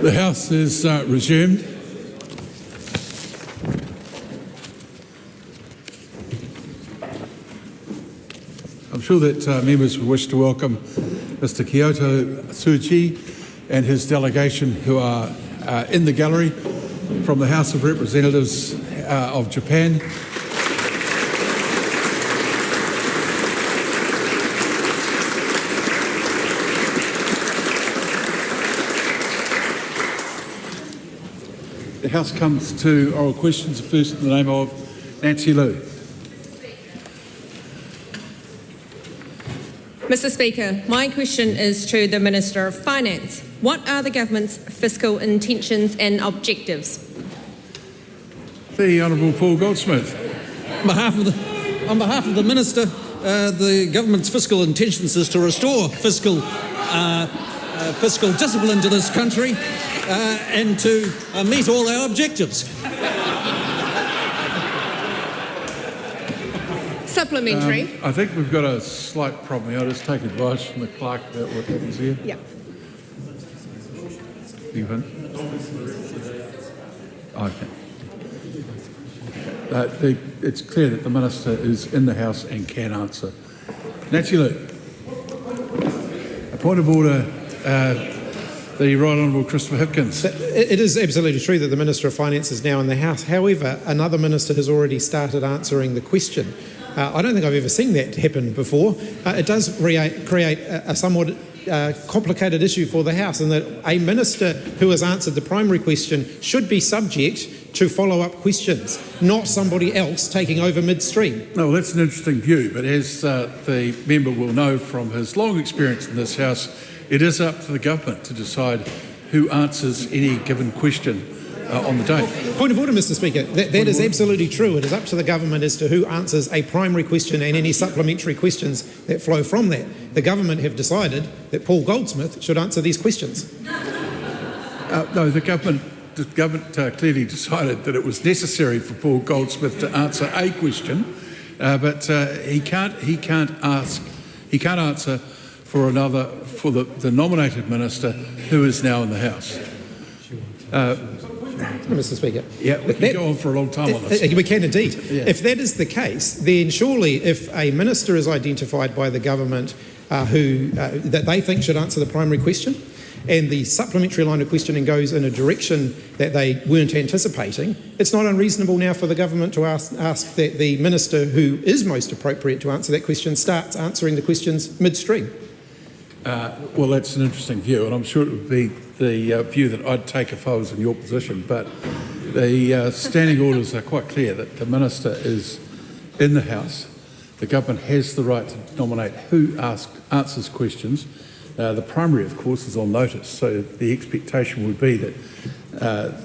The House is resumed. I'm sure that members wish to welcome Mr. Aotearoa and his delegation who are in the gallery from the House of Representatives of Japan. The House comes to oral questions, first in the name of Nancy Liu. Mr. Speaker, my question is to the Minister of Finance. What are the government's fiscal intentions and objectives? The Honourable Paul Goldsmith. On behalf of the Minister, the government's fiscal intentions is to restore fiscal discipline to this country and to meet all our objectives. Supplementary. I think we've got a slight problem here. I'll just take advice from the clerk about what happens here. Yeah. Okay. It's clear that the Minister is in the House and can answer. Nancy Liu. A point of order. The Right Honourable Christopher Hipkins. It is absolutely true that the Minister of Finance is now in the House. However, another minister has already started answering the question. I don't think I've ever seen that happen before. It does create a somewhat complicated issue for the House, in that a minister who has answered the primary question should be subject to follow-up questions, not somebody else taking over midstream. No, well, that's an interesting view, but as the member will know from his long experience in this House, it is up to the government to decide who answers any given question on the day. Point of order, Mr. Speaker. That is absolutely true. It is up to the government as to who answers a primary question and any supplementary questions that flow from that. The government have decided that Paul Goldsmith should answer these questions. No, the government clearly decided that it was necessary for Paul Goldsmith to answer a question, but he can't answer for the nominated minister who is now in the House. Mr. Speaker. Yeah, we can go on for a long time on this. We can indeed. Yeah. If that is the case, then surely if a minister is identified by the government that they think should answer the primary question, and the supplementary line of questioning goes in a direction that they weren't anticipating, it's not unreasonable now for the government to ask that the minister who is most appropriate to answer that question starts answering the questions midstream. Well, that's an interesting view, and I'm sure it would be the view that I'd take if I was in your position, but the standing orders are quite clear that the Minister is in the House. The government has the right to nominate who answers questions. The primary, of course, is on notice, so the expectation would be that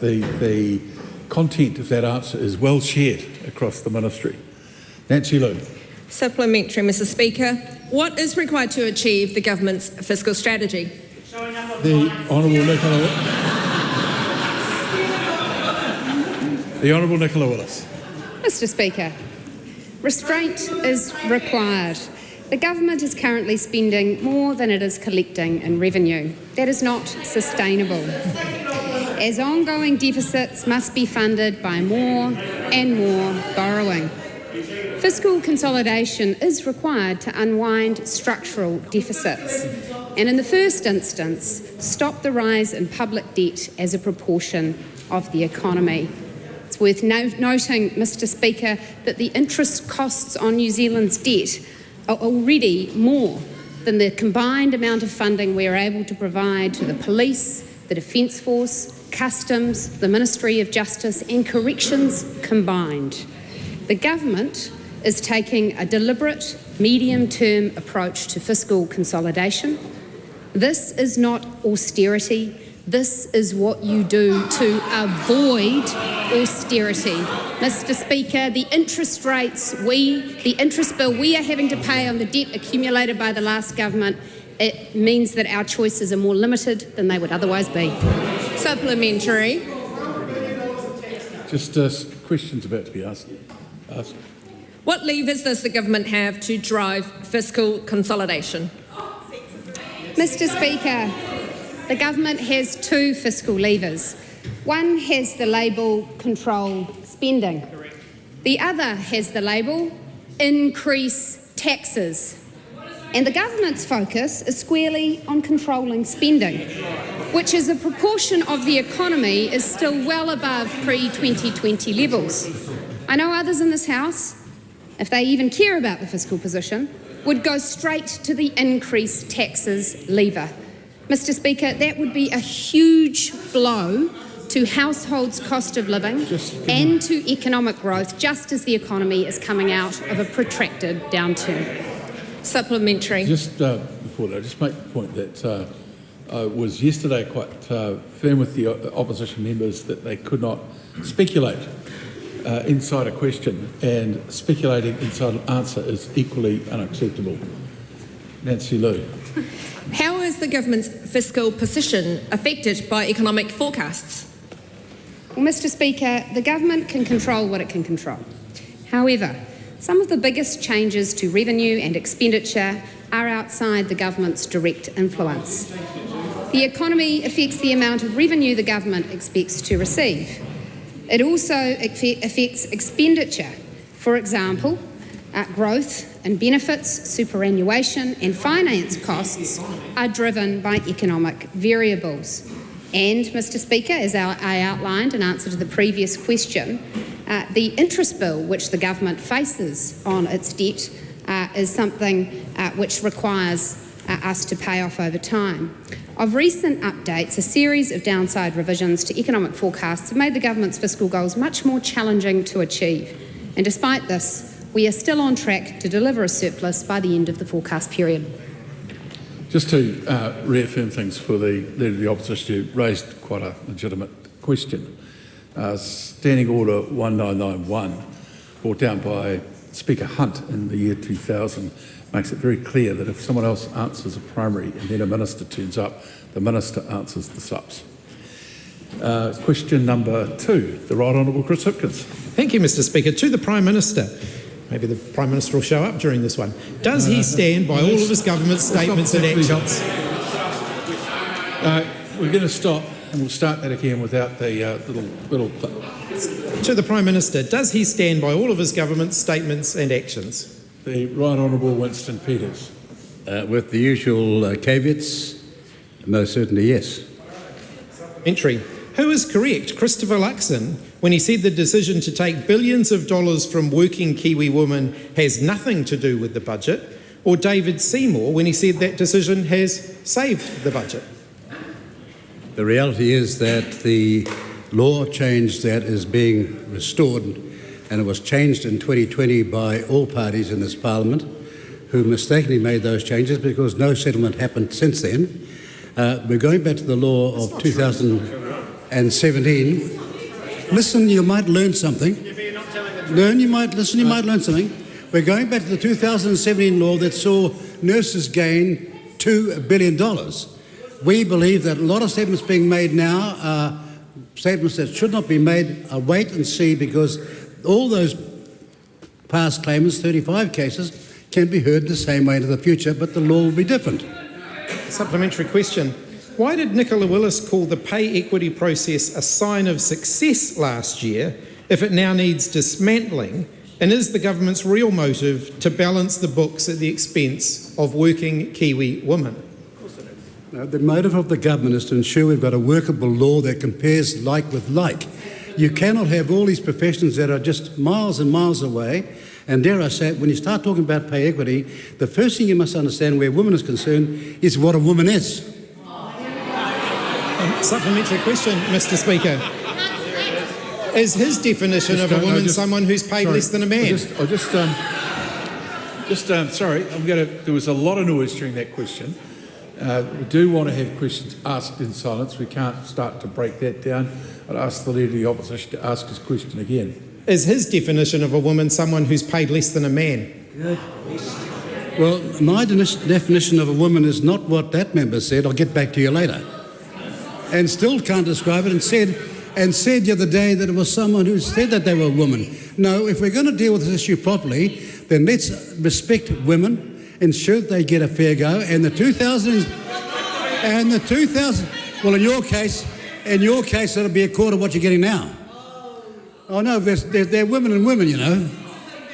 the content of that answer is well shared across the ministry. Nancy Liu. Supplementary, Mr. Speaker. What is required to achieve the government's fiscal strategy? The Honourable Nicola Willis. Mr. Speaker, restraint is required. The government is currently spending more than it is collecting in revenue. That is not sustainable, as ongoing deficits must be funded by more and more borrowing. Fiscal consolidation is required to unwind structural deficits and, in the first instance, stop the rise in public debt as a proportion of the economy. It's worth noting, Mr. Speaker, that the interest costs on New Zealand's debt are already more than the combined amount of funding we are able to provide to the police, the Defence Force, Customs, the Ministry of Justice and Corrections combined. The government is taking a deliberate, medium-term approach to fiscal consolidation. This is not austerity. This is what you do to avoid austerity. Mr. Speaker, the interest bill we are having to pay on the debt accumulated by the last government, it means that our choices are more limited than they would otherwise be. Supplementary. Just questions about to be asked. What levers does the government have to drive fiscal consolidation? Mr. Speaker, the government has two fiscal levers. One has the label control spending. The other has the label increase taxes. And the government's focus is squarely on controlling spending, which as a proportion of the economy is still well above pre-2020 levels. I know others in this House, if they even care about the fiscal position, would go straight to the increased taxes lever. Mr. Speaker, that would be a huge blow to households' cost of living and to economic growth, just as the economy is coming out of a protracted downturn. Supplementary. Just before that, just make the point that I was yesterday quite firm with the opposition members that they could not speculate inside a question, and speculating inside an answer is equally unacceptable. Nancy Lou. How is the government's fiscal position affected by economic forecasts? Well, Mr. Speaker, the government can control what it can control. However, some of the biggest changes to revenue and expenditure are outside the government's direct influence. The economy affects the amount of revenue the government expects to receive. It also affects expenditure. For example, growth in benefits, superannuation and finance costs are driven by economic variables. And, Mr. Speaker, as I outlined in answer to the previous question, the interest bill which the government faces on its debt is something which requires us to pay off over time. Of recent updates, a series of downside revisions to economic forecasts have made the government's fiscal goals much more challenging to achieve. And despite this, we are still on track to deliver a surplus by the end of the forecast period. Just to reaffirm things for the Leader of the Opposition, who raised quite a legitimate question. Standing Order 1991, brought down by Speaker Hunt in the year 2000, makes it very clear that if someone else answers a primary and then a minister turns up, the minister answers the subs. Question number 2, the Right Honourable Chris Hipkins. Thank you, Mr. Speaker. To the Prime Minister. Maybe the Prime Minister will show up during this one. Does he stand by all of his government statements and actions? We're going to stop and we'll start that again without the little clip. To the Prime Minister, does he stand by all of his government statements and actions? The Right Honourable Winston Peters. With the usual caveats, most certainly yes. Entry. Who is correct, Christopher Luxon, when he said the decision to take billions of dollars from working Kiwi women has nothing to do with the budget, or David Seymour when he said that decision has saved the budget? The reality is that the law change that is being restored, and it was changed in 2020 by all parties in this Parliament, who mistakenly made those changes because no settlement happened since then. We're going back to the law of 2017. Listen, you might learn something. You might learn something. We're going back to the 2017 law that saw nurses gain $2 billion. We believe that a lot of statements being made now are statements that should not be made. Wait and see, because all those past claimants, 35 cases, can be heard the same way into the future, but the law will be different. Supplementary question. Why did Nicola Willis call the pay equity process a sign of success last year if it now needs dismantling? And is the government's real motive to balance the books at the expense of working Kiwi women? No, the motive of the government is to ensure we've got a workable law that compares like with like. You cannot have all these professions that are just miles and miles away And dare I say it, when you start talking about pay equity, the first thing you must understand where women is concerned is what a woman is. Supplementary question, Mr. Speaker. Is his definition of a woman someone who's paid less than a man? Sorry, there was a lot of noise during that question. We do want to have questions asked in silence. We can't start to break that down. I'd ask the Leader of the Opposition to ask his question again. Is his definition of a woman someone who's paid less than a man? Well, my definition of a woman is not what that member said. I'll get back to you later. And still can't describe it, and said the other day that it was someone who said that they were a woman. No, if we're going to deal with this issue properly, then let's respect women, ensure that they get a fair go. And the 2000, well, in your case, it'll be a quarter of what you're getting now. Oh no, they're women and women, you know.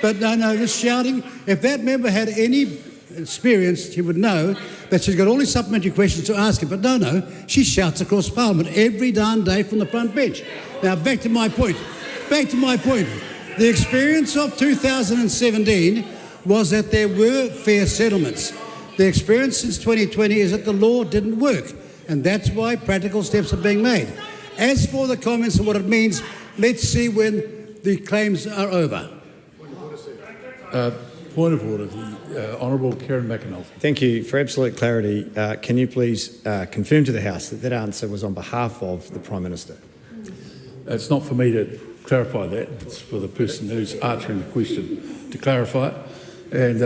But no, this shouting. If that member had any experience, she would know that she's got all these supplementary questions to ask her. But no, she shouts across Parliament every darn day from the front bench. Now, back to my point. The experience of 2017 was that there were fair settlements. The experience since 2020 is that the law didn't work, and that's why practical steps are being made. As for the comments and what it means, let's see when the claims are over. Point of order, the Honourable Karen McAnulty. Thank you. For absolute clarity, can you please confirm to the House that that answer was on behalf of the Prime Minister? It's not for me to clarify that. It's for the person who's answering the question to clarify it. And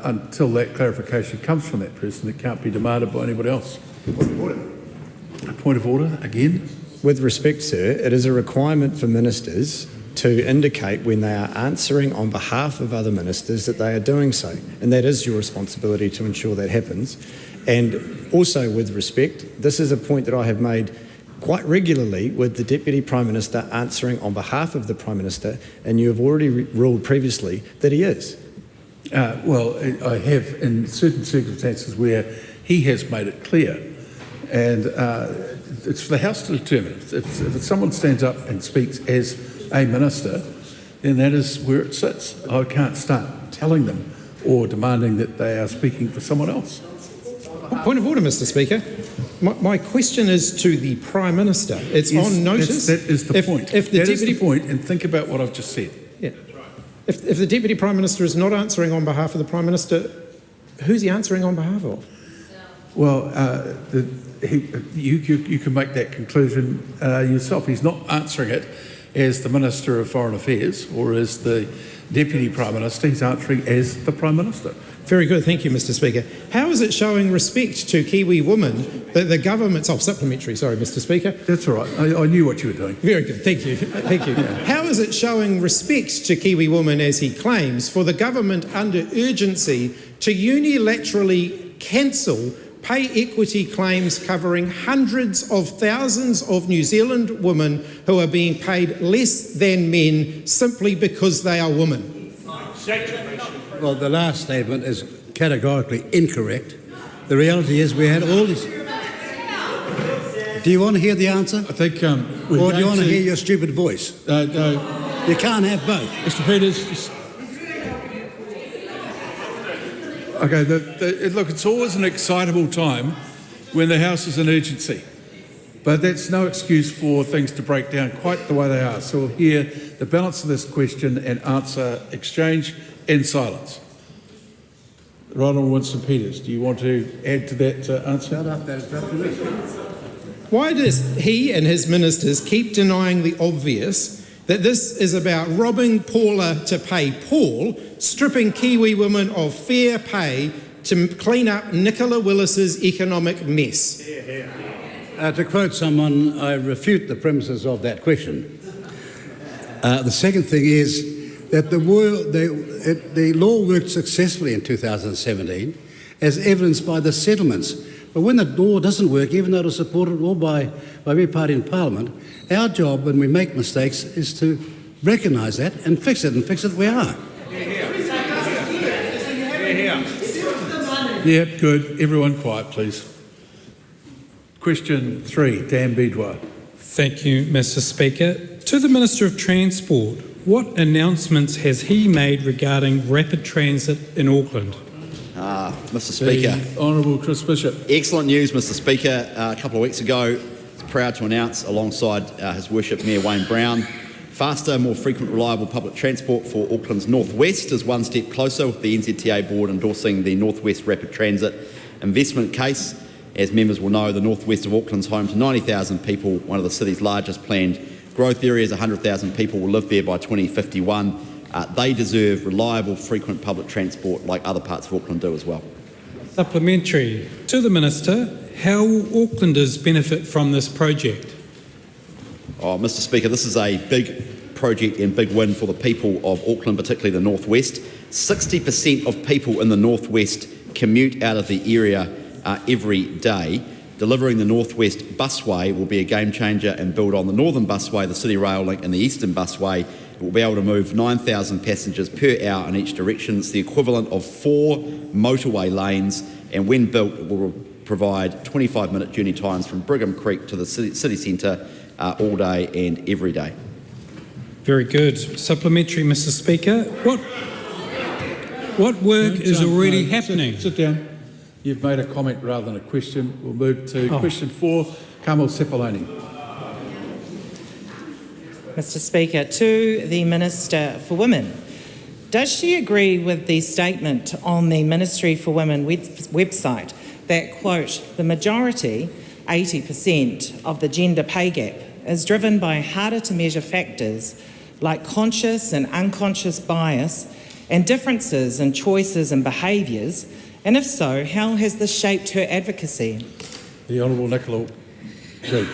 until that clarification comes from that person, it can't be demanded by anybody else. Point of order, again. With respect, sir, it is a requirement for ministers to indicate when they are answering on behalf of other ministers that they are doing so. And that is your responsibility to ensure that happens. And also with respect, this is a point that I have made quite regularly with the Deputy Prime Minister answering on behalf of the Prime Minister, and you have already ruled previously that he is. Well, I have in certain circumstances where he has made it clear, and it's for the House to determine. If someone stands up and speaks as a minister, then that is where it sits. I can't start telling them or demanding that they are speaking for someone else. Point of order, Mr. Speaker. My question is to the Prime Minister. It's on notice. That is the point. If the that Deputy... is the point, and think about what I've just said. Yeah. If the Deputy Prime Minister is not answering on behalf of the Prime Minister, who's he answering on behalf of? Well, you can make that conclusion yourself. He's not answering it as the Minister of Foreign Affairs or as the Deputy Prime Minister. He's answering as the Prime Minister. Very good, thank you, Mr. Speaker. How is it showing respect to Kiwi women that the government's... Oh, supplementary, sorry, Mr. Speaker. That's all right. I knew what you were doing. Very good, thank you. Thank you. Yeah. How is it showing respect to Kiwi women, as he claims, for the government under urgency to unilaterally cancel pay equity claims covering hundreds of thousands of New Zealand women who are being paid less than men simply because they are women? Well, the last statement is categorically incorrect. The reality is we had all this... Do you want to hear the answer? I think... or do you want to hear your stupid voice? No. You can't have both. Mr. Peters... Okay, look, it's always an excitable time when the House is in urgency. But that's no excuse for things to break down quite the way they are. So we'll hear the balance of this question and answer exchange in silence. Right Honourable Winston Peters, do you want to add to that answer? Shut up, that is absolutely. Why does he and his ministers keep denying the obvious, that this is about robbing Paula to pay Paul, stripping Kiwi women of fair pay to clean up Nicola Willis's economic mess? To quote someone, I refute the premises of that question. The second thing is that the law worked successfully in 2017, as evidenced by the settlements. But when the law doesn't work, even though it was supported all by every party in Parliament, our job when we make mistakes is to recognise that and fix it where we are. Yeah, good. Everyone quiet, please. Question 3, Dan Bidwell. Thank you, Mr. Speaker. To the Minister of Transport, what announcements has he made regarding rapid transit in Auckland? Mr Speaker. The Honourable Chris Bishop. Excellent news, Mr Speaker. A couple of weeks ago, I was proud to announce, alongside His Worship Mayor Wayne Brown, faster, more frequent, reliable public transport for Auckland's northwest is one step closer, with the NZTA board endorsing the Northwest Rapid Transit investment case. As members will know, the northwest of Auckland's home to 90,000 people, one of the city's largest planned growth areas. 100,000 people will live there by 2051. They deserve reliable, frequent public transport like other parts of Auckland do as well. Supplementary. To the Minister, how will Aucklanders benefit from this project? Mr Speaker, this is a big project and big win for the people of Auckland, particularly the northwest. 60% of people in the northwest commute out of the area every day. Delivering the Northwest Busway will be a game changer and build on the Northern Busway, the City Rail Link and the Eastern Busway. It will be able to move 9,000 passengers per hour in each direction. It's the equivalent of 4 motorway lanes, and when built it will provide 25-minute journey times from Brigham Creek to the city centre all day and every day. Very good. Supplementary, Mr Speaker. What work is already happening? Sit down. You've made a comment rather than a question. We'll move to question 4, Carmel Sepuloni. Mr Speaker, to the Minister for Women. Does she agree with the statement on the Ministry for Women website that, quote, the majority, 80% of the gender pay gap is driven by harder to measure factors like conscious and unconscious bias and differences in choices and behaviours? And if so, how has this shaped her advocacy? The Honourable Nicola Green.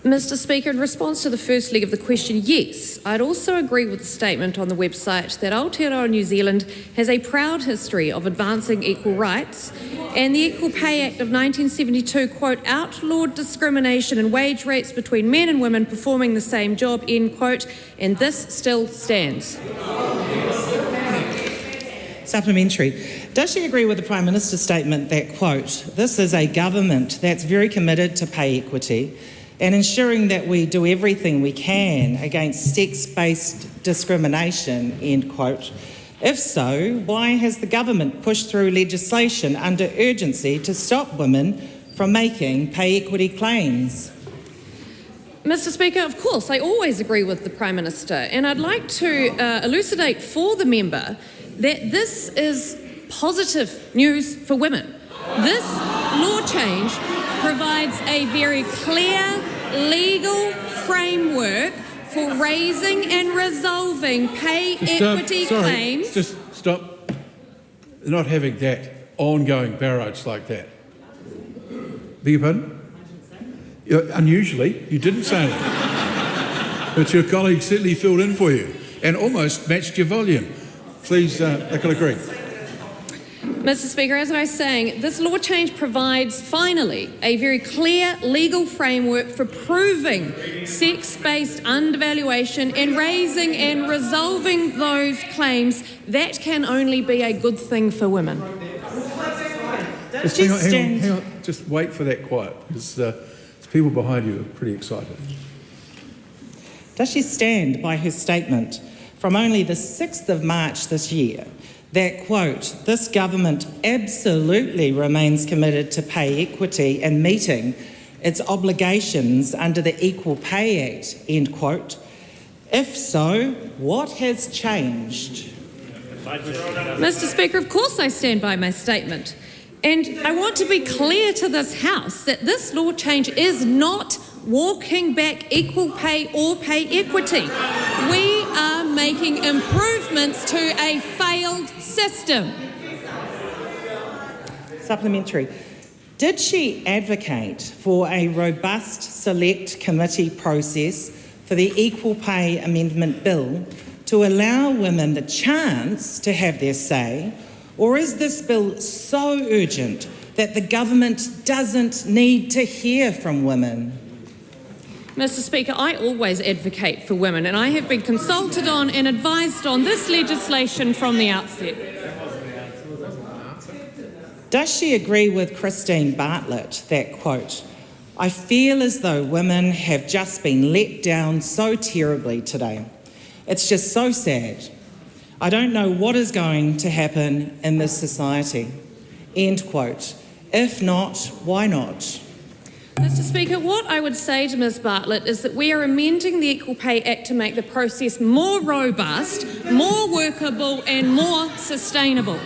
Mr Speaker, in response to the first leg of the question, yes, I'd also agree with the statement on the website that Aotearoa New Zealand has a proud history of advancing equal rights, and the Equal Pay Act of 1972, quote, outlawed discrimination in wage rates between men and women performing the same job, end quote, and this still stands. Supplementary. Does she agree with the Prime Minister's statement that, quote, this is a government that's very committed to pay equity and ensuring that we do everything we can against sex-based discrimination, end quote? If so, why has the government pushed through legislation under urgency to stop women from making pay equity claims? Mr Speaker, of course, I always agree with the Prime Minister, and I'd like to elucidate for the member that this is positive news for women. This law change provides a very clear legal framework for raising and resolving pay equity claims. Just stop. Not having that ongoing barrage like that. Beg your pardon? Unusually, you didn't say that. But your colleague certainly filled in for you and almost matched your volume. Please, Nicola Green. Mr Speaker, as I was saying, this law change provides, finally, a very clear legal framework for proving sex-based undervaluation and raising and resolving those claims. That can only be a good thing for women. Just hang on. Just wait for that quiet, because people behind you are pretty excited. Does she stand by her statement from only the 6th of March this year that, quote, this government absolutely remains committed to pay equity and meeting its obligations under the Equal Pay Act, end quote? If so, what has changed? Mr Speaker, of course I stand by my statement. And I want to be clear to this House that this law change is not walking back equal pay or pay equity. We are making improvements to a failed system. Supplementary. Did she advocate for a robust select committee process for the Equal Pay Amendment Bill to allow women the chance to have their say, or is this bill so urgent that the government doesn't need to hear from women? Mr Speaker, I always advocate for women, and I have been consulted on and advised on this legislation from the outset. Does she agree with Christine Bartlett that, quote, I feel as though women have just been let down so terribly today. It's just so sad. I don't know what is going to happen in this society. End quote. If not, why not? Mr. Speaker, what I would say to Ms. Bartlett is that we are amending the Equal Pay Act to make the process more robust, more workable and more sustainable.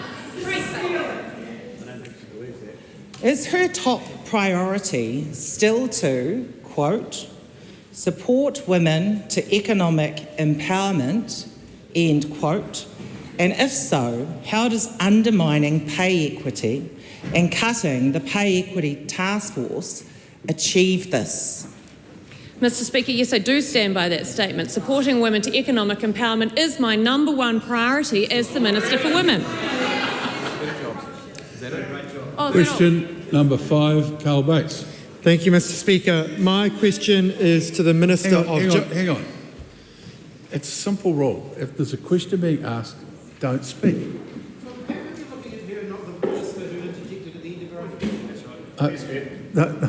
Is her top priority still to, quote, support women to economic empowerment, end quote? And if so, how does undermining pay equity and cutting the pay equity task force achieve this? Mr. Speaker, yes, I do stand by that statement. Supporting women to economic empowerment is my #1 priority as the Minister for Women. Question number 5, Carl Bates. Thank you, Mr. Speaker. My question is to the Minister Hang on. It's a simple rule. If there's a question being asked, don't speak. No,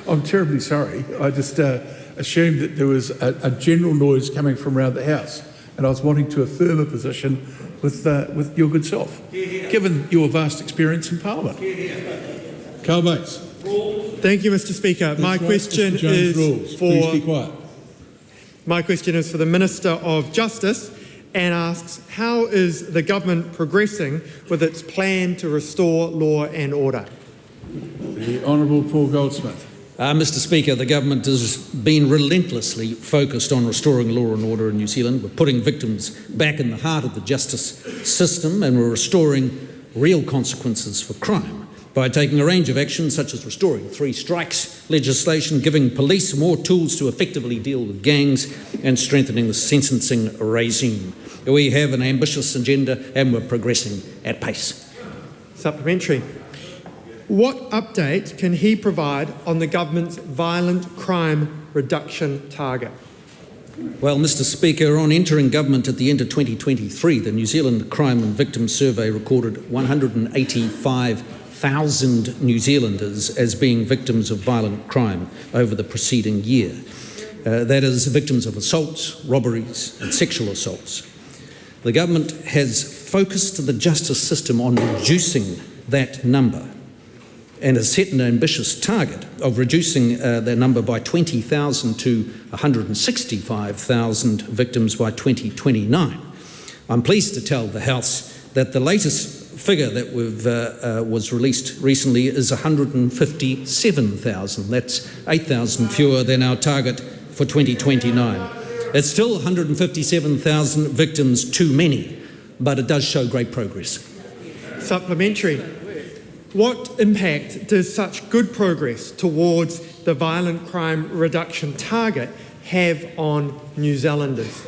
I'm terribly sorry. I just assumed that there was a general noise coming from around the House, and I was wanting to affirm a position with your good self, given your vast experience in Parliament. Carl Bates. Thank you, Mr. Speaker. My question is Please be quiet. My question is for the Minister of Justice and asks, how is the government progressing with its plan to restore law and order? The Honourable Paul Goldsmith. Mr. Speaker, the government has been relentlessly focused on restoring law and order in New Zealand. We're putting victims back in the heart of the justice system, and we're restoring real consequences for crime by taking a range of actions such as restoring 3 strikes legislation, giving police more tools to effectively deal with gangs, and strengthening the sentencing regime. We have an ambitious agenda and we're progressing at pace. Supplementary. What update can he provide on the government's violent crime reduction target? Well, Mr. Speaker, on entering government at the end of 2023, the New Zealand Crime and Victim Survey recorded 185,000 New Zealanders as being victims of violent crime over the preceding year. That is, victims of assaults, robberies and sexual assaults. The government has focused the justice system on reducing that number and has set an ambitious target of reducing that number by 20,000 to 165,000 victims by 2029. I'm pleased to tell the House that the latest figure that was released recently is 157,000. That's 8,000 fewer than our target for 2029. It's still 157,000 victims too many, but it does show great progress. Supplementary. What impact does such good progress towards the violent crime reduction target have on New Zealanders?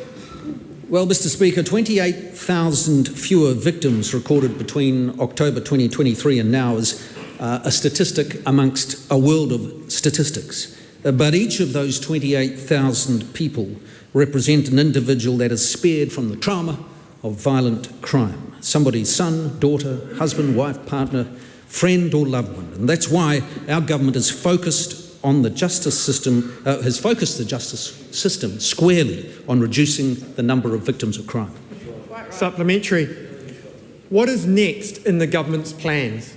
Well, Mr. Speaker, 28,000 fewer victims recorded between October 2023 and now is a statistic amongst a world of statistics. But each of those 28,000 people represent an individual that is spared from the trauma of violent crime. Somebody's son, daughter, husband, wife, partner, friend or loved one. And that's why our government is focused on the justice system, has focused the justice system squarely on reducing the number of victims of crime. Supplementary. What is next in the government's plans?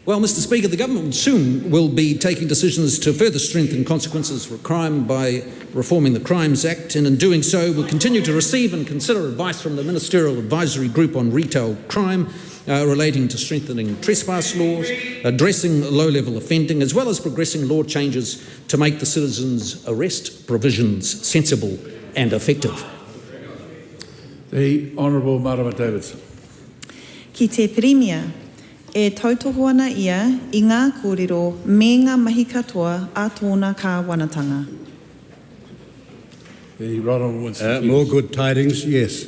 Well, Mr. Speaker, the government soon will be taking decisions to further strengthen consequences for crime by reforming the Crimes Act, and in doing so we'll continue to receive and consider advice from the Ministerial Advisory Group on Retail Crime relating to strengthening trespass laws, addressing low-level offending, as well as progressing law changes to make the citizens' arrest provisions sensible and effective. The Honourable Marama Davidson. Ki te Premier, e tautohuana ia I ngā kōrero me ngā mahi katoa a tōna kāwanatanga. The Right Honourable Winston. More good tidings, yes.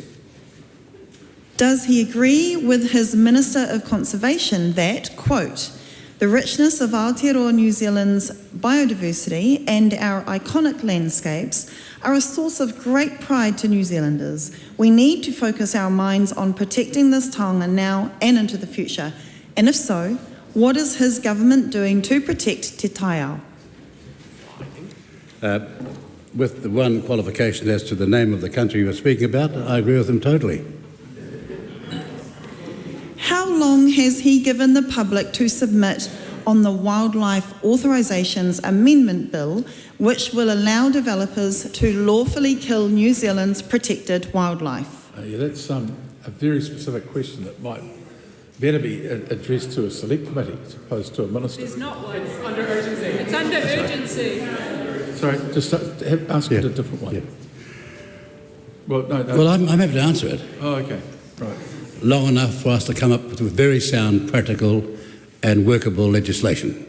Does he agree with his Minister of Conservation that, quote, the richness of Aotearoa New Zealand's biodiversity and our iconic landscapes are a source of great pride to New Zealanders. We need to focus our minds on protecting this taonga now and into the future. And if so, what is his government doing to protect Te Taiao? with the one qualification as to the name of the country you were speaking about. I agree with him totally. How long has he given the public to submit on the Wildlife Authorisations Amendment Bill, which will allow developers to lawfully kill New Zealand's protected wildlife? Yeah, that's a very specific question that might better be addressed to a select committee as opposed to a minister. There's not one. It's under urgency. It's under urgency. Sorry, just ask it a different one. Yeah. Well, no. Well, I'm happy to answer it. Oh, okay. Right. Long enough for us to come up with very sound, practical and workable legislation.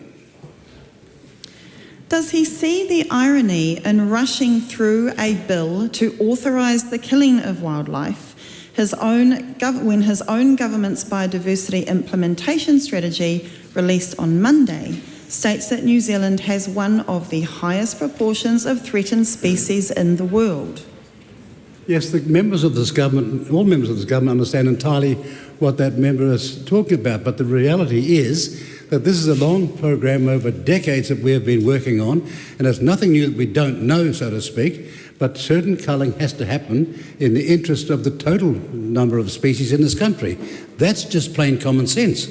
Does he see the irony in rushing through a bill to authorise the killing of wildlife when his own government's biodiversity implementation strategy, released on Monday, states that New Zealand has one of the highest proportions of threatened species in the world? Yes, the members of this government, all members of this government understand entirely what that member is talking about, but the reality is that this is a long program over decades that we have been working on, and it's nothing new that we don't know, so to speak, but certain culling has to happen in the interest of the total number of species in this country. That's just plain common sense.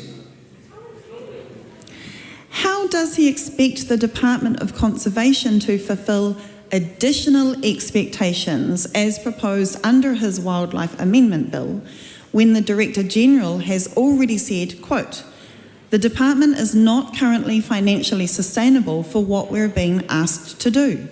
How does he expect the Department of Conservation to fulfil additional expectations as proposed under his Wildlife Amendment Bill when the Director General has already said, quote, "The department is not currently financially sustainable for what we're being asked to do"?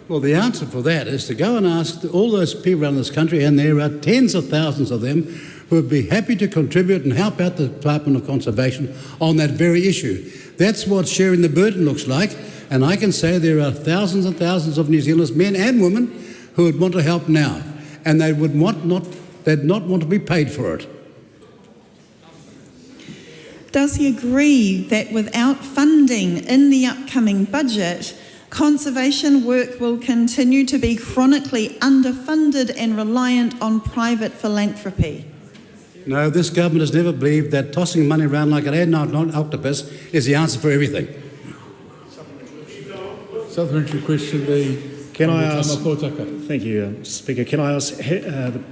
Well, the answer for that is to go and ask all those people around this country, and there are tens of thousands of them, who would be happy to contribute and help out the Department of Conservation on that very issue. That's what sharing the burden looks like, and I can say there are thousands and thousands of New Zealanders, men and women, who would want to help now, and they would not want to be paid for it. Does he agree that without funding in the upcoming budget, conservation work will continue to be chronically underfunded and reliant on private philanthropy? No, this government has never believed that tossing money around like an adult octopus is the answer for everything. Supplementary question, Can I ask? Tamakotaka. Thank you, Speaker. Can I ask the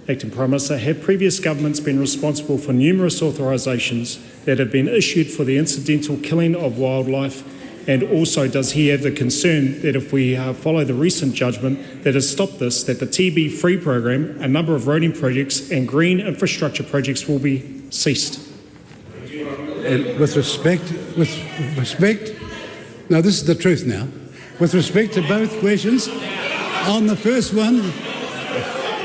Acting Prime Minister, have previous governments been responsible for numerous authorisations that have been issued for the incidental killing of wildlife? And also, does he have the concern that if we follow the recent judgment that has stopped this, that the TB-free program, a number of roading projects and green infrastructure projects will be ceased? And with respect, now this is the truth now. With respect to both questions, on the first one,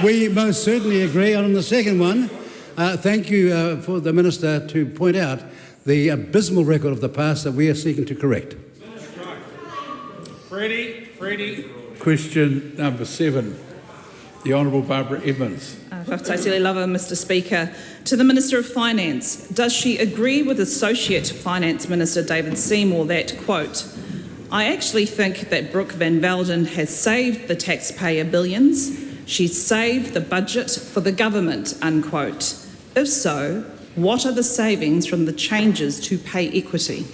we most certainly agree. On the second one, thank you for the Minister to point out the abysmal record of the past that we are seeking to correct. Freddie. Question number 7, the Honourable Barbara Evans. Whakatautele lava, Mr Speaker. To the Minister of Finance, does she agree with Associate Finance Minister David Seymour that, quote, "I actually think that Brooke Van Velden has saved the taxpayer billions. She's saved the budget for the government," unquote. If so, what are the savings from the changes to pay equity?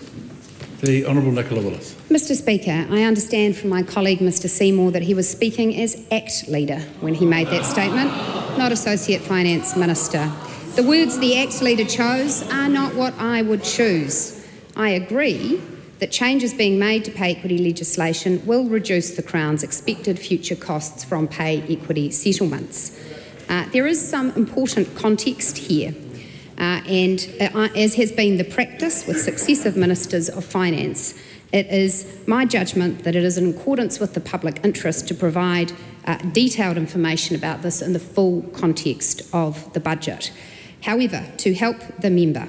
The Honourable Nicola Willis. Mr Speaker, I understand from my colleague Mr Seymour that he was speaking as ACT Leader when he made that statement, not Associate Finance Minister. The words the ACT Leader chose are not what I would choose. I agree that changes being made to pay equity legislation will reduce the Crown's expected future costs from pay equity settlements. There is some important context here. And as has been the practice with successive Ministers of Finance, it is my judgment that it is in accordance with the public interest to provide detailed information about this in the full context of the budget. However, to help the member,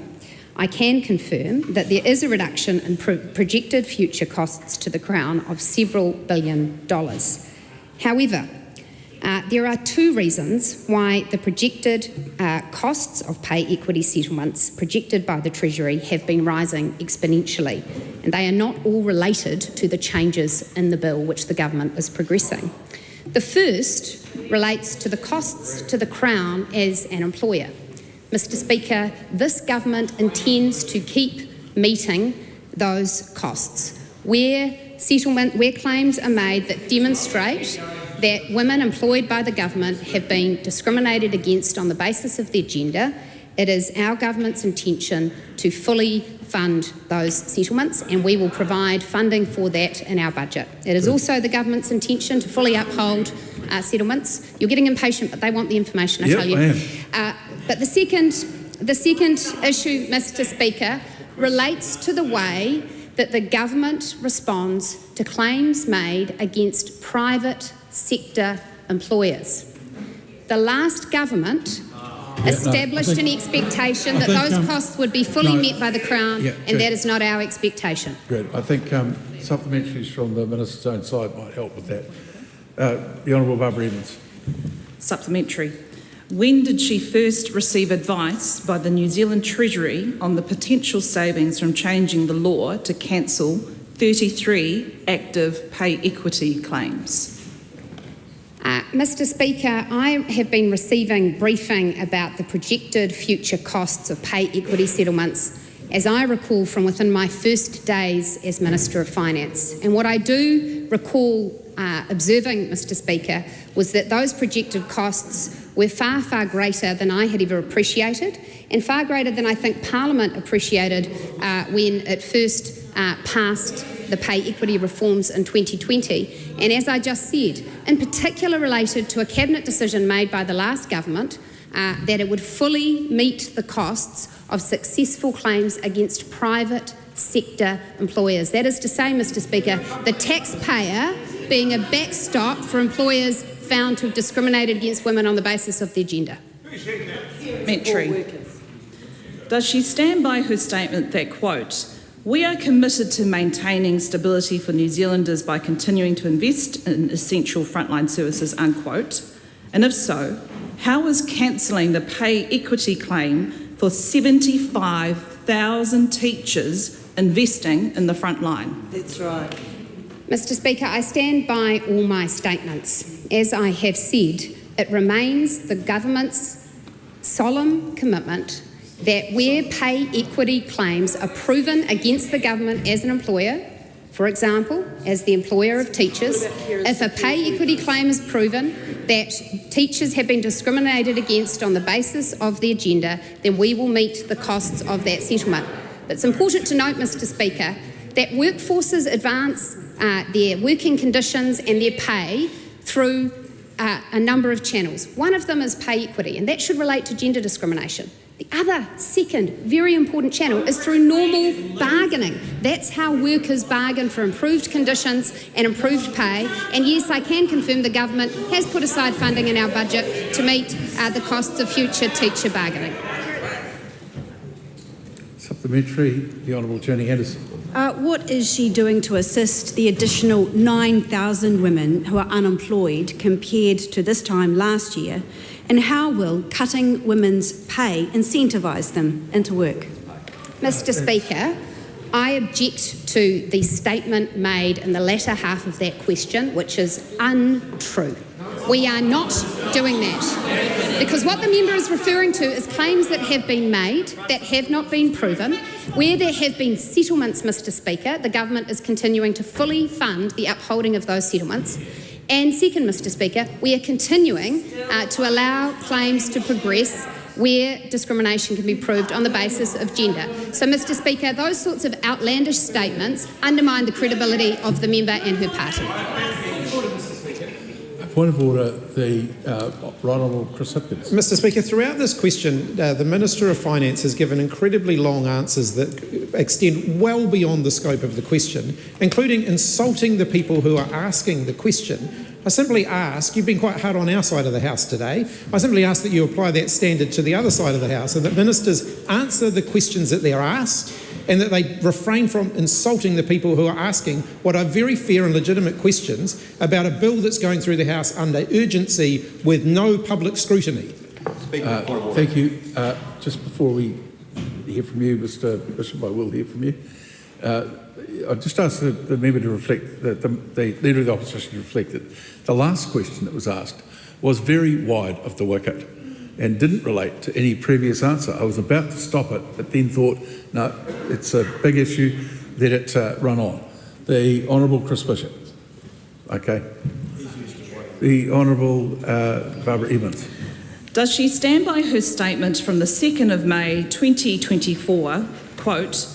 I can confirm that there is a reduction in projected future costs to the Crown of several $1 billion. However, there are 2 reasons why the projected costs of pay equity settlements projected by the Treasury have been rising exponentially, and they are not all related to the changes in the bill which the government is progressing. The first relates to the costs to the Crown as an employer. Mr Speaker, this government intends to keep meeting those costs. Where claims are made that demonstrate that women employed by the government have been discriminated against on the basis of their gender, it is our government's intention to fully fund those settlements, and we will provide funding for that in our budget. It is also the government's intention to fully uphold settlements. You're getting impatient, but they want the information, I tell you. But the second issue, Mr. Speaker, relates to the way that the government responds to claims made against private sector employers. The last government established an expectation that those costs would be fully met by the Crown, and that is not our expectation. Good. I think supplementaries from the Minister's own side might help with that. The Honourable Barbara Evans. Supplementary. When did she first receive advice by the New Zealand Treasury on the potential savings from changing the law to cancel 33 active pay equity claims? Mr. Speaker, I have been receiving briefing about the projected future costs of pay equity settlements, as I recall, from within my first days as Minister of Finance. And what I do recall observing, Mr. Speaker, was that those projected costs were far, far greater than I had ever appreciated, and far greater than I think Parliament appreciated when it first passed the pay equity reforms in 2020. And as I just said, in particular related to a cabinet decision made by the last government that it would fully meet the costs of successful claims against private sector employers. That is to say, Mr. Speaker, the taxpayer being a backstop for employers found to have discriminated against women on the basis of their gender. Does she stand by her statement that, quote, "We are committed to maintaining stability for New Zealanders by continuing to invest in essential frontline services," unquote? And if so, how is cancelling the pay equity claim for 75,000 teachers investing in the front line? That's right. Mr. Speaker, I stand by all my statements. As I have said, it remains the government's solemn commitment that where pay equity claims are proven against the government as an employer, for example, as the employer of teachers, if a pay equity claim is proven that teachers have been discriminated against on the basis of their gender, then we will meet the costs of that settlement. But it's important to note, Mr. Speaker, that workforces advance their working conditions and their pay through a number of channels. One of them is pay equity, and that should relate to gender discrimination. The other, second, very important channel is through normal bargaining. That's how workers bargain for improved conditions and improved pay. And yes, I can confirm the government has put aside funding in our budget to meet the costs of future teacher bargaining. Supplementary, the Honourable Jenny Anderson. What is she doing to assist the additional 9,000 women who are unemployed compared to this time last year? And how will cutting women's pay incentivise them into work? Mr. Speaker, I object to the statement made in the latter half of that question, which is untrue. We are not doing that, because what the member is referring to is claims that have been made that have not been proven. Where there have been settlements, Mr. Speaker, the government is continuing to fully fund the upholding of those settlements. And second, Mr. Speaker, we are continuing to allow claims to progress where discrimination can be proved on the basis of gender. So, Mr. Speaker, those sorts of outlandish statements undermine the credibility of the member and her party. Point of order, the Right Honourable Chris Hipkins. Mr. Speaker, throughout this question, the Minister of Finance has given incredibly long answers that extend well beyond the scope of the question, including insulting the people who are asking the question. I simply ask, you've been quite hard on our side of the House today, I simply ask that you apply that standard to the other side of the House and that ministers answer the questions that they're asked and that they refrain from insulting the people who are asking what are very fair and legitimate questions about a bill that's going through the House under urgency with no public scrutiny. Thank you. Just before we hear from you, Mr. Bishop, I will hear from you. I just asked the member to reflect, the Leader of the Opposition to reflect that the last question that was asked was very wide of the wicket and didn't relate to any previous answer. I was about to stop it, but then thought, no, it's a big issue, let it run on. The Honourable Chris Bishop. Okay. The Honourable Barbara Evans. Does she stand by her statement from the 2nd of May 2024, quote,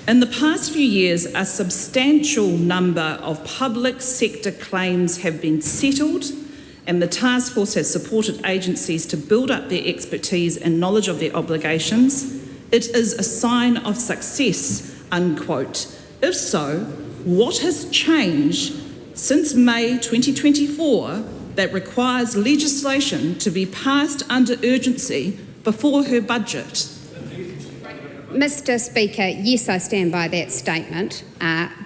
"In the past few years, a substantial number of public sector claims have been settled and the task force has supported agencies to build up their expertise and knowledge of their obligations. It is a sign of success," unquote. If so, what has changed since May 2024 that requires legislation to be passed under urgency before her budget? Mr. Speaker, yes, I stand by that statement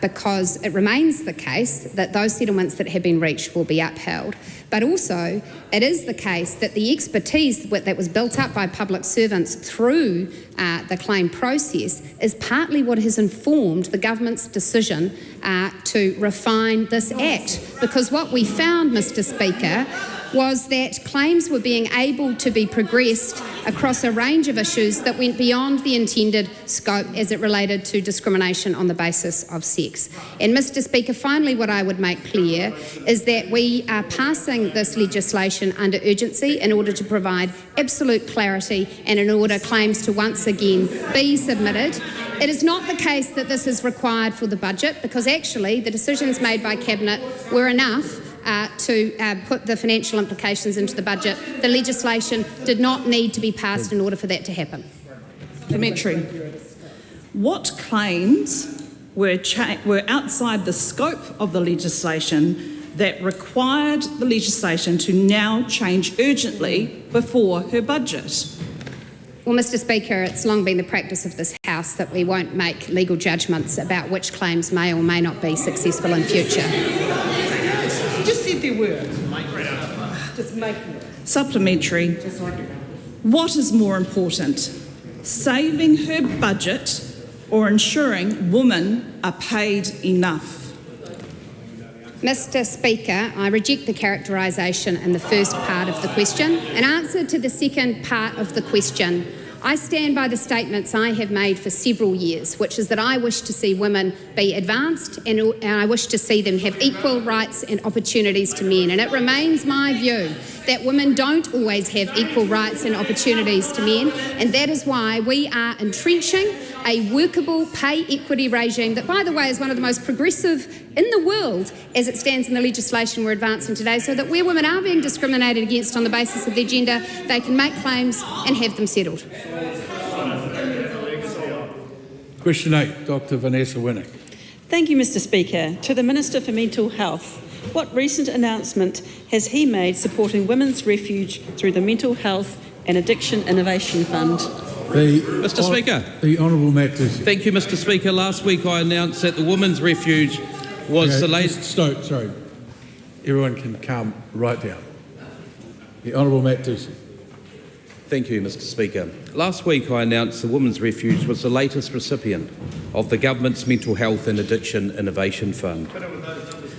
because it remains the case that those settlements that have been reached will be upheld. But also, it is the case that the expertise that was built up by public servants through the claim process is partly what has informed the government's decision to refine this Act. Because what we found, Mr. Speaker, was that claims were being able to be progressed across a range of issues that went beyond the intended scope as it related to discrimination on the basis of sex. And Mr. Speaker, finally, what I would make clear is that we are passing this legislation under urgency in order to provide absolute clarity and in order claims to once again be submitted. It is not the case that this is required for the budget, because actually the decisions made by Cabinet were enough to put the financial implications into the budget. The legislation did not need to be passed in order for that to happen. Parliamentary. What claims were outside the scope of the legislation that required the legislation to now change urgently before her budget? Well, Mr. Speaker, it's long been the practice of this House that we won't make legal judgments about which claims may or may not be successful in future. Just said there were. Just make it. Supplementary. What is more important, saving her budget or ensuring women are paid enough? Mr. Speaker, I reject the characterisation in the first part of the question. In answer to the second part of the question, I stand by the statements I have made for several years, which is that I wish to see women be advanced and I wish to see them have equal rights and opportunities to men. And it remains my view that women don't always have equal rights and opportunities to men, and that is why we are entrenching a workable pay equity regime that, by the way, is one of the most progressive in the world as it stands in the legislation we're advancing today, so that where women are being discriminated against on the basis of their gender, they can make claims and have them settled. Question 8, Dr. Vanessa Winnick. Thank you, Mr. Speaker. To the Minister for Mental Health, what recent announcement has he made supporting women's refuge through the Mental Health and Addiction Innovation Fund? Mr. Speaker. The Honourable Matt Lucy. Thank you, Mr. Speaker. Last week I announced that the Women's Refuge was the latest... Sorry. Everyone can calm right down. The Honourable Matt Lucy. Thank you, Mr. Speaker. Last week I announced the Women's Refuge was the latest recipient of the Government's Mental Health and Addiction Innovation Fund.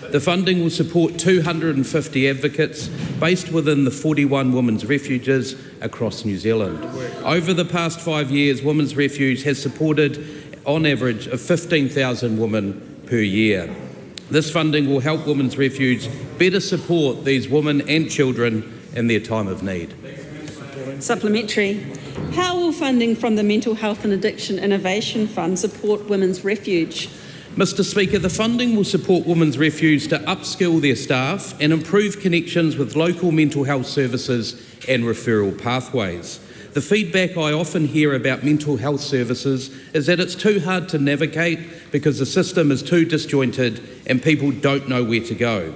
The funding will support 250 advocates based within the 41 women's refuges across New Zealand. Over the past 5 years, Women's Refuge has supported on average of 15,000 women per year. This funding will help Women's Refuge better support these women and children in their time of need. Supplementary. How will funding from the Mental Health and Addiction Innovation Fund support Women's Refuge? Mr. Speaker, the funding will support Women's Refuge to upskill their staff and improve connections with local mental health services and referral pathways. The feedback I often hear about mental health services is that it's too hard to navigate because the system is too disjointed and people don't know where to go.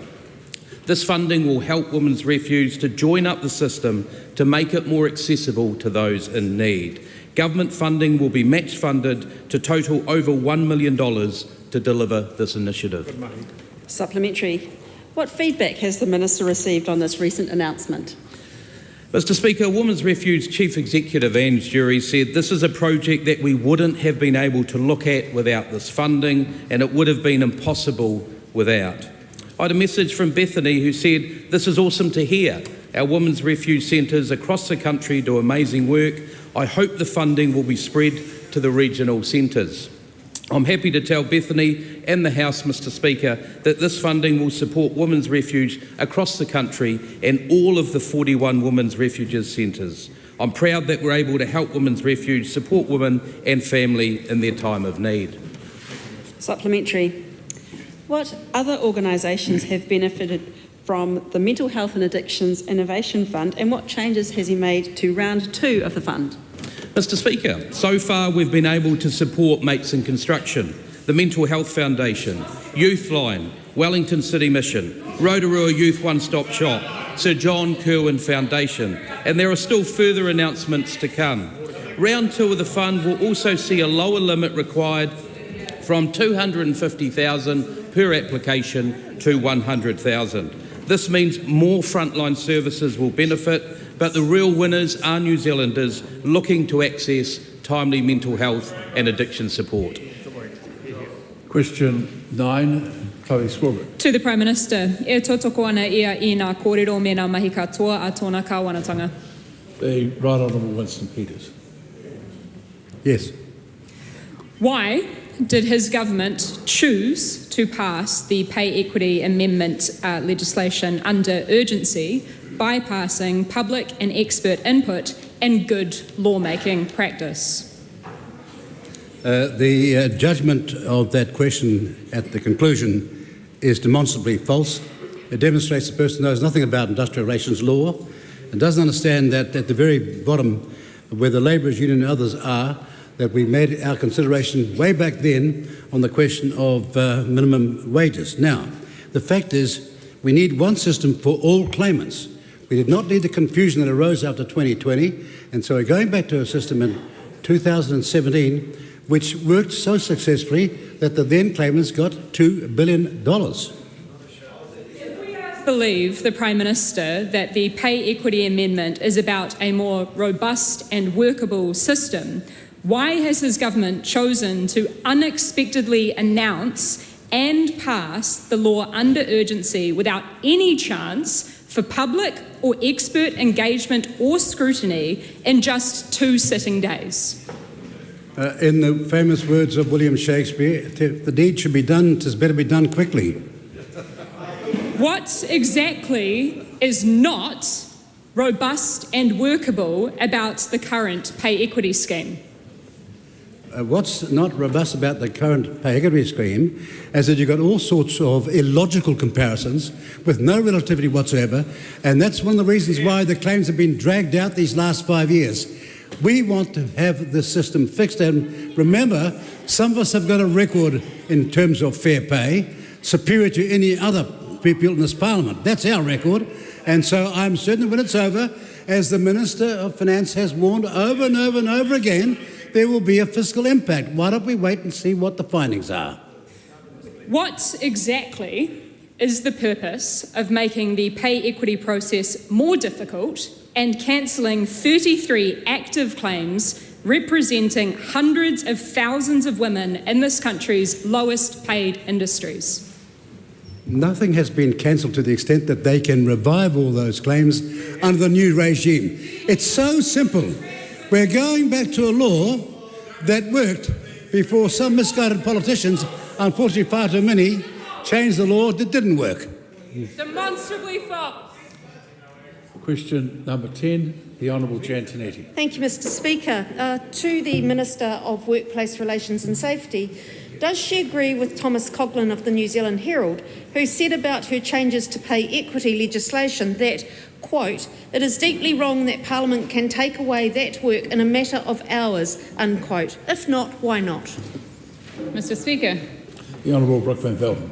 This funding will help Women's Refuge to join up the system to make it more accessible to those in need. Government funding will be match funded to total over $1 million to deliver this initiative. Supplementary. What feedback has the Minister received on this recent announcement? Mr. Speaker, Women's Refuge Chief Executive Ange Jury said this is a project that we wouldn't have been able to look at without this funding, and it would have been impossible without. I had a message from Bethany who said, "This is awesome to hear. Our Women's Refuge centres across the country do amazing work. I hope the funding will be spread to the regional centres." I'm happy to tell Bethany and the House, Mr Speaker, that this funding will support women's refuge across the country and all of the 41 women's refuges centres. I'm proud that we're able to help women's refuge support women and family in their time of need. Supplementary. What other organisations have benefited from the Mental Health and Addictions Innovation Fund, and what changes has he made to round 2 of the fund? Mr Speaker, so far we've been able to support Mates in Construction, the Mental Health Foundation, Youthline, Wellington City Mission, Aotearoa Youth One Stop Shop, Sir John Kirwan Foundation, and there are still further announcements to come. Round 2 of the fund will also see a lower limit required from $250,000 per application to $100,000. This means more frontline services will benefit, but the real winners are New Zealanders looking to access timely mental health and addiction support. Question 9, Chloe Swarbrick. To the Prime Minister, e totoko ana ia I ngā kōrero me ngā mahi katoa a tōna kāwanatanga. The Right Honourable Winston Peters. Yes. Why did his government choose to pass the pay equity amendment legislation under urgency, bypassing public and expert input and good lawmaking practice? The judgment of that question at the conclusion is demonstrably false. It demonstrates the person knows nothing about industrial relations law and doesn't understand that at the very bottom, where the Labourers Union and others are, that we made our consideration way back then on the question of minimum wages. Now, the fact is we need one system for all claimants. We did not need the confusion that arose after 2020, and so we're going back to a system in 2017 which worked so successfully that the then claimants got $2 billion. Believe the Prime Minister that the pay equity amendment is about a more robust and workable system, why has his government chosen to unexpectedly announce and pass the law under urgency without any chance for public or expert engagement or scrutiny in just 2 sitting days? In the famous words of William Shakespeare, the deed should be done, 'tis better be done quickly. What exactly is not robust and workable about the current pay equity scheme? What's not robust about the current pay equity scheme is that you've got all sorts of illogical comparisons with no relativity whatsoever, and that's one of the reasons why the claims have been dragged out these last 5 years. We want to have the system fixed, and remember, some of us have got a record in terms of fair pay superior to any other people in this Parliament. That's our record, and so I'm certain when it's over, as the Minister of Finance has warned over and over and over again, there will be a fiscal impact. Why don't we wait and see what the findings are? What exactly is the purpose of making the pay equity process more difficult and cancelling 33 active claims representing hundreds of thousands of women in this country's lowest paid industries? Nothing has been cancelled to the extent that they can revive all those claims under the new regime. It's so simple. We're going back to a law that worked before some misguided politicians, unfortunately far too many, changed the law that didn't work. Demonstrably false. Question number 10, the Honourable Giantinetti. Thank you, Mr Speaker. To the Minister of Workplace Relations and Safety, does she agree with Thomas Coughlan of the New Zealand Herald, who said about her changes to pay equity legislation that, quote, "it is deeply wrong that Parliament can take away that work in a matter of hours," unquote. If not, why not? Mr Speaker. The Honourable Brooke Van Velden.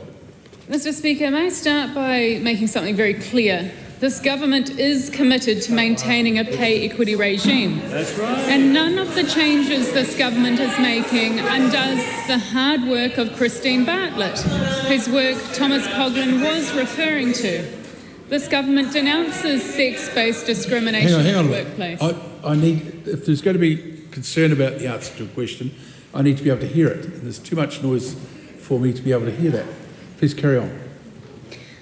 Mr Speaker, may I start by making something very clear? This government is committed to maintaining a pay equity regime. That's right. And none of the changes this government is making undoes the hard work of Christine Bartlett, whose work Thomas Coughlan was referring to. This government denounces sex-based discrimination Hang on. in the workplace. I need, if there's going to be concern about the answer to a question, I need to be able to hear it. And there's too much noise for me to be able to hear that. Please carry on.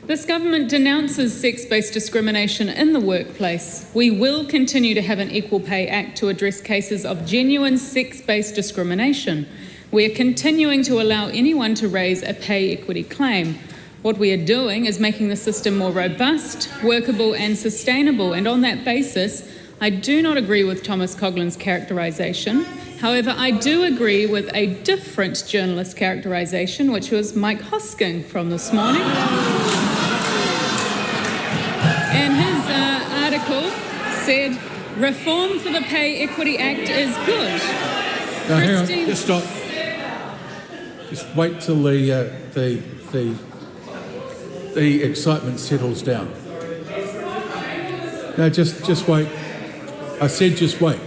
This government denounces sex-based discrimination in the workplace. We will continue to have an Equal Pay Act to address cases of genuine sex-based discrimination. We are continuing to allow anyone to raise a pay equity claim. What we are doing is making the system more robust, workable and sustainable, and on that basis, I do not agree with Thomas Coughlin's characterisation. However, I do agree with a different journalist characterisation, which was Mike Hosking from this morning. And his article said, reform for the Pay Equity Act is good. Now, hang on, just stop. Just wait till the excitement settles down. No, just wait. I said just wait.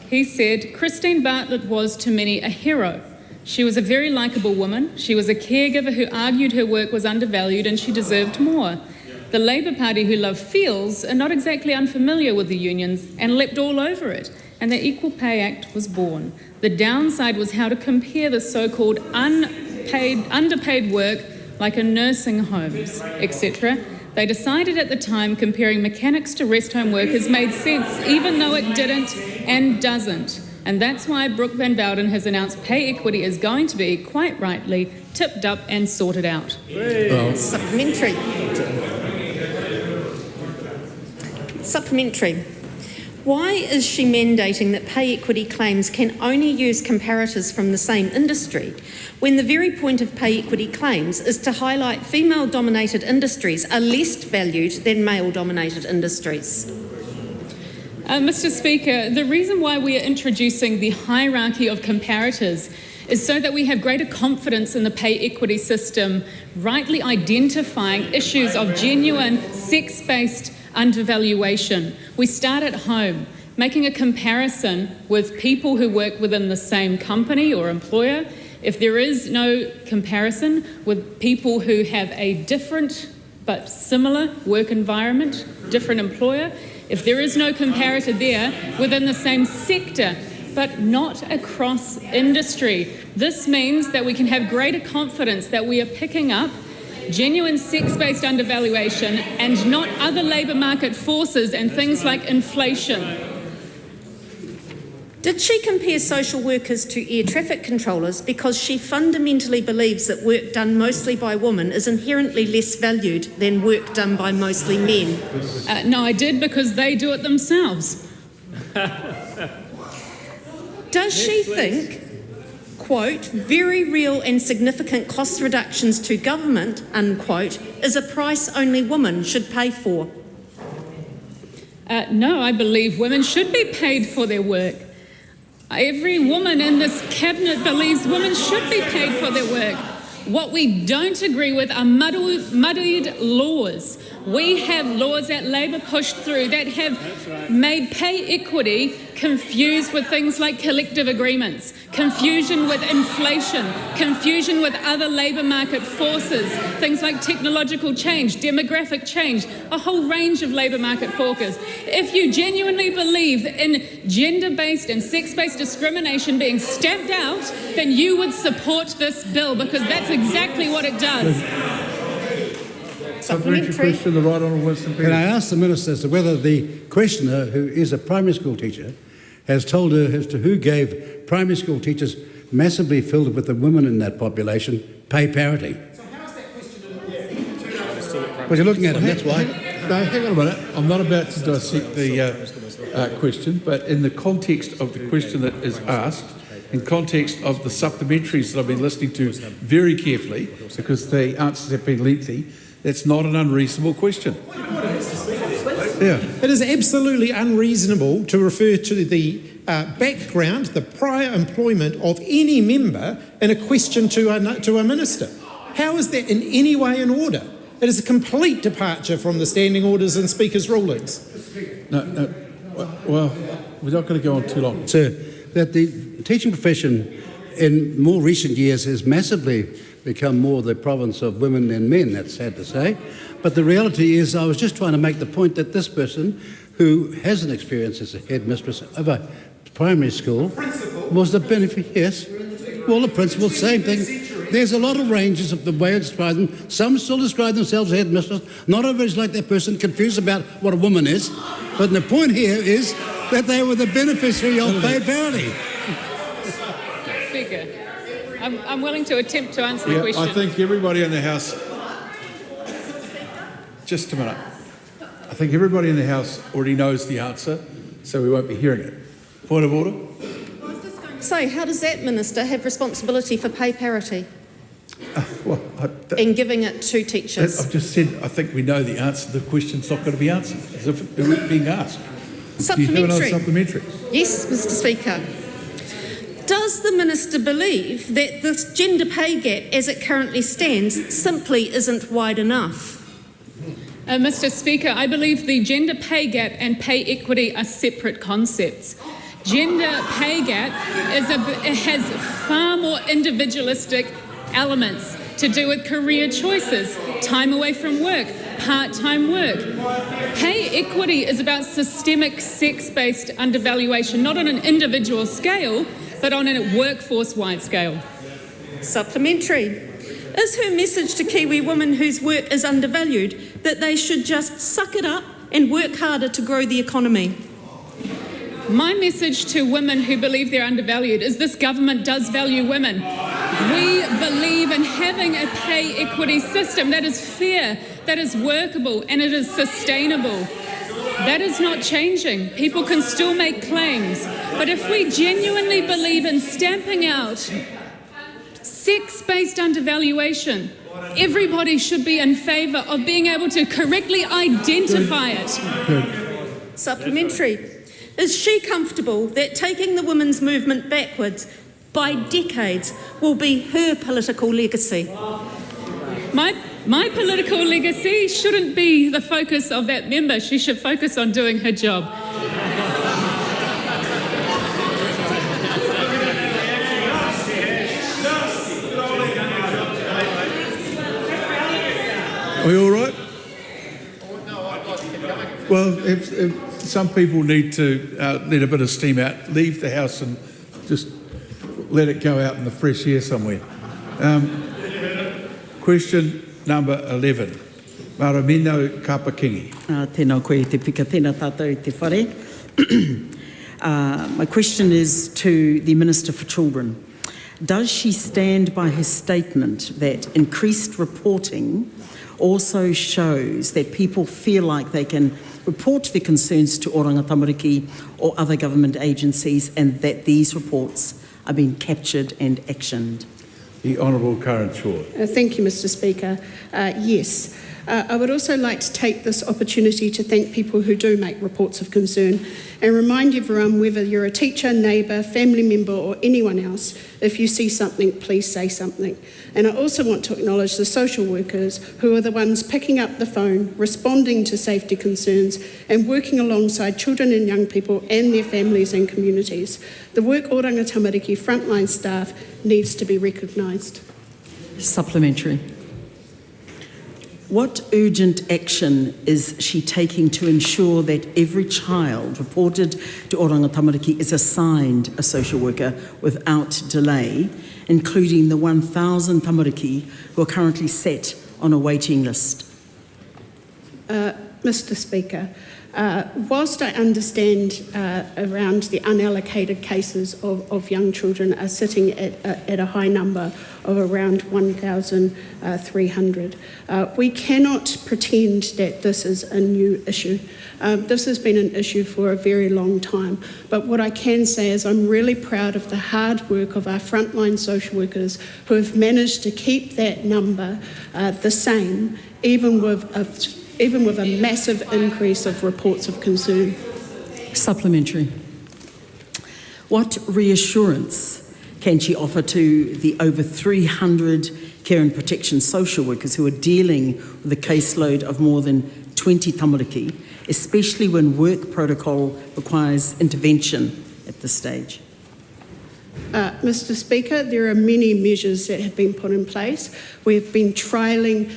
He said, Christine Bartlett was to many a hero. She was a very likeable woman. She was a caregiver who argued her work was undervalued and she deserved more. The Labour Party who love fields are not exactly unfamiliar with the unions and leapt all over it, and the Equal Pay Act was born. The downside was how to compare the so-called underpaid work like a nursing homes, etc. They decided at the time comparing mechanics to rest home workers made sense, even though it didn't and doesn't. And that's why Brooke Van Velden has announced pay equity is going to be, quite rightly, tipped up and sorted out. Supplementary. Why is she mandating that pay equity claims can only use comparators from the same industry, when the very point of pay equity claims is to highlight female-dominated industries are less valued than male-dominated industries? Mr. Speaker, the reason why we are introducing the hierarchy of comparators is so that we have greater confidence in the pay equity system, rightly identifying issues of genuine sex-based undervaluation. We start at home, making a comparison with people who work within the same company or employer. If there is no comparison with people who have a different but similar work environment, different employer, if there is no comparator there within the same sector, but not across industry, this means that we can have greater confidence that we are picking up genuine sex-based undervaluation and not other labour market forces and things like inflation. Did she compare social workers to air traffic controllers because she fundamentally believes that work done mostly by women is inherently less valued than work done by mostly men? No, I did because they do it themselves. Does she think, quote, very real and significant cost reductions to government, unquote, is a price only women should pay for? No, I believe women should be paid for their work. Every woman in this cabinet believes women should be paid for their work. What we don't agree with are muddied laws. We have laws that Labor pushed through that have made pay equity confused with things like collective agreements, confusion with inflation, confusion with other labour market forces, things like technological change, demographic change, a whole range of labour market forces. If you genuinely believe in gender-based and sex-based discrimination being stamped out, then you would support this bill, because that's exactly what it does. Supplementary question, the Right Honourable Winston Peters. Can I ask the Minister as to whether the questioner, who is a primary school teacher, has told her as to who gave primary school teachers massively filled with the women in that population pay parity? So how is that question? Well, you're looking at them, that's why. No, hang on a minute. I'm not about to dissect the question, but in the context of the question that is asked, in context of the supplementaries that I've been listening to very carefully, because the answers have been lengthy, that's not an unreasonable question. Yeah. It is absolutely unreasonable to refer to the background, the prior employment of any member in a question to a minister. How is that in any way in order? It is a complete departure from the standing orders and Speaker's rulings. No. Well, we're not going to go on too long. Sir, that the teaching profession in more recent years has massively become more the province of women than men, that's sad to say. But the reality is, I was just trying to make the point that this person, who has an experience as a headmistress of a primary school, was the benefit, yes. Well, the principal, same thing. There's a lot of ranges of the way I describe them. Some still describe themselves as headmistress. Not everybody's like that person, confused about what a woman is. But the point here is that they were the beneficiary of pay parity. I'm willing to attempt to answer the question. I think everybody in the House... Just a minute. I think everybody in the House already knows the answer, so we won't be hearing it. Point of order? So, how does that minister have responsibility for pay parity and giving it to teachers? I've just said I think we know the answer. The question's not going to be answered as if it were being asked. Supplementary. Do you have another supplementary? Yes, Mr. Speaker. Does the minister believe that this gender pay gap as it currently stands simply isn't wide enough? Mr. Speaker, I believe the gender pay gap and pay equity are separate concepts. Gender pay gap has far more individualistic elements to do with career choices, time away from work, part-time work. Pay equity is about systemic sex-based undervaluation, not on an individual scale, but on a workforce-wide scale. Supplementary. Is her message to Kiwi women whose work is undervalued that they should just suck it up and work harder to grow the economy? My message to women who believe they're undervalued is this government does value women. We believe in having a pay equity system that is fair, that is workable, and it is sustainable. That is not changing. People can still make claims. But if we genuinely believe in stamping out sex-based undervaluation, everybody should be in favour of being able to correctly identify it. Supplementary. Is she comfortable that taking the women's movement backwards by decades will be her political legacy? My political legacy shouldn't be the focus of that member. She should focus on doing her job. Are we all right? Well, if some people need to let a bit of steam out, leave the House and just let it go out in the fresh air somewhere. Question number 11. Maramino Kapakingi. Tēnā koe te pika, tēnā tātou i te whare. My question is to the Minister for Children. Does she stand by her statement that increased reporting also shows that people feel like they can report their concerns to Oranga Tamariki or other government agencies and that these reports are being captured and actioned? The Honourable Karen Shaw. Thank you, Mr. Speaker. Yes. I would also like to take this opportunity to thank people who do make reports of concern and remind everyone, whether you're a teacher, neighbour, family member or anyone else, if you see something, please say something. And I also want to acknowledge the social workers who are the ones picking up the phone, responding to safety concerns and working alongside children and young people and their families and communities. The work Oranga Tamariki frontline staff needs to be recognised. Supplementary. What urgent action is she taking to ensure that every child reported to Oranga Tamariki is assigned a social worker without delay, including the 1,000 tamariki who are currently set on a waiting list? Mr. Speaker, whilst I understand around the unallocated cases of young children are sitting at a high number of around 1,300, we cannot pretend that this is a new issue. This has been an issue for a very long time. But what I can say is I'm really proud of the hard work of our frontline social workers who have managed to keep that number the same, even with a massive increase of reports of concern. Supplementary. What reassurance can she offer to the over 300 care and protection social workers who are dealing with a caseload of more than 20 tamariki, especially when work protocol requires intervention at this stage? Mr. Speaker, there are many measures that have been put in place. We have been trialling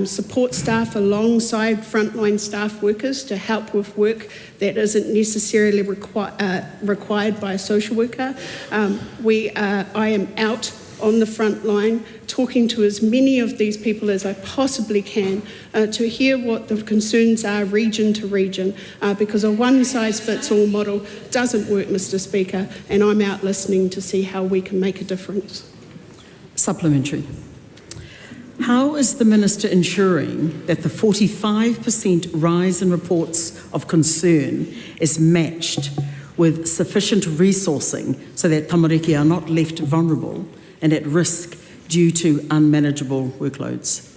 support staff alongside frontline staff workers to help with work that isn't necessarily required by a social worker. I am out on the front line talking to as many of these people as I possibly can to hear what the concerns are region to region, because a one-size-fits-all model doesn't work, Mr. Speaker, and I'm out listening to see how we can make a difference. Supplementary. How is the Minister ensuring that the 45% rise in reports of concern is matched with sufficient resourcing so that tamariki are not left vulnerable and at risk due to unmanageable workloads?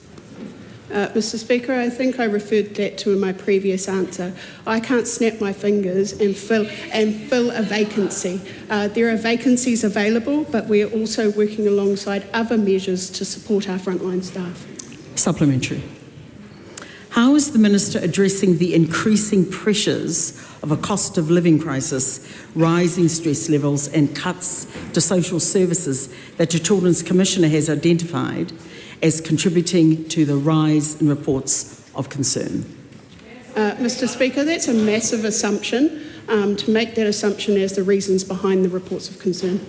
Mr. Speaker, I think I referred that to in my previous answer. I can't snap my fingers and fill a vacancy. There are vacancies available, but we are also working alongside other measures to support our frontline staff. Supplementary. How is the Minister addressing the increasing pressures of a cost of living crisis, rising stress levels and cuts to social services that the Children's Commissioner has identified as contributing to the rise in reports of concern? Mr. Speaker, that's a massive assumption, to make that assumption as the reasons behind the reports of concern.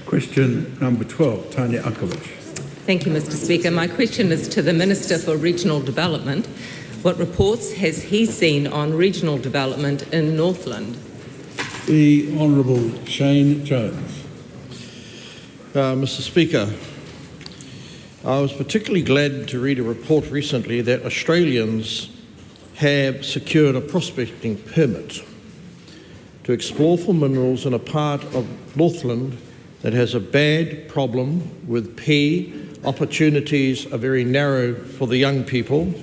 Question number 12, Tanya Unkovich. Thank you, Mr. Speaker. My question is to the Minister for Regional Development. What reports has he seen on regional development in Northland? The Honourable Shane Jones. Mr. Speaker, I was particularly glad to read a report recently that Australians have secured a prospecting permit to explore for minerals in a part of Northland that has a bad problem with P. Opportunities are very narrow for the young people.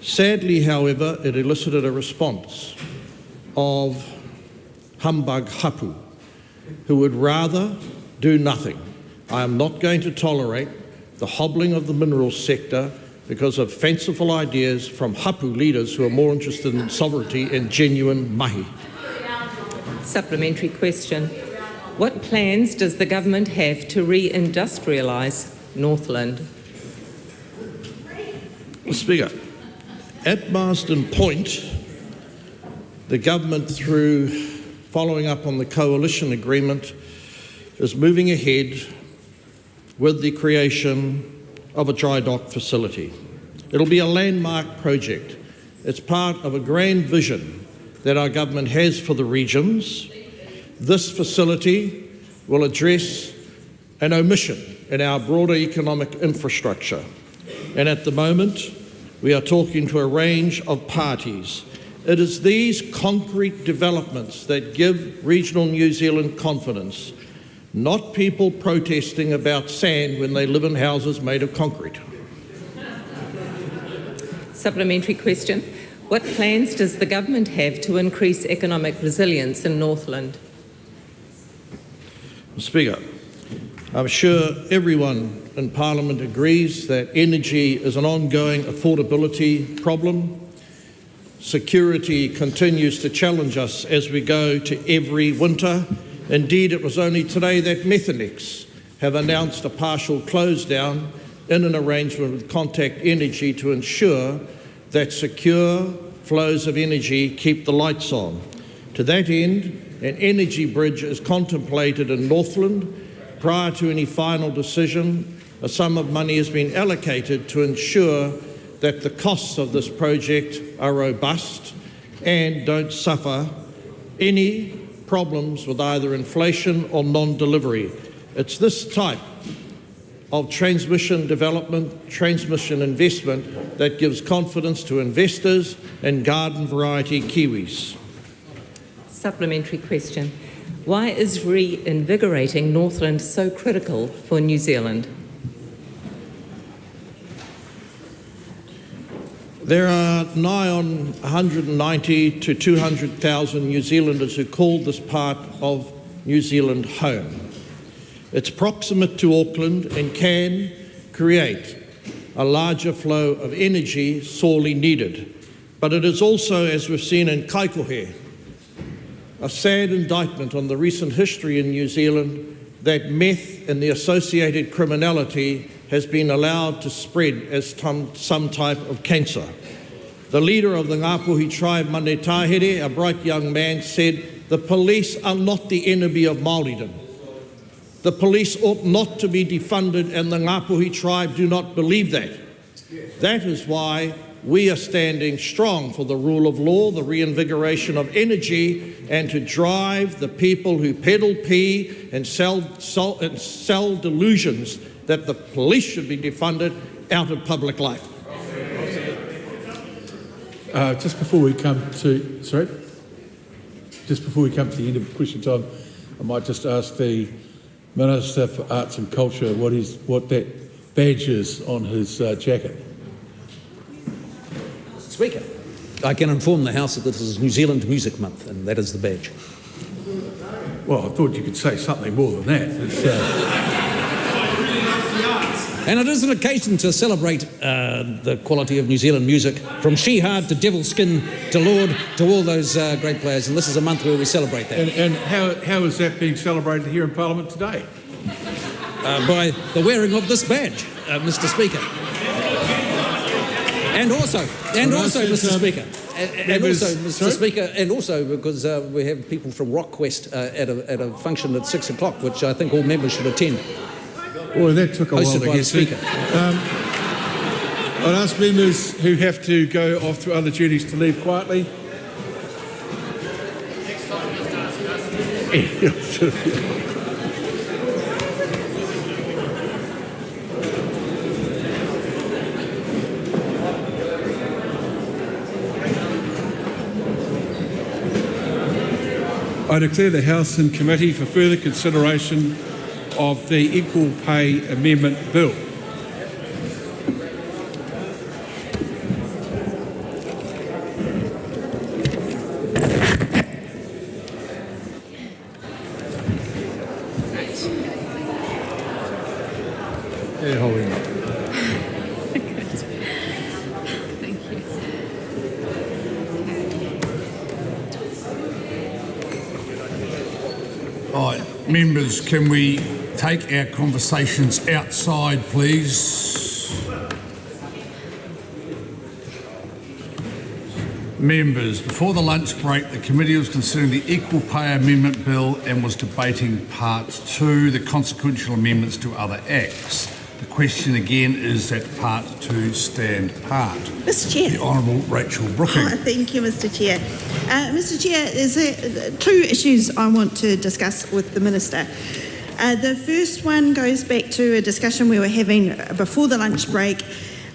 Sadly, however, it elicited a response of humbug hapu, who would rather do nothing. I am not going to tolerate the hobbling of the minerals sector because of fanciful ideas from hapu leaders who are more interested in sovereignty and genuine mahi. Supplementary question. What plans does the government have to re-industrialise Northland? Mr. Speaker, at Marsden Point, the government, through following up on the coalition agreement, is moving ahead with the creation of a dry dock facility. It'll be a landmark project. It's part of a grand vision that our government has for the regions. This facility will address an omission in our broader economic infrastructure. And at the moment, we are talking to a range of parties. It is these concrete developments that give regional New Zealand confidence, not people protesting about sand when they live in houses made of concrete. Supplementary question. What plans does the government have to increase economic resilience in Northland? Mr. Speaker, I'm sure everyone in Parliament agrees that energy is an ongoing affordability problem. Security continues to challenge us as we go to every winter. Indeed, it was only today that Methanex have announced a partial close down in an arrangement with Contact Energy to ensure that secure flows of energy keep the lights on. To that end, an energy bridge is contemplated in Northland. Prior to any final decision, a sum of money has been allocated to ensure that the costs of this project are robust and don't suffer any problems with either inflation or non-delivery. It's this type of transmission development, transmission investment that gives confidence to investors and garden variety kiwis. Supplementary question. Why is reinvigorating Northland so critical for New Zealand? There are nigh on 190 to 200,000 New Zealanders who call this part of New Zealand home. It's proximate to Auckland and can create a larger flow of energy sorely needed. But it is also, as we've seen in Kaikohe, a sad indictment on the recent history in New Zealand that meth and the associated criminality has been allowed to spread as some type of cancer. The leader of the Ngāpuhi tribe, Mane Tahere, a bright young man, said, "The police are not the enemy of Māoridom. The police ought not to be defunded, and the Ngāpuhi tribe do not believe that. That is why we are standing strong for the rule of law, the reinvigoration of energy, and to drive the people who peddle pee and sell delusions that the police should be defunded out of public life. Just before we come to the end of question time, I might just ask the Minister for Arts and Culture what that badge is on his jacket. Speaker, I can inform the House that this is New Zealand Music Month, and that is the badge. Well, I thought you could say something more than that. And it is an occasion to celebrate the quality of New Zealand music, from She-Hard to Devil Skin to Lord to all those great players, and this is a month where we celebrate that. And how is that being celebrated here in Parliament today? By the wearing of this badge, Mr. Speaker. And also, Mr. Speaker, Mr. Speaker, and also because we have people from RockQuest at a function at 6 o'clock, which I think all members should attend. Well, that took a while to get to. I'd ask members who have to go off to other duties to leave quietly. I declare the House in committee for further consideration of the Equal Pay Amendment Bill. They're holding up. Thank you. All right, members, can we take our conversations outside, please? Members, before the lunch break, the committee was considering the Equal Pay Amendment Bill and was debating Part 2, the consequential amendments to other acts. The question again is that Part 2 stand part. Mr. Chair. The Honourable Rachel Brooking. Thank you, Mr. Chair. Mr. Chair, there's two issues I want to discuss with the Minister. The first one goes back to a discussion we were having before the lunch break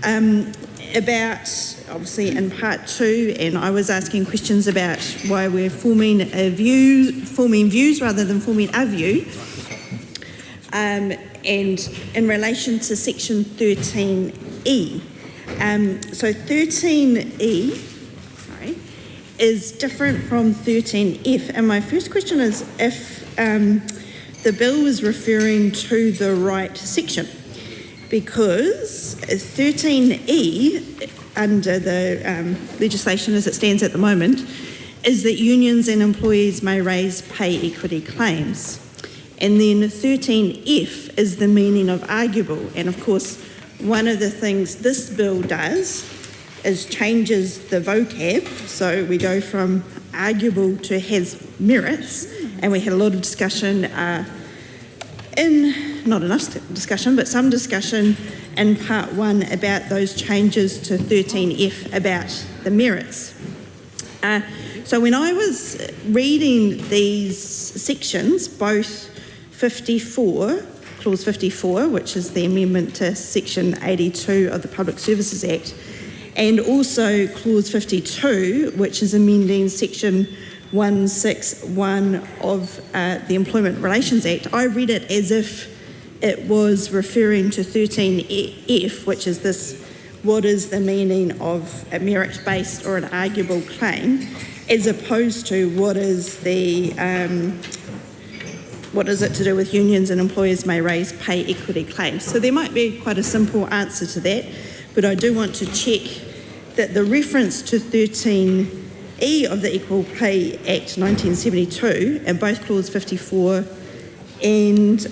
about, obviously in Part 2, and I was asking questions about why we're forming views rather than forming a view. And in relation to section 13E. So 13E is different from 13F. And my first question is if the bill was referring to the right section, because 13E, under the legislation as it stands at the moment, is that unions and employees may raise pay equity claims. And then 13F is the meaning of arguable. And of course, one of the things this bill does is changes the vocab. So we go from arguable to has merits. And we had a lot of discussion not enough discussion, but some discussion in Part 1 about those changes to 13F about the merits. So when I was reading these sections, both 54, Clause 54, which is the amendment to Section 82 of the Public Services Act, and also Clause 52, which is amending Section 161 of the Employment Relations Act, I read it as if it was referring to 13F, which is this, what is the meaning of a merit-based or an arguable claim, as opposed to what is the what is it to do with unions and employers may raise pay equity claims. So there might be quite a simple answer to that, but I do want to check that the reference to 13E of the Equal Pay Act 1972 and both Clause 54 and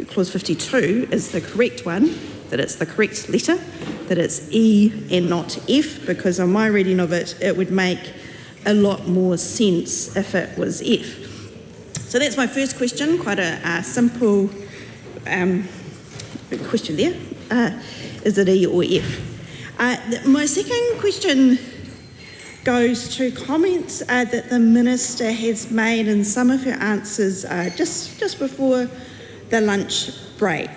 Clause 52 is the correct one, that it's the correct letter, that it's E and not F, because on my reading of it, it would make a lot more sense if it was F. So that's my first question, quite a simple question there. Is it E or F? My second question goes to comments that the Minister has made in some of her answers just before the lunch break.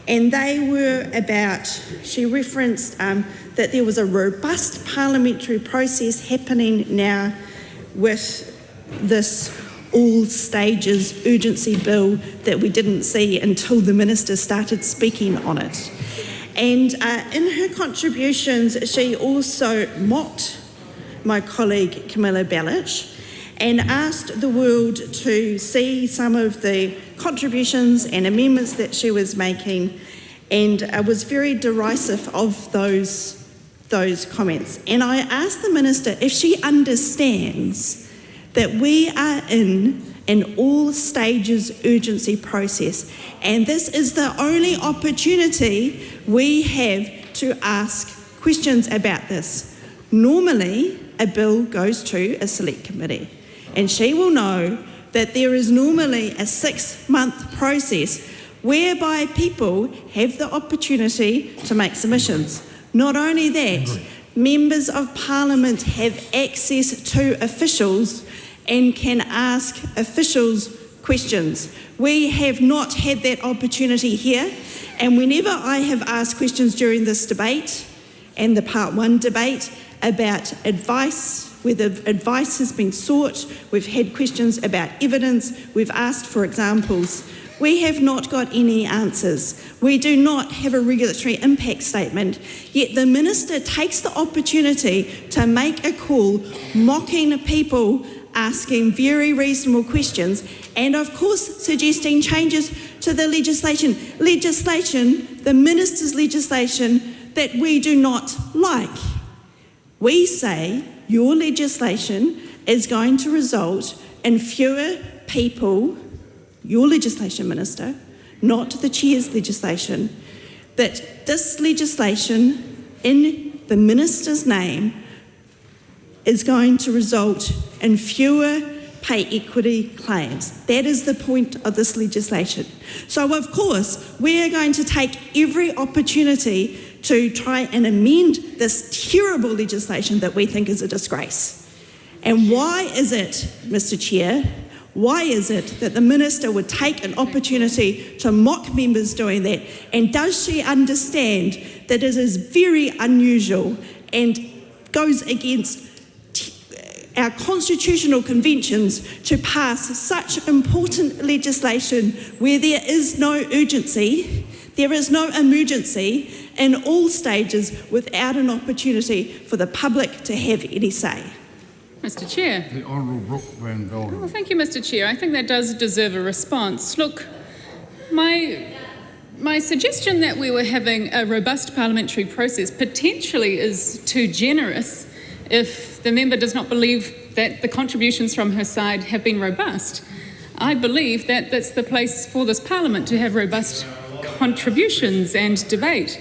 And they were about, she referenced that there was a robust parliamentary process happening now with this all stages urgency bill that we didn't see until the Minister started speaking on it. And in her contributions, she also mocked my colleague Camilla Bellich and asked the world to see some of the contributions and amendments that she was making, and was very derisive of those comments. And I asked the Minister if she understands that we are in an all stages urgency process, and this is the only opportunity we have to ask questions about this. Normally, a bill goes to a select committee, and she will know that there is normally a 6-month process whereby people have the opportunity to make submissions. Not only that, members of Parliament have access to officials and can ask officials questions. We have not had that opportunity here, and whenever I have asked questions during this debate and the Part 1 debate about advice, whether advice has been sought, we've had questions about evidence, we've asked for examples, we have not got any answers. We do not have a regulatory impact statement, yet the Minister takes the opportunity to make a call mocking people asking very reasonable questions, and of course suggesting changes to the legislation, the Minister's legislation that we do not like. We say your legislation is going to result in fewer people, your legislation, Minister, not the Chair's legislation, that this legislation in the Minister's name is going to result in fewer pay equity claims. That is the point of this legislation. So of course, we are going to take every opportunity to try and amend this terrible legislation that we think is a disgrace. And why is it, Mr. Chair, why is it that the Minister would take an opportunity to mock members doing that? And does she understand that it is very unusual and goes against our constitutional conventions to pass such important legislation where there is no urgency, there is no emergency in all stages without an opportunity for the public to have any say? Mr. Chair. The Honourable Brooke Van Velden. Well, thank you, Mr. Chair. I think that does deserve a response. Look, my suggestion that we were having a robust parliamentary process potentially is too generous if the member does not believe that the contributions from her side have been robust. I believe that that's the place for this Parliament to have robust contributions and debate.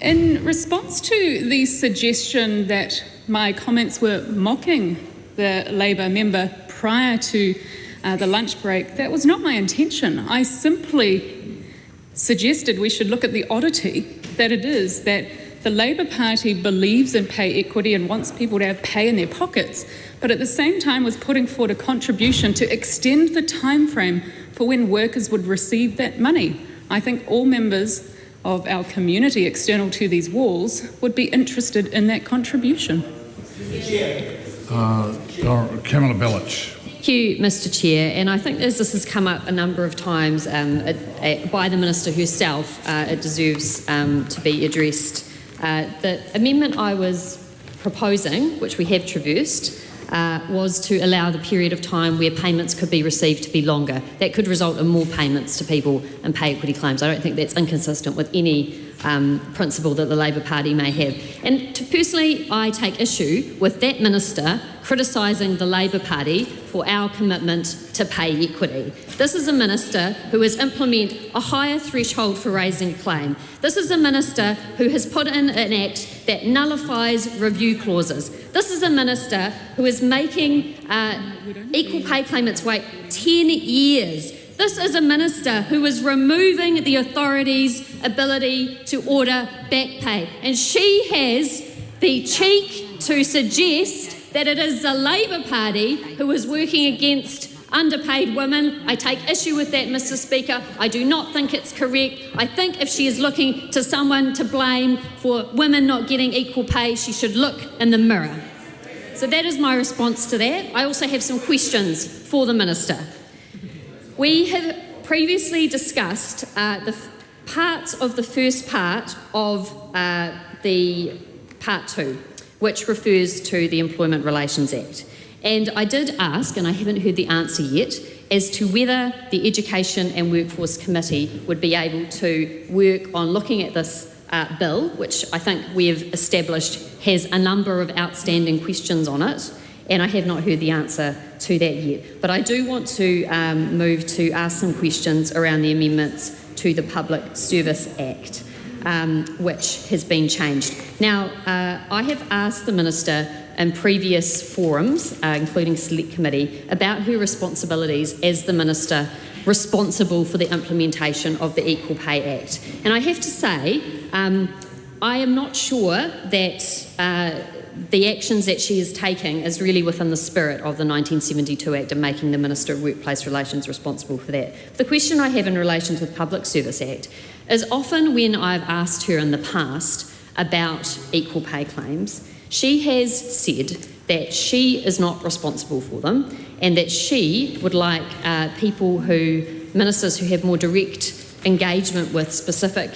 In response to the suggestion that my comments were mocking the Labour member prior to the lunch break, that was not my intention. I simply suggested we should look at the oddity that it is that the Labour Party believes in pay equity and wants people to have pay in their pockets, but at the same time was putting forward a contribution to extend the time frame for when workers would receive that money. I think all members of our community external to these walls would be interested in that contribution. Camilla Bellich. Thank you, Mr. Chair, and I think as this has come up a number of times by the Minister herself, it deserves to be addressed. The amendment I was proposing, which we have traversed, was to allow the period of time where payments could be received to be longer. That could result in more payments to people and pay equity claims. I don't think that's inconsistent with any principle that the Labour Party may have. And personally, I take issue with that Minister criticising the Labour Party for our commitment to pay equity. This is a Minister who has implemented a higher threshold for raising a claim. This is a Minister who has put in an act that nullifies review clauses. This is a Minister who is making equal pay claimants wait 10 years. This is a minister who is removing the authority's ability to order back pay. And she has the cheek to suggest that it is the Labour Party who is working against underpaid women. I take issue with that, Mr. Speaker. I do not think it's correct. I think if she is looking to someone to blame for women not getting equal pay, she should look in the mirror. So that is my response to that. I also have some questions for the Minister. We have previously discussed the parts of the first part of the Part 2, which refers to the Employment Relations Act. And I did ask, and I haven't heard the answer yet, as to whether the Education and Workforce Committee would be able to work on looking at this bill, which I think we have established has a number of outstanding questions on it, and I have not heard the answer to that yet. But I do want to move to ask some questions around the amendments to the Public Service Act, which has been changed. Now, I have asked the Minister in previous forums, including Select Committee, about her responsibilities as the Minister responsible for the implementation of the Equal Pay Act. And I have to say, I am not sure that the actions that she is taking is really within the spirit of the 1972 Act and making the Minister of Workplace Relations responsible for that. The question I have in relation to the Public Service Act is often when I've asked her in the past about equal pay claims, she has said that she is not responsible for them and that she would like ministers who have more direct engagement with specific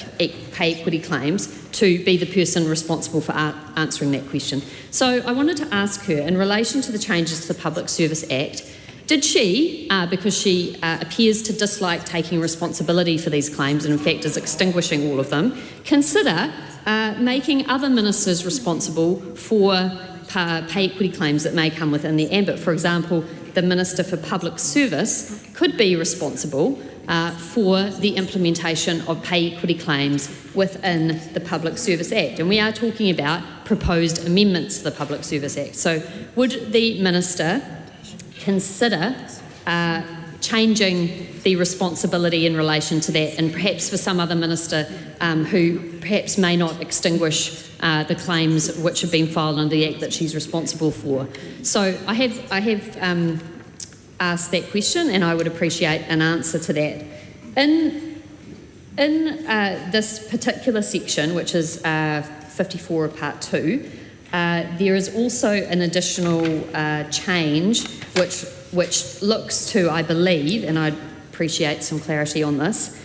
pay equity claims to be the person responsible for answering that question. So I wanted to ask her, in relation to the changes to the Public Service Act, did she, because she appears to dislike taking responsibility for these claims and in fact is extinguishing all of them, consider making other ministers responsible for pay equity claims that may come within the ambit? For example, the Minister for Public Service could be responsible for the implementation of pay equity claims within the Public Service Act. And we are talking about proposed amendments to the Public Service Act. So would the Minister consider changing the responsibility in relation to that, and perhaps for some other minister who perhaps may not extinguish the claims which have been filed under the Act that she's responsible for? So I have asked that question, and I would appreciate an answer to that. In this particular section, which is 54 of Part 2, there is also an additional change which looks to, I believe, and I'd appreciate some clarity on this,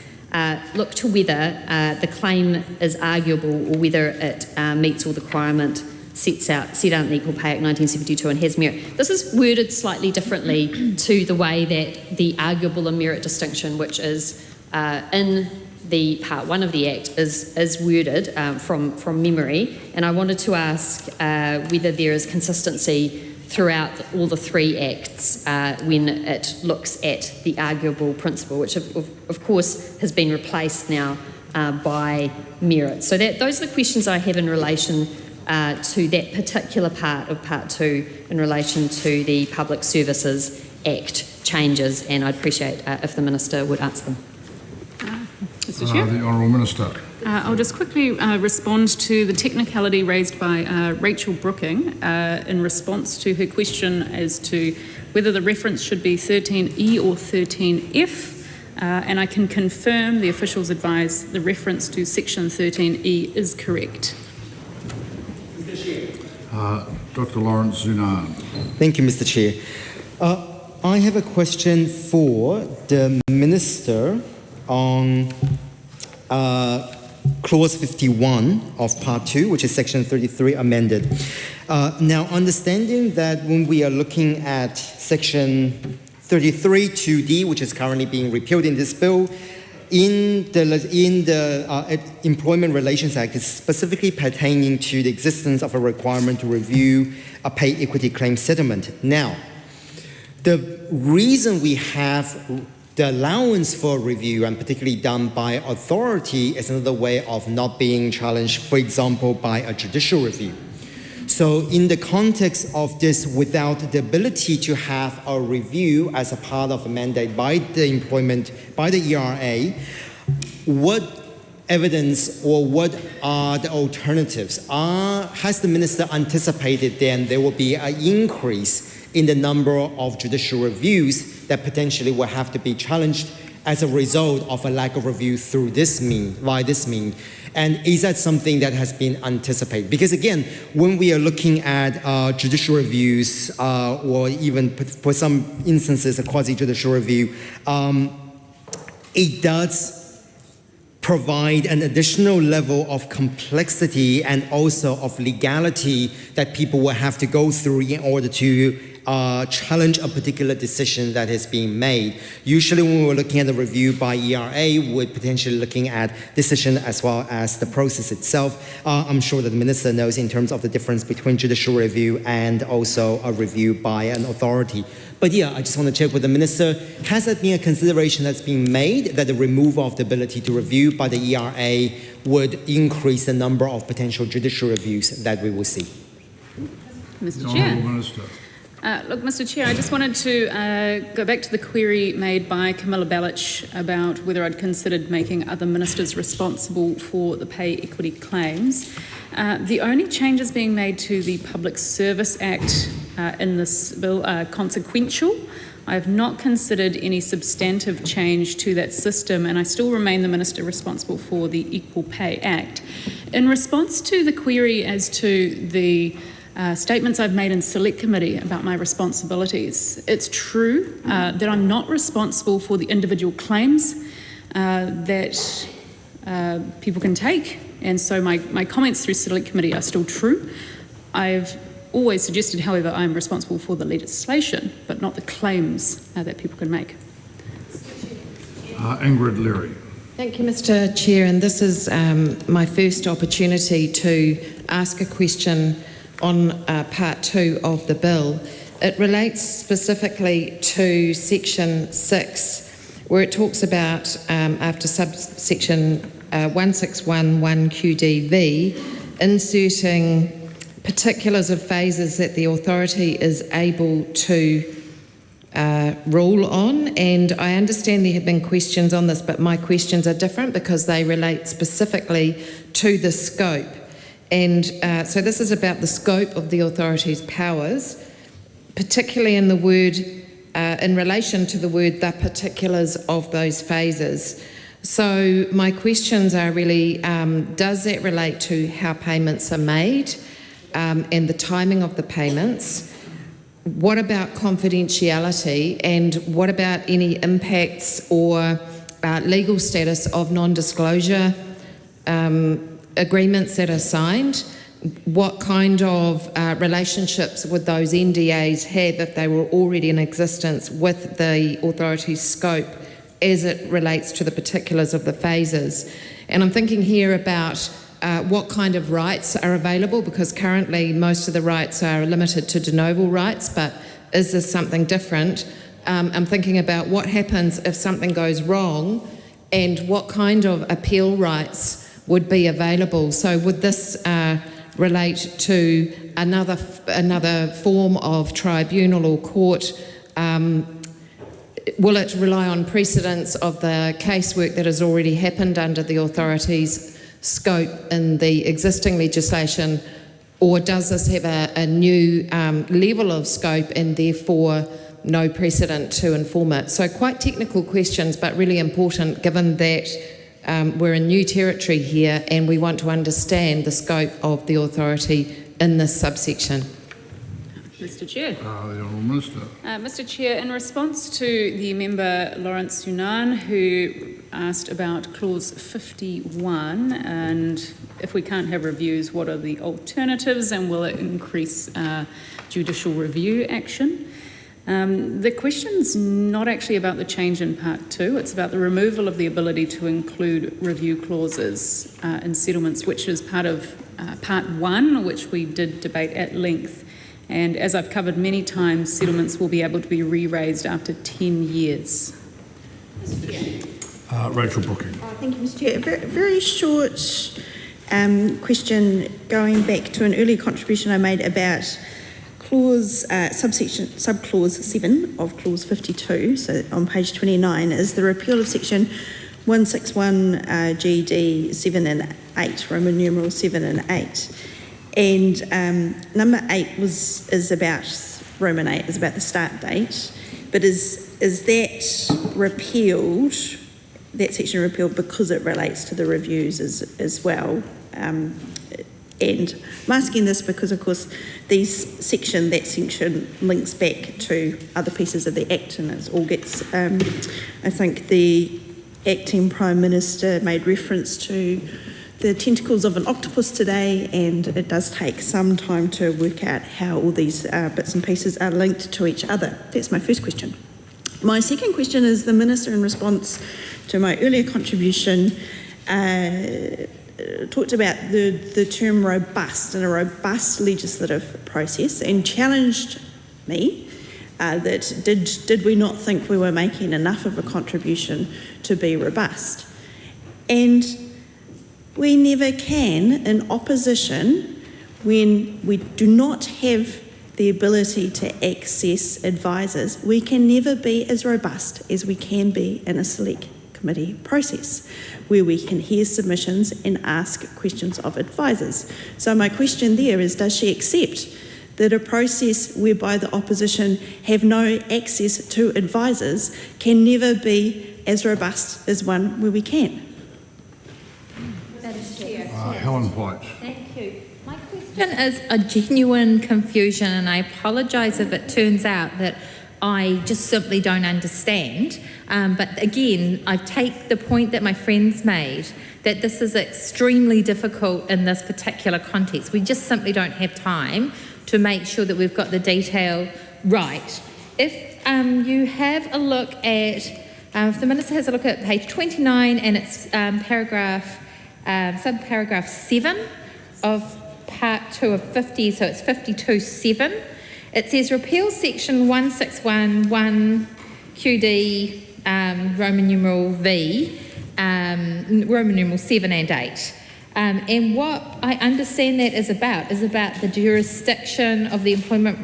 look to whether the claim is arguable or whether it meets all the requirement set out in the Equal Pay Act 1972 and has merit. This is worded slightly differently to the way that the arguable and merit distinction, which is in the Part 1 of the Act, is worded from memory. And I wanted to ask whether there is consistency throughout all the three acts when it looks at the arguable principle, which of course has been replaced now by merit. So those are the questions I have in relation to that particular part of Part 2 in relation to the Public Services Act changes, and I'd appreciate if the Minister would answer them. Mr. Chair. The Honourable Minister. I'll just quickly respond to the technicality raised by Rachel Brooking in response to her question as to whether the reference should be 13E or 13F, and I can confirm the officials advise the reference to section 13E is correct. Dr. Lawrence Zunan. Thank you, Mr. Chair. I have a question for the Minister on Clause 51 of Part 2, which is Section 33 amended. Now, understanding that when we are looking at Section 33 2D, which is currently being repealed in this bill, in the Employment Relations Act is specifically pertaining to the existence of a requirement to review a pay equity claim settlement. Now, the reason we have the allowance for review, and particularly done by authority, is another way of not being challenged, for example, by a judicial review. So in the context of this, without the ability to have a review as a part of a mandate by the employment, by the ERA, what evidence or what are the alternatives? Has the minister anticipated then there will be an increase in the number of judicial reviews that potentially will have to be challenged as a result of a lack of review through this mean, by this mean? And is that something that has been anticipated? Because again, when we are looking at judicial reviews, or even for some instances a quasi-judicial review, it does provide an additional level of complexity and also of legality that people will have to go through in order to challenge a particular decision that has been made. Usually when we're looking at the review by ERA, we're potentially looking at decision as well as the process itself. I'm sure that the minister knows in terms of the difference between judicial review and also a review by an authority. But yeah, I just want to check with the minister, has that been a consideration that's been made, that the removal of the ability to review by the ERA would increase the number of potential judicial reviews that we will see? Mr. Chair. Minister. Look, Mr. Chair, I just wanted to go back to the query made by Camilla Balich about whether I'd considered making other ministers responsible for the pay equity claims. The only changes being made to the Public Service Act in this bill are consequential. I have not considered any substantive change to that system, and I still remain the minister responsible for the Equal Pay Act. In response to the query as to the statements I've made in Select Committee about my responsibilities, it's true that I'm not responsible for the individual claims that people can take, and so my comments through Select Committee are still true. I've always suggested, however, I'm responsible for the legislation, but not the claims that people can make. Ingrid Leary. Thank you, Mr. Chair, and this is my first opportunity to ask a question on part 2 of the bill. It relates specifically to section 6, where it talks about, after subsection 1611QDV, inserting particulars of phases that the authority is able to rule on. And I understand there have been questions on this, but my questions are different because they relate specifically to the scope. And so this is about the scope of the authority's powers, particularly in the word, in relation to the word, the particulars of those phases. So my questions are really, does that relate to how payments are made and the timing of the payments? What about confidentiality, and what about any impacts or legal status of non-disclosure agreements that are signed? What kind of relationships would those NDAs have if they were already in existence with the authority's scope as it relates to the particulars of the phases? And I'm thinking here about what kind of rights are available, because currently most of the rights are limited to de novo rights, but is this something different? I'm thinking about what happens if something goes wrong and what kind of appeal rights would be available. So would this relate to another form of tribunal or court? Will it rely on precedents of the casework that has already happened under the authority's scope in the existing legislation, or does this have a new level of scope and therefore no precedent to inform it? So quite technical questions, but really important given that we're in new territory here and we want to understand the scope of the authority in this subsection. Mr. Chair. The Honourable Minister. Mr. Chair, in response to the member Lawrence Yunnan, who asked about clause 51 and if we can't have reviews, what are the alternatives and will it increase judicial review action? The question's not actually about the change in part 2, it's about the removal of the ability to include review clauses in settlements, which is part of part 1, which we did debate at length. And as I've covered many times, settlements will be able to be re-raised after 10 years. Rachel Brooking. Thank you, Mr. Chair. Very short question going back to an earlier contribution I made about subclause 7 of clause 52, so on page 29, is the repeal of section 161 GD 7 and 8, Roman numeral 7 and 8. And number 8 is about Roman 8, is about the start date, but is that repealed, that section repealed because it relates to the reviews as well? And I'm asking this because, of course, that section links back to other pieces of the Act, and it all gets, I think the acting Prime Minister made reference to the tentacles of an octopus today, and it does take some time to work out how all these bits and pieces are linked to each other. That's my first question. My second question is the Minister, in response to my earlier contribution, talked about the term robust and a robust legislative process, and challenged me that did we not think we were making enough of a contribution to be robust. And we never can, in opposition, when we do not have the ability to access advisors, we can never be as robust as we can be in a select committee process, where we can hear submissions and ask questions of advisors. So my question there is, does she accept that a process whereby the opposition have no access to advisors can never be as robust as one where we can? Helen White. Thank you. My question is a genuine confusion, and I apologise if it turns out that I just simply don't understand. But again, I take the point that my friends made, that this is extremely difficult in this particular context. We just simply don't have time to make sure that we've got the detail right. If you have a look at, if the Minister has a look at page 29, and it's subparagraph 7 of part 2 of 50, so it's 52.7. It says repeal section 161(1) QD Roman numeral V, Roman numeral 7 and 8. And what I understand that is about the jurisdiction of the Employment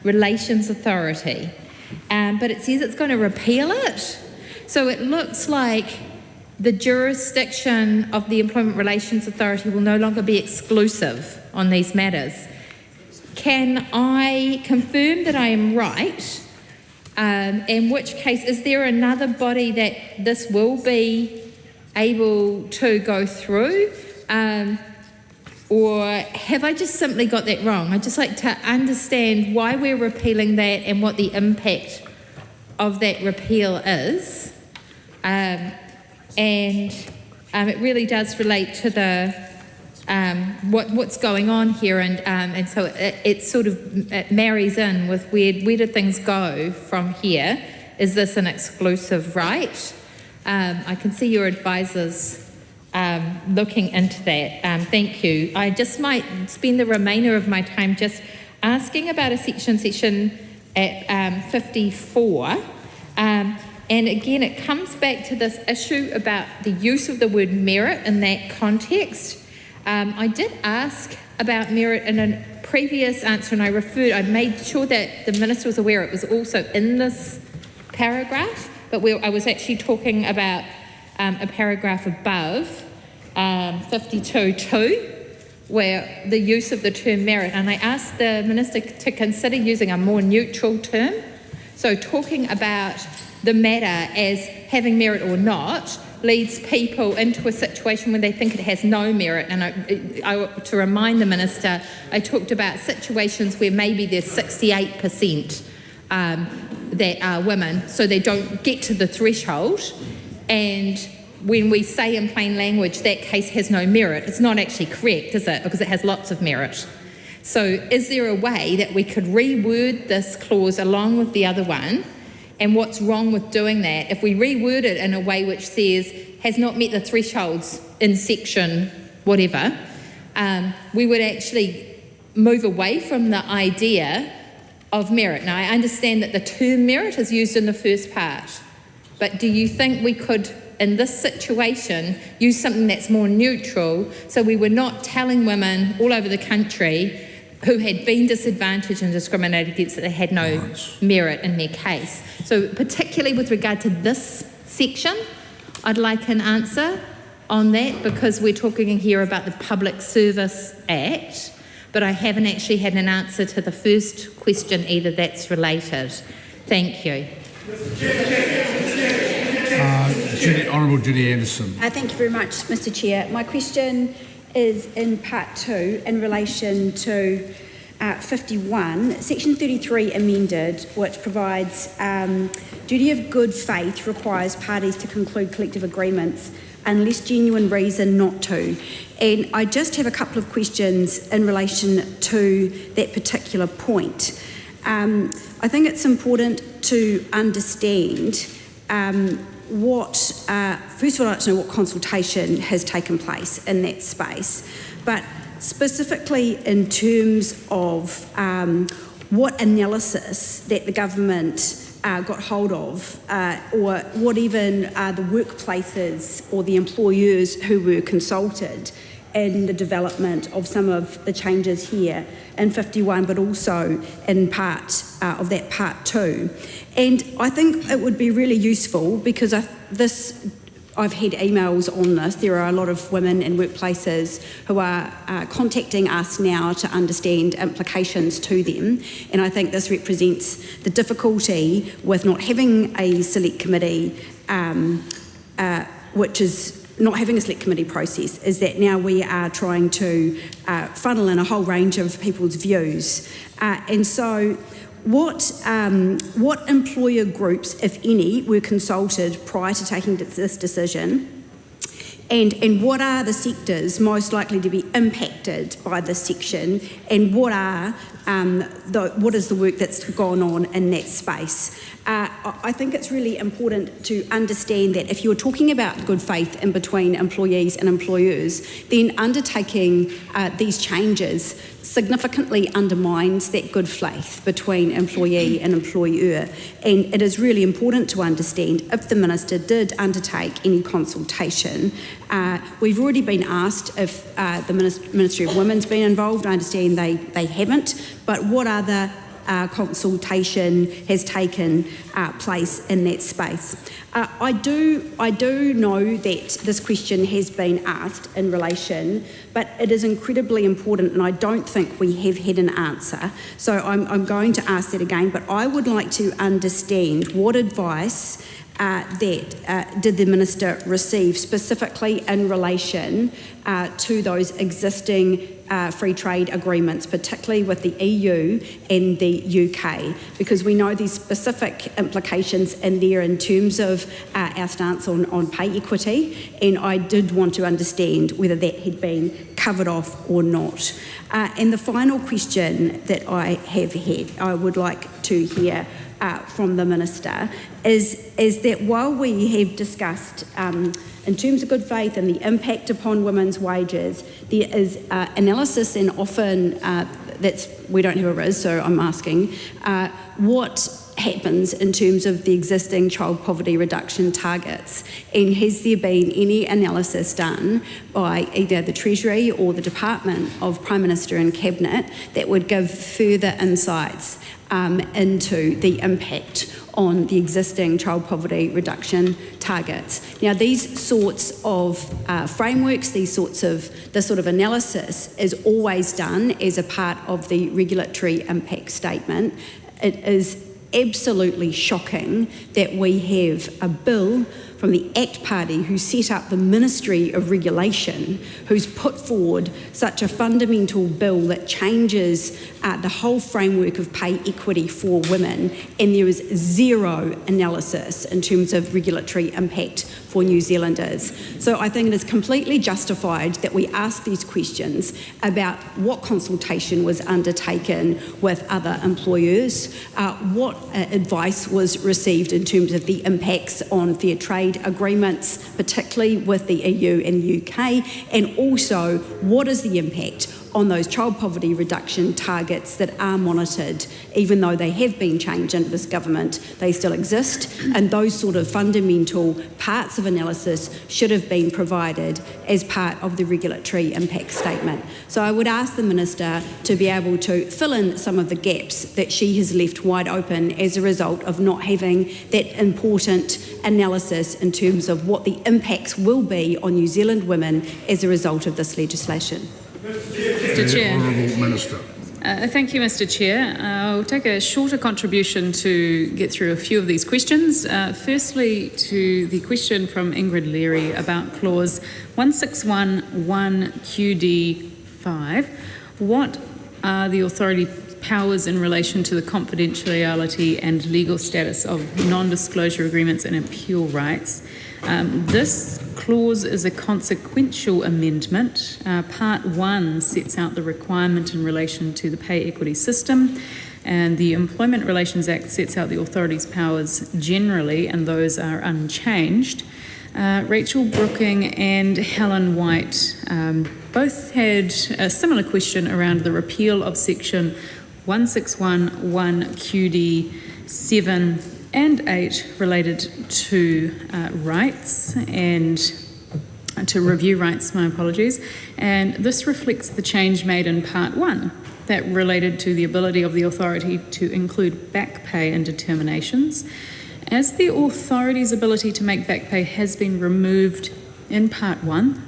Relations Authority. But it says it's going to repeal it. So it looks like the jurisdiction of the Employment Relations Authority will no longer be exclusive on these matters. Can I confirm that I am right? In which case, is there another body that this will be able to go through? Or have I just simply got that wrong? I'd just like to understand why we're repealing that and what the impact of that repeal is. And it really does relate to the what's going on here, and so it sort of marries in with where do things go from here? Is this an exclusive right? I can see your advisors looking into that. Thank you. I just might spend the remainder of my time just asking about a section at 54. And again, it comes back to this issue about the use of the word merit in that context. I did ask about merit in a previous answer, and I made sure that the Minister was aware it was also in this paragraph, but I was actually talking about a paragraph above, 52.2, where the use of the term merit, and I asked the Minister to consider using a more neutral term, so talking about the matter as having merit or not leads people into a situation where they think it has no merit. And to remind the Minister, I talked about situations where maybe there's 68% that are women, so they don't get to the threshold. And when we say in plain language that case has no merit, it's not actually correct, is it? Because it has lots of merit. So is there a way that we could reword this clause along with the other one? And what's wrong with doing that? If we reword it in a way which says has not met the thresholds in section whatever, we would actually move away from the idea of merit. Now, I understand that the term merit is used in the first part But do you think we could, in this situation, use something that's more neutral so we were not telling women all over the country who had been disadvantaged and discriminated against that they had no merit in their case? So particularly with regard to this section, I'd like an answer on that, because we're talking here about the Public Service Act, but I haven't actually had an answer to the first question either. That's related. Thank you. Honourable Judy Anderson. Thank you very much, Mr. Chair. My question is in part 2 in relation to 51, section 33 amended, which provides duty of good faith requires parties to conclude collective agreements unless genuine reason not to. And I just have a couple of questions in relation to that particular point. I think it's important to understand first of all, I'd like to know what consultation has taken place in that space, but specifically in terms of what analysis that the government got hold of, or what even the workplaces or the employers who were consulted in the development of some of the changes here in 51, but also in part of that part 2. And I think it would be really useful, because I've had emails on this. There are a lot of women in workplaces who are contacting us now to understand implications to them, and I think this represents the difficulty with not having a select committee, which is not having a select committee process, is that now we are trying to funnel in a whole range of people's views. And so what employer groups, if any, were consulted prior to taking this decision? And what are the sectors most likely to be impacted by this section? And what is the work that's gone on in that space? I think it's really important to understand that if you're talking about good faith in between employees and employers, then undertaking these changes significantly undermines that good faith between employee and employer. And it is really important to understand if the Minister did undertake any consultation. We've already been asked if the Ministry of Women's been involved. I understand they haven't, but what other consultation has taken place in that space? I do know that this question has been asked in relation, but it is incredibly important, and I don't think we have had an answer. So I'm going to ask that again, but I would like to understand what advice did the Minister receive specifically in relation to those existing free trade agreements, particularly with the EU and the UK, because we know these specific implications in there in terms of our stance on pay equity, and I did want to understand whether that had been covered off or not. And the final question that I have had, I would like to hear from the Minister, is that while we have discussed in terms of good faith and the impact upon women's wages, there is analysis, and often we don't have a RIS, so I'm asking, what happens in terms of the existing child poverty reduction targets, and has there been any analysis done by either the Treasury or the Department of Prime Minister and Cabinet that would give further insights into the impact on the existing child poverty reduction targets? Now, these sorts of frameworks, this sort of analysis is always done as a part of the regulatory impact statement. It is absolutely shocking that we have a bill from the ACT Party who set up the Ministry of Regulation, who's put forward such a fundamental bill that changes the whole framework of pay equity for women, and there is zero analysis in terms of regulatory impact for New Zealanders. So I think it is completely justified that we ask these questions about what consultation was undertaken with other employers, what advice was received in terms of the impacts on fair trade agreements, particularly with the EU and UK, and also what is the impact on those child poverty reduction targets that are monitored, even though they have been changed under this government, they still exist, and those sort of fundamental parts of analysis should have been provided as part of the regulatory impact statement. So I would ask the Minister to be able to fill in some of the gaps that she has left wide open as a result of not having that important analysis in terms of what the impacts will be on New Zealand women as a result of this legislation. Mr. Chair. Honourable Minister. Thank you, Mr. Chair. I'll take a shorter contribution to get through a few of these questions. Firstly, to the question from Ingrid Leary about clause 1611QD5. What are the authority powers in relation to the confidentiality and legal status of non-disclosure agreements and appeal rights? This clause is a consequential amendment. Part 1 sets out the requirement in relation to the pay equity system, and the Employment Relations Act sets out the authority's powers generally, and those are unchanged. Rachel Brooking and Helen White both had a similar question around the repeal of section 1611QD 7 and 8 related to rights and to review rights, my apologies. And this reflects the change made in part 1 that related to the ability of the authority to include back pay in determinations. As the authority's ability to make back pay has been removed in part 1,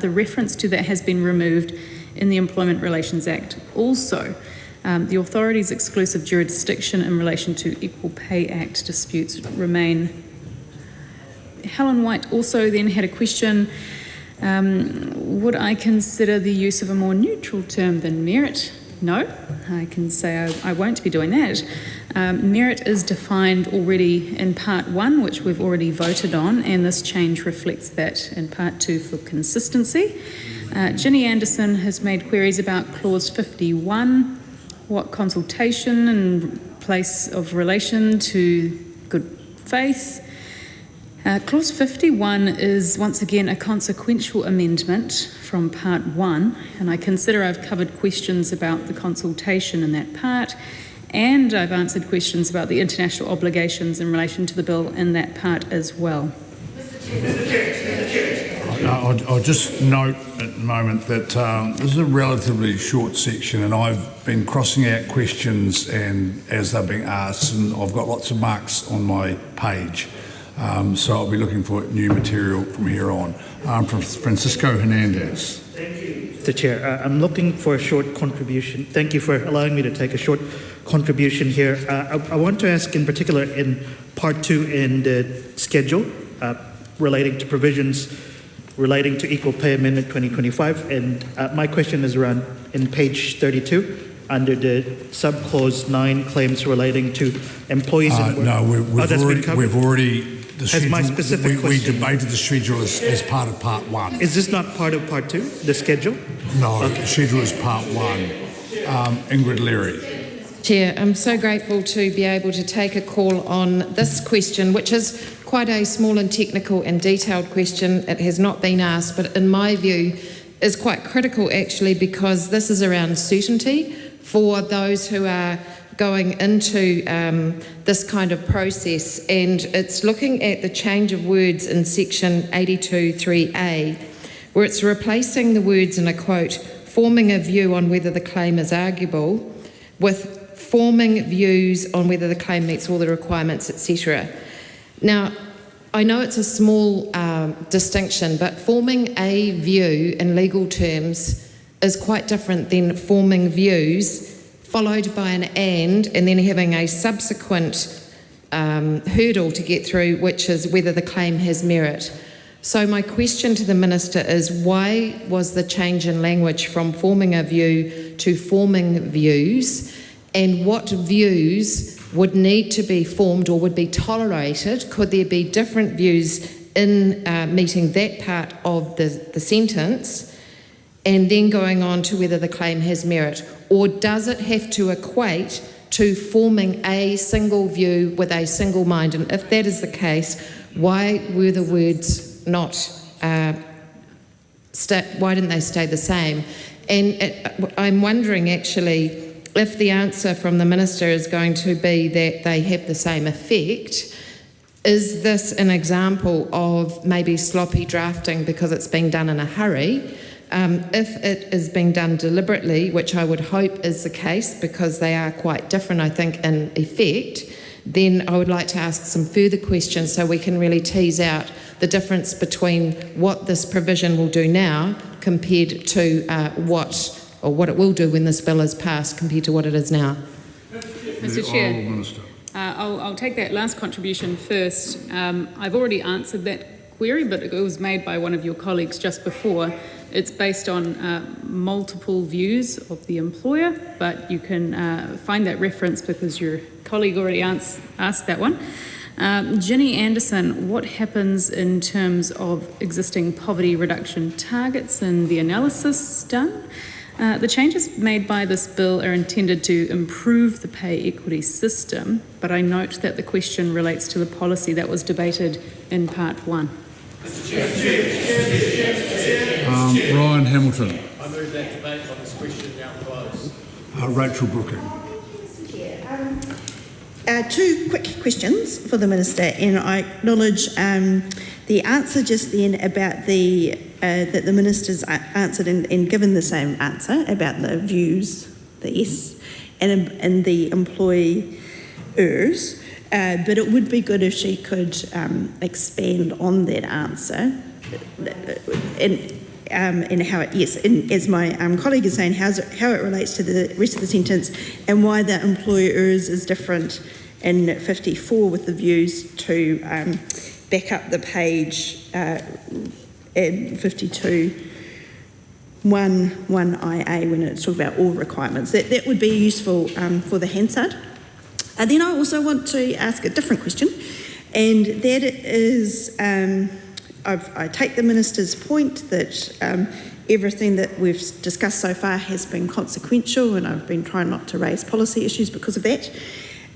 the reference to that has been removed in the Employment Relations Act also. The authority's exclusive jurisdiction in relation to Equal Pay Act disputes remain. Helen White also then had a question, would I consider the use of a more neutral term than merit? No, I can say I won't be doing that. Merit is defined already in part 1, which we've already voted on, and this change reflects that in part 2 for consistency. Ginny Anderson has made queries about clause 51. What consultation in place of relation to good faith? Clause 51 is once again a consequential amendment from part 1, and I consider I've covered questions about the consultation in that part, and I've answered questions about the international obligations in relation to the bill in that part as well. I'll just note at the moment that this is a relatively short section, and I've been crossing out questions and as they're being asked, and I've got lots of marks on my page. So I'll be looking for new material from here on. From Francisco Hernandez. Thank you, Mr. Chair. I'm looking for a short contribution. Thank you for allowing me to take a short contribution here. I want to ask in particular in part 2 in the schedule relating to provisions relating to Equal Pay Amendment 2025, and my question is around in page 32 under the subclause 9 claims relating to employees. No, we've already as my specific we debated the schedule as part of part 1. Is this not part of part 2, the schedule? No, okay. The schedule is part 1. Ingrid Leary. Chair, I'm so grateful to be able to take a call on this question, which is quite a small and technical and detailed question. It has not been asked, but in my view is quite critical actually, because this is around certainty for those who are going into this kind of process, and it's looking at the change of words in section 82.3a, where it's replacing the words in a quote, forming a view on whether the claim is arguable, with forming views on whether the claim meets all the requirements, etc. Now, I know it's a small distinction, but forming a view in legal terms is quite different than forming views followed by an and then having a subsequent hurdle to get through, which is whether the claim has merit. So my question to the Minister is, why was the change in language from forming a view to forming views, and what views would need to be formed or would be tolerated? Could there be different views in meeting that part of the sentence, and then going on to whether the claim has merit? Or does it have to equate to forming a single view with a single mind? And if that is the case, why were the words not, why didn't they stay the same? I'm wondering actually if the answer from the Minister is going to be that they have the same effect. Is this an example of maybe sloppy drafting because it's being done in a hurry? If it is being done deliberately, which I would hope is the case because they are quite different, I think, in effect, then I would like to ask some further questions so we can really tease out the difference between what this provision will do now compared to what it will do when this bill is passed compared to what it is now. Mr. Chair, I'll take that last contribution first. I've already answered that query, but it was made by one of your colleagues just before. It's based on multiple views of the employer, but you can find that reference because your colleague already asked that one. Ginny Anderson, what happens in terms of existing poverty reduction targets and the analysis done? The changes made by this bill are intended to improve the pay equity system, but I note that the question relates to the policy that was debated in part 1. Ryan Hamilton. I move that debate on this question now closed. Rachel Brooking. Two quick questions for the Minister, and I acknowledge the answer just then about that the Minister's answered and given the same answer about the views, the yes, and the employers. But it would be good if she could expand on that answer and how it, yes, and as my colleague is saying, how it relates to the rest of the sentence and why the employers is different in 54 with the views to back up the page in 52. 1IA when it's talking about all requirements. That would be useful for the Hansard. And then I also want to ask a different question, and that is, I take the Minister's point that everything that we've discussed so far has been consequential, and I've been trying not to raise policy issues because of that.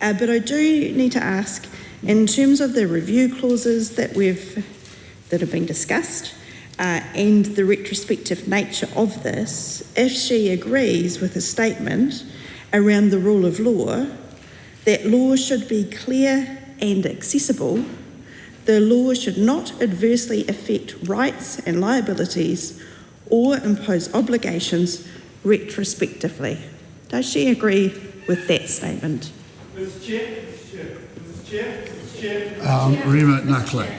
But I do need to ask, in terms of the review clauses that have been discussed, and the retrospective nature of this, if she agrees with a statement around the rule of law, that law should be clear and accessible, the law should not adversely affect rights and liabilities or impose obligations retrospectively. Does she agree with that statement? Mr. Chair. Rima Nuckley.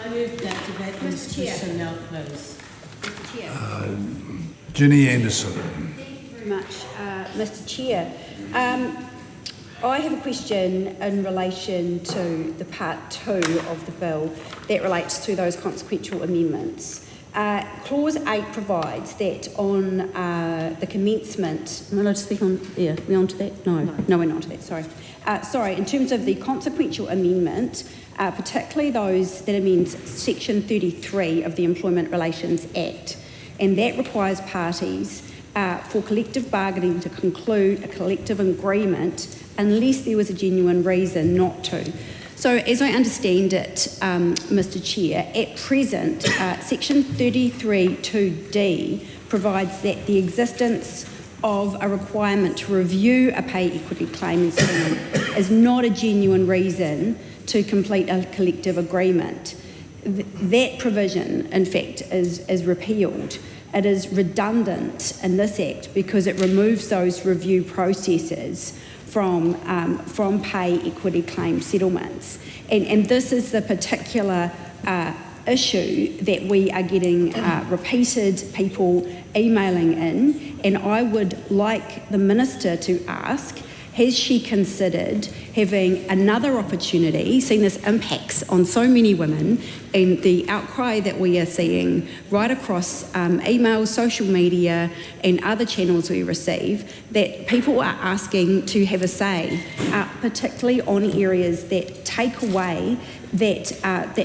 I move that debate on this question now closed. Mr. Chair. Ginny Anderson. Thank you very much, Mr. Chair. I have a question in relation to the part 2 of the bill that relates to those consequential amendments. Clause 8 provides that on the commencement, am I allowed to speak on, yeah, we're on to that? No, we're not on to that, sorry. In terms of the consequential amendment, particularly those that amend Section 33 of the Employment Relations Act, and that requires parties for collective bargaining to conclude a collective agreement unless there was a genuine reason not to. So as I understand it, Mr. Chair, at present, Section 33(2)D provides that the existence of a requirement to review a pay equity claim in settlement is not a genuine reason to complete a collective agreement. That provision, in fact, is repealed. It is redundant in this Act because it removes those review processes from pay equity claim settlements. And this is the particular issue that we are getting repeated people emailing in, and I would like the Minister to ask, has she considered having another opportunity, seeing this impacts on so many women and the outcry that we are seeing right across email, social media and other channels we receive, that people are asking to have a say, particularly on areas that take away that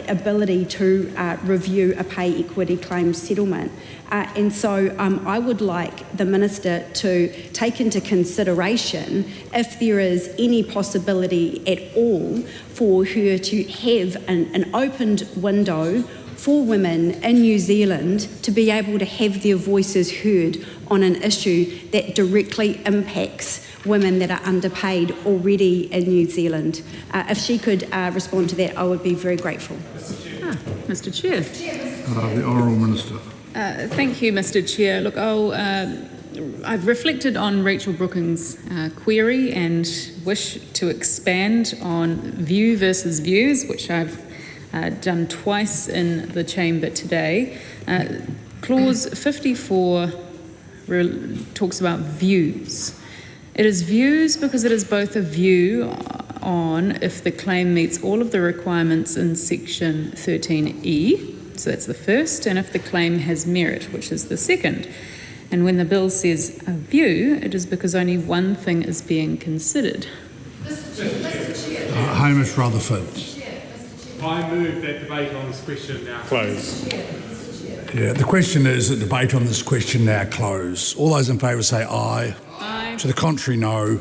ability to review a pay equity claim settlement. And so I would like the Minister to take into consideration if there is any possibility at all for her to have an opened window for women in New Zealand to be able to have their voices heard on an issue that directly impacts women that are underpaid already in New Zealand. If she could respond to that, I would be very grateful. Mr. Chair. The Honourable Minister. Thank you, Mr. Chair. Look, I've reflected on Rachel Brooking's query and wish to expand on view versus views, which I've done twice in the chamber today. Clause 54 talks about views. It is views because it is both a view on if the claim meets all of the requirements in section 13E, so that's the first, and if the claim has merit, which is the second. And when the bill says a view, it is because only one thing is being considered. Hamish Rutherford. I move that debate on this question now close. Yeah, the question is that debate on this question now close. All those in favour say aye. Aye. To the contrary, no.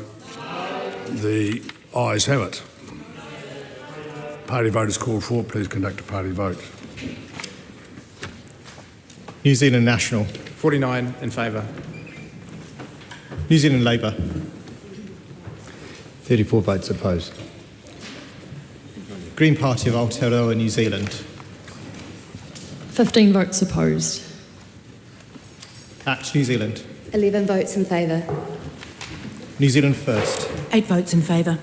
The ayes have it. Party vote is called for. Please conduct a party vote. New Zealand National. 49 in favour. New Zealand Labour. 34 votes opposed. Green Party of Aotearoa, New Zealand. 15 votes opposed. Act New Zealand. 11 votes in favour. New Zealand First. 8 votes in favour.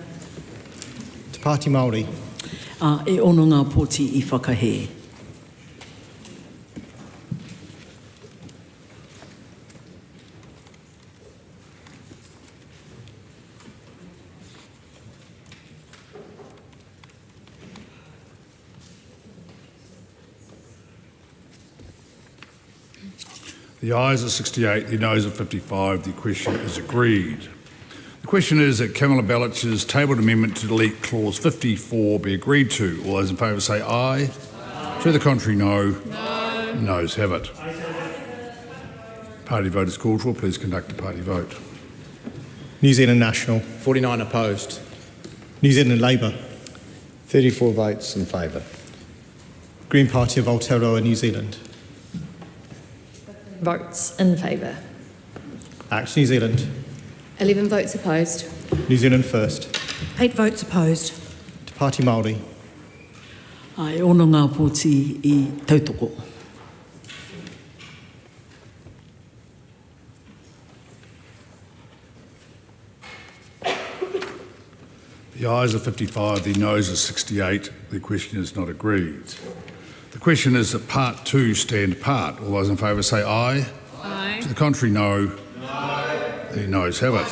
Te Pāti Māori. E ono ngā poti I whakahe. The ayes are 68, the noes are 55. The question is agreed. The question is that Kamala Bellich's tabled amendment to delete clause 54 be agreed to. All those in favour say aye. To the contrary, no. Noes have it. Party vote is called for. Please conduct a party vote. New Zealand National. 49 opposed. New Zealand Labour. 34 votes in favour. Green Party of Aotearoa, New Zealand. Votes in favour. Act New Zealand. 11 votes opposed. New Zealand First. 8 votes opposed. Te Pāti Māori. E ono ngā poti I tautoko. The ayes are 55, the noes are 68. The question is not agreed. The question is that part 2 stand part. All those in favour say aye. Aye. To the contrary, no. The noes have it.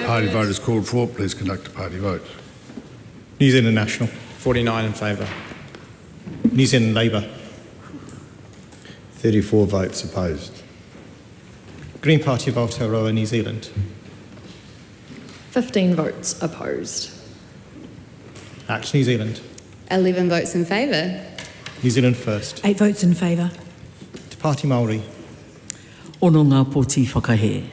Party vote is called for. Please conduct a party vote. New Zealand National. 49 in favour. New Zealand Labour. 34 votes opposed. Green Party of Aotearoa, New Zealand. 15 votes opposed. Act New Zealand. 11 votes in favour. New Zealand First. 8 votes in favour. Te Pāti Māori. Ono ngā poti whakahe.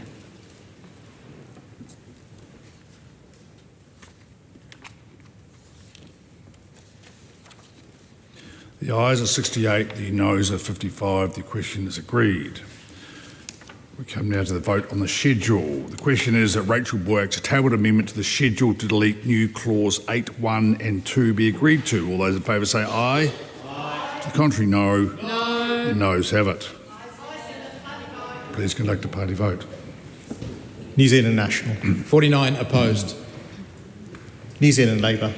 The ayes are 68, the noes are 55. The question is agreed. We come now to the vote on the schedule. The question is that Rachel Boyack's tabled amendment to the schedule to delete new clause 8(1) and 2 be agreed to. All those in favour say aye. Aye. To the contrary, no. No. The noes have it. Please conduct a party vote. New Zealand National. 49 opposed. New Zealand Labour.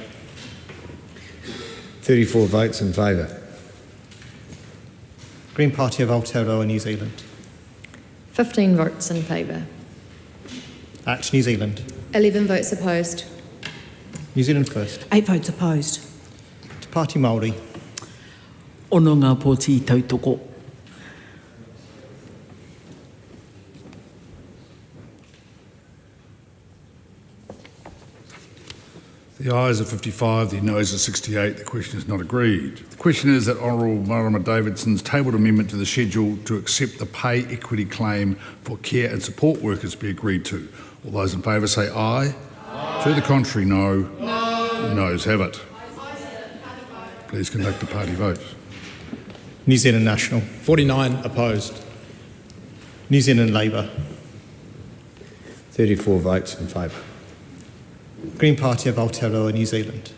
34 votes in favour. Green Party of Aotearoa, New Zealand. 15 votes in favour. Act New Zealand. 11 votes opposed. New Zealand First. 8 votes opposed. Te Pāti Māori. Ono ngā poti tautoko. The ayes are 55, the noes are 68. The question is not agreed. The question is that Honourable Marama Davidson's tabled amendment to the schedule to accept the pay equity claim for care and support workers be agreed to. All those in favour say aye. Aye. To the contrary, no. No. The noes have it. Please conduct a party vote. New Zealand National. 49 opposed. New Zealand Labour. 34 votes in favour. Green Party of Aotearoa, New Zealand.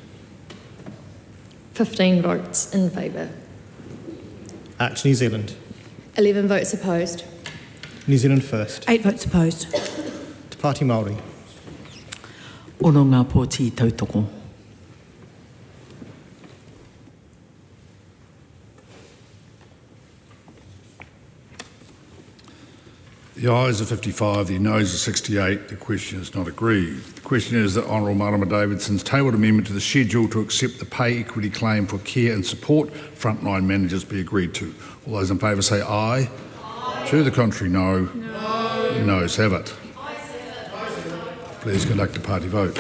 15 votes in favour. Act New Zealand. 11 votes opposed. New Zealand First. 8 votes opposed. Te Pāti Māori. Ono ngā pōti tautoko. The ayes are 55, the noes are 68. The question is not agreed. The question is that Honourable Marama Davidson's tabled amendment to the schedule to accept the pay equity claim for care and support frontline managers be agreed to. All those in favour say aye. Aye. To the contrary, no. No. The noes have it. Please conduct a party vote.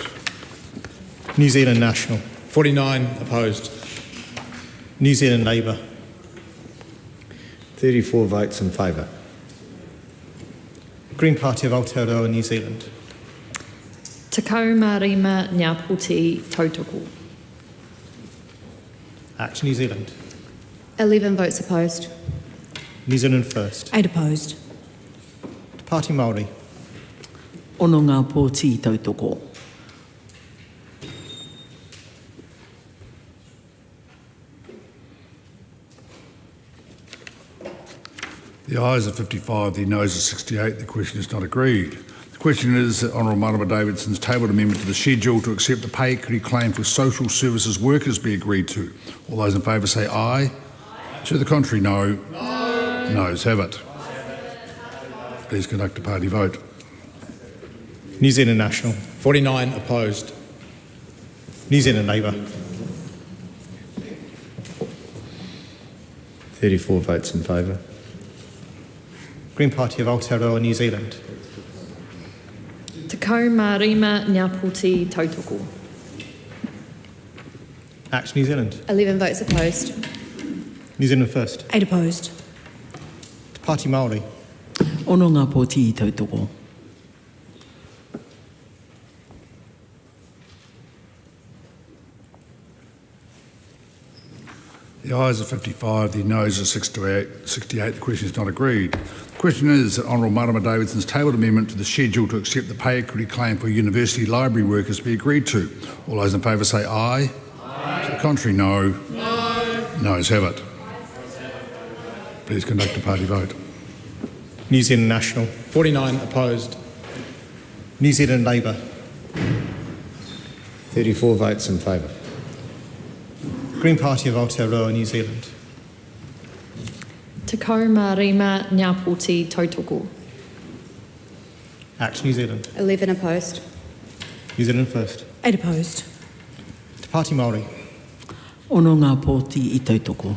New Zealand National. 49 opposed. New Zealand Labour. 34 votes in favour. Green Party of Aotearoa, New Zealand. Te kaumārima ngā pōti tautoko. Act New Zealand. 11 votes opposed. New Zealand First. 8 opposed. Te Pāti Māori. Ono ngā pōti tautoko. The ayes are 55, the noes are 68. The question is not agreed. The question is that Honourable Marama Davidson's tabled amendment to the schedule to accept the pay equity claim for social services workers be agreed to. All those in favour say aye. Aye. To the contrary, no. No. Noes have it. Please conduct a party vote. New Zealand National. 49 opposed. New Zealand Labour. 34 votes in favour. Green Party of Aotearoa, New Zealand. Te kaumārima ngā pōti tautoko. Act New Zealand. 11 votes opposed. New Zealand First. 8 opposed. Te Pāti Māori. Ono ngā pōti tautoko. The ayes are 55, the noes are 68. The question is not agreed. The question is that Honourable Marama Davidson's tabled amendment to the schedule to accept the pay equity claim for university library workers be agreed to. All those in favour say aye. Aye. To the contrary, no. No. Noes have it. Please conduct a party vote. New Zealand National. 49 opposed. New Zealand Labour. 34 votes in favour. Green Party of Aotearoa, New Zealand. Te kaumārima ngā pōti tautoko. Act New Zealand. 11 opposed. New Zealand First. 8 opposed. Te Pāti Māori. Ono ngā pōti I tautoko.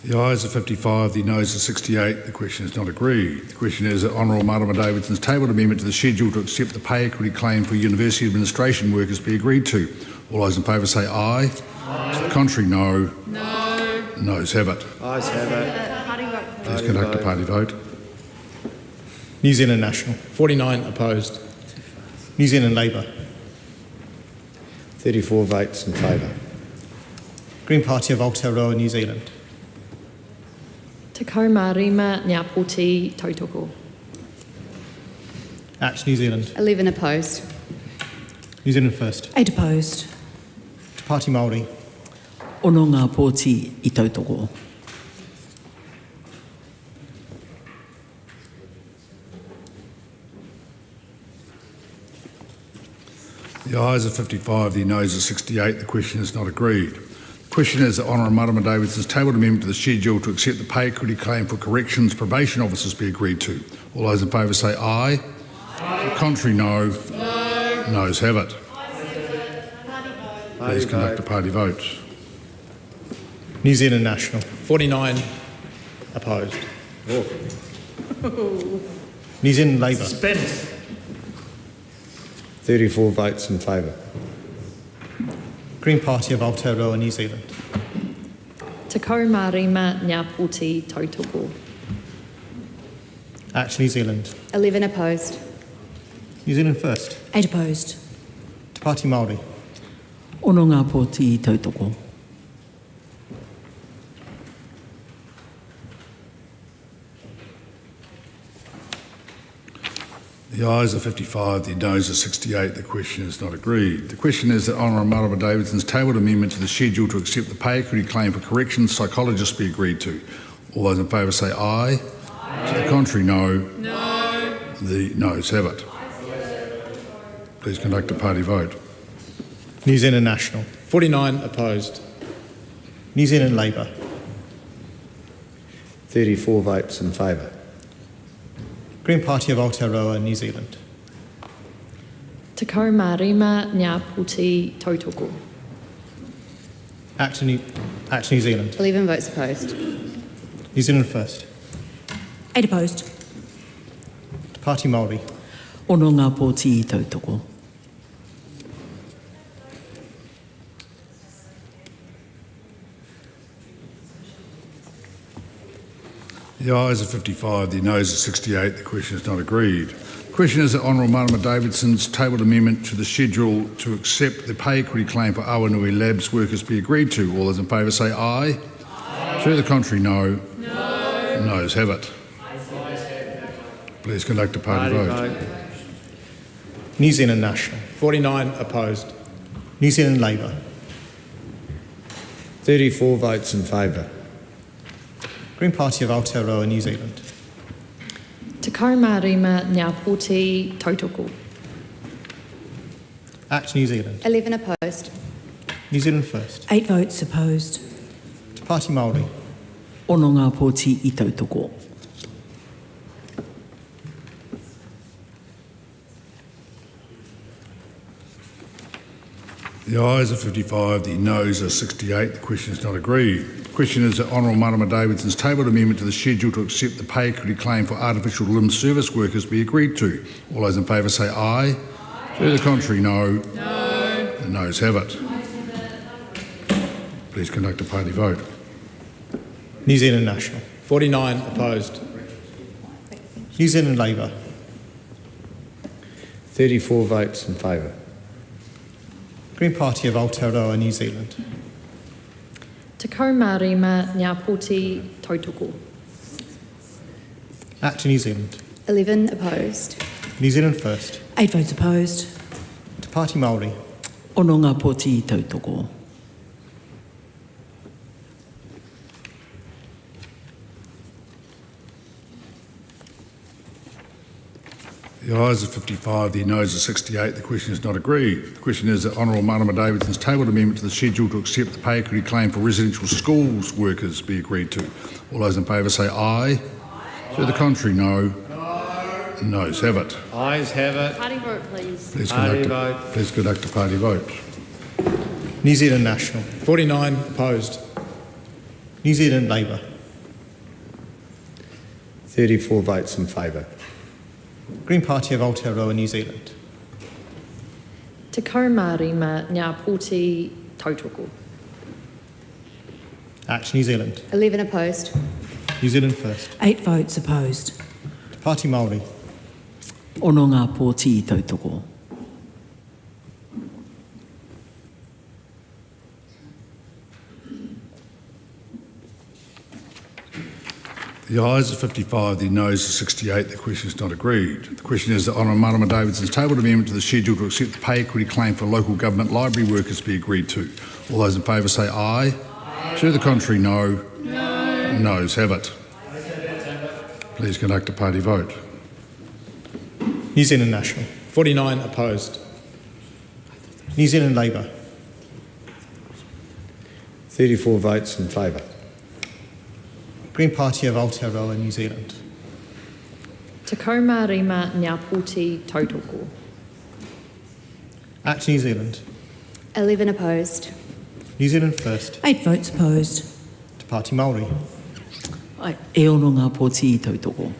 The ayes are 55, the noes are 68. The question is not agreed. The question is that Honourable Marama Davidson's tabled amendment to the schedule to accept the pay equity claim for university administration workers be agreed to. All those in favour say aye. Aye. To the contrary, no. No. Noes have it. Ayes have it. Please conduct a party vote. New Zealand National. 49 opposed. New Zealand Labour. 34 votes in favour. Green Party of Aotearoa, New Zealand. Te kaumārima ngā pōti tautoko. Act New Zealand. 11 opposed. New Zealand First. 8 opposed. Te Pāti Māori. Ono ngā pōti I tautoko. The ayes are 55, the noes are 68. The question is not agreed. The question is that Honourable Marama Davidson's tabled amendment to the schedule to accept the pay equity claim for corrections probation officers be agreed to. All those in favour say aye. Aye. To the contrary, no. No. Noes have it. Please conduct a party vote. New Zealand National. 49 opposed. New Zealand Labour. 34 votes in favour. Green Party of Aotearoa, New Zealand. Te kaumārima ngā pōti tautoko. Act New Zealand. 11 opposed. New Zealand First. 8 opposed. Te Pāti Māori. Ono ngā pōti I tautoko. The ayes are 55, the noes are 68. The question is not agreed. The question is that Honourable Marama Davidson's tabled amendment to the schedule to accept the pay equity claim for corrections psychologists be agreed to. All those in favour say aye. To the contrary, no. No. The noes have it. Please conduct a party vote. New Zealand National. 49 opposed. New Zealand Labour. 34 votes in favour. Green Party of Aotearoa, New Zealand. Te kaumārima ngā pōti tautoko. Act New Zealand. 11 votes opposed. New Zealand First. 8 opposed. Te Pāti Māori. Ono ngā pōti I tautoko. The ayes are 55, the noes are 68. The question is not agreed. The question is that Honourable Marama Davidson's tabled amendment to the schedule to accept the pay equity claim for Awanui Labs workers be agreed to. All those in favour say aye. To the contrary, no. No. The noes have it. Please conduct a party vote. New Zealand National. 49 opposed. New Zealand Labour. 34 votes in favour. Green Party of Aotearoa, New Zealand. Te kaumārima ngā pōti tautoko. Act New Zealand. 11 opposed. New Zealand First. 8 votes opposed. Te Pāti Māori. Ono ngā pōti I tautoko. The ayes are 55, the noes are 68. The question is not agreed. The question is that Honourable Marama Davidson's tabled amendment to the schedule to accept the pay equity claim for artificial limb service workers be agreed to. All those in favour say aye. To the contrary, no. No. The noes have it. Please conduct a party vote. New Zealand National. 49 opposed. New Zealand Labour. 34 votes in favour. Green Party of Aotearoa, New Zealand. Te kaumārima ngā pōti tautoko. Act New Zealand. 11 opposed. New Zealand First. 8 votes opposed. Te Pāti Māori. Ono ngā pōti I tautoko. The ayes are 55, the noes are 68. The question is not agreed. The question is that Honourable Marama Davidson's tabled amendment to the schedule to accept the pay equity claim for residential schools workers be agreed to. All those in favour say aye. To the contrary, no. No. The noes have it. Ayes have it. Party vote, please. Please conduct a party vote. New Zealand National. 49 opposed. New Zealand Labour. 34 votes in favour. Green Party of Aotearoa, New Zealand. Te kaumārima ngā pōti tautoko. Act New Zealand. 11 opposed. New Zealand First. 8 votes opposed. Te Pāti Māori. Ono ngā pōti I tautoko. The ayes are 55, the noes are 68. The question is not agreed. The question is that Honourable Marama Davidson's tabled amendment to the schedule to accept the pay equity claim for local government library workers be agreed to. All those in favour say aye. To the contrary, no. No. The noes have it. Please conduct a party vote. New Zealand National. 49 opposed. New Zealand Labour. 34 votes in favour. Green Party of Aotearoa, New Zealand. Te kaumārima ngā pōti tautoko. Act New Zealand. 11 opposed. New Zealand First. 8 votes opposed. Te Pāti Māori. Ai, e ono ngā pōti I tautoko.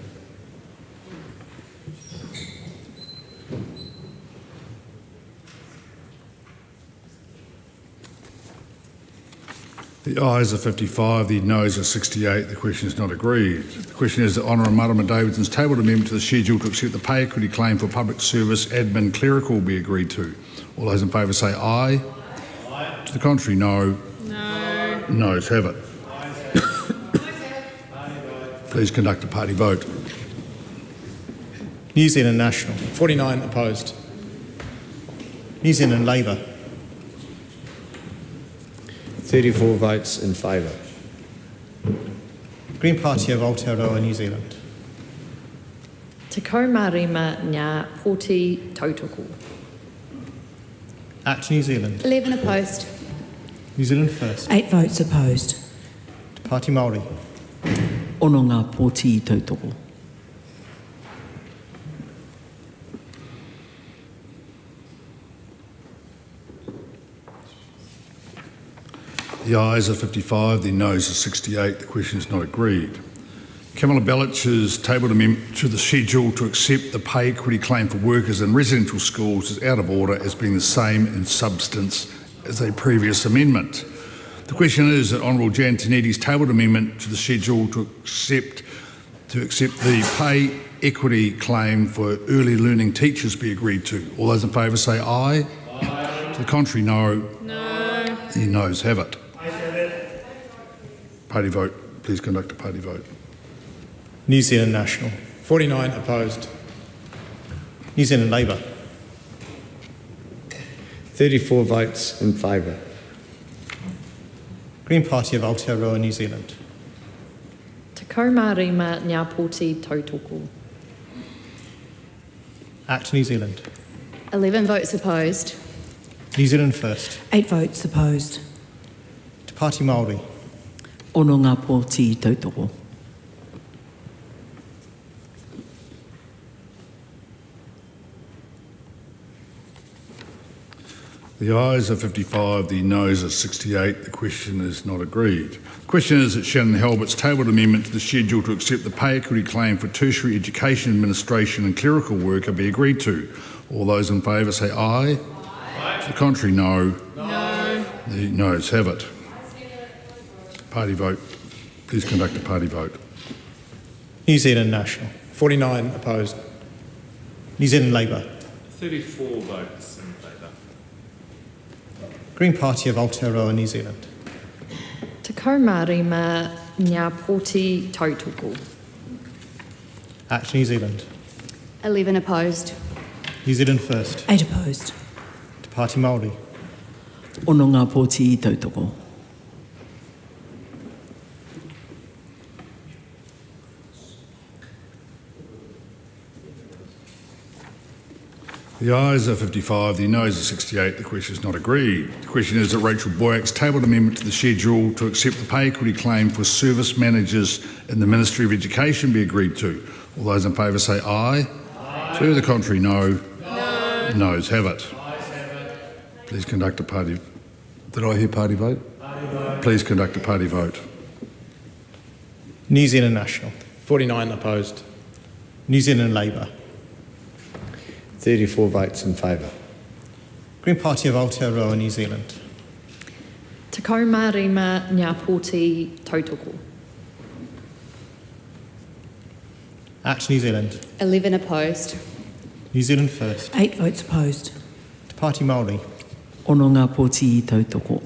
The ayes are 55, the noes are 68. The question is not agreed. The question is that Honourable Marama Davidson's tabled amendment to the schedule to accept the pay equity claim for public service admin clerical be agreed to. All those in favour say aye. Aye. To the contrary, no. No. Noes have it. Please conduct a party vote. New Zealand National. 49 opposed. New Zealand Labour. 34 votes in favour. Green Party of Aotearoa, New Zealand. Te kaumārima ngā pōti tautoko. Act New Zealand. 11 opposed. New Zealand First. 8 votes opposed. Te Pāti Māori. Ono ngā pōti tautoko. The ayes are 55, the noes are 68. The question is not agreed. Kamala Bellich has tabled amendment to the schedule to accept the pay equity claim for workers in residential schools is out of order as being the same in substance as a previous amendment. The question is that Honourable Jan Tinetti's tabled amendment to the schedule to accept the pay equity claim for early learning teachers be agreed to. All those in favour say aye. Aye. To the contrary, no. No. The noes have it. Party vote. Please conduct a party vote. New Zealand National. 49 opposed. New Zealand Labour. 34 votes in favour. Green Party of Aotearoa, New Zealand. Te kaumārima ngā pōti tautoko. Act New Zealand. 11 votes opposed. New Zealand First. 8 votes opposed. Te Pāti Māori. Ono ngā pōti tautoko. The ayes are 55, the noes are 68. The question is not agreed. The question is that Shannon Halbert's tabled amendment to the schedule to accept the pay equity claim for tertiary education administration and clerical worker be agreed to. All those in favour say aye. Aye. To the contrary, no. No. The noes have it. Party vote. Please conduct a party vote. New Zealand National. 49 opposed. New Zealand Labour. 34 votes in favour. Green Party of Aotearoa, New Zealand. Te kaumārima ngā pōti tautoko. Act New Zealand. 11 opposed. New Zealand First. 8 opposed. Te Pāti Māori. Ono ngā pōti tautoko. The ayes are 55, the noes are 68. The question is not agreed. The question is that Rachel Boyack's tabled amendment to the schedule to accept the pay equity claim for service managers in the Ministry of Education be agreed to. All those in favour say aye. Aye. To the contrary, no. No. The noes have it. Please conduct a party. Did I hear party vote? Party vote. Please conduct a party vote. New Zealand National. 49 opposed. New Zealand Labour. 34 votes in favour. Green Party of Aotearoa, New Zealand. Te kaumārima ngā pōti tautoko. Act New Zealand. 11 opposed. New Zealand First. 8 votes opposed. Te Pāti Māori. Ono ngā pōti tautoko.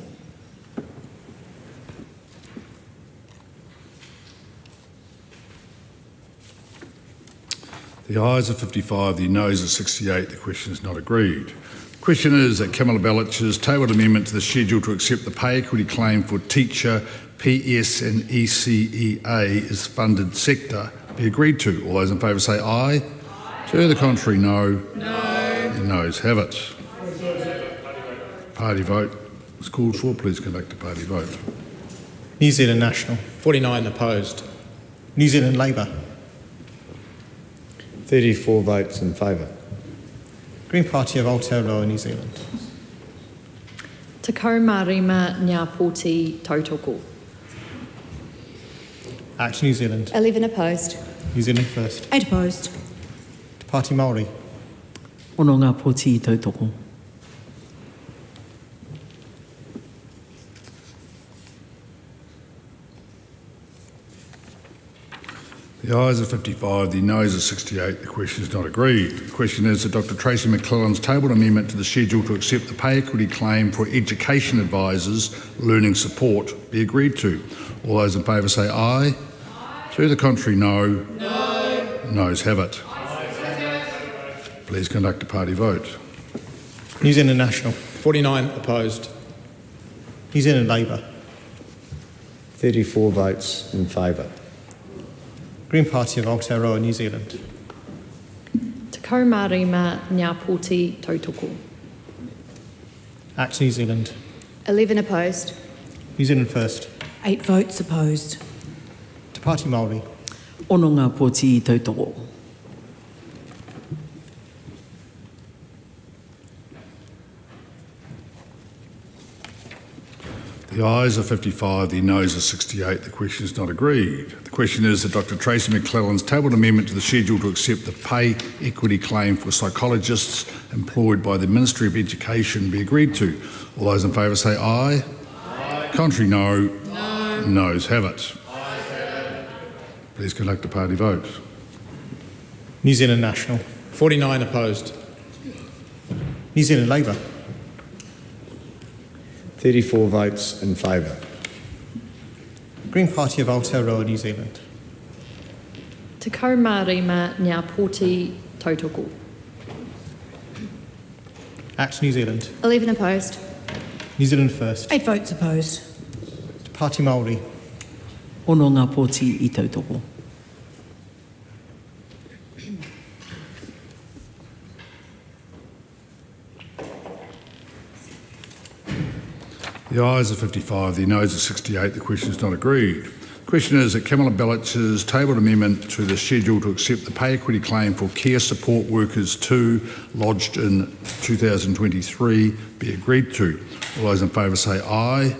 The ayes are 55, the noes are 68. The question is not agreed. The question is that Kamala Bellich's tabled amendment to the schedule to accept the pay equity claim for teacher, PS and ECEA as funded sector be agreed to. All those in favour say aye. Aye. To the contrary, no. No. The noes have it. Party vote is called for. Please conduct a party vote. New Zealand National. 49 opposed. New Zealand Labour. 34 votes in favour. Green Party of Aotearoa, New Zealand. Te kaumārima ngā pōti tautoko. Act New Zealand. 11 opposed. New Zealand First. 8 opposed. Te Pāti Māori. Ono ngā pōti tautoko. The ayes are 55, the noes are 68. The question is not agreed. The question is that Dr Tracy McClelland's tabled amendment to the schedule to accept the pay equity claim for education advisors learning support be agreed to. All those in favour say aye. Aye. To the contrary, no. No. Noes have it. Please conduct a party vote. New Zealand National. 49 opposed. New Zealand Labour. 34 votes in favour. Green Party of Aotearoa, New Zealand. Te kaumārima ngā pōti tautoko. Act New Zealand. 11 opposed. New Zealand First. 8 votes opposed. Te Pāti Māori. Ono ngā pōti tautoko. The ayes are 55, the noes are 68. The question is not agreed. The question is that Dr Tracy McClelland's tabled amendment to the schedule to accept the pay equity claim for psychologists employed by the Ministry of Education be agreed to. All those in favour say aye. Aye. Contrary, no. No. Noes have it. Ayes have it. Please conduct a party vote. New Zealand National. 49 opposed. New Zealand Labour. 34 votes in favour. Green Party of Aotearoa, New Zealand. Te kaumārima ngā pōti tautoko. Act New Zealand. 11 opposed. New Zealand First. 8 votes opposed. Te Pāti Māori. Ono ngā pōti I tautoko. The ayes are 55, the noes are 68. The question is not agreed. The question is that Kamala Bellich's tabled amendment to the schedule to accept the pay equity claim for care support workers 2 lodged in 2023 be agreed to. All those in favour say aye.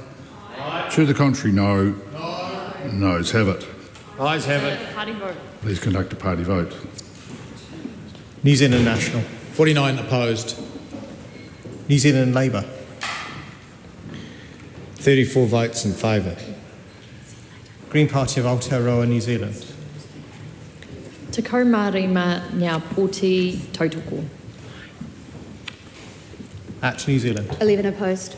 Aye. To the contrary, no. No. Noes have it. Ayes have it. Party vote. Please conduct a party vote. New Zealand National. 49 opposed. New Zealand Labour. 34 votes in favour. Green Party of Aotearoa, New Zealand. Te kaumārima ngā pōti tautoko. Act New Zealand. 11 opposed.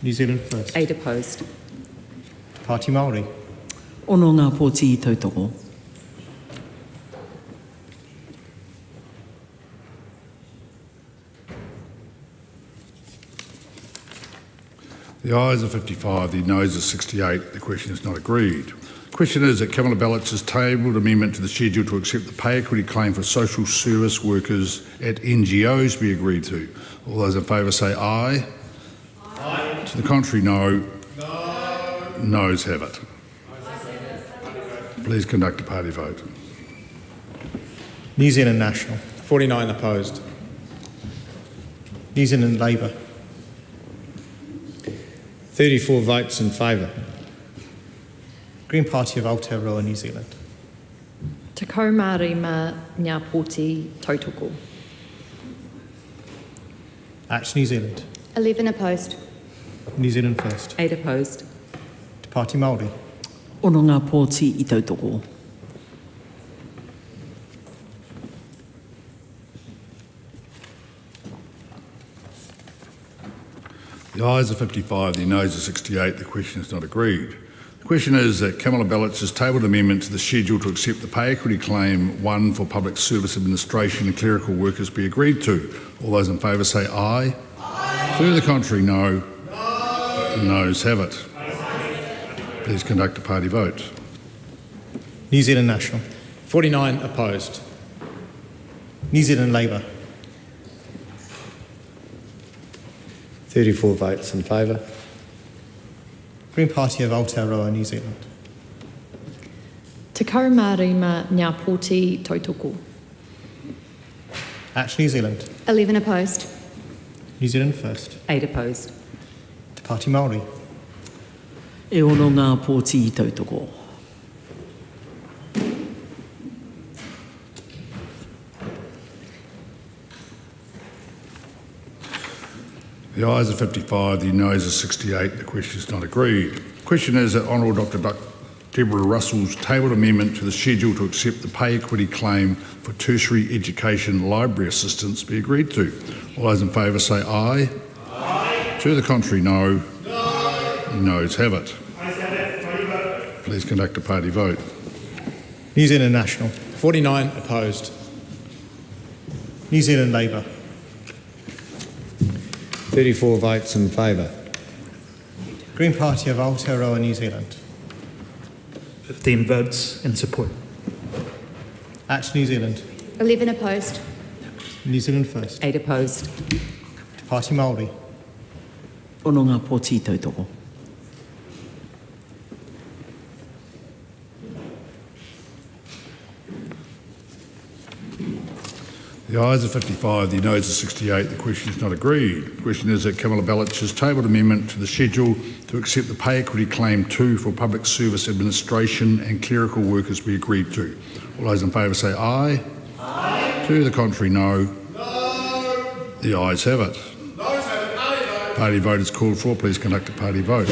New Zealand First. 8 opposed. Te Pāti Māori. Ono ngā pōti tautoko. The ayes are 55, the noes are 68. The question is not agreed. The question is that Kamala Bellich's tabled amendment to the schedule to accept the pay equity claim for social service workers at NGOs be agreed to. All those in favour say aye. Aye. To the contrary, no. No. Noes have it. Please conduct a party vote. New Zealand National. 49 opposed. New Zealand Labour. 34 votes in favour. Green Party of Aotearoa, New Zealand. Te kaumārima ngā pōti tautoko. Act New Zealand. 11 opposed. New Zealand First. 8 opposed. Te Pāti Māori. Ono ngā pōti I tautoko. The ayes are 55, the noes are 68. The question is not agreed. The question is that Kamala Bellich's tabled amendment to the schedule to accept the pay equity claim 1 for public service administration and clerical workers be agreed to. All those in favour say aye. Aye. To the contrary, no. No. Noes have it. Please conduct a party vote. New Zealand National. 49 opposed. New Zealand Labour. 34 votes in favour. Green Party of Aotearoa, New Zealand. Te kaumārima ngā pōti tautoko. Act New Zealand. 11 opposed. New Zealand First. 8 opposed. Te Pāti Māori. E ono ngā pōti I tautoko. The ayes are 55, the noes are 68. The question is not agreed. The question is that Honourable Dr Deborah Russell's tabled amendment to the schedule to accept the pay equity claim for tertiary education library assistance be agreed to. All those in favour say aye. Aye. To the contrary, no. No. The noes have it. Please conduct a party vote. New Zealand National. 49 opposed. New Zealand Labour. 34 votes in favour. Green Party of Aotearoa, New Zealand. 15 votes in support. Act New Zealand. 11 opposed. New Zealand First. 8 opposed. Te Pāti Māori. Ono ngā pōti tautoko. The ayes are 55, the noes are 68. The question is not agreed. The question is that Kamala Bellich's tabled amendment to the schedule to accept the pay equity claim 2 for public service administration and clerical workers be agreed to. All those in favour say aye. Aye. To the contrary, no. No. The ayes have it. Noes have it. Party vote is called for. Please conduct a party vote.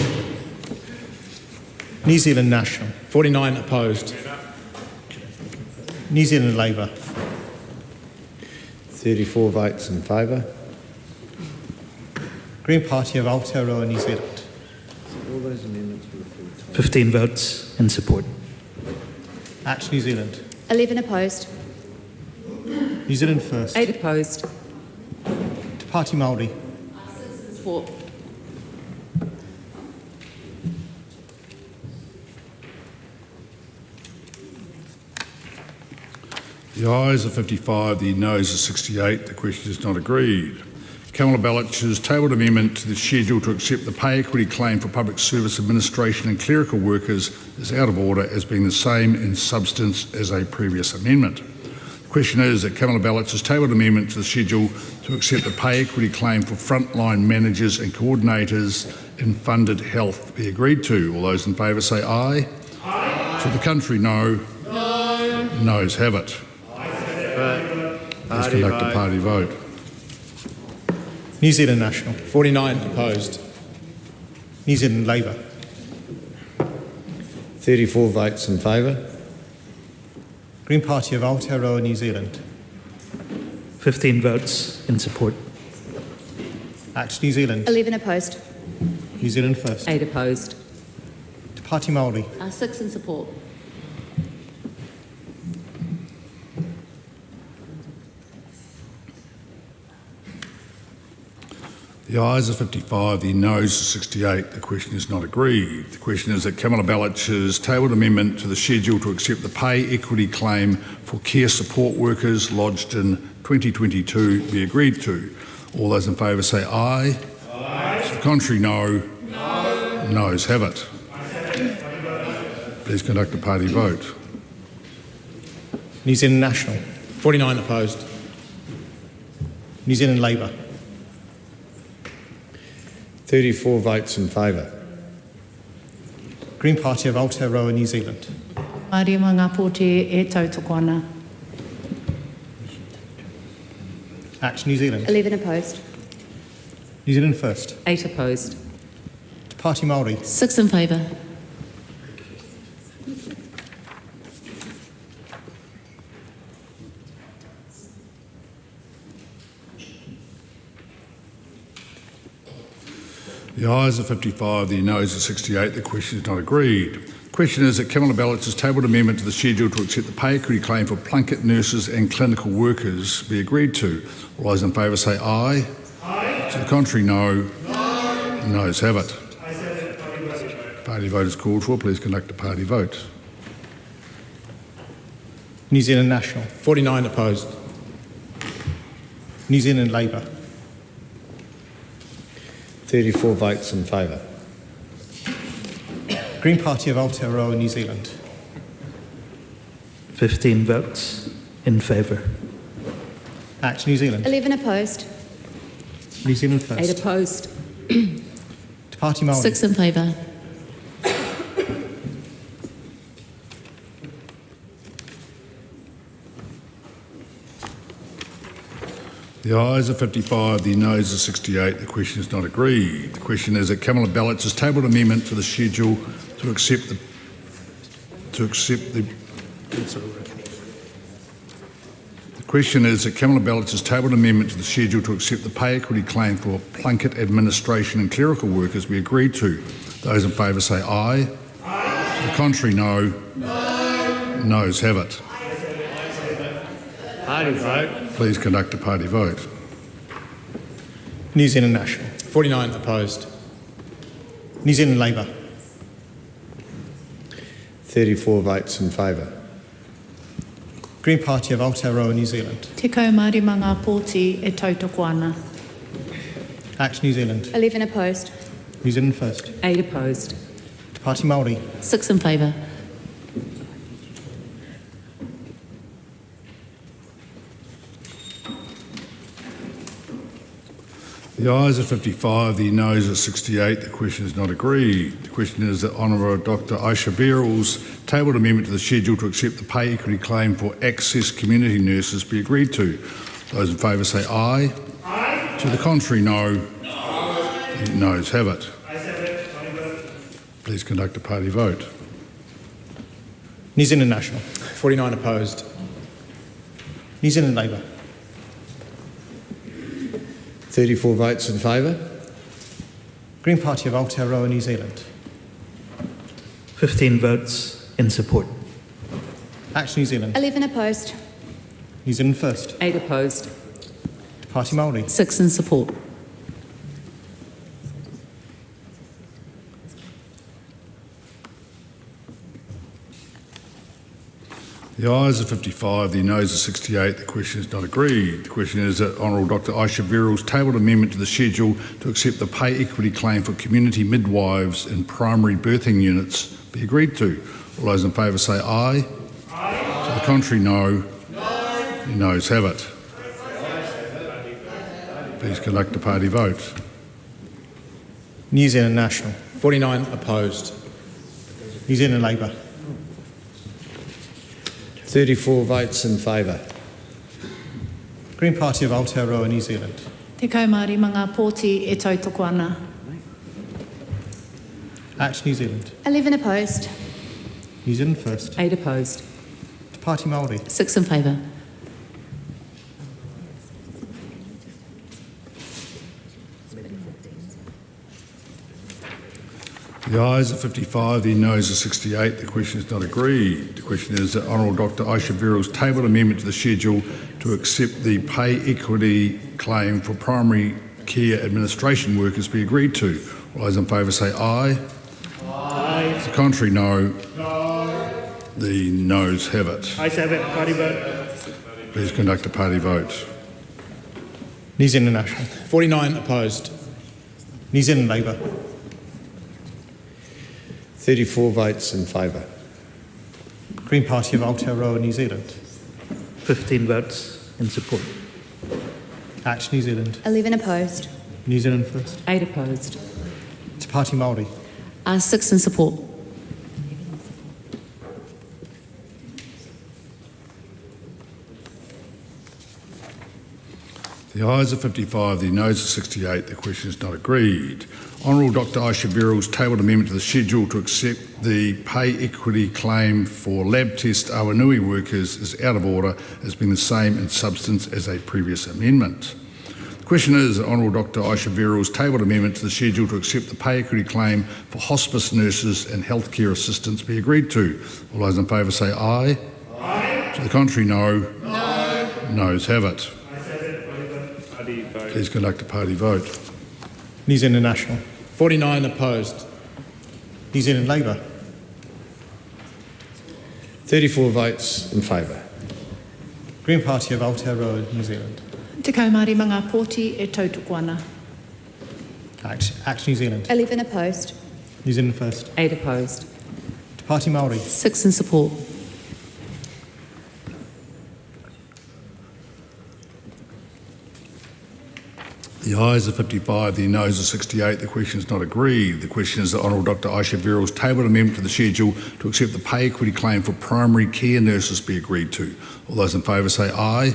New Zealand National. 49 opposed. New Zealand Labour. 34 votes in favour. Green Party of Aotearoa, New Zealand. All those amendments were referred to. 15 votes in support. Act New Zealand. 11 opposed. New Zealand First. 8 opposed. Te Pāti Māori. Support. The ayes are 55, the noes are 68. The question is not agreed. Kamala Bellich's tabled amendment to the schedule to accept the pay equity claim for public service administration and clerical workers is out of order as being the same in substance as a previous amendment. The question is that Kamala Bellich's tabled amendment to the schedule to accept the pay equity claim for frontline managers and coordinators in funded health be agreed to. All those in favour say aye. Aye. To the contrary, no. No. The noes have it. Please conduct a party vote. New Zealand National. 49 opposed. New Zealand Labour. 34 votes in favour. Green Party of Aotearoa, New Zealand. 15 votes in support. Act New Zealand. 11 opposed. New Zealand First. 8 opposed. Te Pāti Māori. 6 in support. The ayes are 55, the noes are 68. The question is not agreed. The question is that Kamala Bellich's tabled amendment to the schedule to accept the pay equity claim for care support workers lodged in 2022 be agreed to. All those in favour say aye. Aye. To the contrary, no. No. The noes have it. Please conduct a party vote. New Zealand National. 49 opposed. New Zealand Labour. 34 votes in favour. Green Party of Aotearoa, New Zealand. Māori ma ngā pōti e tautoko ana. Act New Zealand. 11 opposed. New Zealand First. 8 opposed. Te Pāti Māori. 6 in favour. The ayes are 55, the noes are 68. The question is not agreed. The question is that Kamala Bellich's tabled amendment to the schedule to accept the pay equity claim for plunket nurses and clinical workers be agreed to. All those in favour say aye. Aye. To the contrary, no. No. The noes have it. Party vote is called for. Please conduct a party vote. New Zealand National. 49 opposed. New Zealand Labour. 34 votes in favour. Green Party of Aotearoa, New Zealand. 15 votes in favour. Act New Zealand. 11 opposed. New Zealand First. 8 opposed. Te Pāti Māori. 6 in favour. The ayes are 55, the noes are 68. The question is not agreed. The question is that Kamala Bellich's tabled amendment to the schedule to accept the to accept the question is that Kamala Ballots has tabled an amendment to the schedule to accept the pay equity claim for Plunket administration and clerical workers be agreed to. Those in favour say aye. Aye. To the contrary, no. No. Noes have it. Party vote. Please conduct a party vote. New Zealand National. 49 opposed. New Zealand Labour. 34 votes in favour. Green Party of Aotearoa, New Zealand. Te kaumari manga pōti e tautoko ana. Act New Zealand. 11 opposed. New Zealand First. 8 opposed. Te Party Māori. 6 in favour. The ayes are 55, the noes are 68. The question is not agreed. The question is that Honourable Dr Aisha Verrills tabled amendment to the schedule to accept the pay equity claim for Access community nurses be agreed to. Those in favour say aye. Aye. To the contrary, no. No. The noes have it. Please conduct a party vote. New Zealand National. 49 opposed. New Zealand Labour. 34 votes in favour. Green Party of Aotearoa, New Zealand. 15 votes in support. Act New Zealand. 11 opposed. New Zealand First. 8 opposed. Te Party Māori. 6 in support. The ayes are 55, the noes are 68. The question is not agreed. The question is that Honourable Dr Aisha Verrills tabled amendment to the schedule to accept the pay equity claim for community midwives in primary birthing units be agreed to. All those in favour say aye. Aye. To the contrary, no. No. The noes have it. Please conduct a party vote. New Zealand National. 49 opposed. New Zealand Labour. 34 votes in favour. Green Party of Aotearoa, New Zealand. Te kaumari manga pōti e tautoko ana. Act New Zealand. 11 opposed. New Zealand First. 8 opposed. Te Party Māori. 6 in favour. The ayes are 55, the noes are 68. The question is not agreed. The question is that Honourable Dr Aisha Verrills tabled amendment to the schedule to accept the pay equity claim for primary care administration workers be agreed to. All those in favour say aye. Aye. To the contrary, no. No. The noes have it. Ayes have it. Party vote. Please conduct a party vote. New Zealand National. 49 opposed. New Zealand Labour. 34 votes in favour. Green Party of Aotearoa, New Zealand. 15 votes in support. Act New Zealand. 11 opposed. New Zealand First. 8 opposed. Te Party Māori. 6 in support. The ayes are 55, the noes are 68. The question is not agreed. Honourable Dr Aisha Verrills tabled amendment to the schedule to accept the pay equity claim for lab test Awanui workers is out of order as being the same in substance as a previous amendment. The question is that Honourable Dr Aisha Verrills tabled amendment to the schedule to accept the pay equity claim for hospice nurses and healthcare assistants be agreed to. All those in favour say aye. Aye. To the contrary, no. No. Noes have it. Please conduct a party vote. New Zealand National. 49 opposed. New Zealand Labour. 34 votes in favour. Green Party of Aotearoa, New Zealand. Te kaumari manga pōti e tautoko ana. Act New Zealand. 11 opposed. New Zealand First. 8 opposed. Te Party Māori. 6 in support. The ayes are 55, the noes are 68. The question is not agreed. The question is that Honourable Dr Aisha Verrills tabled amendment to the schedule to accept the pay equity claim for primary care nurses be agreed to. All those in favour say aye.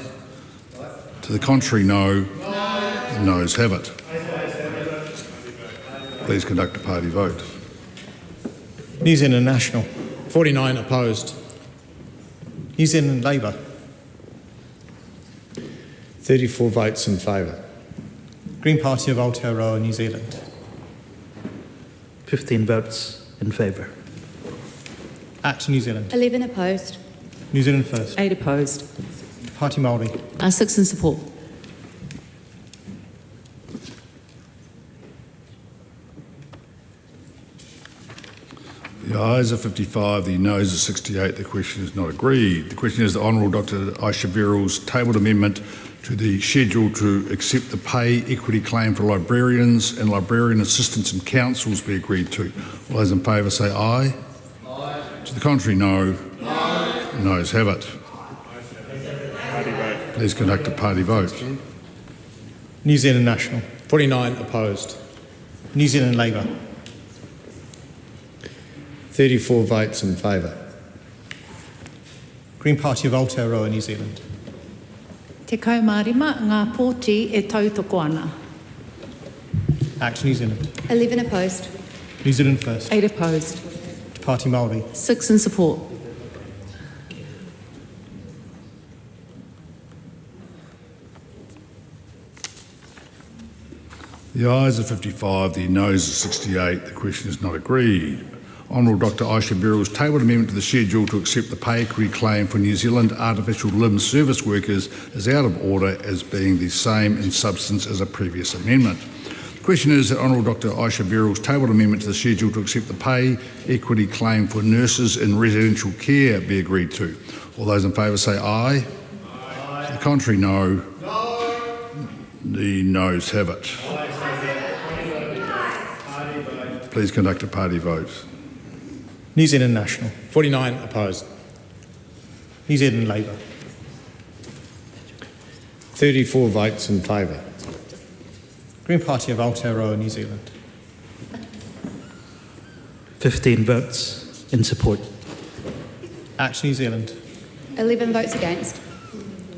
To the contrary, no. The noes have it. Please conduct a party vote. New Zealand National. 49 opposed. New Zealand Labour. 34 votes in favour. Green Party of Aotearoa, New Zealand. 15 votes in favour. Act New Zealand. 11 opposed. New Zealand First. 8 opposed. Party Māori. 6 in support. The ayes are 55, the noes are 68. The question is not agreed. The question is the Honourable Dr Aisha Verrill's tabled amendment to the schedule to accept the pay equity claim for librarians and librarian assistants and councils be agreed to. All those in favour say aye. Aye. To the contrary, no. No. Noes have it. Please conduct a party vote. New Zealand National. 49 opposed. New Zealand Labour. 34 votes in favour. Green Party of Aotearoa, New Zealand. Te kaumārima ngā pōti e tautoko ana. Act New Zealand. 11 opposed. New Zealand First. 8 opposed. Party Māori. 6 in support. The ayes are 55, the noes are 68. The question is not agreed. Honourable Dr Aisha Verrill's tabled amendment to the schedule to accept the pay equity claim for New Zealand artificial limb service workers is out of order as being the same in substance as a previous amendment. The question is that Honourable Dr Aisha Verrill's tabled amendment to the schedule to accept the pay equity claim for nurses in residential care be agreed to. All those in favour say aye. Aye. To the contrary, no. No. The noes have it. Please conduct a party vote. New Zealand National. 49 opposed. New Zealand Labour. 34 votes in favour. Green Party of Aotearoa, New Zealand. 15 votes in support. Act New Zealand. 11 votes against.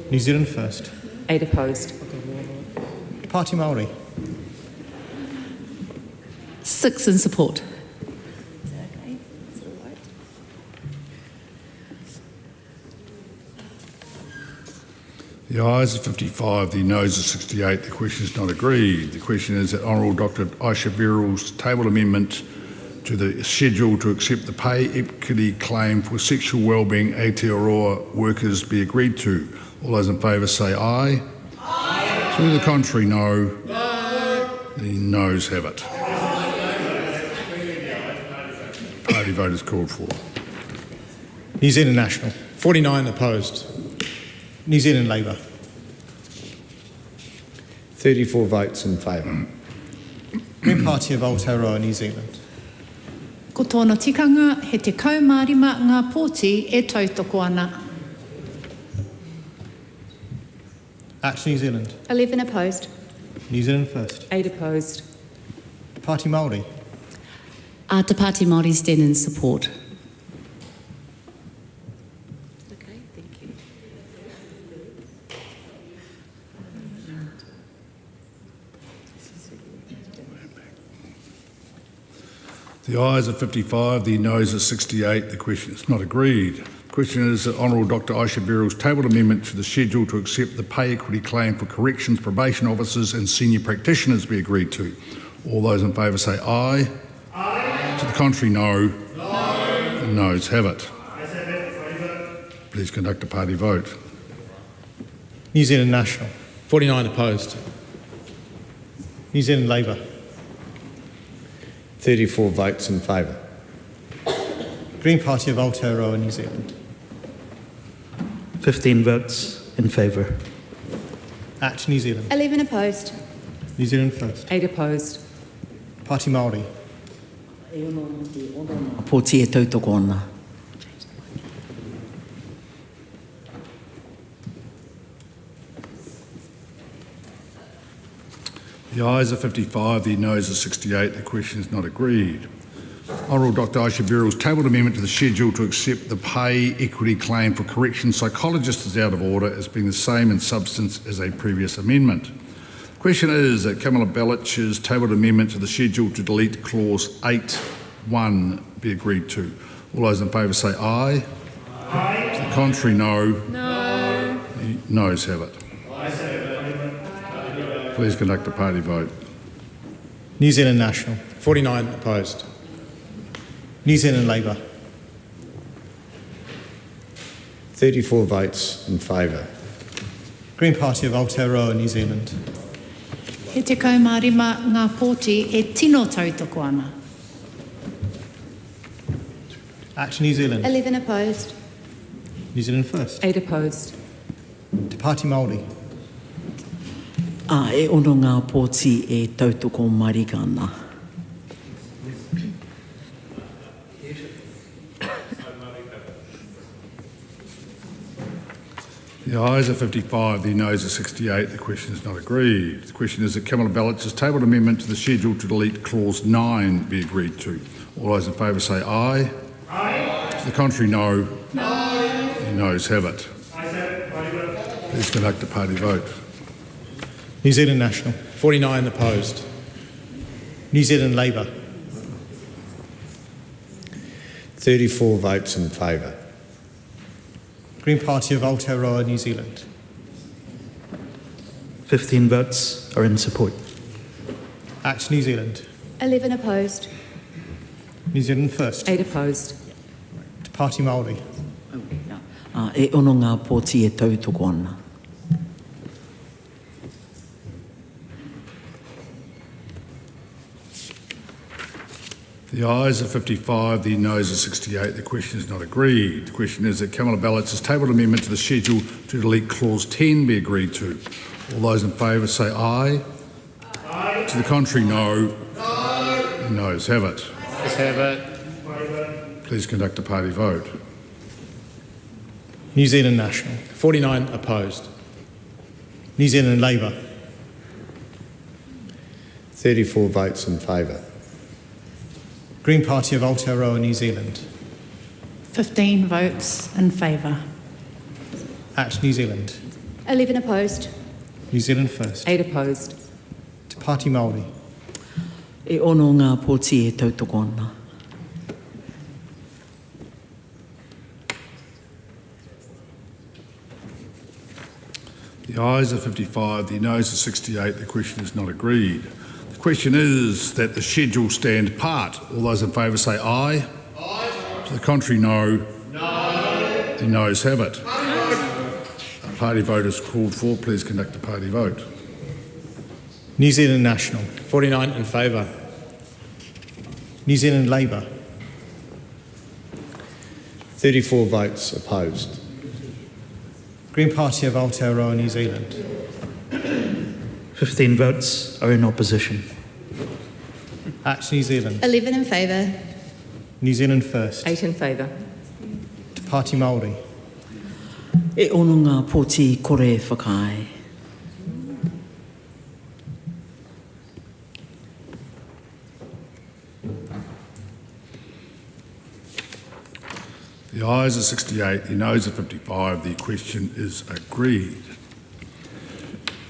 New Zealand First. 8 opposed. Party Māori. 6 in support. The ayes are 55, the noes are 68. The question is not agreed. The question is that Honourable Dr Aisha Verrill's tabled amendment to the schedule to accept the pay equity claim for sexual wellbeing Aotearoa workers be agreed to. All those in favour say aye. Aye. To the contrary, no. No. The noes have it. Party vote is called for. New Zealand National. 49 opposed. New Zealand Labour. 34 votes in favour. Green Party of Aotearoa, New Zealand. Ko tōna tikanga he te kaumārima ngā pōti e tautoko ana. Act New Zealand. 11 opposed. New Zealand First. 8 opposed. Party Māori. Te Party Māori stand in support. Okay, thank you. The ayes are 55, the noes are 68. The question is not agreed. The question is that Honourable Dr Aisha Verrill's tabled amendment to the schedule to accept the pay equity claim for corrections probation officers and senior practitioners be agreed to. All those in favour say aye. Aye. To the contrary, no. No. The noes have it. Please conduct a party vote. New Zealand National. 49 opposed. New Zealand Labour. 34 votes in favour. Green Party of Aotearoa, New Zealand. 15 votes in favour. Act New Zealand. 11 opposed. New Zealand First. 8 opposed. Party Māori. Pōti e tautoko ana. The ayes are 55, the noes are 68. The question is not agreed. Honourable Dr Aisha Verrill's tabled amendment to the schedule to accept the pay equity claim for correction psychologists is out of order as being the same in substance as a previous amendment. The question is that Kamala Bellich's tabled amendment to the schedule to delete clause 8.1 be agreed to. All those in favour say aye. Aye. To the contrary, no. No. The noes have it. Please conduct a party vote. New Zealand National. 49 opposed. New Zealand Labour. 34 votes in favour. Green Party of Aotearoa, New Zealand. He te kaumārima ngā pōti e tino tautoko ana. Act New Zealand. 11 opposed. New Zealand First. 8 opposed. Te Pāti Māori. E ono ngā pōti e tautoko marika ana. The ayes are 55, the noes are 68. The question is not agreed. The question is that Kamala Ballots' tabled amendment to the schedule to delete clause 9 be agreed to. All those in favour say aye. Aye. To the contrary, no. No. The noes have it. Please conduct a party vote. New Zealand National. 49 opposed. New Zealand Labour. 34 votes in favour. Green Party of Aotearoa, New Zealand. 15 votes are in support. Act New Zealand. 11 opposed. New Zealand First. 8 opposed. Te Pāti Māori. E ono ngā pōti e tautoko ana. The ayes are 55, the noes are 68. The question is not agreed. The question is that Kamala Ballots' tabled amendment to the schedule to delete clause 10 be agreed to. All those in favour say aye. Aye. To the contrary, no. No. The noes have it. Noes have it. Please conduct a party vote. New Zealand National. 49 opposed. New Zealand Labour. 34 votes in favour. Green Party of Aotearoa, New Zealand. 15 votes in favour. Act New Zealand. 11 opposed. New Zealand First. 8 opposed. Te Pāti Māori. E ono ngā pōti e tautoko ana. The ayes are 55, the noes are 68. The question is not agreed. The question is that the schedule stand part. All those in favour say aye. Aye. To the contrary, no. No. The noes have it. A party vote is called for. Please conduct a party vote. New Zealand National. 49 in favour. New Zealand Labour. 34 votes opposed. Green Party of Aotearoa, New Zealand. 15 votes are in opposition. Act New Zealand. 11 in favour. New Zealand First. 8 in favour. Te Pāti Māori. E ono ngā pōti kore whakai. The ayes are 68, the noes are 55. The question is agreed.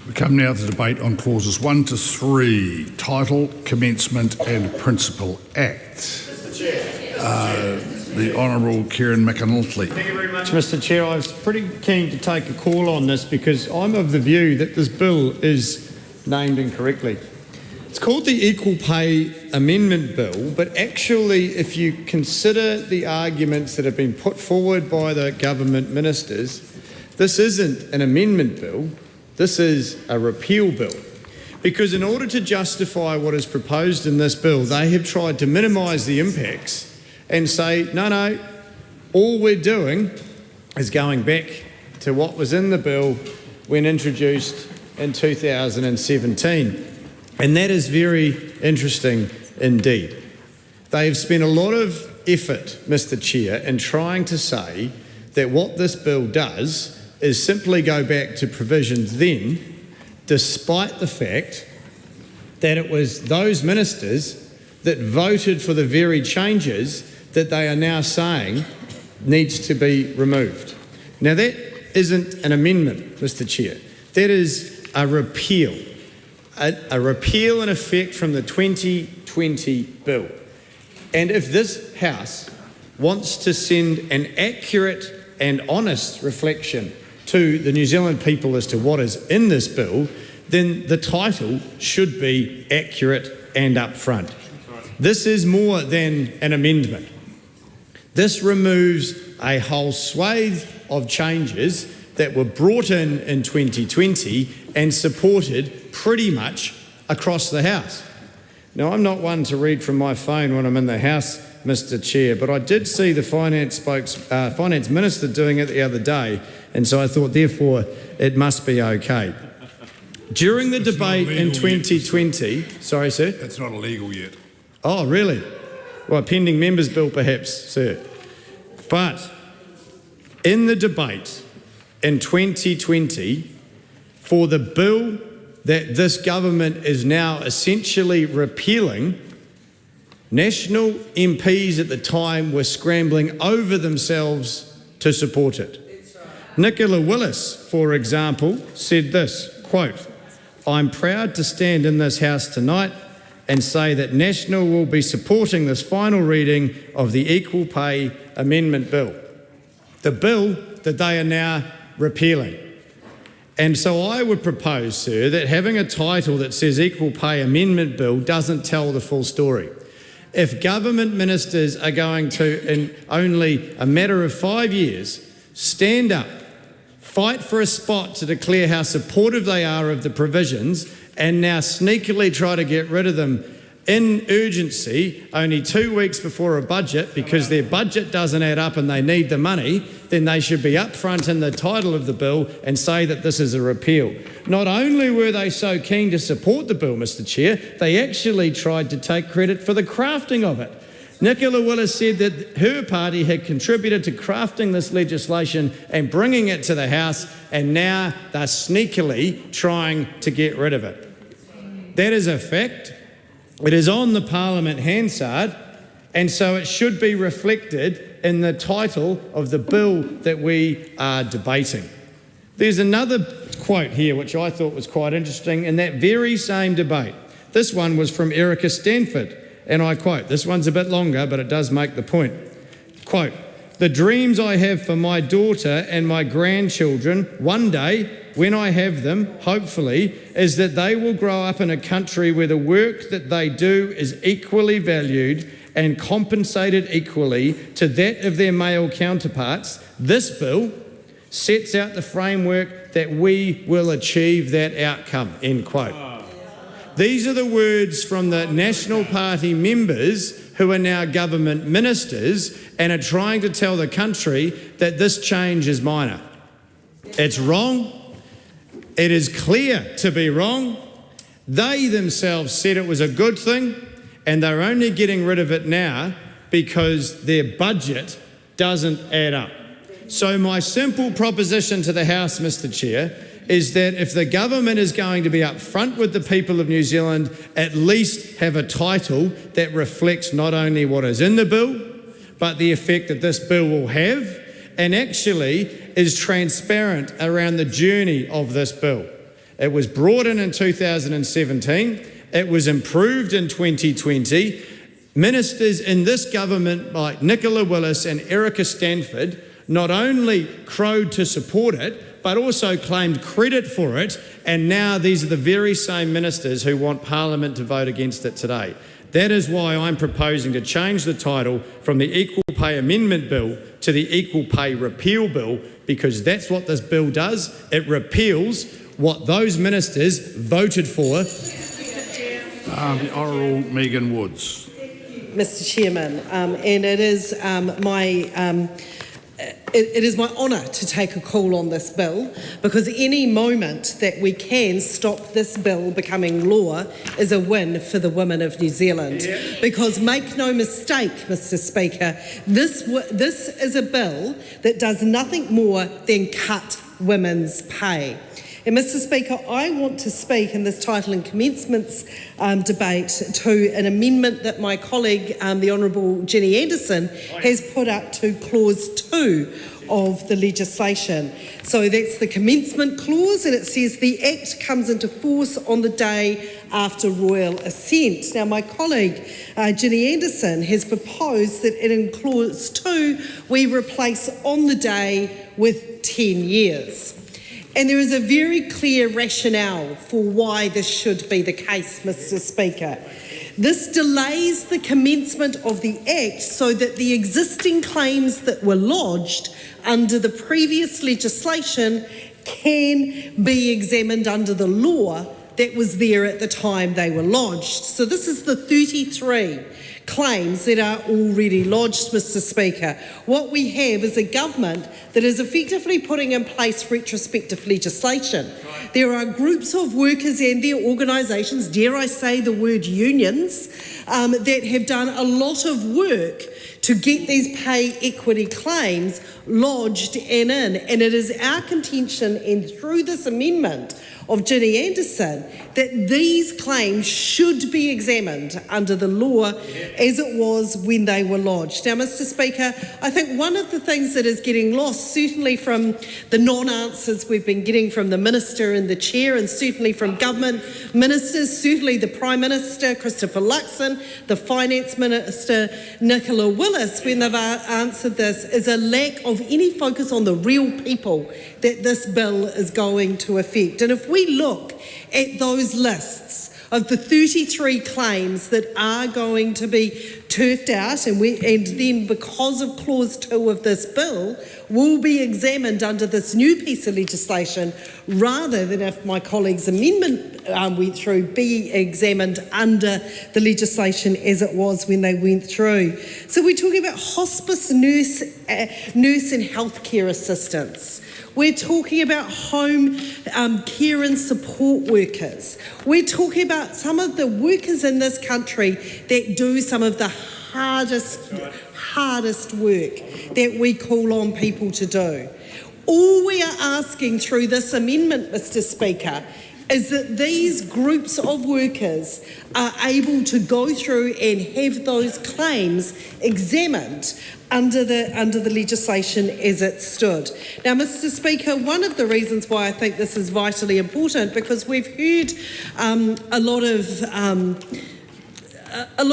We come now to debate on clauses 1 to 3, Title, Commencement and Principal Act. Mr Chair. The Honourable Kieran McAnulty. Thank you very much, Mr Chair. I was pretty keen to take a call on this because I'm of the view that this bill is named incorrectly. It's called the Equal Pay Amendment Bill, but actually if you consider the arguments that have been put forward by the government ministers, this isn't an amendment bill, this is a repeal bill. Because in order to justify what is proposed in this bill, they have tried to minimise the impacts and say, no, all we're doing is going back to what was in the bill when introduced in 2017. And that is very interesting indeed. They have spent a lot of effort, Mr Chair, in trying to say that what this bill does is simply go back to provisions then, despite the fact that it was those ministers that voted for the very changes that they are now saying needs to be removed. Now that isn't an amendment, Mr Chair. That is a repeal. A repeal in effect from the 2020 bill. And if this House wants to send an accurate and honest reflection to the New Zealand people as to what is in this bill, then the title should be accurate and upfront. This is more than an amendment. This removes a whole swathe of changes that were brought in 2020 and supported pretty much across the House. Now, I'm not one to read from my phone when I'm in the House, Mr. Chair, but I did see the Finance Minister doing it the other day, and so I thought, therefore, it must be okay. During the debate in 2020... Sorry, sir? It's not illegal yet. Oh, really? Well, pending members' bill, perhaps, sir. But in the debate in 2020, for the bill that this government is now essentially repealing, National MPs at the time were scrambling over themselves to support it. Nicola Willis, for example, said this, quote, "I'm proud to stand in this House tonight and say that National will be supporting this final reading of the Equal Pay Amendment Bill," the bill that they are now repealing. And so I would propose, sir, that having a title that says Equal Pay Amendment Bill doesn't tell the full story. If government ministers are going to, in only a matter of 5 years, stand up, fight for a spot to declare how supportive they are of the provisions, and now sneakily try to get rid of them in urgency only 2 weeks before a budget because their budget doesn't add up and they need the money, then they should be upfront in the title of the bill and say that this is a repeal. Not only were they so keen to support the bill, Mr. Chair, they actually tried to take credit for the crafting of it. Nicola Willis said that her party had contributed to crafting this legislation and bringing it to the House, and now they're sneakily trying to get rid of it. That is a fact. It is on the Parliament Hansard, and so it should be reflected in the title of the bill that we are debating. There's another quote here which I thought was quite interesting in that very same debate. This one was from Erica Stanford, and I quote, this one's a bit longer, but it does make the point. Quote, "The dreams I have for my daughter and my grandchildren one day, when I have them, hopefully, is that they will grow up in a country where the work that they do is equally valued and compensated equally to that of their male counterparts. This bill sets out the framework that we will achieve that outcome," end quote. These are the words from the National Party members who are now government ministers and are trying to tell the country that this change is minor. It's wrong. It is clear to be wrong. They themselves said it was a good thing, and they're only getting rid of it now because their budget doesn't add up. So my simple proposition to the House, Mr. Chair, is that if the government is going to be upfront with the people of New Zealand, at least have a title that reflects not only what is in the bill, but the effect that this bill will have, and actually is transparent around the journey of this bill. It was brought in 2017. It was improved in 2020. Ministers in this government like Nicola Willis and Erica Stanford not only crowed to support it, but also claimed credit for it, and now these are the very same ministers who want Parliament to vote against it today. That is why I'm proposing to change the title from the Equal Pay Amendment Bill to the Equal Pay Repeal Bill, because that's what this bill does. It repeals what those ministers voted for. The Honourable Megan Woods. Mr. Chairman, and it is it is my honour to take a call on this bill, because any moment that we can stop this bill becoming law is a win for the women of New Zealand. Yeah. Because make no mistake, Mr. Speaker, this is a bill that does nothing more than cut women's pay. And Mr. Speaker, I want to speak in this title and commencements debate to an amendment that my colleague, the Honourable Jenny Anderson, has put up to Clause 2 of the legislation. So that's the commencement clause, and it says the Act comes into force on the day after royal assent. Now, my colleague Ginny Anderson has proposed that in clause 2 we replace on the day with 10 years. And there is a very clear rationale for why this should be the case, Mr. Speaker. This delays the commencement of the Act so that the existing claims that were lodged under the previous legislation can be examined under the law that was there at the time they were lodged. So this is the 33 claims that are already lodged, Mr. Speaker. What we have is a government that is effectively putting in place retrospective legislation. There are groups of workers and their organisations, dare I say the word unions, that have done a lot of work to get these pay equity claims lodged and in. And it is our contention, and through this amendment of Ginny Anderson, that these claims should be examined under the law as it was when they were lodged. Now, Mr. Speaker, I think one of the things that is getting lost, certainly from the non-answers we've been getting from the Minister and the Chair, and certainly from government ministers, certainly the Prime Minister, Christopher Luxon, the Finance Minister, Nicola Willis, when they've answered this, is a lack of any focus on the real people that this bill is going to affect. And if we look at those lists of the 33 claims that are going to be turfed out, and then because of clause 2 of this bill will be examined under this new piece of legislation, rather than, if my colleague's amendment went through, be examined under the legislation as it was when they went through. So we're talking about hospice nurse and healthcare assistants. We're talking about home care and support workers. We're talking about some of the workers in this country that do some of the hardest work that we call on people to do. All we are asking through this amendment, Mr. Speaker, is that these groups of workers are able to go through and have those claims examined under the legislation as it stood. Now, Mr. Speaker, one of the reasons why I think this is vitally important, because we've heard a lot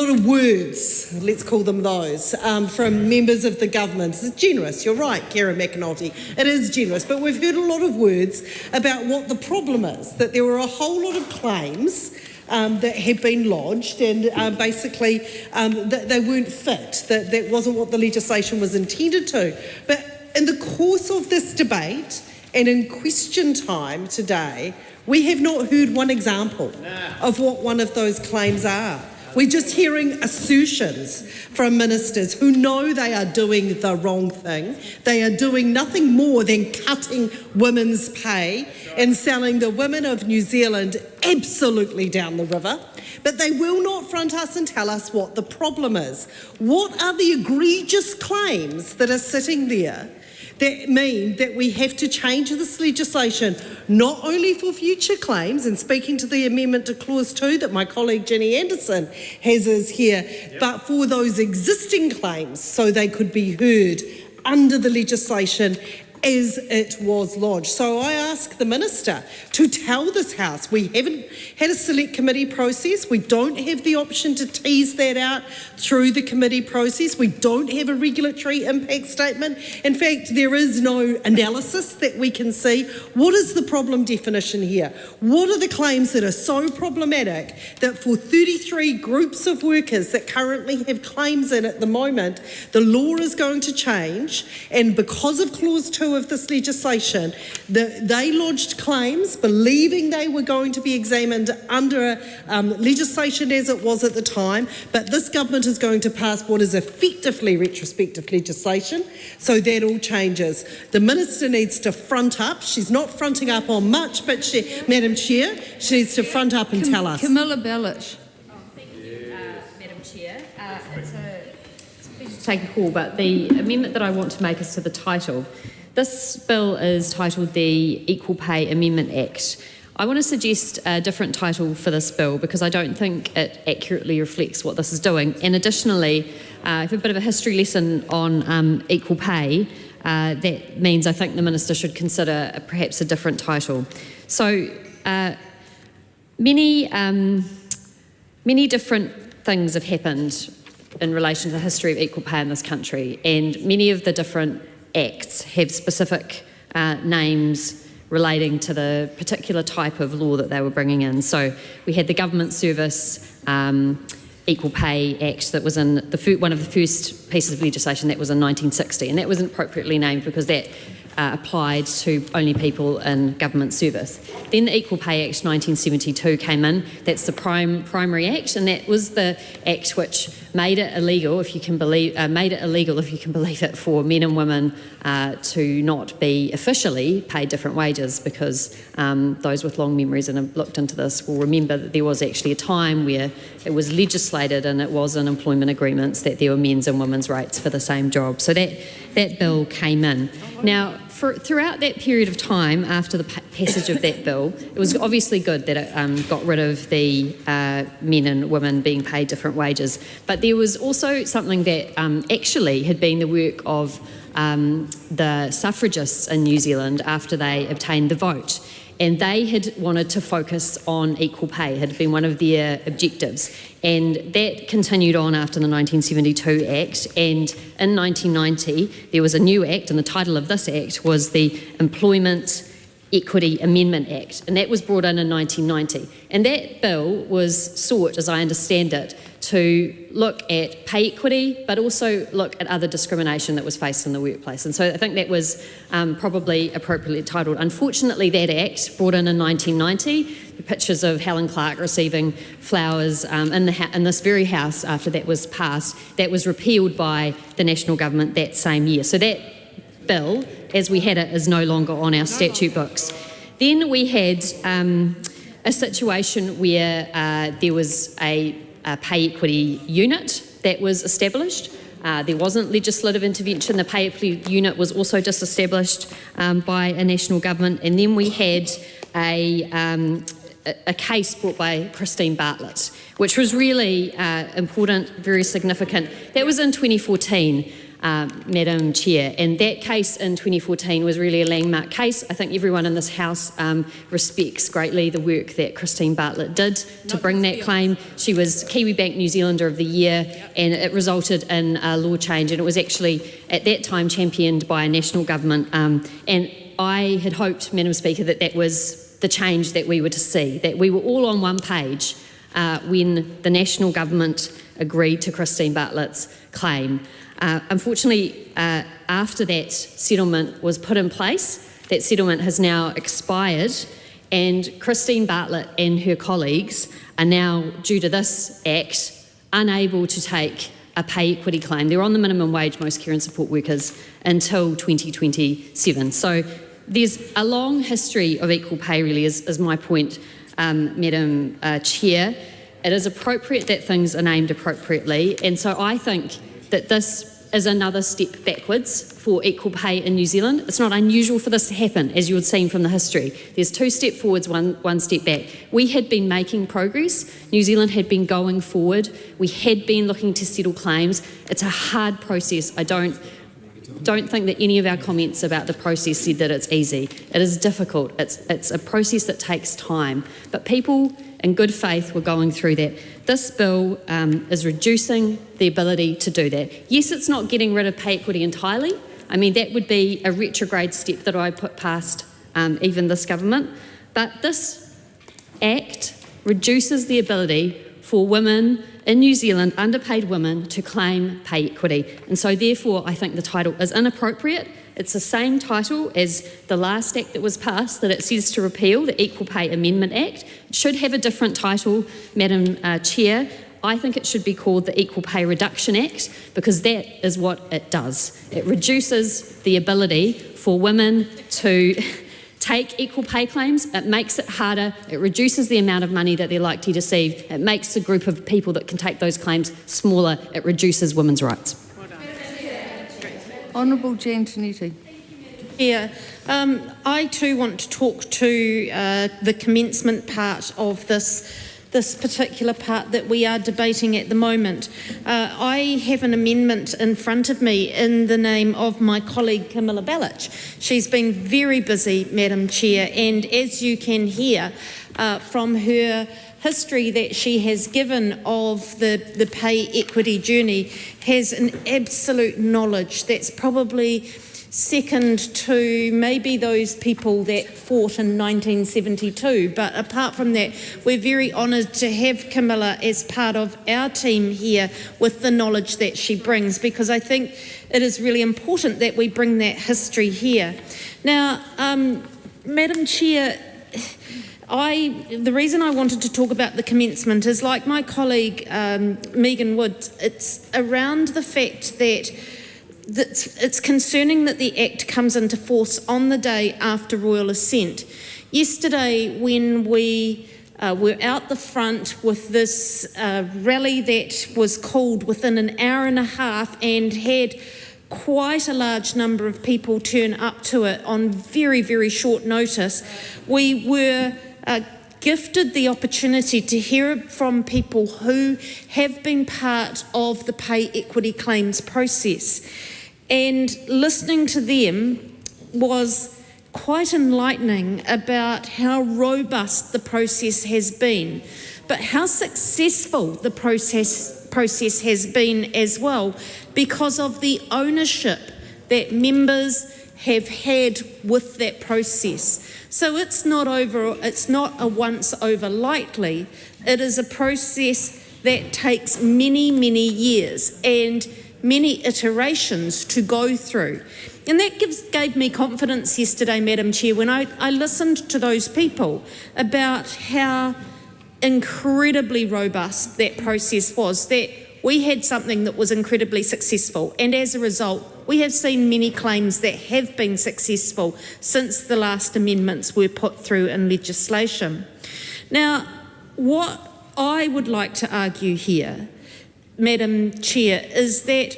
of words, let's call them those, from members of the government. It's generous, you're right, Karen McAnulty, it is generous, but we've heard a lot of words about what the problem is, that there were a whole lot of claims that had been lodged, and basically that they weren't fit, that wasn't what the legislation was intended to. But in the course of this debate and in question time today, we have not heard one example of what one of those claims are. We're just hearing assertions from ministers who know they are doing the wrong thing. They are doing nothing more than cutting women's pay and selling the women of New Zealand absolutely down the river. But they will not front us and tell us what the problem is. What are the egregious claims that are sitting there that mean that we have to change this legislation, not only for future claims, and speaking to the amendment to clause 2 that my colleague Ginny Anderson has here, but for those existing claims so they could be heard under the legislation as it was lodged. So I ask the Minister to tell this House, we haven't had a select committee process, we don't have the option to tease that out through the committee process, we don't have a regulatory impact statement. In fact, there is no analysis that we can see. What is the problem definition here? What are the claims that are so problematic that for 33 groups of workers that currently have claims in at the moment, the law is going to change, and because of clause 2 of this legislation, they lodged claims believing they were going to be examined under legislation as it was at the time, but this government is going to pass what is effectively retrospective legislation, so that all changes. The Minister needs to front up. She's not fronting up on much, but Madam Chair, she needs to front up and tell us. Camilla Bellich. Thank you, Madam Chair. It's a pleasure to take a call, but the amendment that I want to make is to the title. This bill is titled the Equal Pay Amendment Act. I want to suggest a different title for this bill because I don't think it accurately reflects what this is doing. And additionally, I have a bit of a history lesson on equal pay. That means I think the Minister should consider perhaps a different title. So, many different things have happened in relation to the history of equal pay in this country, and many of the different acts have specific names relating to the particular type of law that they were bringing in. So we had the Government Service Equal Pay Act that was in one of the first pieces of legislation that was in 1960, and that was appropriately named because that applied to only people in government service. Then the Equal Pay Act 1972 came in. That's the primary act, and that was the act which made it illegal, if you can believe it, for men and women to not be officially paid different wages, because those with long memories and have looked into this will remember that there was actually a time where it was legislated and it was in employment agreements that there were men's and women's rates for the same job. So that bill came in. Now, throughout that period of time after the passage of that bill, it was obviously good that it got rid of the men and women being paid different wages. But there was also something that actually had been the work of the suffragists in New Zealand after they obtained the vote. And they had wanted to focus on equal pay, had been one of their objectives. And that continued on after the 1972 Act. And in 1990, there was a new act, and the title of this act was the Employment Equity Amendment Act. And that was brought in 1990. And that bill was sought, as I understand it, to look at pay equity, but also look at other discrimination that was faced in the workplace. And so I think that was probably appropriately titled. Unfortunately, that act, brought in 1990, the pictures of Helen Clark receiving flowers in this very house after that was passed, that was repealed by the national government that same year. So that bill, as we had it, is no longer on our statute books. Then we had a situation where there was a pay equity unit that was established. There wasn't legislative intervention. The pay equity unit was also disestablished by a national government. And then we had a case brought by Christine Bartlett, which was really important, very significant. That was in 2014. Madam Chair, and that case in 2014 was really a landmark case. I think everyone in this House respects greatly the work that Christine Bartlett did to bring that claim. She was Kiwi Bank New Zealander of the Year, and it resulted in a law change, and it was actually at that time championed by a national government, and I had hoped, Madam Speaker, that was the change that we were to see, that we were all on one page when the national government agreed to Christine Bartlett's claim. Unfortunately, after that settlement was put in place, that settlement has now expired, and Christine Bartlett and her colleagues are now, due to this Act, unable to take a pay equity claim. They're on the minimum wage, most care and support workers, until 2027. So there's a long history of equal pay, really, is my point, Madam Chair. It is appropriate that things are named appropriately, and so I think that this is another step backwards for equal pay in New Zealand. It's not unusual for this to happen, as you would have seen from the history. There's 2 steps forwards, one step back. We had been making progress. New Zealand had been going forward. We had been looking to settle claims. It's a hard process. I don't think that any of our comments about the process said that it's easy. It is difficult. It's a process that takes time. But people in good faith were going through that. This bill is reducing the ability to do that. Yes, it's not getting rid of pay equity entirely. I mean, that would be a retrograde step that I put past even this government. But this Act reduces the ability for women in New Zealand, underpaid women, to claim pay equity. And so therefore, I think the title is inappropriate. It's the same title as the last Act that was passed, that it says to repeal, the Equal Pay Amendment Act. It should have a different title, Madam Chair. I think it should be called the Equal Pay Reduction Act, because that is what it does. It reduces the ability for women to take equal pay claims. It makes it harder. It reduces the amount of money that they're likely to receive. It makes the group of people that can take those claims smaller. It reduces women's rights. Honourable Jan Tinetti. Yeah, I too want to talk to the commencement part of this this particular part that we are debating at the moment. I have an amendment in front of me in the name of my colleague Camilla Bellich. She's been very busy, Madam Chair, and as you can hear from her history that she has given of the pay equity journey, has an absolute knowledge that's probably second to maybe those people that fought in 1972. But apart from that, we're very honoured to have Camilla as part of our team here with the knowledge that she brings, because I think it is really important that we bring that history here. Now, Madam Chair, the reason I wanted to talk about the commencement is, like my colleague Megan Woods, it's around the fact that it's concerning that the Act comes into force on the day after Royal Assent. Yesterday, when we were out the front with this rally that was called within an hour and a half and had quite a large number of people turn up to it on very, very short notice, we were gifted the opportunity to hear from people who have been part of the pay equity claims process. And listening to them was quite enlightening about how robust the process has been, but how successful the process has been as well, because of the ownership that members have had with that process. So it's not a once over lightly. It is a process that takes many, many years and many iterations to go through. And that gave me confidence yesterday, Madam Chair, when I listened to those people about how incredibly robust that process was, that we had something that was incredibly successful. And as a result, we have seen many claims that have been successful since the last amendments were put through in legislation. Now, what I would like to argue here, Madam Chair, is that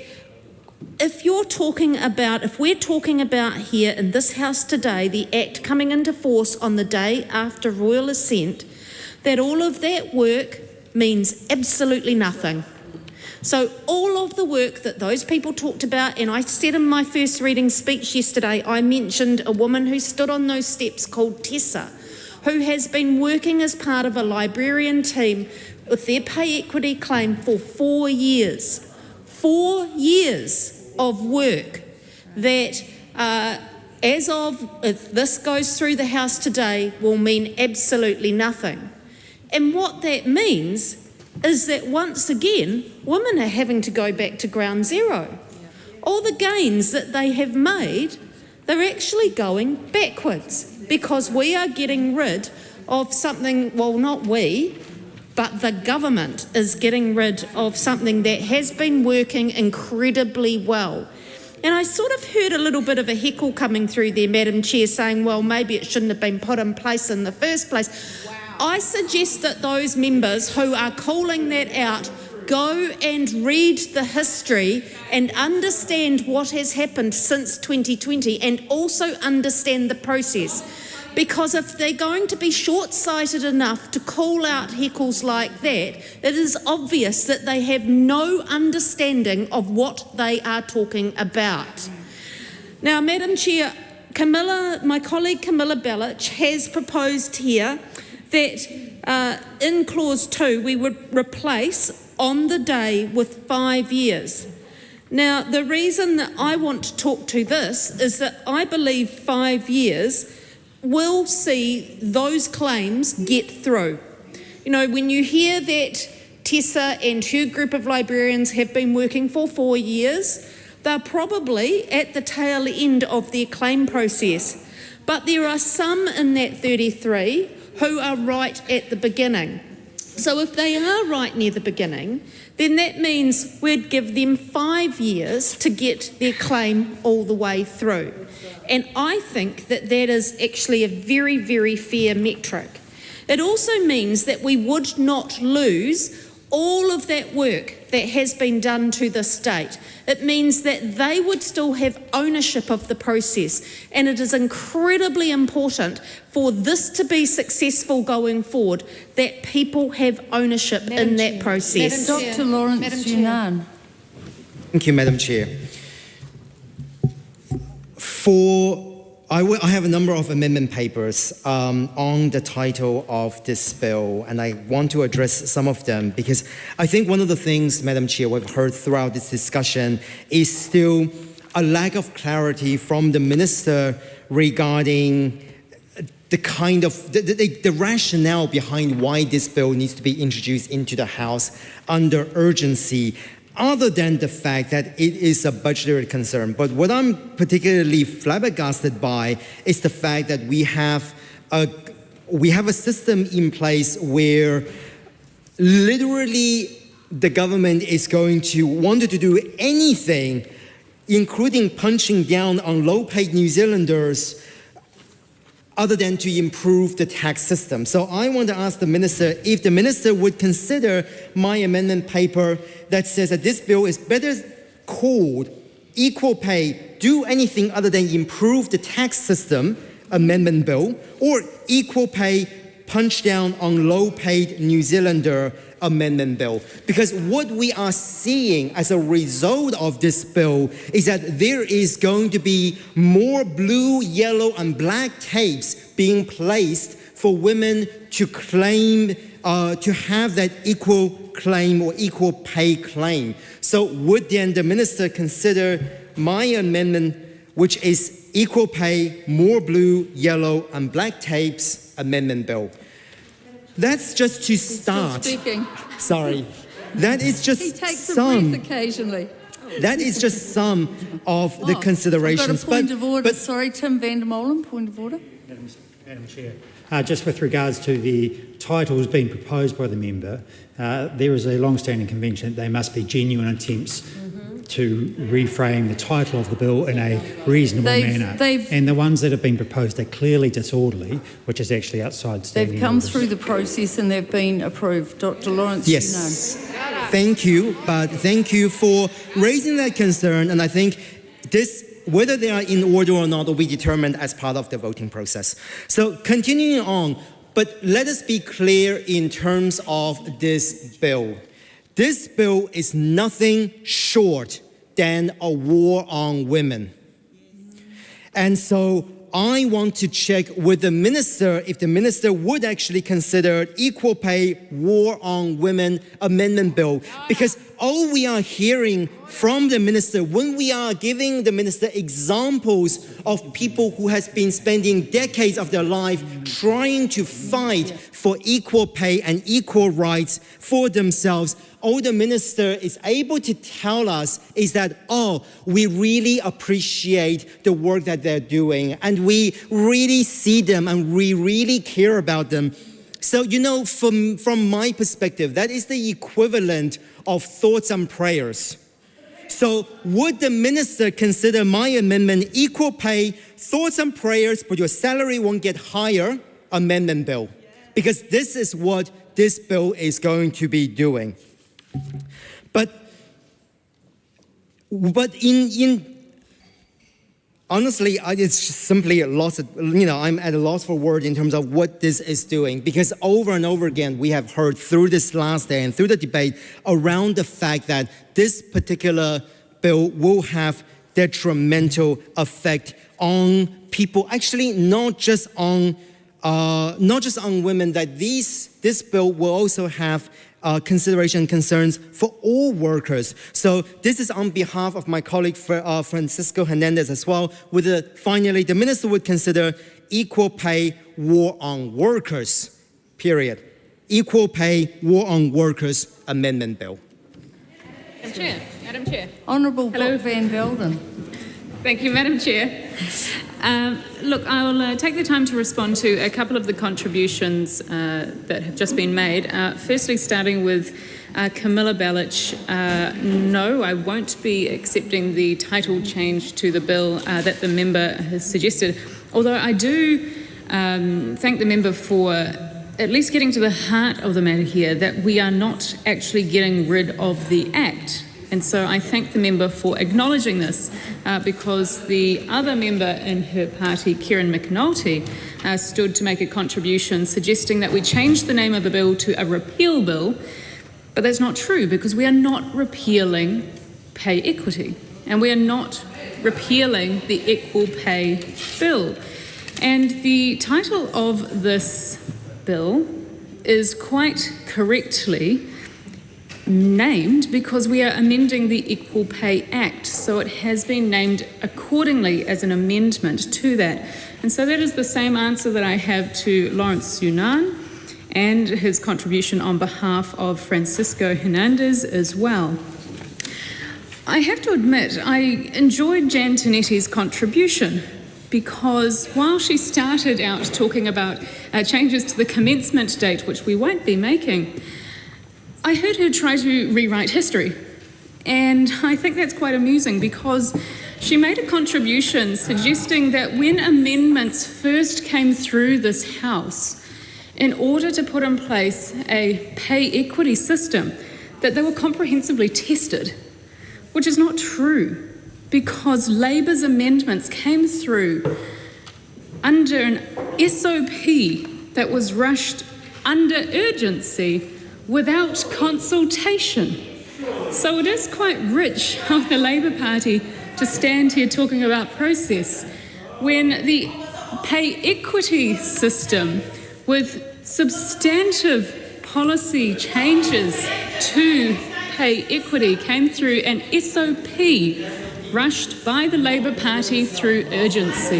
if we're talking about here in this House today, the Act coming into force on the day after Royal Assent, that all of that work means absolutely nothing. So all of the work that those people talked about, and I said in my first reading speech yesterday, I mentioned a woman who stood on those steps called Tessa, who has been working as part of a librarian team with their pay equity claim for 4 years. 4 years of work that, if this goes through the House today, will mean absolutely nothing. And what that means is that once again, women are having to go back to ground zero. All the gains that they have made, they're actually going backwards, because we are getting rid of something, well, not we, but the government is getting rid of something that has been working incredibly well. And I sort of heard a little bit of a heckle coming through there, Madam Chair, saying, well, maybe it shouldn't have been put in place in the first place. Wow. I suggest that those members who are calling that out go and read the history and understand what has happened since 2020, and also understand the process. Because if they're going to be short-sighted enough to call out heckles like that, it is obvious that they have no understanding of what they are talking about. Now, Madam Chair, my colleague Camilla Bellich has proposed here that in Clause 2 we would replace on the day with 5 years. Now, the reason that I want to talk to this is that I believe 5 years will see those claims get through. You know, when you hear that Tessa and her group of librarians have been working for 4 years, they're probably at the tail end of their claim process. But there are some in that 33 who are right at the beginning. So if they are right near the beginning, then that means we'd give them 5 years to get their claim all the way through. And I think that that is actually a very, very fair metric. It also means that we would not lose all of that work that has been done to this date. It means that they would still have ownership of the process, and it is incredibly important for this to be successful going forward that people have ownership in that process. Dr. Lawrence Yunnan. Thank you, Madam Chair. I have a number of amendment papers on the title of this bill, and I want to address some of them because I think one of the things, Madam Chair, we've heard throughout this discussion is still a lack of clarity from the Minister regarding the kind of the rationale behind why this bill needs to be introduced into the House under urgency, other than the fact that it is a budgetary concern. But what I'm particularly flabbergasted by is the fact that we have a system in place where literally the government is going to want to do anything, including punching down on low-paid New Zealanders, other than to improve the tax system. So I want to ask the Minister if the Minister would consider my amendment paper that says that this bill is better called Equal Pay, Do Anything Other Than Improve the Tax System Amendment Bill, or Equal Pay, Punch Down on Low-Paid New Zealander Amendment Bill. Because what we are seeing as a result of this bill is that there is going to be more blue, yellow, and black tapes being placed for women to claim, to have that equal claim or equal pay claim. So would then the Minister consider my amendment, which is Equal Pay, More Blue, Yellow, and Black Tapes Amendment Bill? That's just to start. Speaking. Sorry. That is just he takes some. a breath occasionally. That is just some of the considerations. I've got a point of order. Sorry, Tim van der Molen, point of order. Madam Chair, just with regards to the titles being proposed by the member, there is a long-standing convention that they must be genuine attempts to reframe the title of the bill in a reasonable manner. And the ones that have been proposed are clearly disorderly, which is actually outside standing They've come orders. through the process and they've been approved. Dr. Lawrence, Yes. Thank you, but thank you for raising that concern. And I think this, whether they are in order or not, will be determined as part of the voting process. So continuing on, but let us be clear in terms of this bill. This bill is nothing short than a war on women. And so I want to check with the Minister if the Minister would actually consider Equal Pay War on Women Amendment Bill. Because all we are hearing from the Minister, when we are giving the Minister examples of people who has been spending decades of their life trying to fight for equal pay and equal rights for themselves, all the Minister is able to tell us is that, oh, we really appreciate the work that they're doing and we really see them and we really care about them. So, you know, from my perspective, that is the equivalent of thoughts and prayers. So would the Minister consider my amendment Equal Pay, Thoughts and Prayers, but your salary won't get higher amendment bill? Because this is what this bill is going to be doing. But honestly, it's simply a loss. I'm at a loss for words in terms of what this is doing, because over and over again we have heard through this last day and through the debate around the fact that this particular bill will have detrimental effect on people. Actually, not just on women. That this bill will also have consideration and concerns for all workers. So this is on behalf of my colleague Francisco Hernandez as well. Finally, the Minister would consider Equal Pay War on Workers, period. Equal Pay War on Workers Amendment Bill. Madam Chair. Honourable Brooke van Velden. Thank you, Madam Chair. Look, I will take the time to respond to a couple of the contributions that have just been made. Firstly, starting with Camilla Balich. No, I won't be accepting the title change to the bill that the member has suggested, although I do thank the member for at least getting to the heart of the matter here, that we are not actually getting rid of the Act. And so I thank the member for acknowledging this, because the other member in her party, Kieran McNulty, stood to make a contribution suggesting that we change the name of the bill to a repeal bill. But that's not true, because we are not repealing pay equity, and we are not repealing the Equal Pay Bill. And the title of this bill is quite correctly named because we are amending the Equal Pay Act, so it has been named accordingly as an amendment to that. And so that is the same answer that I have to Lawrence Yunnan and his contribution on behalf of Francisco Hernandez as well. I have to admit, I enjoyed Jan Tinetti's contribution, because while she started out talking about changes to the commencement date, which we won't be making, I heard her try to rewrite history. And I think that's quite amusing, because she made a contribution suggesting that when amendments first came through this House, in order to put in place a pay equity system, that they were comprehensively tested, which is not true, because Labor's amendments came through under an SOP that was rushed under urgency without consultation. So it is quite rich of the Labour Party to stand here talking about process when the pay equity system, with substantive policy changes to pay equity, came through an SOP rushed by the Labour Party through urgency.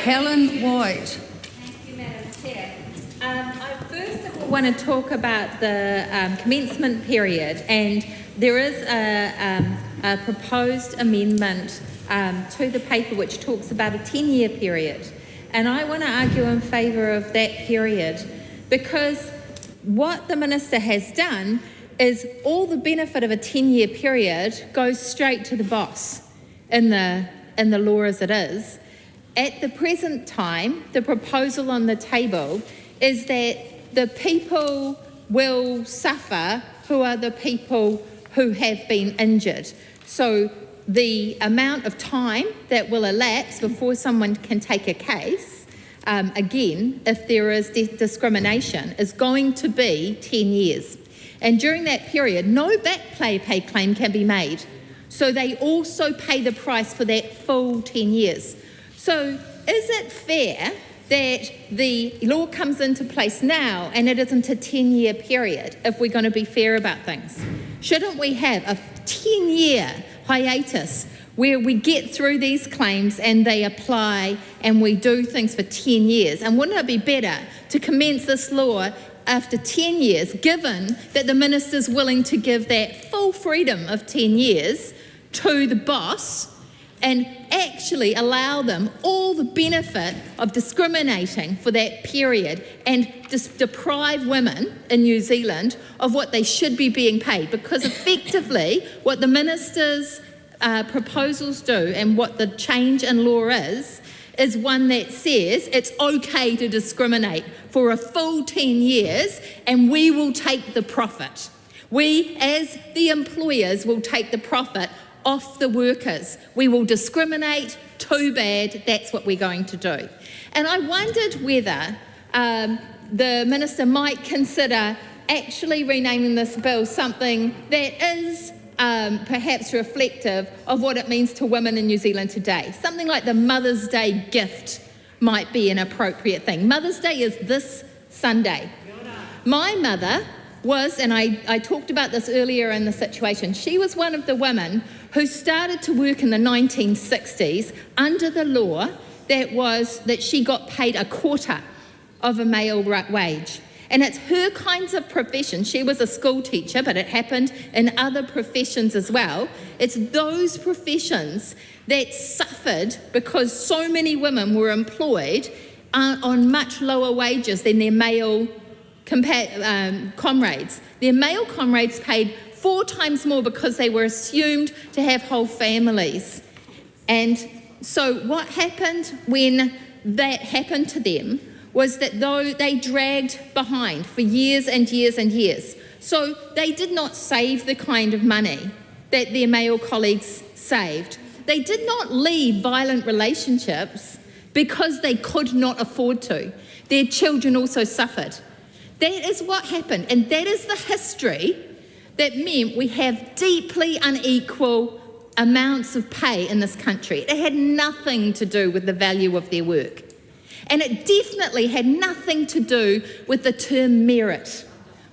Helen White. Thank you, Madam Chair. I first of all want to talk about the commencement period, and there is a proposed amendment to the paper which talks about a 10-year period. And I want to argue in favour of that period, because what the Minister has done is all the benefit of a 10-year period goes straight to the boss in the law as it is. At the present time, the proposal on the table is that the people will suffer who are the people who have been injured. So the amount of time that will elapse before someone can take a case, again, if there is discrimination, is going to be 10 years. And during that period, no back pay claim can be made. So they also pay the price for that full 10 years. So is it fair that the law comes into place now and it isn't a 10-year period if we're going to be fair about things? Shouldn't we have a 10-year hiatus where we get through these claims and they apply and we do things for 10 years? And wouldn't it be better to commence this law after 10 years, given that the Minister's willing to give that full freedom of 10 years to the boss and actually allow them all the benefit of discriminating for that period and just deprive women in New Zealand of what they should be being paid? Because effectively what the Minister's proposals do and what the change in law is one that says it's okay to discriminate for a full 10 years and we will take the profit. We, as the employers, will take the profit off the workers. We will discriminate, too bad, that's what we're going to do. And I wondered whether the Minister might consider actually renaming this bill something that is perhaps reflective of what it means to women in New Zealand today. Something like the Mother's Day gift might be an appropriate thing. Mother's Day is this Sunday. My mother was, and I talked about this earlier in the situation, she was one of the women who started to work in the 1960s under the law that she got paid a quarter of a male wage. And it's her kinds of profession. She was a school teacher, but it happened in other professions as well. It's those professions that suffered because so many women were employed on much lower wages than their male comrades. Their male comrades paid 4 times more because they were assumed to have whole families. And so what happened when that happened to them was that though they dragged behind for years and years and years, so they did not save the kind of money that their male colleagues saved. They did not leave violent relationships because they could not afford to. Their children also suffered. That is what happened, and that is the history that meant we have deeply unequal amounts of pay in this country. It had nothing to do with the value of their work. And it definitely had nothing to do with the term merit,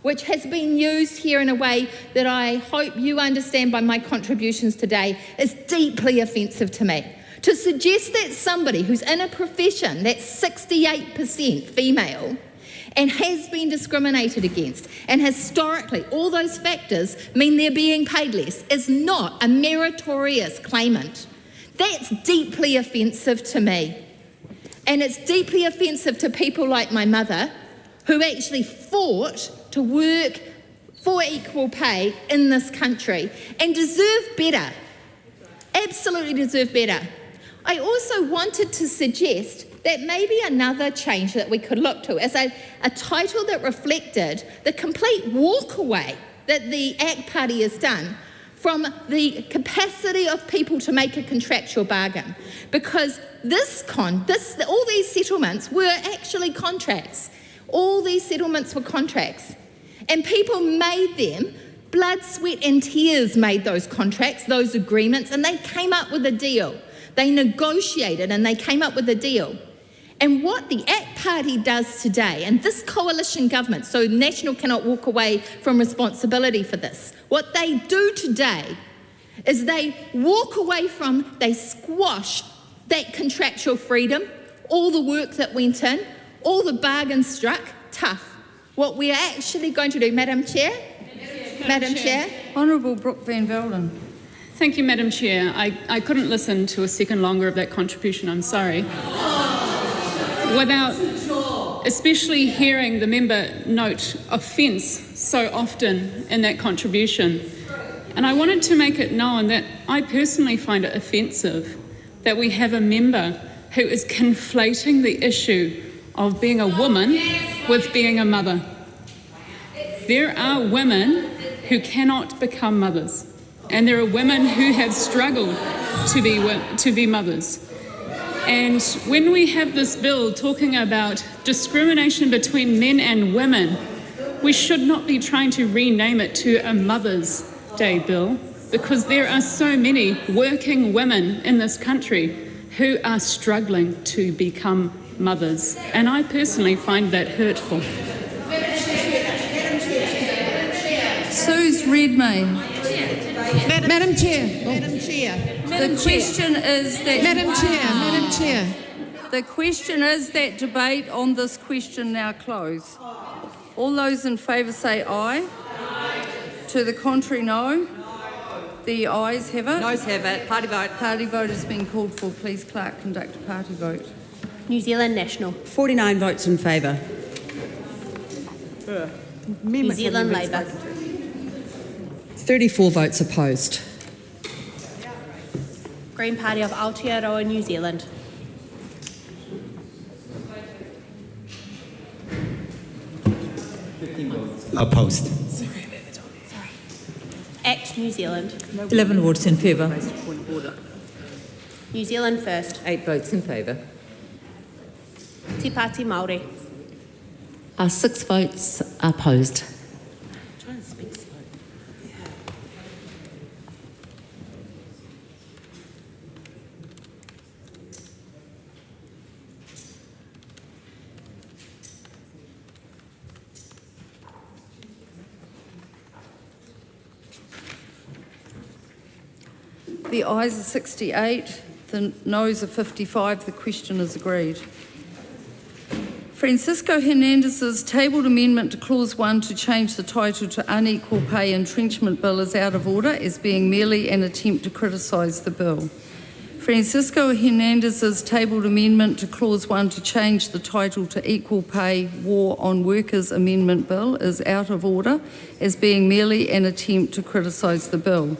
which has been used here in a way that I hope you understand by my contributions today is deeply offensive to me. To suggest that somebody who's in a profession that's 68% female and has been discriminated against, and historically all those factors mean they're being paid less, is not a meritorious claimant. That's deeply offensive to me. And it's deeply offensive to people like my mother, who actually fought to work for equal pay in this country and deserve better. Absolutely deserve better. I also wanted to suggest that maybe another change that we could look to is a title that reflected the complete walkaway that the ACT Party has done from the capacity of people to make a contractual bargain. Because all these settlements were actually contracts. All these settlements were contracts. And people made them, blood, sweat and tears made those contracts, those agreements, and they came up with a deal. They negotiated and they came up with a deal. And what the ACT Party does today, and this coalition government, so National cannot walk away from responsibility for this, what they do today is they squash that contractual freedom, all the work that went in, all the bargains struck, tough. What we're actually going to do, Madam Chair? Madam Chair? Honourable Brooke Van Velden. Thank you, Madam Chair. I couldn't listen to a second longer of that contribution, I'm sorry. Without especially hearing the member note offence so often in that contribution. And I wanted to make it known that I personally find it offensive that we have a member who is conflating the issue of being a woman with being a mother. There are women who cannot become mothers, and there are women who have struggled to be mothers. And when we have this bill talking about discrimination between men and women, we should not be trying to rename it to a Mother's Day bill, because there are so many working women in this country who are struggling to become mothers. And I personally find that hurtful. Suze Redmayne. Madam Chair. The question is that Madam Chair. The question is that debate on this question now close. All those in favour say aye. To the contrary, no. The ayes have it. Noes have it. Party vote. Party vote has been called for. Please, Clerk, conduct a party vote. New Zealand National. 49 votes in favour. New Zealand Labour. 34 votes opposed. Green Party of Aotearoa, New Zealand. Opposed. ACT New Zealand. 11 votes in favour. New Zealand First. 8 votes in favour. Te Pāti Māori. 6 votes opposed. The ayes are 68, the noes are 55. The question is agreed. Francisco Hernandez's tabled amendment to Clause 1 to change the title to Unequal Pay Entrenchment Bill is out of order as being merely an attempt to criticise the bill. Francisco Hernandez's tabled amendment to Clause 1 to change the title to Equal Pay War on Workers Amendment Bill is out of order as being merely an attempt to criticise the bill.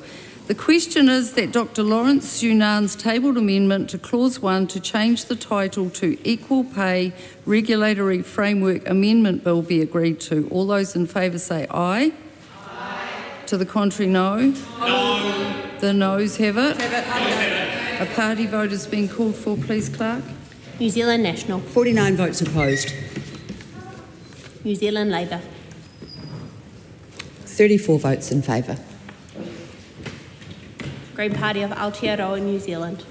The question is that Dr Lawrence Yunan's tabled amendment to Clause 1 to change the title to Equal Pay Regulatory Framework Amendment Bill be agreed to. All those in favour say aye. Aye. To the contrary, no. No. The noes have it. A party vote has been called for, please, Clerk. New Zealand National. 49 votes opposed. New Zealand Labour. 34 votes in favour. Green Party of Aotearoa, New Zealand.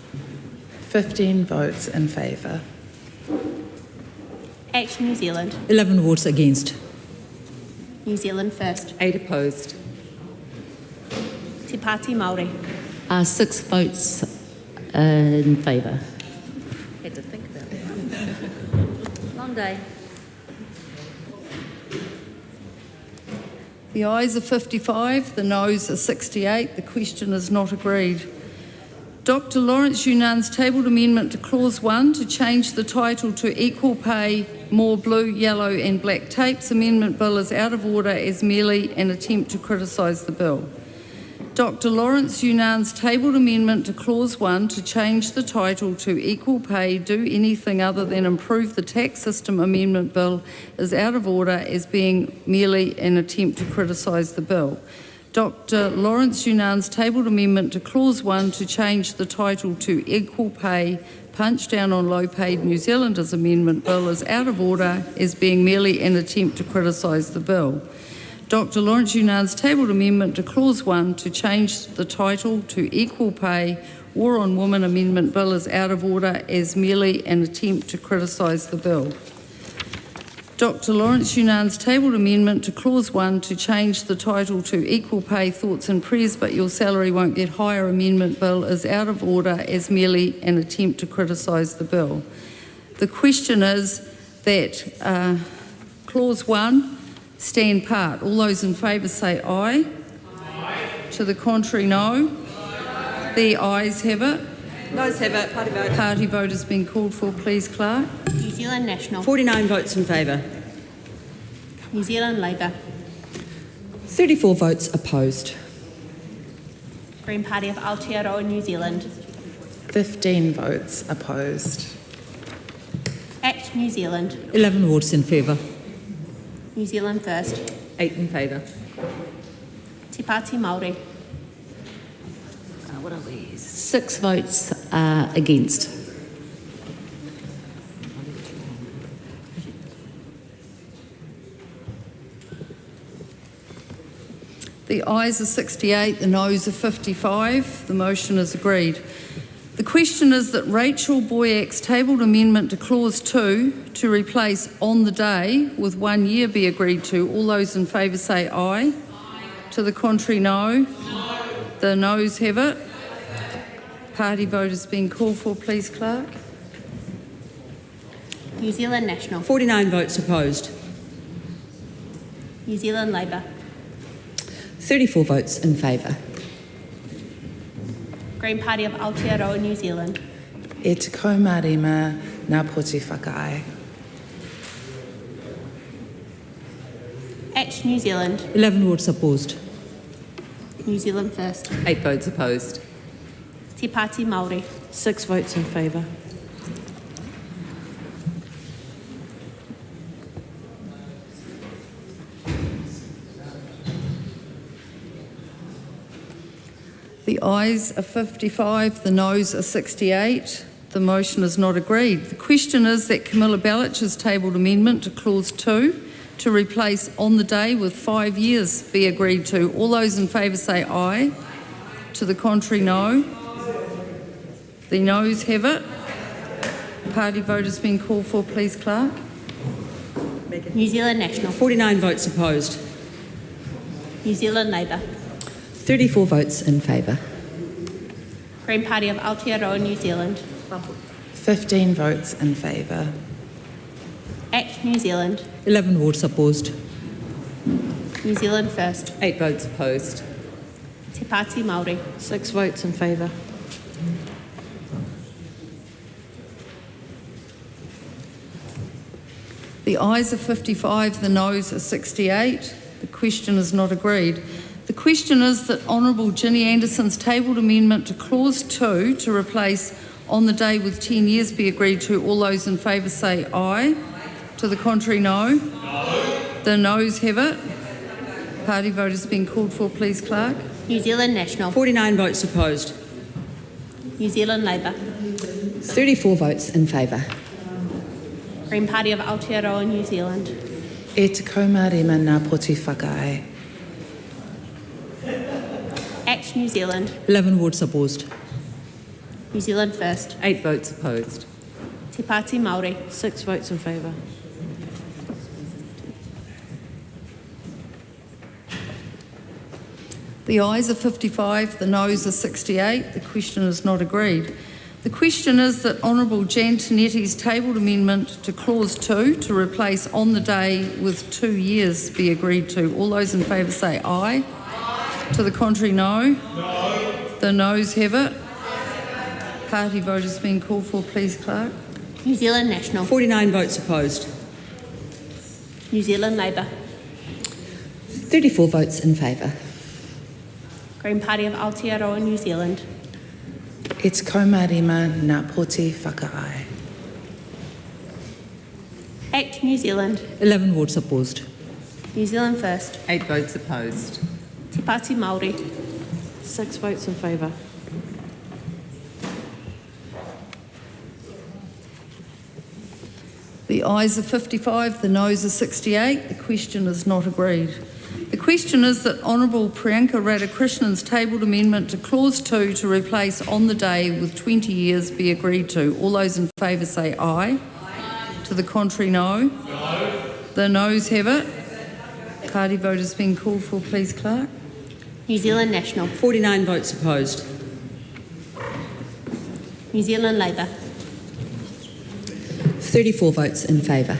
15 votes in favour. Act New Zealand. 11 votes against. New Zealand First. 8 opposed. Te Pāti Māori. 6 votes in favour. Had to think about that. Long day. The ayes are 55, the noes are 68. The question is not agreed. Dr Lawrence Yunan's tabled amendment to Clause 1 to change the title to Equal Pay, More Blue, Yellow and Black Tapes Amendment Bill is out of order as merely an attempt to criticise the bill. Dr Lawrence Yunan's tabled amendment to Clause 1 to change the title to Equal Pay, Do Anything Other Than Improve the Tax System Amendment Bill is out of order as being merely an attempt to criticise the bill. Dr Lawrence Yunan's tabled amendment to Clause 1 to change the title to Equal Pay, Punch Down on Low-Paid New Zealanders Amendment Bill is out of order as being merely an attempt to criticise the bill. Dr Lawrence Yunan's tabled amendment to Clause 1 to change the title to Equal Pay, War on Women Amendment Bill is out of order as merely an attempt to criticise the bill. Dr Lawrence Yunan's tabled amendment to Clause 1 to change the title to Equal Pay, Thoughts and Prayers But Your Salary Won't Get Higher Amendment Bill is out of order as merely an attempt to criticise the bill. The question is that Clause 1 stand part. All those in favour say aye. Aye. To the contrary, no. Aye. The ayes have it. Noes have it. Party vote. Party vote has been called for, please, Clerk. New Zealand National. 49 votes in favour. New Zealand Labour. 34 votes opposed. Green Party of Aotearoa, New Zealand. 15 votes opposed. Act New Zealand. 11 votes in favour. New Zealand First. 8 in favour. Te Pāti Māori. What are we? 6 votes against. The ayes are 68, the noes are 55. The motion is agreed. The question is that Rachel Boyack's tabled amendment to Clause 2 to replace on the day with 1 year be agreed to. All those in favour say aye. Aye. To the contrary, no. No. The noes have it. Party vote has been called for, please, Clerk. New Zealand National. 49 votes opposed. New Zealand Labour. 34 votes in favour. Green Party of Aotearoa, New Zealand. E te kaumarima ngā poti whakaai. Act New Zealand. 11 votes opposed. New Zealand First. 8 votes opposed. Te Pāti Māori. 6 votes in favour. The ayes are 55, the noes are 68. The motion is not agreed. The question is that Camilla Bellich's tabled amendment to Clause 2 to replace on the day with 5 years be agreed to. All those in favour say aye. To the contrary, no. The noes have it. Party vote has been called for, please, Clerk. New Zealand National. 49 votes opposed. New Zealand Labour. 34 votes in favour. Green Party of Aotearoa, New Zealand. 15 votes in favour. Act New Zealand. 11 votes opposed. New Zealand First. 8 votes opposed. Te Pāti Māori. 6 votes in favour. The ayes are 55, the noes are 68. The question is not agreed. The question is that Honourable Ginny Anderson's tabled amendment to Clause 2 to replace on the day with 10 years be agreed to. All those in favour say aye. To the contrary, no. No. The noes have it. Party vote has been called for, please, Clerk. New Zealand National. 49 votes opposed. New Zealand Labour. 34 votes in favour. Green Party of Aotearoa, New Zealand. E te kaumārima nā poti whakae. Act New Zealand. 11 votes opposed. New Zealand First. 8 votes opposed. Te Pāti Māori. 6 votes in favour. The ayes are 55, the noes are 68. The question is not agreed. The question is that Honourable Jan Tinetti's tabled amendment to Clause 2 to replace on the day with 2 years be agreed to. All those in favour say aye. To the contrary, no. No. The noes have it. Party vote has been called for, please, Clerk. New Zealand National. 49 votes opposed. New Zealand Labour. 34 votes in favour. Green Party of Aotearoa, New Zealand. E te kaumārima nā poti whakae. Act New Zealand. 11 votes opposed. New Zealand First. 8 votes opposed. Te Pāti Māori. 6 votes in favour. The ayes are 55, the noes are 68. The question is not agreed. The question is that Honourable Priyanka Radhakrishnan's tabled amendment to Clause 2 to replace on the day with 20 years be agreed to. All those in favour say aye. To the contrary, no. No. The noes have it. Party vote has been called for, please, Clerk. New Zealand National. 49 votes opposed. New Zealand Labour. 34 votes in favour.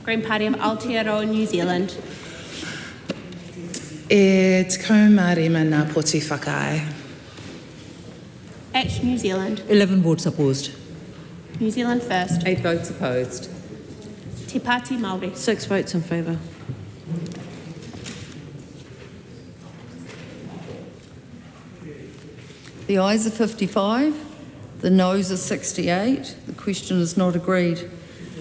Green Party of Aotearoa, New Zealand. E te kaumārima nā poti whakae. Act New Zealand. 11 votes opposed. New Zealand First. 8 votes opposed. Te Pāti Māori. 6 votes in favour. The ayes are 55, the noes are 68. The question is not agreed.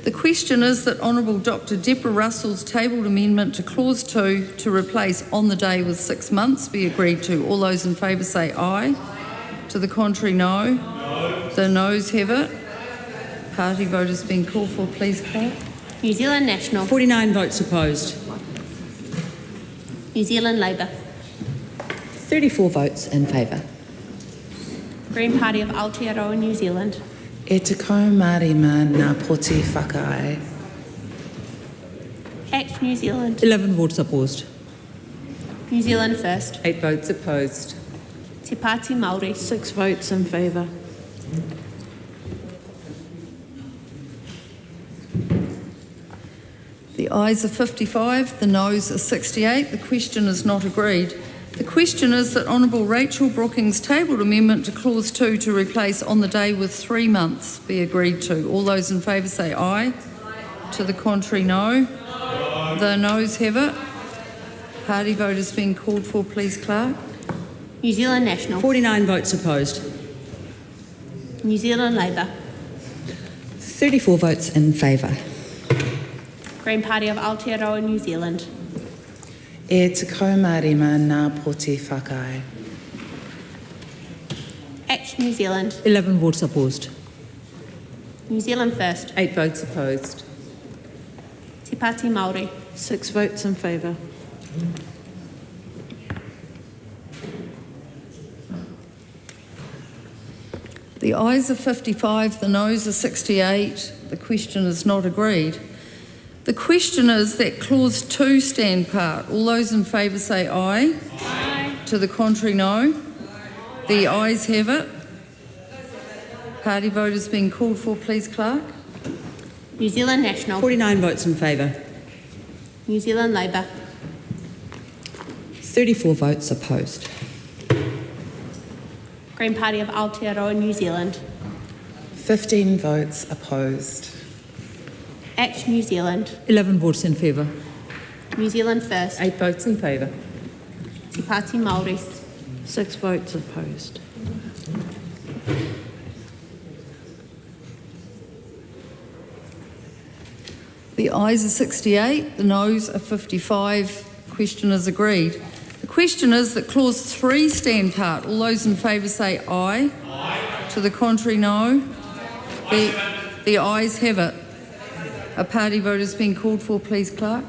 The question is that Honourable Dr Deborah Russell's tabled amendment to Clause 2 to replace on the day with 6 months be agreed to. All those in favour say aye. To the contrary, no. No. The noes have it. Party vote has been called for, please, Clerk. New Zealand National. 49 votes opposed. New Zealand Labour. 34 votes in favour. Green Party of Aotearoa, New Zealand. E te kaumārima nā poti whakae. Act New Zealand. 11 votes opposed. New Zealand First. 8 votes opposed. Te Pāti Māori. 6 votes in favour. The ayes are 55, the noes are 68. The question is not agreed. The question is that Honourable Rachel Brooking's tabled amendment to Clause 2 to replace on the day with 3 months be agreed to. All those in favour say aye. To the contrary, no. The noes have it. Party vote has been called for, please, Clerk. New Zealand National. 49 votes opposed. New Zealand Labour. 34 votes in favour. Green Party of Aotearoa, New Zealand. E te kaumārima nā poti whakae. Act New Zealand. 11 votes opposed. New Zealand First. 8 votes opposed. Te Pāti Māori. 6 votes in favour. The ayes are 55, the noes are 68. The question is not agreed. The question is that Clause 2 stand part. All those in favour say aye. Aye. To the contrary, no. The ayes have it. Party vote has been called for, please, Clerk. New Zealand National. 49 votes in favour. New Zealand Labour. 34 votes opposed. Green Party of Aotearoa, New Zealand. 15 votes opposed. Act New Zealand. 11 votes in favour. New Zealand First. 8 votes in favour. Te Pāti Māori. 6 votes opposed. The ayes are 68, the noes are 55. Question is agreed. The question is that clause 3 stand part. All those in favour say aye. Aye. To the contrary, no. The ayes have it. A party vote has been called for, please, Clerk.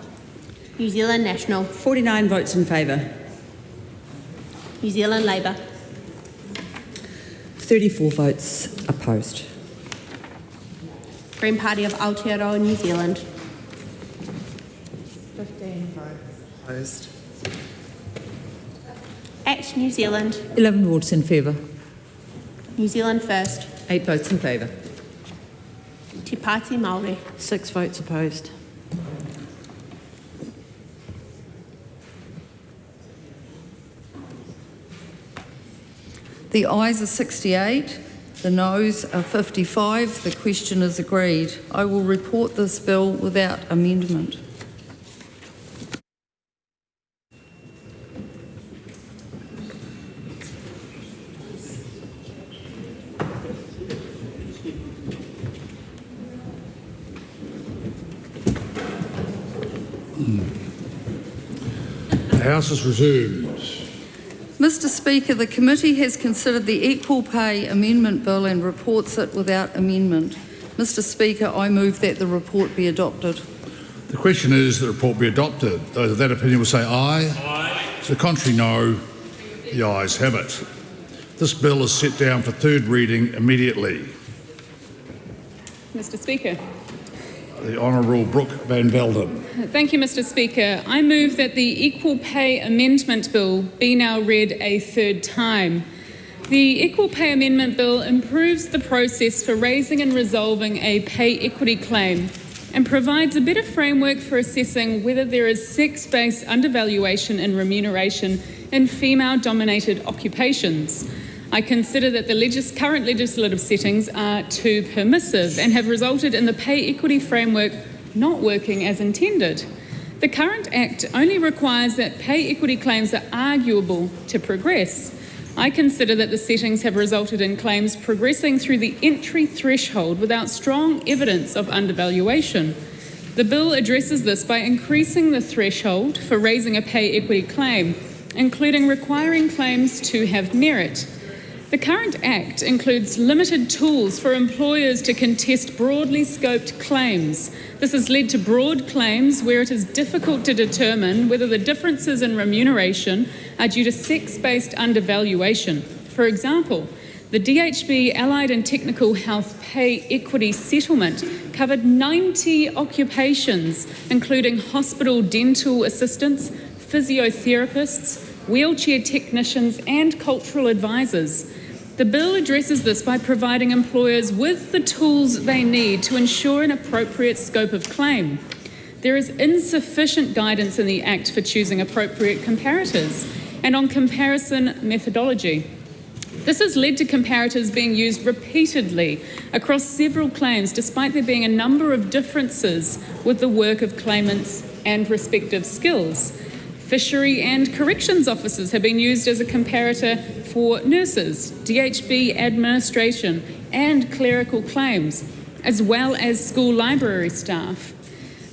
New Zealand National. 49 votes in favour. New Zealand Labour. 34 votes opposed. Green Party of Aotearoa, New Zealand. 15 votes opposed. Act New Zealand. 11 votes in favour. New Zealand First. 8 votes in favour. Te Pāti Māori. 6 votes opposed. The ayes are 68, the noes are 55. The question is agreed. I will report this bill without amendment. The House is resumed. Mr Speaker, the committee has considered the Equal Pay Amendment Bill and reports it without amendment. Mr Speaker, I move that the report be adopted. The question is that the report be adopted. Those of that opinion will say aye. Aye. To the contrary, no. The ayes have it. This bill is set down for third reading immediately. Mr Speaker. The Honourable Brooke Van Velden. Thank you, Mr Speaker. I move that the Equal Pay Amendment Bill be now read a third time. The Equal Pay Amendment Bill improves the process for raising and resolving a pay equity claim and provides a better framework for assessing whether there is sex-based undervaluation in remuneration in female-dominated occupations. I consider that the current legislative settings are too permissive and have resulted in the pay equity framework not working as intended. The current Act only requires that pay equity claims are arguable to progress. I consider that the settings have resulted in claims progressing through the entry threshold without strong evidence of undervaluation. The bill addresses this by increasing the threshold for raising a pay equity claim, including requiring claims to have merit. The current Act includes limited tools for employers to contest broadly scoped claims. This has led to broad claims where it is difficult to determine whether the differences in remuneration are due to sex-based undervaluation. For example, the DHB Allied and Technical Health Pay Equity Settlement covered 90 occupations, including hospital dental assistants, physiotherapists, wheelchair technicians and cultural advisors. The bill addresses this by providing employers with the tools they need to ensure an appropriate scope of claim. There is insufficient guidance in the Act for choosing appropriate comparators and on comparison methodology. This has led to comparators being used repeatedly across several claims, despite there being a number of differences with the work of claimants and respective skills. Fishery and corrections officers have been used as a comparator for nurses, DHB administration and clerical claims, as well as school library staff.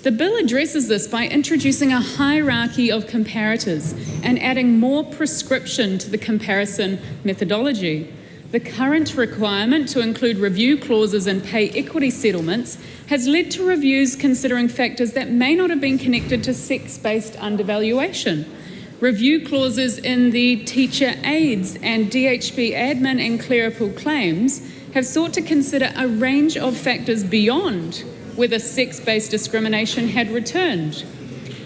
The bill addresses this by introducing a hierarchy of comparators and adding more prescription to the comparison methodology. The current requirement to include review clauses in pay equity settlements has led to reviews considering factors that may not have been connected to sex-based undervaluation. Review clauses in the teacher aides and DHB admin and clerical claims have sought to consider a range of factors beyond whether sex-based discrimination had returned.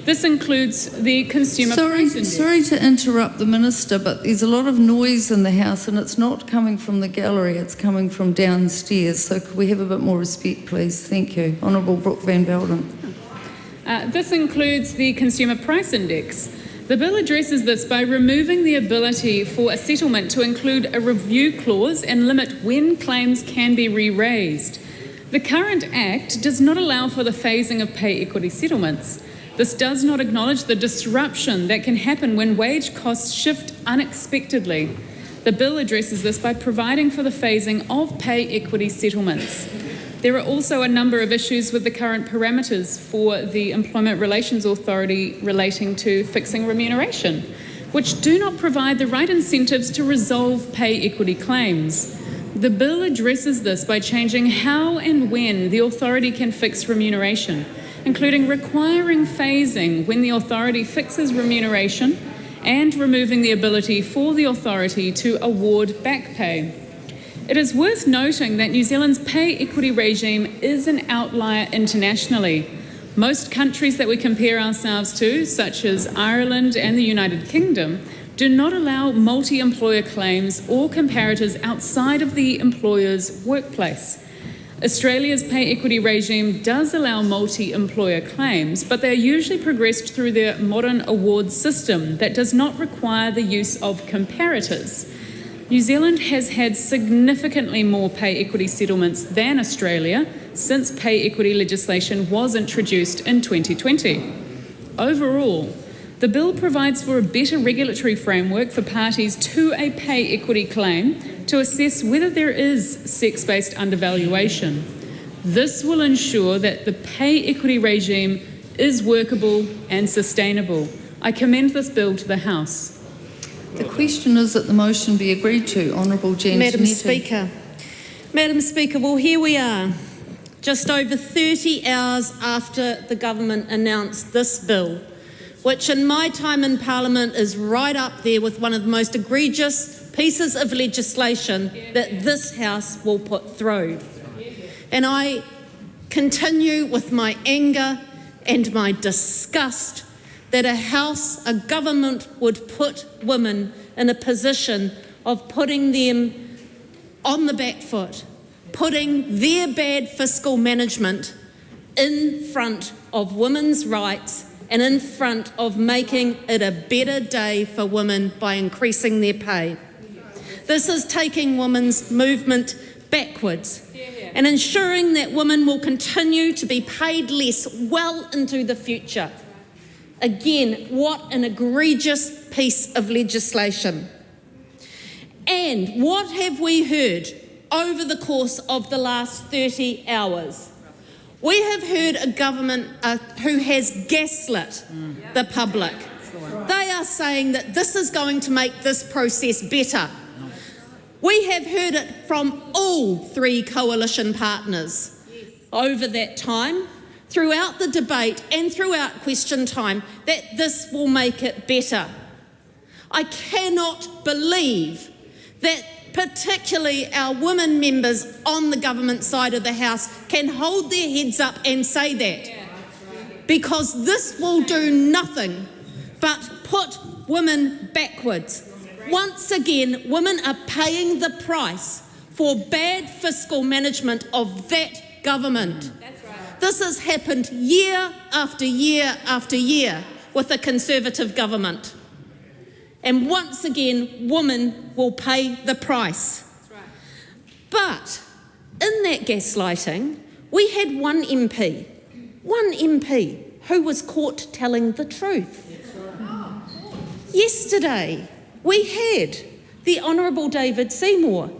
This includes the consumer price index. Sorry to interrupt the Minister, but there's a lot of noise in the House and it's not coming from the gallery, it's coming from downstairs. So could we have a bit more respect, please? Thank you. Honourable Brooke Van Velden. This includes the consumer price index. The bill addresses this by removing the ability for a settlement to include a review clause and limit when claims can be re-raised. The current Act does not allow for the phasing of pay equity settlements. This does not acknowledge the disruption that can happen when wage costs shift unexpectedly. The bill addresses this by providing for the phasing of pay equity settlements. There are also a number of issues with the current parameters for the Employment Relations Authority relating to fixing remuneration, which do not provide the right incentives to resolve pay equity claims. The bill addresses this by changing how and when the authority can fix remuneration, including requiring phasing when the authority fixes remuneration and removing the ability for the authority to award back pay. It is worth noting that New Zealand's pay equity regime is an outlier internationally. Most countries that we compare ourselves to, such as Ireland and the United Kingdom, do not allow multi-employer claims or comparators outside of the employer's workplace. Australia's pay equity regime does allow multi-employer claims, but they are usually progressed through their modern awards system that does not require the use of comparators. New Zealand has had significantly more pay equity settlements than Australia since pay equity legislation was introduced in 2020. Overall, the bill provides for a better regulatory framework for parties to a pay equity claim to assess whether there is sex-based undervaluation. This will ensure that the pay equity regime is workable and sustainable. I commend this bill to the House. The question is that the motion be agreed to. Honourable Jan Madam Tinetti. Speaker. Madam Speaker, well, here we are, just over 30 hours after the government announced this bill, which in my time in Parliament is right up there with one of the most egregious pieces of legislation that this House will put through. And I continue with my anger and my disgust that a government would put women in a position of putting them on the back foot, putting their bad fiscal management in front of women's rights and in front of making it a better day for women by increasing their pay. This is taking women's movement backwards and ensuring that women will continue to be paid less well into the future. Again, what an egregious piece of legislation. And what have we heard over the course of the last 30 hours? We have heard a government who has gaslit the public. They are saying that this is going to make this process better. We have heard it from all three coalition partners over that time, throughout the debate and throughout question time, that this will make it better. I cannot believe that particularly our women members on the government side of the House can hold their heads up and say that, because this will do nothing but put women backwards. Once again, women are paying the price for bad fiscal management of that government. This has happened year after year after year with a Conservative government. And once again, women will pay the price. But in that gaslighting, we had one MP who was caught telling the truth. Yesterday, we had the Honourable David Seymour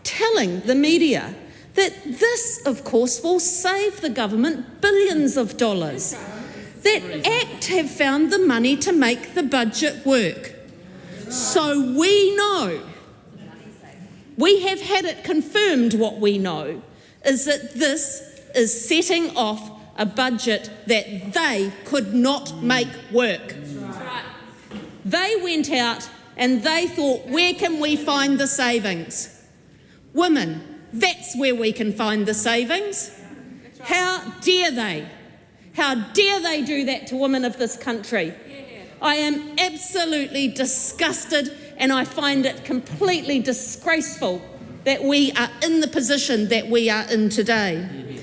telling the media that this, of course, will save the government billions of dollars. That ACT have found the money to make the budget work. So we know, we have had it confirmed what we know, is that this is setting off a budget that they could not make work. They went out and they thought, where can we find the savings? Women, that's where we can find the savings. How dare they? How dare they do that to women of this country? I am absolutely disgusted, and I find it completely disgraceful that we are in the position that we are in today.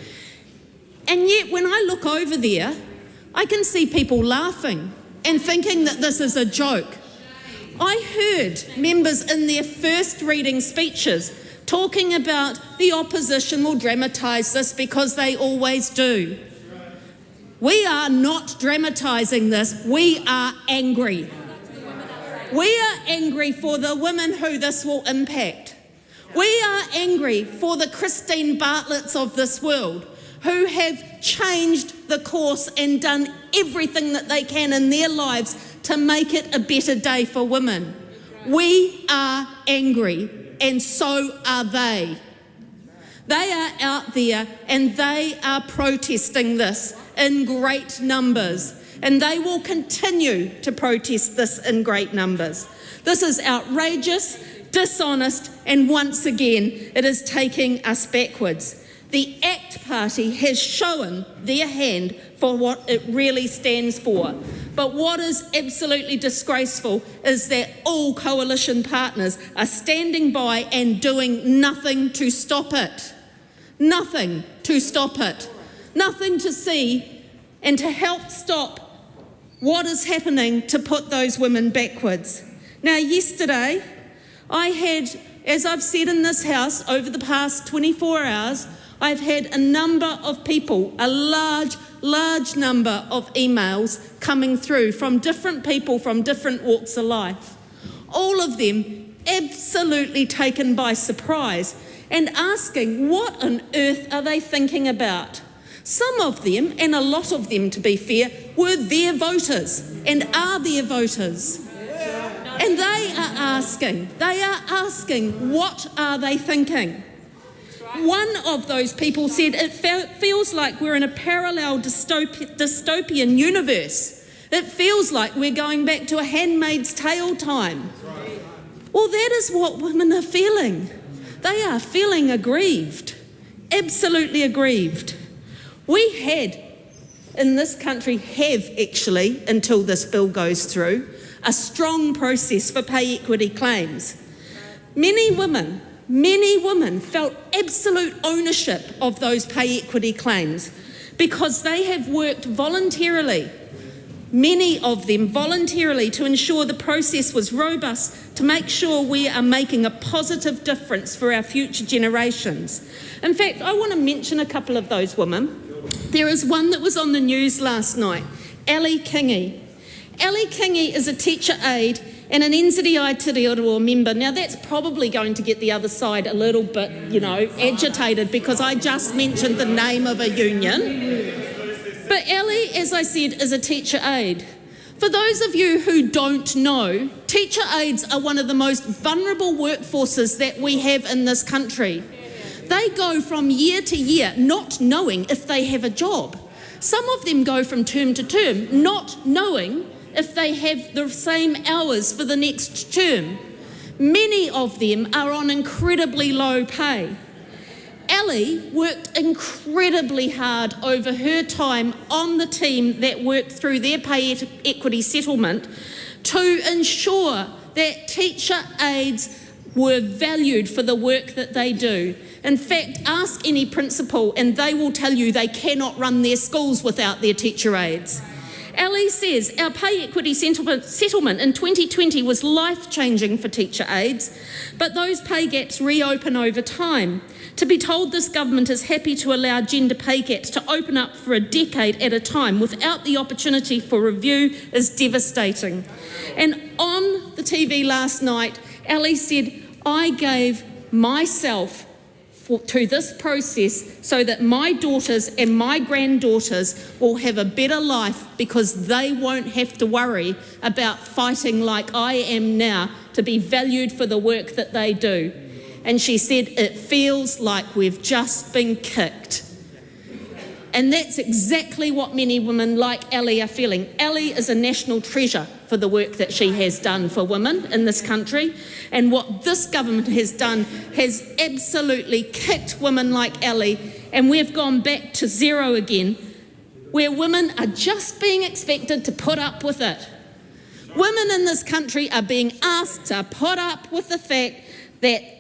And yet when I look over there, I can see people laughing and thinking that this is a joke. I heard members in their first reading speeches talking about the opposition will dramatise this because they always do. We are not dramatising this. We are angry. We are angry for the women who this will impact. We are angry for the Christine Bartletts of this world who have changed the course and done everything that they can in their lives to make it a better day for women. We are angry, and so are they. They are out there and they are protesting this in great numbers, and they will continue to protest this in great numbers. This is outrageous, dishonest, and once again, it is taking us backwards. The ACT Party has shown their hand for what it really stands for. But what is absolutely disgraceful is that all coalition partners are standing by and doing nothing to stop it. Nothing to stop it. Nothing to see and to help stop what is happening to put those women backwards. Now, yesterday, I had, as I've said in this House over the past 24 hours, I've had a number of people, a large number of emails coming through from different people from different walks of life. All of them absolutely taken by surprise and asking what on earth are they thinking about. Some of them, and a lot of them to be fair, were their voters and are their voters. And they are asking, what are they thinking? One of those people said, it feels like we're in a parallel dystopian universe. It feels like we're going back to a Handmaid's Tale time. Well, that is what women are feeling. They are feeling aggrieved, absolutely aggrieved. We had, in this country, have actually, until this bill goes through, a strong process for pay equity claims. Many women felt absolute ownership of those pay equity claims because they have worked voluntarily, many of them voluntarily, to ensure the process was robust, to make sure we are making a positive difference for our future generations. In fact, I want to mention a couple of those women. There is one that was on the news last night, Ali Kingi. Ali Kingi is a teacher aide and an NZI Aotearoa member. Now that's probably going to get the other side a little bit, agitated because I just mentioned the name of a union. But Ali, as I said, is a teacher aide. For those of you who don't know, teacher aides are one of the most vulnerable workforces that we have in this country. They go from year to year not knowing if they have a job. Some of them go from term to term not knowing if they have the same hours for the next term. Many of them are on incredibly low pay. Ali worked incredibly hard over her time on the team that worked through their pay equity settlement to ensure that teacher aides were valued for the work that they do. In fact, ask any principal and they will tell you they cannot run their schools without their teacher aides. Ali says, our pay equity settlement in 2020 was life-changing for teacher aides, but those pay gaps reopen over time. To be told this government is happy to allow gender pay gaps to open up for a decade at a time without the opportunity for review is devastating. And on the TV last night, Ali said, I gave myself to this process so that my daughters and my granddaughters will have a better life because they won't have to worry about fighting like I am now to be valued for the work that they do. And she said, it feels like we've just been kicked. And that's exactly what many women like Ali are feeling. Ali is a national treasure for the work that she has done for women in this country. And what this government has done has absolutely kicked women like Ali. And we've gone back to zero again, where women are just being expected to put up with it. Women in this country are being asked to put up with the fact that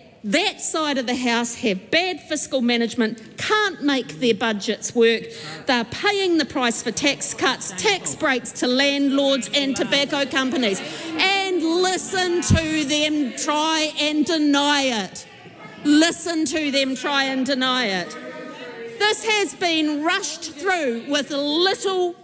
side of the house have bad fiscal management, can't make their budgets work, they're paying the price for tax cuts, tax breaks to landlords and tobacco companies. And listen to them try and deny it. Listen to them try and deny it. This has been rushed through with little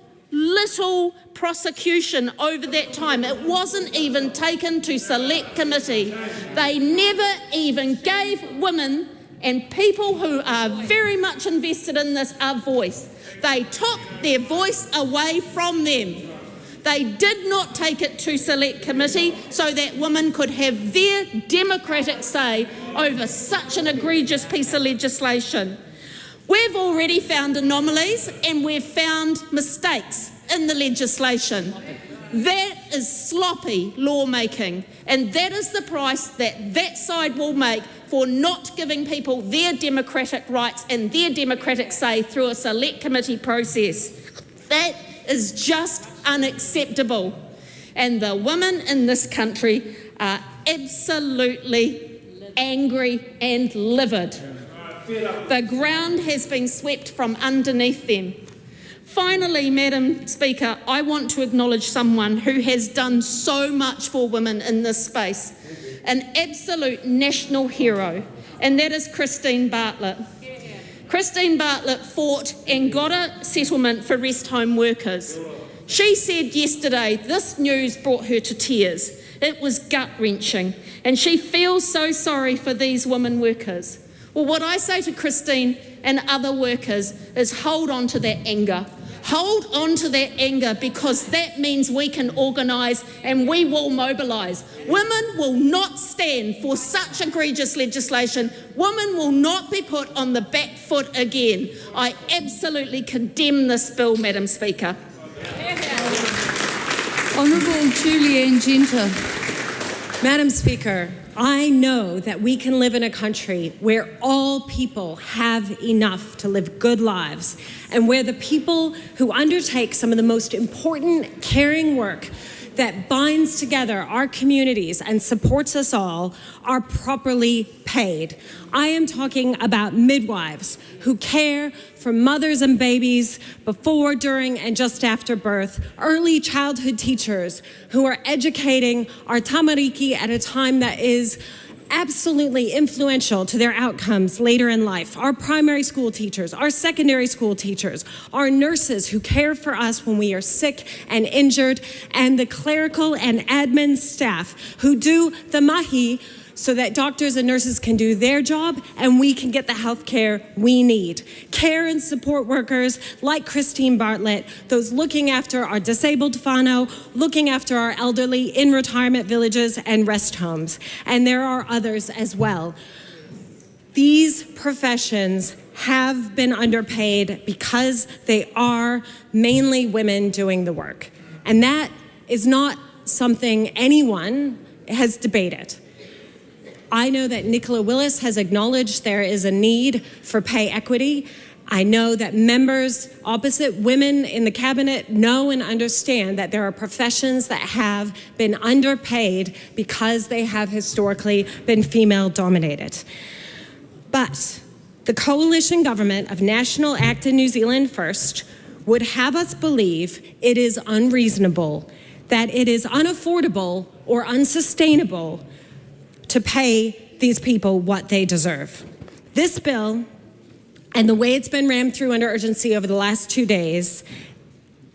prosecution over that time. It wasn't even taken to select committee. They never even gave women and people who are very much invested in this a voice. They took their voice away from them. They did not take it to select committee so that women could have their democratic say over such an egregious piece of legislation. We've already found anomalies and we've found mistakes in the legislation. That is sloppy lawmaking, and that is the price that side will make for not giving people their democratic rights and their democratic say through a select committee process. That is just unacceptable. And the women in this country are absolutely angry and livid. The ground has been swept from underneath them. Finally, Madam Speaker, I want to acknowledge someone who has done so much for women in this space, an absolute national hero, and that is Christine Bartlett. Christine Bartlett fought and got a settlement for rest home workers. She said yesterday this news brought her to tears. It was gut-wrenching, and she feels so sorry for these women workers. Well, what I say to Christine and other workers is hold on to that anger. Hold on to that anger, because that means we can organise and we will mobilise. Women will not stand for such egregious legislation. Women will not be put on the back foot again. I absolutely condemn this bill, Madam Speaker. Honourable Julianne Genter. Madam Speaker, I know that we can live in a country where all people have enough to live good lives, and where the people who undertake some of the most important, caring work that binds together our communities and supports us all are properly paid. I am talking about midwives who care for mothers and babies before, during, and just after birth, early childhood teachers who are educating our tamariki at a time that is absolutely influential to their outcomes later in life, our primary school teachers, our secondary school teachers, our nurses who care for us when we are sick and injured, and the clerical and admin staff who do the mahi so that doctors and nurses can do their job and we can get the health care we need. Care and support workers like Christine Bartlett, those looking after our disabled whānau, looking after our elderly in retirement villages and rest homes. And there are others as well. These professions have been underpaid because they are mainly women doing the work. And that is not something anyone has debated. I know that Nicola Willis has acknowledged there is a need for pay equity. I know that members opposite women in the cabinet know and understand that there are professions that have been underpaid because they have historically been female dominated. But the coalition government of National Act in New Zealand First would have us believe it is unreasonable, that it is unaffordable or unsustainable to pay these people what they deserve. This bill, and the way it's been rammed through under urgency over the last 2 days,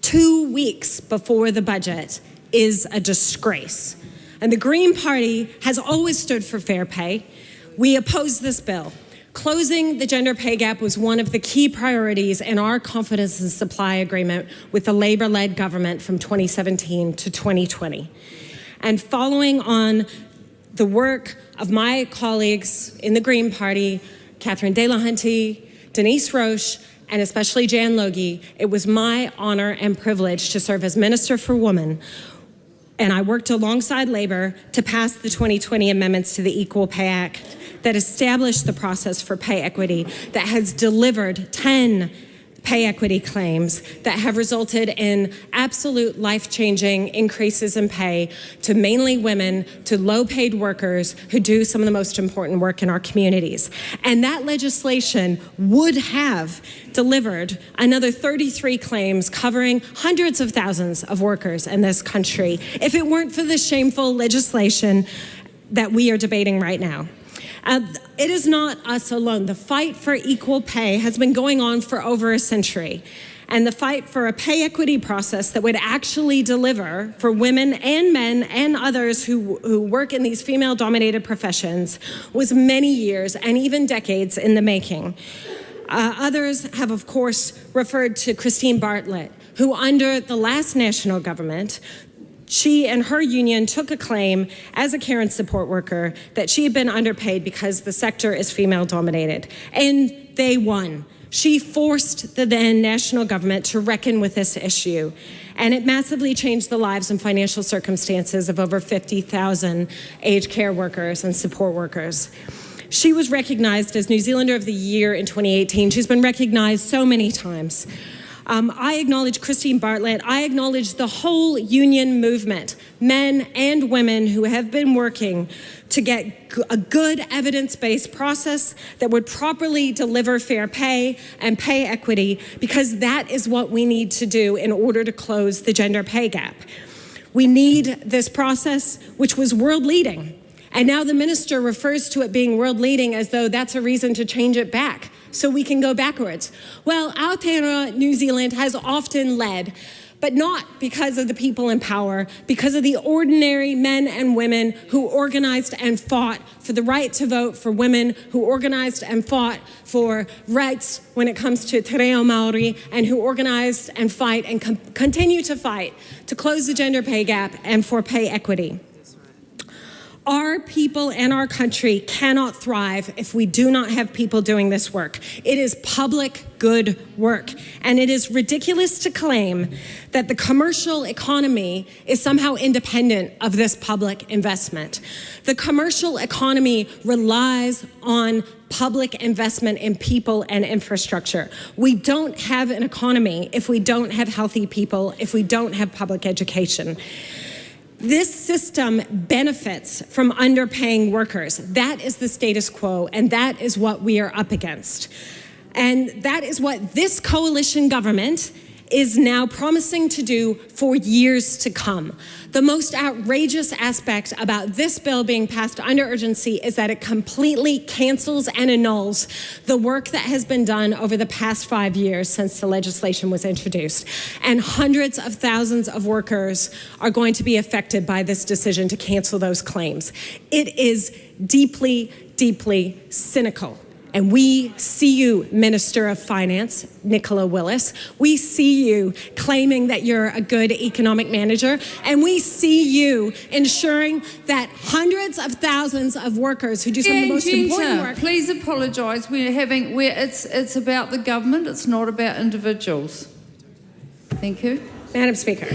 2 weeks before the budget, is a disgrace. And the Green Party has always stood for fair pay. We oppose this bill. Closing the gender pay gap was one of the key priorities in our confidence and supply agreement with the Labour-led government from 2017 to 2020. And following on the work of my colleagues in the Green Party, Catherine Delahunty, Denise Roche, and especially Jan Logie, it was my honor and privilege to serve as Minister for Women, and I worked alongside Labour to pass the 2020 amendments to the Equal Pay Act that established the process for pay equity, that has delivered 10 pay equity claims that have resulted in absolute life-changing increases in pay to mainly women, to low-paid workers who do some of the most important work in our communities. And that legislation would have delivered another 33 claims covering hundreds of thousands of workers in this country if it weren't for the shameful legislation that we are debating right now. It is not us alone. The fight for equal pay has been going on for over a century. And the fight for a pay equity process that would actually deliver for women and men and others who work in these female-dominated professions was many years and even decades in the making. Others have, of course, referred to Christine Bartlett, who under the last national government, she and her union took a claim as a care and support worker that she had been underpaid because the sector is female-dominated. And they won. She forced the then national government to reckon with this issue, and it massively changed the lives and financial circumstances of over 50,000 aged care workers and support workers. She was recognized as New Zealander of the Year in 2018. She's been recognized so many times. I acknowledge Christine Bartlett. I acknowledge the whole union movement, men and women who have been working to get a good evidence-based process that would properly deliver fair pay and pay equity, because that is what we need to do in order to close the gender pay gap. We need this process, which was world-leading. And now the minister refers to it being world-leading as though that's a reason to change it back, so we can go backwards. Well, Aotearoa, New Zealand has often led, but not because of the people in power, because of the ordinary men and women who organized and fought for the right to vote for women, who organized and fought for rights when it comes to te reo Māori, and who organized and fight and continue to fight to close the gender pay gap and for pay equity. Our people and our country cannot thrive if we do not have people doing this work. It is public good work, and it is ridiculous to claim that the commercial economy is somehow independent of this public investment. The commercial economy relies on public investment in people and infrastructure. We don't have an economy if we don't have healthy people, if we don't have public education. This system benefits from underpaying workers. That is the status quo, and that is what we are up against. And that is what this coalition government is now promising to do for years to come. The most outrageous aspect about this bill being passed under urgency is that it completely cancels and annuls the work that has been done over the past 5 years since the legislation was introduced. And hundreds of thousands of workers are going to be affected by this decision to cancel those claims. It is deeply, deeply cynical. And we see you, Minister of Finance, Nicola Willis. We see you claiming that you're a good economic manager. And we see you ensuring that hundreds of thousands of workers who do some of the most important work. Please apologise. It's about the government. It's not about individuals. Thank you. Madam Speaker.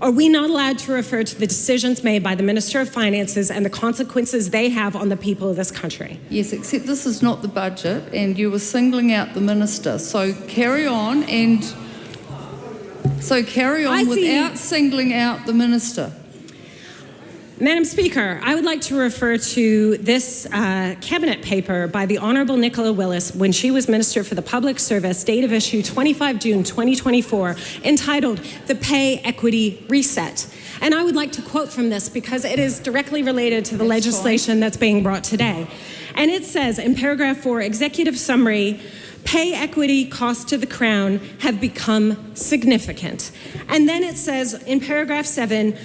Are we not allowed to refer to the decisions made by the Minister of Finances and the consequences they have on the people of this country? Yes, except this is not the budget, and you were singling out the minister. So carry on, without singling out the minister. Madam Speaker, I would like to refer to this cabinet paper by the Honourable Nicola Willis when she was Minister for the Public Service, date of issue 25 June 2024, entitled The Pay Equity Reset. And I would like to quote from this because it is directly related to the legislation that's being brought today. And it says in paragraph 4, executive summary, pay equity costs to the Crown have become significant. And then it says in paragraph 7,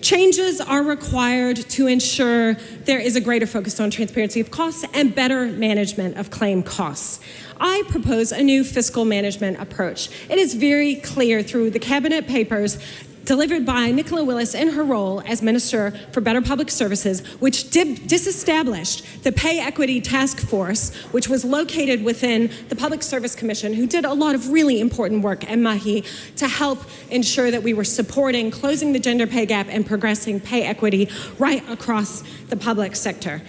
changes are required to ensure there is a greater focus on transparency of costs and better management of claim costs. I propose a new fiscal management approach. It is very clear through the cabinet papers delivered by Nicola Willis in her role as Minister for Better Public Services, which disestablished the Pay Equity Task Force, which was located within the Public Service Commission, who did a lot of really important work and mahi to help ensure that we were supporting closing the gender pay gap and progressing pay equity right across the public sector.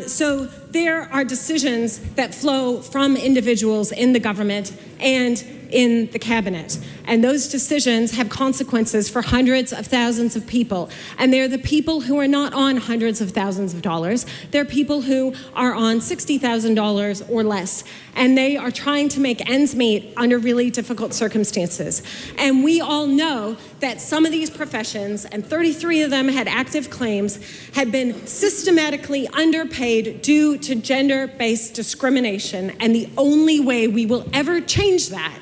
So there are decisions that flow from individuals in the government and in the cabinet. And those decisions have consequences for hundreds of thousands of people. And they're the people who are not on hundreds of thousands of dollars. They're people who are on $60,000 or less. And they are trying to make ends meet under really difficult circumstances. And we all know that some of these professions, and 33 of them had active claims, had been systematically underpaid due to gender-based discrimination. And the only way we will ever change that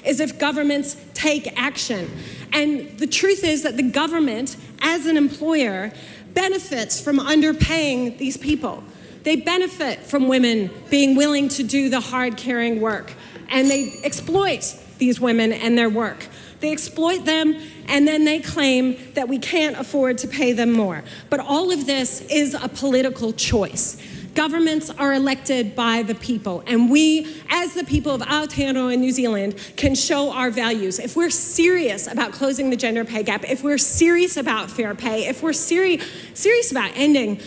is if governments take action. And the truth is that the government, as an employer, benefits from underpaying these people. They benefit from women being willing to do the hard, caring work, and they exploit these women and their work. They exploit them, and then they claim that we can't afford to pay them more. But all of this is a political choice. Governments are elected by the people, and we, as the people of Aotearoa and New Zealand, can show our values. If we're serious about closing the gender pay gap, if we're serious about fair pay, if we're serious about ending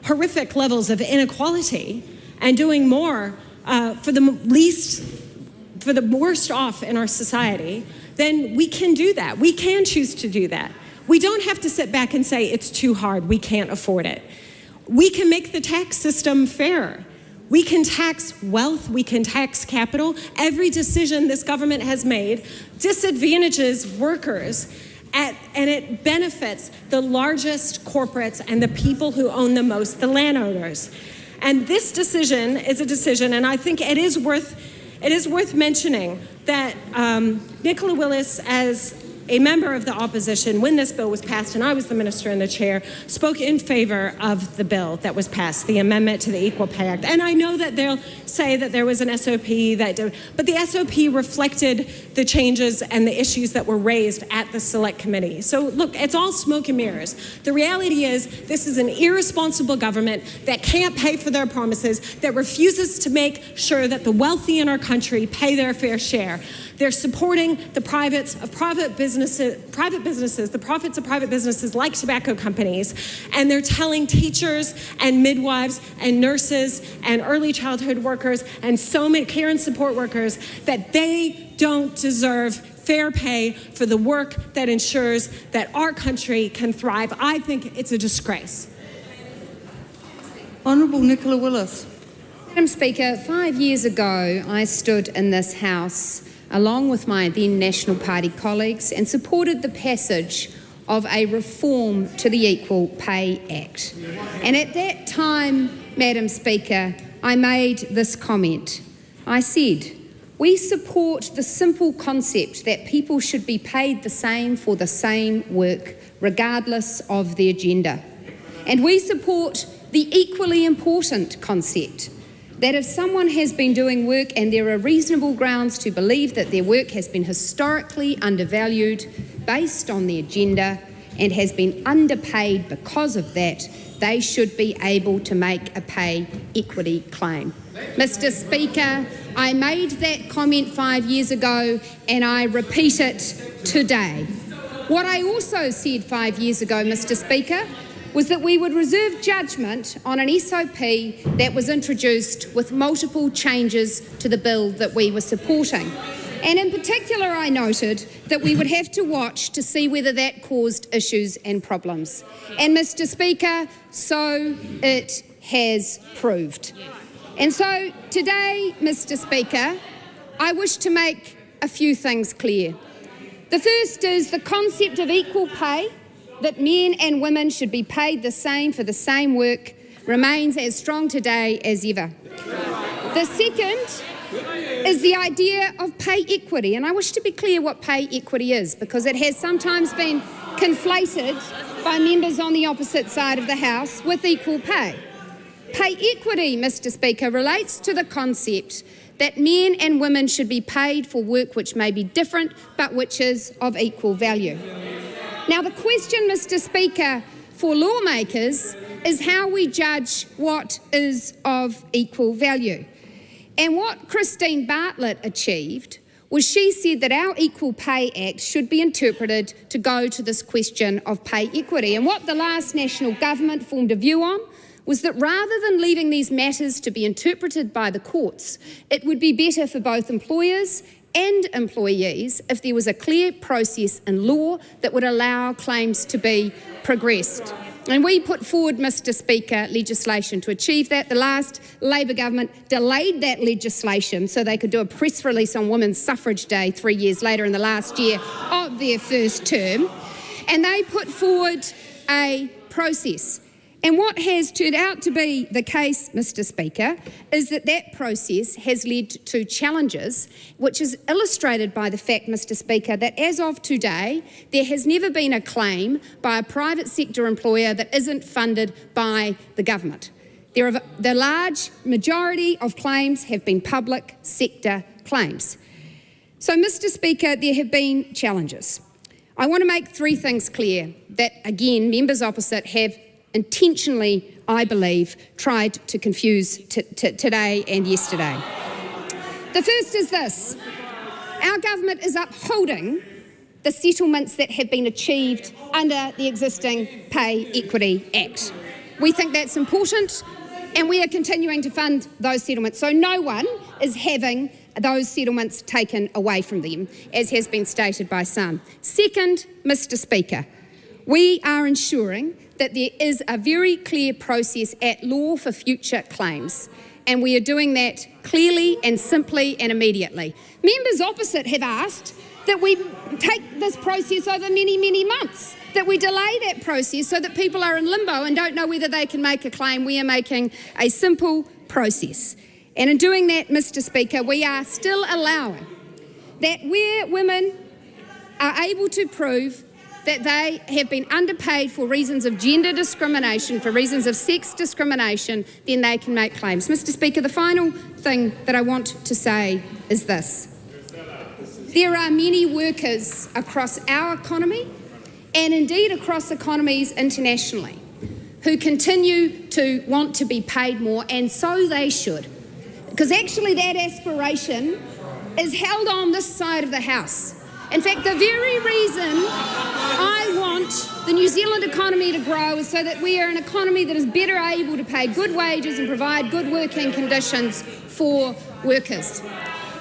horrific levels of inequality and doing more for the worst off in our society, then we can do that. We can choose to do that. We don't have to sit back and say it's too hard, we can't afford it. We can make the tax system fairer. We can tax wealth, we can tax capital. Every decision this government has made disadvantages workers, and it benefits the largest corporates and the people who own the most, the landowners. And this decision is a decision, and I think it is worth mentioning that Nicola Willis, as a member of the opposition, when this bill was passed, and I was the minister and the chair, spoke in favor of the bill that was passed, the amendment to the Equal Pay Act. And I know that they'll say that there was an SOP, but the SOP reflected the changes and the issues that were raised at the Select Committee. So look, it's all smoke and mirrors. The reality is this is an irresponsible government that can't pay for their promises, that refuses to make sure that the wealthy in our country pay their fair share. They're supporting the profits of private businesses, the profits of private businesses like tobacco companies, and they're telling teachers and midwives and nurses and early childhood workers and so many care and support workers that they don't deserve fair pay for the work that ensures that our country can thrive. I think it's a disgrace. Honourable Nicola Willis. Madam Speaker, 5 years ago I stood in this House along with my then National Party colleagues and supported the passage of a reform to the Equal Pay Act. And at that time, Madam Speaker, I made this comment. I said, we support the simple concept that people should be paid the same for the same work, regardless of their gender. And we support the equally important concept that if someone has been doing work and there are reasonable grounds to believe that their work has been historically undervalued based on their gender and has been underpaid because of that, they should be able to make a pay equity claim. Mr. Speaker, I made that comment 5 years ago and I repeat it today. What I also said 5 years ago, Mr. Speaker, was that we would reserve judgment on an SOP that was introduced with multiple changes to the bill that we were supporting. And in particular, I noted that we would have to watch to see whether that caused issues and problems. And Mr. Speaker, so it has proved. And so today, Mr. Speaker, I wish to make a few things clear. The first is the concept of equal pay, that men and women should be paid the same for the same work, remains as strong today as ever. The second is the idea of pay equity, and I wish to be clear what pay equity is, because it has sometimes been conflated by members on the opposite side of the House with equal pay. Pay equity, Mr. Speaker, relates to the concept that men and women should be paid for work which may be different but which is of equal value. Now, the question, Mr. Speaker, for lawmakers is how we judge what is of equal value. And what Christine Bartlett achieved was she said that our Equal Pay Act should be interpreted to go to this question of pay equity. And what the last National Government formed a view on was that rather than leaving these matters to be interpreted by the courts, it would be better for both employers and employees if there was a clear process in law that would allow claims to be progressed. And we put forward, Mr Speaker, legislation to achieve that. The last Labor government delayed that legislation so they could do a press release on Women's Suffrage Day 3 years later in the last year of their first term. And they put forward a process. And what has turned out to be the case, Mr Speaker, is that that process has led to challenges, which is illustrated by the fact, Mr Speaker, that as of today, there has never been a claim by a private sector employer that isn't funded by the government. The large majority of claims have been public sector claims. So, Mr Speaker, there have been challenges. I want to make three things clear that, again, members opposite have intentionally, I believe, tried to confuse today and yesterday. The first is this: our government is upholding the settlements that have been achieved under the existing Pay Equity Act. We think that's important, and we are continuing to fund those settlements. So no one is having those settlements taken away from them, as has been stated by some. Second, Mr Speaker, we are ensuring that there is a very clear process at law for future claims, and we are doing that clearly and simply and immediately. Members opposite have asked that we take this process over many, many months, that we delay that process so that people are in limbo and don't know whether they can make a claim. We are making a simple process. And in doing that, Mr Speaker, we are still allowing that where women are able to prove that they have been underpaid for reasons of gender discrimination, for reasons of sex discrimination, then they can make claims. Mr Speaker, the final thing that I want to say is this. There are many workers across our economy, and indeed across economies internationally, who continue to want to be paid more, and so they should. Because actually that aspiration is held on this side of the House. In fact, the very reason I want the New Zealand economy to grow is so that we are an economy that is better able to pay good wages and provide good working conditions for workers.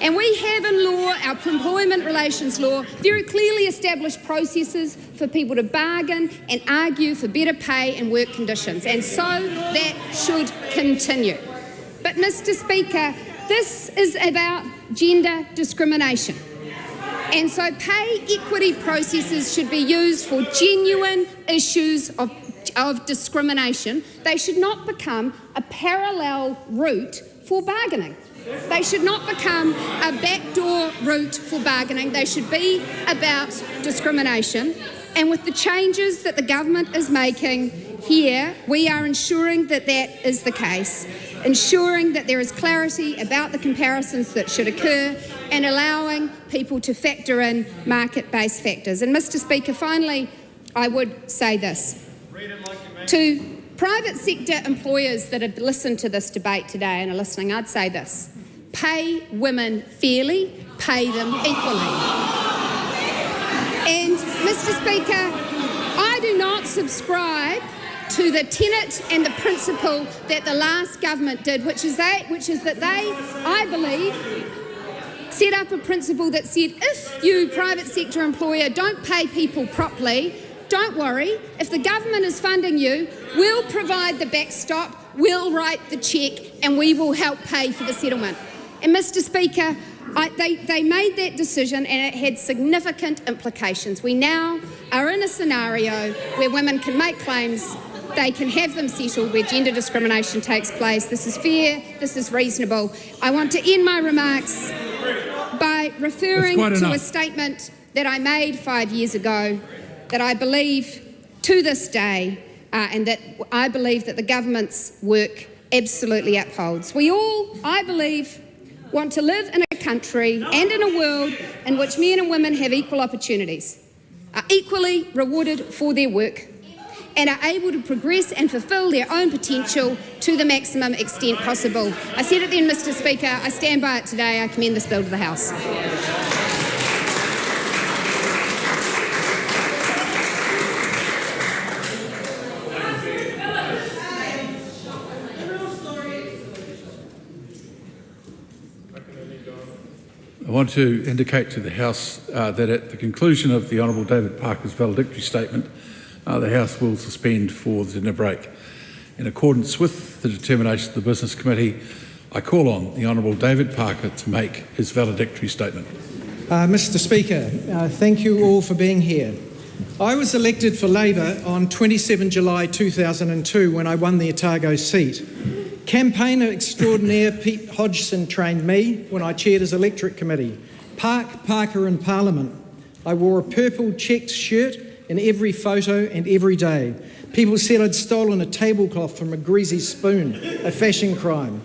And we have in law, our employment relations law, very clearly established processes for people to bargain and argue for better pay and work conditions. And so that should continue. But Mr Speaker, this is about gender discrimination. And so pay equity processes should be used for genuine issues of discrimination. They should not become a parallel route for bargaining. They should not become a backdoor route for bargaining. They should be about discrimination. And with the changes that the government is making here, we are ensuring that that is the case, ensuring that there is clarity about the comparisons that should occur and allowing people to factor in market-based factors. And Mr Speaker, finally, I would say this. To private sector employers that have listened to this debate today and are listening, I'd say this. Pay women fairly, pay them equally. And Mr Speaker, I do not subscribe to the tenet and the principle that the last government did, which is that they, I believe, set up a principle that said if you, private sector employer, don't pay people properly, don't worry, if the government is funding you, we'll provide the backstop, we'll write the cheque, and we will help pay for the settlement. And Mr Speaker, they made that decision and it had significant implications. We now are in a scenario where women can make claims, they can have them settled where gender discrimination takes place. This is fair, this is reasonable. I want to end my remarks by referring to a statement that I made 5 years ago that I believe to this day and that I believe that the government's work absolutely upholds. We all, I believe, want to live in a country and in a world in which men and women have equal opportunities, are equally rewarded for their work, and are able to progress and fulfil their own potential to the maximum extent possible. I said it then, Mr Speaker, I stand by it today. I commend this bill to the House. I want to indicate to the House that at the conclusion of the Honourable David Parker's valedictory statement, the House will suspend for the dinner break. In accordance with the determination of the Business Committee, I call on the Honourable David Parker to make his valedictory statement. Mr Speaker, thank you all for being here. I was elected for Labor on 27 July 2002 when I won the Otago seat. Campaigner extraordinaire Pete Hodgson trained me when I chaired his electorate committee. Parker in Parliament. I wore a purple checked shirt in every photo and every day. People said I'd stolen a tablecloth from a greasy spoon, a fashion crime.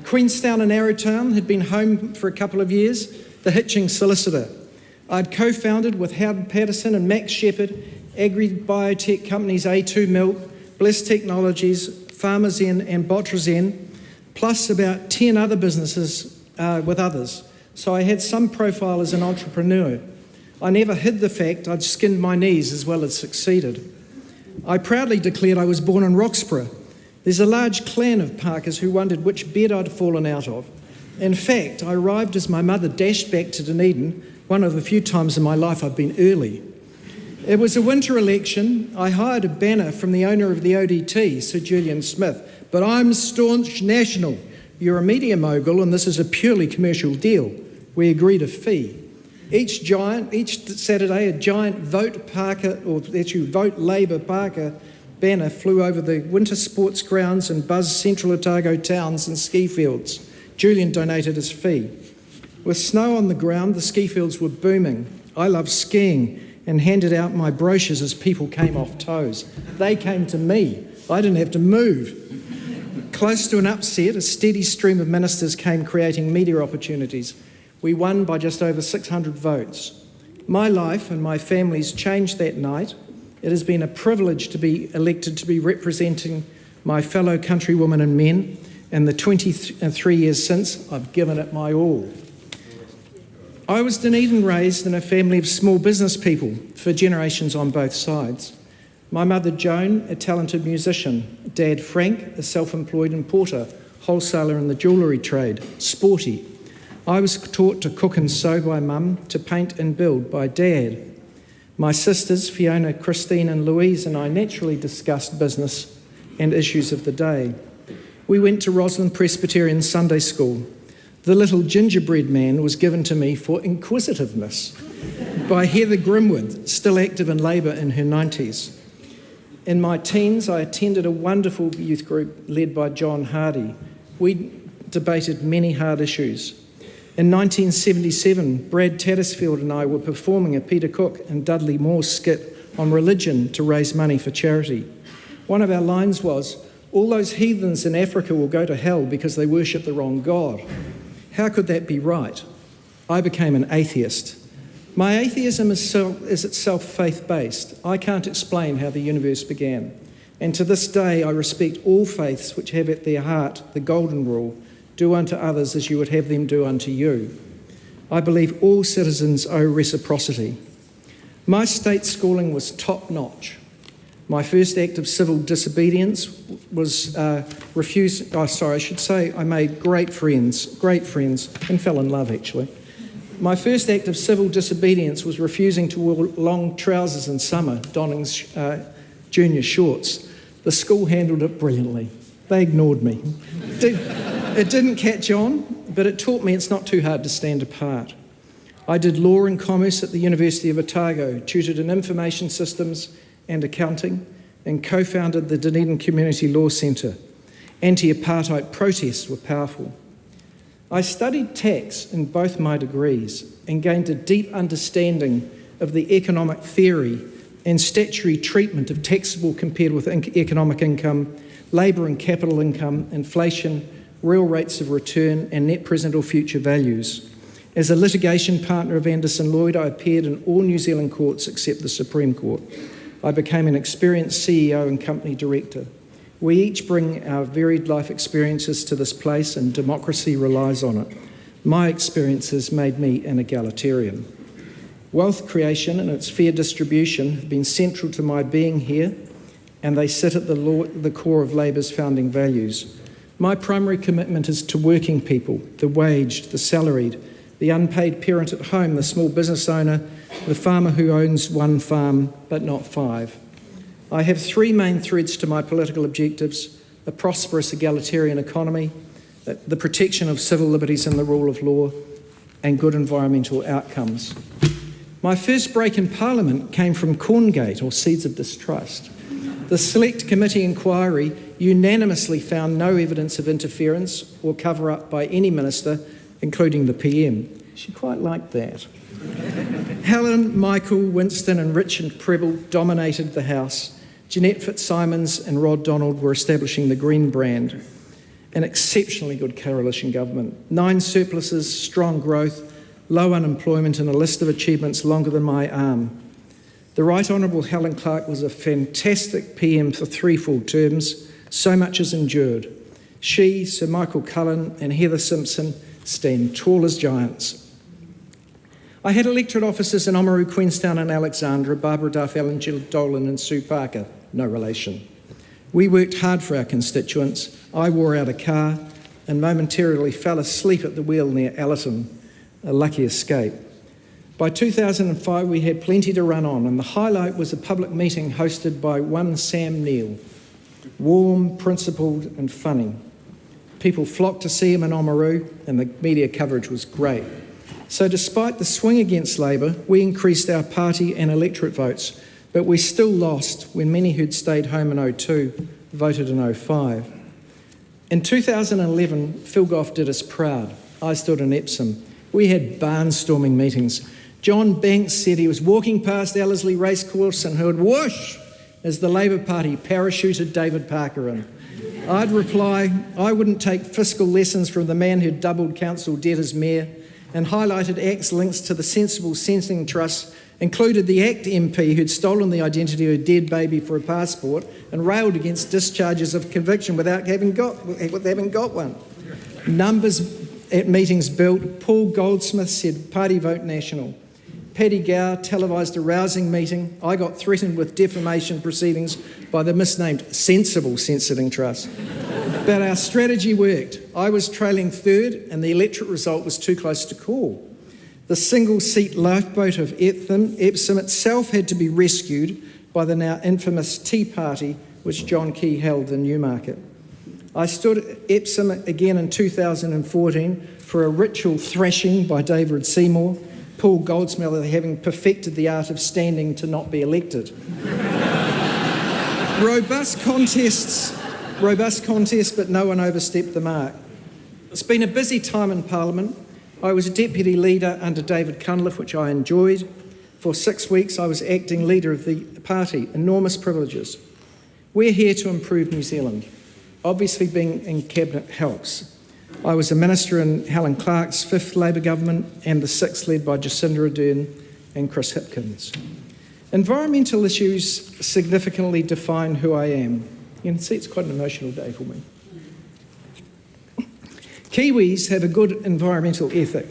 Queenstown and Arrowtown had been home for a couple of years, the hitching solicitor. I'd co-founded with Howard Patterson and Max Shepherd agri-biotech companies A2 Milk, Bliss Technologies, Farmerzen and Botrazen, plus about 10 other businesses with others. So I had some profile as an entrepreneur. I never hid the fact I'd skinned my knees as well as succeeded. I proudly declared I was born in Roxburgh. There's a large clan of Parkers who wondered which bed I'd fallen out of. In fact, I arrived as my mother dashed back to Dunedin, one of the few times in my life I've been early. It was a winter election. I hired a banner from the owner of the ODT, Sir Julian Smith, but I'm staunch national. You're a media mogul and this is a purely commercial deal. We agreed a fee. Each Saturday, a giant Vote Parker, or actually Vote Labour Parker banner flew over the winter sports grounds and buzzed central Otago towns and ski fields. Julian donated his fee. With snow on the ground, the ski fields were booming. I love skiing and handed out my brochures as people came off toes. They came to me. I didn't have to move. Close to an upset, a steady stream of ministers came creating media opportunities. We won by just over 600 votes. My life and my family's changed that night. It has been a privilege to be elected to be representing my fellow countrywomen and men, and the 23 years since, I've given it my all. I was Dunedin raised in a family of small business people for generations on both sides. My mother Joan, a talented musician. Dad Frank, a self-employed importer, wholesaler in the jewellery trade, sporty. I was taught to cook and sew by Mum, to paint and build by Dad. My sisters, Fiona, Christine and Louise, and I naturally discussed business and issues of the day. We went to Roslyn Presbyterian Sunday School. The little gingerbread man was given to me for inquisitiveness by Heather Grimwood, still active in Labour in her 90s. In my teens, I attended a wonderful youth group led by John Hardy. We debated many hard issues. In 1977, Brad Tattersfield and I were performing a Peter Cook and Dudley Moore skit on religion to raise money for charity. One of our lines was, "All those heathens in Africa will go to hell because they worship the wrong God." How could that be right? I became an atheist. My atheism is itself faith-based. I can't explain how the universe began. And to this day, I respect all faiths which have at their heart the golden rule, do unto others as you would have them do unto you. I believe all citizens owe reciprocity. My state schooling was top-notch. My first act of civil disobedience was I made great friends, and fell in love actually. My first act of civil disobedience was refusing to wear long trousers in summer, donning junior shorts. The school handled it brilliantly. They ignored me. It didn't catch on, but it taught me it's not too hard to stand apart. I did law and commerce at the University of Otago, tutored in information systems and accounting, and co-founded the Dunedin Community Law Centre. Anti-apartheid protests were powerful. I studied tax in both my degrees and gained a deep understanding of the economic theory and statutory treatment of taxable compared with economic income, labour and capital income, inflation, real rates of return and net present or future values. As a litigation partner of Anderson Lloyd, I appeared in all New Zealand courts except the Supreme Court. I became an experienced CEO and company director. We each bring our varied life experiences to this place and democracy relies on it. My experiences made me an egalitarian. Wealth creation and its fair distribution have been central to my being here, and they sit at the core of Labour's founding values. My primary commitment is to working people, the waged, the salaried, the unpaid parent at home, the small business owner, the farmer who owns one farm but not five. I have three main threads to my political objectives: a prosperous egalitarian economy, the protection of civil liberties and the rule of law, and good environmental outcomes. My first break in Parliament came from Corngate, or Seeds of Distrust. The Select Committee inquiry unanimously found no evidence of interference or cover-up by any minister, including the PM. She quite liked that. Helen, Michael, Winston and Richard Prebble dominated the House. Jeanette Fitzsimons and Rod Donald were establishing the Green brand. An exceptionally good coalition government. 9 surpluses, strong growth, low unemployment and a list of achievements longer than my arm. The Right Honourable Helen Clark was a fantastic PM for 3 full terms. So much has endured. She, Sir Michael Cullen and Heather Simpson stand tall as giants. I had electorate offices in Oamaru, Queenstown and Alexandra, Barbara Duff, Ellen Jill Dolan and Sue Parker, no relation. We worked hard for our constituents. I wore out a car and momentarily fell asleep at the wheel near Allerton, a lucky escape. By 2005 we had plenty to run on, and the highlight was a public meeting hosted by one Sam Neill. Warm, principled and funny. People flocked to see him in Oamaru and the media coverage was great. So despite the swing against Labor, we increased our party and electorate votes, but we still lost when many who'd stayed home in 2002 voted in 2005. In 2011, Phil Goff did us proud. I stood in Epsom. We had barnstorming meetings. John Banks said he was walking past Ellerslie Racecourse and heard whoosh as the Labor Party parachuted David Parker in. I'd reply, I wouldn't take fiscal lessons from the man who doubled council debt as mayor, and highlighted Act's links to the Sensible Sentencing Trust, included the Act MP who'd stolen the identity of a dead baby for a passport and railed against discharges of conviction without having got one. Numbers at meetings built. Paul Goldsmith said party vote national. Paddy Gower televised a rousing meeting. I got threatened with defamation proceedings by the misnamed Sensible Sentencing Trust. But our strategy worked. I was trailing third and the electorate result was too close to call. The single-seat lifeboat of Epsom itself had to be rescued by the now infamous Tea Party, which John Key held in Newmarket. I stood at Epsom again in 2014 for a ritual thrashing by David Seymour, Paul Goldsmith having perfected the art of standing to not be elected. Robust contests, but no one overstepped the mark. It's been a busy time in Parliament. I was a deputy leader under David Cunliffe, which I enjoyed. For 6 weeks, I was acting leader of the party. Enormous privileges. We're here to improve New Zealand. Obviously, being in Cabinet helps. I was a minister in Helen Clark's 5th Labor government and the 6th led by Jacinda Ardern and Chris Hipkins. Environmental issues significantly define who I am. You can see it's quite an emotional day for me. Kiwis have a good environmental ethic.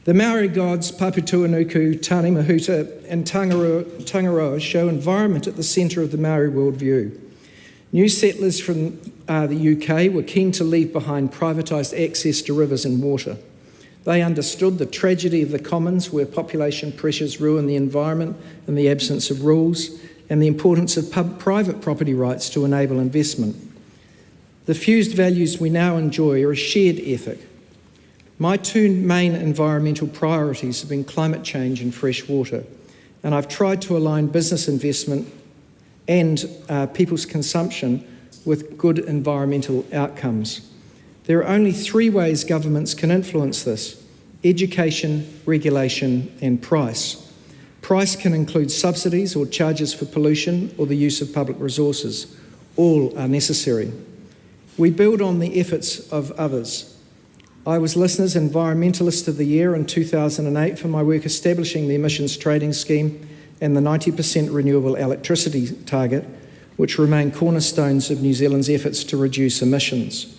The Maori gods Paputūānuku, Tāne Mahuta and Tangaroa show environment at the centre of the Maori worldview. New settlers from the UK were keen to leave behind privatised access to rivers and water. They understood the tragedy of the commons where population pressures ruin the environment in the absence of rules, and the importance of private property rights to enable investment. The fused values we now enjoy are a shared ethic. My 2 main environmental priorities have been climate change and fresh water, and I've tried to align business investment and people's consumption with good environmental outcomes. There are only 3 ways governments can influence this: education, regulation and price. Price can include subsidies or charges for pollution or the use of public resources. All are necessary. We build on the efforts of others. I was Listener's Environmentalist of the Year in 2008 for my work establishing the emissions trading scheme and the 90% renewable electricity target, which remain cornerstones of New Zealand's efforts to reduce emissions.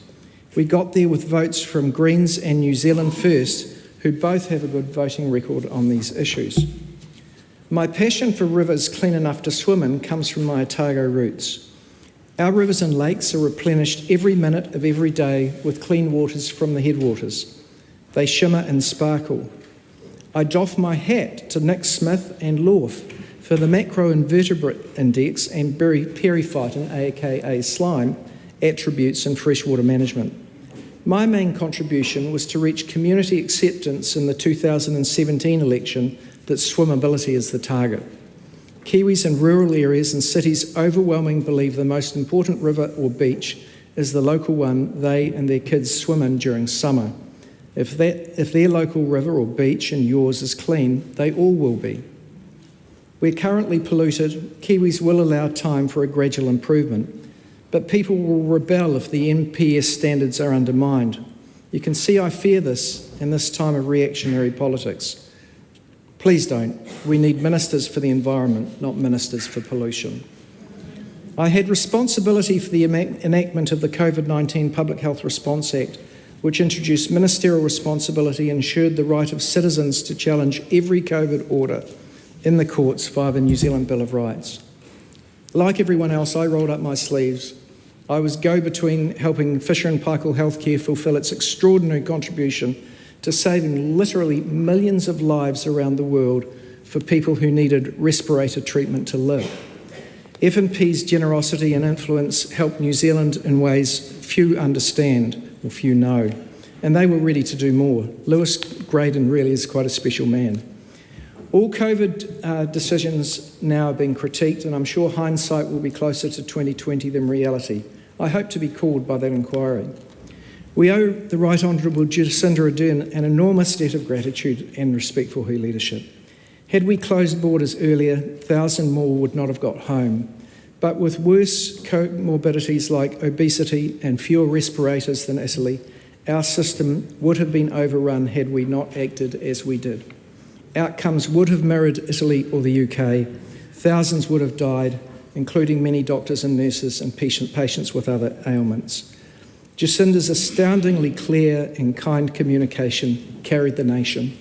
We got there with votes from Greens and New Zealand First, who both have a good voting record on these issues. My passion for rivers clean enough to swim in comes from my Otago roots. Our rivers and lakes are replenished every minute of every day with clean waters from the headwaters. They shimmer and sparkle. I doff my hat to Nick Smith and Lorf for the macroinvertebrate index and periphyton, aka slime, attributes in freshwater management. My main contribution was to reach community acceptance in the 2017 election that swimmability is the target. Kiwis in rural areas and cities overwhelmingly believe the most important river or beach is the local one they and their kids swim in during summer. If their local river or beach and yours is clean, they all will be. We're currently polluted. Kiwis will allow time for a gradual improvement, but people will rebel if the NPS standards are undermined. You can see I fear this in this time of reactionary politics. Please don't. We need ministers for the environment, not ministers for pollution. I had responsibility for the enactment of the COVID-19 Public Health Response Act, which introduced ministerial responsibility and ensured the right of citizens to challenge every COVID order in the courts via the New Zealand Bill of Rights. Like everyone else, I rolled up my sleeves. I was go-between helping Fisher and Paykel Healthcare fulfil its extraordinary contribution to saving literally millions of lives around the world for people who needed respirator treatment to live. F&P's generosity and influence helped New Zealand in ways few understand or few know, and they were ready to do more. Lewis Graydon really is quite a special man. All COVID decisions now are being critiqued, and I'm sure hindsight will be closer to 2020 than reality. I hope to be called by that inquiry. We owe the Right Honourable Jacinda Ardern an enormous debt of gratitude and respect for her leadership. Had we closed borders earlier, 1,000 more would not have got home. But with worse comorbidities like obesity and fewer respirators than Italy, our system would have been overrun had we not acted as we did. Outcomes would have mirrored Italy or the UK. Thousands would have died, including many doctors and nurses and patients with other ailments. Jacinda's astoundingly clear and kind communication carried the nation.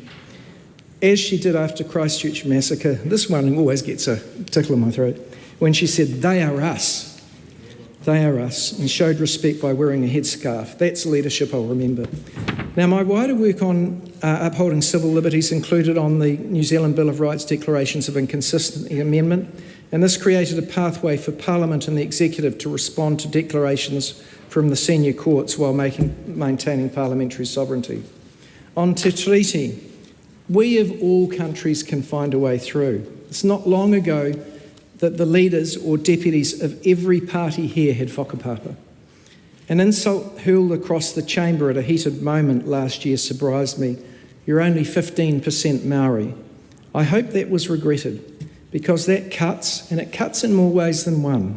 As she did after Christchurch massacre, this one always gets a tickle in my throat, when she said, "They are us. They are us," and showed respect by wearing a headscarf. That's leadership I'll remember. Now, my wider work on upholding civil liberties included on the New Zealand Bill of Rights Declarations of Inconsistency Amendment, and this created a pathway for Parliament and the Executive to respond to declarations from the senior courts while maintaining parliamentary sovereignty. On Te Treaty, we of all countries can find a way through. It's not long ago that the leaders or deputies of every party here had whakapapa. An insult hurled across the chamber at a heated moment last year surprised me. "You're only 15% Maori." I hope that was regretted, because that cuts, and it cuts in more ways than one.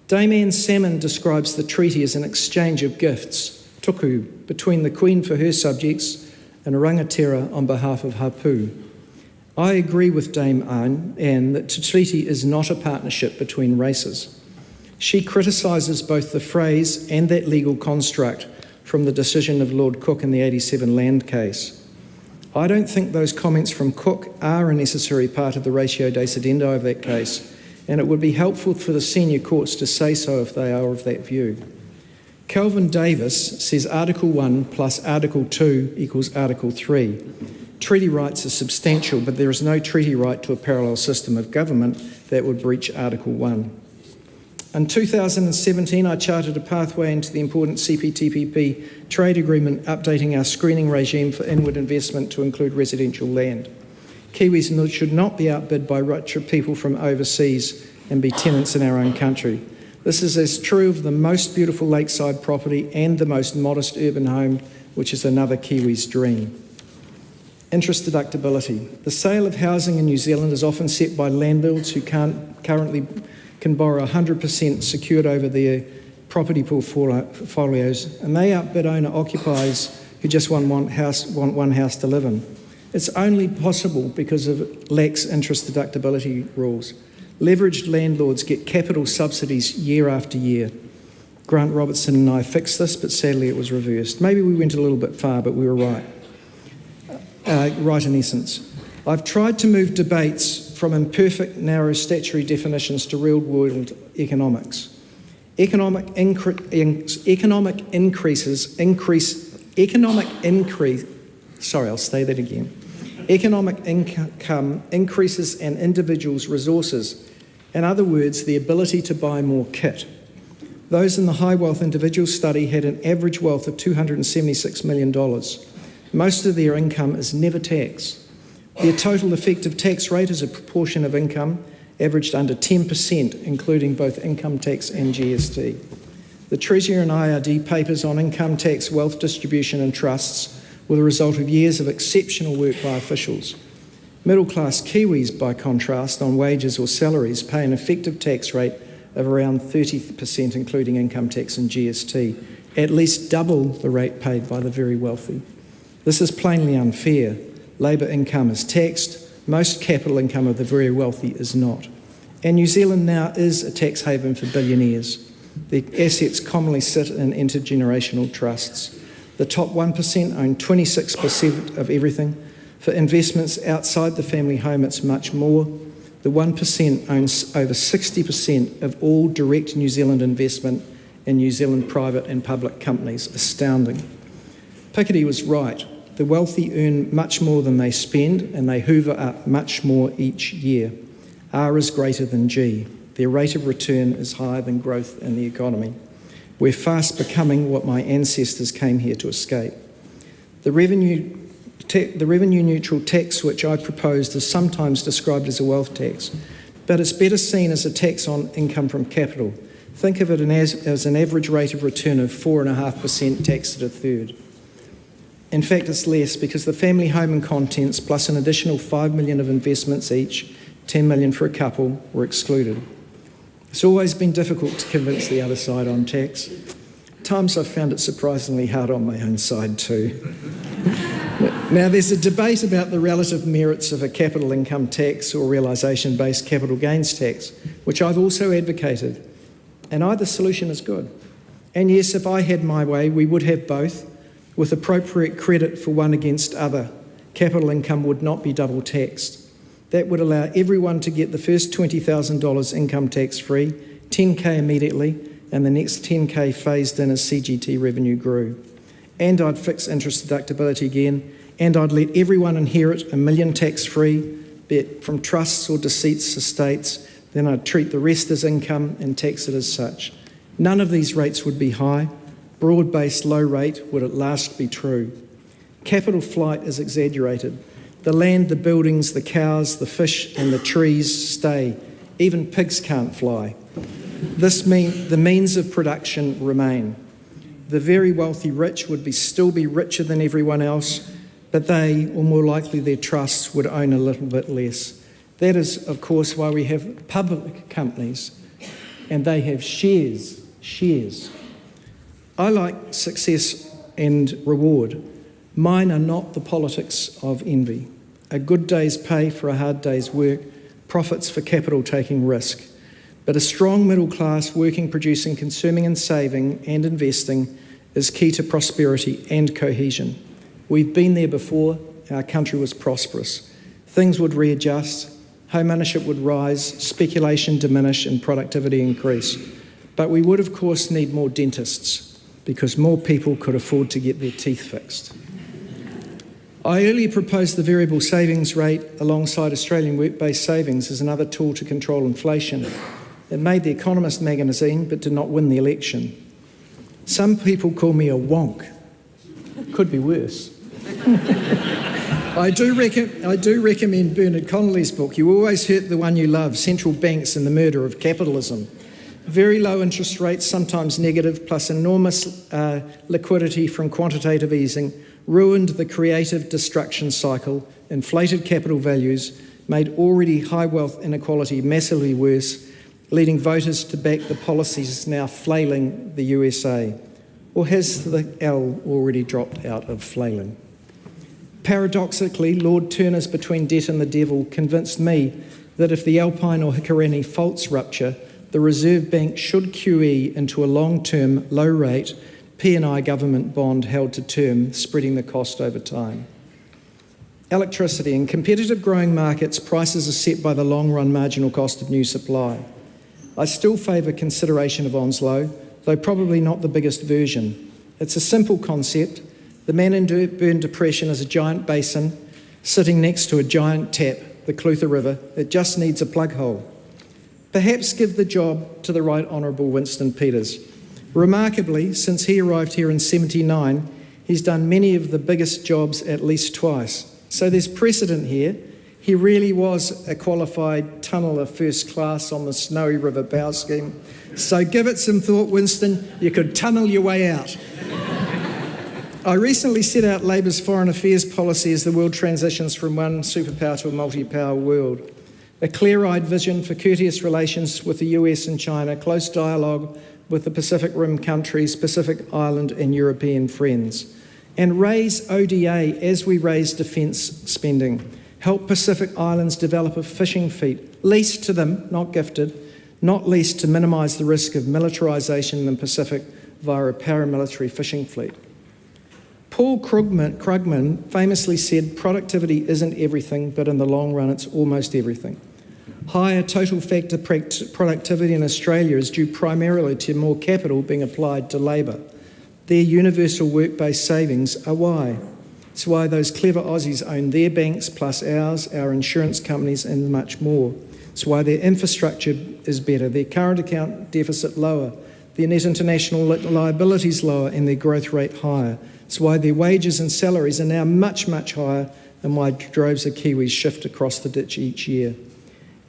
Dame Anne Salmon describes the treaty as an exchange of gifts, tuku, between the Queen for her subjects and Rangatira on behalf of Hapu. I agree with Dame Anne that the treaty is not a partnership between races. She criticises both the phrase and that legal construct from the decision of Lord Cook in the 87 land case. I don't think those comments from Cook are a necessary part of the ratio de sedendo of that case, and it would be helpful for the senior courts to say so if they are of that view. Kelvin Davis says Article 1 plus Article 2 equals Article 3. Treaty rights are substantial, but there is no treaty right to a parallel system of government that would breach Article 1. In 2017, I charted a pathway into the important CPTPP trade agreement, updating our screening regime for inward investment to include residential land. Kiwis should not be outbid by richer people from overseas and be tenants in our own country. This is as true of the most beautiful lakeside property and the most modest urban home, which is another Kiwi's dream. Interest deductibility. The sale of housing in New Zealand is often set by landlords who currently can borrow 100% secured over their property portfolios, and they outbid owner-occupiers who just want one house to live in. It's only possible because of lax interest deductibility rules. Leveraged landlords get capital subsidies year after year. Grant Robertson and I fixed this, but sadly it was reversed. Maybe we went a little bit far, but we were right. Right in essence. I've tried to move debates from imperfect, narrow statutory definitions to real-world economics. Economic increase Sorry, I'll say that again. Economic income increases an individual's resources. In other words, the ability to buy more kit. Those in the high wealth individual study had an average wealth of $276 million. Most of their income is never taxed. Their total effective tax rate as a proportion of income averaged under 10%, including both income tax and GST. The Treasury and IRD papers on income tax, wealth distribution and trusts were the result of years of exceptional work by officials. Middle-class Kiwis, by contrast, on wages or salaries, pay an effective tax rate of around 30%, including income tax and GST, at least double the rate paid by the very wealthy. This is plainly unfair. Labour income is taxed, most capital income of the very wealthy is not. And New Zealand now is a tax haven for billionaires. Their assets commonly sit in intergenerational trusts. The top 1% own 26% of everything. For investments outside the family home, it's much more. The 1% owns over 60% of all direct New Zealand investment in New Zealand private and public companies. Astounding. Piketty was right. The wealthy earn much more than they spend, and they hoover up much more each year. R is greater than G. Their rate of return is higher than growth in the economy. We're fast becoming what my ancestors came here to escape. The revenue neutral tax switch I proposed is sometimes described as a wealth tax, but it's better seen as a tax on income from capital. Think of it as an average rate of return of 4.5% taxed at a third. In fact, it's less because the family home and contents plus an additional $5 million of investments each, $10 million for a couple, were excluded. It's always been difficult to convince the other side on tax. At times I've found it surprisingly hard on my own side too. Now, there's a debate about the relative merits of a capital income tax or realisation-based capital gains tax, which I've also advocated, and either solution is good. And yes, if I had my way, we would have both, with appropriate credit for one against other. Capital income would not be double taxed. That would allow everyone to get the first $20,000 income tax-free, $10,000 immediately, and the next $10,000 phased in as CGT revenue grew. And I'd fix interest deductibility again, and I'd let everyone inherit $1 million tax-free, be it from trusts or deceased estates. Then I'd treat the rest as income and tax it as such. None of these rates would be high. Broad-based low rate would at last be true. Capital flight is exaggerated. The land, the buildings, the cows, the fish and the trees stay. Even pigs can't fly. This means the means of production remain. The very wealthy rich would still be richer than everyone else, but they, or more likely their trusts, would own a little bit less. That is, of course, why we have public companies, and they have shares. I like success and reward. Mine are not the politics of envy. A good day's pay for a hard day's work, profits for capital taking risk. But a strong middle class, working, producing, consuming and saving and investing is key to prosperity and cohesion. We've been there before, our country was prosperous. Things would readjust, home ownership would rise, speculation diminish and productivity increase. But we would of course need more dentists because more people could afford to get their teeth fixed. I earlier proposed the variable savings rate alongside Australian work-based savings as another tool to control inflation. It made The Economist magazine but did not win the election. Some people call me a wonk. Could be worse. I do recommend Bernard Connolly's book. You always hurt the one you love, Central Banks and the Murder of Capitalism. Very low interest rates, sometimes negative, plus enormous liquidity from quantitative easing, ruined the creative destruction cycle, inflated capital values, made already high wealth inequality massively worse, leading voters to back the policies now flailing the USA. Or has the L already dropped out of flailing? Paradoxically, Lord Turner's Between Debt and the Devil convinced me that if the Alpine or Hikurini faults rupture, the Reserve Bank should QE into a long-term, low-rate P&I government bond held to term, spreading the cost over time. Electricity. In competitive growing markets, prices are set by the long-run marginal cost of new supply. I still favour consideration of Onslow, though probably not the biggest version. It's a simple concept. The Manenburn Depression is a giant basin sitting next to a giant tap, the Clutha River. It just needs a plug hole. Perhaps give the job to the Right Honourable Winston Peters. Remarkably, since he arrived here in '79, he's done many of the biggest jobs at least twice. So there's precedent here. He really was a qualified tunneller first class on the Snowy River Power Scheme. So give it some thought, Winston. You could tunnel your way out. I recently set out Labour's foreign affairs policy as the world transitions from one superpower to a multi-power world. A clear-eyed vision for courteous relations with the US and China, close dialogue with the Pacific Rim countries, Pacific Island and European friends. And raise ODA as we raise defence spending. Help Pacific Islands develop a fishing fleet, leased to them, not gifted, not least to minimise the risk of militarisation in the Pacific via a paramilitary fishing fleet. Paul Krugman famously said, productivity isn't everything, but in the long run it's almost everything. Higher total factor productivity in Australia is due primarily to more capital being applied to labour. Their universal work-based savings are why. It's why those clever Aussies own their banks plus ours, our insurance companies and much more. It's why their infrastructure is better, their current account deficit lower, their net international liabilities lower and their growth rate higher. It's why their wages and salaries are now much, much higher and why droves of Kiwis shift across the ditch each year.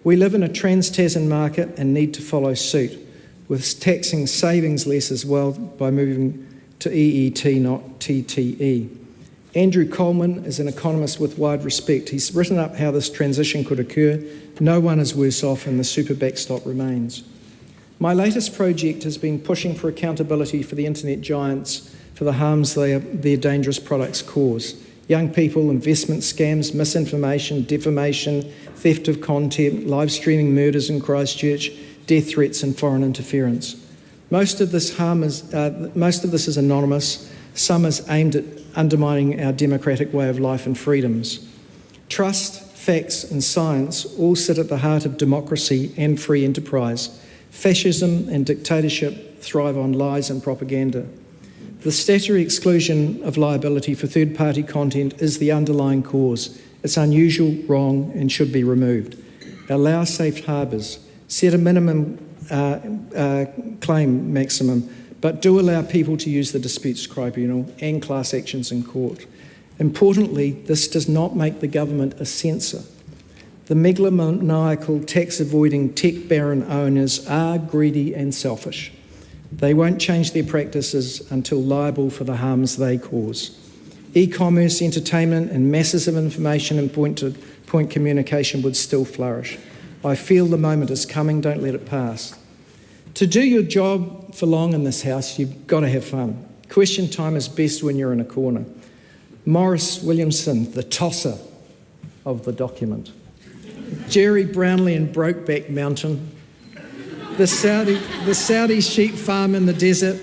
We live in a trans-Tasman market and need to follow suit, with taxing savings less as well by moving to EET, not TTE. Andrew Coleman is an economist with wide respect. He's written up how this transition could occur. No one is worse off and the super backstop remains. My latest project has been pushing for accountability for the internet giants for the harms their dangerous products cause. Young people, investment scams, misinformation, defamation, theft of content, live streaming murders in Christchurch, death threats and foreign interference. Most of this is anonymous. Some is aimed at undermining our democratic way of life and freedoms. Trust, facts and science all sit at the heart of democracy and free enterprise. Fascism and dictatorship thrive on lies and propaganda. The statutory exclusion of liability for third-party content is the underlying cause. It's unusual, wrong and should be removed. Allow safe harbours. Set a minimum claim maximum, but do allow people to use the disputes tribunal and class actions in court. Importantly, this does not make the government a censor. The megalomaniacal tax-avoiding tech baron owners are greedy and selfish. They won't change their practices until liable for the harms they cause. E-commerce, entertainment and masses of information and point-to-point communication would still flourish. I feel the moment is coming, don't let it pass. To do your job for long in this house, you've got to have fun. Question time is best when you're in a corner. Morris Williamson, the tosser of the document. Jerry Brownlee and Brokeback Mountain. The Saudi sheep farm in the desert.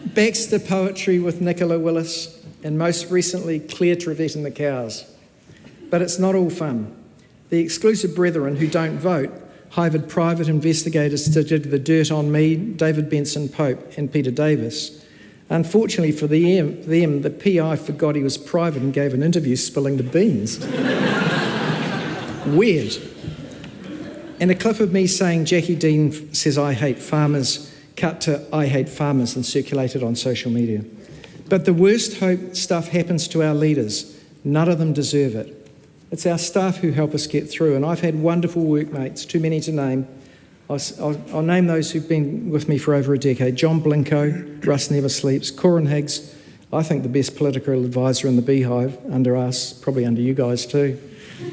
Baxter Poetry with Nicola Willis. And most recently, Claire Trevette and the cows. But it's not all fun. The exclusive brethren who don't vote hired private investigators to do the dirt on me, David Benson Pope and Peter Davis. Unfortunately for them, the PI forgot he was private and gave an interview spilling the beans. Weird. And a clip of me saying Jackie Dean says I hate farmers cut to I hate farmers and circulated on social media. But the worst stuff happens to our leaders. None of them deserve it. It's our staff who help us get through, and I've had wonderful workmates, too many to name. I'll name those who've been with me for over a decade. John Blinko, Russ Never Sleeps, Corin Higgs, I think the best political advisor in the beehive, under us, probably under you guys too.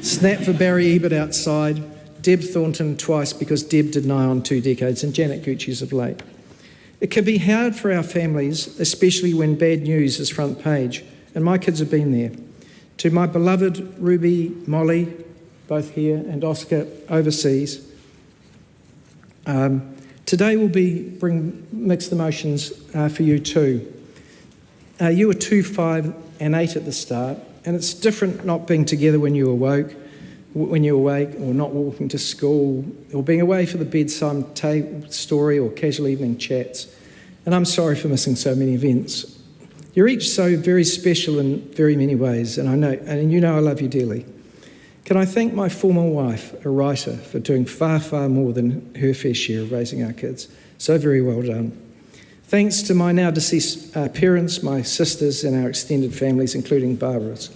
Snap for Barry Ebert outside, Deb Thornton twice because Deb did nigh on 2 decades, and Janet Gucci's of late. It can be hard for our families, especially when bad news is front page, and my kids have been there. To my beloved Ruby, Molly, both here, and Oscar overseas, today will bring mixed emotions for you too. You were 2, 5 and 8 at the start, and it's different not being together when you're awake, or not walking to school, or being away for the bedside story or casual evening chats. And I'm sorry for missing so many events. You're each so very special in very many ways, and you know I love you dearly. Can I thank my former wife, a writer, for doing far, far more than her fair share of raising our kids. So very well done. Thanks to my now deceased parents, my sisters, and our extended families, including Barbara's.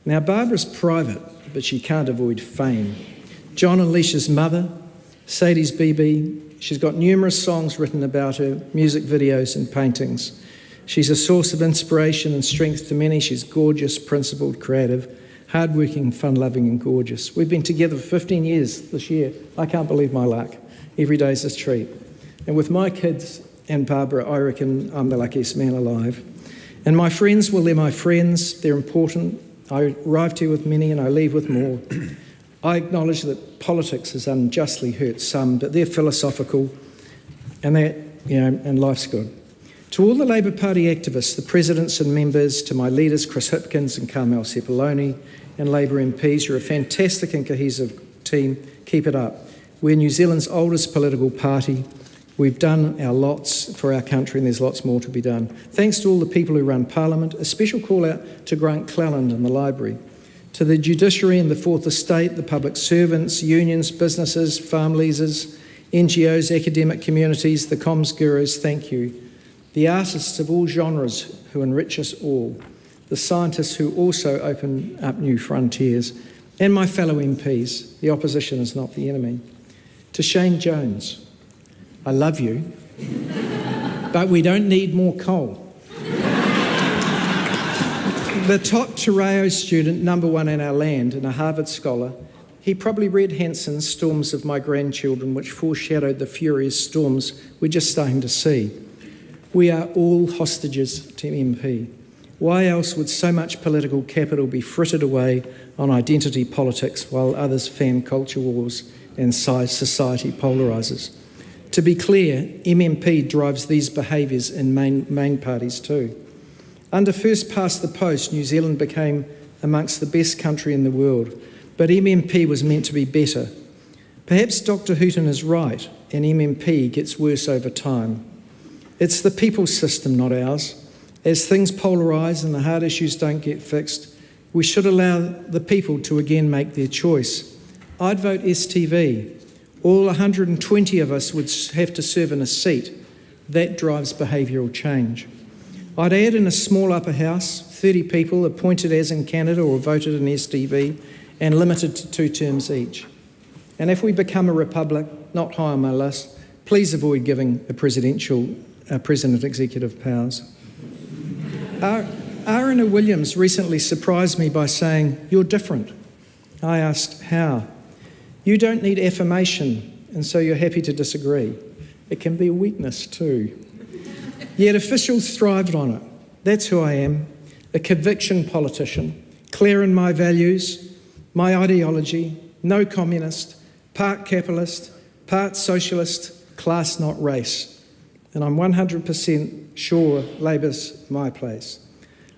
Now, Barbara's private, but she can't avoid fame. John and Leisha's mother, Sadie's BB. She's got numerous songs written about her, music videos and paintings. She's a source of inspiration and strength to many. She's gorgeous, principled, creative, hardworking, fun-loving and gorgeous. We've been together for 15 years this year. I can't believe my luck. Every day's a treat. And with my kids and Barbara, I reckon I'm the luckiest man alive. And my friends, well, they're my friends. They're important. I arrived here with many and I leave with more. I acknowledge that politics has unjustly hurt some, but they're philosophical and and life's good. To all the Labour Party activists, the presidents and members, to my leaders, Chris Hipkins and Carmel Sepuloni, and Labour MPs, you're a fantastic and cohesive team. Keep it up. We're New Zealand's oldest political party. We've done our lots for our country and there's lots more to be done. Thanks to all the people who run Parliament, a special call out to Grant Cleland and the Library. To the judiciary and the Fourth Estate, the public servants, unions, businesses, farm leasers, NGOs, academic communities, the comms gurus, thank you. The artists of all genres who enrich us all, the scientists who also open up new frontiers, and my fellow MPs, the opposition is not the enemy. To Shane Jones, I love you, but we don't need more coal. The top Terreo student, #1 in our land, and a Harvard scholar, he probably read Hanson's Storms of My Grandchildren, which foreshadowed the furious storms we're just starting to see. We are all hostages to MP. Why else would so much political capital be frittered away on identity politics while others fan culture wars and society polarises? To be clear, MMP drives these behaviours in main parties too. Under first past the post, New Zealand became amongst the best country in the world, but MMP was meant to be better. Perhaps Dr. Hooton is right, and MMP gets worse over time. It's the people's system, not ours. As things polarise and the hard issues don't get fixed, we should allow the people to again make their choice. I'd vote STV. All 120 of us would have to serve in a seat. That drives behavioural change. I'd add in a small upper house, 30 people appointed as in Canada or voted in STV and limited to 2 terms each. And if we become a republic, not high on my list, please avoid giving a president executive powers. Aruna Williams recently surprised me by saying, "You're different." I asked, how? You don't need affirmation, and so you're happy to disagree. It can be a weakness too. Yet officials thrived on it. That's who I am, a conviction politician, clear in my values, my ideology, no communist, part capitalist, part socialist, class not race. And I'm 100% sure Labour's my place.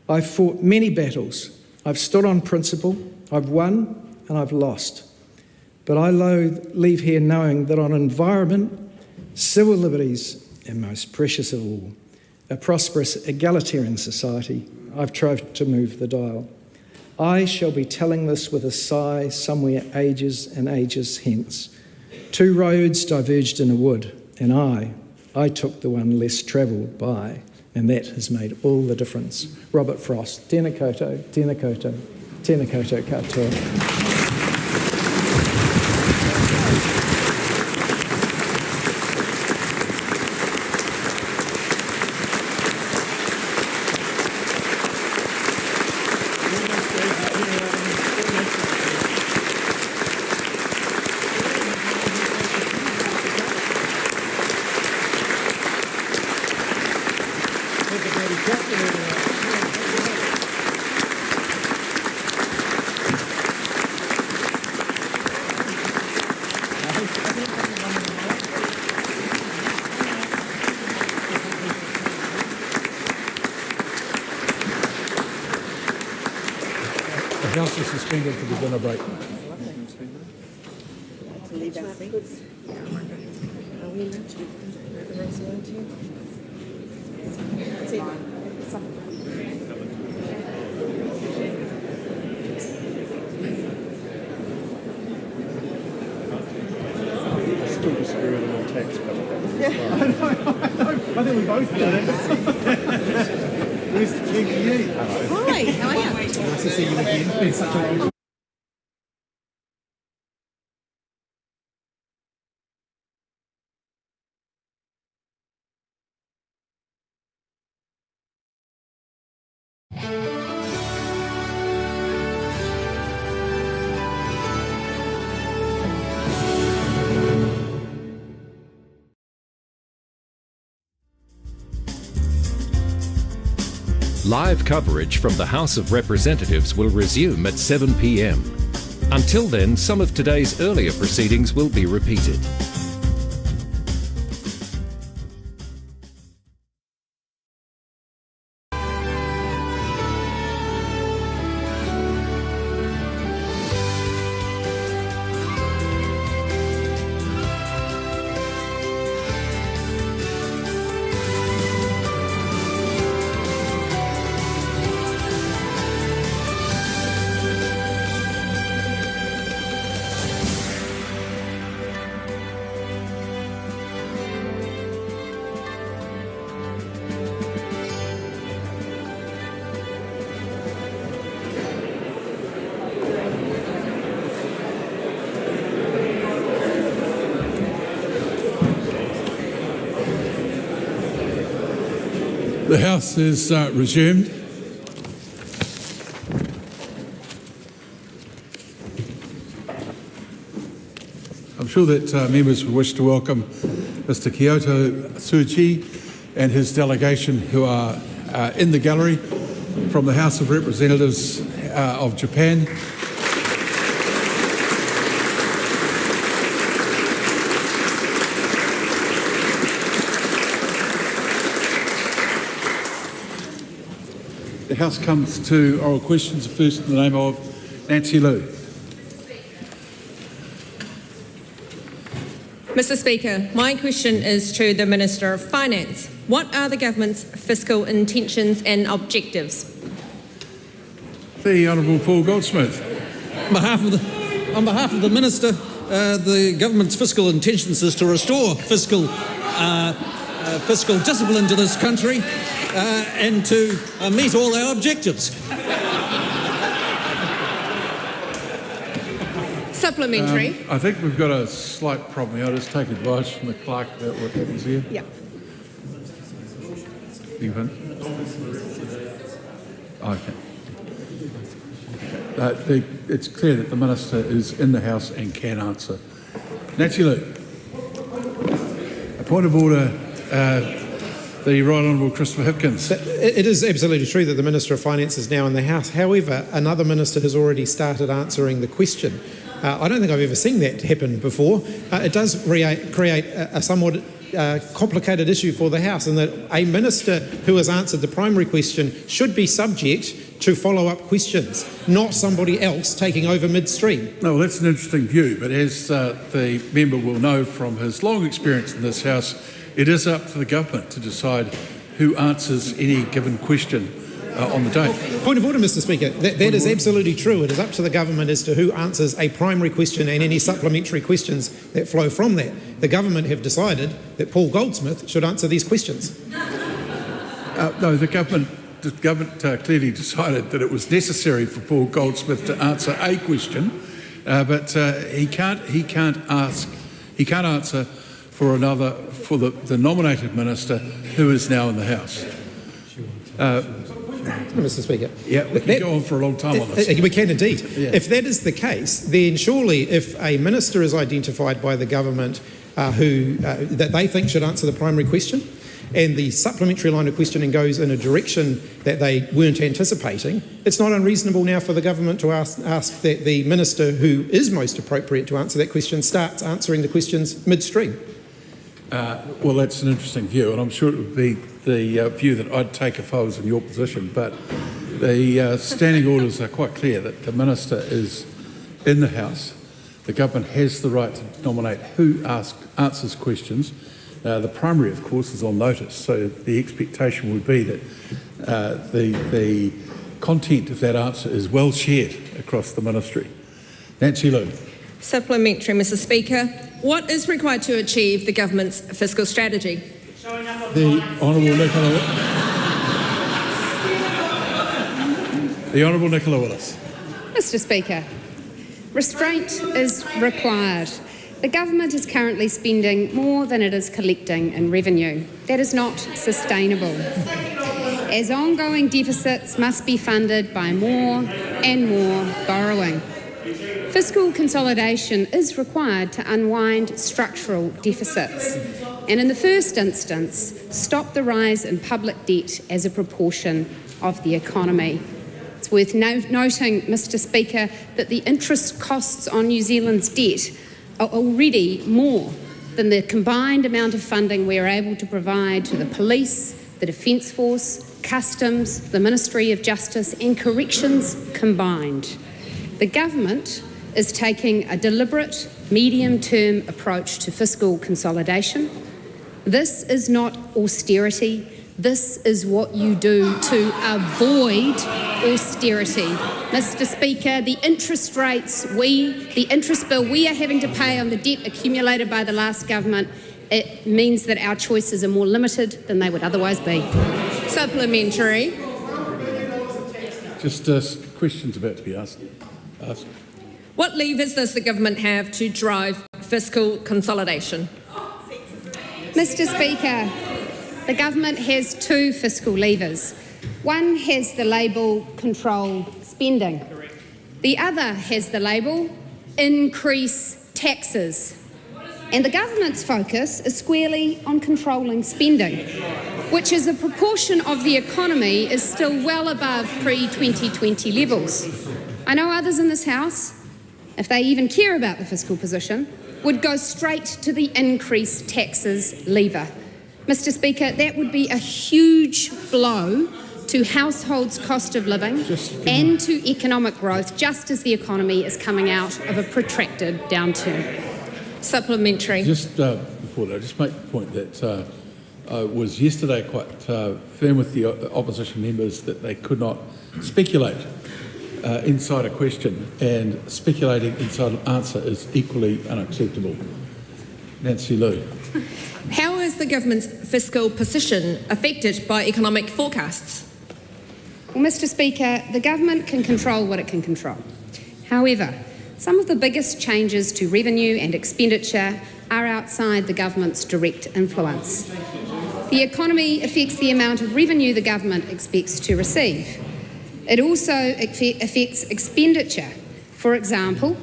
I've fought many battles. I've stood on principle, I've won and I've lost. But I leave here knowing that on environment, civil liberties, and most precious of all, a prosperous egalitarian society, I've tried to move the dial. I shall be telling this with a sigh somewhere ages and ages hence. 2 roads diverged in a wood, and I took the one less travelled by, and that has made all the difference. Robert Frost, tēnā koutou, tēnā koutou, tēnā koutou katoa. House is suspended for the dinner break. Still disagreeing on tax, but I think we both do. Where's the GPE? Hi, how are you? Nice to see you again. It's been such a long time. Live coverage from the House of Representatives will resume at 7 p.m. Until then, some of today's earlier proceedings will be repeated. The House is resumed. I'm sure that members would wish to welcome Mr. Kyoto Tsuchi and his delegation who are in the gallery from the House of Representatives of Japan. The House comes to oral questions, first in the name of Nancy Liu. Mr Speaker, my question is to the Minister of Finance. What are the government's fiscal intentions and objectives? The Honourable Paul Goldsmith. On behalf of the Minister, the government's fiscal intentions is to restore fiscal discipline to this country and to meet all our objectives. Supplementary. I think we've got a slight problem here. I'll just take advice from the clerk about what happens here. Yeah. Okay. It's clear that the Minister is in the House and can answer. Nancy Liu. A point of order, the Right Honourable Christopher Hipkins. It is absolutely true that the Minister of Finance is now in the House. However, another minister has already started answering the question. I don't think I've ever seen that happen before. It does create a somewhat complicated issue for the House, in that a minister who has answered the primary question should be subject to follow-up questions, not somebody else taking over midstream. No, well, that's an interesting view, but as the member will know from his long experience in this House, it is up to the government to decide who answers any given question on the day. Well, point of order, Mr Speaker. That is absolutely true. It is up to the government as to who answers a primary question and any supplementary questions that flow from that. The government have decided that Paul Goldsmith should answer these questions. No, the government clearly decided that it was necessary for Paul Goldsmith to answer a question, but he can't answer for the nominated minister who is now in the House. Mr Speaker. Yeah, we can go on for a long time on this. We can indeed. Yeah. If that is the case, then surely if a minister is identified by the government that they think should answer the primary question, and the supplementary line of questioning goes in a direction that they weren't anticipating, it's not unreasonable now for the government to ask that the minister who is most appropriate to answer that question starts answering the questions midstream. Well, that's an interesting view, and I'm sure it would be the view that I'd take if I was in your position, but the standing orders are quite clear that the minister is in the House. The government has the right to nominate who answers questions. The primary, of course, is on notice, so the expectation would be that The content of that answer is well shared across the ministry. Nancy Liu. Supplementary, Mr Speaker. What is required to achieve the government's fiscal strategy? The Honourable Nicola Willis. Mr. Speaker, restraint is required. The government is currently spending more than it is collecting in revenue. That is not sustainable, as ongoing deficits must be funded by more and more borrowing. Fiscal consolidation is required to unwind structural deficits and, in the first instance, stop the rise in public debt as a proportion of the economy. It's worth noting, Mr. Speaker, that the interest costs on New Zealand's debt are already more than the combined amount of funding we are able to provide to the police, the Defence Force, Customs, the Ministry of Justice and Corrections combined. The government is taking a deliberate, medium-term approach to fiscal consolidation. This is not austerity. This is what you do to avoid austerity. Mr. Speaker, the interest bill we are having to pay on the debt accumulated by the last government, it means that our choices are more limited than they would otherwise be. Supplementary. Just questions about to be asked. What levers does the government have to drive fiscal consolidation? Mr. Speaker, the government has two fiscal levers. One has the label control spending. The other has the label increase taxes. And the government's focus is squarely on controlling spending, which as a proportion of the economy is still well above pre-2020 levels. I know others in this House, if they even care about the fiscal position, would go straight to the increased taxes lever. Mr. Speaker, that would be a huge blow to households' cost of living and to economic growth, just as the economy is coming out of a protracted downturn. Supplementary. Just before that, just make the point that I was yesterday quite firm with the opposition members that they could not speculate inside a question, and speculating inside an answer is equally unacceptable. Nancy Liu. How is the government's fiscal position affected by economic forecasts? Well, Mr. Speaker, the government can control what it can control. However, some of the biggest changes to revenue and expenditure are outside the government's direct influence. The economy affects the amount of revenue the government expects to receive. It also affects expenditure. For example,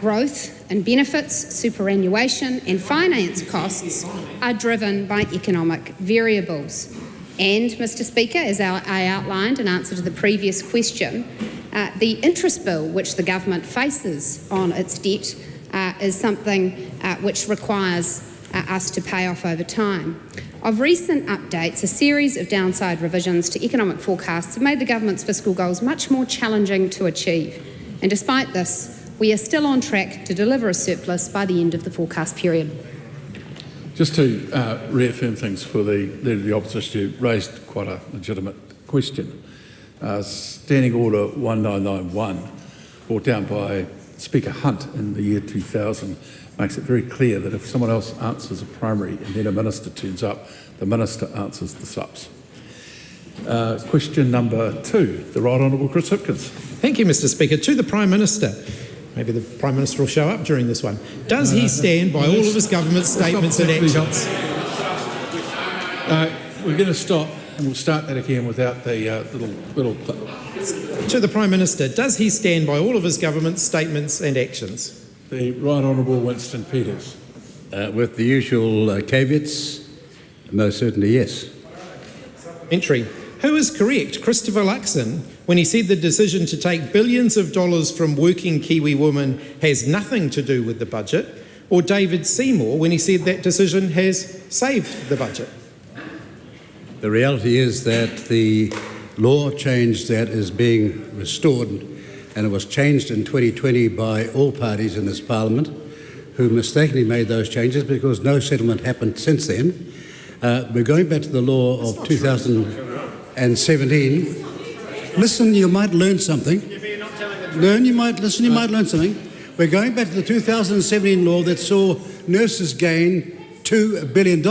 growth in benefits, superannuation and finance costs are driven by economic variables. And, Mr. Speaker, as I outlined in answer to the previous question, the interest bill which the government faces on its debt is something which requires us to pay off over time. Of recent updates, a series of downside revisions to economic forecasts have made the government's fiscal goals much more challenging to achieve. And despite this, we are still on track to deliver a surplus by the end of the forecast period. Just to reaffirm things for the Leader of the Opposition, who raised quite a legitimate question. Standing Order 1991, brought down by Speaker Hunt in the year 2000, makes it very clear that if someone else answers a primary and then a minister turns up, the minister answers the subs. Question number 2, the Right Honourable Chris Hipkins. Thank you, Mr. Speaker. To the Prime Minister. Maybe the Prime Minister will show up during this one. Does he stand by all of his government's statements and actions? We're going to stop and we'll start that again without the little clip. To the Prime Minister, does he stand by all of his government's statements and actions? The Right Honourable Winston Peters. With the usual caveats, most certainly yes. Entry. Who is correct, Christopher Luxon, when he said the decision to take billions of dollars from working Kiwi women has nothing to do with the budget, or David Seymour when he said that decision has saved the budget? The reality is that the law change that is being restored, and it was changed in 2020 by all parties in this Parliament, who mistakenly made those changes because no settlement happened since then. We're going back to the law of 2000. 2017. Listen, you might learn something. You might learn something. We're going back to the 2017 law that saw nurses gain $2 billion.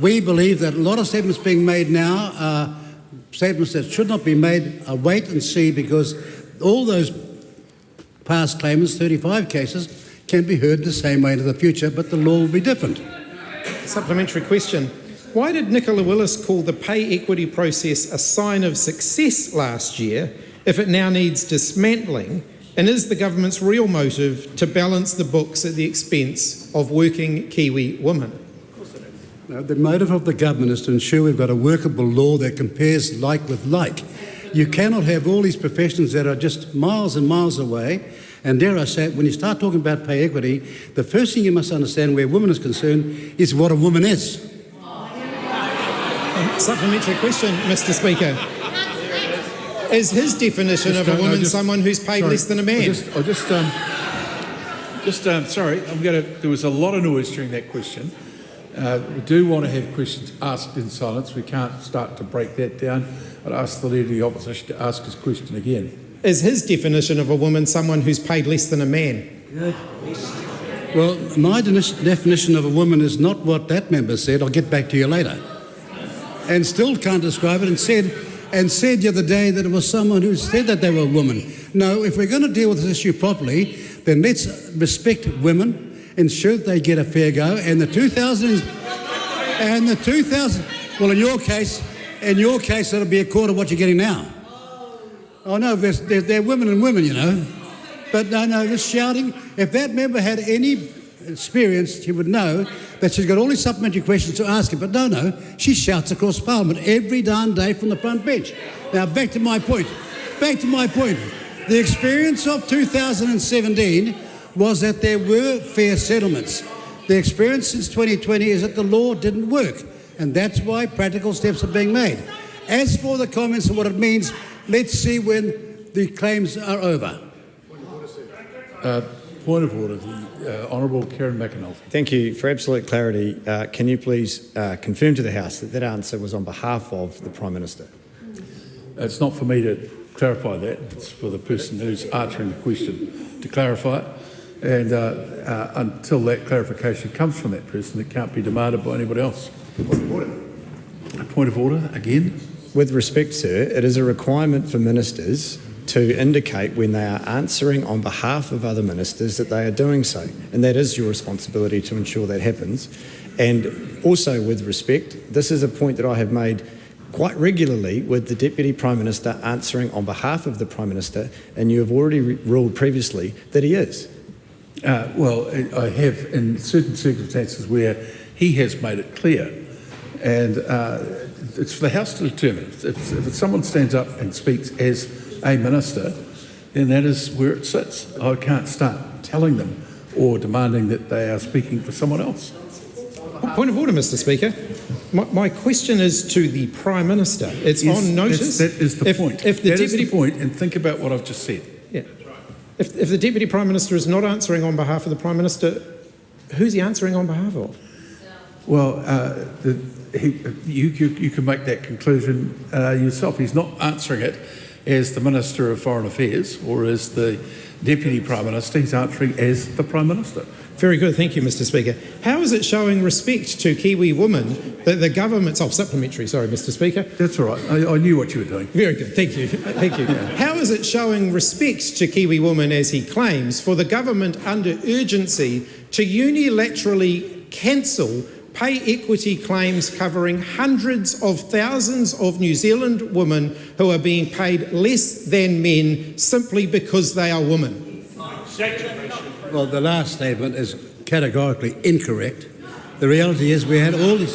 We believe that a lot of statements being made now are statements that should not be made. Wait and see, because all those past claimants, 35 cases, can be heard the same way into the future, but the law will be different. Supplementary question. Why did Nicola Willis call the pay equity process a sign of success last year if it now needs dismantling? And is the government's real motive to balance the books at the expense of working Kiwi women? No, the motive of the government is to ensure we've got a workable law that compares like with like. You cannot have all these professions that are just miles and miles away. And dare I say, when you start talking about pay equity, the first thing you must understand where women is concerned is what a woman is. Supplementary question, Mr. Speaker. Is his definition of a woman someone who's paid less than a man? Sorry, there was a lot of noise during that question. We do want to have questions asked in silence. We can't start to break that down. I'd ask the Leader of the Opposition to ask his question again. Is his definition of a woman someone who's paid less than a man? Well, my definition of a woman is not what that member said. I'll get back to you later. And still can't describe it, and said the other day that it was someone who said that they were a woman. No, if we're going to deal with this issue properly, then let's respect women, ensure that they get a fair go. And the 2000, well, in your case, it'll be a quarter of what you're getting now. Oh no, they're women and women, you know. But no, just shouting. If that member had any experience, she would know that she's got all these supplementary questions to ask him. But no, she shouts across Parliament every darn day from the front bench. Now, back to my point. The experience of 2017 was that there were fair settlements. The experience since 2020 is that the law didn't work, and that's why practical steps are being made. As for the comments and what it means, let's see when the claims are over. Point of order, the Honourable Karen McAnulty. Thank you. For absolute clarity, can you please confirm to the House that that answer was on behalf of the Prime Minister? It's not for me to clarify that. It's for the person who's answering the question to clarify it. And until that clarification comes from that person, it can't be demanded by anybody else. Point of order, again. With respect, sir, it is a requirement for ministers to indicate when they are answering on behalf of other ministers that they are doing so. And that is your responsibility to ensure that happens. And also with respect, this is a point that I have made quite regularly with the Deputy Prime Minister answering on behalf of the Prime Minister, and you have already ruled previously that he is. Well, I have in certain circumstances where he has made it clear, and it's for the House to determine. If someone stands up and speaks as a minister, then that is where it sits. I can't start telling them or demanding that they are speaking for someone else. Point of order, Mr. Speaker. My question is to the Prime Minister. It's on notice. That is the point. If the that Deputy is the point, and think about what I've just said. Yeah. If the Deputy Prime Minister is not answering on behalf of the Prime Minister, who's he answering on behalf of? Well, you can make that conclusion yourself. He's not answering it as the Minister of Foreign Affairs or as the Deputy Prime Minister. He's answering as the Prime Minister. Very good, thank you, Mr. Speaker. How is it showing respect to Kiwi women that the government's... Oh, supplementary, sorry, Mr. Speaker. That's all right. I knew what you were doing. Very good, thank you. Thank you. Yeah. How is it showing respect to Kiwi women, as he claims, for the government under urgency to unilaterally cancel pay equity claims covering hundreds of thousands of New Zealand women who are being paid less than men simply because they are women? Well, the last statement is categorically incorrect. The reality is we had all this...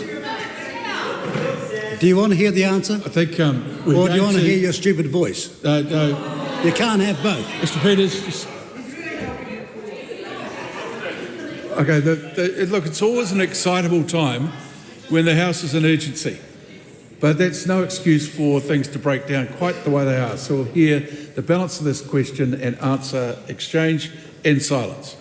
Do you want to hear the answer? I think... or do you want to hear your stupid voice? No. You can't have both. Mr. Peters... Okay, look, it's always an excitable time when the House is in urgency. But that's no excuse for things to break down quite the way they are. So we'll hear the balance of this question and answer exchange in silence.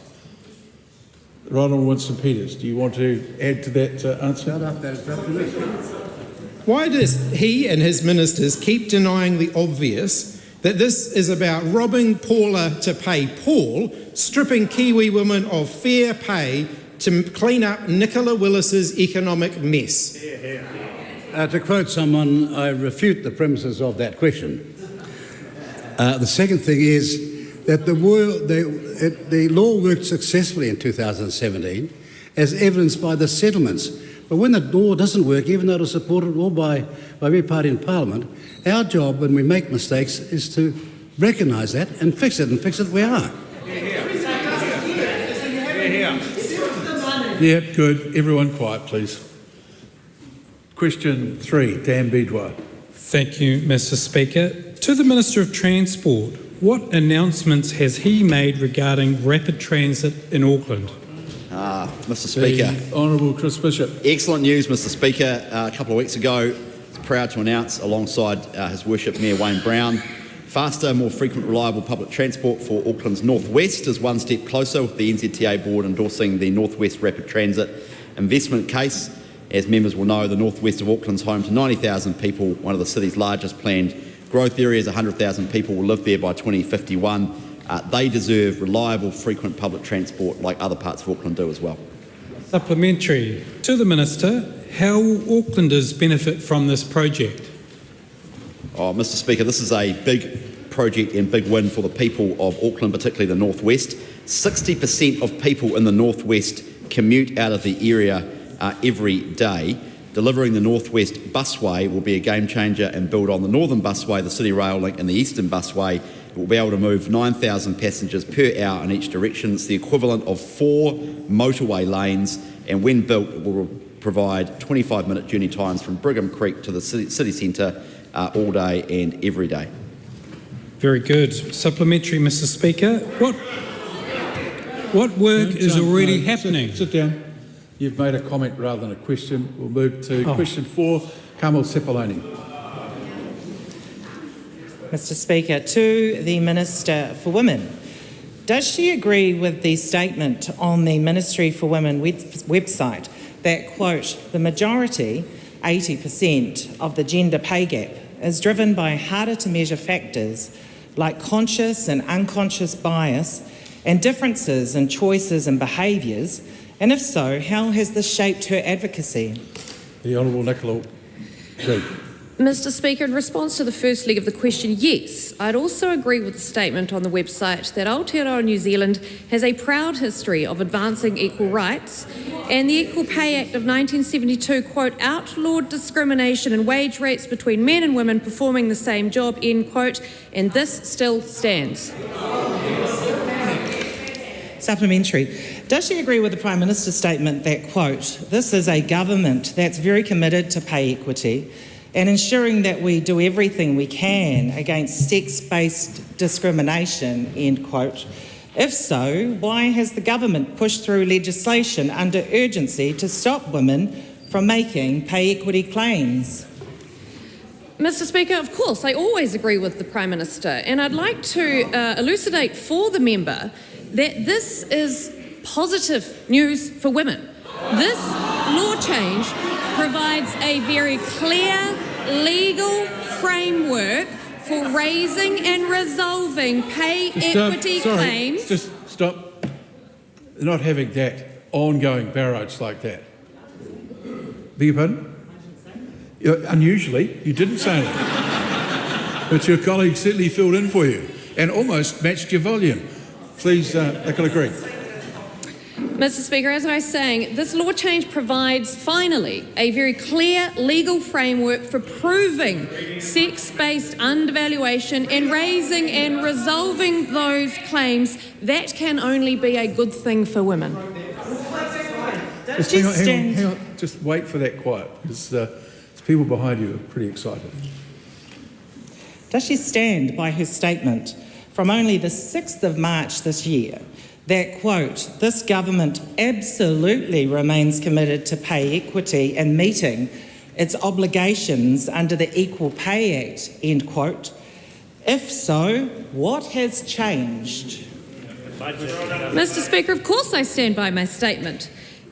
Right Honourable Winston Peters, do you want to add to that answer? Shut up, that is Why does he and his ministers keep denying the obvious, that this is about robbing Paula to pay Paul, stripping Kiwi women of fair pay to clean up Nicola Willis's economic mess? To quote someone, I refute the premises of that question. The second thing is that the law worked successfully in 2017, as evidenced by the settlements. But when the law doesn't work, even though it was supported all by every party in Parliament, our job when we make mistakes is to recognise that and fix it where we are. Yeah, good. Everyone quiet, please. Question 3, Dan Bidwell. Thank you, Mr. Speaker. To the Minister of Transport, what announcements has he made regarding rapid transit in Auckland? Mr. Speaker. The Honourable Chris Bishop. Excellent news, Mr. Speaker. A couple of weeks ago, I was proud to announce, alongside His Worship Mayor Wayne Brown, faster, more frequent, reliable public transport for Auckland's northwest is one step closer, with the NZTA board endorsing the Northwest Rapid Transit investment case. As members will know, the northwest of Auckland's home to 90,000 people, one of the city's largest planned growth areas. 100,000 people will live there by 2051. They deserve reliable, frequent public transport like other parts of Auckland do as well. Supplementary. To the Minister, how will Aucklanders benefit from this project? Mr. Speaker, this is a big project and big win for the people of Auckland, particularly the northwest. 60% of people in the northwest commute out of the area every day. Delivering the Northwest Busway will be a game changer and build on the Northern Busway, the City Rail Link and the Eastern Busway. It will be able to move 9,000 passengers per hour in each direction. It's the equivalent of 4 motorway lanes, and when built it will provide 25-minute journey times from Brigham Creek to the city centre all day and every day. Very good. Supplementary, Mr. Speaker. What work is already happening? Sit down. You've made a comment rather than a question. We'll move to question 4, Carmel Sepuloni. Mr. Speaker, to the Minister for Women, does she agree with the statement on the Ministry for Women website that, quote, the majority, 80% of the gender pay gap is driven by harder to measure factors like conscious and unconscious bias and differences in choices and behaviours? And if so, how has this shaped her advocacy? The Honourable Nicola Green. Mr. Speaker, in response to the first leg of the question, yes, I'd also agree with the statement on the website that Aotearoa New Zealand has a proud history of advancing equal rights, and the Equal Pay Act of 1972, quote, outlawed discrimination in wage rates between men and women performing the same job, end quote, and this still stands. Supplementary. Does she agree with the Prime Minister's statement that, quote, this is a government that's very committed to pay equity and ensuring that we do everything we can against sex-based discrimination, end quote? If so, why has the government pushed through legislation under urgency to stop women from making pay equity claims? Mr. Speaker, of course, I always agree with the Prime Minister, and I'd like to elucidate for the member that this is positive news for women. This law change provides a very clear legal framework for raising and resolving pay equity claims. Just stop. They're not having that ongoing barrage like that. Beg your pardon? Unusually, you didn't say that. But your colleague certainly filled in for you and almost matched your volume. Please, Nicola Green. Mr. Speaker, as I was saying, this law change provides, finally, a very clear legal framework for proving sex-based undervaluation and raising and resolving those claims. That can only be a good thing for women. Just hang on. Just wait for that quiet, because people behind you are pretty excited. Does she stand by her statement from only the 6th of March this year that, quote, this government absolutely remains committed to pay equity and meeting its obligations under the Equal Pay Act, end quote? If so, what has changed? Mr. Speaker, of course I stand by my statement.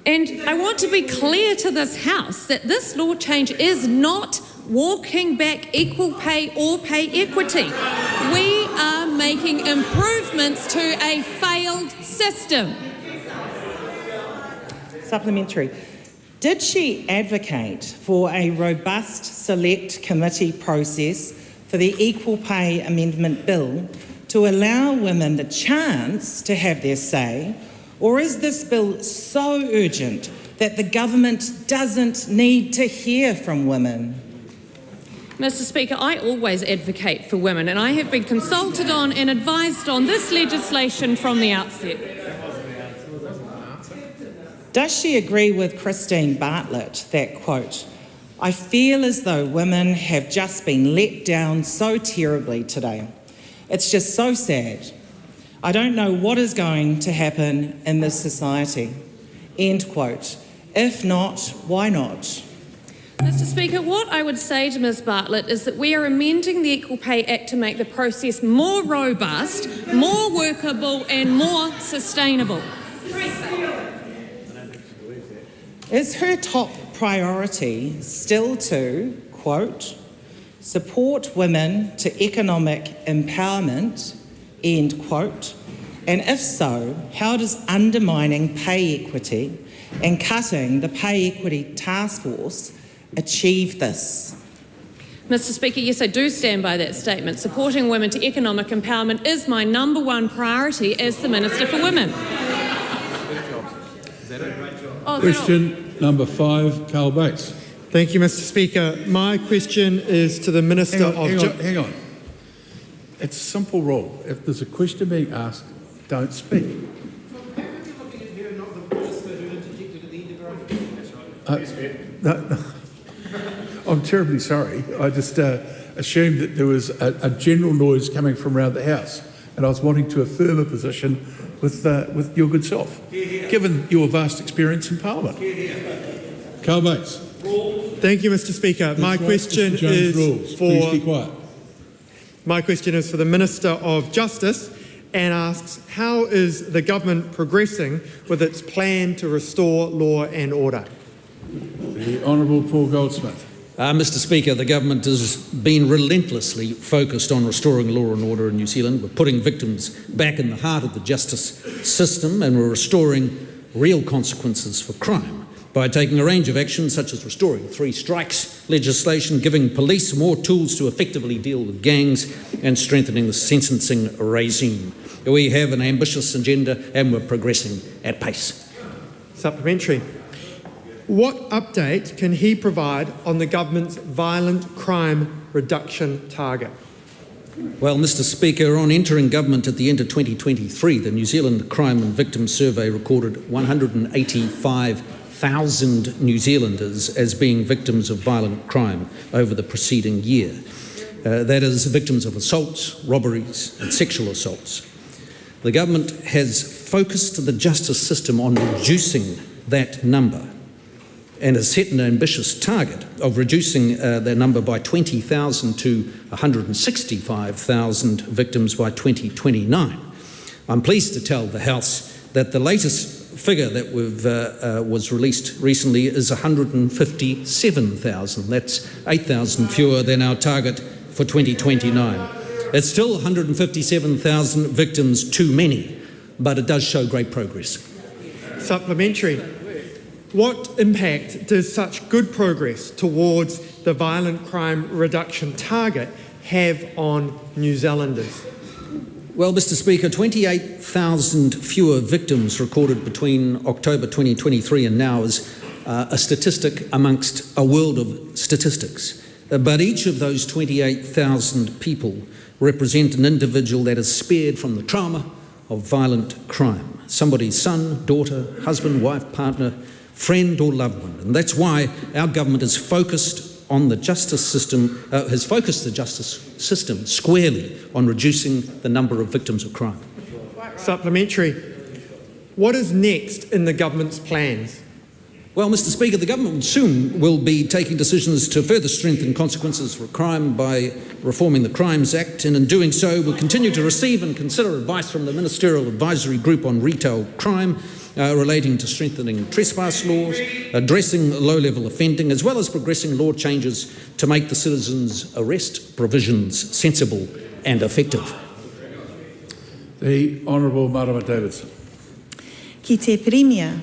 And I want to be clear to this House that this law change is not walking back equal pay or pay equity. We are making improvements to a failed system. Supplementary. Did she advocate for a robust select committee process for the Equal Pay Amendment Bill to allow women the chance to have their say, or is this bill so urgent that the government doesn't need to hear from women? Mr. Speaker, I always advocate for women, and I have been consulted on and advised on this legislation from the outset. Does she agree with Christine Bartlett that, quote, "I feel as though women have just been let down so terribly today. It's just so sad. I don't know what is going to happen in this society." End quote. If not, why not? Mr. Speaker, what I would say to Ms. Bartlett is that we are amending the Equal Pay Act to make the process more robust, more workable and more sustainable. Is her top priority still to, quote, "support women to economic empowerment," end quote? And if so, how does undermining pay equity and cutting the pay equity task force achieve this? Mr. Speaker, yes, I do stand by that statement. Supporting women to economic empowerment is my #1 priority as the Minister for Women. Question number 5, Carl Bates. Thank you, Mr. Speaker. My question is to the Minister of... Hang on. It's a simple rule. If there's a question being asked, don't speak. No. I'm terribly sorry. I just assumed that there was a general noise coming from around the House, and I was wanting to affirm a position with your good self, given your vast experience in Parliament. Carl Bates. Thank you, Mr. Speaker. My question is Please be quiet. My question is for the Minister of Justice and asks, how is the government progressing with its plan to restore law and order? The Honourable Paul Goldsmith. Mr. Speaker, the government has been relentlessly focused on restoring law and order in New Zealand. We're putting victims back in the heart of the justice system, and we're restoring real consequences for crime by taking a range of actions such as restoring 3 strikes legislation, giving police more tools to effectively deal with gangs, and strengthening the sentencing regime. We have an ambitious agenda and we're progressing at pace. Supplementary. What update can he provide on the government's violent crime reduction target? Well, Mr. Speaker, on entering government at the end of 2023, the New Zealand Crime and Victims Survey recorded 185,000 New Zealanders as being victims of violent crime over the preceding year. That is, victims of assaults, robberies and sexual assaults. The government has focused the justice system on reducing that number and has set an ambitious target of reducing their number by 20,000 to 165,000 victims by 2029. I'm pleased to tell the House that the latest figure that was released recently is 157,000. That's 8,000 fewer than our target for 2029. It's still 157,000 victims too many, but it does show great progress. Supplementary. What impact does such good progress towards the violent crime reduction target have on New Zealanders? Well, Mr. Speaker, 28,000 fewer victims recorded between October 2023 and now is a statistic amongst a world of statistics. But each of those 28,000 people represent an individual that is spared from the trauma of violent crime. Somebody's son, daughter, husband, wife, partner, friend or loved one. And that's why our government is focused on the justice system, has focused the justice system squarely on reducing the number of victims of crime. Supplementary. What is next in the government's plans? Well, Mr. Speaker, the government soon will be taking decisions to further strengthen consequences for crime by reforming the Crimes Act, and in doing so will continue to receive and consider advice from the Ministerial Advisory Group on Retail Crime relating to strengthening trespass laws, addressing low-level offending, as well as progressing law changes to make the citizens' arrest provisions sensible and effective. The Honourable Marama Davidson. Ki te Premier,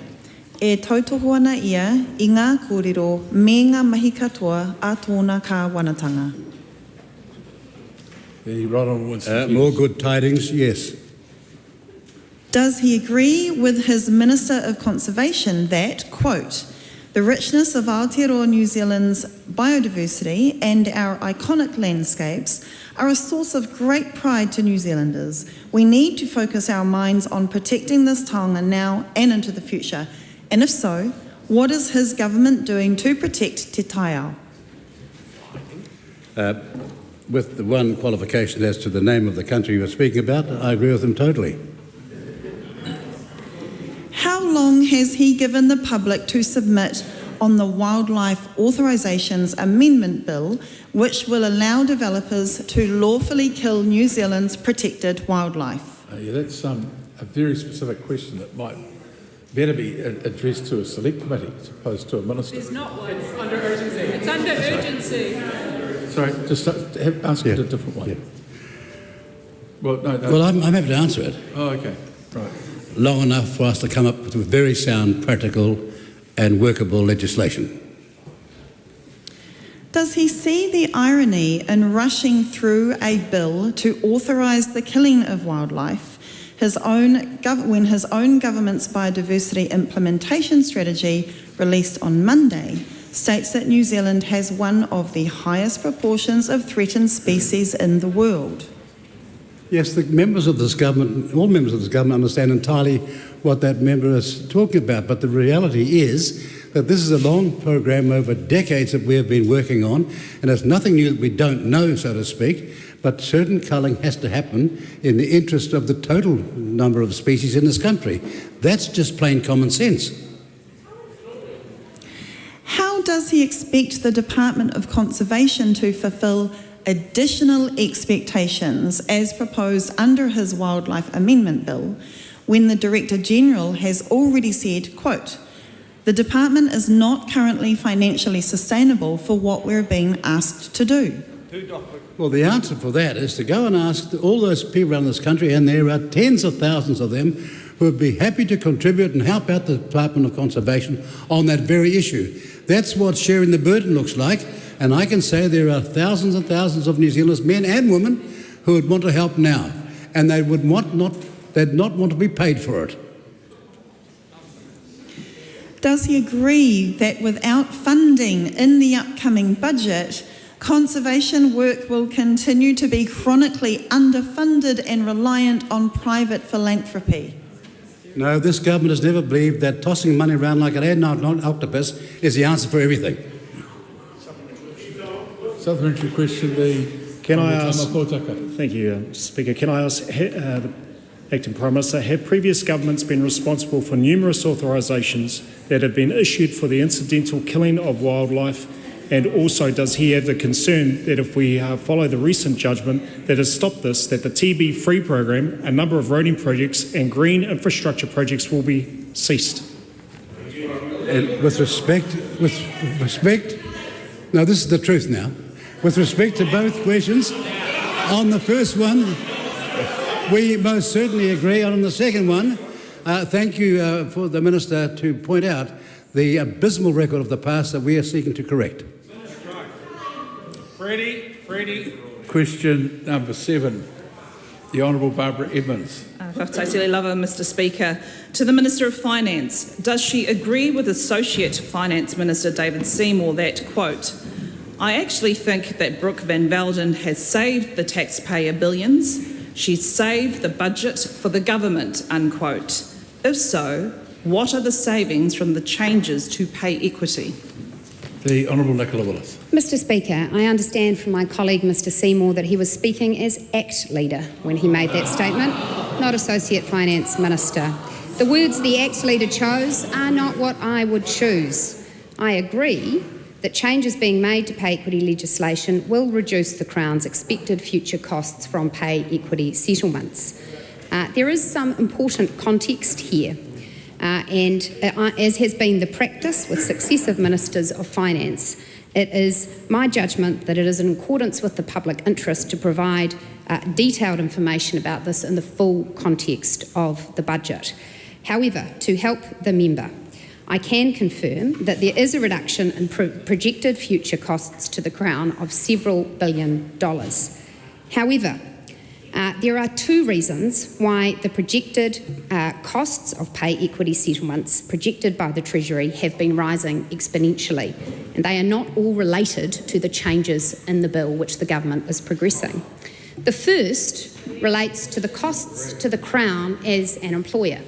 e tautohuana ia I ngā kōrero me ngā mahi katoa a tōna kāwanatanga. The Right Honourable Winston More good tidings, yes. Does he agree with his Minister of Conservation that, quote, the richness of Aotearoa New Zealand's biodiversity and our iconic landscapes are a source of great pride to New Zealanders. We need to focus our minds on protecting this taonga now and into the future. And if so, what is his government doing to protect Te Taiao? With the one qualification as to the name of the country you were speaking about, I agree with him totally. How long has he given the public to submit on the Wildlife Authorizations Amendment Bill, which will allow developers to lawfully kill New Zealand's protected wildlife? Yeah, that's a very specific question that might better be addressed to a select committee as opposed to a minister. There's not one. It's under urgency. It's under urgency. Sorry, just ask it a different way. Yeah. Well, no. Well, I'm happy to answer it. Oh, okay. Right. Long enough for us to come up with very sound, practical and workable legislation. Does he see the irony in rushing through a bill to authorise the killing of wildlife when his own government's biodiversity implementation strategy, released on Monday, states that New Zealand has one of the highest proportions of threatened species in the world? Yes, the members of this government, all members of this government understand entirely what that member is talking about, but the reality is that this is a long program over decades that we have been working on, and it's nothing new that we don't know, so to speak, but certain culling has to happen in the interest of the total number of species in this country. That's just plain common sense. How does he expect the Department of Conservation to fulfil additional expectations as proposed under his Wildlife Amendment Bill when the Director General has already said, quote, the department is not currently financially sustainable for what we're being asked to do? Well, the answer for that is to go and ask all those people around this country, and there are tens of thousands of them, who would be happy to contribute and help out the Department of Conservation on that very issue. That's what sharing the burden looks like, and I can say there are thousands and thousands of New Zealanders, men and women, who would want to help now, and they would not want to be paid for it. Does he agree that without funding in the upcoming budget, conservation work will continue to be chronically underfunded and reliant on private philanthropy? No, this government has never believed that tossing money around like an adnut octopus is the answer for everything. Supplementary question, Can I ask? Thank you, Speaker. Can I ask the Acting Prime Minister, have previous governments been responsible for numerous authorisations that have been issued for the incidental killing of wildlife? And also, does he have the concern that if we follow the recent judgment that has stopped this, that the TB Free program, a number of roading projects and green infrastructure projects will be ceased? And with respect, no, this is the truth now. With respect to both questions, on the first one, we most certainly agree. On the second one, thank you for the Minister to point out the abysmal record of the past that we are seeking to correct. Freddie. Question number 7, the Honourable Barbara Edmonds. Whakatautele lava, Mr Speaker. To the Minister of Finance, does she agree with Associate Finance Minister David Seymour that, quote, I actually think that Brooke Van Velden has saved the taxpayer billions. She's saved the budget for the government, unquote. If so, what are the savings from the changes to pay equity? The Honourable Nicola Willis. Mr Speaker, I understand from my colleague Mr Seymour that he was speaking as ACT leader when he made that statement, not Associate Finance Minister. The words the Act Leader chose are not what I would choose. I agree that changes being made to pay equity legislation will reduce the Crown's expected future costs from pay equity settlements. There is some important context here, and as has been the practice with successive Ministers of Finance, it is my judgment that it is in accordance with the public interest to provide detailed information about this in the full context of the budget. However, to help the member, I can confirm that there is a reduction in projected future costs to the Crown of several $1 billion. However, there are two reasons why the projected costs of pay equity settlements projected by the Treasury have been rising exponentially, and they are not all related to the changes in the bill which the government is progressing. The first relates to the costs to the Crown as an employer.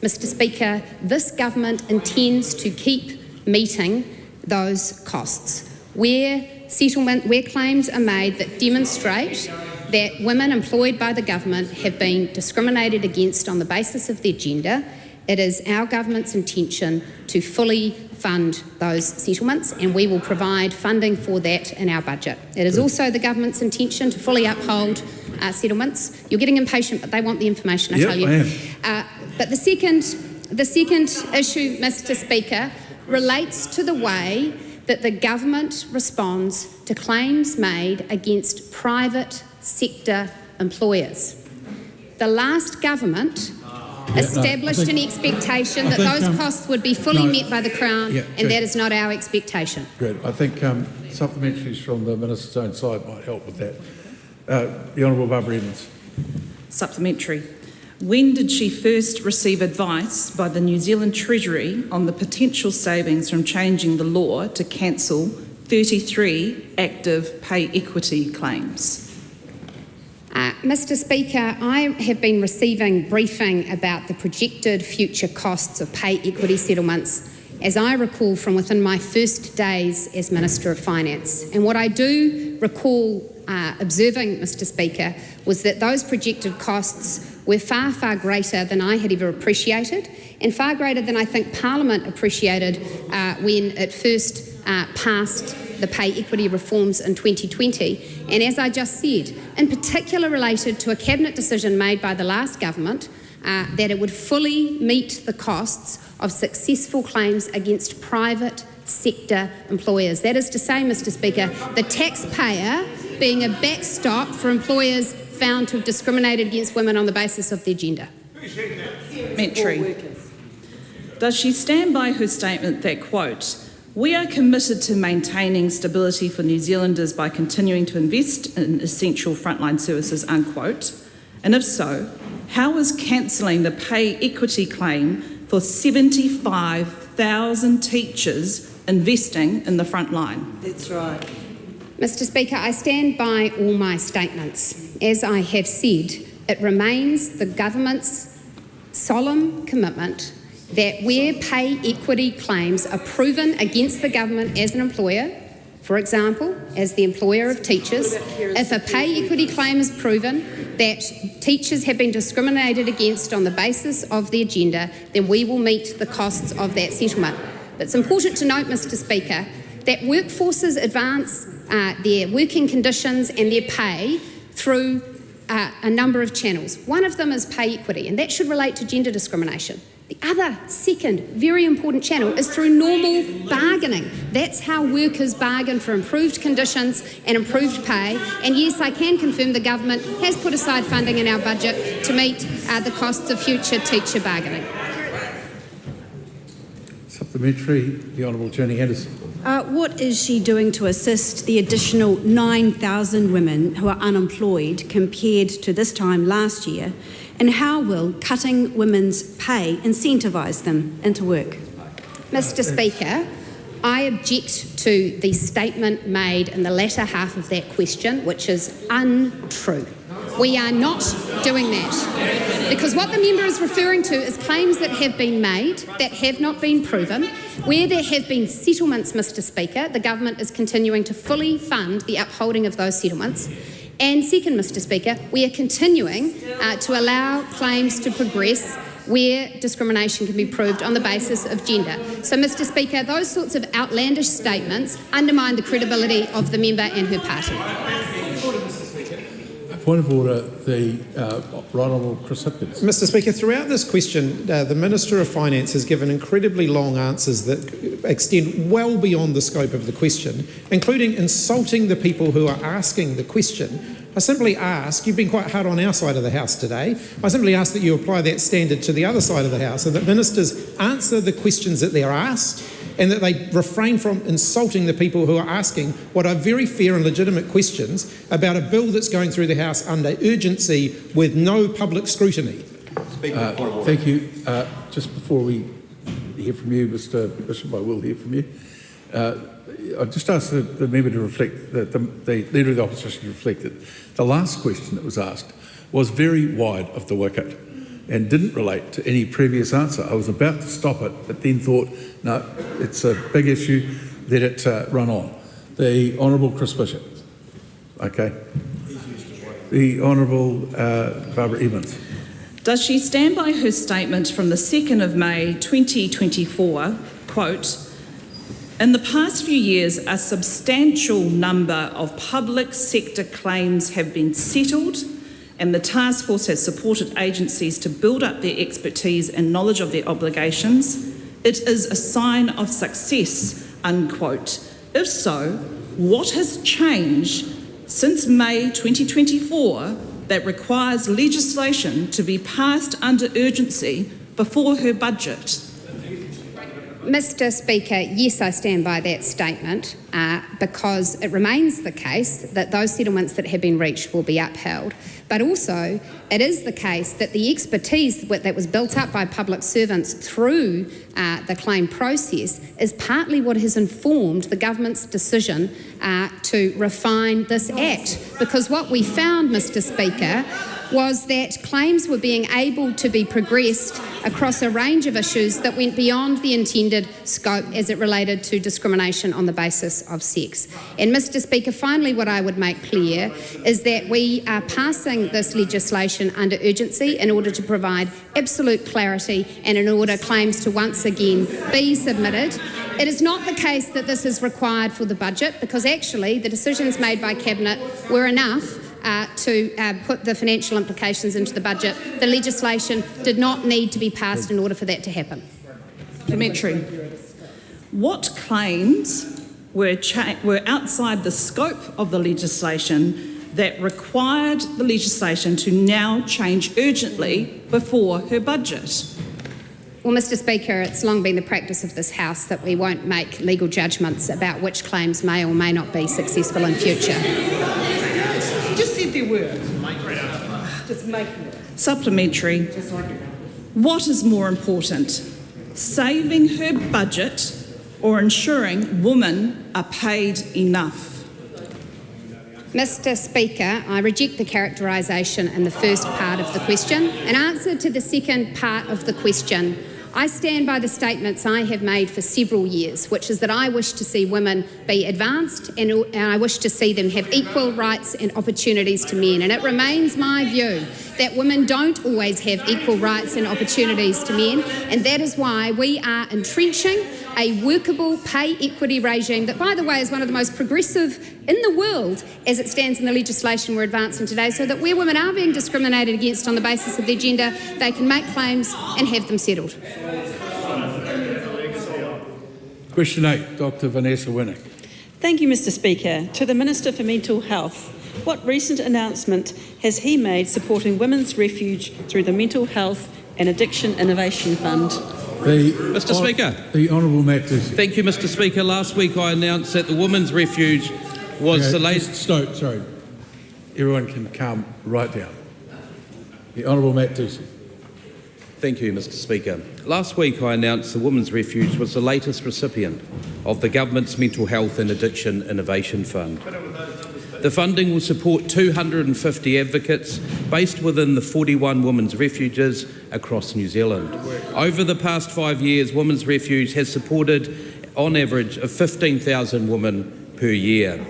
Mr. Speaker, this government intends to keep meeting those costs. Where claims are made that demonstrate that women employed by the government have been discriminated against on the basis of their gender, it is our government's intention to fully fund those settlements, and we will provide funding for that in our budget. It is also the government's intention to fully uphold settlements. You're getting impatient, but they want the information, I tell you. I am. But the second issue, Mr. Speaker, relates to the way that the government responds to claims made against private sector employers. The last government established an expectation that those costs would be fully met by the Crown, and that is not our expectation. Good. I think supplementaries from the Minister's own side might help with that. The Honourable Barbara Evans. Supplementary. When did she first receive advice by the New Zealand Treasury on the potential savings from changing the law to cancel 33 active pay equity claims? Mr. Speaker, I have been receiving briefing about the projected future costs of pay equity settlements, as I recall, from within my first days as Minister of Finance. And what I do recall observing, Mr. Speaker, was that those projected costs were far, far greater than I had ever appreciated, and far greater than I think Parliament appreciated when it first passed the pay equity reforms in 2020. And as I just said, in particular related to a cabinet decision made by the last government that it would fully meet the costs of successful claims against private sector employers. That is to say, Mr. Speaker, the taxpayer being a backstop for employers found to have discriminated against women on the basis of their gender. Does she stand by her statement that, quote, "We are committed to maintaining stability for New Zealanders by continuing to invest in essential frontline services," unquote? And if so, how is cancelling the pay equity claim for 75,000 teachers investing in the front line? That's right. Mr. Speaker, I stand by all my statements. As I have said, it remains the government's solemn commitment that where pay equity claims are proven against the government as an employer, for example, as the employer of teachers, if a pay equity claim is proven that teachers have been discriminated against on the basis of their gender, then we will meet the costs of that settlement. But it's important to note, Mr. Speaker, that workforces advance their working conditions and their pay through a number of channels. One of them is pay equity, and that should relate to gender discrimination. The other, second, very important channel is through normal bargaining. That's how workers bargain for improved conditions and improved pay. And yes, I can confirm the government has put aside funding in our budget to meet the costs of future teacher bargaining. Supplementary, the Honourable Jenny Anderson. What is she doing to assist the additional 9,000 women who are unemployed compared to this time last year? And how will cutting women's pay incentivise them into work? Mr. Speaker, I object to the statement made in the latter half of that question, which is untrue. We are not doing that, because what the member is referring to is claims that have been made that have not been proven. Where there have been settlements, Mr. Speaker, the government is continuing to fully fund the upholding of those settlements. And second, Mr. Speaker, we are continuing to allow claims to progress where discrimination can be proved on the basis of gender. So, Mr Speaker, those sorts of outlandish statements undermine the credibility of the member and her party. Point of order, the Right Honourable Chris Hipkins. Mr Speaker, throughout this question, the Minister of Finance has given incredibly long answers that extend well beyond the scope of the question, including insulting the people who are asking the question. I simply ask, you've been quite hard on our side of the House today, I simply ask that you apply that standard to the other side of the House and that ministers answer the questions that they're asked and that they refrain from insulting the people who are asking what are very fair and legitimate questions about a bill that's going through the House under urgency with no public scrutiny. Thank you. Just before we hear from you, Mr Bishop, I will hear from you. I just asked the member to reflect, the Leader of the Opposition to reflect that the last question that was asked was very wide of the wicket and didn't relate to any previous answer. I was about to stop it, but then thought, no, it's a big issue, let it run on. The Honourable Chris Bishop. Okay. The Honourable Barbara Evans. Does she stand by her statement from the 2nd of May 2024, quote, "In the past few years, a substantial number of public sector claims have been settled and the task force has supported agencies to build up their expertise and knowledge of their obligations. It is a sign of success," unquote. If so, what has changed since May 2024 that requires legislation to be passed under urgency before her budget? Mr Speaker, yes, I stand by that statement because it remains the case that those settlements that have been reached will be upheld. But also, it is the case that the expertise that was built up by public servants through the claim process is partly what has informed the government's decision to refine this Act. Because what we found, Mr Speaker, was that claims were being able to be progressed across a range of issues that went beyond the intended scope as it related to discrimination on the basis of sex. And Mr Speaker, finally what I would make clear is that we are passing this legislation under urgency in order to provide absolute clarity and in order claims to once again be submitted. It is not the case that this is required for the budget because actually the decisions made by Cabinet were enough to put the financial implications into the budget. The legislation did not need to be passed in order for that to happen. Supplementary. What claims were outside the scope of the legislation that required the legislation to now change urgently before her budget? Well, Mr Speaker, it's long been the practice of this House that we won't make legal judgments about which claims may or may not be successful in future. Just said there were. Just make it. Supplementary. What is more important, saving her budget or ensuring women are paid enough? Mr Speaker, I reject the characterisation in the first part of the question. In answer to the second part of the question, I stand by the statements I have made for several years, which is that I wish to see women be advanced and I wish to see them have equal rights and opportunities to men. And it remains my view that women don't always have equal rights and opportunities to men, and that is why we are entrenching a workable pay equity regime that, by the way, is one of the most progressive in the world as it stands in the legislation we're advancing today, so that where women are being discriminated against on the basis of their gender, they can make claims and have them settled. Question 8, Dr Vanessa Winnick. Thank you, Mr Speaker. To the Minister for Mental Health, what recent announcement has he made supporting women's refuge through the Mental Health and Addiction Innovation Fund? Mr Speaker. The Honourable Matt Ducey. Thank you, Mr Speaker. Last week I announced that the Women's Refuge was the latest... Sorry. Everyone can calm right down. The Honourable Matt Ducey. Thank you, Mr Speaker. Last week I announced the Women's Refuge was the latest recipient of the Government's Mental Health and Addiction Innovation Fund. The funding will support 250 advocates based within the 41 women's refuges across New Zealand. Over the past 5 years, Women's Refuge has supported on average of 15,000 women per year.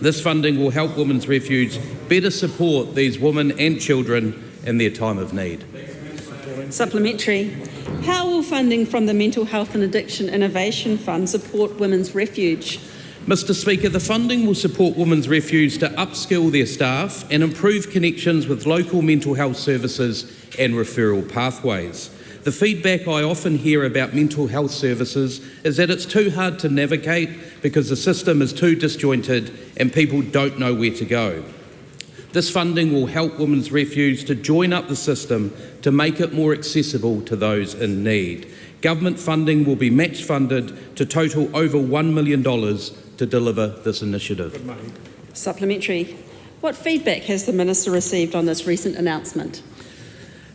This funding will help Women's Refuge better support these women and children in their time of need. Supplementary. How will funding from the Mental Health and Addiction Innovation Fund support Women's Refuge? Mr Speaker, the funding will support Women's Refuge to upskill their staff and improve connections with local mental health services and referral pathways. The feedback I often hear about mental health services is that it's too hard to navigate because the system is too disjointed and people don't know where to go. This funding will help Women's Refuge to join up the system to make it more accessible to those in need. Government funding will be match funded to total over $1 million to deliver this initiative. Supplementary. What feedback has the Minister received on this recent announcement?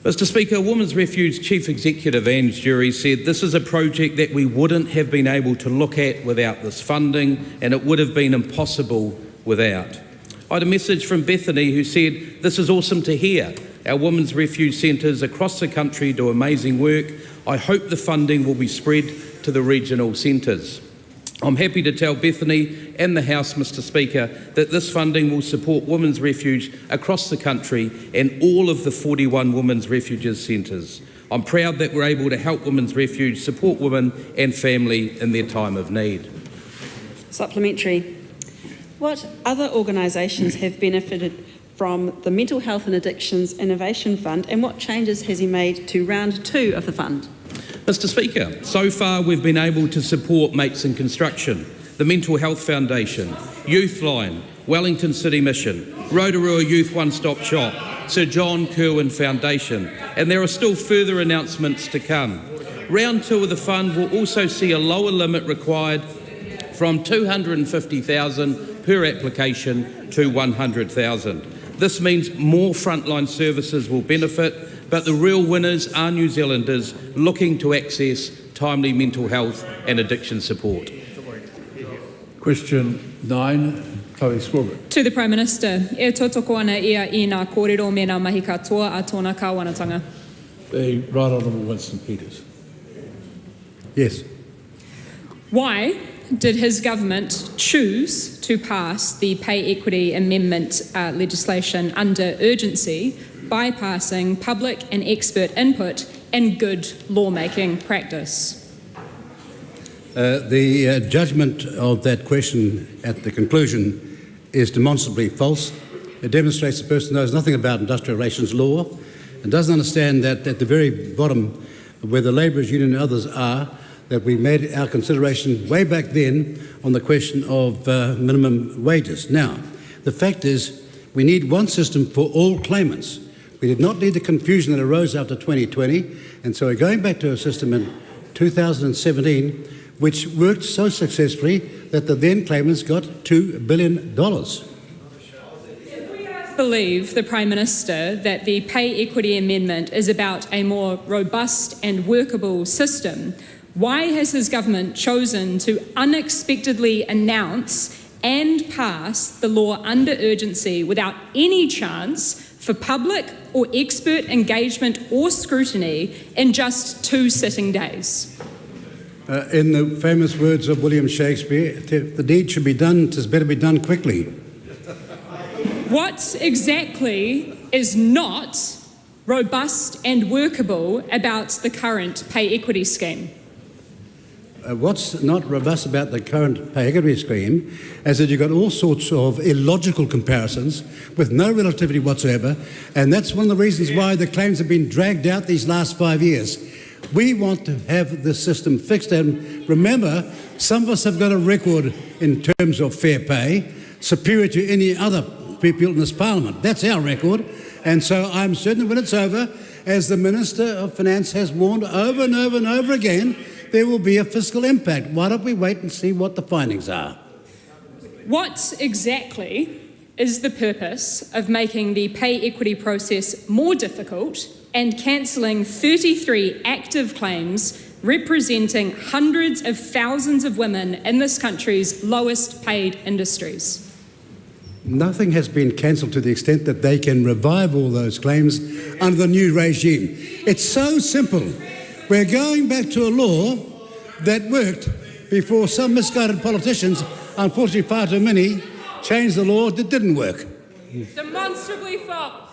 Mr Speaker, Women's Refuge Chief Executive Ange Jury said this is a project that we wouldn't have been able to look at without this funding, and it would have been impossible without. I had a message from Bethany who said, "This is awesome to hear. Our Women's Refuge centres across the country do amazing work. I hope the funding will be spread to the regional centres." I'm happy to tell Bethany and the House, Mr Speaker, that this funding will support Women's Refuge across the country and all of the 41 Women's Refuges centres. I'm proud that we're able to help Women's Refuge support women and family in their time of need. Supplementary. What other organisations have benefited from the Mental Health and Addictions Innovation Fund, and what changes has he made to round 2 of the fund? Mr Speaker, so far we've been able to support Mates in Construction, the Mental Health Foundation, Youthline, Wellington City Mission, Aotearoa Youth One Stop Shop, Sir John Kirwan Foundation, and there are still further announcements to come. Round 2 of the fund will also see a lower limit required from $250,000 per application to $100,000. This means more frontline services will benefit, but the real winners are New Zealanders looking to access timely mental health and addiction support. Question 9, Chloe Swaggart. To the Prime Minister, e totoko ana ia I ngā kōrero me ngā mahi katoa a tōna kāwanatanga. The Right Honourable Winston Peters. Yes. Why did his government choose to pass the pay equity amendment legislation under urgency, bypassing public and expert input and good lawmaking practice? The judgment of that question at the conclusion is demonstrably false. It demonstrates the person knows nothing about industrial relations law and doesn't understand that at the very bottom, where the labourers' union and others are, that we made our consideration way back then on the question of minimum wages. Now, the fact is we need one system for all claimants. We did not need the confusion that arose after 2020, and so we're going back to a system in 2017 which worked so successfully that the then claimants got $2 billion. Believe the Prime Minister that the pay equity amendment is about a more robust and workable system. Why has his government chosen to unexpectedly announce and pass the law under urgency without any chance for public or expert engagement or scrutiny in just 2 sitting days? In the famous words of William Shakespeare, the deed should be done, 'tis better be done quickly. What exactly is not robust and workable about the current pay equity scheme? What's not robust about the current pay equity scheme is that you've got all sorts of illogical comparisons with no relativity whatsoever, and that's one of the reasons why the claims have been dragged out these last 5 years. We want to have the system fixed, and remember, some of us have got a record in terms of fair pay superior to any other people in this Parliament. That's our record, and so I'm certain when it's over, as the Minister of Finance has warned over and over and over again, there will be a fiscal impact. Why don't we wait and see what the findings are? What exactly is the purpose of making the pay equity process more difficult and cancelling 33 active claims representing hundreds of thousands of women in this country's lowest paid industries? Nothing has been cancelled to the extent that they can revive all those claims under the new regime. It's so simple. We're going back to a law that worked before some misguided politicians, unfortunately far too many, changed the law that didn't work. Demonstrably false.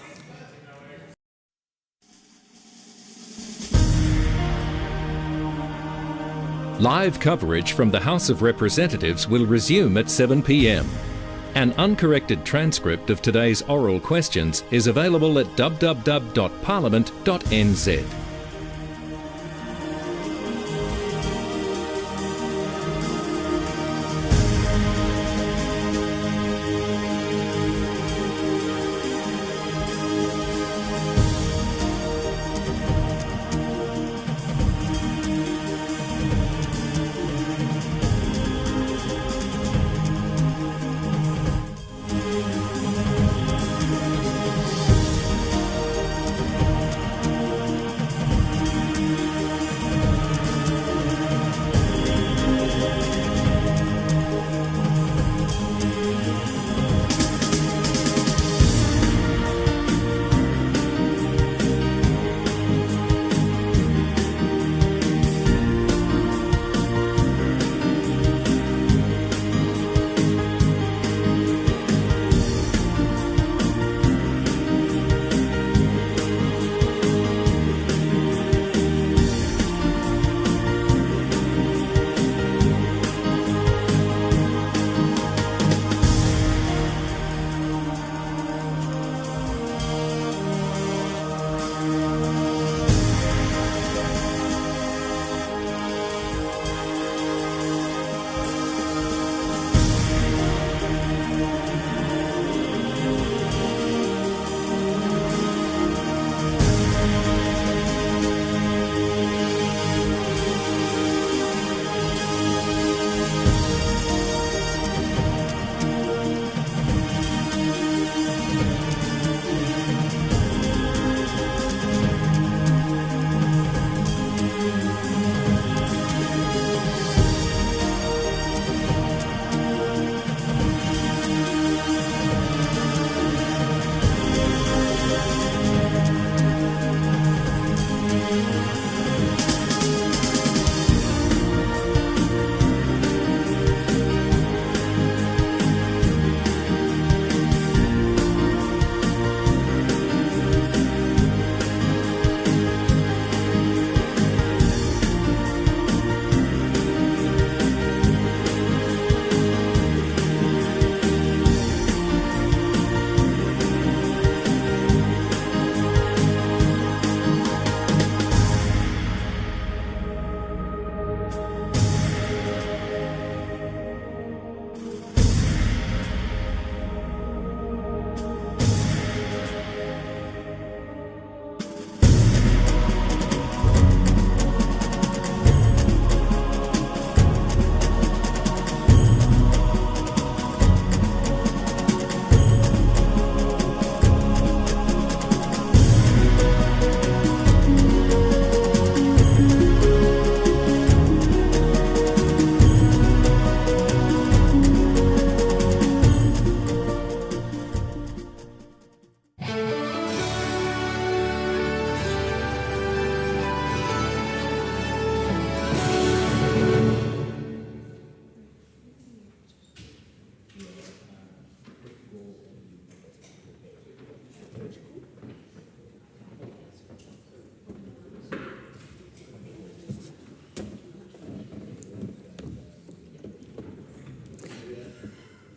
Live coverage from the House of Representatives will resume at 7 p.m. An uncorrected transcript of today's oral questions is available at www.parliament.nz.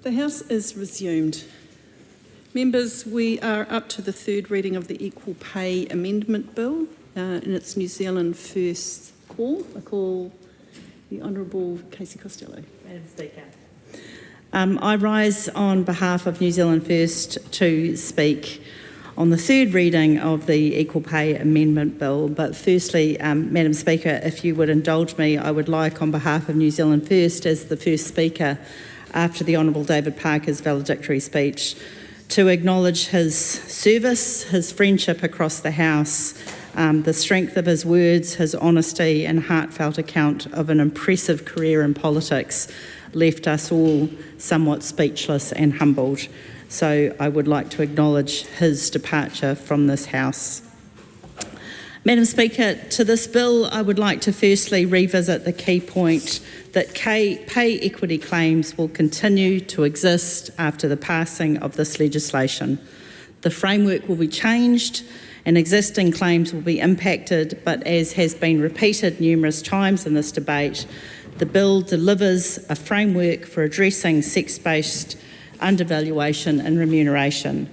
The House is resumed. Members, we are up to the third reading of the Equal Pay Amendment Bill in its New Zealand first call. I call the Honourable Casey Costello. Madam Speaker. I rise on behalf of New Zealand First to speak on the third reading of the Equal Pay Amendment Bill. But firstly, Madam Speaker, if you would indulge me, I would like on behalf of New Zealand First, as the first speaker after the Honourable David Parker's valedictory speech, to acknowledge his service, his friendship across the House, the strength of his words, his honesty and heartfelt account of an impressive career in politics left us all somewhat speechless and humbled. So I would like to acknowledge his departure from this House. Madam Speaker, to this bill, I would like to firstly revisit the key point that pay equity claims will continue to exist after the passing of this legislation. The framework will be changed and existing claims will be impacted, but as has been repeated numerous times in this debate, the bill delivers a framework for addressing sex-based undervaluation and remuneration.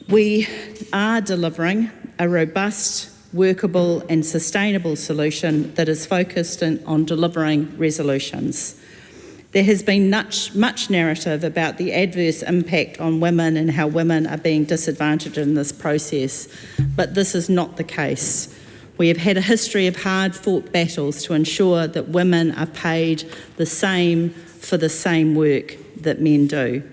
We are delivering a robust, workable and sustainable solution that is focused on delivering resolutions. There has been much narrative about the adverse impact on women and how women are being disadvantaged in this process, but this is not the case. We have had a history of hard-fought battles to ensure that women are paid the same for the same work that men do.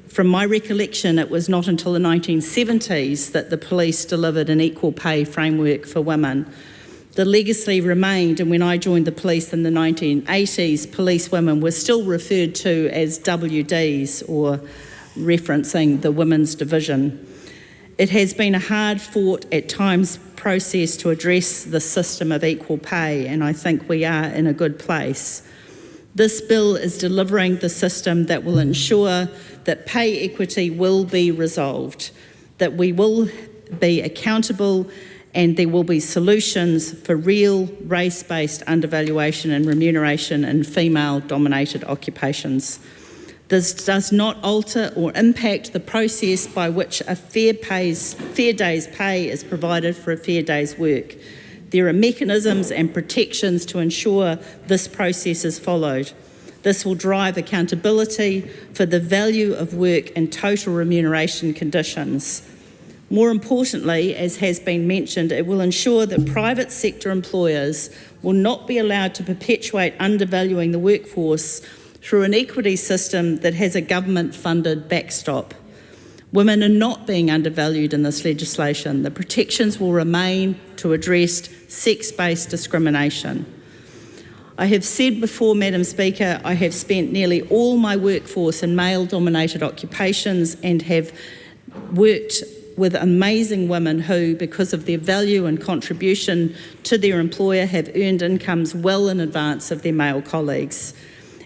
From my recollection, it was not until the 1970s that the police delivered an equal pay framework for women. The legacy remained, and when I joined the police in the 1980s, police women were still referred to as WDs, or referencing the women's division. It has been a hard-fought, at times, process to address the system of equal pay, and I think we are in a good place. This bill is delivering the system that will ensure that pay equity will be resolved, that we will be accountable and there will be solutions for real race-based undervaluation and remuneration in female-dominated occupations. This does not alter or impact the process by which a fair day's pay is provided for a fair day's work. There are mechanisms and protections to ensure this process is followed. This will drive accountability for the value of work and total remuneration conditions. More importantly, as has been mentioned, it will ensure that private sector employers will not be allowed to perpetuate undervaluing the workforce through an equity system that has a government-funded backstop. Women are not being undervalued in this legislation. The protections will remain to address sex-based discrimination. I have said before, Madam Speaker, I have spent nearly all my workforce in male-dominated occupations and have worked with amazing women who, because of their value and contribution to their employer, have earned incomes well in advance of their male colleagues.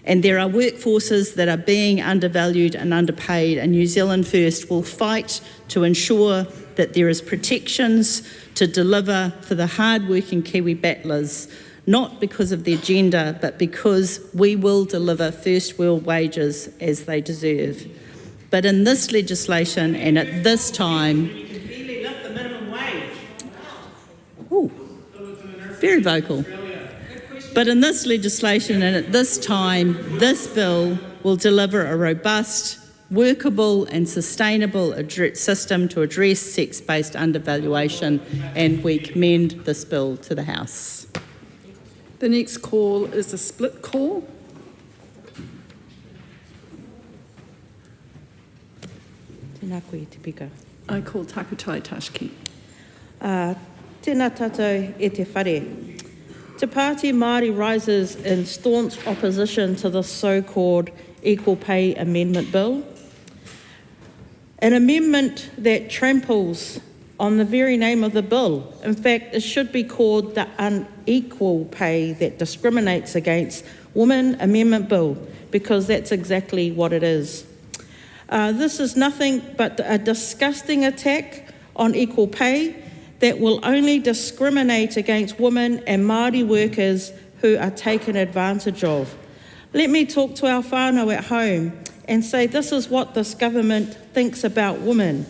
And there are workforces that are being undervalued and underpaid, and New Zealand First will fight to ensure that there is protections to deliver for the hard-working Kiwi battlers, not because of their gender, but because we will deliver first world wages as they deserve. But in this legislation and at this time, very vocal. But in this legislation and at this time, this bill will deliver a robust, workable and sustainable system to address sex-based undervaluation, and we commend this bill to the House. The next call is a split call. I call Takutai Tashki. Tēnā tātou e te whare. Te Pāti Māori rises in staunch opposition to the so-called Equal Pay Amendment Bill, an amendment that tramples on the very name of the bill. In fact, it should be called the Unequal Pay That Discriminates Against Women Amendment Bill, because that's exactly what it is. This is nothing but a disgusting attack on equal pay that will only discriminate against women and Māori workers who are taken advantage of. Let me talk to our whānau at home and say this is what this government thinks about women.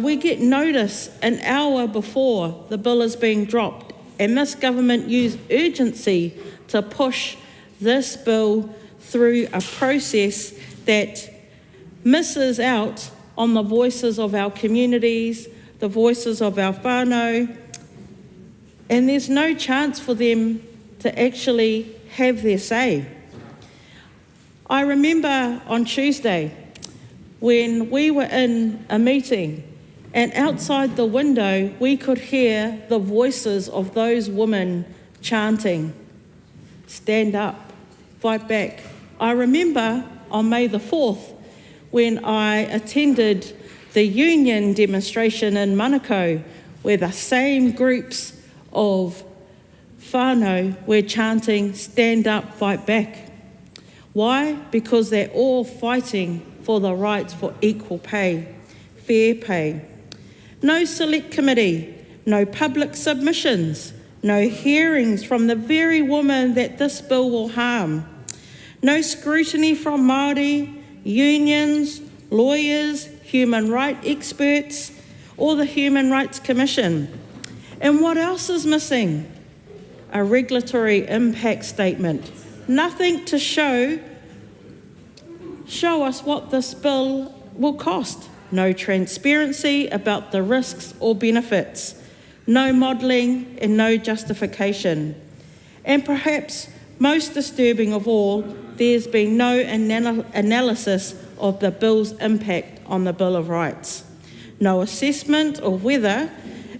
We get notice an hour before the bill is being dropped, and this government used urgency to push this bill through a process that misses out on the voices of our communities, the voices of our whānau, and there's no chance for them to actually have their say. I remember on Tuesday when we were in a meeting and outside the window we could hear the voices of those women chanting, "Stand up, fight back." I remember on May the 4th when I attended the union demonstration in Manukau, where the same groups of whānau were chanting, "Stand up, fight back." Why? Because they're all fighting for the rights for equal pay. fair pay. No select committee, no public submissions, no hearings from the very woman that this bill will harm. No scrutiny from Māori, unions, lawyers, human rights experts, or the Human Rights Commission. And what else is missing? A regulatory impact statement. Nothing to show us what this bill will cost. No transparency about the risks or benefits. No modelling and no justification. And perhaps most disturbing of all, there's been no analysis of the bill's impact on the Bill of Rights. No assessment of whether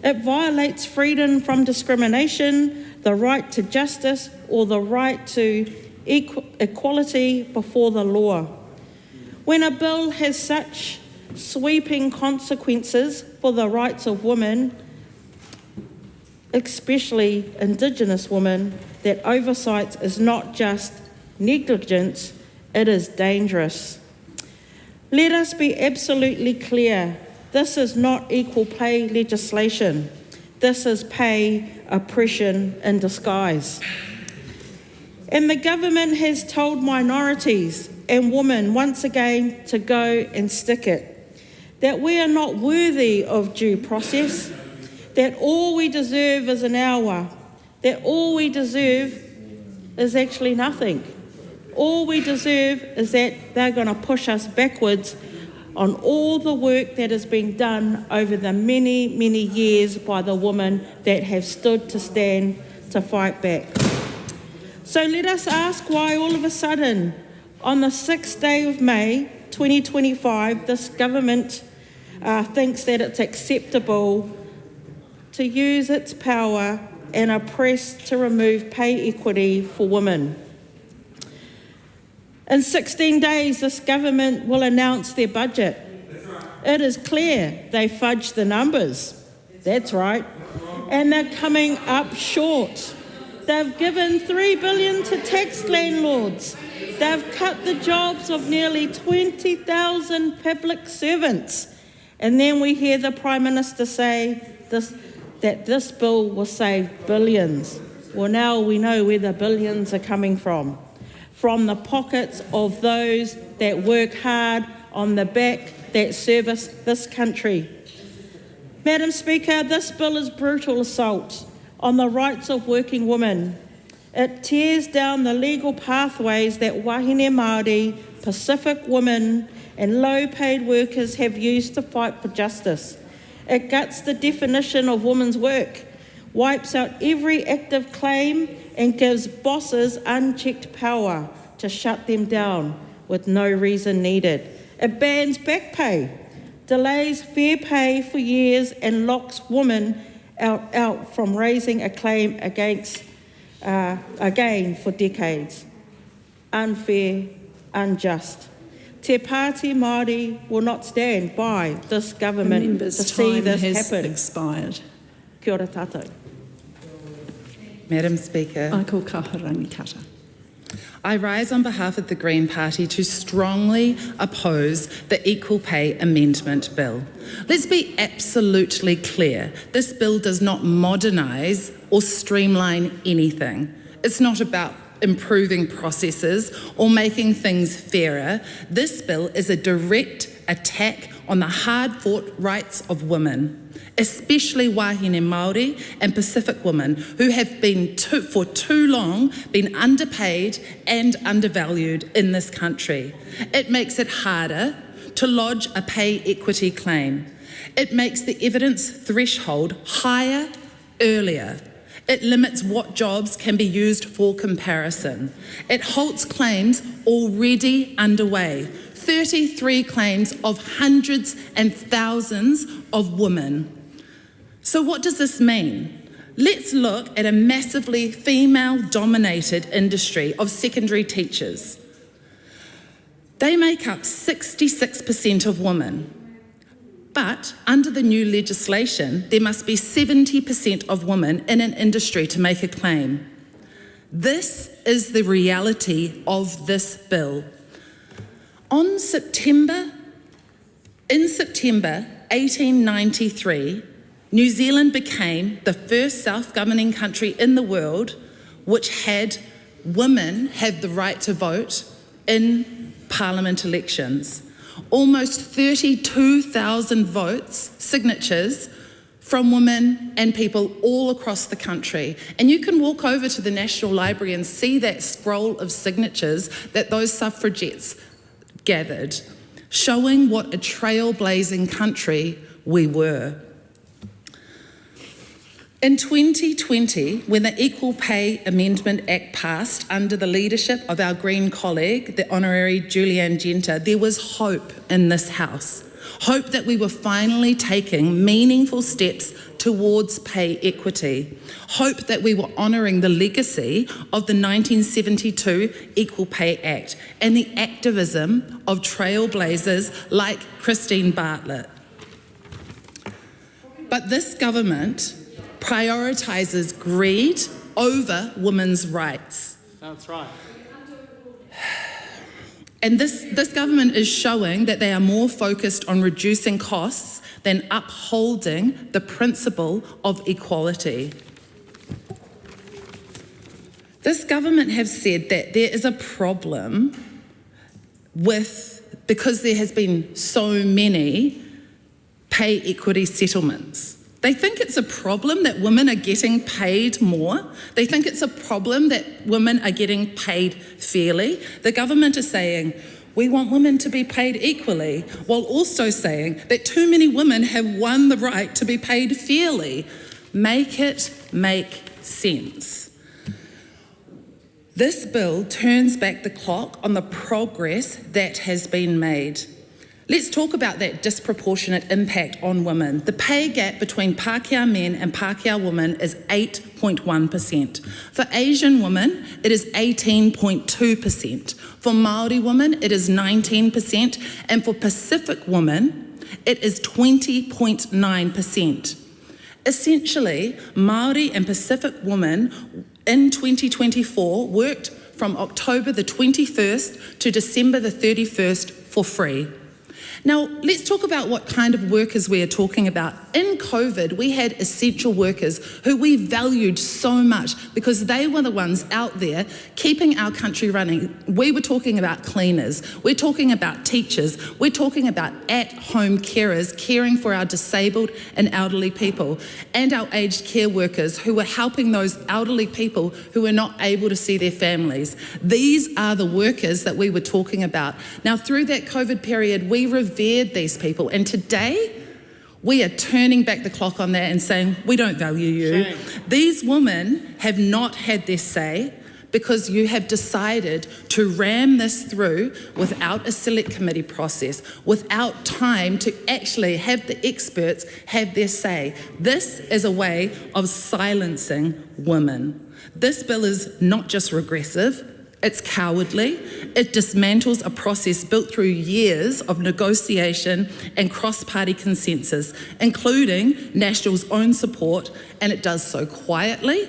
it violates freedom from discrimination, the right to justice, or the right to equality before the law. When a bill has such sweeping consequences for the rights of women, especially Indigenous women, that oversight is not just negligence, it is dangerous. Let us be absolutely clear. This is not equal pay legislation. This is pay oppression in disguise. And the government has told minorities and women once again to go and stick it, that we are not worthy of due process, that all we deserve is an hour, that all we deserve is actually nothing. All we deserve is that they're going to push us backwards on all the work that has been done over the many, many years by the women that have stood to stand to fight back. So let us ask why all of a sudden, on the 6th day of May 2025, this government thinks that it's acceptable to use its power and oppress to remove pay equity for women. In 16 days, this government will announce their budget. It is clear they fudged the numbers. That's right. And they're coming up short. They've given $3 billion to tax landlords. They've cut the jobs of nearly 20,000 public servants. And then we hear the Prime Minister say that this bill will save billions. Well, now we know where the billions are coming from the pockets of those that work hard on the back that service this country. Madam Speaker, this bill is brutal assault on the rights of working women. It tears down the legal pathways that wahine Māori, Pacific women and low-paid workers have used to fight for justice. It guts the definition of women's work, wipes out every active claim and gives bosses unchecked power to shut them down with no reason needed. It bans back pay, delays fair pay for years and locks women out from raising a claim against again for decades. Unfair, unjust. Te Pāti Māori will not stand by this government to see this happen. Expired. Kia ora tātou. Madam Speaker, I rise on behalf of the Green Party to strongly oppose the Equal Pay Amendment Bill. Let's be absolutely clear. This bill does not modernise or streamline anything. It's not about improving processes or making things fairer. This bill is a direct attack on the hard-fought rights of women, especially wahine Māori and Pacific women who have been for too long been underpaid and undervalued in this country. It makes it harder to lodge a pay equity claim. It makes the evidence threshold higher earlier. It limits what jobs can be used for comparison. It halts claims already underway. 33 claims of hundreds and thousands of women. So what does this mean? Let's look at a massively female-dominated industry of secondary teachers. They make up 66% of women. But under the new legislation, there must be 70% of women in an industry to make a claim. This is the reality of this bill. On September In September 1893, New Zealand became the first self-governing country in the world which had women have the right to vote in parliament elections. Almost 32,000 signatures from women and people all across the country. And you can walk over to the National Library and see that scroll of signatures that those suffragettes gathered, showing what a trailblazing country we were. In 2020, when the Equal Pay Amendment Act passed under the leadership of our Green colleague, the Honorary Julianne Genter, there was hope in this House. Hope that we were finally taking meaningful steps towards pay equity. Hope that we were honouring the legacy of the 1972 Equal Pay Act and the activism of trailblazers like Christine Bartlett. But this government prioritises greed over women's rights. That's right. And this government is showing that they are more focused on reducing costs than upholding the principle of equality. This government have said that there is a problem because there has been so many pay equity settlements. They think it's a problem that women are getting paid more. They think it's a problem that women are getting paid fairly. The government is saying, we want women to be paid equally, while also saying that too many women have won the right to be paid fairly. Make it make sense. This bill turns back the clock on the progress that has been made. Let's talk about that disproportionate impact on women. The pay gap between Pākehā men and Pākehā women is 8.1%. For Asian women, it is 18.2%. For Māori women, it is 19%. And for Pacific women, it is 20.9%. Essentially, Māori and Pacific women in 2024 worked from October the 21st to December the 31st for free. Now, let's talk about what kind of workers we are talking about. In COVID, we had essential workers who we valued so much because they were the ones out there keeping our country running. We were talking about cleaners, we're talking about teachers, we're talking about at-home carers caring for our disabled and elderly people, and our aged care workers who were helping those elderly people who were not able to see their families. These are the workers that we were talking about. Now, through that COVID period, we revered these people, and today we are turning back the clock on that and saying we don't value you. Shame. These women have not had their say because you have decided to ram this through without a select committee process, without time to actually have the experts have their say. This is a way of silencing women. This bill is not just regressive, it's cowardly. It dismantles a process built through years of negotiation and cross-party consensus, including National's own support, and it does so quietly,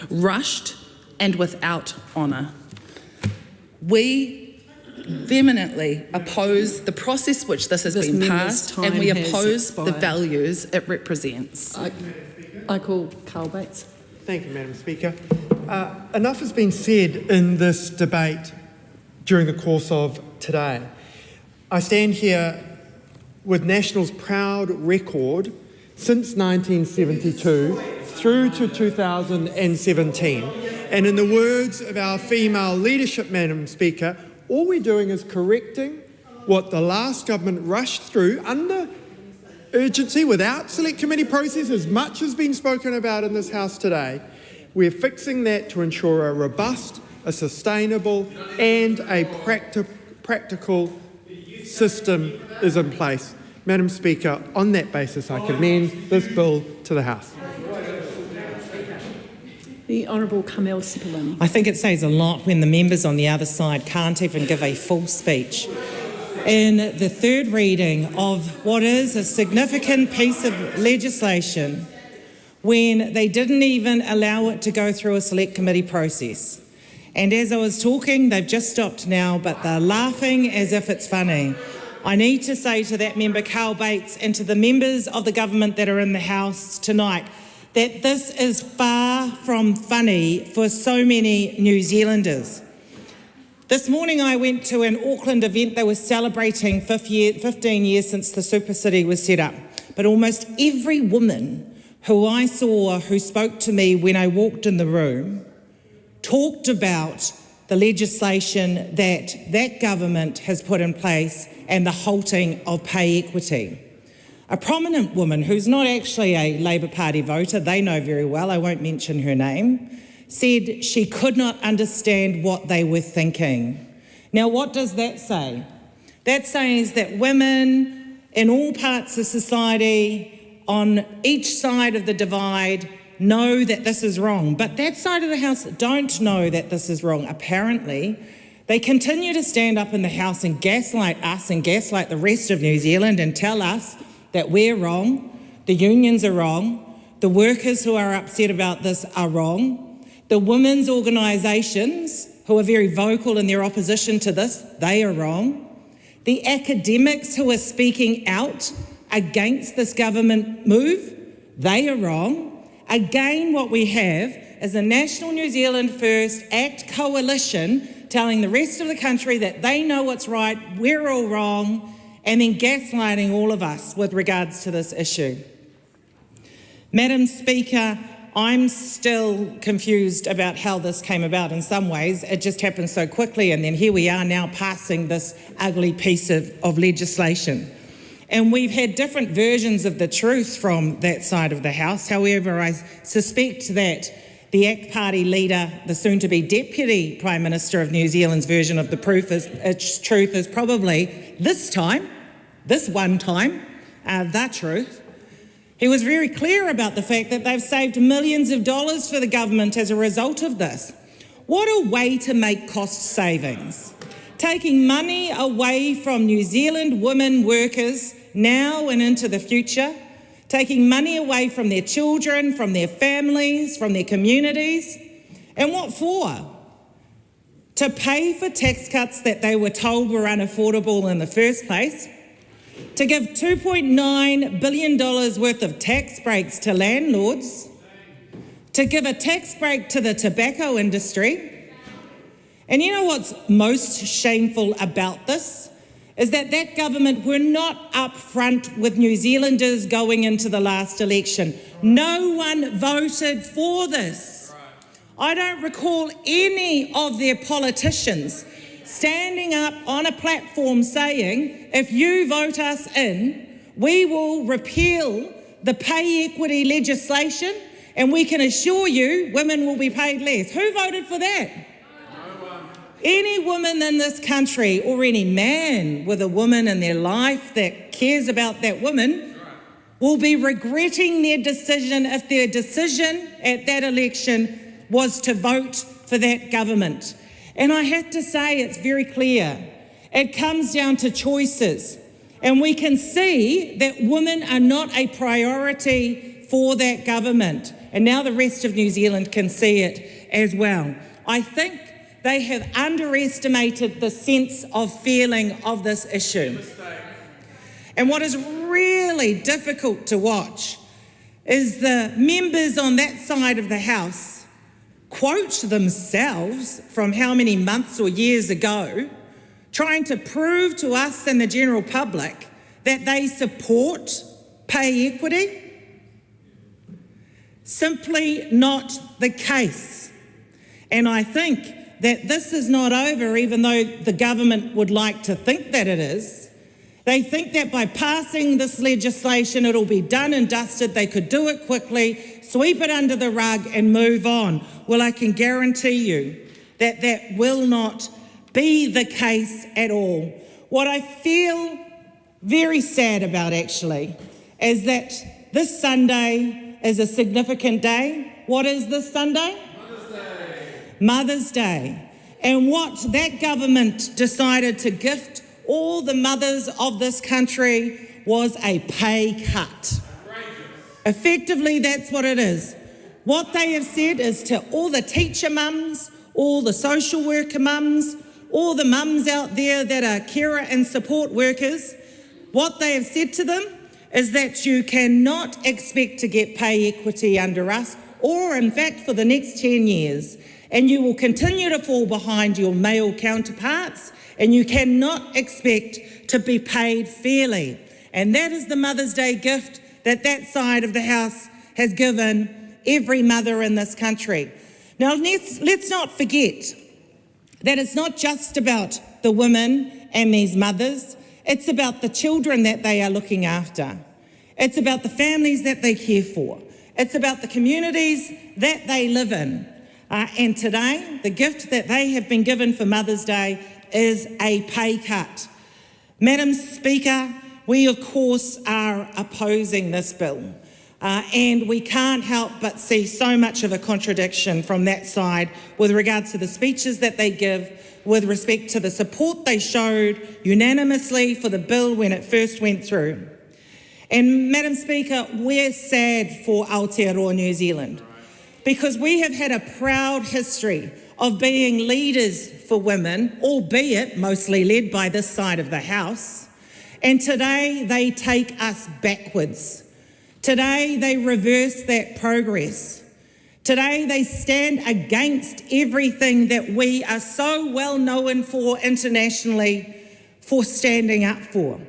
rushed, and without honour. We vehemently oppose the process which this has been passed, and we oppose the values it represents. I call Carl Bates. Thank you, Madam Speaker. Enough has been said in this debate during the course of today. I stand here with National's proud record since 1972 through to 2017. And in the words of our female leadership, Madam Speaker, all we're doing is correcting what the last government rushed through under urgency without select committee process, as much has been spoken about in this House today. We're fixing that to ensure a robust, a sustainable and a practical system is in place. Madam Speaker, on that basis I commend this bill to the House. The Honourable Kamel Sipilani. I think it says a lot when the members on the other side can't even give a full speech. In the third reading of what is a significant piece of legislation, when they didn't even allow it to go through a select committee process. And as I was talking, they've just stopped now, but they're laughing as if it's funny. I need to say to that member, Carl Bates, and to the members of the government that are in the House tonight, that this is far from funny for so many New Zealanders. This morning I went to an Auckland event. They were celebrating 15 years since the Super City was set up. But almost every woman who I saw who spoke to me when I walked in the room talked about the legislation that government has put in place and the halting of pay equity. A prominent woman who's not actually a Labour Party voter, they know very well, I won't mention her name, said she could not understand what they were thinking. Now, what does that say? That says that women in all parts of society, on each side of the divide, know that this is wrong. But that side of the House don't know that this is wrong. Apparently, they continue to stand up in the House and gaslight us and gaslight the rest of New Zealand and tell us that we're wrong, the unions are wrong, the workers who are upset about this are wrong, the women's organisations who are very vocal in their opposition to this, they are wrong, the academics who are speaking out against this government move, they are wrong. Again, what we have is a National New Zealand First ACT coalition telling the rest of the country that they know what's right, we're all wrong, and then gaslighting all of us with regards to this issue. Madam Speaker, I'm still confused about how this came about. In some ways, it just happened so quickly, and then here we are now passing this ugly piece of legislation. And we've had different versions of the truth from that side of the House. However, I suspect that the ACT Party leader, the soon-to-be Deputy Prime Minister of New Zealand's version of the truth is probably this one time, the truth. He was very clear about the fact that they've saved millions of dollars for the government as a result of this. What a way to make cost savings. Taking money away from New Zealand women workers now and into the future, taking money away from their children, from their families, from their communities. And what for? To pay for tax cuts that they were told were unaffordable in the first place, to give $2.9 billion worth of tax breaks to landlords, to give a tax break to the tobacco industry. And you know what's most shameful about this? Is that government were not upfront with New Zealanders going into the last election. No one voted for this. I don't recall any of their politicians standing up on a platform saying, if you vote us in, we will repeal the pay equity legislation and we can assure you women will be paid less. Who voted for that? Any woman in this country or any man with a woman in their life that cares about that woman will be regretting their decision if their decision at that election was to vote for that government. And I have to say it's very clear. It comes down to choices. And we can see that women are not a priority for that government. And now the rest of New Zealand can see it as well. I think they have underestimated the sense of feeling of this issue. And what is really difficult to watch is the members on that side of the House quote themselves from how many months or years ago, trying to prove to us and the general public that they support pay equity. Simply not the case. And I think that this is not over, even though the government would like to think that it is. They think that by passing this legislation, it'll be done and dusted. They could do it quickly, sweep it under the rug and move on. Well, I can guarantee you that that will not be the case at all. What I feel very sad about, actually, is that this Sunday is a significant day. What is this Sunday? Mother's Day. Mother's Day. And what that government decided to gift all the mothers of this country was a pay cut. Effectively, that's what it is. What they have said is to all the teacher mums, all the social worker mums, all the mums out there that are carer and support workers, what they have said to them is that you cannot expect to get pay equity under us, or in fact for the next 10 years, and you will continue to fall behind your male counterparts, and you cannot expect to be paid fairly. And that is the Mother's Day gift that side of the House has given every mother in this country. Now, let's not forget that it's not just about the women and these mothers, it's about the children that they are looking after. It's about the families that they care for. It's about the communities that they live in. And today, the gift that they have been given for Mother's Day is a pay cut. Madam Speaker, we of course are opposing this bill. And we can't help but see so much of a contradiction from that side with regards to the speeches that they give, with respect to the support they showed unanimously for the bill when it first went through. And Madam Speaker, we're sad for Aotearoa, New Zealand, because we have had a proud history of being leaders for women, albeit mostly led by this side of the House. And today they take us backwards. Today they reverse that progress. Today they stand against everything that we are so well known for internationally for standing up for.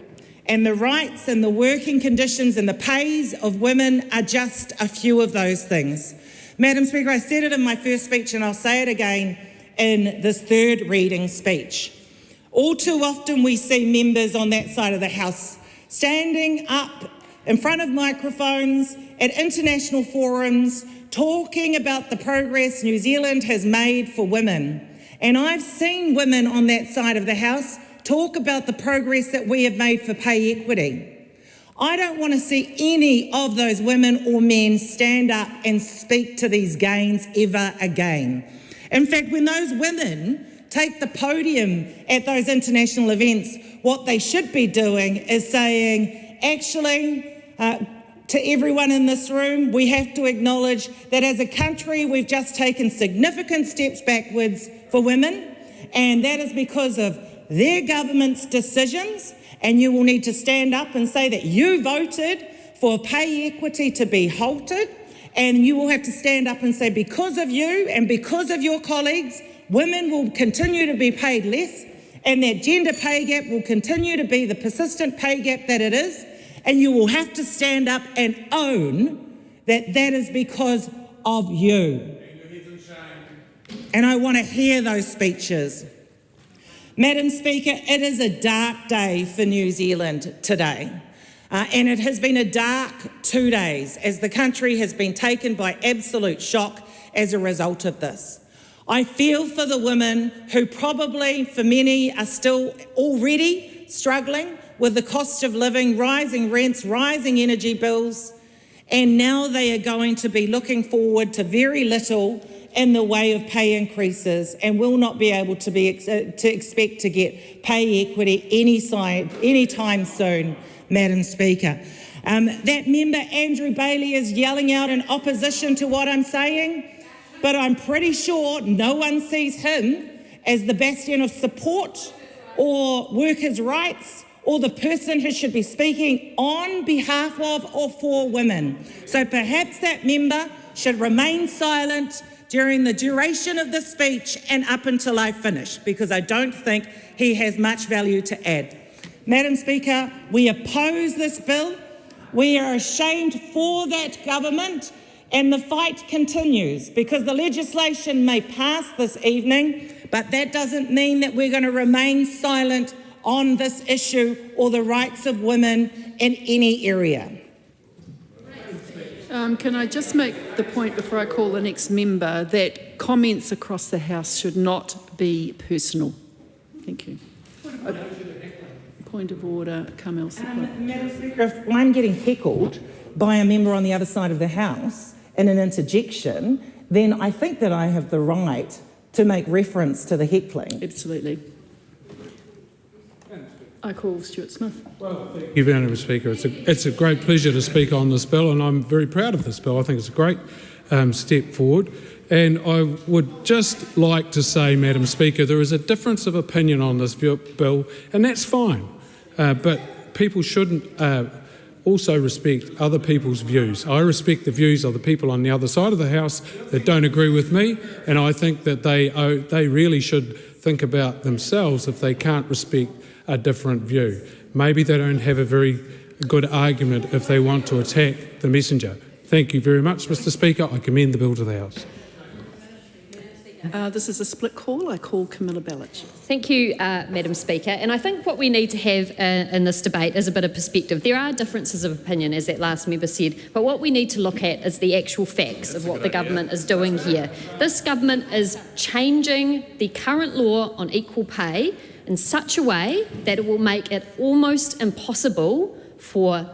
And the rights and the working conditions and the pays of women are just a few of those things. Madam Speaker, I said it in my first speech and I'll say it again in this third reading speech. All too often we see members on that side of the House standing up in front of microphones at international forums talking about the progress New Zealand has made for women. And I've seen women on that side of the House talk about the progress that we have made for pay equity. I don't want to see any of those women or men stand up and speak to these gains ever again. In fact, when those women take the podium at those international events, what they should be doing is saying, actually, to everyone in this room, we have to acknowledge that as a country, we've just taken significant steps backwards for women, and that is because of their government's decisions, and you will need to stand up and say that you voted for pay equity to be halted, and you will have to stand up and say because of you and because of your colleagues, women will continue to be paid less, and that gender pay gap will continue to be the persistent pay gap that it is, and you will have to stand up and own that that is because of you. And I want to hear those speeches. Madam Speaker, it is a dark day for New Zealand today. And it has been a dark 2 days as the country has been taken by absolute shock as a result of this. I feel for the women who probably, for many, are still already struggling with the cost of living, rising rents, rising energy bills, and now they are going to be looking forward to very little in the way of pay increases and will not be able to expect to get pay equity anytime soon, Madam Speaker. That member, Andrew Bailey, is yelling out in opposition to what I'm saying, but I'm pretty sure no one sees him as the bastion of support or workers' rights or the person who should be speaking on behalf of or for women. So perhaps that member should remain silent during the duration of the speech and up until I finish, because I don't think he has much value to add. Madam Speaker, we oppose this bill. We are ashamed for that government, and the fight continues because the legislation may pass this evening, but that doesn't mean that we're going to remain silent on this issue or the rights of women in any area. Can I just make the point before I call the next member that comments across the House should not be personal. Thank you. Point of order, Carmel. Madam Speaker, if I'm getting heckled by a member on the other side of the House in an interjection, then I think that I have the right to make reference to the heckling. Absolutely. I call Stuart Smith. Well, thank you, Madam Speaker. It's a great pleasure to speak on this bill, and I'm very proud of this bill. I think it's a great step forward. And I would just like to say, Madam Speaker, there is a difference of opinion on this bill, and that's fine. But people shouldn't also respect other people's views. I respect the views of the people on the other side of the House that don't agree with me, and I think that they really should think about themselves if they can't respect a different view. Maybe they don't have a very good argument if they want to attack the messenger. Thank you very much, Mr. Speaker. I commend the bill to the House. This is a split call. I call Camilla Bellich. Thank you, Madam Speaker. And I think what we need to have in this debate is a bit of perspective. There are differences of opinion, as that last member said, but what we need to look at is the actual facts of what the government is doing here. This government is changing the current law on equal pay in such a way that it will make it almost impossible for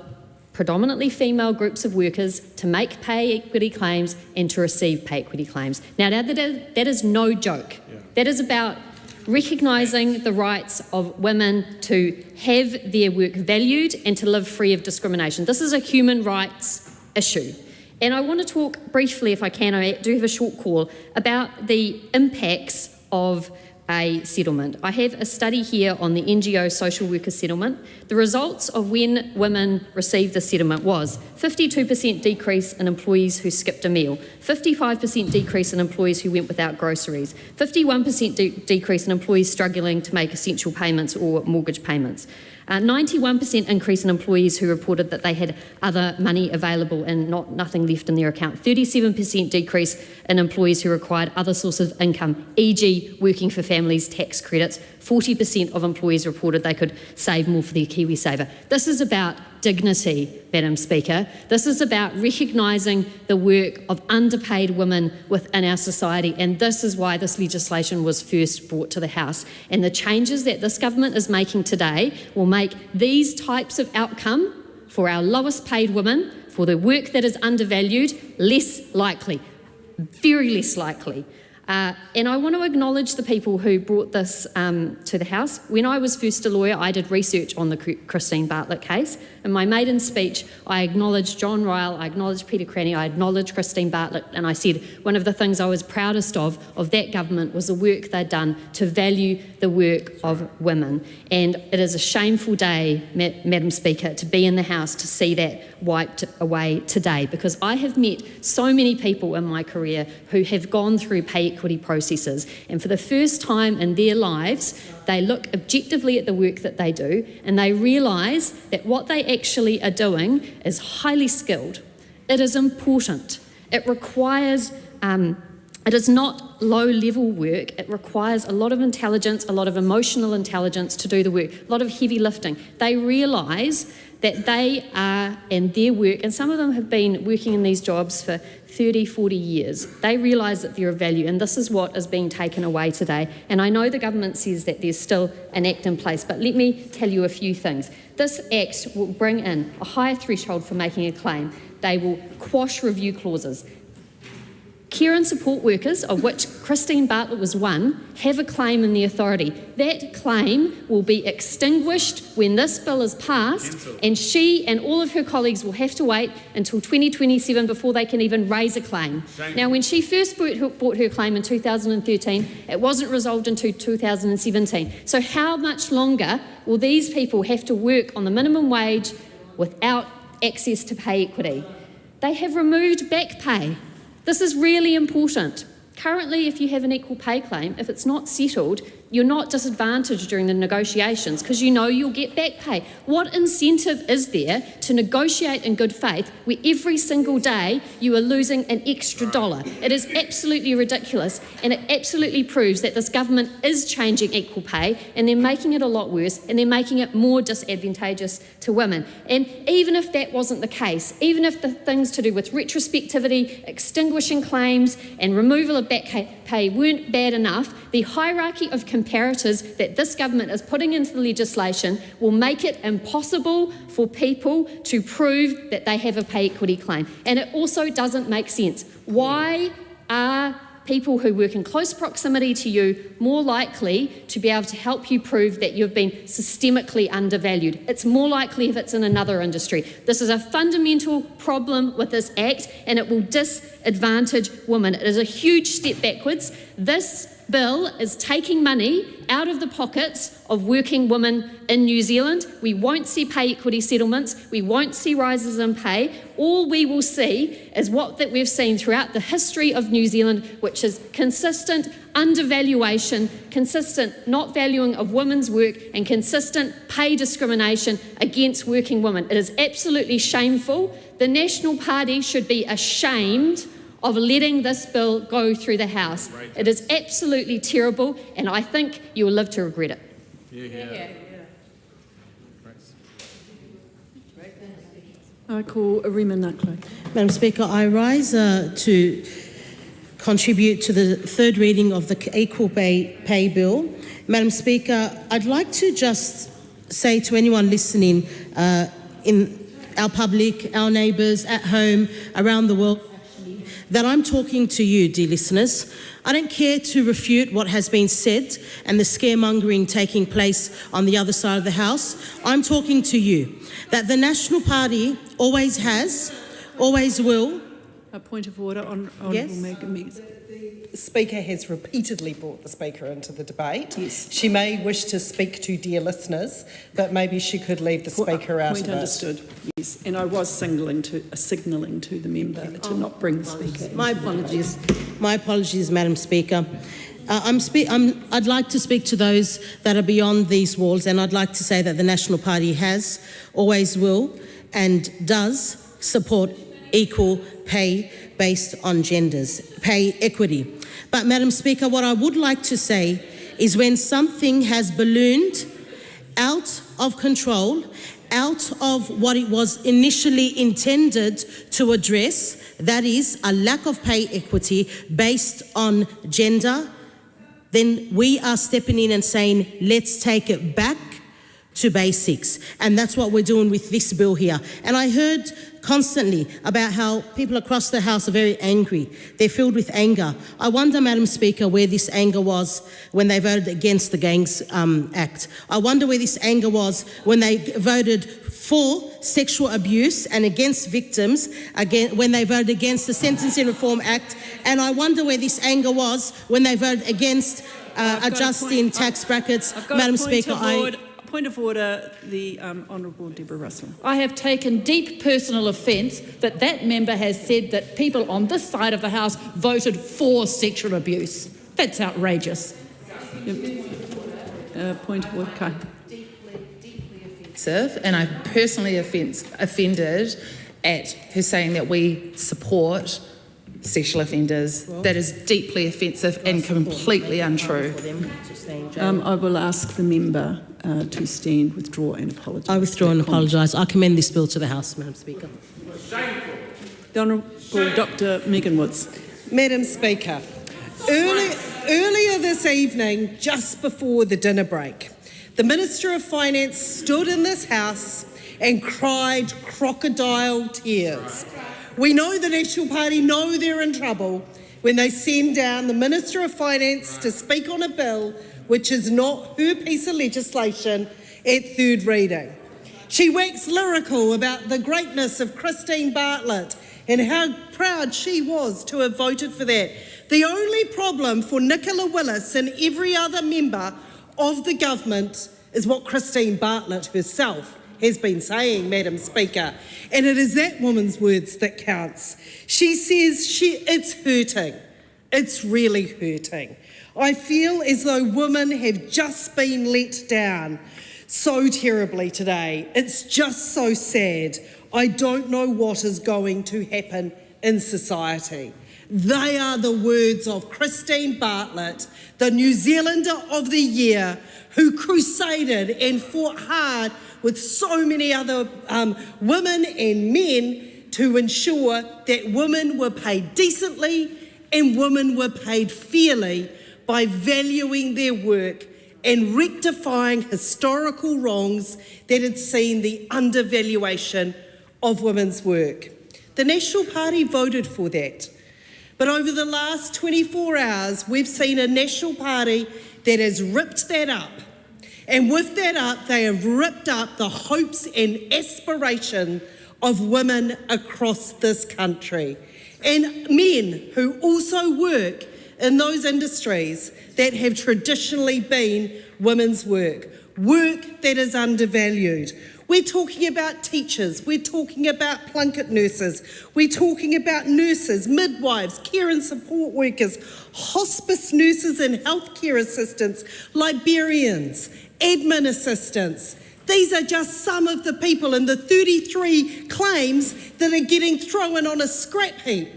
predominantly female groups of workers to make pay equity claims and to receive pay equity claims. Now that is no joke. Yeah. That is about recognising the rights of women to have their work valued and to live free of discrimination. This is a human rights issue. And I want to talk briefly, if I can, I do have a short call, about the impacts of a settlement. I have a study here on the NGO social worker settlement. The results of when women received the settlement was 52% decrease in employees who skipped a meal, 55% decrease in employees who went without groceries, 51% decrease in employees struggling to make essential payments or mortgage payments, 91% increase in employees who reported that they had other money available and nothing left in their account, 37% decrease in employees who required other sources of income, e.g. working for families, tax credits, 40% of employees reported they could save more for their KiwiSaver. This is about dignity, Madam Speaker. This is about recognising the work of underpaid women within our society, and this is why this legislation was first brought to the House. And the changes that this government is making today will make these types of outcome for our lowest paid women, for the work that is undervalued, less likely, very less likely. And I want to acknowledge the people who brought this to the House. When I was first a lawyer, I did research on the Christine Bartlett case. In my maiden speech, I acknowledged John Ryle, I acknowledged Peter Cranny, I acknowledged Christine Bartlett, and I said one of the things I was proudest of that government was the work they'd done to value the work of women. And it is a shameful day, Madam Speaker, to be in the House to see that wiped away today, because I have met so many people in my career who have gone through pay equity processes, and for the first time in their lives, they look objectively at the work that they do and they realise that what they actually are doing is highly skilled. It is important. It requires, it is not low-level work. It requires a lot of intelligence, a lot of emotional intelligence to do the work, a lot of heavy lifting. They realise that they are, and their work, and some of them have been working in these jobs for 30, 40 years. They realise that they're of value, and this is what is being taken away today. And I know the government says that there's still an act in place, but let me tell you a few things. This act will bring in a higher threshold for making a claim. They will quash review clauses. Care and support workers, of which Christine Bartlett was one, have a claim in the authority. That claim will be extinguished when this bill is passed, and she and all of her colleagues will have to wait until 2027 before they can even raise a claim. Now, when she first brought her claim in 2013, it wasn't resolved until 2017. So how much longer will these people have to work on the minimum wage without access to pay equity? They have removed back pay. This is really important. Currently, if you have an equal pay claim, if it's not settled, you're not disadvantaged during the negotiations because you know you'll get back pay. What incentive is there to negotiate in good faith where every single day you are losing an extra dollar? It is absolutely ridiculous, and it absolutely proves that this government is changing equal pay, and they're making it a lot worse, and they're making it more disadvantageous to women. And even if that wasn't the case, even if the things to do with retrospectivity, extinguishing claims and removal of back pay weren't bad enough, the hierarchy of comparators that this government is putting into the legislation will make it impossible for people to prove that they have a pay equity claim. And it also doesn't make sense. Why are people who work in close proximity to you more likely to be able to help you prove that you've been systemically undervalued. It's more likely if it's in another industry. This is a fundamental problem with this Act, and it will disadvantage women. It is a huge step backwards. This bill is taking money out of the pockets of working women in New Zealand. We won't see pay equity settlements. We won't see rises in pay. All we will see is what that we've seen throughout the history of New Zealand, which is consistent undervaluation, consistent not valuing of women's work, and consistent pay discrimination against working women. It is absolutely shameful. The National Party should be ashamed of letting this bill go through the House. It is absolutely terrible, and I think you will live to regret it. I call Arima Naklo. Madam Speaker, I rise to contribute to the third reading of the Equal Pay Bill. Madam Speaker, I'd like to just say to anyone listening in our public, our neighbours, at home, around the world, that I'm talking to you, dear listeners. I don't care to refute what has been said and the scaremongering taking place on the other side of the House. I'm talking to you, that the National Party always has, always will. A point of order, Honourable Yes. Meeks. The Speaker has repeatedly brought the Speaker into the debate. Yes. She may wish to speak to dear listeners, but maybe she could leave the Speaker out of Point it. understood. Yes, and I was signalling to the member to not bring the Speaker. My apologies. My apologies, Madam Speaker. I'd like to speak to those that are beyond these walls, and I'd like to say that the National Party has, always will, and does support equal pay based on genders, pay equity. But, Madam Speaker, what I would like to say is when something has ballooned out of control, out of what it was initially intended to address, that is a lack of pay equity based on gender, then we are stepping in and saying, let's take it back to basics. And that's what we're doing with this bill here. And I heard constantly about how people across the House are very angry. They're filled with anger. I wonder, Madam Speaker, where this anger was when they voted against the Gangs Act. I wonder where this anger was when they voted for sexual abuse and against victims, when they voted against the Sentencing Reform Act. And I wonder where this anger was when they voted against adjusting tax brackets. Madam Speaker, Point of order, the Honourable Deborah Russell. I have taken deep personal offence that that member has said that people on this side of the House voted for sexual abuse. That's outrageous. Point of order, Kai. And I'm personally offended at her saying that we support sexual offenders. That is deeply offensive and completely untrue. I will ask the member to stand, withdraw and apologise. I withdraw and apologise. I commend this bill to the House, Madam Speaker. The Honourable Dr Megan Woods. Madam Speaker, earlier this evening, just before the dinner break, the Minister of Finance stood in this House and cried crocodile tears. We know the National Party know they're in trouble when they send down the Minister of Finance to speak on a bill which is not her piece of legislation at third reading. She waxed lyrical about the greatness of Christine Bartlett and how proud she was to have voted for that. The only problem for Nicola Willis and every other member of the government is what Christine Bartlett herself has been saying, Madam Speaker, and it is that woman's words that counts. She says it's hurting. It's really hurting. I feel as though women have just been let down so terribly today. It's just so sad. I don't know what is going to happen in society. They are the words of Christine Bartlett, the New Zealander of the Year, who crusaded and fought hard with so many other women and men to ensure that women were paid decently and women were paid fairly by valuing their work and rectifying historical wrongs that had seen the undervaluation of women's work. The National Party voted for that. But over the last 24 hours, we've seen a National Party that has ripped that up. And with that up, they have ripped up the hopes and aspiration of women across this country. And men who also work in those industries that have traditionally been women's work that is undervalued. We're talking about teachers, we're talking about plunket nurses, we're talking about nurses, midwives, care and support workers, hospice nurses and healthcare assistants, librarians, admin assistants. These are just some of the people in the 33 claims that are getting thrown on a scrap heap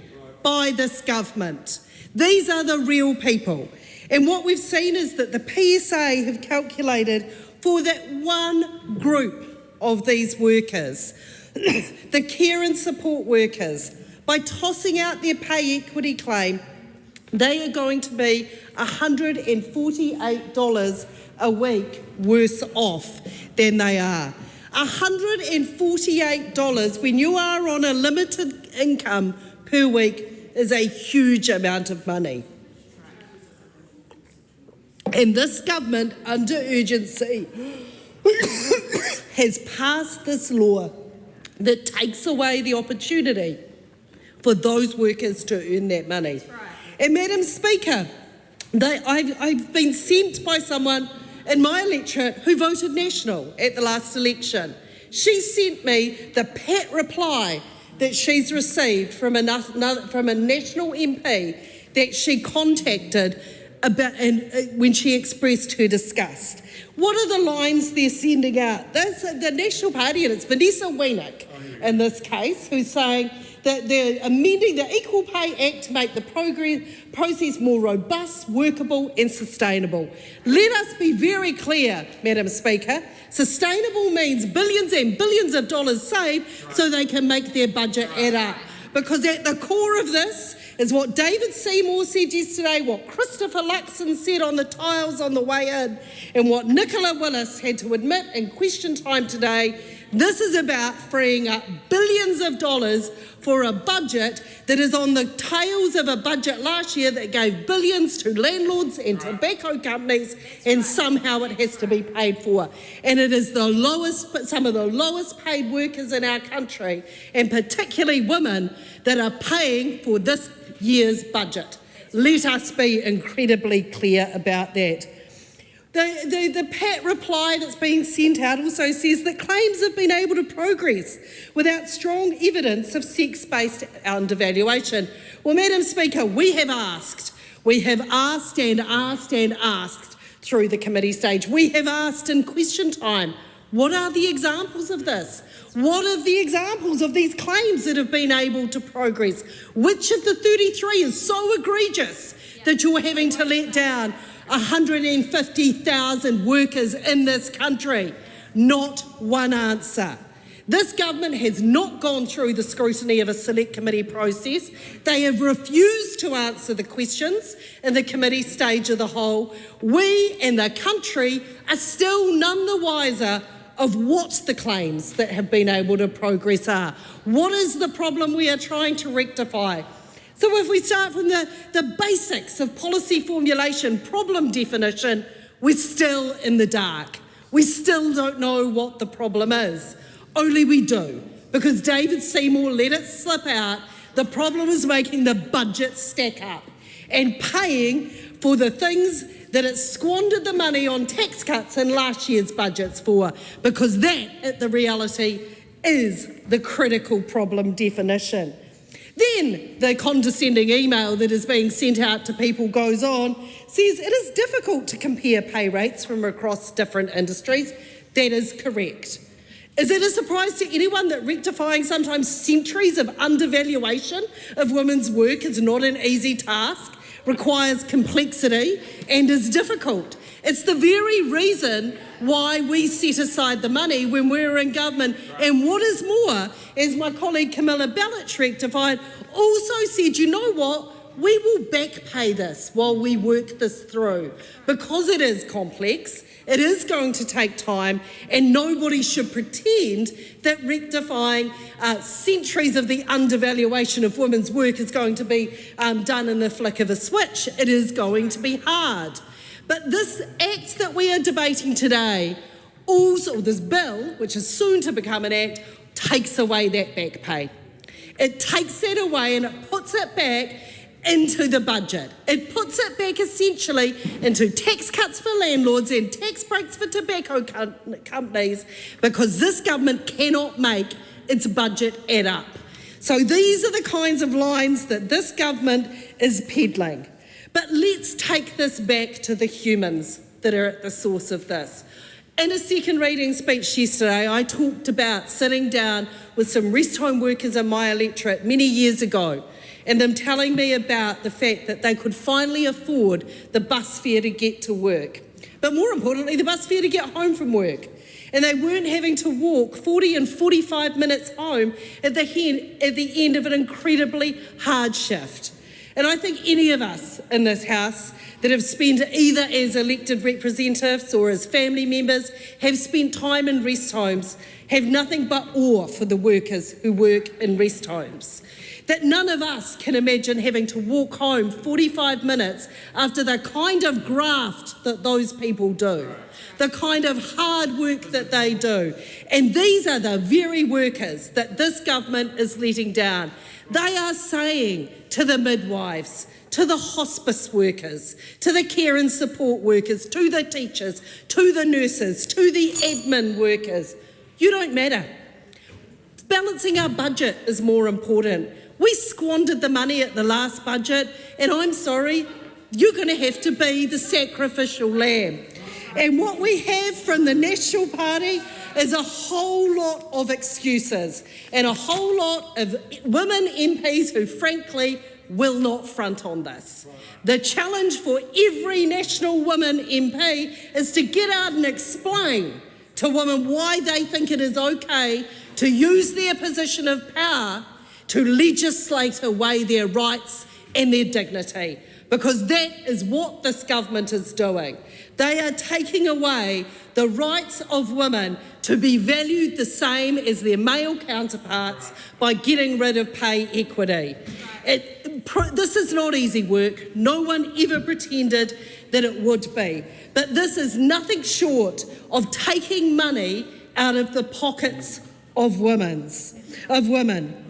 by this government. These are the real people. And what we've seen is that the PSA have calculated for that one group of these workers, the care and support workers, by tossing out their pay equity claim, they are going to be $148 a week worse off than they are. $148 when you are on a limited income per week is a huge amount of money. And this government, under urgency, has passed this law that takes away the opportunity for those workers to earn that money. Right. And Madam Speaker, I've been sent by someone in my electorate who voted National at the last election. She sent me the pat reply that she's received from a National MP that she contacted about when she expressed her disgust. What are the lines they're sending out? The National Party, and it's Vanessa Wienick in this case, who's saying that they're amending the Equal Pay Act to make the process more robust, workable and sustainable. Let us be very clear, Madam Speaker. Sustainable means billions and billions of dollars saved so they can make their budget add up. Because at the core of this is what David Seymour said yesterday, what Christopher Luxon said on the tiles on the way in, and what Nicola Willis had to admit in question time today. This is about freeing up billions of dollars for a budget that is on the tails of a budget last year that gave billions to landlords and tobacco companies, and somehow it has to be paid for. And it is some of the lowest paid workers in our country, and particularly women, that are paying for this year's budget. Let us be incredibly clear about that. The pat reply that's being sent out also says that claims have been able to progress without strong evidence of sex-based undervaluation. Well, Madam Speaker, we have asked and asked through the committee stage. We have asked in question time, what are the examples of this? What are the examples of these claims that have been able to progress? Which of the 33 is so egregious that you're having to let down 150,000 workers in this country? Not one answer. This government has not gone through the scrutiny of a select committee process. They have refused to answer the questions in the committee stage of the whole. We and the country are still none the wiser of what the claims that have been able to progress are. What is the problem we are trying to rectify? So if we start from the basics of policy formulation, problem definition, we're still in the dark. We still don't know what the problem is. Only we do, because David Seymour let it slip out. The problem is making the budget stack up and paying for the things that it squandered the money on tax cuts in last year's budgets for, because that, the reality, is the critical problem definition. Then the condescending email that is being sent out to people goes on, says it is difficult to compare pay rates from across different industries. That is correct. Is it a surprise to anyone that rectifying sometimes centuries of undervaluation of women's work is not an easy task, requires complexity and is difficult? It's the very reason why we set aside the money when we're in government. And what is more, as my colleague Camilla Ballach rectified, also said, you know what, we will back pay this while we work this through, because it is complex, it is going to take time, and nobody should pretend that rectifying centuries of the undervaluation of women's work is going to be done in the flick of a switch. It is going to be hard. But this Act that we are debating today, also this bill, which is soon to become an Act, takes away that back pay. It takes that away and it puts it back into the budget. It puts it back essentially into tax cuts for landlords and tax breaks for tobacco companies, because this government cannot make its budget add up. So these are the kinds of lines that this government is peddling. But let's take this back to the humans that are at the source of this. In a second reading speech yesterday, I talked about sitting down with some rest home workers in my electorate many years ago, and them telling me about the fact that they could finally afford the bus fare to get to work. But more importantly, the bus fare to get home from work. And they weren't having to walk 40 and 45 minutes home at the end of an incredibly hard shift. And I think any of us in this House that have spent either as elected representatives or as family members have spent time in rest homes have nothing but awe for the workers who work in rest homes. That none of us can imagine having to walk home 45 minutes after the kind of graft that those people do, the kind of hard work that they do. And these are the very workers that this government is letting down. They are saying to the midwives, to the hospice workers, to the care and support workers, to the teachers, to the nurses, to the admin workers, you don't matter. Balancing our budget is more important. We squandered the money at the last budget, and I'm sorry, you're going to have to be the sacrificial lamb. And what we have from the National Party is a whole lot of excuses and a whole lot of women MPs who frankly will not front on this. The challenge for every National Woman MP is to get out and explain to women why they think it is okay to use their position of power to legislate away their rights and their dignity, because that is what this government is doing. They are taking away the rights of women to be valued the same as their male counterparts by getting rid of pay equity. This is not easy work. No one ever pretended that it would be. But this is nothing short of taking money out of the pockets of women.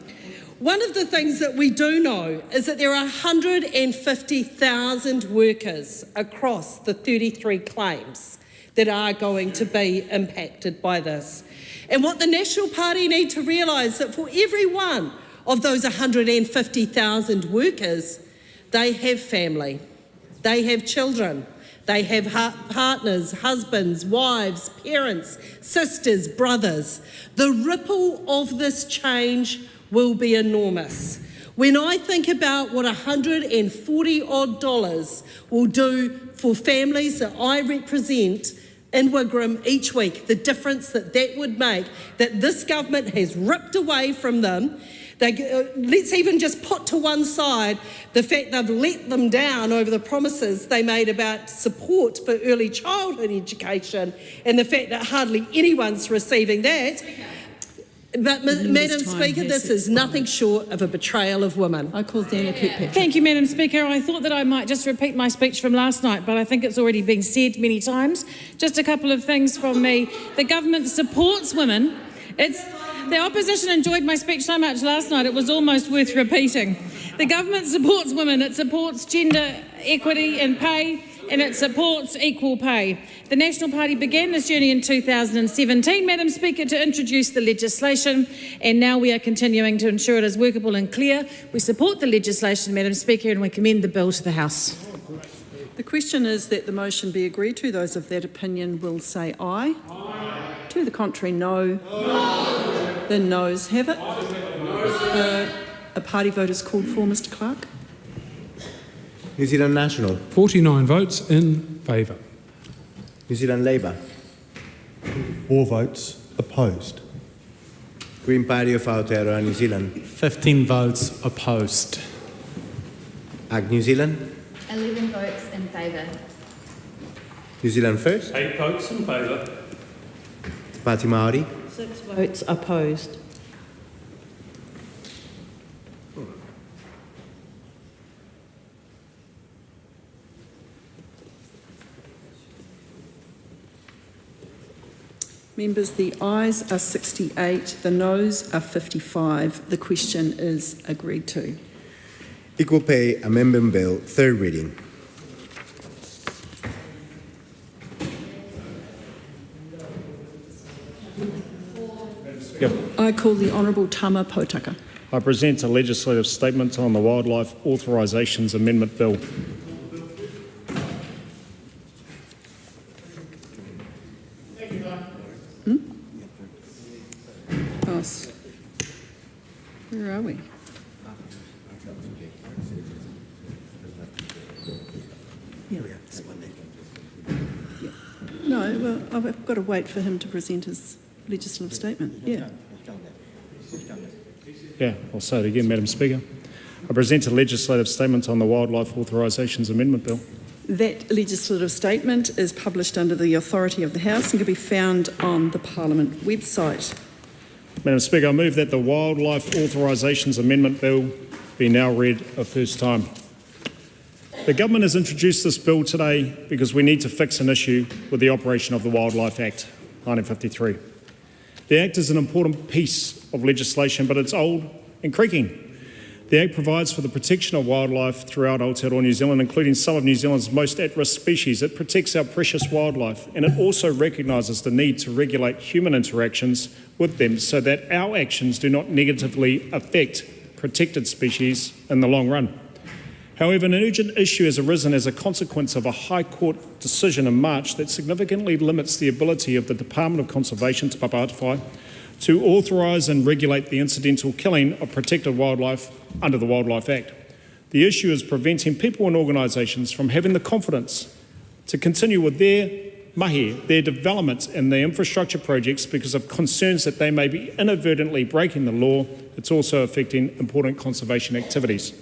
One of the things that we do know is that there are 150,000 workers across the 33 claims that are going to be impacted by this. And what the National Party need to realise that for every one of those 150,000 workers, they have family, they have children, they have partners, husbands, wives, parents, sisters, brothers. The ripple of this change will be enormous. When I think about what $140 odd will do for families that I represent in Wigram each week, the difference that that would make, that this government has ripped away from them. Let's even just put to one side the fact they've let them down over the promises they made about support for early childhood education and the fact that hardly anyone's receiving that. But, Madam Speaker, this is nothing short of a betrayal of women. I call Dana Kirkpatrick. Thank you, Madam Speaker. I thought that I might just repeat my speech from last night, but I think it's already been said many times. Just a couple of things from me. The government supports women. The opposition enjoyed my speech so much last night it was almost worth repeating. The government supports women. It supports gender equity in pay, and it supports equal pay. The National Party began this journey in 2017, Madam Speaker, to introduce the legislation, and now we are continuing to ensure it is workable and clear. We support the legislation, Madam Speaker, and we commend the bill to the House. The question is that the motion be agreed to. Those of that opinion will say aye. Aye. To the contrary, no. No. The noes have it. A party vote is called for, Mr Clerk. New Zealand National. 49 votes in favour. New Zealand Labour. 4 votes opposed. Green Party of Aotearoa, New Zealand. 15 votes opposed. Ag New Zealand. 11 votes in favour. New Zealand First. 8 votes in favour. Party Māori. 6 votes opposed. Members, the ayes are 68, the noes are 55. The question is agreed to. Equal Pay Amendment Bill, third reading. I call the Honourable Tama Potaka. I present a legislative statement on the Wildlife Authorisations Amendment Bill. Pass. Where are we? Yeah. No, well, I've got to wait for him to present his legislative statement. Yeah. Yeah, I'll say it again, Madam Speaker. I present a legislative statement on the Wildlife Authorisations Amendment Bill. That legislative statement is published under the authority of the House and can be found on the Parliament website. Madam Speaker, I move that the Wildlife Authorisations Amendment Bill be now read a first time. The Government has introduced this bill today because we need to fix an issue with the operation of the Wildlife Act 1953. The Act is an important piece of legislation, but it's old and creaking. The Act provides for the protection of wildlife throughout Aotearoa, New Zealand, including some of New Zealand's most at-risk species. It protects our precious wildlife, and it also recognises the need to regulate human interactions with them so that our actions do not negatively affect protected species in the long run. However, an urgent issue has arisen as a consequence of a High Court decision in March that significantly limits the ability of the Department of Conservation, Te Papaatawhai, to authorise and regulate the incidental killing of protected wildlife under the Wildlife Act. The issue is preventing people and organisations from having the confidence to continue with their mahi, their development and their infrastructure projects because of concerns that they may be inadvertently breaking the law. It's also affecting important conservation activities.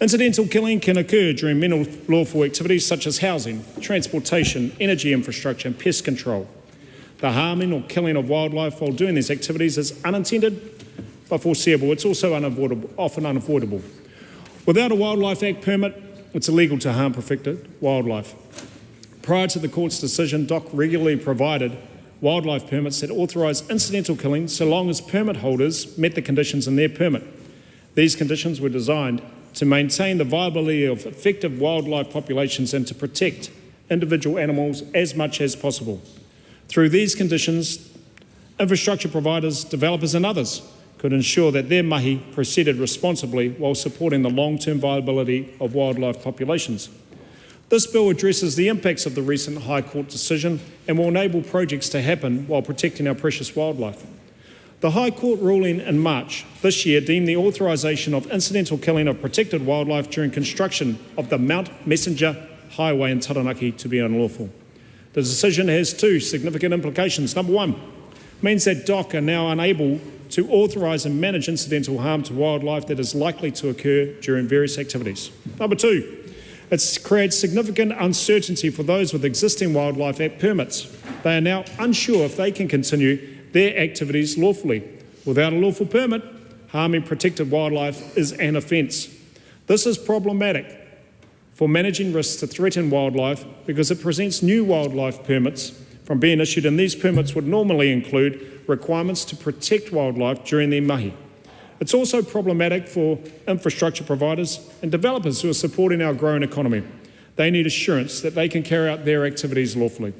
Incidental killing can occur during lawful activities such as housing, transportation, energy infrastructure and pest control. The harming or killing of wildlife while doing these activities is unintended but foreseeable. It's also often unavoidable. Without a Wildlife Act permit, it's illegal to harm protected wildlife. Prior to the court's decision, DOC regularly provided wildlife permits that authorise incidental killing so long as permit holders met the conditions in their permit. These conditions were designed to maintain the viability of effective wildlife populations and to protect individual animals as much as possible. Through these conditions, infrastructure providers, developers and others could ensure that their mahi proceeded responsibly while supporting the long-term viability of wildlife populations. This bill addresses the impacts of the recent High Court decision and will enable projects to happen while protecting our precious wildlife. The High Court ruling in March this year deemed the authorisation of incidental killing of protected wildlife during construction of the Mount Messenger Highway in Taranaki to be unlawful. The decision has two significant implications. Number one, means that DOC are now unable to authorise and manage incidental harm to wildlife that is likely to occur during various activities. Number two, it creates significant uncertainty for those with existing Wildlife Act permits. They are now unsure if they can continue their activities lawfully. Without a lawful permit, harming protected wildlife is an offence. This is problematic for managing risks to threaten wildlife because it prevents new wildlife permits from being issued, and these permits would normally include requirements to protect wildlife during their mahi. It's also problematic for infrastructure providers and developers who are supporting our growing economy. They need assurance that they can carry out their activities lawfully.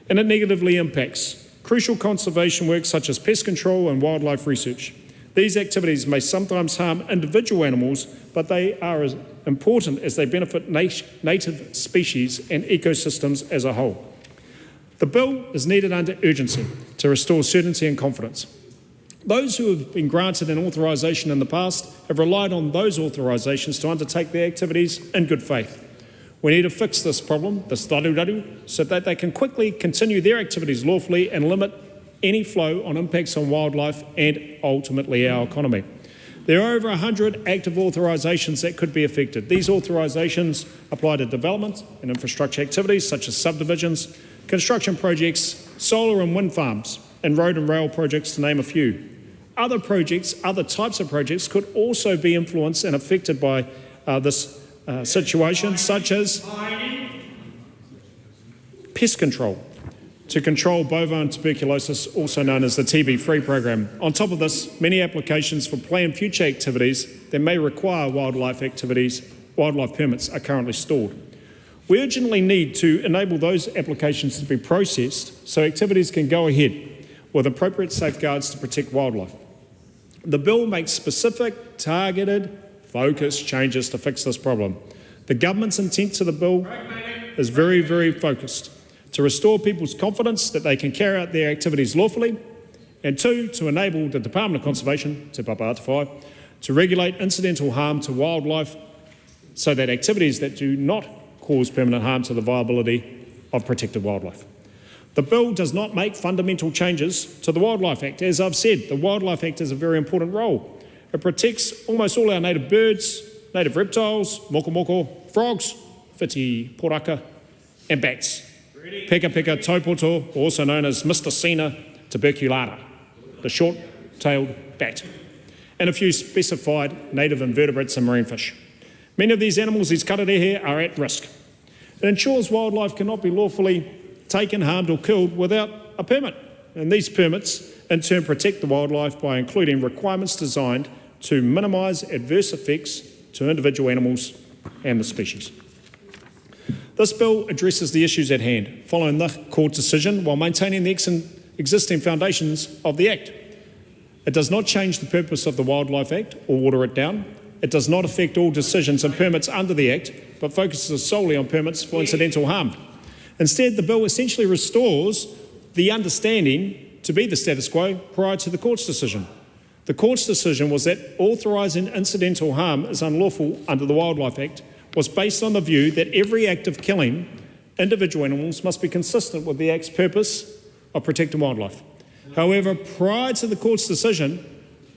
And it negatively impacts crucial conservation work such as pest control and wildlife research. These activities may sometimes harm individual animals, but they are as important as they benefit native species and ecosystems as a whole. The bill is needed under urgency to restore certainty and confidence. Those who have been granted an authorisation in the past have relied on those authorisations to undertake their activities in good faith. We need to fix this problem, this daru-daru, so that they can quickly continue their activities lawfully and limit any flow on impacts on wildlife and ultimately our economy. There are over 100 active authorisations that could be affected. These authorisations apply to development and infrastructure activities such as subdivisions, construction projects, solar and wind farms, and road and rail projects, to name a few. Other projects, other types of projects could also be influenced and affected by this situation, such as pest control, to control bovine tuberculosis, also known as the TB-free program. On top of this, many applications for planned future activities that may require wildlife permits are currently stalled. We urgently need to enable those applications to be processed so activities can go ahead with appropriate safeguards to protect wildlife. The bill makes specific, targeted, focused changes to fix this problem. The government's intent to the bill is very, very focused: to restore people's confidence that they can carry out their activities lawfully, and two, to enable the Department of Conservation, Te Papa Ātawhai, to regulate incidental harm to wildlife so that activities that do not cause permanent harm to the viability of protected wildlife. The bill does not make fundamental changes to the Wildlife Act. As I've said, the Wildlife Act has a very important role. It protects almost all our native birds, native reptiles, moko, frogs, whiti poraka, and bats. Peka peka taupoto, also known as Mr. Sina tuberculata, the short-tailed bat, and a few specified native invertebrates and marine fish. Many of these animals, these kararehe, are at risk. It ensures wildlife cannot be lawfully taken, harmed or killed without a permit. And these permits in turn protect the wildlife by including requirements designed to minimise adverse effects to individual animals and the species. This bill addresses the issues at hand, following the court decision while maintaining the existing foundations of the Act. It does not change the purpose of the Wildlife Act or water it down. It does not affect all decisions and permits under the Act, but focuses solely on permits for incidental harm. Instead, the bill essentially restores the understanding to be the status quo prior to the court's decision. The court's decision was that authorising incidental harm is unlawful under the Wildlife Act was based on the view that every act of killing individual animals must be consistent with the Act's purpose of protecting wildlife. However, prior to the court's decision,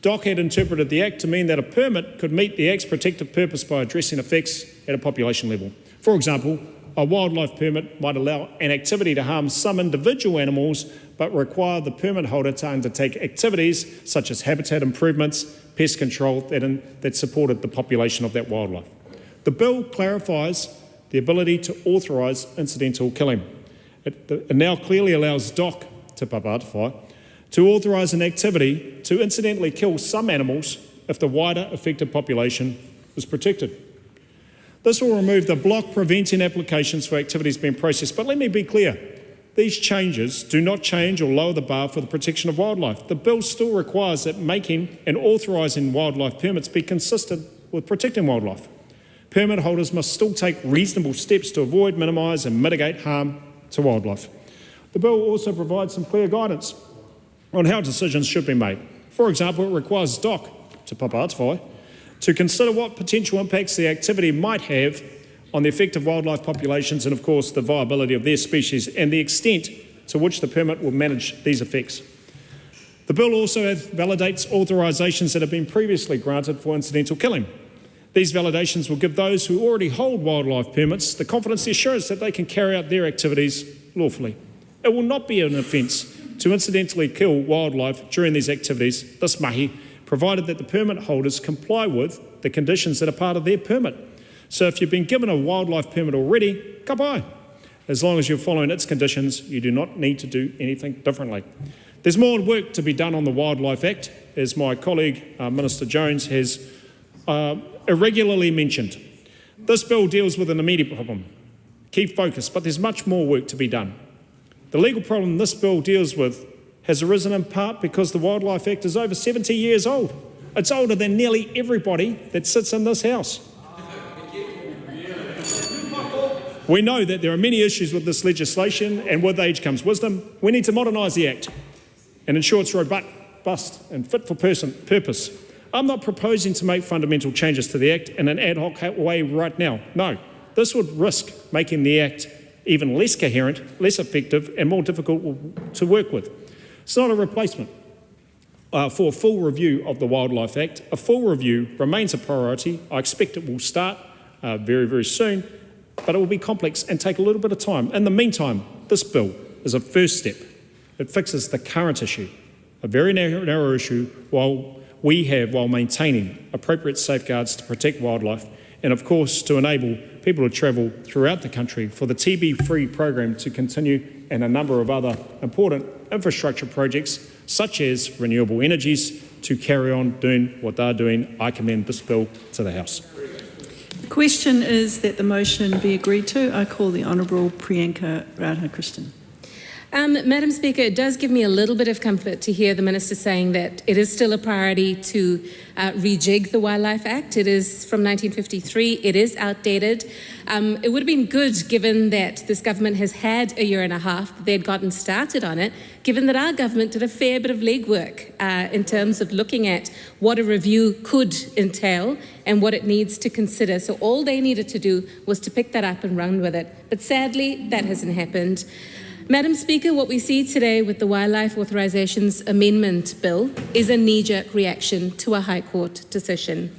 DOC had interpreted the Act to mean that a permit could meet the Act's protective purpose by addressing effects at a population level. For example, a wildlife permit might allow an activity to harm some individual animals, but require the permit holder to undertake activities such as habitat improvements, pest control that supported the population of that wildlife. The bill clarifies the ability to authorise incidental killing. It now clearly allows DOC, Te Papa Ātawhai, to authorise an activity to incidentally kill some animals if the wider affected population is protected. This will remove the block preventing applications for activities being processed. But let me be clear, these changes do not change or lower the bar for the protection of wildlife. The bill still requires that making and authorising wildlife permits be consistent with protecting wildlife. Permit holders must still take reasonable steps to avoid, minimise and mitigate harm to wildlife. The bill also provides some clear guidance on how decisions should be made. For example, it requires DOC, Te Papa Ātawhai, to consider what potential impacts the activity might have on the effective wildlife populations and, of course, the viability of their species and the extent to which the permit will manage these effects. The bill also validates authorisations that have been previously granted for incidental killing. These validations will give those who already hold wildlife permits the confidence, the assurance that they can carry out their activities lawfully. It will not be an offence to incidentally kill wildlife during these activities, this mahi, provided that the permit holders comply with the conditions that are part of their permit. So if you've been given a wildlife permit already, ka pai. As long as you're following its conditions, you do not need to do anything differently. There's more work to be done on the Wildlife Act, as my colleague, Minister Jones, has irregularly mentioned. This bill deals with an immediate problem. Keep focused, but there's much more work to be done. The legal problem this bill deals with has arisen in part because the Wildlife Act is over 70 years old. It's older than nearly everybody that sits in this House. We know that there are many issues with this legislation, and with age comes wisdom. We need to modernise the Act and ensure it's robust and fit for purpose. I'm not proposing to make fundamental changes to the Act in an ad hoc way right now. No, this would risk making the Act even less coherent, less effective and more difficult to work with. It's not a replacement for a full review of the Wildlife Act. A full review remains a priority. I expect it will start very, very soon, but it will be complex and take a little bit of time. In the meantime, this bill is a first step. It fixes the current issue, a very narrow issue, while maintaining appropriate safeguards to protect wildlife and, of course, to enable people to travel throughout the country for the TB-free program to continue and a number of other important infrastructure projects, such as renewable energies, to carry on doing what they're doing. I commend this bill to the House. The question is that the motion be agreed to. I call the Honourable Priyanka Radhakrishnan. Madam Speaker, it does give me a little bit of comfort to hear the Minister saying that it is still a priority to rejig the Wildlife Act. It is from 1953. It is outdated. It would have been good, given that this government has had a year and a half, that they'd gotten started on it, given that our government did a fair bit of legwork in terms of looking at what a review could entail and what it needs to consider. So all they needed to do was to pick that up and run with it. But sadly, that hasn't happened. Madam Speaker, what we see today with the Wildlife Authorisations Amendment Bill is a knee-jerk reaction to a High Court decision.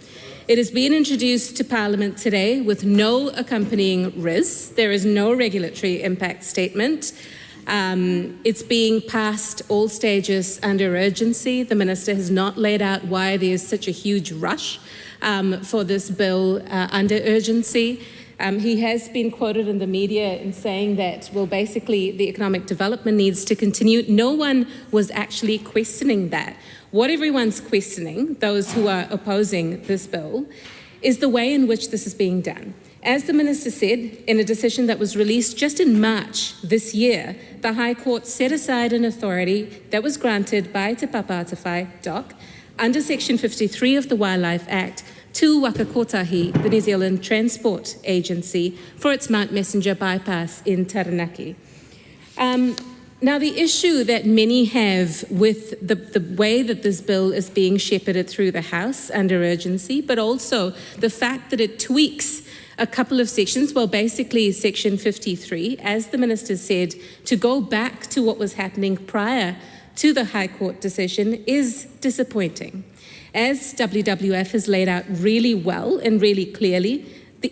It has been introduced to Parliament today with no accompanying RIS. There is no regulatory impact statement. It's being passed all stages under urgency. The Minister has not laid out why there is such a huge rush for this bill under urgency. He has been quoted in the media in saying that, well, basically the economic development needs to continue. No one was actually questioning that. What everyone's questioning, those who are opposing this bill, is the way in which this is being done. As the Minister said, in a decision that was released just in March this year, the High Court set aside an authority that was granted by Te Papa DOC under Section 53 of the Wildlife Act to Waka Kotahi, the New Zealand Transport Agency, for its Mount Messenger bypass in Taranaki. Now, the issue that many have with the way that this bill is being shepherded through the House under urgency, but also the fact that it tweaks a couple of sections, well, basically Section 53, as the Minister said, to go back to what was happening prior to the High Court decision, is disappointing. As WWF has laid out really well and really clearly,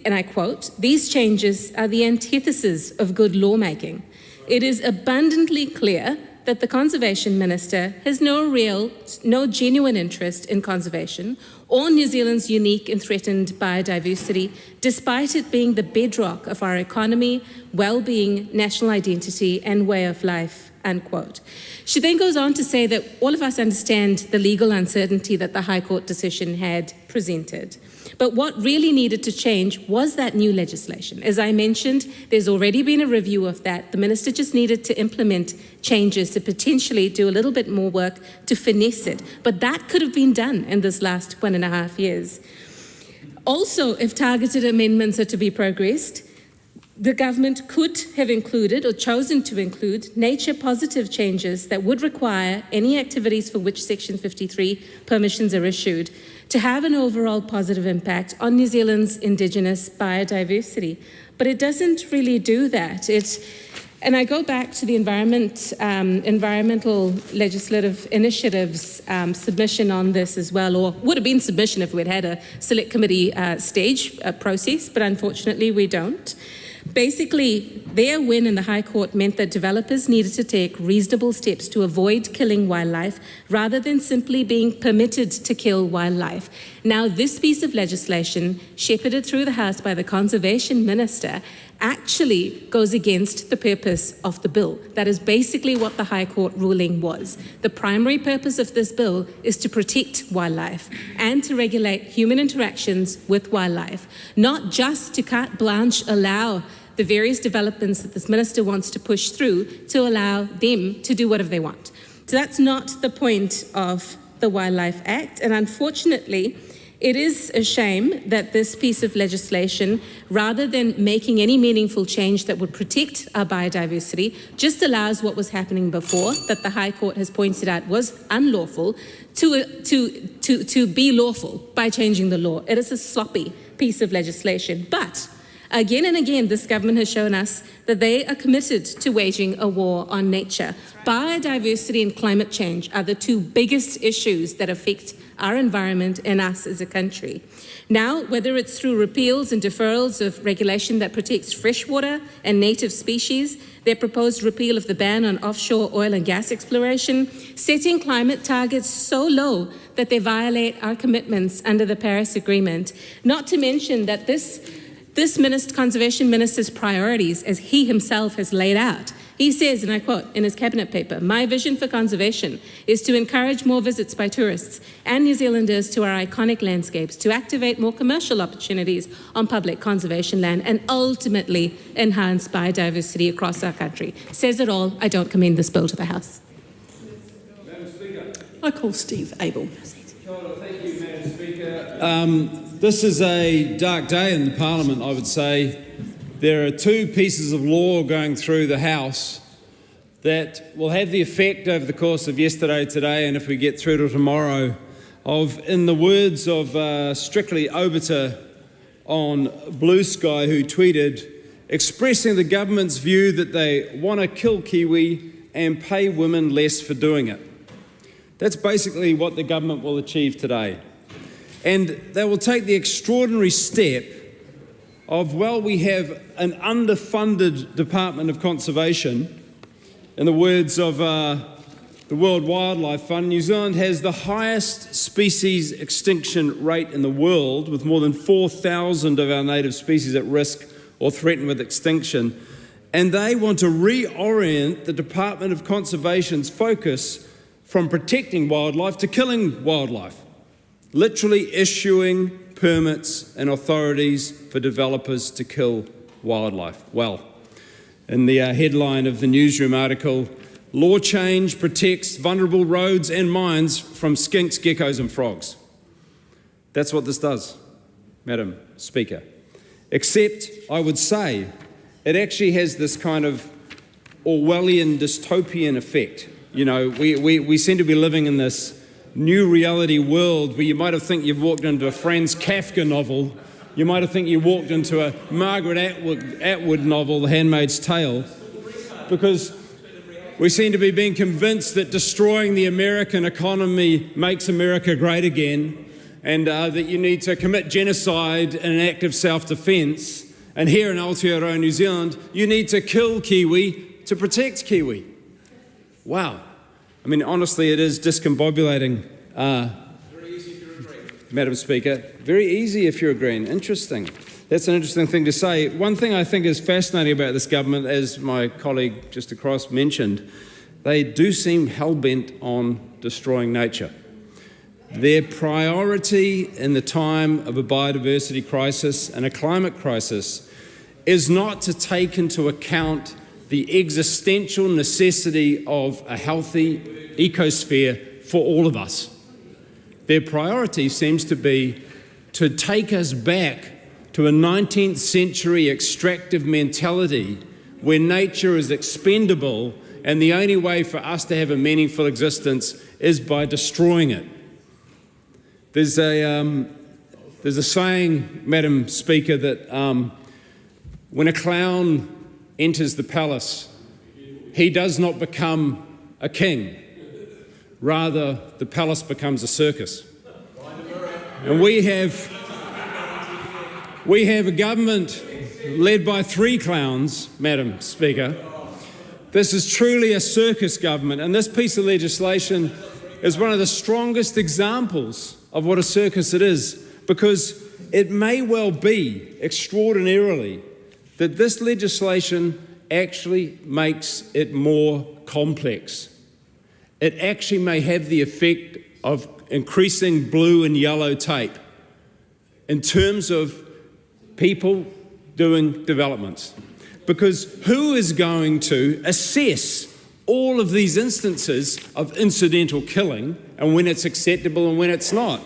and I quote, "These changes are the antithesis of good lawmaking. It is abundantly clear that the Conservation Minister has no genuine interest in conservation or New Zealand's unique and threatened biodiversity, despite it being the bedrock of our economy, well-being, national identity and way of life," unquote. She then goes on to say that all of us understand the legal uncertainty that the High Court decision had presented. But what really needed to change was that new legislation. As I mentioned, there's already been a review of that. The Minister just needed to implement changes to potentially do a little bit more work to finesse it. But that could have been done in this last 1.5 years. Also, if targeted amendments are to be progressed, the government could have included or chosen to include nature-positive changes that would require any activities for which Section 53 permissions are issued to have an overall positive impact on New Zealand's Indigenous biodiversity. But it doesn't really do that. And I go back to the environmental legislative initiatives submission on this as well, or would have been submission if we'd had a select committee stage process, but unfortunately we don't. Basically, their win in the High Court meant that developers needed to take reasonable steps to avoid killing wildlife rather than simply being permitted to kill wildlife. Now, this piece of legislation, shepherded through the House by the Conservation Minister, actually goes against the purpose of the bill. That is basically what the High Court ruling was. The primary purpose of this bill is to protect wildlife and to regulate human interactions with wildlife, not just to carte blanche allow the various developments that this minister wants to push through to allow them to do whatever they want. So that's not the point of the Wildlife Act, and unfortunately, it is a shame that this piece of legislation, rather than making any meaningful change that would protect our biodiversity, just allows what was happening before, that the High Court has pointed out was unlawful, to be lawful by changing the law. It is a sloppy piece of legislation. But again and again, this government has shown us that they are committed to waging a war on nature. Biodiversity and climate change are the two biggest issues that affect our environment and us as a country. Now, whether it's through repeals and deferrals of regulation that protects freshwater and native species, their proposed repeal of the ban on offshore oil and gas exploration, setting climate targets so low that they violate our commitments under the Paris Agreement, not to mention that this Conservation Minister's priorities, as he himself has laid out, He says, and I quote, in his cabinet paper, "My vision for conservation is to encourage more visits by tourists and New Zealanders to our iconic landscapes, to activate more commercial opportunities on public conservation land, and ultimately enhance biodiversity across our country." Says it all. I don't commend this bill to the House. I call Steve Abel. Thank you, Madam Speaker. This is a dark day in the Parliament, I would say. There are two pieces of law going through the House that will have the effect over the course of yesterday, today, and if we get through to tomorrow, of, in the words of Strictly Aotearoa on Blue Sky, who tweeted, expressing the government's view that they want to kill Kiwi and pay women less for doing it. That's basically what the government will achieve today. And they will take the extraordinary step of, well, we have an underfunded Department of Conservation. In the words of the World Wildlife Fund, New Zealand has the highest species extinction rate in the world, with more than 4,000 of our native species at risk or threatened with extinction. And they want to reorient the Department of Conservation's focus from protecting wildlife to killing wildlife, literally issuing permits and authorities for developers to kill wildlife. Well, in the headline of the newsroom article, "Law change protects vulnerable roads and mines from skinks, geckos and frogs." That's what this does, Madam Speaker. Except, I would say, it actually has this kind of Orwellian dystopian effect. You know, we seem to be living in this new reality world where you might have think you've walked into a Franz Kafka novel, you might have think you walked into a Margaret Atwood novel, The Handmaid's Tale, because we seem to be being convinced that destroying the American economy makes America great again, and that you need to commit genocide in an act of self-defence. And here in Aotearoa, New Zealand, you need to kill Kiwi to protect Kiwi. Wow. I mean, honestly, it is discombobulating, Madam Speaker. Very easy if you're a Green. Interesting. That's an interesting thing to say. One thing I think is fascinating about this government, as my colleague just across mentioned, they do seem hell-bent on destroying nature. Their priority in the time of a biodiversity crisis and a climate crisis is not to take into account the existential necessity of a healthy ecosphere for all of us. Their priority seems to be to take us back to a 19th century extractive mentality where nature is expendable and the only way for us to have a meaningful existence is by destroying it. There's a saying, Madam Speaker, that when a clown enters the palace, he does not become a king. Rather, the palace becomes a circus. And we have a government led by 3 clowns, Madam Speaker. This is truly a circus government, and this piece of legislation is one of the strongest examples of what a circus it is, because it may well be, extraordinarily, that this legislation actually makes it more complex. It actually may have the effect of increasing blue and yellow tape in terms of people doing developments. Because who is going to assess all of these instances of incidental killing and when it's acceptable and when it's not?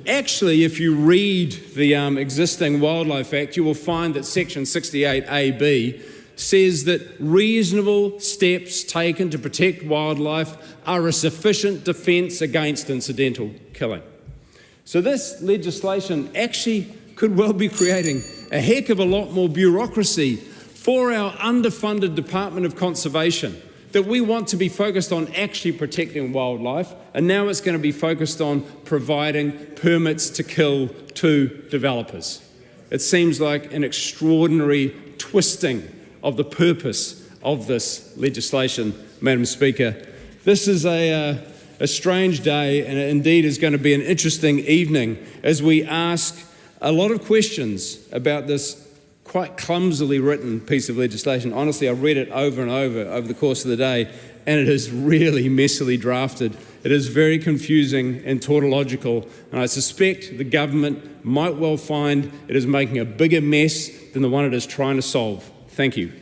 Actually, if you read the existing Wildlife Act, you will find that Section 68AB says that reasonable steps taken to protect wildlife are a sufficient defence against incidental killing. So this legislation actually could well be creating a heck of a lot more bureaucracy for our underfunded Department of Conservation, that we want to be focused on actually protecting wildlife, and now it's going to be focused on providing permits to kill to developers. It seems like an extraordinary twisting of the purpose of this legislation, Madam Speaker. This is a strange day, and it indeed is going to be an interesting evening as we ask a lot of questions about this quite clumsily written piece of legislation. Honestly, I read it over and over the course of the day, and it is really messily drafted. It is very confusing and tautological, and I suspect the government might well find it is making a bigger mess than the one it is trying to solve. Thank you.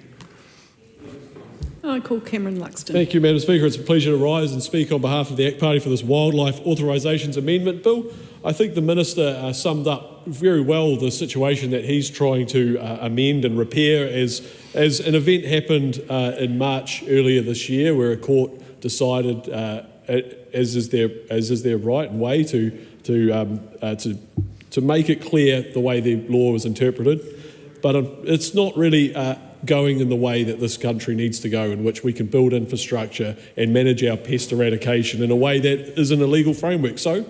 I call Cameron Luxton. Thank you, Madam Speaker. It's a pleasure to rise and speak on behalf of the ACT Party for this Wildlife Authorisations Amendment Bill. I think the Minister summed up very well the situation that he's trying to amend and repair as an event happened in March earlier this year, where a court decided, as is their right and way, to make it clear the way the law was interpreted. But it's not really going in the way that this country needs to go, in which we can build infrastructure and manage our pest eradication in a way that is an illegal framework. So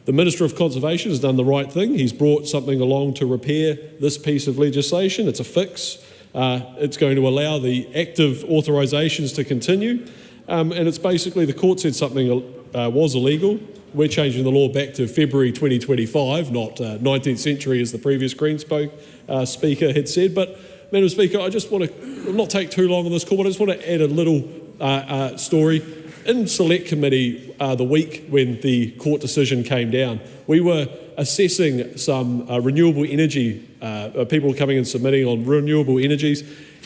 the Minister of Conservation has done the right thing. He's brought something along to repair this piece of legislation. It's a fix. It's going to allow the active authorisations to continue. And it's basically, the court said something was illegal. We're changing the law back to February 2025, not 19th century as the previous Green speaker had said. But Madam Speaker, I just want to not take too long on this call, but I just want to add a little story. In Select Committee the week when the court decision came down, we were assessing some renewable energy, people coming and submitting on renewable energies,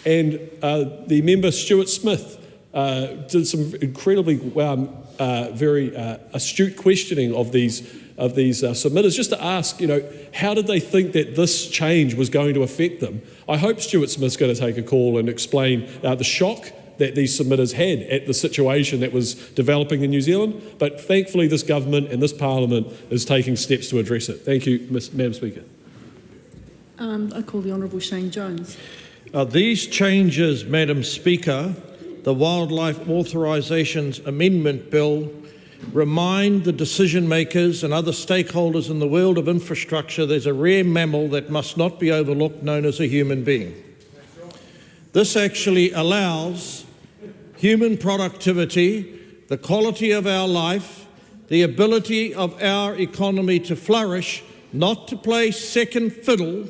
and the member Stuart Smith did some incredibly very astute questioning of these submitters, just to ask, how did they think that this change was going to affect them? I hope Stuart Smith's going to take a call and explain the shock that these submitters had at the situation that was developing in New Zealand, but thankfully this government and this parliament is taking steps to address it. Thank you, Madam Speaker. I call the Honourable Shane Jones. These changes, Madam Speaker, the Wildlife Authorisations Amendment Bill, remind the decision makers and other stakeholders in the world of infrastructure there's a rare mammal that must not be overlooked, known as a human being. This actually allows human productivity, the quality of our life, the ability of our economy to flourish, not to play second fiddle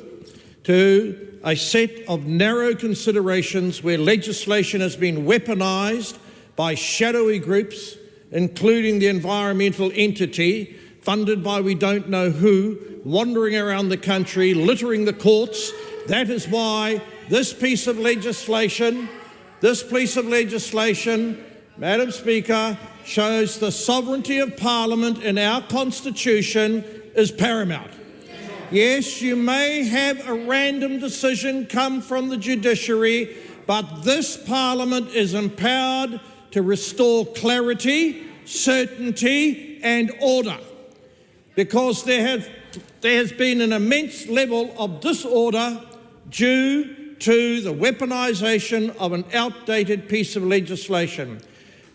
to a set of narrow considerations where legislation has been weaponised by shadowy groups, including the environmental entity funded by we don't know who, wandering around the country, littering the courts. That is why this piece of legislation, Madam Speaker, shows the sovereignty of Parliament in our Constitution is paramount. Yes, you may have a random decision come from the judiciary, but this Parliament is empowered to restore clarity, certainty and order, because there has been an immense level of disorder due to the weaponisation of an outdated piece of legislation.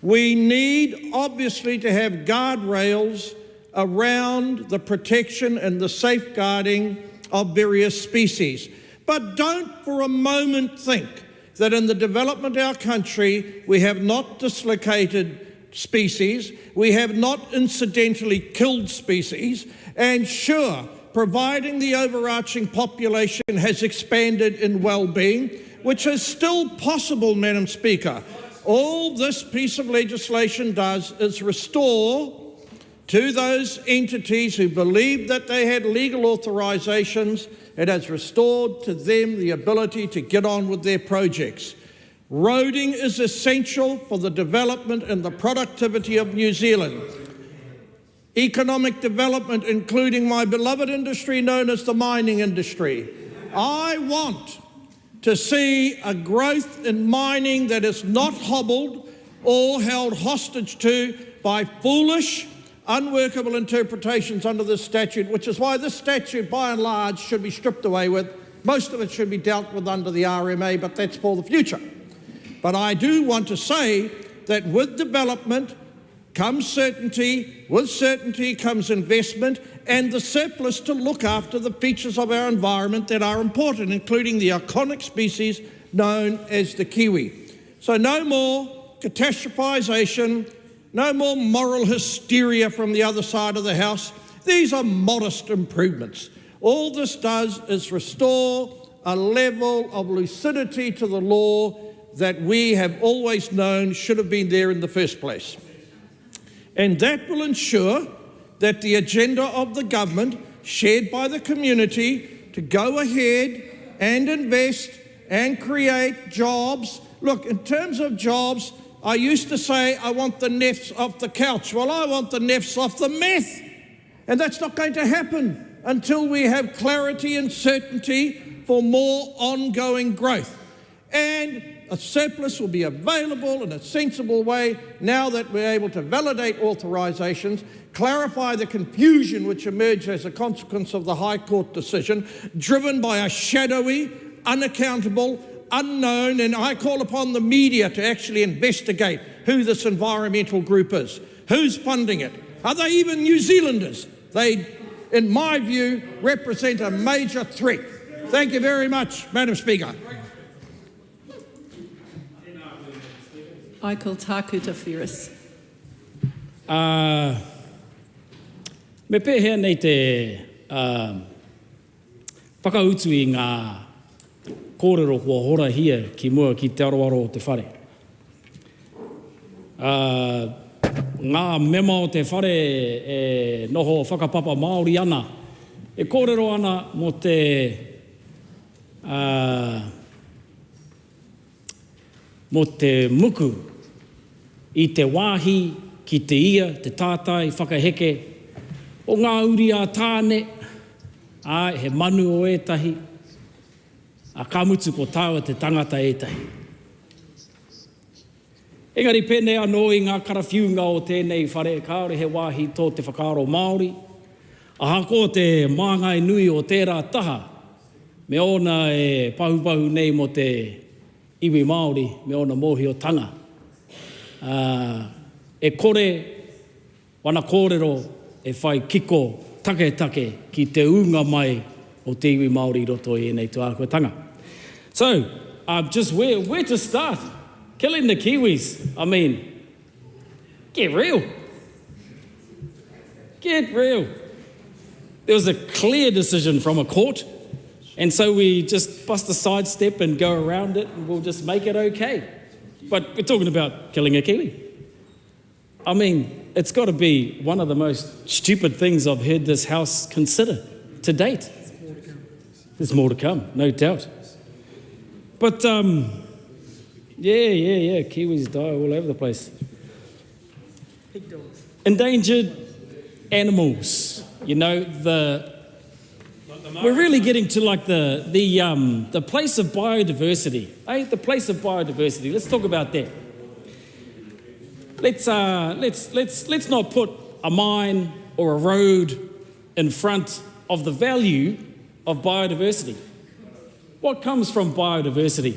We need, obviously, to have guardrails around the protection and the safeguarding of various species. But don't for a moment think that in the development of our country we have not dislocated species, we have not incidentally killed species, and sure, providing the overarching population has expanded in well-being, which is still possible, Madam Speaker. All this piece of legislation does is restore to those entities who believed that they had legal authorisations, it has restored to them the ability to get on with their projects. Roading is essential for the development and the productivity of New Zealand. Economic development, including my beloved industry known as the mining industry. I want to see a growth in mining that is not hobbled or held hostage to by foolish, unworkable interpretations under this statute, which is why this statute, by and large, should be stripped away with. Most of it should be dealt with under the RMA, but that's for the future. But I do want to say that with development comes certainty, with certainty comes investment, and the surplus to look after the features of our environment that are important, including the iconic species known as the kiwi. So no more catastrophisation, no more moral hysteria from the other side of the House. These are modest improvements. All this does is restore a level of lucidity to the law that we have always known should have been there in the first place. And that will ensure that the agenda of the government, shared by the community, to go ahead and invest and create jobs. Look, in terms of jobs, I used to say I want the neffs off the couch. Well, I want the neffs off the meth. And that's not going to happen until we have clarity and certainty for more ongoing growth. And a surplus will be available in a sensible way now that we're able to validate authorisations, clarify the confusion which emerged as a consequence of the High Court decision, driven by a shadowy, unaccountable, unknown, and I call upon the media to actually investigate who this environmental group is, who's funding it. Are they even New Zealanders? They, in my view, represent a major threat. Thank you very much, Madam Speaker. Michael Takuta Ferris. Me pēhea nei te whakautu I ngā kōrero kua hora hia ki mua ki te Aotearoa o te whare. Ngā mema o te whare e noho whakapapa Māori ana. E kōrero ana mo te muku I te wāhi ki te ia, te tātai, whakaheke, o ngā uri a tāne, he manu o ētahi, a kamutu ko tāua te tangata ētahi. Engari pēnei anō I ngā karawhiunga o tēnei whare, kāore he wāhi tō te whakaaro Māori, a hako te māngai nui o tērā taha, me ona e pahupahu nei mo te iwi Māori, me ona mōhi o tanga. E kore, wana kōrero, e whai kiko take ki te unga mai o te iwi Māori roto I nei tuākoetanga. So, just where to start? Killing the Kiwis. I mean, get real. Get real. There was a clear decision from a court, and so we just bust a sidestep and go around it, and we'll just make it okay. But we're talking about killing a Kiwi. I mean, it's got to be one of the most stupid things I've heard this House consider to date. There's more to come, no doubt. But, yeah, Kiwis die all over the place. Endangered animals, you know, we're really getting to like the place of biodiversity. The place of biodiversity. Let's talk about that. Let's not put a mine or a road in front of the value of biodiversity. What comes from biodiversity?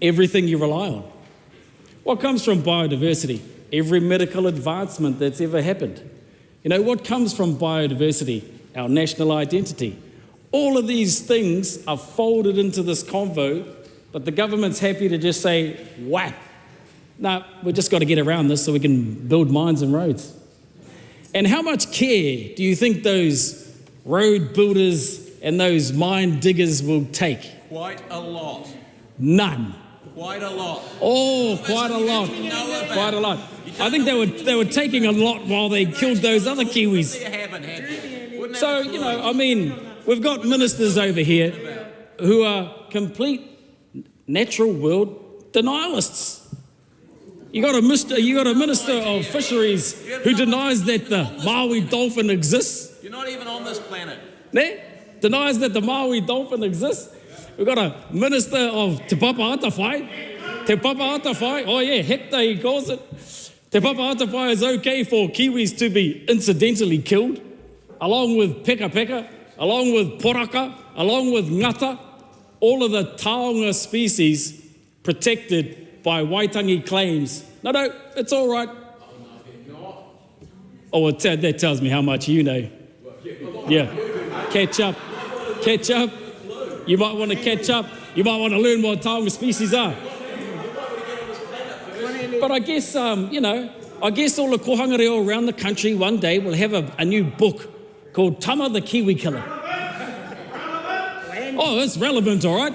Everything you rely on. What comes from biodiversity? Every medical advancement that's ever happened. You know, what comes from biodiversity? Our national identity. All of these things are folded into this convo, but the government's happy to just say, whack. No, we've just got to get around this so we can build mines and roads. And how much care do you think those road builders and those mine diggers will take? Quite a lot. None. Quite a lot. Oh, quite a lot. Quite a lot. I think they were taking a lot while they killed those other Kiwis. So, you know, I mean, we've got ministers over here who are complete natural world denialists. You got a minister of fisheries who denies that the Maui dolphin exists. You're not even on this planet. Denies that the Maui dolphin exists. We've got a minister of Te Papa Atawhai. Te Papa Atawhai, oh yeah, hecta he calls it. Te Papa Atawhai is okay for Kiwis to be incidentally killed, along with peka peka, along with poraka, along with ngata, all of the taonga species protected by Waitangi claims. No, it's all right. Oh, that tells me how much you know. Yeah, catch up. You might want to catch up. You might want to learn what taonga species are. But I guess, you know, I guess all the kohanga reo around the country one day will have a new book called Tama the Kiwi Killer. Oh, it's relevant, all right.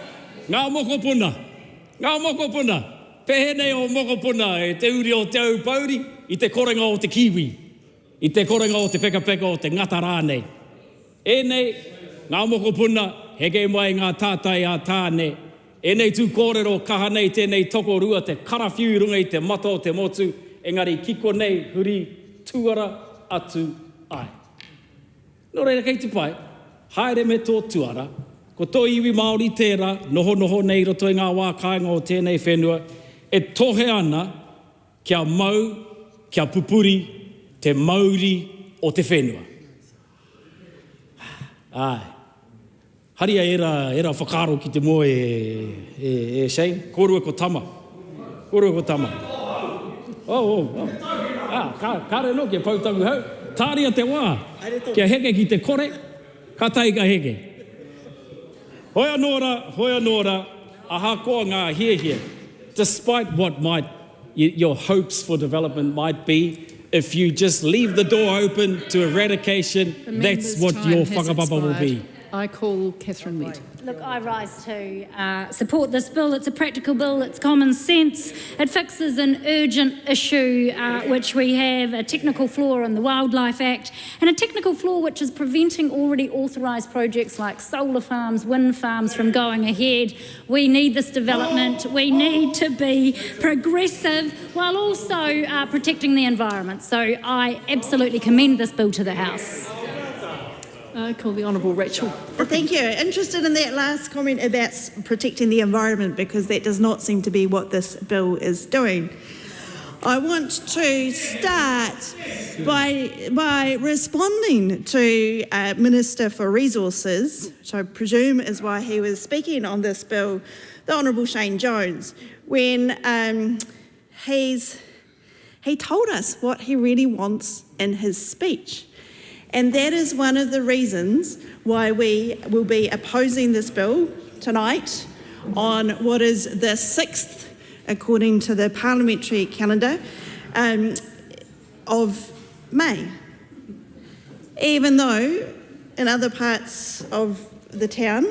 Ngā moko puna. Ngā moko puna. Pehenei o moko puna e te uri o te au pauri I te korenga o te kiwi. I te korenga o te peka o te ngata rānei. Enei, ngā moko puna, heke mai ngā tātai a tāne. Enei tū kōrero kaha nei tēnei toko rua te karawhiu runga I te mata o te motu. Engari kiko nei huri tuara atu ai. Nō reira kei te pai, haere me tō tuara, ko tō iwi Māori tērā, noho nei roto I ngā wā kāinga o tēnei whenua, e tohe ana kia mau, kia pupuri, te mauri o te whenua. Ai. Haria era whakaro ki te moe e Shane, kōrua ko tama. Kōrua ko tama. Kāre no, kia pautangu hau. Tāria te wā, kia heke ki te kore, ka tai ka heke. Hoi anōra, aha koa ngā hie. Despite what your hopes for development might be, if you just leave the door open to eradication, that's what your whakapapa will be. I call Catherine Mead. Look, I rise to support this bill. It's a practical bill, it's common sense. It fixes an urgent issue which we have, a technical flaw in the Wildlife Act, and a technical flaw which is preventing already authorised projects like solar farms, wind farms from going ahead. We need this development. We need to be progressive while also protecting the environment. So I absolutely commend this bill to the House. I call the Honourable Rachel. Thank you. Interested in that last comment about protecting the environment, because that does not seem to be what this bill is doing. I want to start by responding to Minister for Resources, which I presume is why he was speaking on this bill, the Honourable Shane Jones, when he told us what he really wants in his speech. And that is one of the reasons why we will be opposing this bill tonight on what is the 6th, according to the parliamentary calendar, of May. Even though in other parts of the town,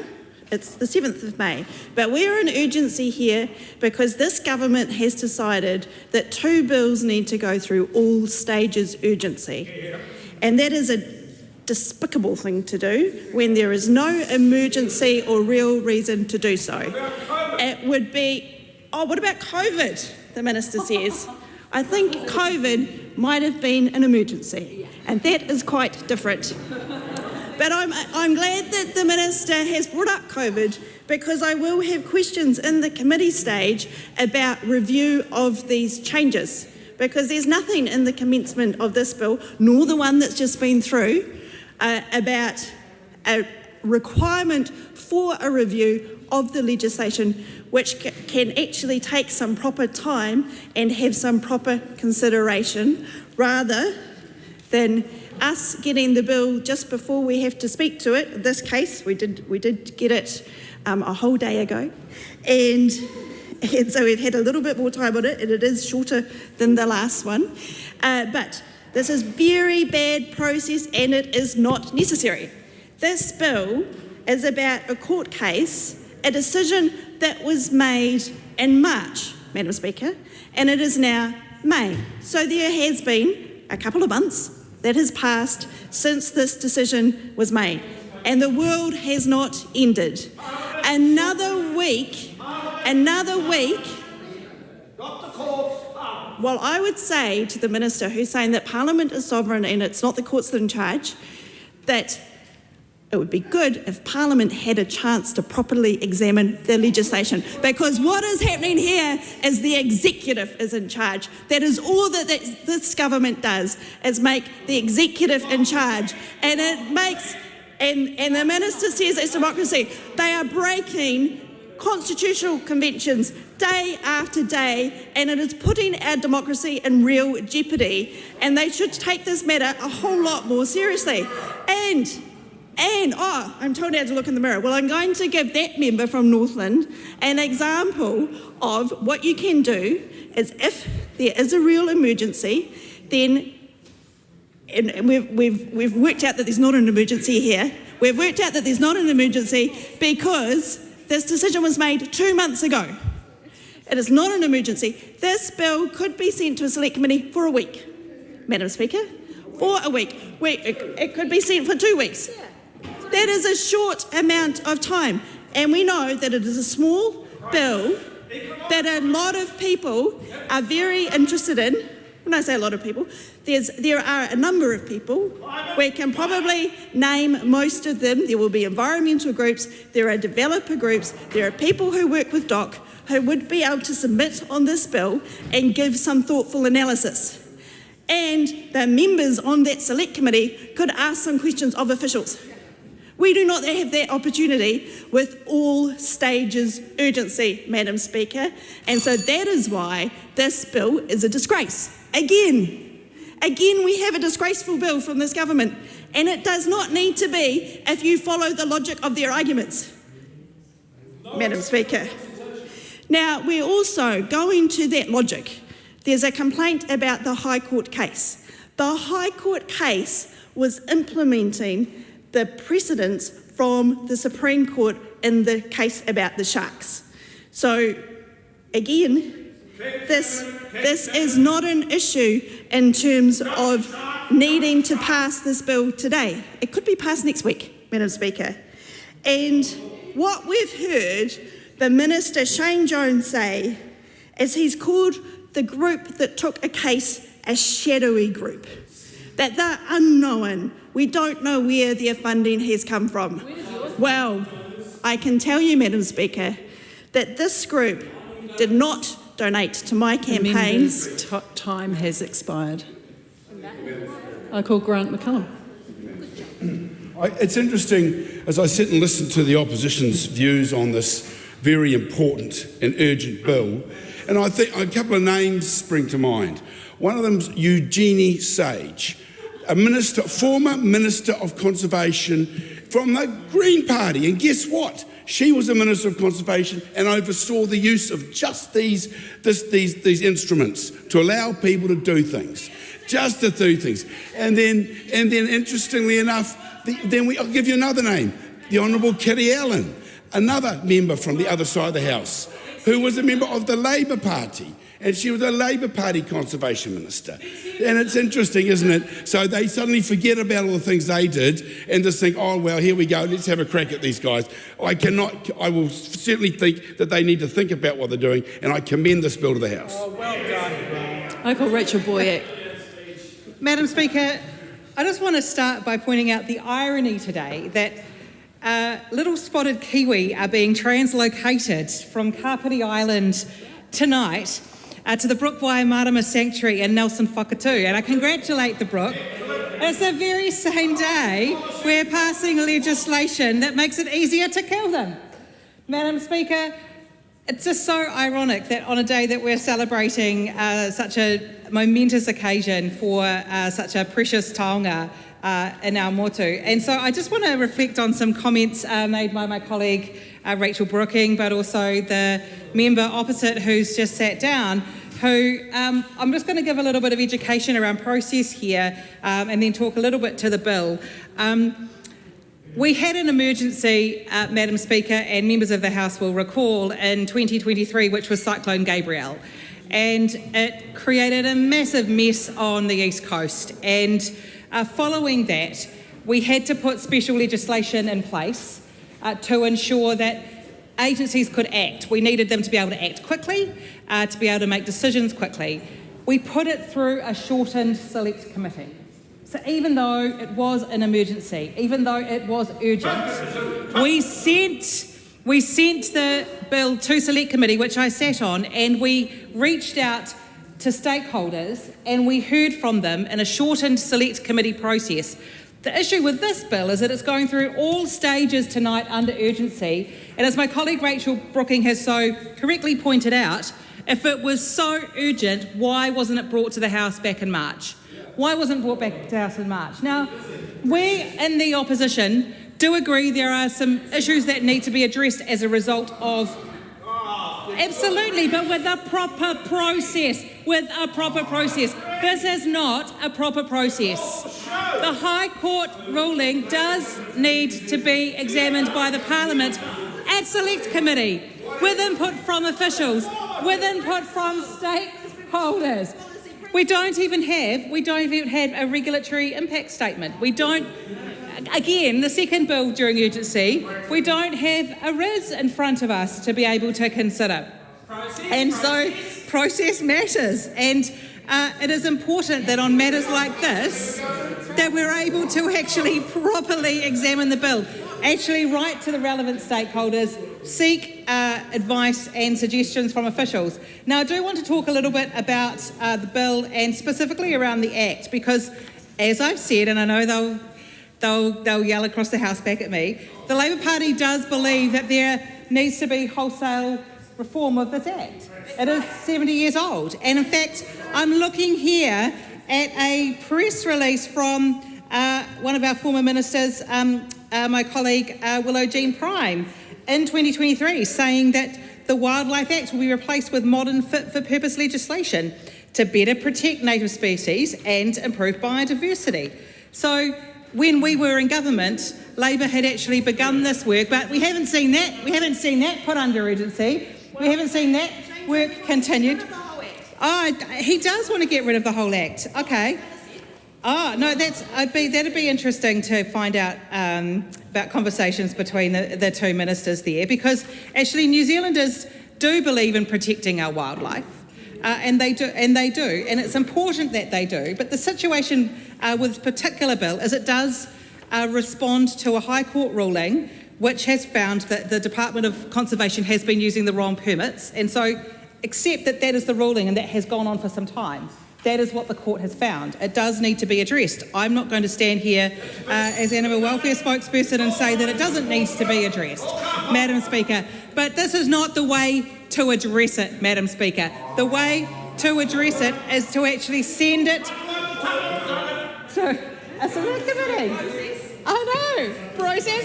it's the 7th of May. But we're in urgency here because this government has decided that 2 bills need to go through all stages urgency. And that is a despicable thing to do when there is no emergency or real reason to do so. It would be, what about COVID, the Minister says. I think COVID might have been an emergency, and that is quite different. But I'm glad that the Minister has brought up COVID, because I will have questions in the committee stage about review of these changes. Because there's nothing in the commencement of this bill, nor the one that's just been through, about a requirement for a review of the legislation which can actually take some proper time and have some proper consideration, rather than us getting the bill just before we have to speak to it. In this case, we did get it a whole day ago. And so we've had a little bit more time on it, and it is shorter than the last one. But this is very bad process, and it is not necessary. This bill is about a court case, a decision that was made in March, Madam Speaker, and it is now May. So there has been a couple of months that has passed since this decision was made, and the world has not ended. Another week. Well, I would say to the Minister who's saying that Parliament is sovereign and it's not the courts that are in charge, that it would be good if Parliament had a chance to properly examine the legislation, because what is happening here is the executive is in charge. That is all that this government does, is make the executive in charge, and it makes, and the Minister says it's democracy. They are breaking constitutional conventions day after day, and it is putting our democracy in real jeopardy, and they should take this matter a whole lot more seriously. And I'm told now to look in the mirror. Well, I'm going to give that member from Northland an example of what you can do is, if there is a real emergency, then and we've worked out that there's not an emergency here. We've worked out that there's not an emergency because this decision was made 2 months ago. It is not an emergency. This bill could be sent to a select committee for a week, Madam Speaker, for a week. It could be sent for 2 weeks. That is a short amount of time. And we know that it is a small bill that a lot of people are very interested in. When I say a lot of people, there are a number of people. We can probably name most of them. There will be environmental groups, there are developer groups, there are people who work with DOC who would be able to submit on this bill and give some thoughtful analysis. And the members on that select committee could ask some questions of officials. We do not have that opportunity with all stages urgency, Madam Speaker, and so that is why this bill is a disgrace. Again, we have a disgraceful bill from this government, and it does not need to be if you follow the logic of their arguments, Madam Speaker. Now, we're also going to that logic. There's a complaint about the High Court case. The High Court case was implementing the precedents from the Supreme Court in the case about the sharks. So, again, this is not an issue in terms of needing to pass this bill today. It could be passed next week, Madam Speaker. And what we've heard the Minister Shane Jones say is he's called the group that took a case a shadowy group, that they're unknown. We don't know where their funding has come from. Well, I can tell you, Madam Speaker, that this group did not donate to my campaigns. Time has expired. I call Grant McCullum. It's interesting, as I sit and listen to the opposition's views on this very important and urgent bill, and I think a couple of names spring to mind. One of them's Eugenie Sage, a minister, former Minister of Conservation from the Green Party, and guess what? She was a Minister of Conservation and oversaw the use of just these instruments to allow people to do things, just to do things. And then interestingly enough, I'll give you another name, the Honourable Kitty Allen, another member from the other side of the House, who was a member of the Labour Party, and she was a Labour Party Conservation Minister. And it's interesting, isn't it? So they suddenly forget about all the things they did and just think, oh, well, here we go, let's have a crack at these guys. I will certainly think that they need to think about what they're doing, and I commend this bill to the House. Oh, well done. I call Rachel Boyack. Madam Speaker, I just want to start by pointing out the irony today that little spotted kiwi are being translocated from Kapiti Island tonight to the Brook Waimarama Sanctuary in Nelson Whakatū, and I congratulate the Brook. It's the very same day we're passing legislation that makes it easier to kill them. Madam Speaker, it's just so ironic that on a day that we're celebrating such a momentous occasion for such a precious taonga in our motu. And so I just want to reflect on some comments made by my colleague Rachel Brooking, but also the member opposite who's just sat down, who I'm just going to give a little bit of education around process here and then talk a little bit to the bill. We had an emergency, Madam Speaker, and members of the House will recall, in 2023, which was Cyclone Gabrielle. And it created a massive mess on the East Coast. And following that, we had to put special legislation in place to ensure that agencies could act. We needed them to be able to act quickly, to be able to make decisions quickly. We put it through a shortened select committee. So even though it was an emergency, even though it was urgent, we sent the bill to select committee, which I sat on, and we reached out to stakeholders and we heard from them in a shortened select committee process. The issue with this bill is that it's going through all stages tonight under urgency, and as my colleague Rachel Brooking has so correctly pointed out, if it was so urgent, why wasn't it brought to the House back in March? Why wasn't it brought back to the House in March? Now, we in the opposition do agree there are some issues that need to be addressed as a result of... Absolutely, but with a proper process. With a proper process. This is not a proper process. The High Court ruling does need to be examined by the Parliament at Select Committee, with input from officials, with input from stakeholders. We don't even have a regulatory impact statement. We don't, again, the second bill during urgency, we don't have a RIS in front of us to be able to consider. And so process matters, and it is important that on matters like this that we're able to actually properly examine the bill, actually write to the relevant stakeholders, seek advice and suggestions from officials. Now, I do want to talk a little bit about the bill and specifically around the Act, because as I've said, and I know they'll yell across the House back at me, the Labor Party does believe that there needs to be wholesale reform of this Act. It is 70 years old, and in fact, I'm looking here at a press release from one of our former ministers, my colleague Willow Jean Prime, in 2023, saying that the Wildlife Act will be replaced with modern fit-for-purpose legislation to better protect native species and improve biodiversity. So when we were in government, Labor had actually begun this work, but we haven't seen that. We haven't seen that put under urgency. We haven't seen that work continued. Oh, he does want to get rid of the whole Act. Okay. Oh, no, that'd be interesting to find out about conversations between the two ministers there, because actually New Zealanders do believe in protecting our wildlife, and they do, and it's important that they do. But the situation with this particular bill is it does respond to a High Court ruling which has found that the Department of Conservation has been using the wrong permits, and so accept that that is the ruling and that has gone on for some time. That is what the court has found. It does need to be addressed. I'm not going to stand here as animal welfare spokesperson and say that it doesn't need to be addressed, Madam Speaker. But this is not the way to address it, Madam Speaker. The way to address it is to actually send it to a select committee. I know. Process.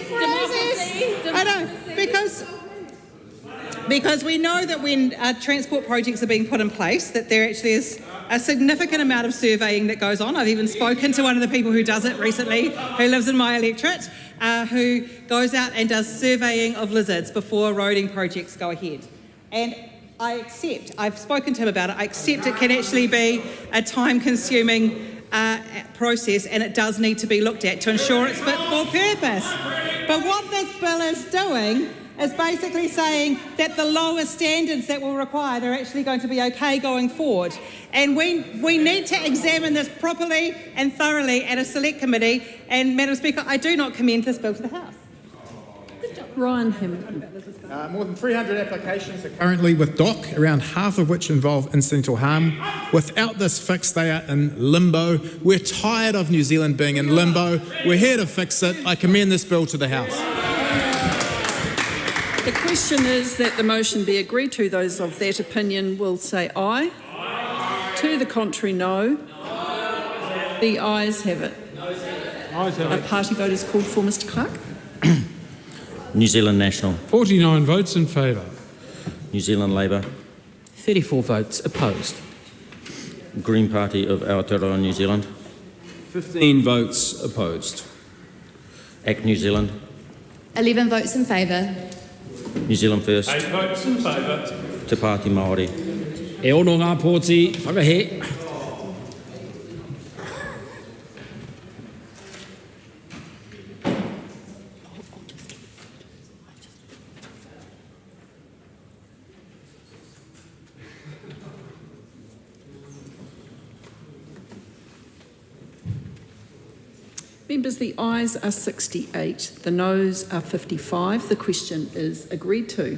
I know. Because we know that when transport projects are being put in place, that there actually is a significant amount of surveying that goes on. I've even spoken to one of the people who does it recently, who lives in my electorate, who goes out and does surveying of lizards before roading projects go ahead. And I accept, I've spoken to him about it, I accept it can actually be a time-consuming process, and it does need to be looked at to ensure it's fit for purpose. But what this bill is doing is basically saying that the lower standards that were required are actually going to be okay going forward. And we need to examine this properly and thoroughly at a select committee. And Madam Speaker, I do not commend this bill to the House. Ryan Hamilton. More than 300 applications are currently with DOC, around half of which involve incidental harm. Without this fix, they are in limbo. We're tired of New Zealand being in limbo. We're here to fix it. I commend this bill to the House. The question is that the motion be agreed to. Those of that opinion will say aye. Aye. To the contrary, no. The ayes have it. A party vote is called for, Mr Clark. New Zealand National. 49 votes in favour. New Zealand Labour. 34 votes opposed. Green Party of Aotearoa, New Zealand. 15 votes opposed. ACT New Zealand. 11 votes in favour. New Zealand First. 8 votes in favour. Te Pāti Māori. E ono ngā pōti whakahe. Members, the ayes are 68, the noes are 55. The question is agreed to.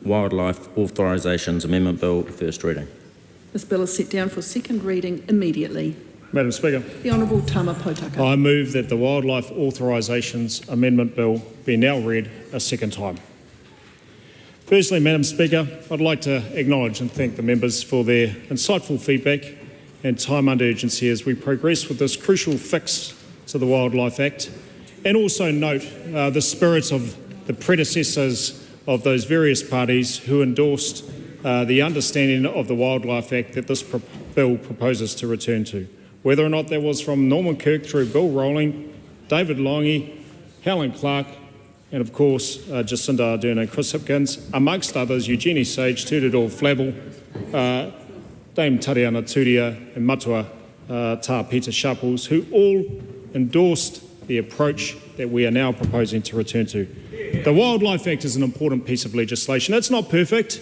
Wildlife Authorisations Amendment Bill, first reading. This bill is set down for second reading immediately. Madam Speaker. The Honourable Tama Potaka. I move that the Wildlife Authorisations Amendment Bill be now read a second time. Firstly, Madam Speaker, I'd like to acknowledge and thank the members for their insightful feedback and time under urgency as we progress with this crucial fix to the Wildlife Act, and also note the spirit of the predecessors of those various parties who endorsed the understanding of the Wildlife Act that this bill proposes to return to. whether or not that was from Norman Kirk through Bill Rowling, David Longy, Helen Clark, and of course Jacinda Ardern and Chris Hipkins, amongst others Eugenie Sage, Tudor Flavel, Dame Tariana Turia and Matua Ta Peter Sharples, who all endorsed the approach that we are now proposing to return to. The Wildlife Act is an important piece of legislation. It's not perfect.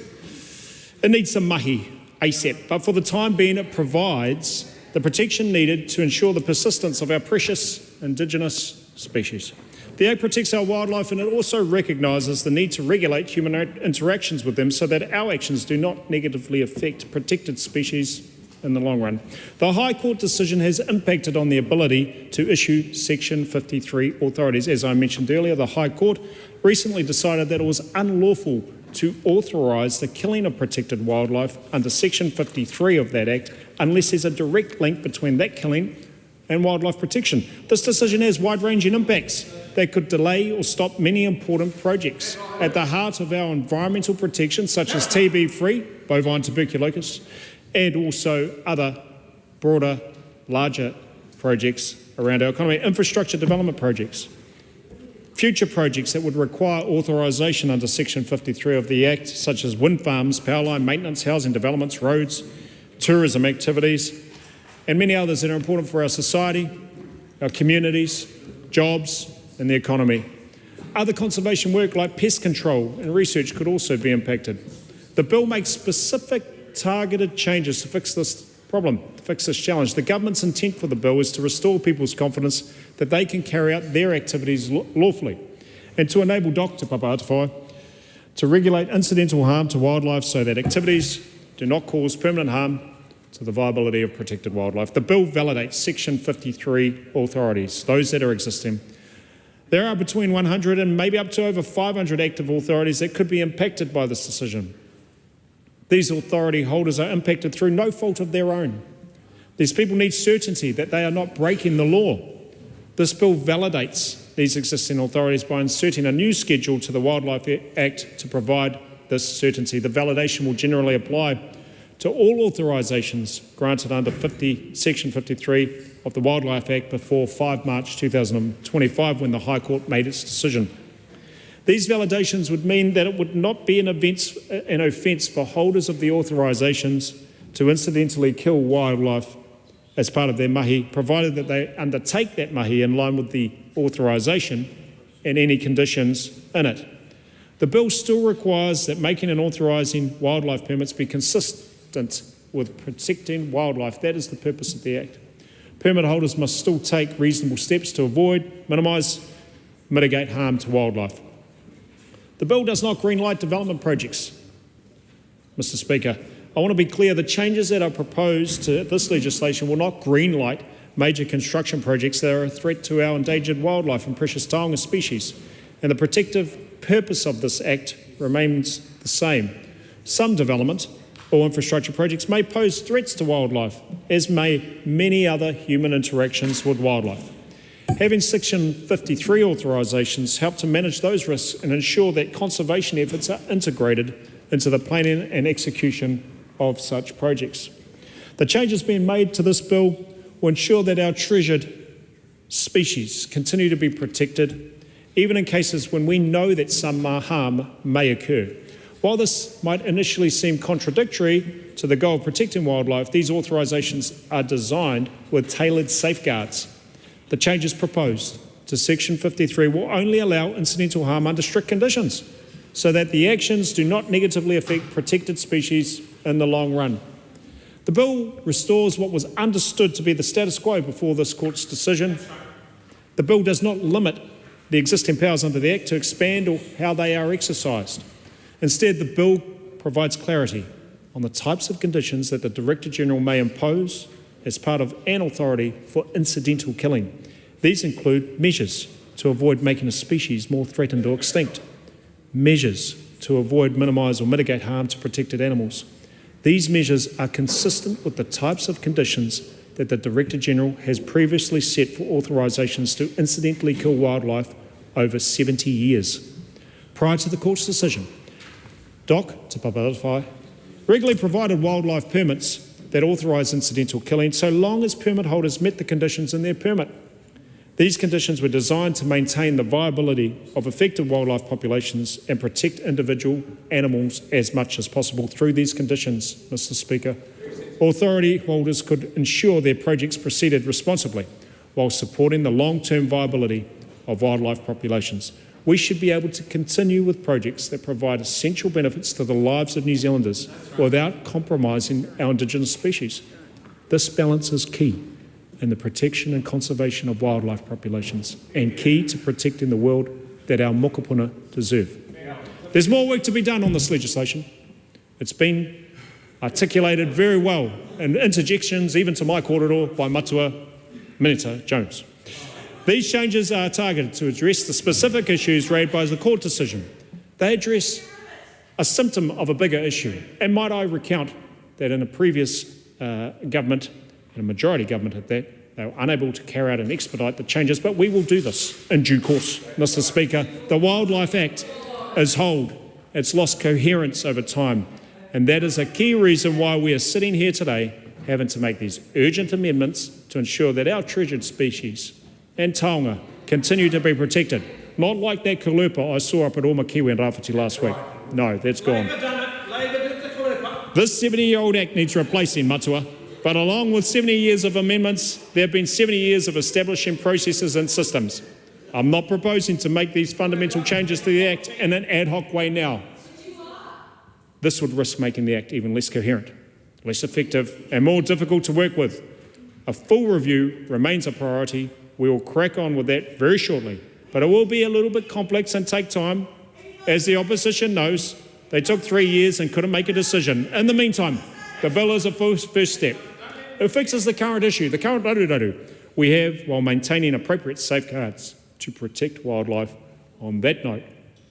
It needs some mahi ASAP, but for the time being it provides the protection needed to ensure the persistence of our precious Indigenous species. The Act protects our wildlife and it also recognises the need to regulate human interactions with them so that our actions do not negatively affect protected species in the long run. The High Court decision has impacted on the ability to issue Section 53 authorities. As I mentioned earlier, the High Court recently decided that it was unlawful to authorise the killing of protected wildlife under Section 53 of that Act unless there's a direct link between that killing and wildlife protection. This decision has wide-ranging impacts that could delay or stop many important projects at the heart of our environmental protection, such as TB-free, bovine tuberculosis, and also other broader, larger projects around our economy, infrastructure development projects. Future projects that would require authorisation under Section 53 of the Act, such as wind farms, power line maintenance, housing developments, roads, tourism activities, and many others that are important for our society, our communities, jobs, and the economy. Other conservation work like pest control and research could also be impacted. The bill makes specific targeted changes to fix this problem, to fix this challenge. The government's intent for the bill is to restore people's confidence that they can carry out their activities lawfully and to enable DOC Te Papa Aotearoa to regulate incidental harm to wildlife so that activities do not cause permanent harm to the viability of protected wildlife. The bill validates Section 53 authorities, those that are existing. There are between 100 and maybe up to over 500 active authorities that could be impacted by this decision. These authority holders are impacted through no fault of their own. These people need certainty that they are not breaking the law. This bill validates these existing authorities by inserting a new schedule to the Wildlife Act to provide this certainty. The validation will generally apply to all authorisations granted under Section 53 of the Wildlife Act before 5 March 2025 when the High Court made its decision. These validations would mean that it would not be an offence for holders of the authorisations to incidentally kill wildlife as part of their mahi, provided that they undertake that mahi in line with the authorisation and any conditions in it. The bill still requires that making and authorising wildlife permits be consistent with protecting wildlife. That is the purpose of the Act. Permit holders must still take reasonable steps to avoid, minimise, mitigate harm to wildlife. The bill does not greenlight development projects. Mr Speaker, I want to be clear, the changes that are proposed to this legislation will not greenlight major construction projects that are a threat to our endangered wildlife and precious taonga species, and the protective purpose of this Act remains the same. Some development or infrastructure projects may pose threats to wildlife, as may many other human interactions with wildlife. Having Section 53 authorisations help to manage those risks and ensure that conservation efforts are integrated into the planning and execution of such projects. The changes being made to this bill will ensure that our treasured species continue to be protected, even in cases when we know that some harm may occur. While this might initially seem contradictory to the goal of protecting wildlife, these authorisations are designed with tailored safeguards. The changes proposed to Section 53 will only allow incidental harm under strict conditions, so that the actions do not negatively affect protected species in the long run. The bill restores what was understood to be the status quo before this court's decision. The bill does not limit the existing powers under the Act to expand or how they are exercised. Instead, the bill provides clarity on the types of conditions that the Director-General may impose as part of an authority for incidental killing. These include measures to avoid making a species more threatened or extinct, measures to avoid, minimise or mitigate harm to protected animals. These measures are consistent with the types of conditions that the Director-General has previously set for authorisations to incidentally kill wildlife over 70 years. Prior to the court's decision, DOC Te Papa Aotearoa regularly provided wildlife permits that authorise incidental killing so long as permit holders met the conditions in their permit. These conditions were designed to maintain the viability of affected wildlife populations and protect individual animals as much as possible. Through these conditions, Mr. Speaker, authority holders could ensure their projects proceeded responsibly while supporting the long-term viability of wildlife populations. We should be able to continue with projects that provide essential benefits to the lives of New Zealanders without compromising our Indigenous species. This balance is key in the protection and conservation of wildlife populations and key to protecting the world that our mokopuna deserve. There's more work to be done on this legislation. It's been articulated very well in interjections, even to my kōrero, by Matua Minister Jones. These changes are targeted to address the specific issues raised by the court decision. They address a symptom of a bigger issue. And might I recount that in a previous government, and a majority government at that, they were unable to carry out and expedite the changes, but we will do this in due course. Mr. Speaker, the Wildlife Act is hold. It's lost coherence over time, and that is a key reason why we are sitting here today having to make these urgent amendments to ensure that our treasured species and taonga continue to be protected. Not like that kalupa I saw up at Omakiwi and Rafiti last week. No, that's gone. This 70-year-old Act needs replacing, Matua. But along with 70 years of amendments, there have been 70 years of establishing processes and systems. I'm not proposing to make these fundamental changes to the Act in an ad hoc way now. This would risk making the Act even less coherent, less effective, and more difficult to work with. A full review remains a priority. We will crack on with that very shortly, but it will be a little bit complex and take time. As the opposition knows, they took 3 years and couldn't make a decision. In the meantime, the bill is a first step. It fixes the current issue, the current raru we have, while maintaining appropriate safeguards to protect wildlife. On that note,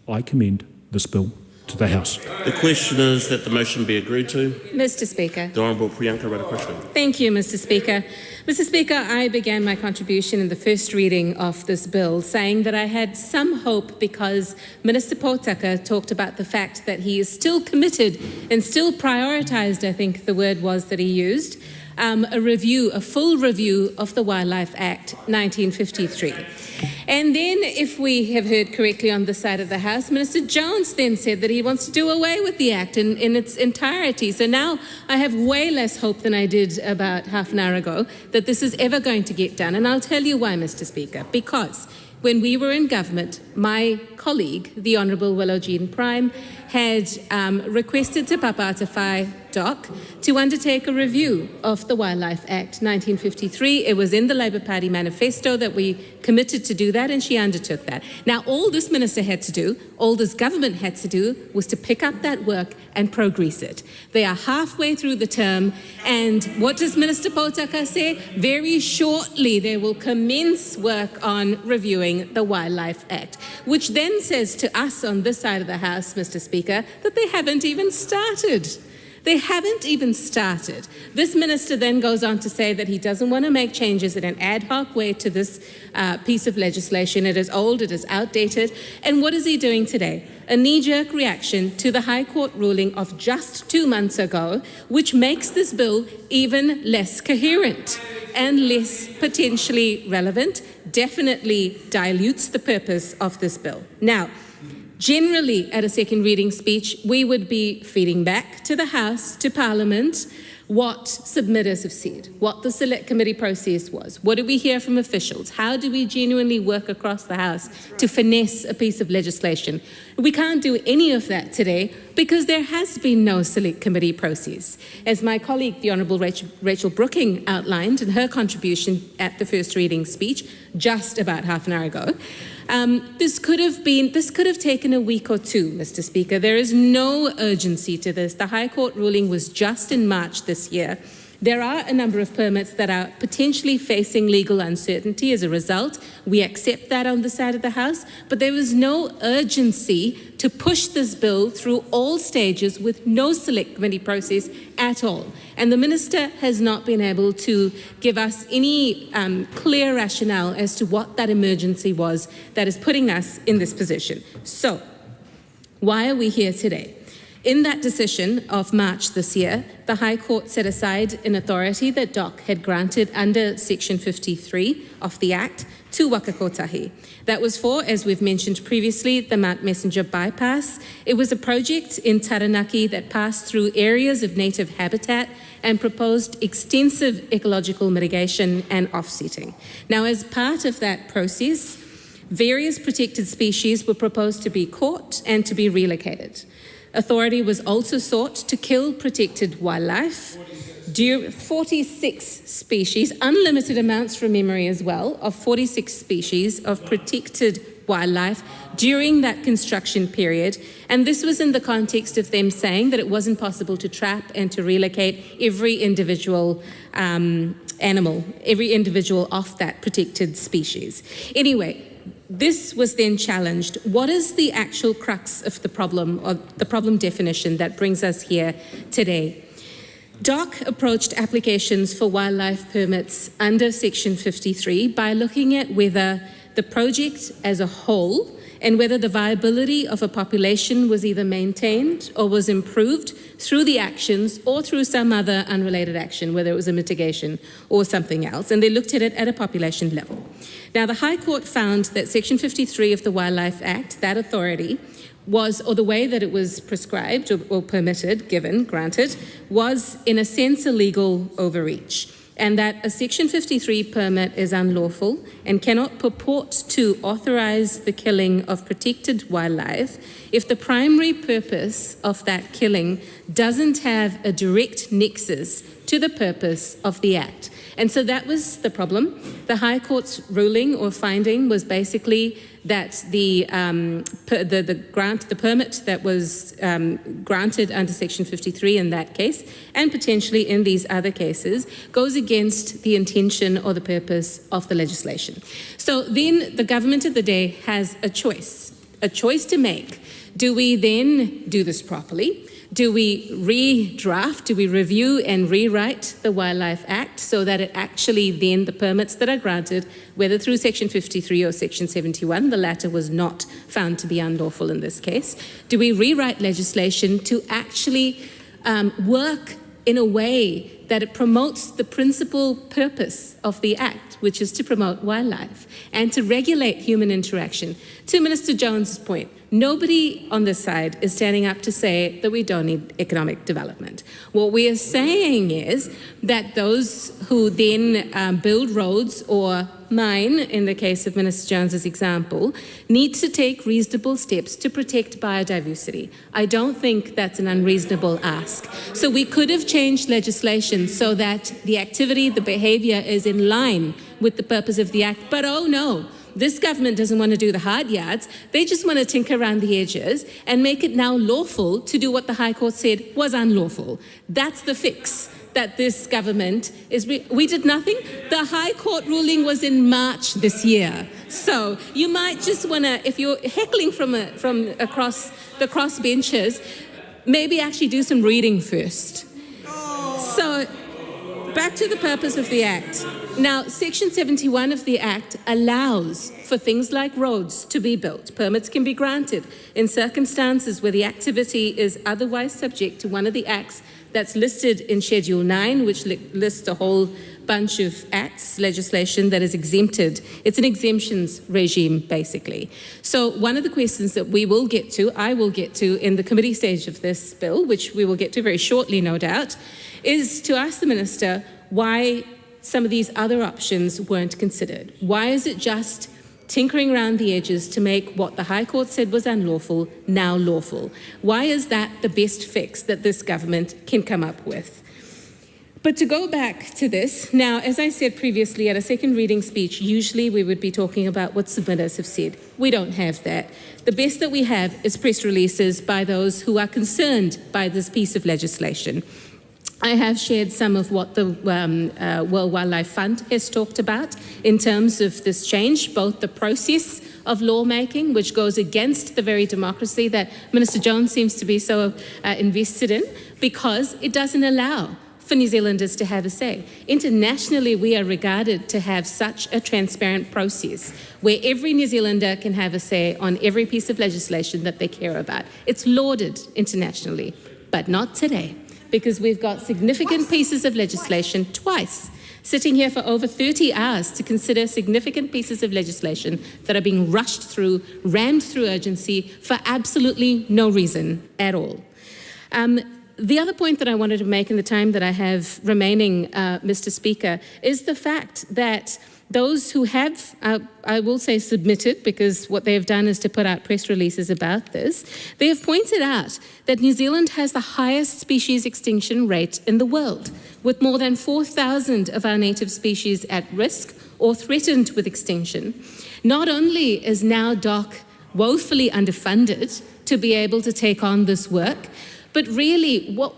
I commend this bill to the House. The question is that the motion be agreed to. Mr. Speaker. The Honourable Priyanka Radakrishnan. Thank you, Mr. Speaker. Mr. Speaker, I began my contribution in the first reading of this bill saying that I had some hope because Minister Potaka talked about the fact that he is still committed and still prioritised, I think the word was that he used, a full review of the Wildlife Act 1953. And then, if we have heard correctly on the side of the House, Minister Jones then said that he wants to do away with the Act in its entirety. So now I have way less hope than I did about half an hour ago that this is ever going to get done. And I'll tell you why, Mr. Speaker. Because when we were in government, my colleague, the Honourable Willow Jean Prime, had requested Te Papatawhai Doc to undertake a review of the Wildlife Act 1953. It was in the Labour Party manifesto that we committed to do that, and she undertook that. Now, all this minister had to do, all this government had to do, was to pick up that work and progress it. They are halfway through the term, and what does Minister Potaka say? Very shortly they will commence work on reviewing the Wildlife Act, which then says to us on this side of the House, Mr. Speaker, that they haven't even started. They haven't even started. This minister then goes on to say that he doesn't want to make changes in an ad hoc way to this piece of legislation. It is old, it is outdated. And what is he doing today? A knee-jerk reaction to the High Court ruling of just 2 months ago, which makes this bill even less coherent and less potentially relevant, definitely dilutes the purpose of this bill. Now, generally, at a second reading speech, we would be feeding back to the House, to Parliament, what submitters have said, what the select committee process was, what do we hear from officials, how do we genuinely work across the House to finesse a piece of legislation. We can't do any of that today because there has been no select committee process. As my colleague, the Honourable Rachel Brooking, outlined in her contribution at the first reading speech just about half an hour ago, this could have taken a week or two, Mr. Speaker. There is no urgency to this. The High Court ruling was just in March this year. There are a number of permits that are potentially facing legal uncertainty as a result. We accept that on the side of the House, but there was no urgency to push this bill through all stages with no select committee process at all. And the Minister has not been able to give us any clear rationale as to what that emergency was that is putting us in this position. So, why are we here today? In that decision of March this year, the High Court set aside an authority that DOC had granted under Section 53 of the Act to Waka Kotahi. That was for, as we've mentioned previously, the Mount Messenger bypass. It was a project in Taranaki that passed through areas of native habitat and proposed extensive ecological mitigation and offsetting. Now, as part of that process, various protected species were proposed to be caught and to be relocated. Authority was also sought to kill protected wildlife, 46 species, unlimited amounts from memory as well, of 46 species of protected wildlife during that construction period. And this was in the context of them saying that it wasn't possible to trap and to relocate every individual animal, every individual of that protected species. Anyway, this was then challenged. What is the actual crux of the problem, or the problem definition that brings us here today? DOC approached applications for wildlife permits under Section 53 by looking at whether the project as a whole and whether the viability of a population was either maintained or was improved through the actions or through some other unrelated action, whether it was a mitigation or something else. And they looked at it at a population level. Now, the High Court found that Section 53 of the Wildlife Act, that authority, was, or the way that it was prescribed or permitted, given, granted, was in a sense a legal overreach, and that a Section 53 permit is unlawful and cannot purport to authorize the killing of protected wildlife if the primary purpose of that killing doesn't have a direct nexus to the purpose of the Act. And so that was the problem. The High Court's ruling or finding was basically that the permit that was granted under Section 53 in that case, and potentially in these other cases, goes against the intention or the purpose of the legislation. So then the government of the day has a choice to make. Do we then do this properly? Do we redraft, do we review and rewrite the Wildlife Act so that it actually then, the permits that are granted, whether through Section 53 or Section 71, the latter was not found to be unlawful in this case, do we rewrite legislation to actually work in a way that it promotes the principal purpose of the Act, which is to promote wildlife and to regulate human interaction? To Minister Jones's point, nobody on this side is standing up to say that we don't need economic development. What we are saying is that those who then build roads or mine, in the case of Minister Jones's example, need to take reasonable steps to protect biodiversity. I don't think that's an unreasonable ask. So we could have changed legislation so that the activity, the behaviour is in line with the purpose of the Act. But oh no, this government doesn't want to do the hard yards. They just want to tinker around the edges and make it now lawful to do what the High Court said was unlawful. That's the fix that this government is. We did nothing. The High Court ruling was in March this year. So you might just want to, if you're heckling from across the cross benches, maybe actually do some reading first. So back to the purpose of the Act. Now, Section 71 of the Act allows for things like roads to be built. Permits can be granted in circumstances where the activity is otherwise subject to one of the acts that's listed in Schedule 9, which lists a whole bunch of acts, legislation that is exempted. It's an exemptions regime, basically. So one of the questions that we will get to, I will get to in the committee stage of this bill, which we will get to very shortly, no doubt, is to ask the Minister why some of these other options weren't considered. Why is it just tinkering around the edges to make what the High Court said was unlawful now lawful? Why is that the best fix that this government can come up with? But to go back to this, now, as I said previously, at a second reading speech, usually we would be talking about what submitters have said. We don't have that. The best that we have is press releases by those who are concerned by this piece of legislation. I have shared some of what the World Wildlife Fund has talked about in terms of this change, both the process of lawmaking, which goes against the very democracy that Minister Jones seems to be so invested in, because it doesn't allow for New Zealanders to have a say. Internationally, we are regarded to have such a transparent process where every New Zealander can have a say on every piece of legislation that they care about. It's lauded internationally, but not today, because we've got significant pieces of legislation twice, sitting here for over 30 hours to consider significant pieces of legislation that are being rushed through, rammed through urgency for absolutely no reason at all. The other point that I wanted to make in the time that I have remaining, Mr. Speaker, is the fact that those who have, I will say submitted, because what they have done is to put out press releases about this, they have pointed out that New Zealand has the highest species extinction rate in the world, with more than 4,000 of our native species at risk or threatened with extinction. Not only is now DOC woefully underfunded to be able to take on this work, but really, what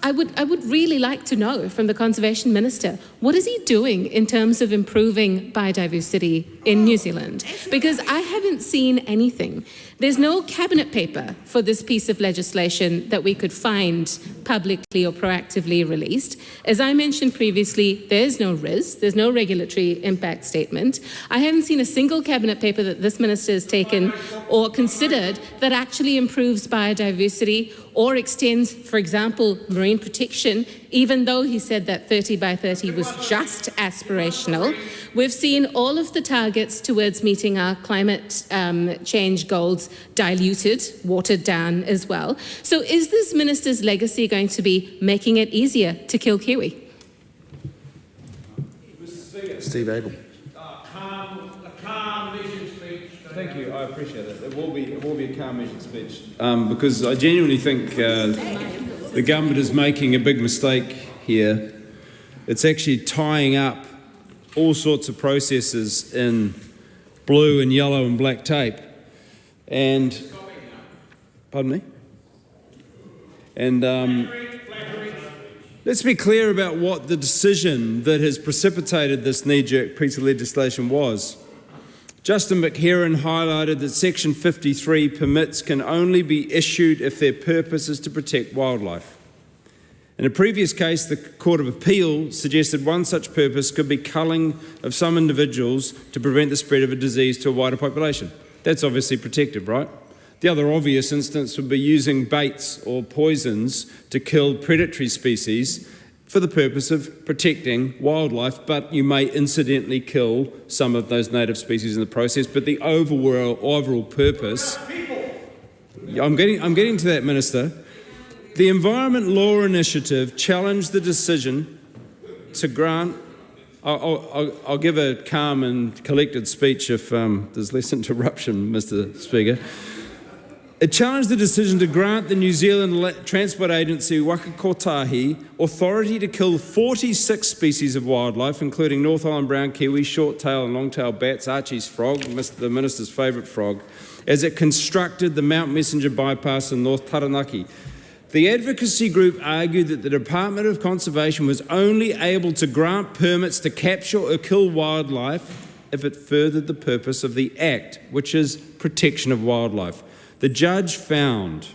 I would really like to know from the Conservation Minister, what is he doing in terms of improving biodiversity in New Zealand? Because I haven't seen anything. There's no cabinet paper for this piece of legislation that we could find publicly or proactively released. As I mentioned previously, there's no RIS, there's no regulatory impact statement. I haven't seen a single cabinet paper that this minister has taken or considered that actually improves biodiversity or extends, for example, marine protection, even though he said that 30 by 30 was just aspirational. We've seen all of the targets towards meeting our climate change goals diluted, watered down as well. So is this minister's legacy going to be making it easier to kill kiwi? Steve Abel. Thank you, I appreciate it. It will be a calm measured speech because I genuinely think the government is making a big mistake here. It's actually tying up all sorts of processes in blue and yellow and black tape. And, pardon me? And let's be clear about what the decision that has precipitated this knee-jerk piece of legislation was. Justin McHerron highlighted that Section 53 permits can only be issued if their purpose is to protect wildlife. In a previous case, the Court of Appeal suggested one such purpose could be culling of some individuals to prevent the spread of a disease to a wider population. That's obviously protected, right? The other obvious instance would be using baits or poisons to kill predatory species for the purpose of protecting wildlife, but you may incidentally kill some of those native species in the process. But the overall purpose, I'm getting to that, Minister. The Environment Law Initiative challenged the decision to grant. I'll give a calm and collected speech if there's less interruption, Mr. Speaker. It challenged the decision to grant the New Zealand Transport Agency Waka Kotahi authority to kill 46 species of wildlife, including North Island brown kiwi, short-tail and long-tail bats, Archie's frog, the Minister's favourite frog, as it constructed the Mount Messenger bypass in North Taranaki. The advocacy group argued that the Department of Conservation was only able to grant permits to capture or kill wildlife if it furthered the purpose of the Act, which is protection of wildlife. The judge found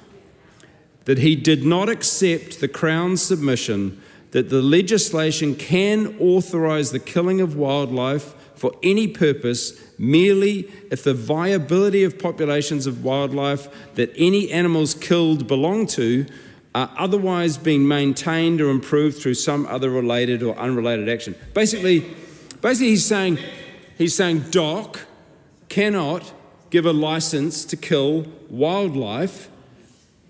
that he did not accept the Crown's submission that the legislation can authorise the killing of wildlife for any purpose merely if the viability of populations of wildlife that any animals killed belong to are otherwise being maintained or improved through some other related or unrelated action. Basically he's saying DOC cannot give a licence to kill wildlife,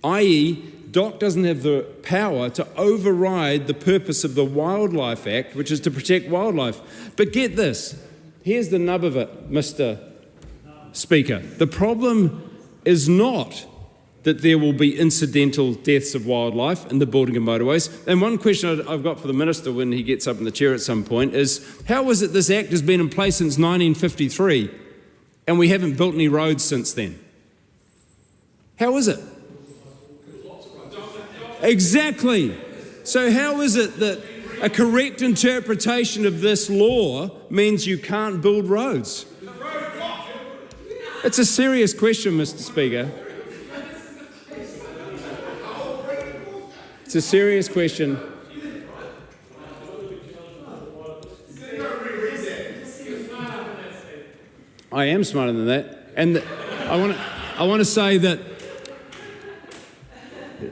i.e. DOC doesn't have the power to override the purpose of the Wildlife Act, which is to protect wildlife. But get this, here's the nub of it, Mr. Speaker. The problem is not that there will be incidental deaths of wildlife in the building of motorways. And one question I've got for the Minister when he gets up in the chair at some point is, how is it this Act has been in place since 1953 and we haven't built any roads since then? How is it? Exactly. So how is it that a correct interpretation of this law means you can't build roads? It's a serious question, Mr. Speaker. It's a serious question. I am smarter than that. And I want to say that,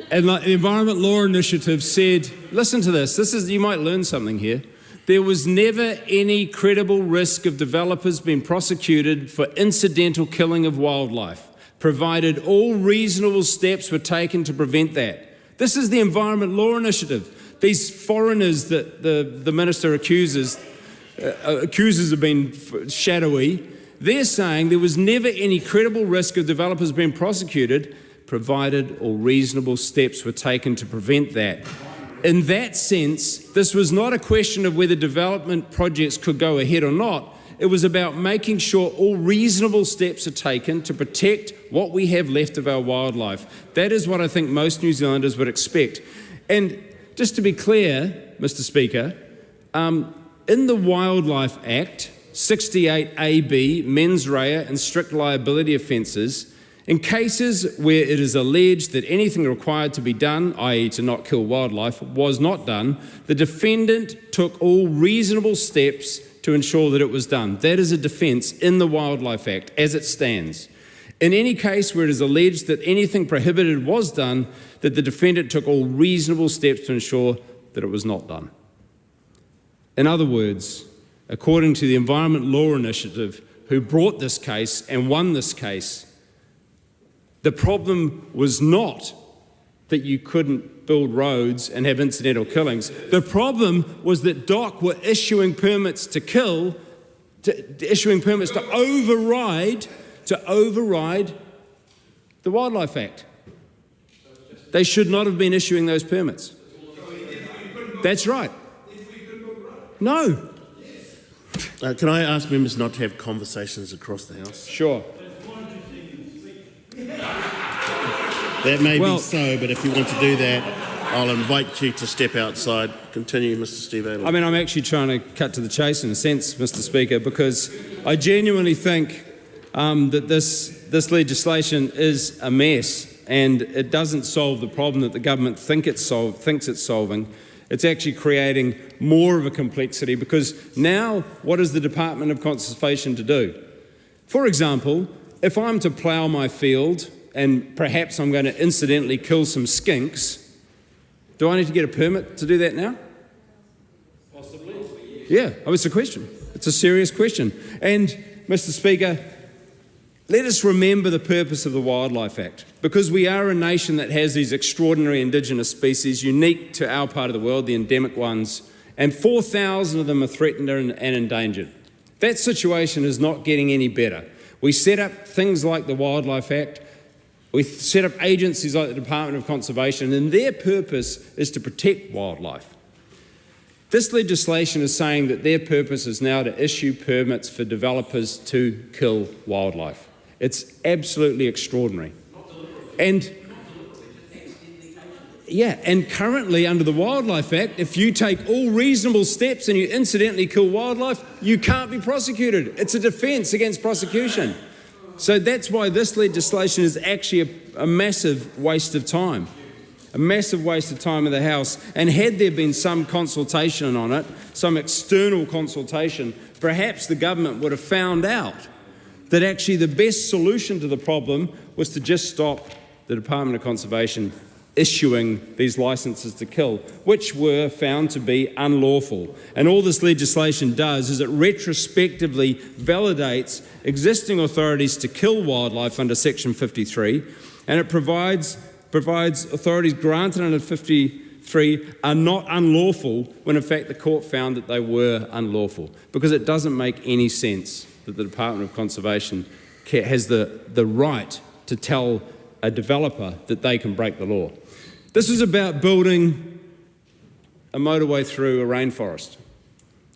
and like the Environment Law Initiative said, listen to this, you might learn something here. There was never any credible risk of developers being prosecuted for incidental killing of wildlife, provided all reasonable steps were taken to prevent that. This is the Environment Law Initiative. These foreigners that the Minister accuses of being shadowy, they're saying there was never any credible risk of developers being prosecuted, provided all reasonable steps were taken to prevent that. In that sense, this was not a question of whether development projects could go ahead or not. It was about making sure all reasonable steps are taken to protect what we have left of our wildlife. That is what I think most New Zealanders would expect. And just to be clear, Mr. Speaker, in the Wildlife Act, 68AB, mens rea and strict liability offences, in cases where it is alleged that anything required to be done, i.e. to not kill wildlife, was not done, the defendant took all reasonable steps to ensure that it was done. That is a defence in the Wildlife Act as it stands. In any case where it is alleged that anything prohibited was done, that the defendant took all reasonable steps to ensure that it was not done. In other words, according to the Environment Law Initiative, who brought this case and won this case, the problem was not that you couldn't build roads and have incidental killings. The problem was that DOC were issuing permits to kill, issuing permits to override the Wildlife Act. They should not have been issuing those permits. That's right. No. Can I ask members not to have conversations across the House? Sure. That may be so, but if you want to do that, I'll invite you to step outside. Continue, Mr. Steve Adler. I mean, I'm actually trying to cut to the chase in a sense, Mr. Speaker, because I genuinely think that this legislation is a mess and it doesn't solve the problem that the government thinks it's solving. It's actually creating more of a complexity because now what is the Department of Conservation to do? For example, if I'm to plough my field and perhaps I'm going to incidentally kill some skinks, do I need to get a permit to do that now? Possibly. Yeah, it's a question. It's a serious question. And, Mr. Speaker, let us remember the purpose of the Wildlife Act, because we are a nation that has these extraordinary indigenous species, unique to our part of the world, the endemic ones, and 4,000 of them are threatened and endangered. That situation is not getting any better. We set up things like the Wildlife Act, we set up agencies like the Department of Conservation, and their purpose is to protect wildlife. This legislation is saying that their purpose is now to issue permits for developers to kill wildlife. It's absolutely extraordinary. And currently under the Wildlife Act, if you take all reasonable steps and you incidentally kill wildlife, you can't be prosecuted. It's a defence against prosecution. So that's why this legislation is actually a massive waste of time. A massive waste of time in the House. And had there been some consultation on it, some external consultation, perhaps the government would have found out that actually the best solution to the problem was to just stop the Department of Conservation issuing these licences to kill, which were found to be unlawful. And all this legislation does is it retrospectively validates existing authorities to kill wildlife under Section 53, and it provides authorities granted under 53 are not unlawful when in fact the court found that they were unlawful, because it doesn't make any sense that the Department of Conservation has the right to tell a developer that they can break the law. This is about building a motorway through a rainforest.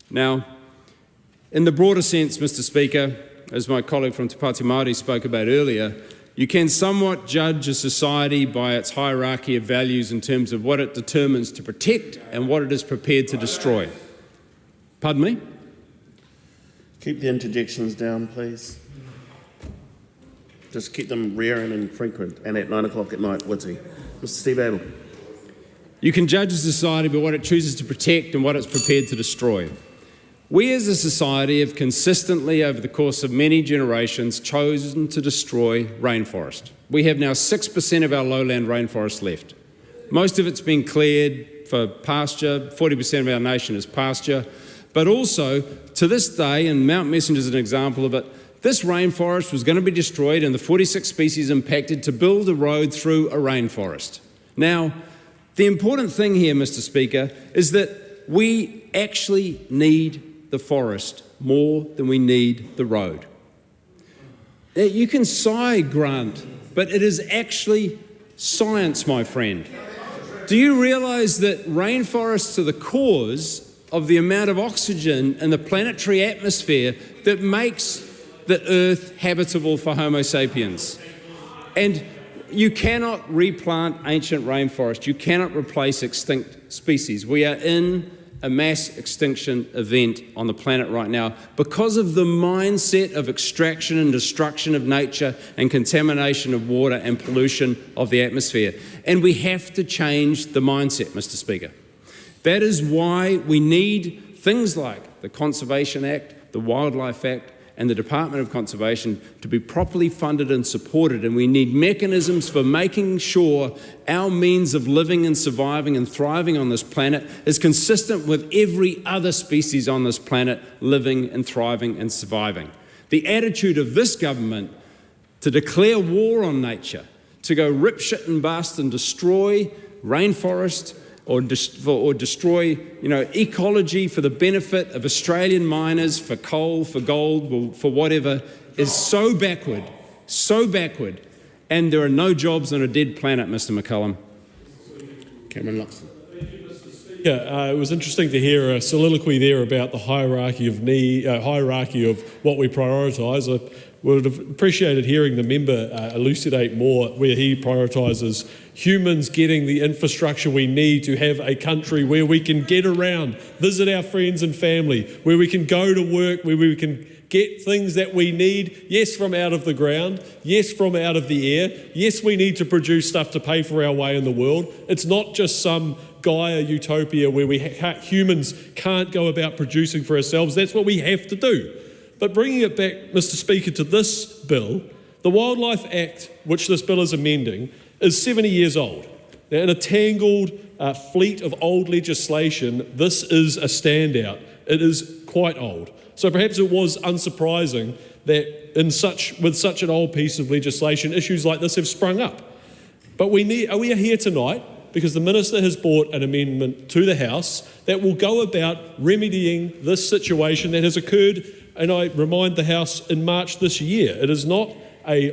Now, in the broader sense, Mr. Speaker, as my colleague from Te Pāti Māori spoke about earlier, you can somewhat judge a society by its hierarchy of values in terms of what it determines to protect and what it is prepared to destroy. Pardon me? Keep the interjections down, please. Just keep them rare and infrequent, and at 9 o'clock at night, witty. Mr. Steve Adler. You can judge a society by what it chooses to protect and what it's prepared to destroy. We as a society have consistently, over the course of many generations, chosen to destroy rainforest. We have now 6% of our lowland rainforest left. Most of it's been cleared for pasture, 40% of our nation is pasture, but also, to this day, and Mount Messenger is an example of it, this rainforest was going to be destroyed and the 46 species impacted to build a road through a rainforest. Now, the important thing here, Mr. Speaker, is that we actually need the forest more than we need the road. Now, you can sigh, Grant, but it is actually science, my friend. Do you realise that rainforests are the cause of the amount of oxygen in the planetary atmosphere that makes the Earth habitable for Homo sapiens? And you cannot replant ancient rainforest. You cannot replace extinct species. We are in a mass extinction event on the planet right now because of the mindset of extraction and destruction of nature and contamination of water and pollution of the atmosphere. And we have to change the mindset, Mr. Speaker. That is why we need things like the Conservation Act, the Wildlife Act, and the Department of Conservation to be properly funded and supported, and we need mechanisms for making sure our means of living and surviving and thriving on this planet is consistent with every other species on this planet living and thriving and surviving. The attitude of this government to declare war on nature, to go rip, shit and bust and destroy rainforest, or destroy, ecology for the benefit of Australian miners, for coal, for gold, for whatever, is so backward, and there are no jobs on a dead planet, Mr. McCullum. Cameron Luxon. Yeah, it was interesting to hear a soliloquy there about the hierarchy of what we prioritise. I would have appreciated hearing the member elucidate more where he prioritises humans getting the infrastructure we need to have a country where we can get around, visit our friends and family, where we can go to work, where we can get things that we need, yes, from out of the ground, yes, from out of the air, yes, we need to produce stuff to pay for our way in the world. It's not just some Gaia utopia where humans can't go about producing for ourselves. That's what we have to do. But bringing it back, Mr. Speaker, to this bill, the Wildlife Act, which this bill is amending, is 70 years old. Now, in a tangled fleet of old legislation, this is a standout. It is quite old. So perhaps it was unsurprising that with such an old piece of legislation, issues like this have sprung up. But we are here tonight because the Minister has brought an amendment to the House that will go about remedying this situation that has occurred, and I remind the House, in March this year. It is not a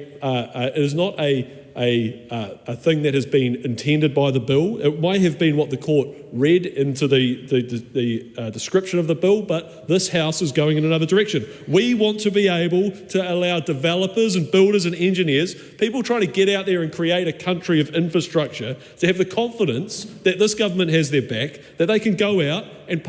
thing that has been intended by the bill. It may have been what the court read into the description of the bill, but this House is going in another direction. We want to be able to allow developers and builders and engineers, people trying to get out there and create a country of infrastructure, to have the confidence that this government has their back, that they can go out and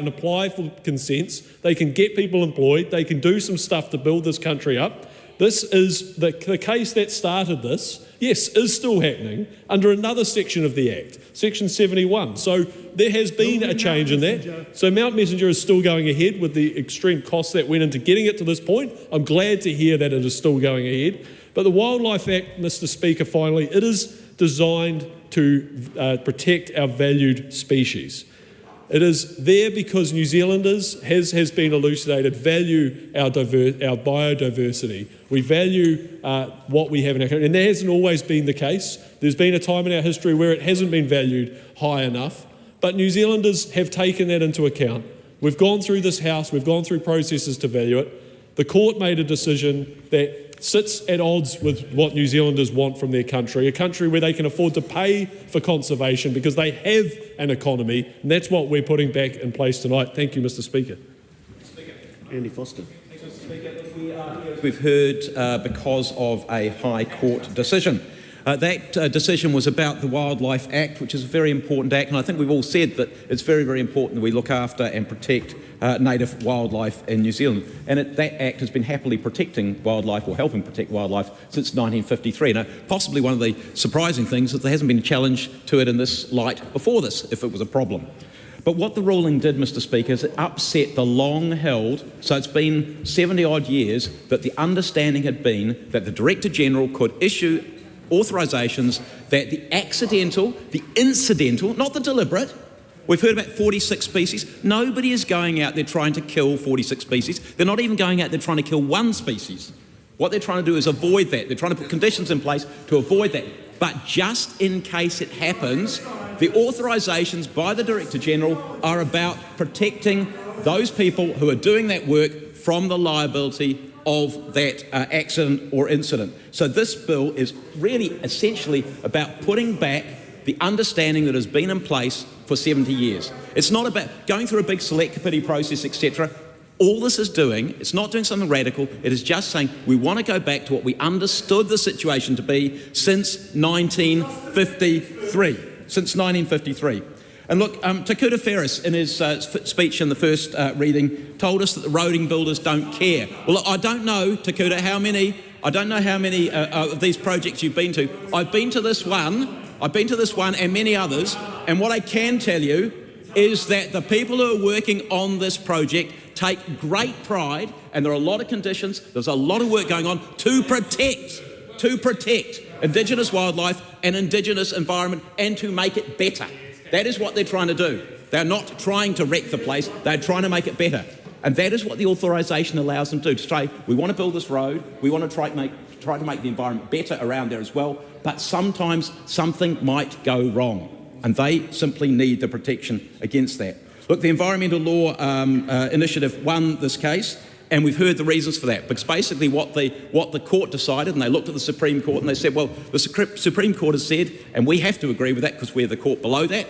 apply for consents, they can get people employed, they can do some stuff to build this country up. This is the case that started this, yes, is still happening under another section of the Act, Section 71. So there has been a change in that. So Mount Messenger is still going ahead with the extreme costs that went into getting it to this point. I'm glad to hear that it is still going ahead. But the Wildlife Act, Mr. Speaker, finally, it is designed to protect our valued species. It is there because New Zealanders, has been elucidated, value our biodiversity. We value what we have in our country, and that hasn't always been the case. There's been a time in our history where it hasn't been valued high enough, but New Zealanders have taken that into account. We've gone through this House, we've gone through processes to value it. The court made a decision that sits at odds with what New Zealanders want from their country, a country where they can afford to pay for conservation because they have an economy, and that's what we're putting back in place tonight. Thank you, Mr. Speaker. Andy Foster. Thanks, Mr. Speaker. We've heard because of a High Court decision. That decision was about the Wildlife Act, which is a very important act, and I think we've all said that it's very, very important that we look after and protect native wildlife in New Zealand. And that act has been happily protecting wildlife, or helping protect wildlife, since 1953. Now, possibly one of the surprising things is there hasn't been a challenge to it in this light before this, if it was a problem. But what the ruling did, Mr Speaker, is it upset the long-held, so it's been 70-odd years, that the understanding had been that the Director-General could issue authorisations that the accidental, the incidental, not the deliberate. We've heard about 46 species. Nobody is going out there trying to kill 46 species. They're not even going out there trying to kill one species. What they're trying to do is avoid that. They're trying to put conditions in place to avoid that. But just in case it happens, the authorisations by the Director-General are about protecting those people who are doing that work from the liability of that accident or incident. So this bill is really essentially about putting back the understanding that has been in place for 70 years. It's not about going through a big select committee process, etc. All this is doing, it's not doing something radical, it is just saying we want to go back to what we understood the situation to be since 1953. Since 1953. And look, Takuta Ferris, in his speech in the first reading, told us that the roading builders don't care. Well, look, I don't know, Takuta, how many of these projects you've been to. I've been to this one and many others, and what I can tell you is that the people who are working on this project take great pride, and there are a lot of conditions, there's a lot of work going on to protect Indigenous wildlife and Indigenous environment and to make it better. That is what they're trying to do. They're not trying to wreck the place, they're trying to make it better. And that is what the authorisation allows them to say, we want to build this road, we want to try to make the environment better around there as well, but sometimes something might go wrong, and they simply need the protection against that. Look, the Environmental Law Initiative won this case, and we've heard the reasons for that, because basically what the court decided, and they looked at the Supreme Court and they said, well, the Supreme Court has said, and we have to agree with that because we're the court below that,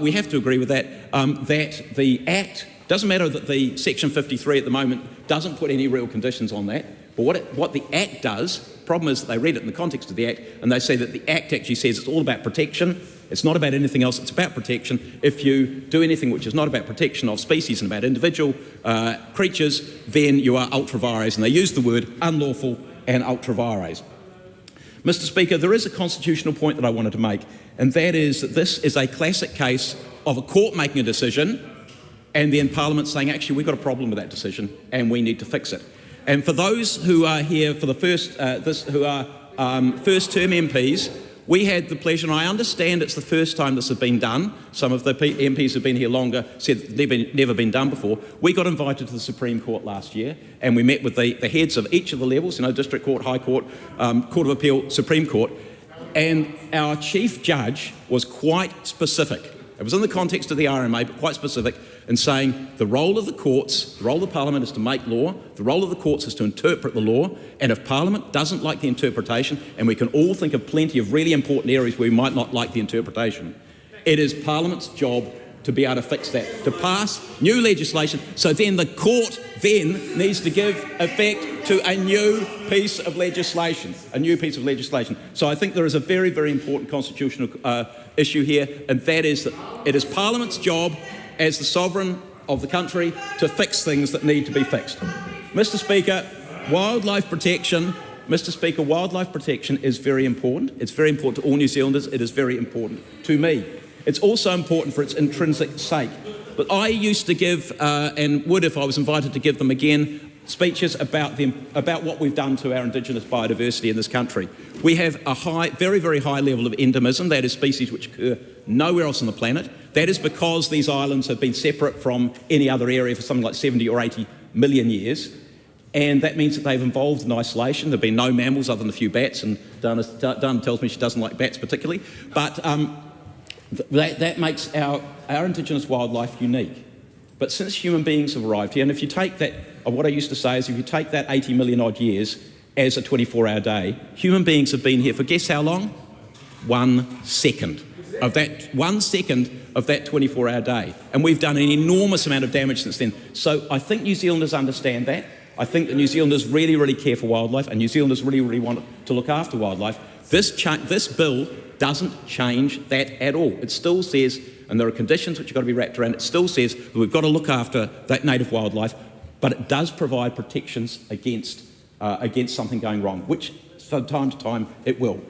we have to agree with that, that the Act, doesn't matter that the Section 53 at the moment doesn't put any real conditions on that, but what the Act does, problem is that they read it in the context of the Act, and they say that the Act actually says it's all about protection. It's not about anything else, it's about protection. If you do anything which is not about protection of species and about individual creatures, then you are ultra vires, and they use the word unlawful and ultra vires. Mr Speaker, there is a constitutional point that I wanted to make, and that is that this is a classic case of a court making a decision and then Parliament saying, actually, we've got a problem with that decision and we need to fix it. And for those who are here for the first term MPs, we had the pleasure, and I understand it's the first time this has been done. Some of the MPs who've been here longer said it's never been done before. We got invited to the Supreme Court last year, and we met with the heads of each of the levels, District Court, High Court, Court of Appeal, Supreme Court, and our Chief Judge was quite specific. It was in the context of the RMA, but quite specific, in saying the role of the courts, the role of Parliament is to make law, the role of the courts is to interpret the law, and if Parliament doesn't like the interpretation, and we can all think of plenty of really important areas where we might not like the interpretation, it is Parliament's job to be able to fix that, to pass new legislation, so then the court then needs to give effect to a new piece of legislation, So I think there is a very, very important constitutional issue here, and that is that it is Parliament's job as the sovereign of the country to fix things that need to be fixed. Mr Speaker, wildlife protection is very important. It's very important to all New Zealanders. It is very important to me. It's also important for its intrinsic sake. But I used to give, and would if I was invited to give them again, speeches about what we've done to our Indigenous biodiversity in this country. We have a very, very high level of endemism, that is species which occur nowhere else on the planet. That is because these islands have been separate from any other area for something like 70 or 80 million years. And that means that they've evolved in isolation. There have been no mammals other than a few bats, and Dana tells me she doesn't like bats particularly. But that makes our Indigenous wildlife unique. But since human beings have arrived here, and if you take that, what I used to say is if you take that 80 million odd years as a 24-hour day, human beings have been here for guess how long? 1 second. Of that 1 second of that 24-hour day. And we've done an enormous amount of damage since then. So I think New Zealanders understand that. I think that New Zealanders really, really care for wildlife, and New Zealanders really, really want to look after wildlife. This bill doesn't change that at all. It still says, and there are conditions which have got to be wrapped around, it still says that we've got to look after that native wildlife, but it does provide protections against something going wrong, which from time to time it will.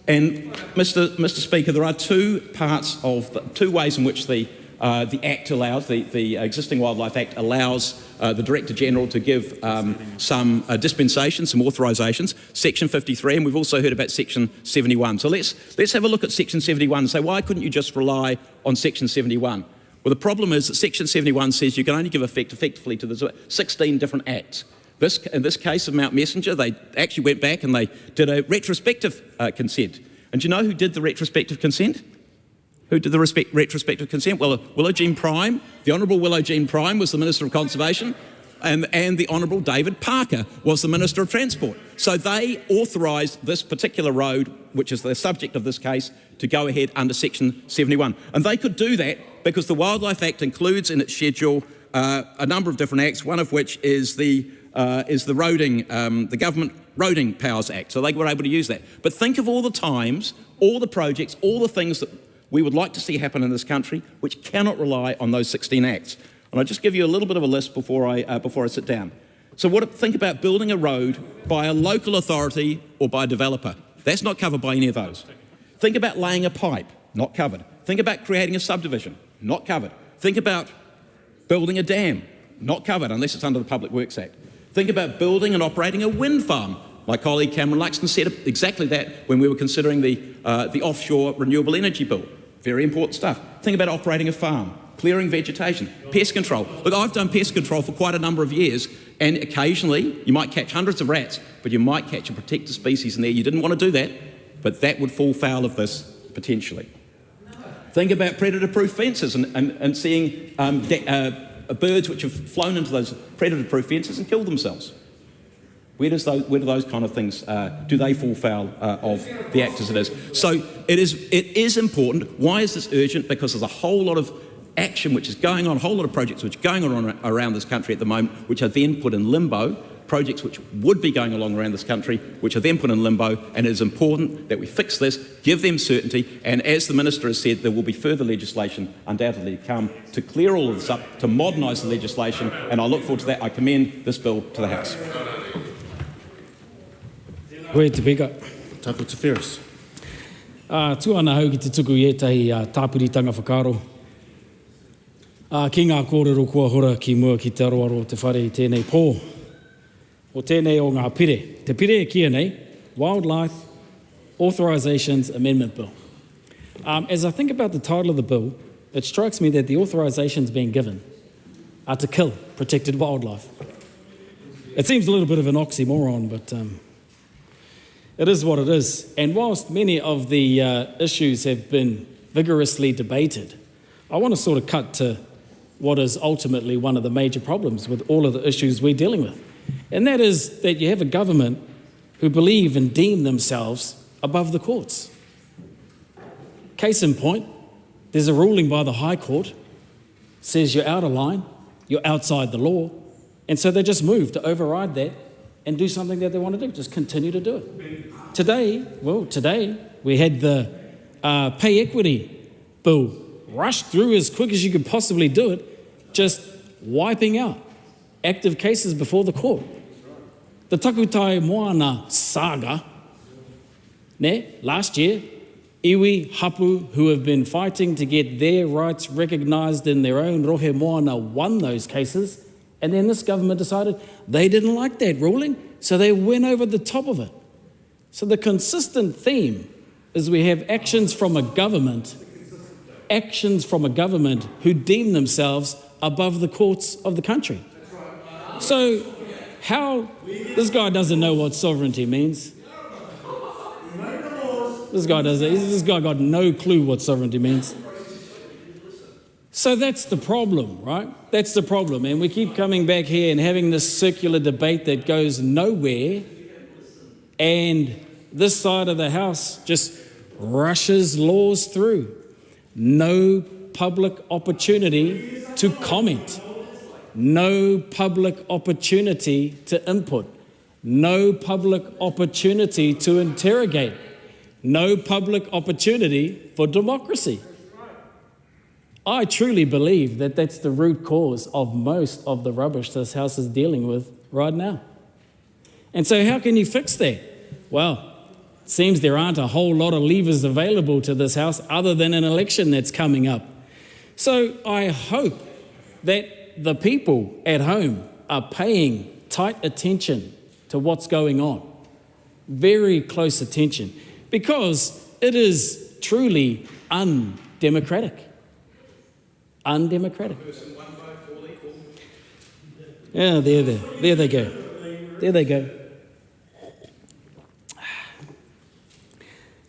And Mr Speaker, there are two ways in which the the Act allows, the existing Wildlife Act allows the Director General to give some dispensation, some authorisations, Section 53, and we've also heard about Section 71. So let's have a look at Section 71 and say, why couldn't you just rely on Section 71? Well, the problem is that Section 71 says you can only give effect effectively to the 16 different acts. In this case of Mount Messenger, they actually went back and they did a retrospective consent. And do you know who did the retrospective consent? Who did the retrospective consent? Well, Willow Jean Prime, the Honourable Willow Jean Prime was the Minister of Conservation, and the Honourable David Parker was the Minister of Transport. So they authorised this particular road, which is the subject of this case, to go ahead under Section 71. And they could do that because the Wildlife Act includes in its schedule a number of different acts, one of which is the roading, the Government Roading Powers Act. So they were able to use that. But think of all the times, all the projects, all the things that we would like to see happen in this country which cannot rely on those 16 acts. And I'll just give you a little bit of a list before I sit down. So think about building a road by a local authority or by a developer. That's not covered by any of those. Think about laying a pipe, not covered. Think about creating a subdivision, not covered. Think about building a dam, not covered unless it's under the Public Works Act. Think about building and operating a wind farm. My colleague Cameron Luxton said exactly that when we were considering the offshore renewable energy bill. Very important stuff. Think about operating a farm, clearing vegetation, pest control. Look, I've done pest control for quite a number of years, and occasionally you might catch hundreds of rats, but you might catch a protected species in there. You didn't want to do that, but that would fall foul of this potentially. Think about predator-proof fences and seeing birds which have flown into those predator-proof fences and killed themselves. Where do those kind of things, do they fall foul of the Act as it is? So it is important. Why is this urgent? Because there's a whole lot of action which is going on, a whole lot of projects which are going on around this country at the moment, which are then put in limbo, projects which would be going along around this country, which are then put in limbo, and it is important that we fix this, give them certainty, and as the Minister has said, there will be further legislation undoubtedly to come to clear all of this up, to modernise the legislation, and I look forward to that. I commend this bill to the House. Koe te pika. Tapu te whirus. Tuana hau ki te tuku i etahi tāpuritanga whakaro. Ki ngā kōrero kua hora ki mua ki te aroaro te whare i tēnei pō. O tēnei o ngā pire. Te pire e kia nei, Wildlife Authorizations Amendment Bill. As I think about the title of the bill, it strikes me that the authorizations being given are to kill protected wildlife. It seems a little bit of an oxymoron, but it is what it is. And whilst many of the issues have been vigorously debated, I want to sort of cut to what is ultimately one of the major problems with all of the issues we're dealing with. And that is that you have a government who believe and deem themselves above the courts. Case in point, there's a ruling by the High Court, says you're out of line, you're outside the law, and so they just move to override that and do something that they want to do, just continue to do it. Today we had the pay equity bill rushed through as quick as you could possibly do it, just wiping out active cases before the court. The Takutai Moana saga, last year, iwi, hapu, who have been fighting to get their rights recognised in their own rohe moana, won those cases, and then this government decided they didn't like that ruling, so they went over the top of it. So the consistent theme is we have actions from a government who deem themselves above the courts of the country. So how, this guy doesn't know what sovereignty means. This guy got no clue what sovereignty means. So that's the problem, right? That's the problem. And we keep coming back here and having this circular debate that goes nowhere. And this side of the House just rushes laws through. No public opportunity to comment. No public opportunity to input. No public opportunity to interrogate. No public opportunity for democracy. I truly believe that that's the root cause of most of the rubbish this House is dealing with right now. And so how can you fix that? Well, it seems there aren't a whole lot of levers available to this House other than an election that's coming up. So I hope that the people at home are paying tight attention to what's going on, very close attention, because it is truly undemocratic. Undemocratic. Yeah, there they go. There they go.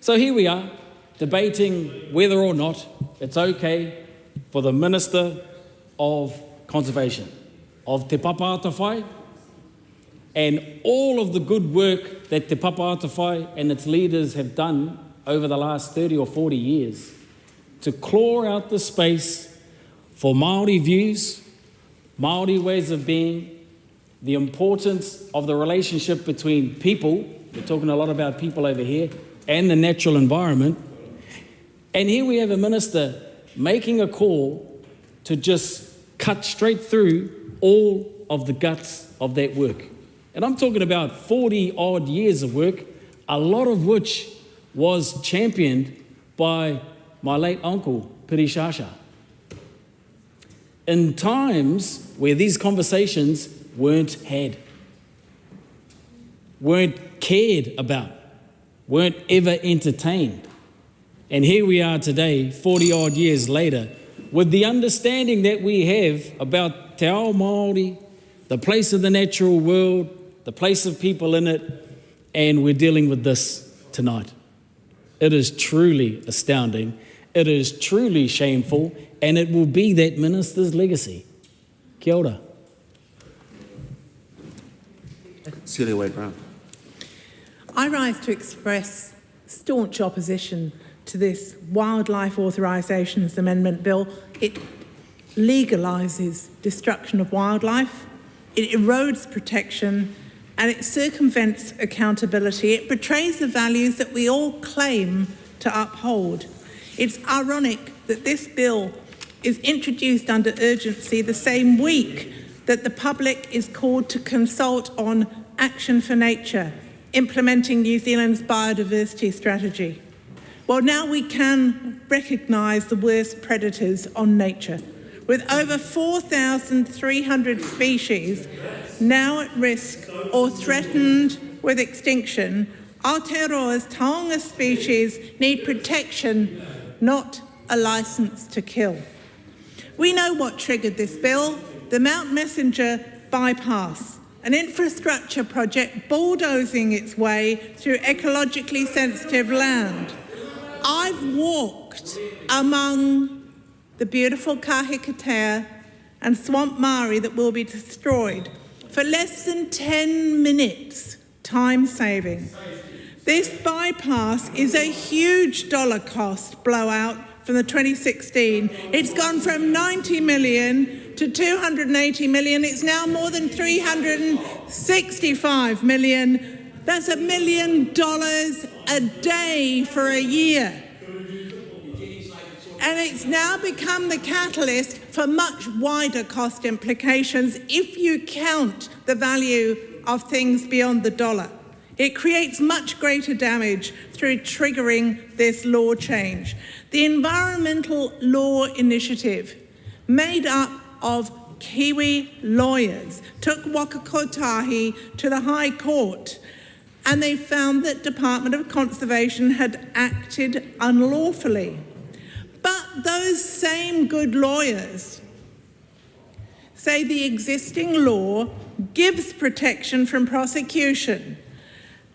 So here we are, debating whether or not it's okay for the Minister of Conservation of Te Papaatawhai and all of the good work that Te Papaatawhai and its leaders have done over the last 30 or 40 years to claw out the space for Māori views, Māori ways of being, the importance of the relationship between people, we're talking a lot about people over here, and the natural environment. And here we have a minister making a call to just cut straight through all of the guts of that work. And I'm talking about 40 odd years of work, a lot of which was championed by my late uncle, Piri Shasha. In times where these conversations weren't had, weren't cared about, weren't ever entertained. And here we are today, 40 odd years later, with the understanding that we have about Te Ao Māori, the place of the natural world, the place of people in it, and we're dealing with this tonight. It is truly astounding, it is truly shameful, and it will be that minister's legacy. Kia ora. Celia Wade-Brown. I rise to express staunch opposition to this Wildlife Authorisations Amendment Bill. It legalises destruction of wildlife, it erodes protection, and it circumvents accountability. It betrays the values that we all claim to uphold. It's ironic that this bill is introduced under urgency the same week that the public is called to consult on Action for Nature, implementing New Zealand's biodiversity strategy. Well, now we can recognise the worst predators on nature, with over 4,300 species now at risk or threatened with extinction. Aotearoa's taonga species need protection, not a licence to kill. We know what triggered this bill, the Mount Messenger bypass, an infrastructure project bulldozing its way through ecologically sensitive land. I've walked among the beautiful kahikatea and swamp Māori that will be destroyed for less than 10 minutes, time saving. This bypass is a huge dollar cost blowout from the 2016. It's gone from 90 million to 280 million. It's now more than 365 million. That's $1 million a day for a year. And it's now become the catalyst for much wider cost implications if you count the value of things beyond the dollar. It creates much greater damage through triggering this law change. The Environmental Law Initiative, made up of Kiwi lawyers, took Waka Kotahi to the High Court, and they found that Department of Conservation had acted unlawfully. But those same good lawyers say the existing law gives protection from prosecution.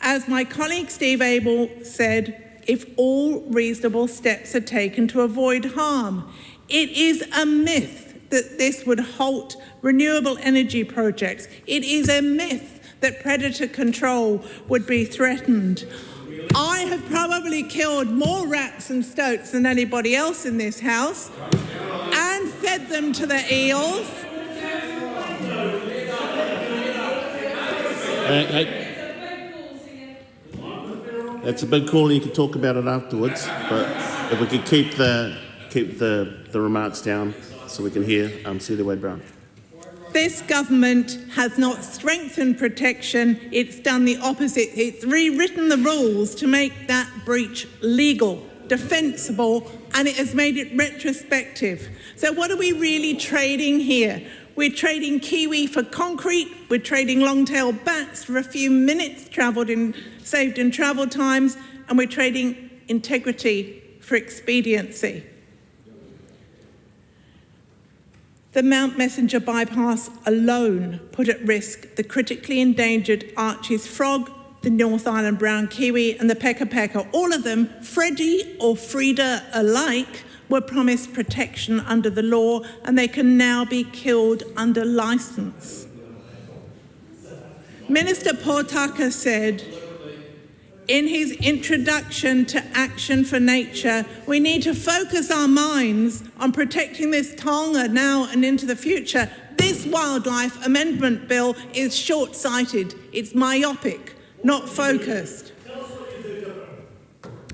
As my colleague Steve Abel said, if all reasonable steps are taken to avoid harm. It is a myth that this would halt renewable energy projects. It is a myth that predator control would be threatened. I have probably killed more rats and stoats than anybody else in this house and fed them to the eels. That's a big call, and you can talk about it afterwards. But if we could keep the remarks down so we can hear Celia Wade-Brown. This government has not strengthened protection, it's done the opposite. It's rewritten the rules to make that breach legal. defensible, and it has made it retrospective. So what are we really trading here? We're trading kiwi for concrete, we're trading long-tailed bats for a few minutes saved in travel times, and we're trading integrity for expediency. The Mount Messenger bypass alone put at risk the critically endangered Archie's frog, the North Island brown kiwi and the peka peka. All of them, Freddie or Frida alike, were promised protection under the law, and they can now be killed under licence. Minister Potaka said in his introduction to Action for Nature, we need to focus our minds on protecting this taonga now and into the future. This wildlife amendment bill is short-sighted, it's myopic, not focused.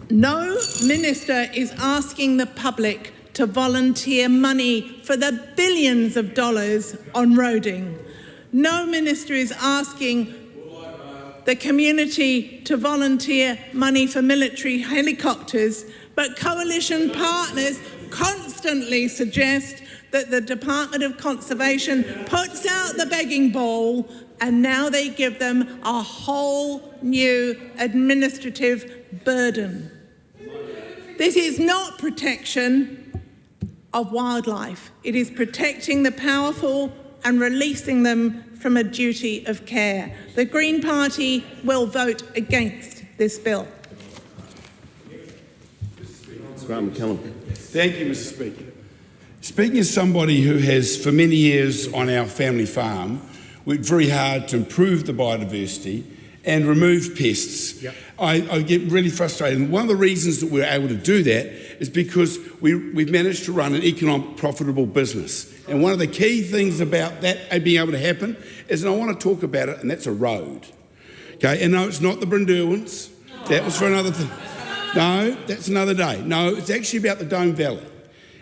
No minister is asking the public to volunteer money for the billions of dollars on roading. No minister is asking the community to volunteer money for military helicopters, but coalition partners constantly suggest that the Department of Conservation puts out the begging bowl, and now they give them a whole new administrative burden. This is not protection of wildlife. It is protecting the powerful and releasing them from a duty of care. The Green Party will vote against this bill. Thank you, Mr. Speaker. Speaking as somebody who has, for many years on our family farm, worked very hard to improve the biodiversity and remove pests, I get really frustrated. And one of the reasons that we're able to do that is because we've managed to run an economic, profitable business. And one of the key things about that being able to happen is, and I want to talk about it, and that's a road. Okay, and no, it's not the Brindurans. That was for another thing. No, that's another day. No, it's actually about the Dome Valley.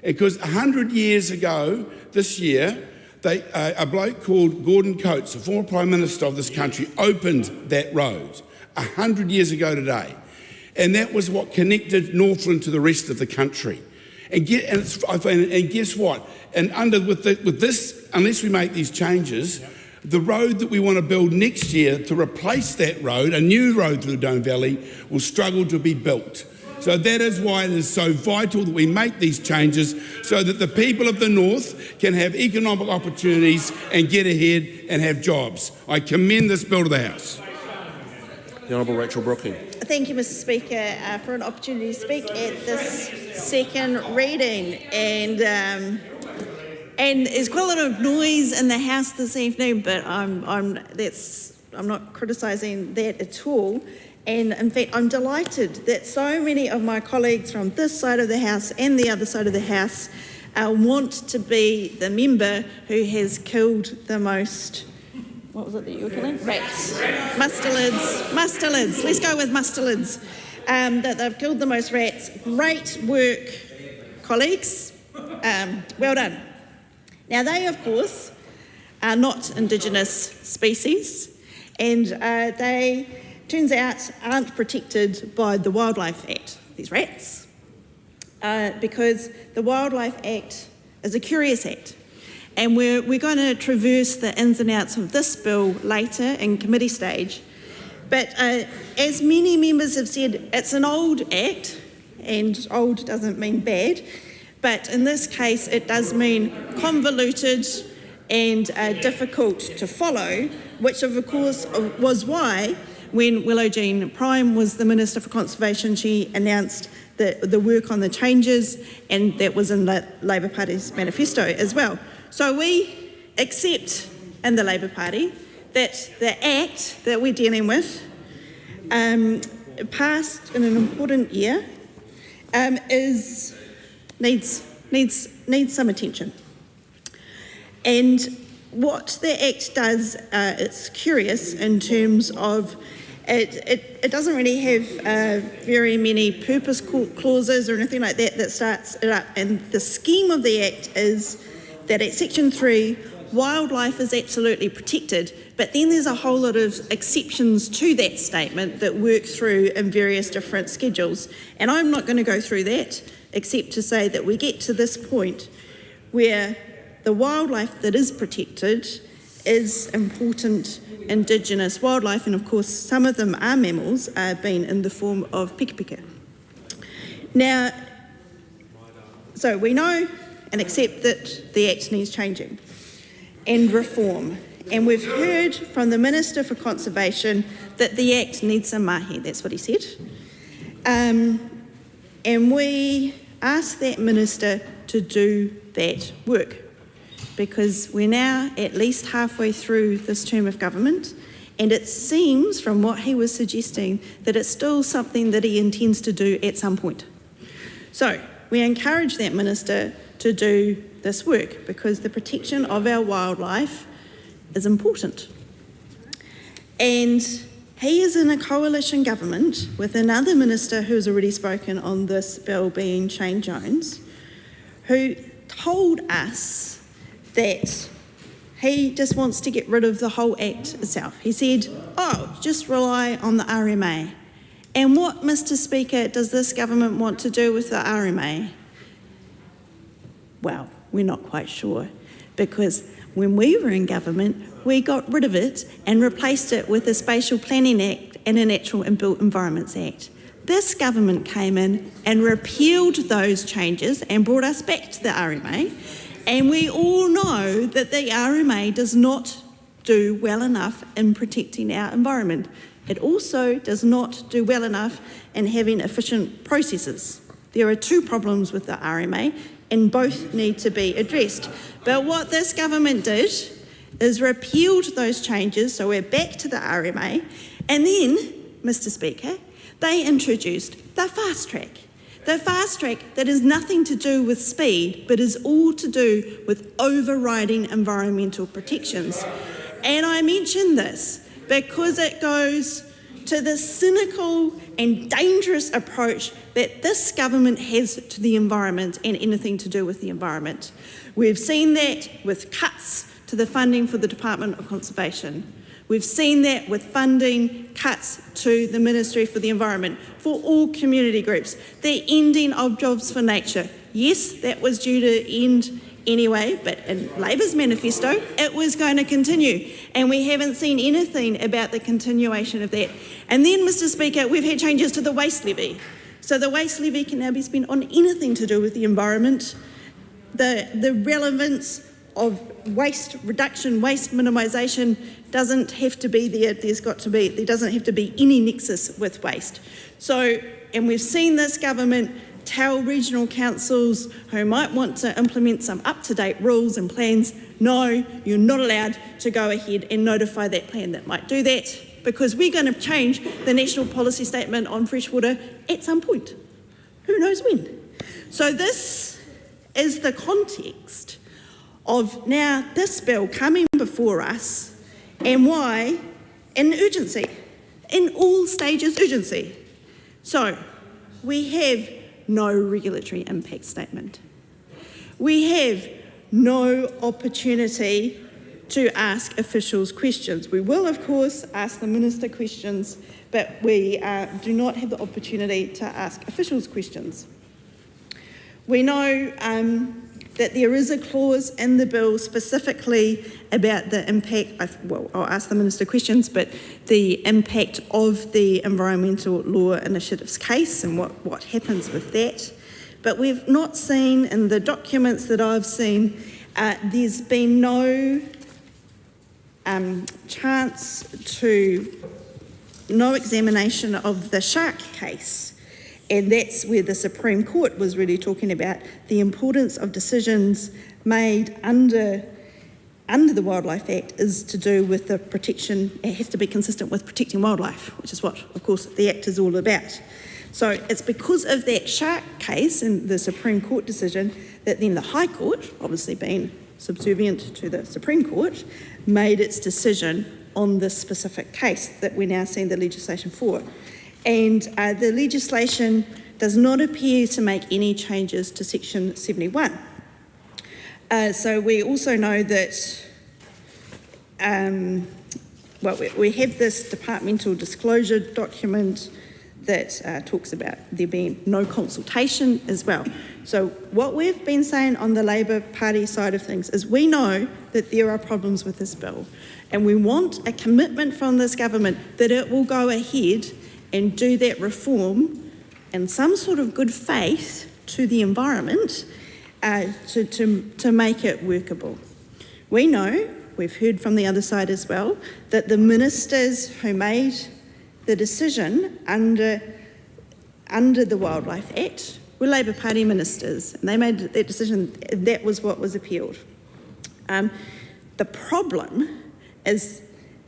Because 100 years ago, this year, a bloke called Gordon Coates, the former Prime Minister of this country, opened that road 100 years ago today. And that was what connected Northland to the rest of the country. And guess what? And with this, unless we make these changes, the road that we want to build next year to replace that road, a new road through the Dome Valley, will struggle to be built. So that is why it is so vital that we make these changes so that the people of the North can have economic opportunities and get ahead and have jobs. I commend this bill to the House. The Honourable Rachel Brooking. Thank you, Mr. Speaker, for an opportunity to speak at this second reading. And there's quite a lot of noise in the House this evening, but I'm not criticising that at all. And in fact, I'm delighted that so many of my colleagues from this side of the House and the other side of the House want to be the member who has killed the most. What was it that you were killing? Rats. Mustelids. Let's go with mustelids. That they've killed the most rats. Great work, colleagues. Well done. Now, they, of course, are not Indigenous species, and they, turns out, aren't protected by the Wildlife Act, these rats, because the Wildlife Act is a curious act. And we're going to traverse the ins and outs of this bill later in committee stage. But as many members have said, it's an old act, and old doesn't mean bad, but in this case it does mean convoluted and difficult to follow, which of course was why when Willow Jean Prime was the Minister for Conservation, she announced the work on the changes, and that was in the Labour Party's manifesto as well. So we accept in the Labour Party that the Act that we're dealing with, passed in an important year, needs some attention. And what the Act does, it's curious in terms of it doesn't really have very many purpose clauses or anything like that that starts it up. And the scheme of the Act is that at Section 3, wildlife is absolutely protected, but then there's a whole lot of exceptions to that statement that work through in various different schedules. And I'm not going to go through that, except to say that we get to this point where the wildlife that is protected is important Indigenous wildlife, and of course some of them are mammals, being in the form of pika. Now, so we know and accept that the Act needs changing and reform. And we've heard from the Minister for Conservation that the Act needs some mahi, that's what he said. And we ask that Minister to do that work, because we're now at least halfway through this term of government, and it seems from what he was suggesting that it's still something that he intends to do at some point. So we encourage that Minister to do this work, because the protection of our wildlife is important. And he is in a coalition government with another minister who's already spoken on this bill, being Shane Jones, who told us that he just wants to get rid of the whole Act itself. He said, oh, just rely on the RMA. And what, Mr. Speaker, does this government want to do with the RMA? Well, we're not quite sure, because when we were in government, we got rid of it and replaced it with a Spatial Planning Act and a Natural and Built Environments Act. This government came in and repealed those changes and brought us back to the RMA. And we all know that the RMA does not do well enough in protecting our environment. It also does not do well enough in having efficient processes. There are two problems with the RMA, and both need to be addressed. But what this government did is repealed those changes, so we're back to the RMA, and then, Mr. Speaker, they introduced the fast track. The fast track that has nothing to do with speed, but is all to do with overriding environmental protections. And I mention this because it goes to the cynical and dangerous approach that this government has to the environment and anything to do with the environment. We've seen that with cuts to the funding for the Department of Conservation. We've seen that with funding cuts to the Ministry for the Environment, for all community groups, the ending of Jobs for Nature. Yes, that was due to end anyway, but in Labor's manifesto, it was going to continue. And we haven't seen anything about the continuation of that. And then, Mr. Speaker, we've had changes to the waste levy. So the waste levy can now be spent on anything to do with the environment. The relevance of waste reduction, waste minimisation doesn't have to be there. There doesn't have to be any nexus with waste. So, and we've seen this government tell regional councils who might want to implement some up-to-date rules and plans, no, you're not allowed to go ahead and notify that plan that might do that, because we're going to change the national policy statement on freshwater at some point. Who knows when? So this is the context of now this bill coming before us, and why in urgency, in all stages urgency. So we have no regulatory impact statement. We have no opportunity to ask officials questions. We will, of course, ask the Minister questions, but we do not have the opportunity to ask officials questions. We know that there is a clause in the bill specifically about the impact, well, I'll ask the Minister questions, but the impact of the Environmental Law Initiatives case and what happens with that. But we've not seen, in the documents that I've seen, there's been no no examination of the shark case. And that's where the Supreme Court was really talking about the importance of decisions made under the Wildlife Act is to do with the protection. It has to be consistent with protecting wildlife, which is what, of course, the Act is all about. So it's because of that shark case and the Supreme Court decision that then the High Court, obviously being subservient to the Supreme Court, made its decision on this specific case that we're now seeing the legislation for. And the legislation does not appear to make any changes to Section 71. So we also know that we have this departmental disclosure document that talks about there being no consultation as well. So what we've been saying on the Labor Party side of things is we know that there are problems with this bill, and we want a commitment from this government that it will go ahead and do that reform in some sort of good faith to the environment to make it workable. We know, we've heard from the other side as well, that the ministers who made the decision under the Wildlife Act were Labor Party ministers, and they made that decision. That was what was appealed. The problem is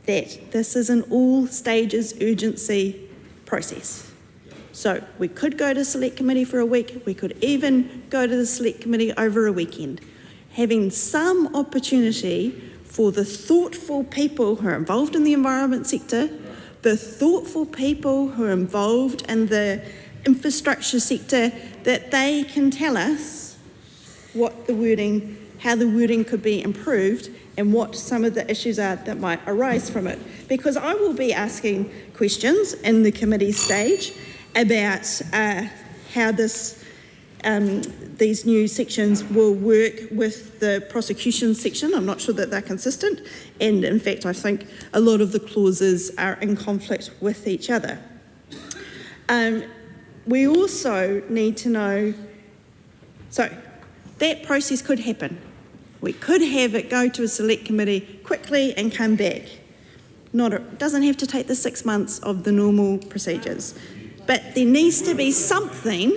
that this is an all stages urgency process. So we could go to select committee for a week, we could even go to the select committee over a weekend. Having some opportunity for the thoughtful people who are involved in the environment sector, the thoughtful people who are involved in the infrastructure sector, that they can tell us what the wording, how the wording could be improved and what some of the issues are that might arise from it. Because I will be asking questions in the committee stage about how these new sections will work with the prosecution section. I'm not sure that they're consistent, and in fact I think a lot of the clauses are in conflict with each other. We also need to know, so that process could happen. We could have it go to a select committee quickly and come back. It doesn't have to take the 6 months of the normal procedures, but there needs to be something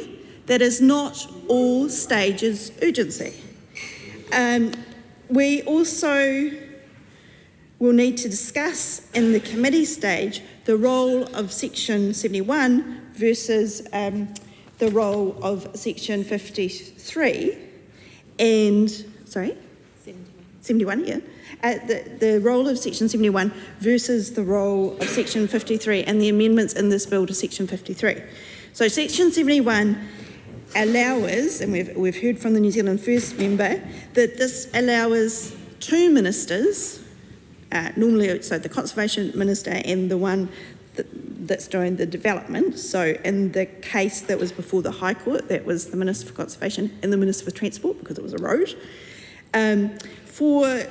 that is not all stages urgency. We also will need to discuss in the committee stage the role of Section 71 versus the role of Section 53 and, sorry? 71, yeah. The role of Section 71 versus the role of Section 53 and the amendments in this bill to Section 53. So Section 71 allows, and we've heard from the New Zealand First member, that this allows two ministers, normally so the Conservation Minister and the one that's doing the development. So in the case that was before the High Court, that was the Minister for Conservation and the Minister for Transport, because it was a road, for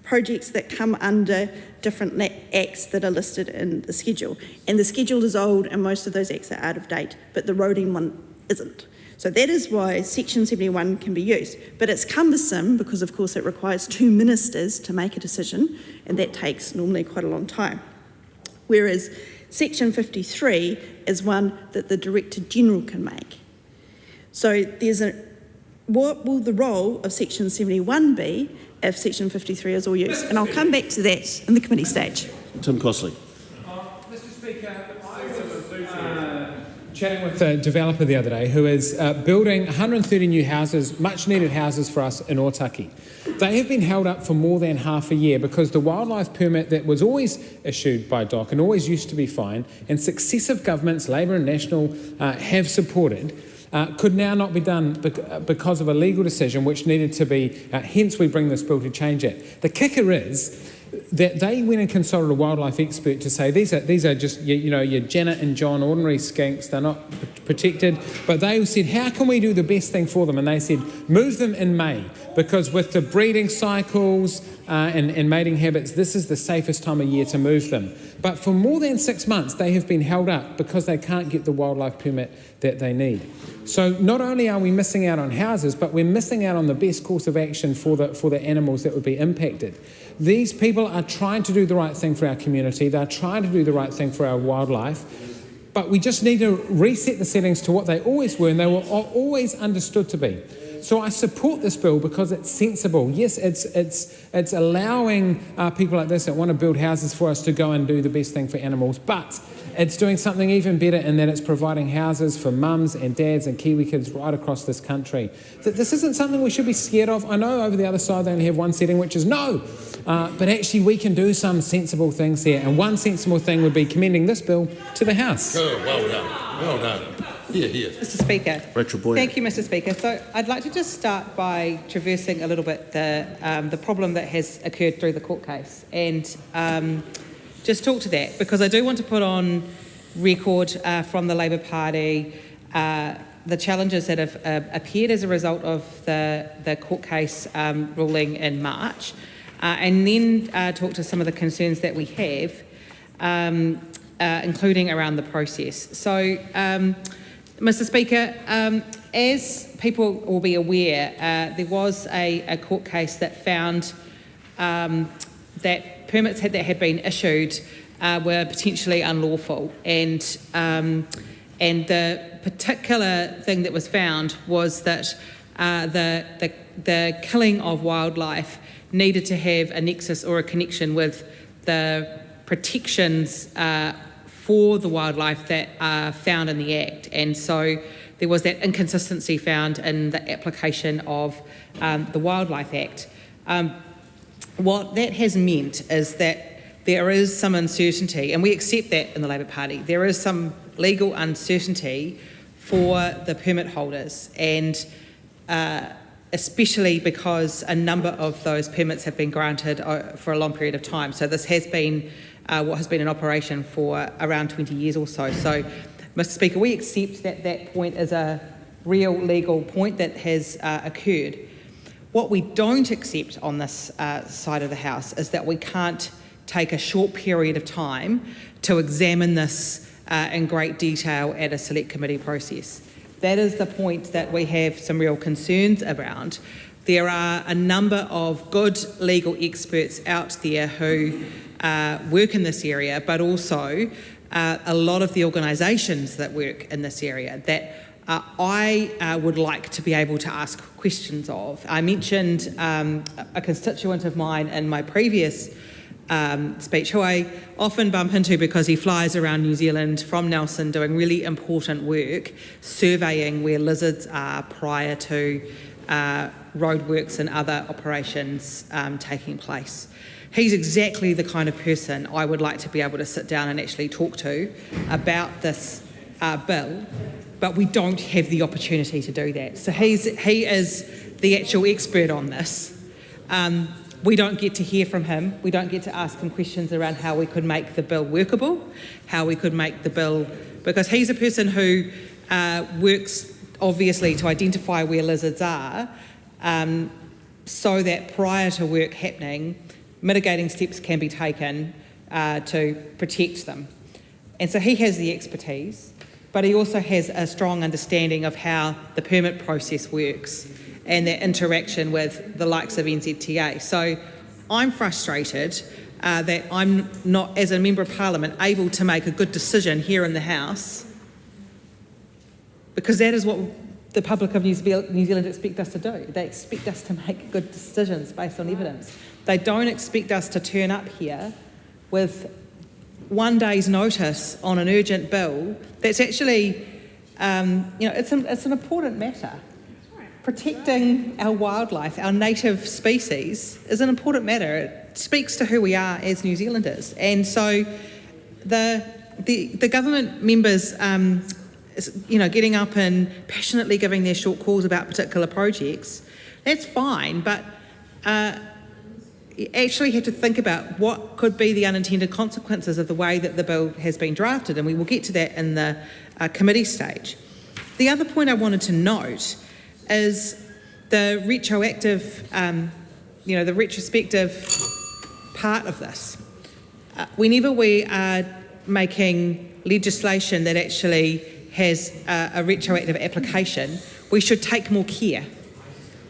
projects that come under different acts that are listed in the schedule. And the schedule is old and most of those acts are out of date, but the roading one isn't. So that is why Section 71 can be used. But it's cumbersome because, of course, it requires two ministers to make a decision, and that takes normally quite a long time. Whereas Section 53 is one that the Director General can make. So what will the role of Section 71 be if Section 53 is all used? And I'll come back to that in the committee stage. Tim Costley. Mr Speaker, I was chatting with a developer the other day who is building 130 new houses, much needed houses for us in Otaki. They have been held up for more than half a year because the wildlife permit that was always issued by DOC and always used to be fine, and successive governments, Labor and National, have supported, could now not be done because of a legal decision which needed to be, hence we bring this bill to change it. The kicker is that they went and consulted a wildlife expert to say these are just, your Janet and John ordinary skinks, they're not protected, but they said, how can we do the best thing for them? And they said, move them in May, because with the breeding cycles and mating habits, this is the safest time of year to move them. But for more than 6 months, they have been held up because they can't get the wildlife permit that they need. So not only are we missing out on houses, but we're missing out on the best course of action for the animals that would be impacted. These people are trying to do the right thing for our community. They're trying to do the right thing for our wildlife. But we just need to reset the settings to what they always were and they were always understood to be. So I support this bill because it's sensible. Yes, it's allowing people like this that want to build houses for us to go and do the best thing for animals, but it's doing something even better in that it's providing houses for mums and dads and Kiwi kids right across this country. This isn't something we should be scared of. I know over the other side they only have one setting, which is no. But actually we can do some sensible things here. And one sensible thing would be commending this bill to the House. Oh, well done. Well done. Mr. Speaker. Rachel Boyer. Thank you, Mr. Speaker. So I'd like to just start by traversing a little bit the problem that has occurred through the court case and just talk to that, because I do want to put on record from the Labour Party the challenges that have appeared as a result of the court case ruling in March, and then talk to some of the concerns that we have, including around the process. So, Mr. Speaker, as people will be aware, there was a court case that found that permits that had been issued were potentially unlawful, and the particular thing that was found was that the killing of wildlife needed to have a nexus or a connection with the protections for the wildlife that are found in the Act. And so there was that inconsistency found in the application of the Wildlife Act. What that has meant is that there is some uncertainty, and we accept that in the Labour Party. There is some legal uncertainty for the permit holders, and especially because a number of those permits have been granted for a long period of time. So this has been what has been in operation for around 20 years or so. So, Mr. Speaker, we accept that that point is a real legal point that has occurred. What we don't accept on this side of the House is that we can't take a short period of time to examine this in great detail at a select committee process. That is the point that we have some real concerns around. There are a number of good legal experts out there who work in this area, but also a lot of the organisations that work in this area that I would like to be able to ask questions of. I mentioned a constituent of mine in my previous speech, who I often bump into because he flies around New Zealand from Nelson doing really important work, surveying where lizards are prior to roadworks and other operations taking place. He's exactly the kind of person I would like to be able to sit down and actually talk to about this bill, but we don't have the opportunity to do that. So he is the actual expert on this. We don't get to hear from him. We don't get to ask him questions around how we could make the bill workable, how we could make the bill, because he's a person who works obviously to identify where lizards are, so that prior to work happening, mitigating steps can be taken to protect them. And so he has the expertise, but he also has a strong understanding of how the permit process works and their interaction with the likes of NZTA. So I'm frustrated that I'm not, as a Member of Parliament, able to make a good decision here in the House, because that is what the public of New Zealand expect us to do. They expect us to make good decisions based on evidence. They don't expect us to turn up here with one day's notice on an urgent bill that's actually, it's an important matter. Protecting our wildlife, our native species, is an important matter. It speaks to who we are as New Zealanders. And so the government members, getting up and passionately giving their short calls about particular projects, that's fine, but you actually have to think about what could be the unintended consequences of the way that the bill has been drafted, and we will get to that in the committee stage. The other point I wanted to note is the retrospective part of this. Whenever we are making legislation that actually has a retroactive application, we should take more care.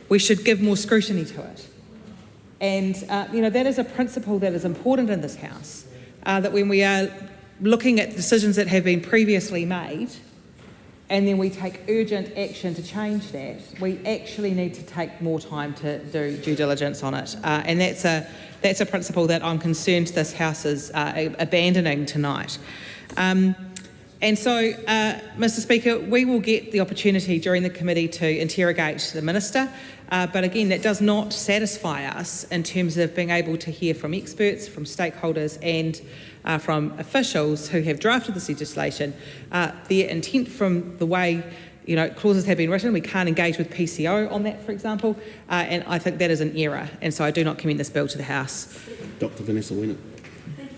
We should give more scrutiny to it. And, that is a principle that is important in this House, that when we are looking at decisions that have been previously made, and then we take urgent action to change that, we actually need to take more time to do due diligence on it. And that's a principle that I'm concerned this House is abandoning tonight. And so, Mr Speaker, we will get the opportunity during the committee to interrogate the Minister, but again, that does not satisfy us in terms of being able to hear from experts, from stakeholders and from officials who have drafted this legislation. Their intent from the way clauses have been written, we can't engage with PCO on that, for example, and I think that is an error, and so I do not commend this bill to the House. Dr Vanessa Wiener.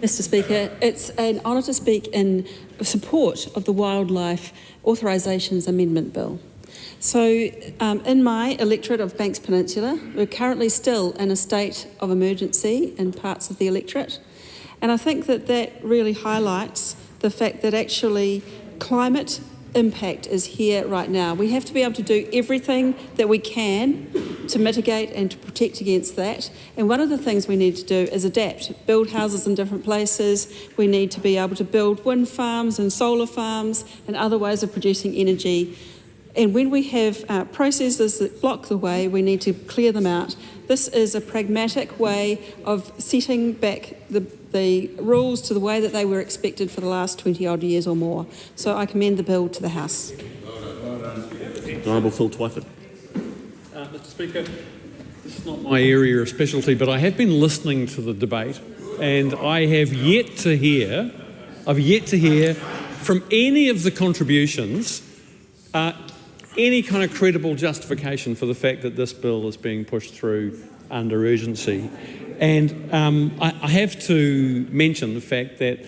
Mr Speaker, it's an honour to speak in support of the Wildlife Authorisations Amendment Bill. So in my electorate of Banks Peninsula, we're currently still in a state of emergency in parts of the electorate, and I think that really highlights the fact that actually climate impact is here right now. We have to be able to do everything that we can to mitigate and to protect against that. And one of the things we need to do is adapt, build houses in different places. We need to be able to build wind farms and solar farms and other ways of producing energy. And when we have processes that block the way, we need to clear them out. This is a pragmatic way of setting back the rules to the way that they were expected for the last 20 odd years or more. So I commend the bill to the House. Honourable Phil Twyford. Mr Speaker, this is not my area of specialty, but I have been listening to the debate, and I have yet to hear from any of the contributions any kind of credible justification for the fact that this bill is being pushed through under urgency. And I have to mention the fact that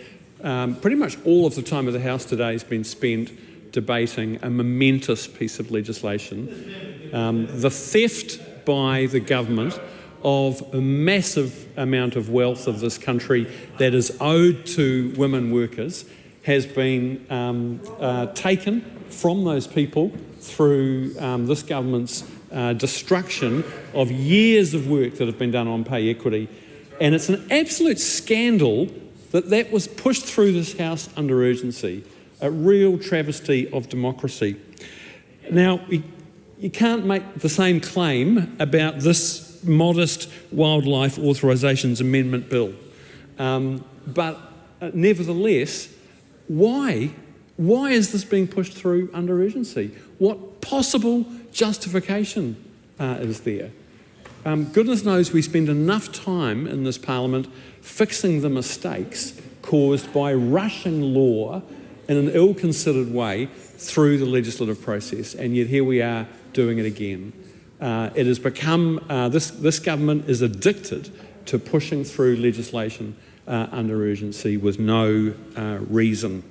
pretty much all of the time of the House today has been spent debating a momentous piece of legislation, the theft by the government of a massive amount of wealth of this country that is owed to women workers has been taken from those people through this government's destruction of years of work that have been done on pay equity. And it's an absolute scandal that that was pushed through this House under urgency, a real travesty of democracy. Now, you can't make the same claim about this modest Wildlife Authorisations Amendment Bill. But nevertheless, why is this being pushed through under urgency? What possible justification is there? Goodness knows we spend enough time in this Parliament fixing the mistakes caused by rushing law in an ill-considered way through the legislative process, and yet here we are doing it again. It has become, this government is addicted to pushing through legislation under urgency with no reason.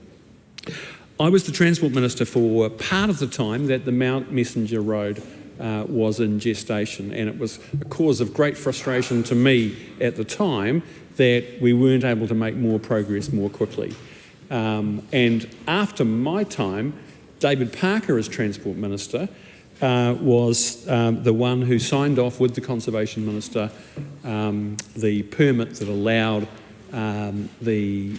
I was the Transport Minister for part of the time that the Mount Messenger Road was in gestation, and it was a cause of great frustration to me at the time that we weren't able to make more progress more quickly. And after my time, David Parker as Transport Minister was the one who signed off with the Conservation Minister the permit that allowed the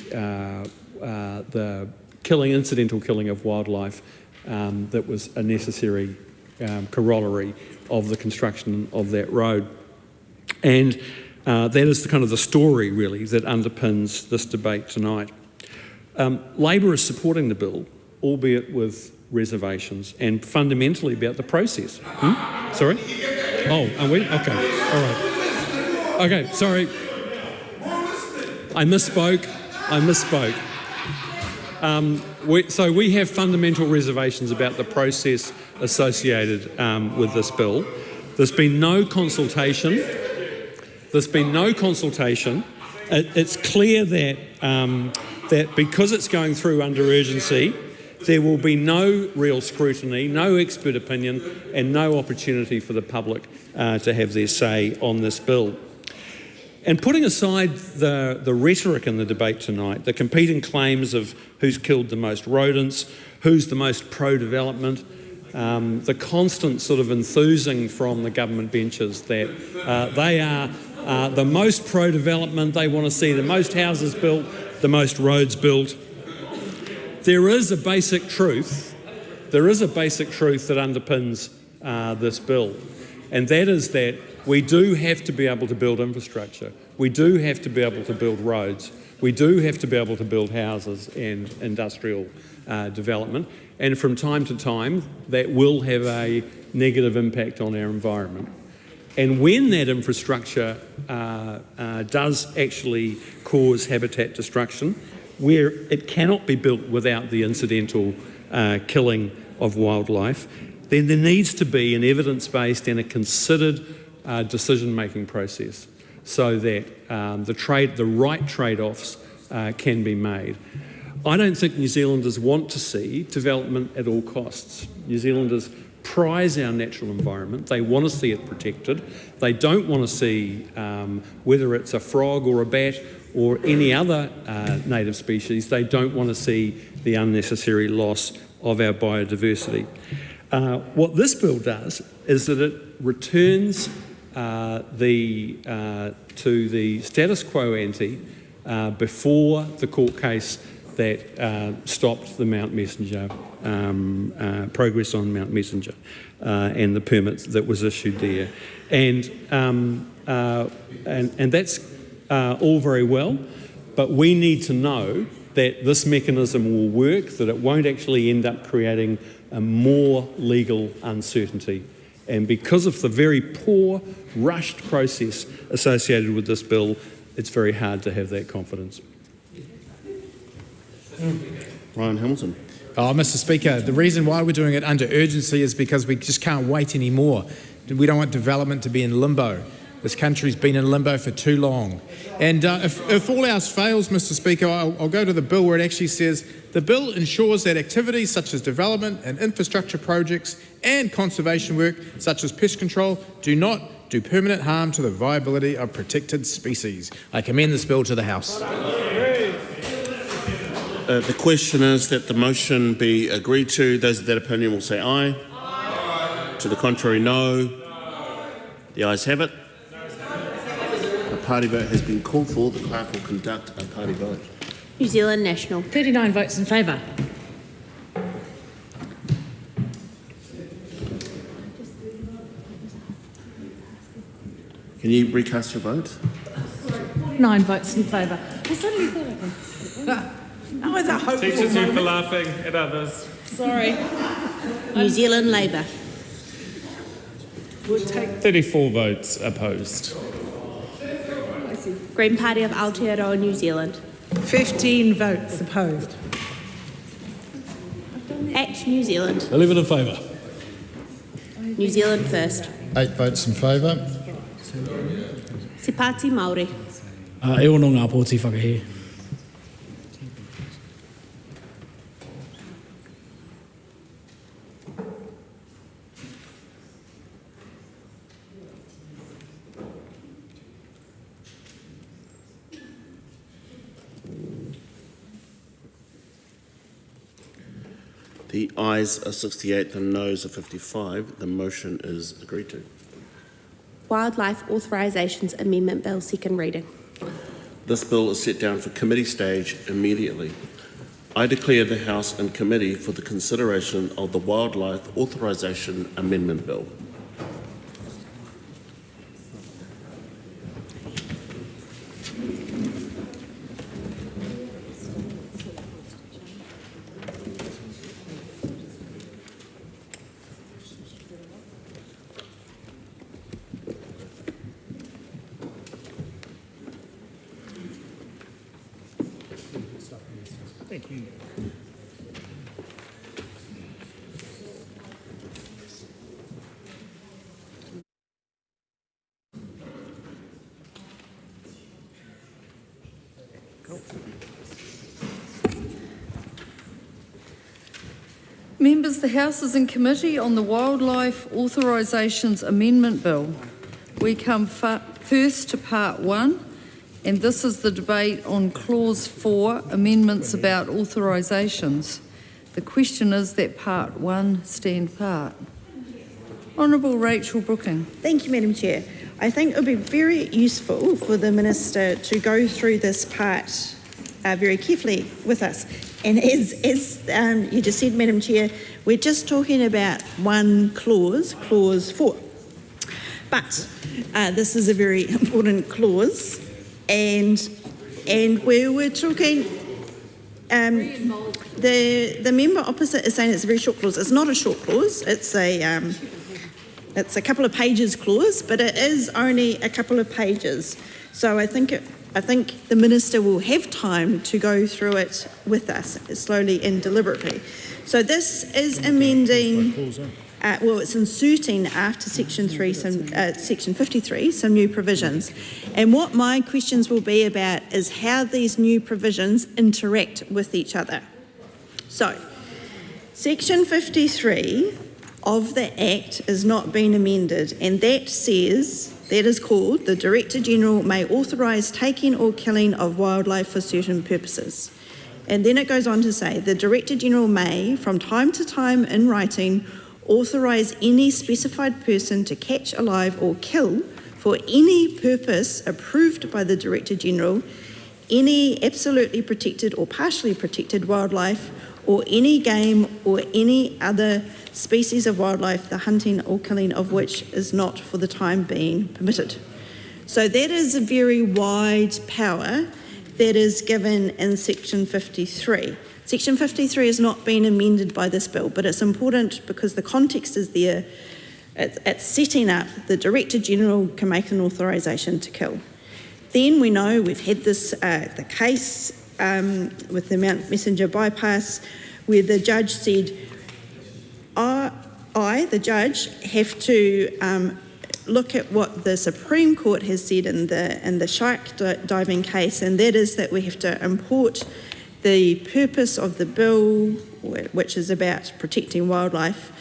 incidental killing of wildlife that was a necessary corollary of the construction of that road. And that is the kind of the story, really, that underpins this debate tonight. Labor is supporting the bill, albeit with reservations, and fundamentally about the process. Sorry? Oh, are we? Okay, all right. Okay, sorry. I misspoke. So we have fundamental reservations about the process associated with this bill. There's been no consultation. It's clear that, that because it's going through under urgency, there will be no real scrutiny, no expert opinion, and no opportunity for the public to have their say on this bill. And putting aside the rhetoric in the debate tonight, the competing claims of who's killed the most rodents, who's the most pro-development, the constant sort of enthusing from the government benches that they are the most pro-development, they want to see the most houses built, the most roads built. There is a basic truth that underpins this bill, and that is that we do have to be able to build infrastructure. We do have to be able to build roads. We do have to be able to build houses and industrial development, and from time to time that will have a negative impact on our environment. And when that infrastructure does actually cause habitat destruction, where it cannot be built without the incidental killing of wildlife, then there needs to be an evidence-based and a considered decision-making process so that the right trade-offs can be made. I don't think New Zealanders want to see development at all costs. New Zealanders prize our natural environment. They want to see it protected. They don't want to see, whether it's a frog or a bat or any other native species, they don't want to see the unnecessary loss of our biodiversity. What this bill does is that it returns to the status quo ante before the court case that stopped the Mount Messenger progress on Mount Messenger and the permit that was issued there, and that's all very well, but we need to know that this mechanism will work, that it won't actually end up creating more legal uncertainty. And because of the very poor, rushed process associated with this bill, it's very hard to have that confidence. Ryan Hamilton. Oh, Mr. Speaker, the reason why we're doing it under urgency is because we just can't wait anymore. We don't want development to be in limbo. This country's been in limbo for too long. And if all else fails, Mr. Speaker, I'll go to the bill where it actually says, the bill ensures that activities such as development and infrastructure projects and conservation work, such as pest control, do not do permanent harm to the viability of protected species. I commend this bill to the House. The question is that the motion be agreed to. Those of that opinion will say aye. Aye. To the contrary, no. The ayes have it. A party vote has been called for. The clerk will conduct a party vote. New Zealand National. 39 votes in favour. Can you recast your vote? 9 votes in favour. I suddenly thought of them. That was a hopeful Teachers you for moment. laughing at others. Sorry. New Zealand Labour. We'll take 34 votes opposed. Green Party of Aotearoa, New Zealand. 15 votes opposed. Act New Zealand. 11 in favour. New Zealand First. 8 votes in favour. Te Pāti Māori. E ono ngā pōti whakahe. The ayes are 68, the noes are 55. The motion is agreed to. Wildlife Authorisations Amendment Bill, second reading. This bill is set down for committee stage immediately. I declare the House in committee for the consideration of the Wildlife Authorisation Amendment Bill. Thank you. Members, the House is in committee on the Wildlife Authorisations Amendment Bill. We come first to Part 1, and this is the debate on Clause 4, amendments about authorisations. The question is that Part 1 stand part. Honourable Rachel Brooking. Thank you, Madam Chair. I think it would be very useful for the Minister to go through this part very carefully with us. And as you just said, Madam Chair, we're just talking about one clause, Clause 4. But this is a very important clause, and And we were talking, the member opposite is saying it's a very short clause. It's not a short clause, it's a couple of pages clause, but it is only a couple of pages. So I think the Minister will have time to go through it with us slowly and deliberately. So this is amending, it's inserting after Section 53 some new provisions. And what my questions will be about is how these new provisions interact with each other. So, Section 53 of the Act is not being amended, and that says, that is called, the Director-General may authorise taking or killing of wildlife for certain purposes. And then it goes on to say, the Director-General may, from time to time in writing, authorise any specified person to catch alive or kill for any purpose approved by the Director-General, any absolutely protected or partially protected wildlife, or any game or any other species of wildlife, the hunting or killing of which is not for the time being permitted. So that is a very wide power that is given in Section 53. Section 53 has not been amended by this bill, but it's important because the context is there. It's setting up the Director-General can make an authorisation to kill. Then we know we've had this, the case with the Mount Messenger bypass, where the judge said, I, the judge, have to look at what the Supreme Court has said in the shark diving case, and that is that we have to import the purpose of the bill, which is about protecting wildlife,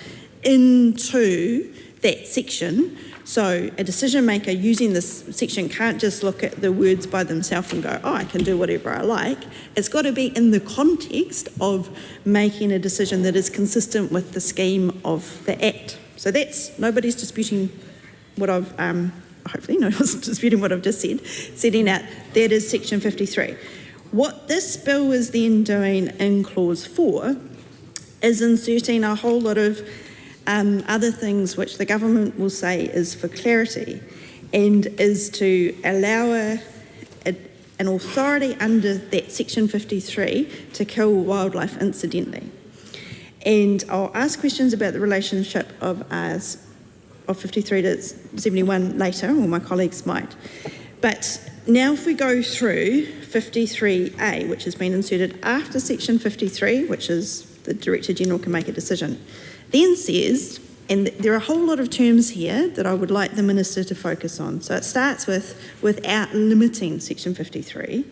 into that section. So a decision maker using this section can't just look at the words by themselves and go, I can do whatever I like. It's got to be in the context of making a decision that is consistent with the scheme of the Act. So that's, nobody's disputing what I've, hopefully no one's disputing what I've just said, setting out, that is Section 53. What this bill is then doing in Clause 4 is inserting a whole lot of other things which the government will say is for clarity, and is to allow an authority under that Section 53 to kill wildlife incidentally. And I'll ask questions about the relationship of 53 to 71 later, or my colleagues might. But now if we go through 53A, which has been inserted after Section 53, which is the Director-General can make a decision, then says, and there are a whole lot of terms here that I would like the Minister to focus on. So it starts with, without limiting Section 53,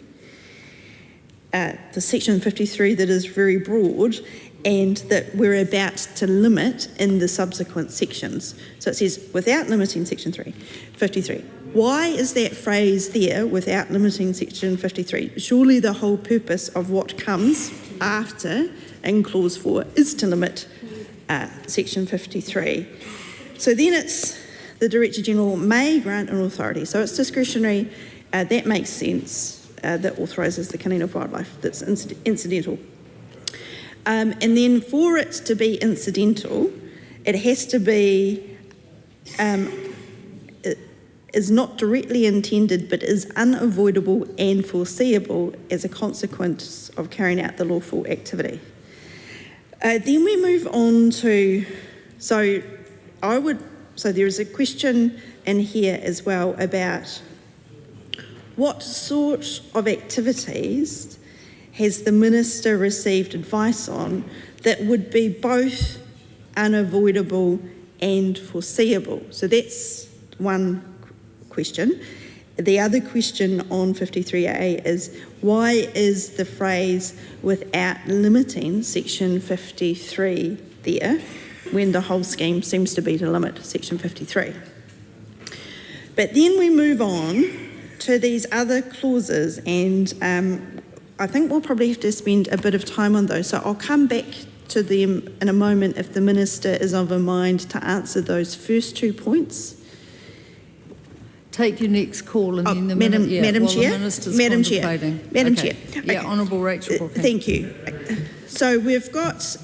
the Section 53 that is very broad and that we're about to limit in the subsequent sections. So it says, without limiting Section 53. Why is that phrase there, without limiting Section 53? Surely the whole purpose of what comes after in Clause 4 is to limit Section 53. So then it's the Director-General may grant an authority. So it's discretionary. That makes sense. That authorises the killing of wildlife that's incidental. And then for it to be incidental, it has to be, is not directly intended but is unavoidable and foreseeable as a consequence of carrying out the lawful activity. Then we move on to, so there's a question in here as well about what sort of activities has the Minister received advice on that would be both unavoidable and foreseeable? So that's one question. The other question on 53A is, why is the phrase without limiting Section 53 there when the whole scheme seems to be to limit Section 53? But then we move on to these other clauses, and I think we'll probably have to spend a bit of time on those. So I'll come back to them in a moment if the Minister is of a mind to answer those first 2 points. Take your next call and then the Madam Chair, Madam Chair. Okay. Yeah, Honourable Rachel. Thank you. So we've got, so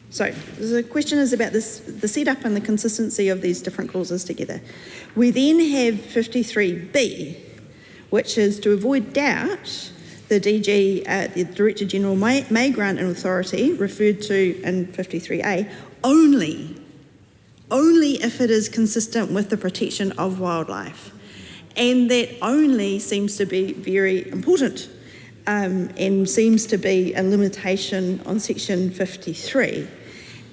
the question is about this, the setup and the consistency of these different clauses together. We then have 53B, which is to avoid doubt, the DG, the Director General may grant an authority referred to in 53A only if it is consistent with the protection of wildlife. And that only seems to be very important and seems to be a limitation on section 53.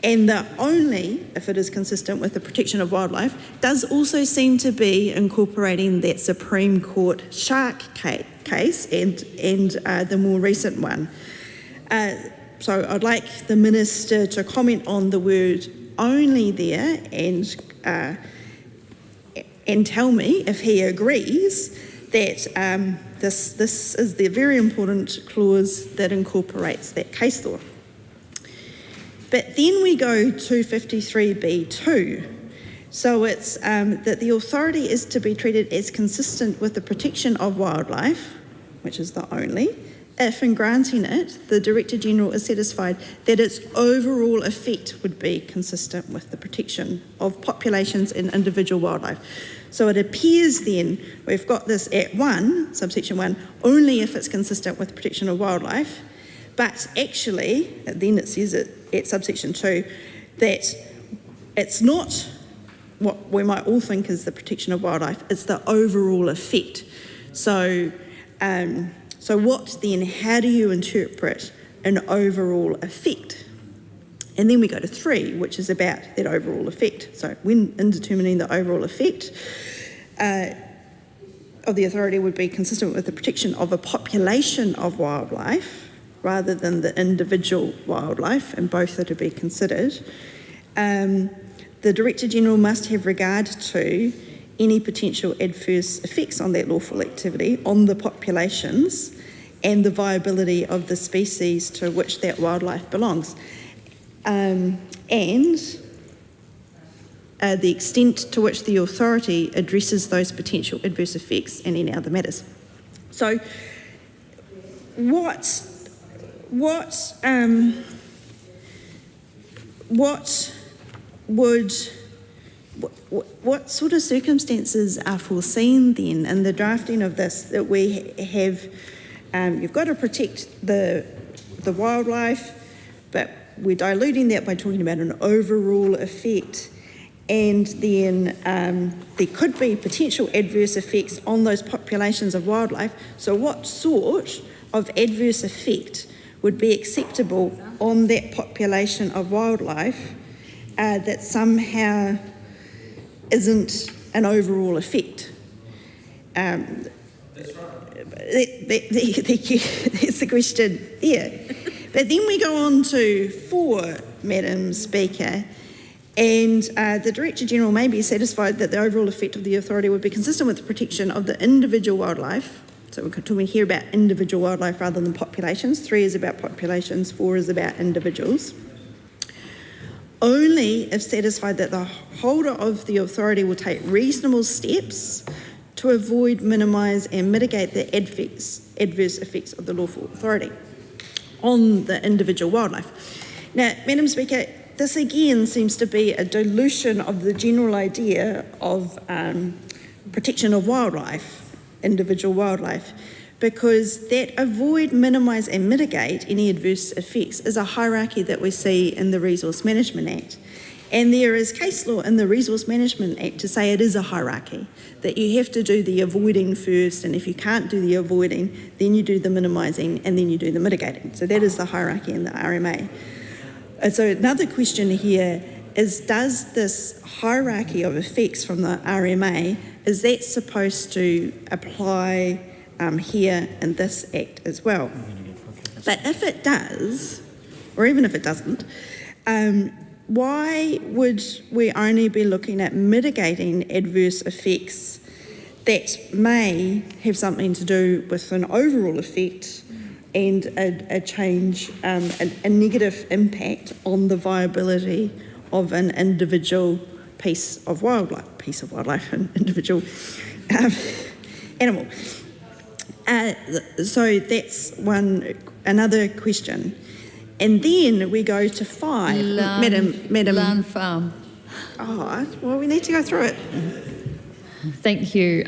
And the only, if it is consistent with the protection of wildlife, does also seem to be incorporating that Supreme Court shark case and the more recent one. So I'd like the Minister to comment on the word only there and tell me if he agrees that this is the very important clause that incorporates that case law. But then we go to 53B2. So it's that the authority is to be treated as consistent with the protection of wildlife, which is the only, if in granting it, the Director General is satisfied that its overall effect would be consistent with the protection of populations and individual wildlife. So it appears then we've got this at 1, subsection 1, only if it's consistent with protection of wildlife, but actually, then it says it at subsection 2, that it's not what we might all think is the protection of wildlife, it's the overall effect. So what then, how do you interpret an overall effect? And then we go to 3, which is about that overall effect. So when in determining the overall effect of the authority would be consistent with the protection of a population of wildlife rather than the individual wildlife, and both are to be considered. The Director General must have regard to any potential adverse effects on that lawful activity on the populations and the viability of the species to which that wildlife belongs. And the extent to which the authority addresses those potential adverse effects and any other matters. So what sort of circumstances are foreseen then in the drafting of this, that we have, you've got to protect the wildlife, but we're diluting that by talking about an overall effect, and then there could be potential adverse effects on those populations of wildlife. So what sort of adverse effect would be acceptable on that population of wildlife that somehow isn't an overall effect? That's the question there. But then we go on to 4, Madam Speaker, and the Director General may be satisfied that the overall effect of the authority would be consistent with the protection of the individual wildlife. So we're talking here about individual wildlife rather than populations. 3 is about populations, 4 is about individuals. Only if satisfied that the holder of the authority will take reasonable steps to avoid, minimise and mitigate the adverse effects of the lawful authority on the individual wildlife. Now, Madam Speaker, this again seems to be a dilution of the general idea of protection of wildlife, individual wildlife, because that avoid, minimise and mitigate any adverse effects is a hierarchy that we see in the Resource Management Act. And there is case law in the Resource Management Act to say it is a hierarchy, that you have to do the avoiding first, and if you can't do the avoiding, then you do the minimising and then you do the mitigating. So that is the hierarchy in the RMA. And so another question here is, does this hierarchy of effects from the RMA, is that supposed to apply here in this Act as well? But if it does, or even if it doesn't, why would we only be looking at mitigating adverse effects that may have something to do with an overall effect and a change, a negative impact on the viability of an individual piece of wildlife, an individual animal? So that's another question. And then we go to 5. Madam. Land farm. Oh, well, we need to go through it. Thank you.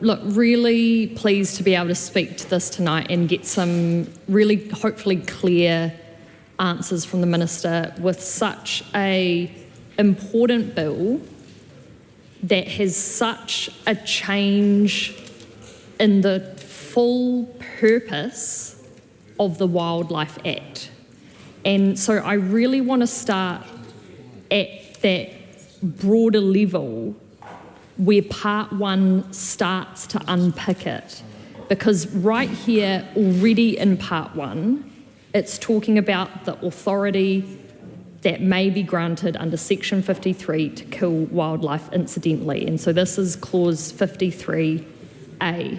look, really pleased to be able to speak to this tonight and get some really, hopefully, clear answers from the Minister with such a important bill that has such a change in the full purpose of the Wildlife Act. And so I really want to start at that broader level where part one starts to unpick it. Because right here, already in part one, it's talking about the authority that may be granted under Section 53 to kill wildlife incidentally. And so this is clause 53A.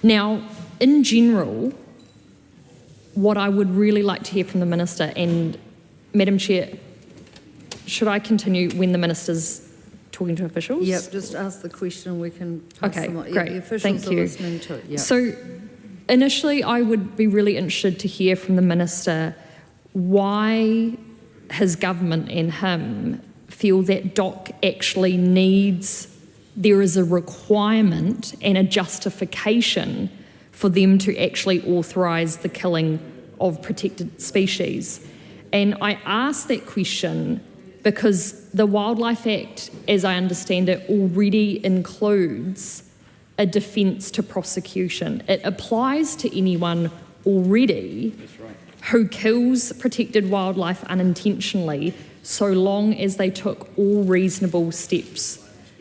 Now, in general, what I would really like to hear from the Minister, and Madam Chair, should I continue when the Minister's talking to officials? Yep, just ask the question, we can pass them on. Okay, great, The officials thank are you. listening to it, yep. So, initially, I would be really interested to hear from the Minister why his government and him feel that DOC actually needs, there is a requirement and a justification for them to actually authorise the killing of protected species. And I ask that question because the Wildlife Act, as I understand it, already includes a defence to prosecution. It applies to anyone already who kills protected wildlife unintentionally, so long as they took all reasonable steps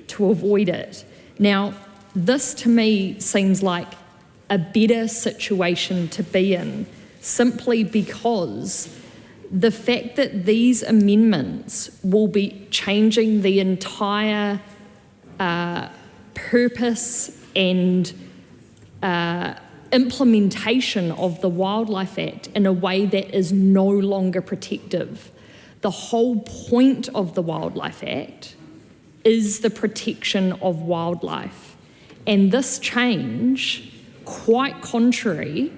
to avoid it. Now, this to me seems like a better situation to be in, simply because the fact that these amendments will be changing the entire purpose and implementation of the Wildlife Act in a way that is no longer protective. The whole point of the Wildlife Act is the protection of wildlife. And this change, quite contrary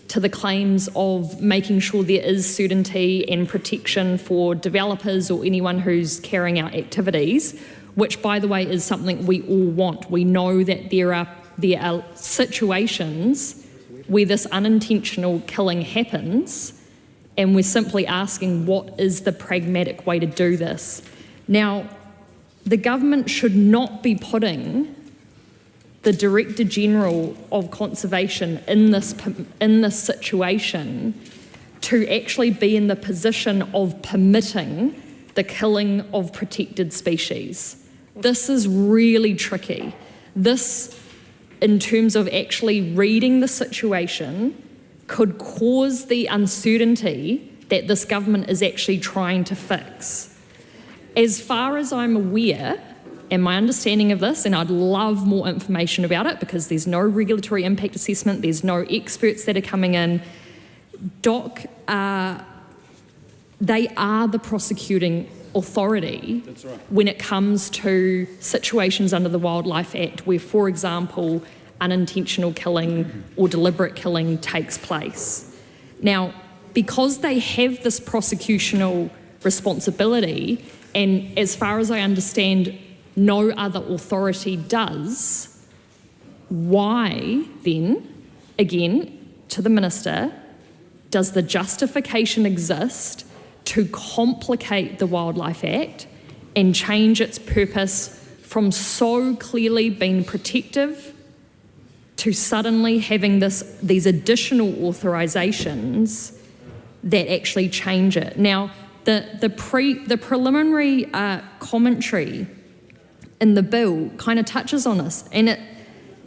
to the claims of making sure there is certainty and protection for developers or anyone who's carrying out activities, which, by the way, is something we all want. We know that there are situations where this unintentional killing happens, and we're simply asking what is the pragmatic way to do this. Now, the government should not be putting the Director General of Conservation in this situation to actually be in the position of permitting the killing of protected species. This is really tricky. This, in terms of actually reading the situation, could cause the uncertainty that this government is actually trying to fix. As far as I'm aware, and my understanding of this, and I'd love more information about it because there's no regulatory impact assessment, there's no experts that are coming in, DOC, they are the prosecuting authority when it comes to situations under the Wildlife Act where, for example, unintentional killing or deliberate killing takes place. Now, because they have this prosecutional responsibility, and as far as I understand, no other authority does, why then, again, to the Minister, does the justification exist to complicate the Wildlife Act and change its purpose from so clearly being protective to suddenly having these additional authorisations that actually change it? Now, the preliminary commentary in the bill kind of touches on this, and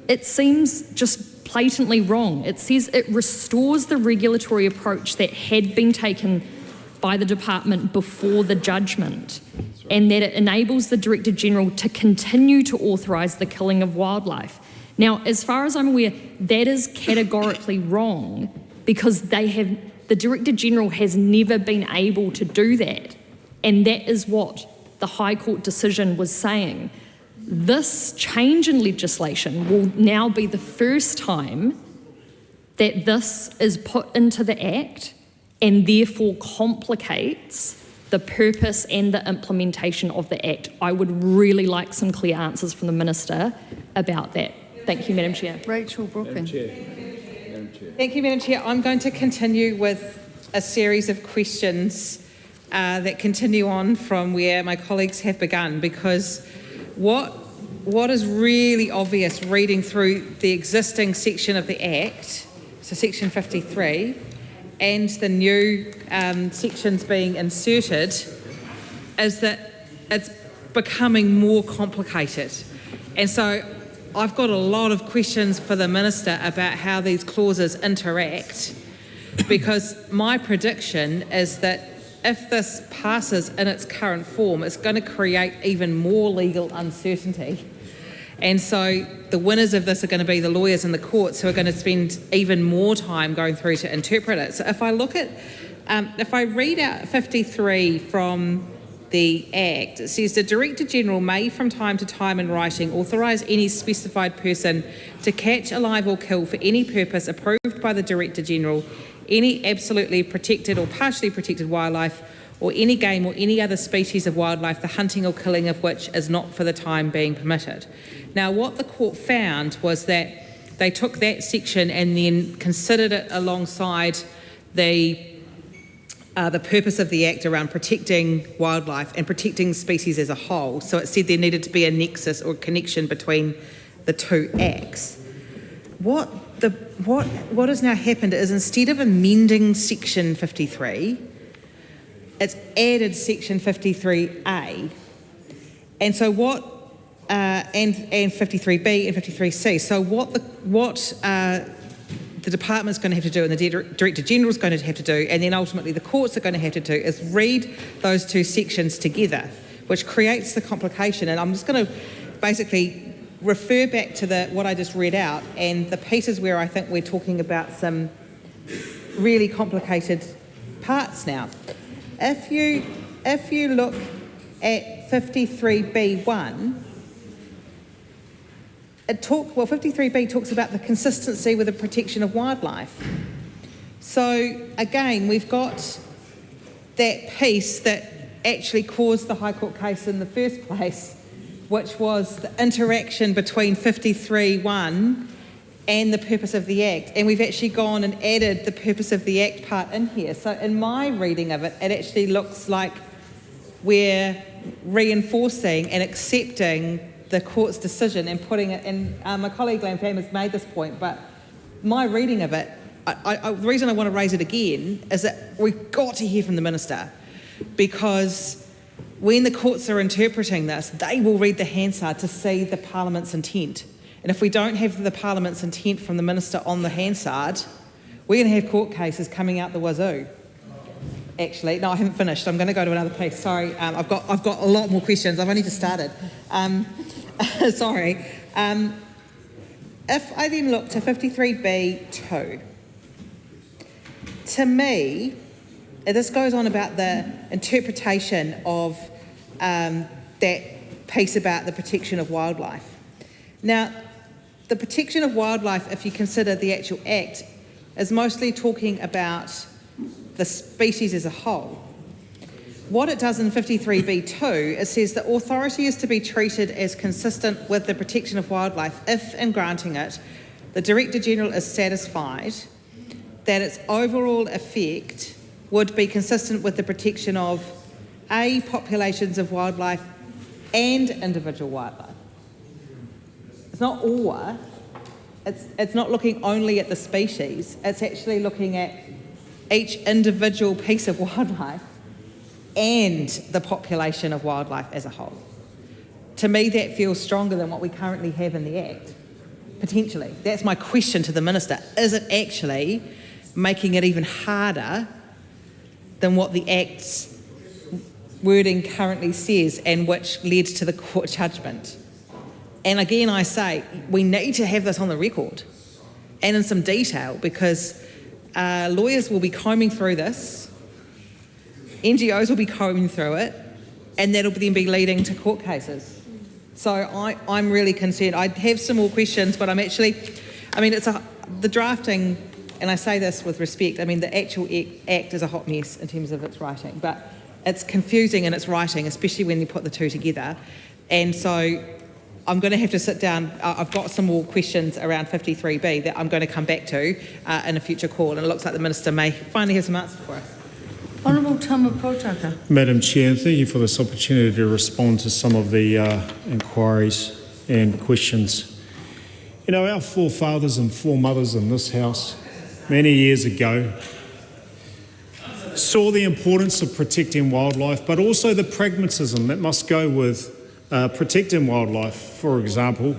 it seems just blatantly wrong. It says it restores the regulatory approach that had been taken by the department before the judgment, and that it enables the Director General to continue to authorise the killing of wildlife. Now, as far as I'm aware, that is categorically wrong because the Director General has never been able to do that, and that is what the High Court decision was saying. This change in legislation will now be the first time that this is put into the Act and therefore complicates the purpose and the implementation of the Act. I would really like some clear answers from the Minister about that. Thank you, Madam Chair. Rachel Brooking. Thank you, Madam Chair. I'm going to continue with a series of questions that continue on from where my colleagues have begun, because what is really obvious reading through the existing section of the Act, so section 53, and the new sections being inserted, is that it's becoming more complicated. And so I've got a lot of questions for the Minister about how these clauses interact, because my prediction is that if this passes in its current form, it's going to create even more legal uncertainty. And so the winners of this are going to be the lawyers and the courts, who are going to spend even more time going through to interpret it. So if I look at, if I read out 53 from the Act, it says the Director-General may from time to time in writing authorise any specified person to catch, alive or kill for any purpose approved by the Director-General any absolutely protected or partially protected wildlife, or any game or any other species of wildlife, the hunting or killing of which is not for the time being permitted. Now, what the court found was that they took that section and then considered it alongside the purpose of the Act around protecting wildlife and protecting species as a whole. So it said there needed to be a nexus or connection between the two acts. What has now happened is, instead of amending section 53, it's added section 53A. And so what, and 53B and 53C. So what the department's going to have to do, and the Director-General is going to have to do, and then ultimately the courts are going to have to do, is read those two sections together, which creates the complication. And I'm just going to basically refer back to what I just read out, and the pieces where I think we're talking about some really complicated parts now. If you look at 53B1, 53B talks about the consistency with the protection of wildlife. So again, we've got that piece that actually caused the High Court case in the first place, which was the interaction between 53.1 and the purpose of the Act. And we've actually gone and added the purpose of the Act part in here. So in my reading of it, it actually looks like we're reinforcing and accepting the court's decision and putting it in. My colleague Lam Pham has made this point, but my reading of it, the reason I want to raise it again is that we've got to hear from the Minister, because when the courts are interpreting this, they will read the Hansard to see the Parliament's intent. And if we don't have the Parliament's intent from the Minister on the Hansard, we're going to have court cases coming out the wazoo. Actually, no, I haven't finished. I'm going to go to another piece. Sorry, I've got a lot more questions. I've only just started. Sorry. If I then look to 53B2, to me, this goes on about the interpretation of that piece about the protection of wildlife. Now, the protection of wildlife, if you consider the actual Act, is mostly talking about the species as a whole. What it does in 53B2, it says that authority is to be treated as consistent with the protection of wildlife if, in granting it, the Director-General is satisfied that its overall effect would be consistent with the protection of A, populations of wildlife and individual wildlife. It's not or, it's not looking only at the species, it's actually looking at each individual piece of wildlife and the population of wildlife as a whole. To me, that feels stronger than what we currently have in the Act, potentially. That's my question to the Minister. Is it actually making it even harder than what the Act's wording currently says, and which led to the court judgment? And again, I say, we need to have this on the record and in some detail, because lawyers will be combing through this, NGOs will be combing through it, and that'll then be leading to court cases. So I'm really concerned. I have some more questions, but I'm actually, the drafting, and I say this with respect, the actual Act is a hot mess in terms of its writing, but it's confusing in its writing, especially when you put the two together. And so I'm going to have to sit down. I've got some more questions around 53B that I'm going to come back to in a future call, and it looks like the Minister may finally have some answers for us. Honourable Tama Potaka. Madam Chair, thank you for this opportunity to respond to some of the inquiries and questions. You know, our forefathers and foremothers in this House many years ago saw the importance of protecting wildlife, but also the pragmatism that must go with protecting wildlife. For example,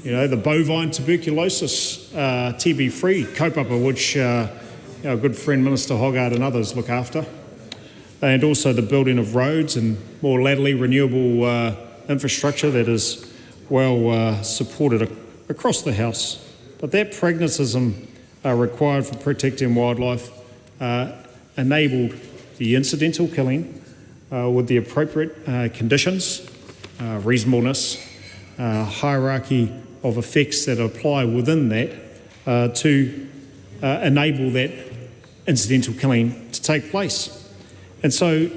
you know, the bovine tuberculosis TB-free kaupapa, which our good friend Minister Hoggard and others look after, and also the building of roads and more latterly renewable infrastructure that is well supported across the House. But that pragmatism required for protecting wildlife enabled the incidental killing with the appropriate conditions, reasonableness, hierarchy of effects that apply within that to enable that incidental killing to take place. And so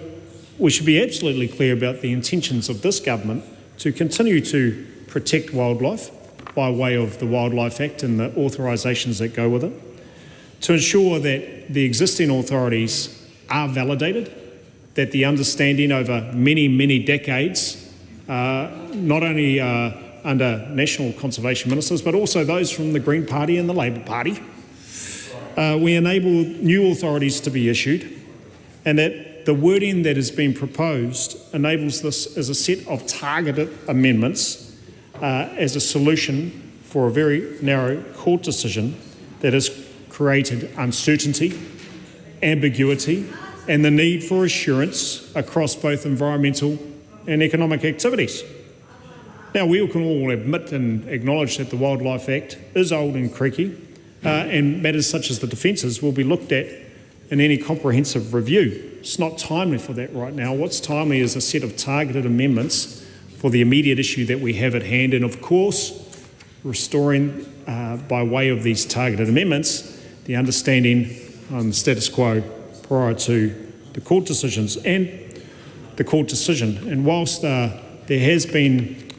we should be absolutely clear about the intentions of this government to continue to protect wildlife by way of the Wildlife Act and the authorisations that go with it, to ensure that the existing authorities are validated, that the understanding over many, many decades, not only under National Conservation Ministers, but also those from the Green Party and the Labor Party, we enable new authorities to be issued, and that the wording that has been proposed enables this as a set of targeted amendments as a solution for a very narrow court decision that has created uncertainty, ambiguity, and the need for assurance across both environmental and economic activities. Now, we can all admit and acknowledge that the Wildlife Act is old and creaky, and matters such as the defences will be looked at in any comprehensive review. It's not timely for that right now. What's timely is a set of targeted amendments for the immediate issue that we have at hand, and of course, restoring by way of these targeted amendments the understanding on the status quo prior to the court decisions and the court decision. And whilst there has been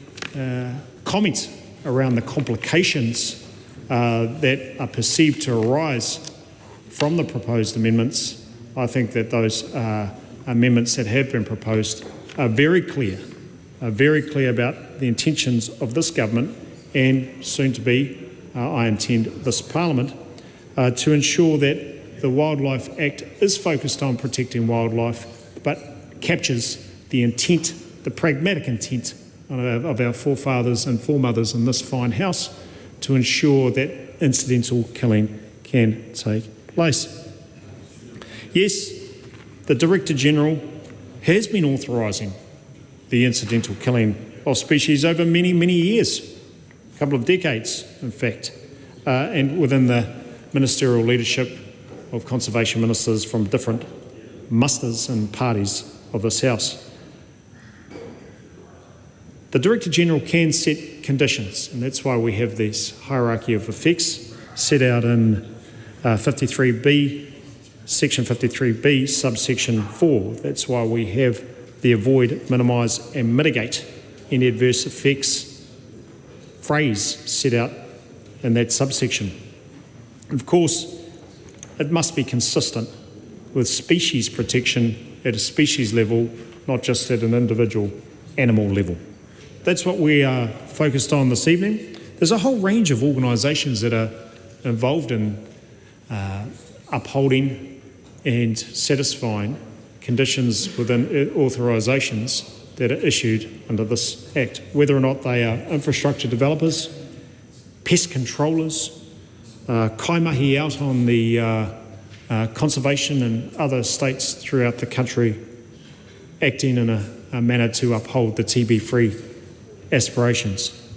comment around the complications that are perceived to arise from the proposed amendments, I think that those amendments that have been proposed are very clear about the intentions of this government and soon to be, I intend, this Parliament, to ensure that the Wildlife Act is focused on protecting wildlife but captures the intent, the pragmatic intent of our forefathers and foremothers in this fine House to ensure that incidental killing can take place. Yes, the Director-General has been authorising the incidental killing of species over many, many years, a couple of decades, in fact, and within the ministerial leadership of conservation ministers from different musters and parties of this House. The Director-General can set conditions, and that's why we have this hierarchy of effects set out in 53B, Section 53B, subsection 4. That's why we have the avoid, minimise and mitigate any adverse effects phrase set out in that subsection. Of course, it must be consistent with species protection at a species level, not just at an individual animal level. That's what we are focused on this evening. There's a whole range of organisations that are involved in upholding and satisfying conditions within authorisations that are issued under this Act, whether or not they are infrastructure developers, pest controllers, kaimahi out on the conservation and other estates throughout the country acting in a manner to uphold the TB-free aspirations.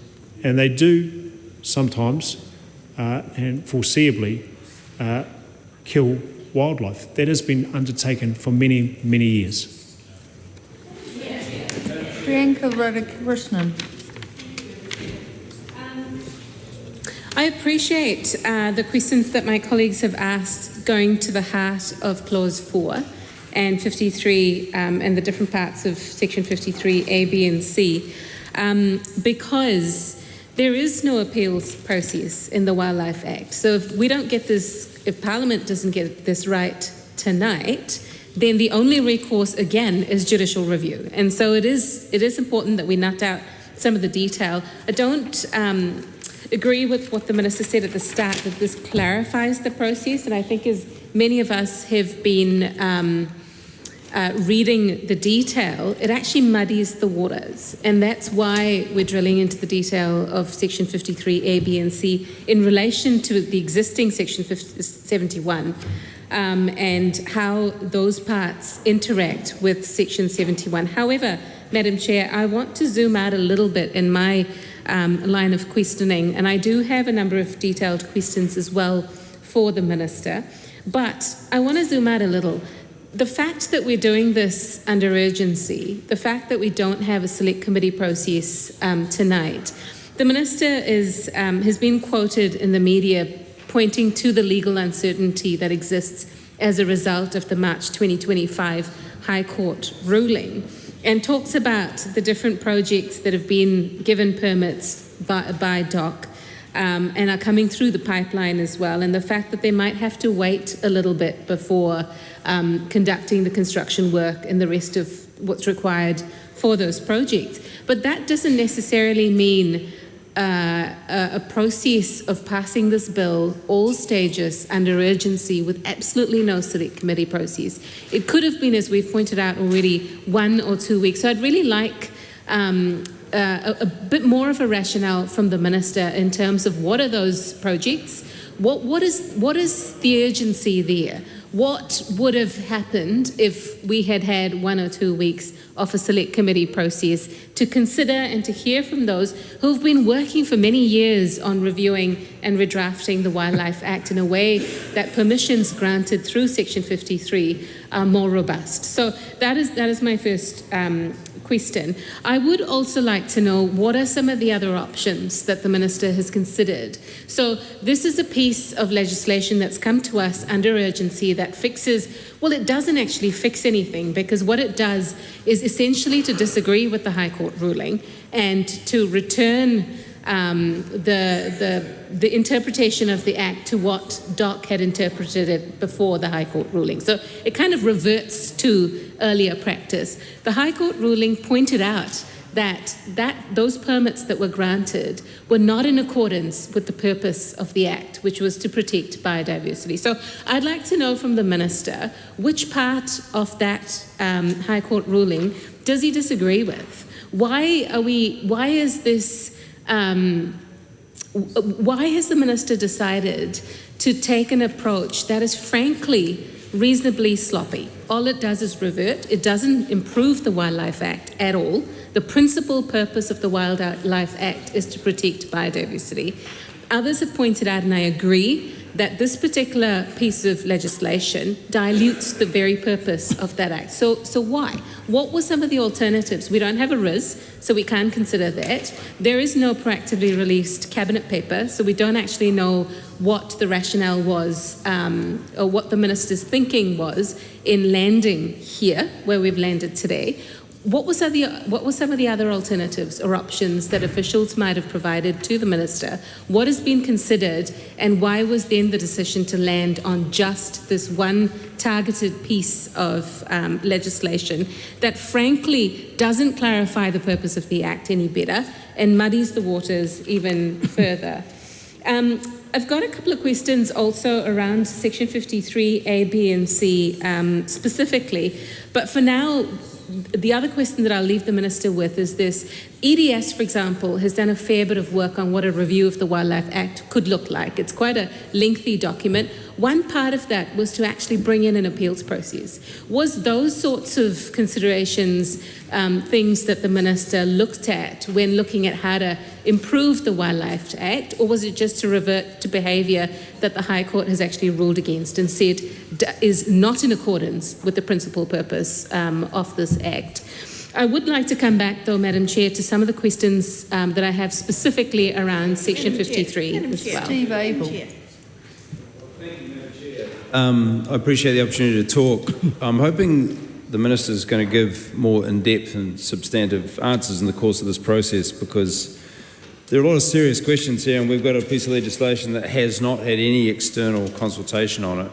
And they do sometimes and foreseeably kill wildlife. That has been undertaken for many, many years. Priyanka Radhakrishnan. I appreciate the questions that my colleagues have asked going to the heart of Clause 4 and 53 and the different parts of Section 53A, B and C. because there is no appeals process in the Wildlife Act. So if we don't get this, if Parliament doesn't get this right tonight, then the only recourse again is judicial review. And so it is important that we nut out some of the detail. I don't agree with what the Minister said at the start, that this clarifies the process, and I think as many of us have been reading the detail, it actually muddies the waters, and that's why we're drilling into the detail of Section 53A, B and C in relation to the existing Section 71 and how those parts interact with Section 71. However, Madam Chair, I want to zoom out a little bit in my line of questioning, and I do have a number of detailed questions as well for the Minister, but I want to zoom out a little. The fact that we're doing this under urgency, the fact that we don't have a select committee process tonight, the Minister has been quoted in the media pointing to the legal uncertainty that exists as a result of the March 2025 High Court ruling, and talks about the different projects that have been given permits by DOC and are coming through the pipeline as well, and the fact that they might have to wait a little bit before conducting the construction work and the rest of what's required for those projects. But that doesn't necessarily mean a process of passing this bill, all stages under urgency with absolutely no select committee process. It could have been, as we've pointed out already, 1 or 2 weeks. So I'd really like a bit more of a rationale from the Minister in terms of what are those projects, what is the urgency there? What would have happened if we had had 1 or 2 weeks of a select committee process to consider and to hear from those who've been working for many years on reviewing and redrafting the Wildlife Act in a way that permissions granted through Section 53 are more robust? So that is my first question. I would also like to know what are some of the other options that the Minister has considered. So this is a piece of legislation that's come to us under urgency that fixes, well, it doesn't actually fix anything, because what it does is essentially to disagree with the High Court ruling and to return the interpretation of the Act to what DOC had interpreted it before the High Court ruling. So it kind of reverts to earlier practice. The High Court ruling pointed out that those permits that were granted were not in accordance with the purpose of the Act, which was to protect biodiversity. So I'd like to know from the Minister which part of that High Court ruling does he disagree with? Why has the Minister decided to take an approach that is frankly reasonably sloppy? All it does is revert. It doesn't improve the Wildlife Act at all. The principal purpose of the Wildlife Act is to protect biodiversity. Others have pointed out, and I agree, that this particular piece of legislation dilutes the very purpose of that Act. So why? What were some of the alternatives? We don't have a RIS, so we can't consider that. There is no proactively released cabinet paper, so we don't actually know what the rationale was or what the Minister's thinking was in landing here, where we've landed today. What were some of the other alternatives or options that officials might have provided to the Minister? What has been considered, and why was then the decision to land on just this one targeted piece of legislation that frankly doesn't clarify the purpose of the Act any better and muddies the waters even further? I've got a couple of questions also around Section 53A, B and C specifically, but for now, the other question that I'll leave the Minister with is this. EDS, for example, has done a fair bit of work on what a review of the Wildlife Act could look like. It's quite a lengthy document. One part of that was to actually bring in an appeals process. Was those sorts of considerations things that the Minister looked at when looking at how to improve the Wildlife Act, or was it just to revert to behaviour that the High Court has actually ruled against and said is not in accordance with the principal purpose of this Act? I would like to come back, though, Madam Chair, to some of the questions that I have specifically around Section 53 as well. Steve Abel. I appreciate the opportunity to talk. I'm hoping the Minister is going to give more in-depth and substantive answers in the course of this process, because there are a lot of serious questions here, and we've got a piece of legislation that has not had any external consultation on it.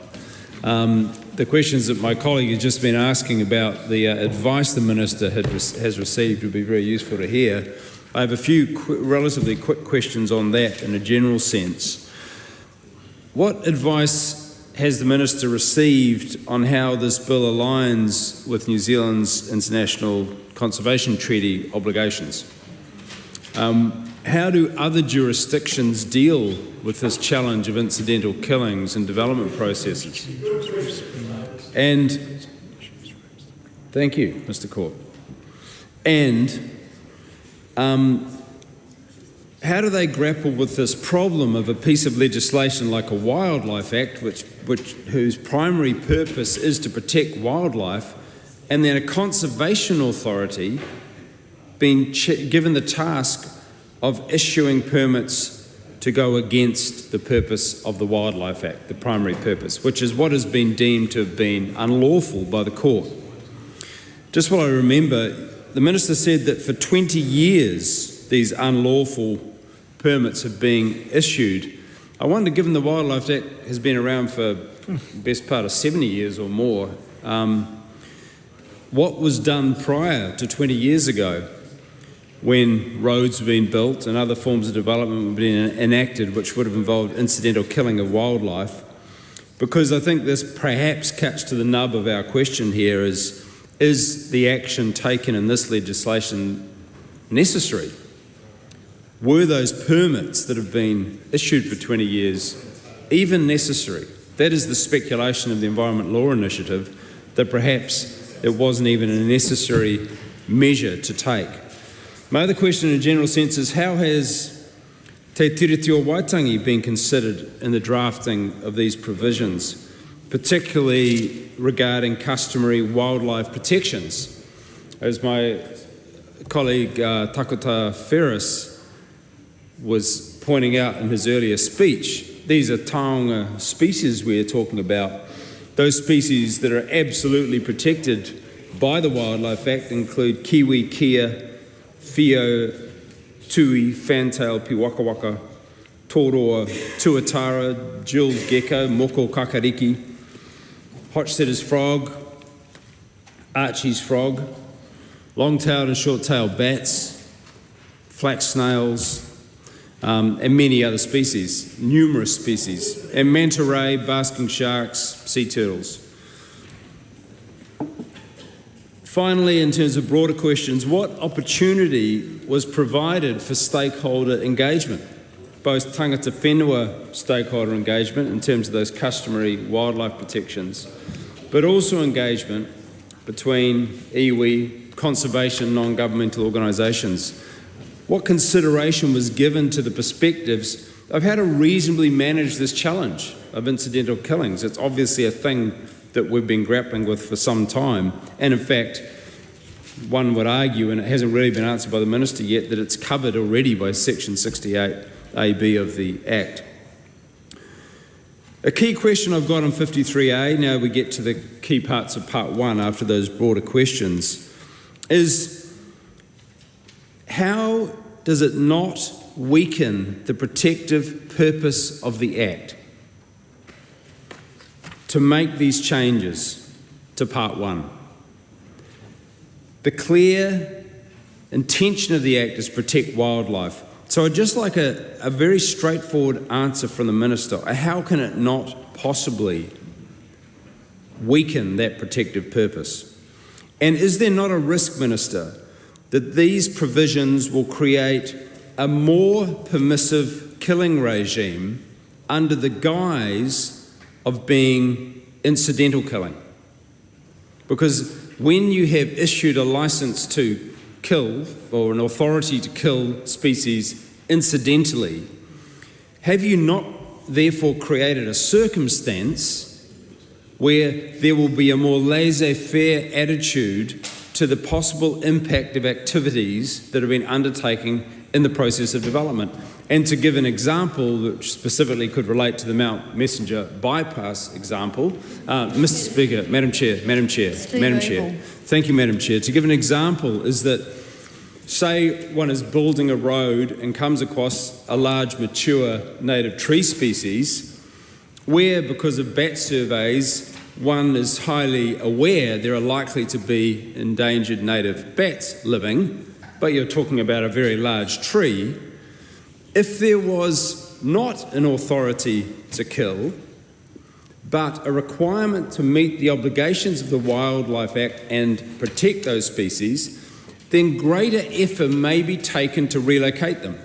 The questions that my colleague has just been asking about the advice the Minister has received would be very useful to hear. I have a few relatively quick questions on that in a general sense. What advice has the Minister received on how this bill aligns with New Zealand's international conservation treaty obligations? How do other jurisdictions deal with this challenge of incidental killings and development processes? And thank you, Mr. Court. And how do they grapple with this problem of a piece of legislation like a Wildlife Act, whose primary purpose is to protect wildlife, and then a conservation authority being given the task of issuing permits to go against the purpose of the Wildlife Act, the primary purpose, which is what has been deemed to have been unlawful by the court? Just what I remember, the Minister said that for 20 years these unlawful permits have been issued. I wonder, given the Wildlife Act has been around for the best part of 70 years or more, what was done prior to 20 years ago when roads were being built and other forms of development were being enacted which would have involved incidental killing of wildlife? Because I think this perhaps cuts to the nub of our question here is the action taken in this legislation necessary? Were those permits that have been issued for 20 years even necessary? That is the speculation of the Environment Law Initiative, that perhaps it wasn't even a necessary measure to take. My other question in a general sense is, how has Te Tiriti o Waitangi been considered in the drafting of these provisions, particularly regarding customary wildlife protections? As my colleague Takota Ferris was pointing out in his earlier speech, these are taonga species we're talking about. Those species that are absolutely protected by the Wildlife Act include kiwi, kia, whio, tui, fantail, piwakawaka, toroa, tuatara, jewelled gecko, moko kakariki, hotchsetter's frog, Archie's frog, long-tailed and short-tailed bats, flax snails, and many other species, numerous species, and manta ray, basking sharks, sea turtles. Finally, in terms of broader questions, what opportunity was provided for stakeholder engagement, both tangata whenua stakeholder engagement in terms of those customary wildlife protections, but also engagement between iwi, conservation, non-governmental organisations? What consideration was given to the perspectives of how to reasonably manage this challenge of incidental killings? It's obviously a thing that we've been grappling with for some time, and in fact, one would argue, and it hasn't really been answered by the Minister yet, that it's covered already by Section 68AB of the Act. A key question I've got on 53A, now we get to the key parts of Part 1 after those broader questions, is how does it not weaken the protective purpose of the Act to make these changes to Part 1? The clear intention of the Act is to protect wildlife. So I'd just like a very straightforward answer from the Minister. How can it not possibly weaken that protective purpose? And is there not a risk, Minister, that these provisions will create a more permissive killing regime under the guise of being incidental killing? Because when you have issued a licence to kill, or an authority to kill species incidentally, have you not therefore created a circumstance where there will be a more laissez-faire attitude to the possible impact of activities that have been undertaken in the process of development. And to give an example which specifically could relate to the Mount Messenger bypass example, Mr. Speaker, Madam Chair, thank you, Madam Chair. To give an example is that, say one is building a road and comes across a large mature native tree species where, because of bat surveys, one is highly aware there are likely to be endangered native bats living, but you're talking about a very large tree. If there was not an authority to kill, but a requirement to meet the obligations of the Wildlife Act and protect those species, then greater effort may be taken to relocate them.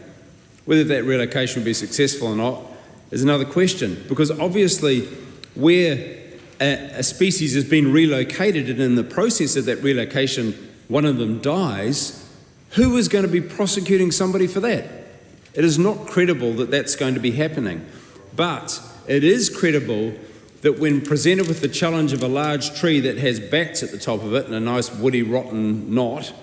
Whether that relocation will be successful or not is another question, because obviously where a species has been relocated and in the process of that relocation one of them dies, who is going to be prosecuting somebody for that? It is not credible that that's going to be happening, but it is credible that when presented with the challenge of a large tree that has bats at the top of it and a nice woody rotten knot,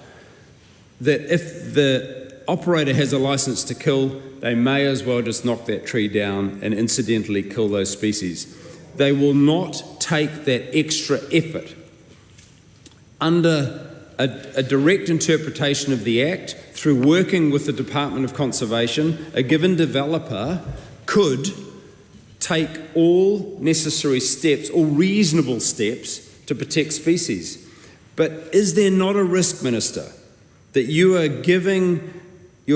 that if the operator has a license to kill, they may as well just knock that tree down and incidentally kill those species. They will not take that extra effort. Under a direct interpretation of the Act, through working with the Department of Conservation, a given developer could take all necessary steps, all reasonable steps, to protect species. But is there not a risk, Minister, that you are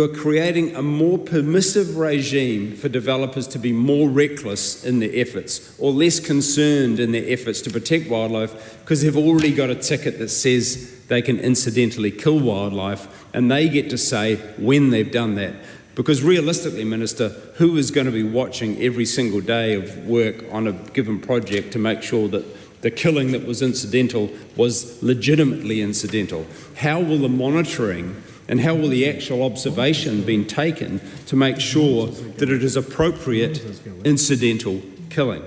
creating a more permissive regime for developers to be more reckless in their efforts or less concerned in their efforts to protect wildlife because they've already got a ticket that says they can incidentally kill wildlife and they get to say when they've done that? Because realistically, Minister, who is going to be watching every single day of work on a given project to make sure that the killing that was incidental was legitimately incidental? How will the monitoring and how will the actual observation be taken to make sure that it is appropriate incidental killing?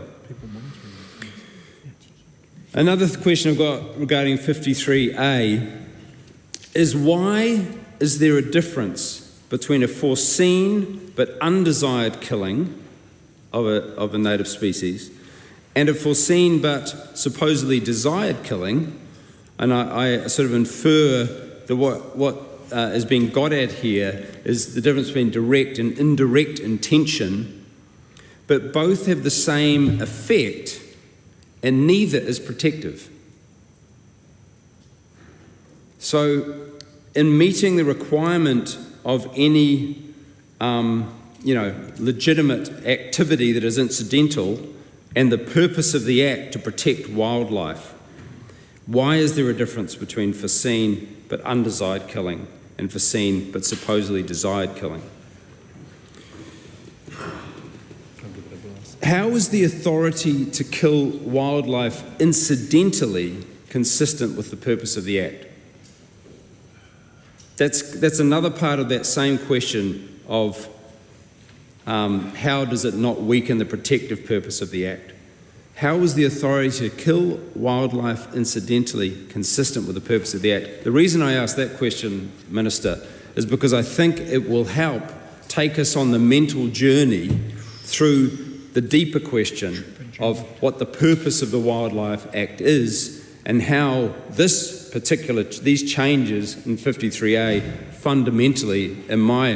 Another question I've got regarding 53A is, why is there a difference between a foreseen but undesired killing of a native species and a foreseen but supposedly desired killing? And I sort of infer that what is being got at here is the difference between direct and indirect intention, but both have the same effect and neither is protective. So in meeting the requirement of any legitimate activity that is incidental and the purpose of the Act to protect wildlife, why is there a difference between foreseen but undesired killing and foreseen but supposedly desired killing? How is the authority to kill wildlife incidentally consistent with the purpose of the Act? That's another part of that same question of how does it not weaken the protective purpose of the Act? How is the authority to kill wildlife incidentally consistent with the purpose of the Act? The reason I ask that question, Minister, is because I think it will help take us on the mental journey through the deeper question of what the purpose of the Wildlife Act is and how these changes in 53A fundamentally, in my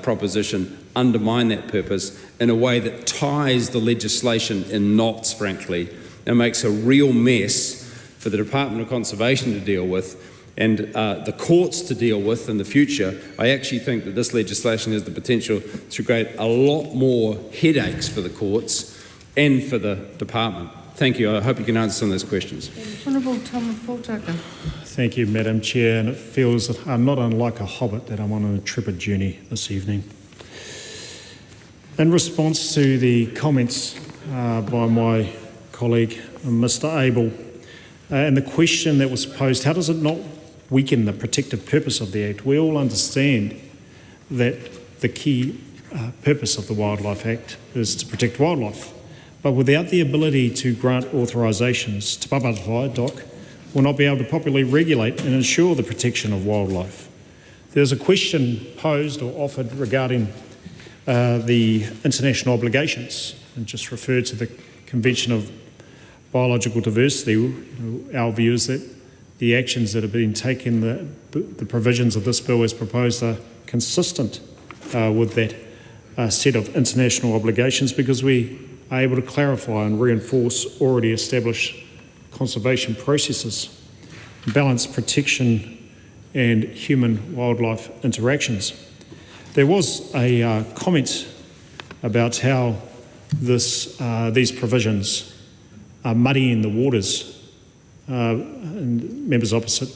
proposition, undermine that purpose in a way that ties the legislation in knots, frankly, and makes a real mess for the Department of Conservation to deal with and the courts to deal with in the future. I actually think that this legislation has the potential to create a lot more headaches for the courts and for the department. Thank you. I hope you can answer some of those questions. Honourable Tom Faultaker. Thank you, Madam Chair, and it feels not unlike a hobbit that I'm on an intrepid journey this evening. In response to the comments by my colleague, Mr Abel, and the question that was posed, how does it not weaken the protective purpose of the Act? We all understand that the key purpose of the Wildlife Act is to protect wildlife, but without the ability to grant authorisations, Te Papatawhai, DOC, will not be able to properly regulate and ensure the protection of wildlife. There's a question posed or offered regarding the international obligations, and just refer to the Convention of Biological Diversity. Our view is that the actions that have been taken, the provisions of this bill as proposed, are consistent with that set of international obligations, because we are able to clarify and reinforce already established conservation processes, balance protection and human-wildlife interactions. There was a comment about how these provisions are muddying the waters, and members opposite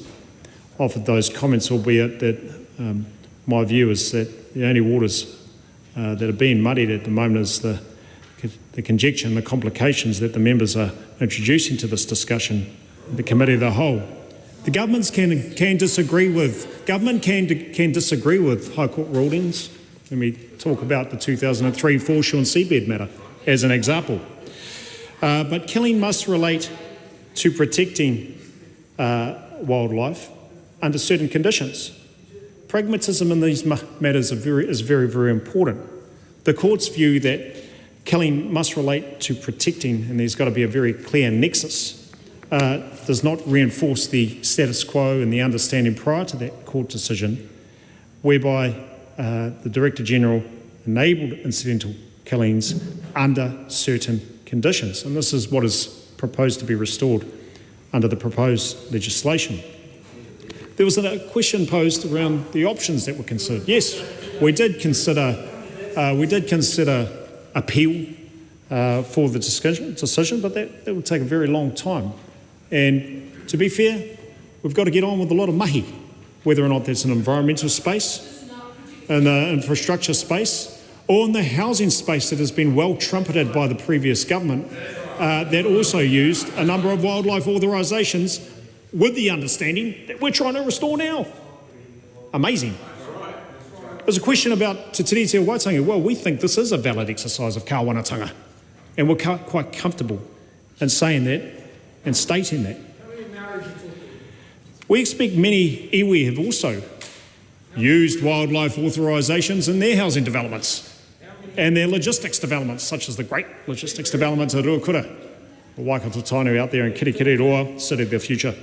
offered those comments, albeit that my view is that the only waters that are being muddied at the moment is the conjecture and the complications that the members are introducing to this discussion, the committee of the whole. The governments can disagree with High Court rulings. When we talk about the 2003 foreshore and seabed matter as an example, but killing must relate to protecting wildlife under certain conditions. Pragmatism in these matters is very, very important. The court's view that killing must relate to protecting, and there's got to be a very clear nexus, does not reinforce the status quo and the understanding prior to that court decision, whereby the Director General enabled incidental killings under certain conditions. And this is what is proposed to be restored under the proposed legislation. There was a question posed around the options that were considered. Yes, we did consider appeal for the decision, but that would take a very long time. And to be fair, we've got to get on with a lot of mahi, whether or not that's an environmental space, an infrastructure space, or in the housing space that has been well trumpeted by the previous government, that also used a number of wildlife authorisations with the understanding that we're trying to restore now. Amazing. There's a question about Te Tiriti o Waitangi. Well, we think this is a valid exercise of kāwanatanga, and we're quite comfortable in saying that and stating that. We expect many iwi have also used wildlife authorisations in their housing developments and their logistics developments, such as the great logistics developments at Ruakura, Waikato Tainu out there in Kirikiriroa, City of the Future.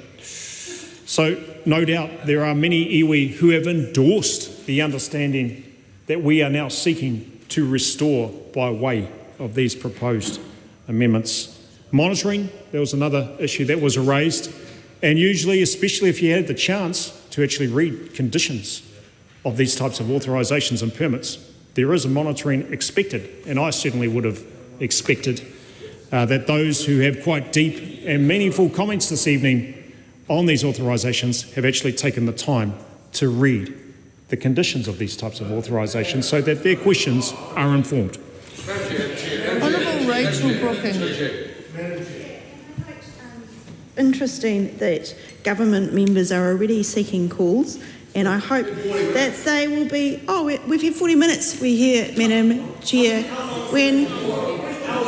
So no doubt there are many iwi who have endorsed the understanding that we are now seeking to restore by way of these proposed amendments. Monitoring, there was another issue that was raised, and usually, especially if you had the chance to actually read conditions of these types of authorisations and permits, there is a monitoring expected, and I certainly would have expected that those who have quite deep and meaningful comments this evening on these authorisations have actually taken the time to read the conditions of these types of authorisations so that their questions are informed. Honourable Rachel Brooking. Interesting that government members are already seeking calls, and I hope that they will be... Oh, we've had 40 minutes, we hear, Madam Chair, when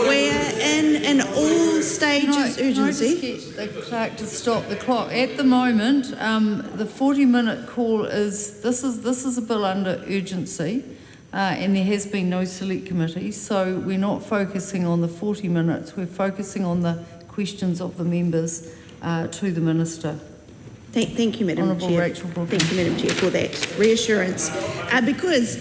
we're in all stages urgency. Can I just get the clerk to stop the clock? At the moment, the 40-minute call is... This is a bill under urgency, and there has been no select committee, so we're not focusing on the 40 minutes, we're focusing on the questions of the members to the Minister. Thank you, Madam Honourable Chair. Rachel Brooking. Thank you, Madam Chair, for that reassurance. Because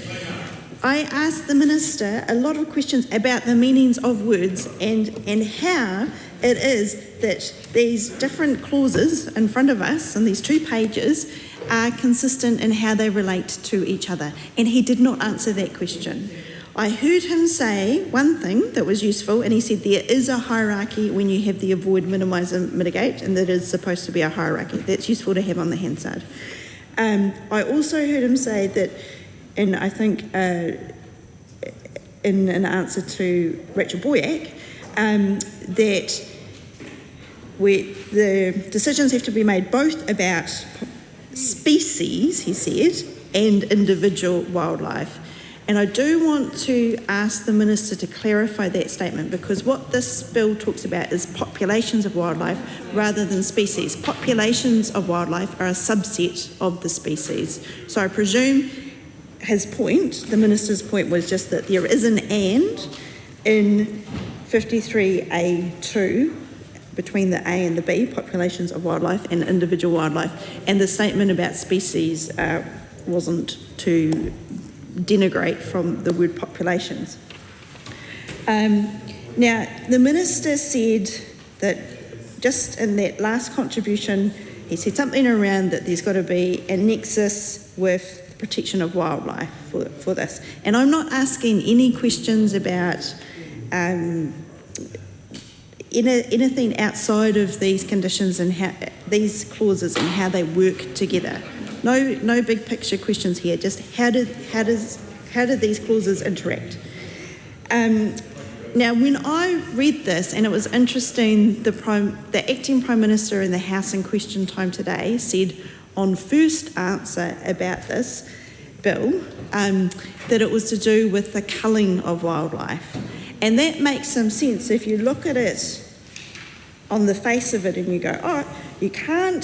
I asked the Minister a lot of questions about the meanings of words and how it is that these different clauses in front of us on these 2 pages are consistent in how they relate to each other. And he did not answer that question. I heard him say one thing that was useful, and he said there is a hierarchy when you have the avoid, minimise and mitigate, and that is supposed to be a hierarchy. That's useful to have on the Hansard. I also heard him say that, and I think in an answer to Rachel Boyack, that the decisions have to be made both about species, he said, and individual wildlife. And I do want to ask the Minister to clarify that statement, because what this bill talks about is populations of wildlife rather than species. Populations of wildlife are a subset of the species. So I presume his point, the Minister's point, was just that there is an and in 53A2 between the A and the B, populations of wildlife and individual wildlife, and the statement about species wasn't to denigrate from the word populations. Now, the Minister said that just in that last contribution, he said something around that there's got to be a nexus with the protection of wildlife for this. And I'm not asking any questions about anything outside of these conditions and how these clauses and how they work together. No big picture questions here. Just how do these clauses interact? Now, when I read this, and it was interesting, the acting Prime Minister in the House in question time today said on first answer about this bill that it was to do with the culling of wildlife. And that makes some sense if you look at it on the face of it and you go, oh, you can't,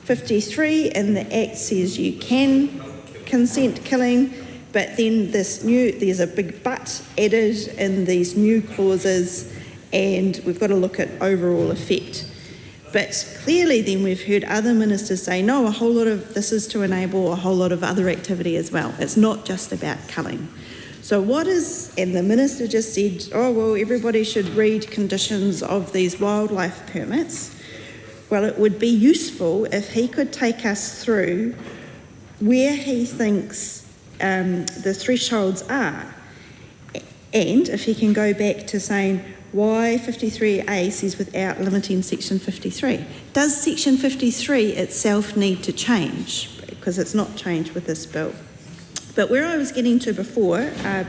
53 in the Act says you can consent killing, but then there's a big but added in these new clauses, and we've got to look at overall effect. But clearly then we've heard other ministers say, no, a whole lot of this is to enable a whole lot of other activity as well. It's not just about culling. So and the Minister just said, oh, well, everybody should read conditions of these wildlife permits. Well, it would be useful if he could take us through where he thinks the thresholds are, and if he can go back to saying why 53A says without limiting section 53. Does section 53 itself need to change? Because it's not changed with this bill. But where I was getting to before I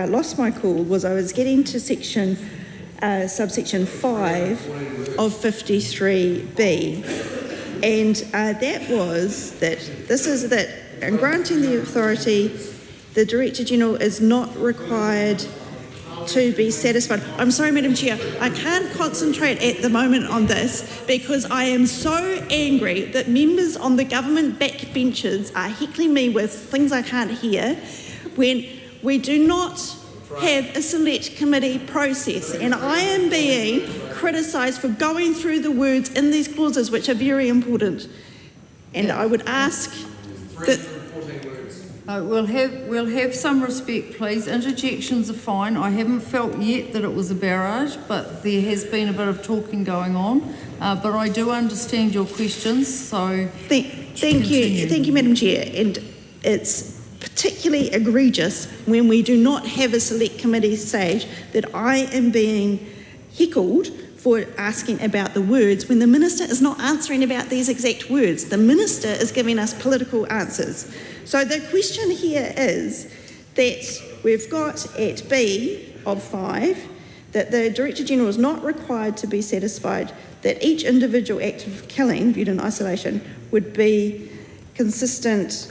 lost my call, was I was getting to subsection 5 of 53B, and that was that this is that in granting the authority, the Director General is not required to be satisfied. I'm sorry, Madam Chair, I can't concentrate at the moment on this because I am so angry that members on the government backbenches are heckling me with things I can't hear when we do not have a select committee process, and I am being criticised for going through the words in these clauses, which are very important. And I would ask that we'll have some respect, please. Interjections are fine. I haven't felt yet that it was a barrage, but there has been a bit of talking going on. But I do understand your questions, so thank you, Madam Chair. And it's particularly egregious when we do not have a select committee stage that I am being heckled for asking about the words when the Minister is not answering about these exact words. The Minister is giving us political answers. So the question here is that we've got at B of 5 that the Director General is not required to be satisfied that each individual act of killing, viewed in isolation, would be consistent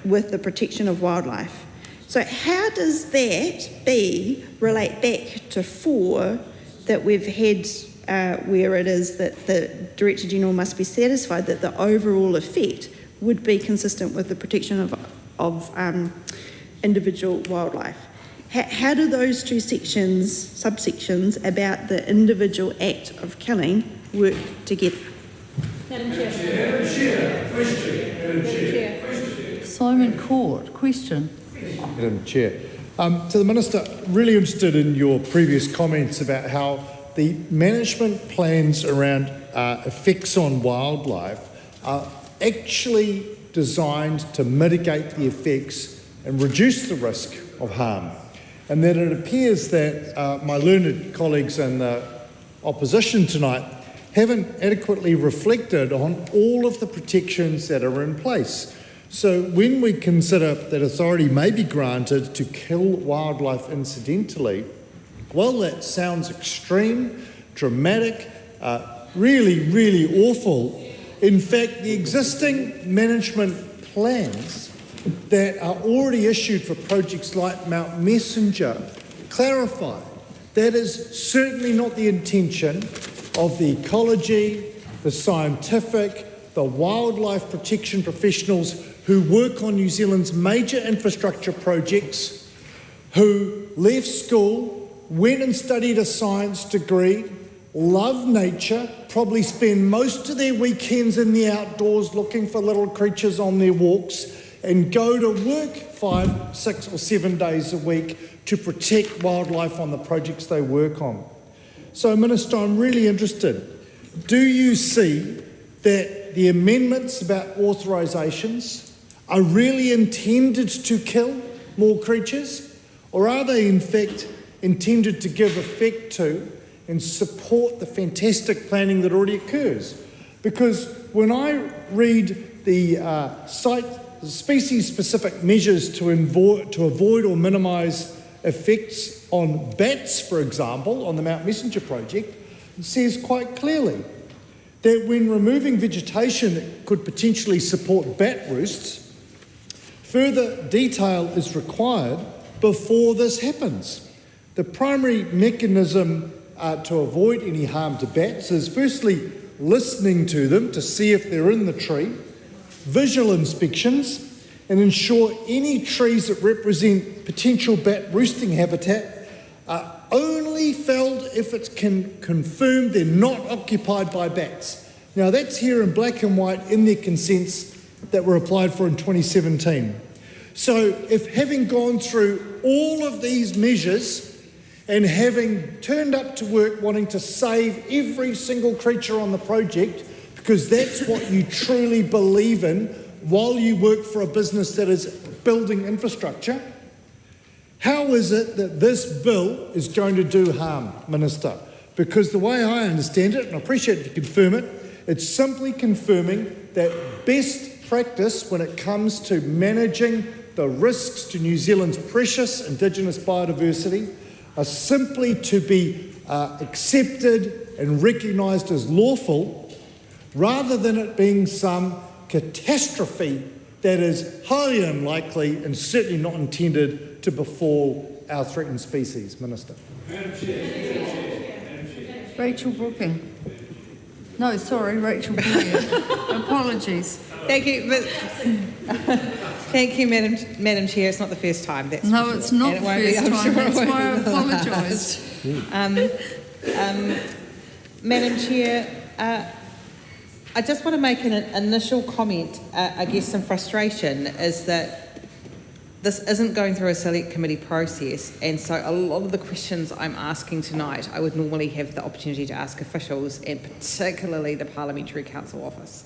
with the protection of wildlife. So how does that B relate back to 4 that we've had where it is that the Director General must be satisfied that the overall effect would be consistent with the protection of individual wildlife? How do those two subsections about the individual act of killing work together? Madam Chair. Simon Court, question. Madam Chair. To the Minister, really interested in your previous comments about how the management plans around effects on wildlife are actually designed to mitigate the effects and reduce the risk of harm. And that it appears that my learned colleagues in the opposition tonight haven't adequately reflected on all of the protections that are in place. So when we consider that authority may be granted to kill wildlife incidentally, well, that sounds extreme, dramatic, really, really awful. In fact, the existing management plans that are already issued for projects like Mount Messenger clarify that is certainly not the intention of the ecology, the scientific, the wildlife protection professionals who work on New Zealand's major infrastructure projects, who left school, went and studied a science degree, love nature, probably spend most of their weekends in the outdoors looking for little creatures on their walks, and go to work 5, 6 or 7 days a week to protect wildlife on the projects they work on. So, Minister, I'm really interested. Do you see that the amendments about authorisations are really intended to kill more creatures, or are they in fact intended to give effect to and support the fantastic planning that already occurs? Because when I read the species-specific measures to avoid or minimise effects on bats, for example, on the Mount Messenger project, it says quite clearly that when removing vegetation that could potentially support bat roosts, further detail is required before this happens. The primary mechanism to avoid any harm to bats is firstly listening to them to see if they're in the tree, visual inspections, and ensure any trees that represent potential bat roosting habitat are only felled if it's confirmed they're not occupied by bats. Now that's here in black and white in their consents that were applied for in 2017. So if having gone through all of these measures and having turned up to work wanting to save every single creature on the project, because that's what you truly believe in while you work for a business that is building infrastructure, how is it that this bill is going to do harm, Minister? Because the way I understand it, and I appreciate you confirm it, it's simply confirming that best practice when it comes to managing the risks to New Zealand's precious Indigenous biodiversity are simply to be accepted and recognised as lawful, rather than it being some catastrophe that is highly unlikely and certainly not intended to befall our threatened species. Minister. Rachel Brooking. No, sorry, Rachel Brooking. Apologies. Thank you. Thank you, Madam Chair. It's not the first time. That's no, sure. it's not the first time. Sure that's why I apologised. Madam Chair, I just want to make an initial comment. I guess some frustration is that this isn't going through a select committee process, and so a lot of the questions I'm asking tonight I would normally have the opportunity to ask officials, and particularly the Parliamentary Council Office.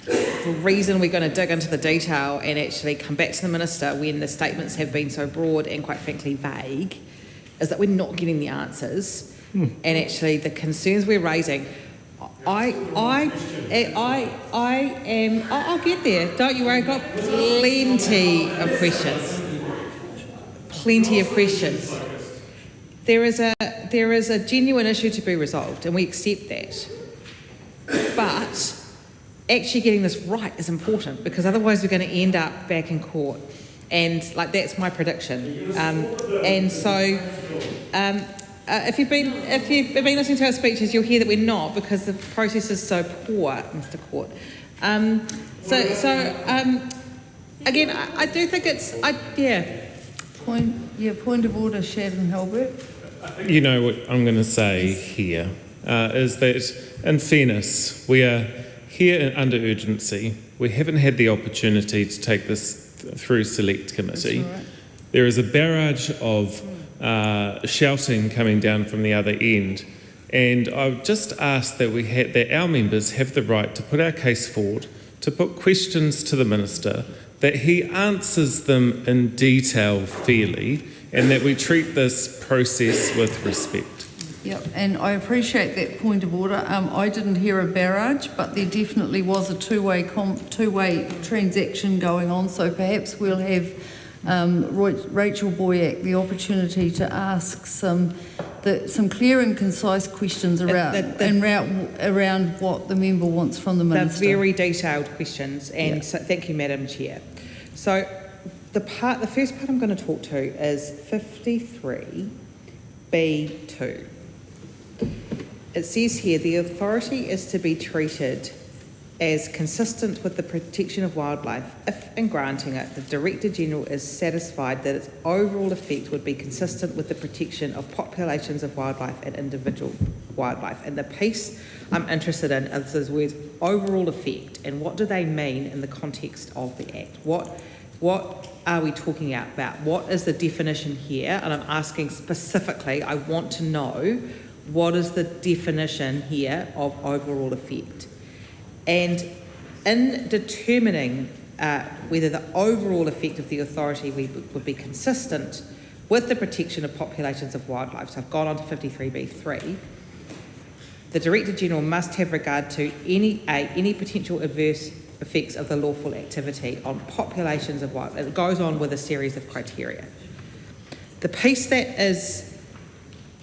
The reason we're going to dig into the detail and actually come back to the Minister when the statements have been so broad and quite frankly vague is that we're not getting the answers. And actually the concerns we're raising, I'll get there, don't you worry, I've got plenty of questions. Plenty of questions. There is a genuine issue to be resolved, and we accept that. But actually getting this right is important, because otherwise we're going to end up back in court, and that's my prediction. If you've been listening to our speeches, you'll hear that we're not, because the process is so poor, Mr. Court. Again, I do think it's Point of order, Sharon Halbert. You know what I'm going to say here is that, in fairness, we are here under urgency. We haven't had the opportunity to take this through select committee. Right. There is a barrage of shouting coming down from the other end, and I've just asked that our members have the right to put our case forward, to put questions to the Minister, that he answers them in detail fairly, and that we treat this process with respect. Yep, and I appreciate that point of order. I didn't hear a barrage, but there definitely was a two-way transaction going on, so perhaps we'll have Rachel Boyack the opportunity to ask some some clear and concise questions around what the member wants from the Minister. They're very detailed questions, and so thank you, Madam Chair. So the first part I'm going to talk to is 53B2. It says here, the authority is to be treated as consistent with the protection of wildlife if, in granting it, the Director-General is satisfied that its overall effect would be consistent with the protection of populations of wildlife and individual wildlife. And the piece I'm interested in is those words, overall effect, and what do they mean in the context of the Act? What are we talking about? What is the definition here? And I'm asking specifically, I want to know what is the definition here of overall effect? And in determining whether the overall effect of the authority would be consistent with the protection of populations of wildlife, so I've gone on to 53B3, the Director-General must have regard to any potential adverse effects of the lawful activity on populations of wildlife. It goes on with a series of criteria. The piece that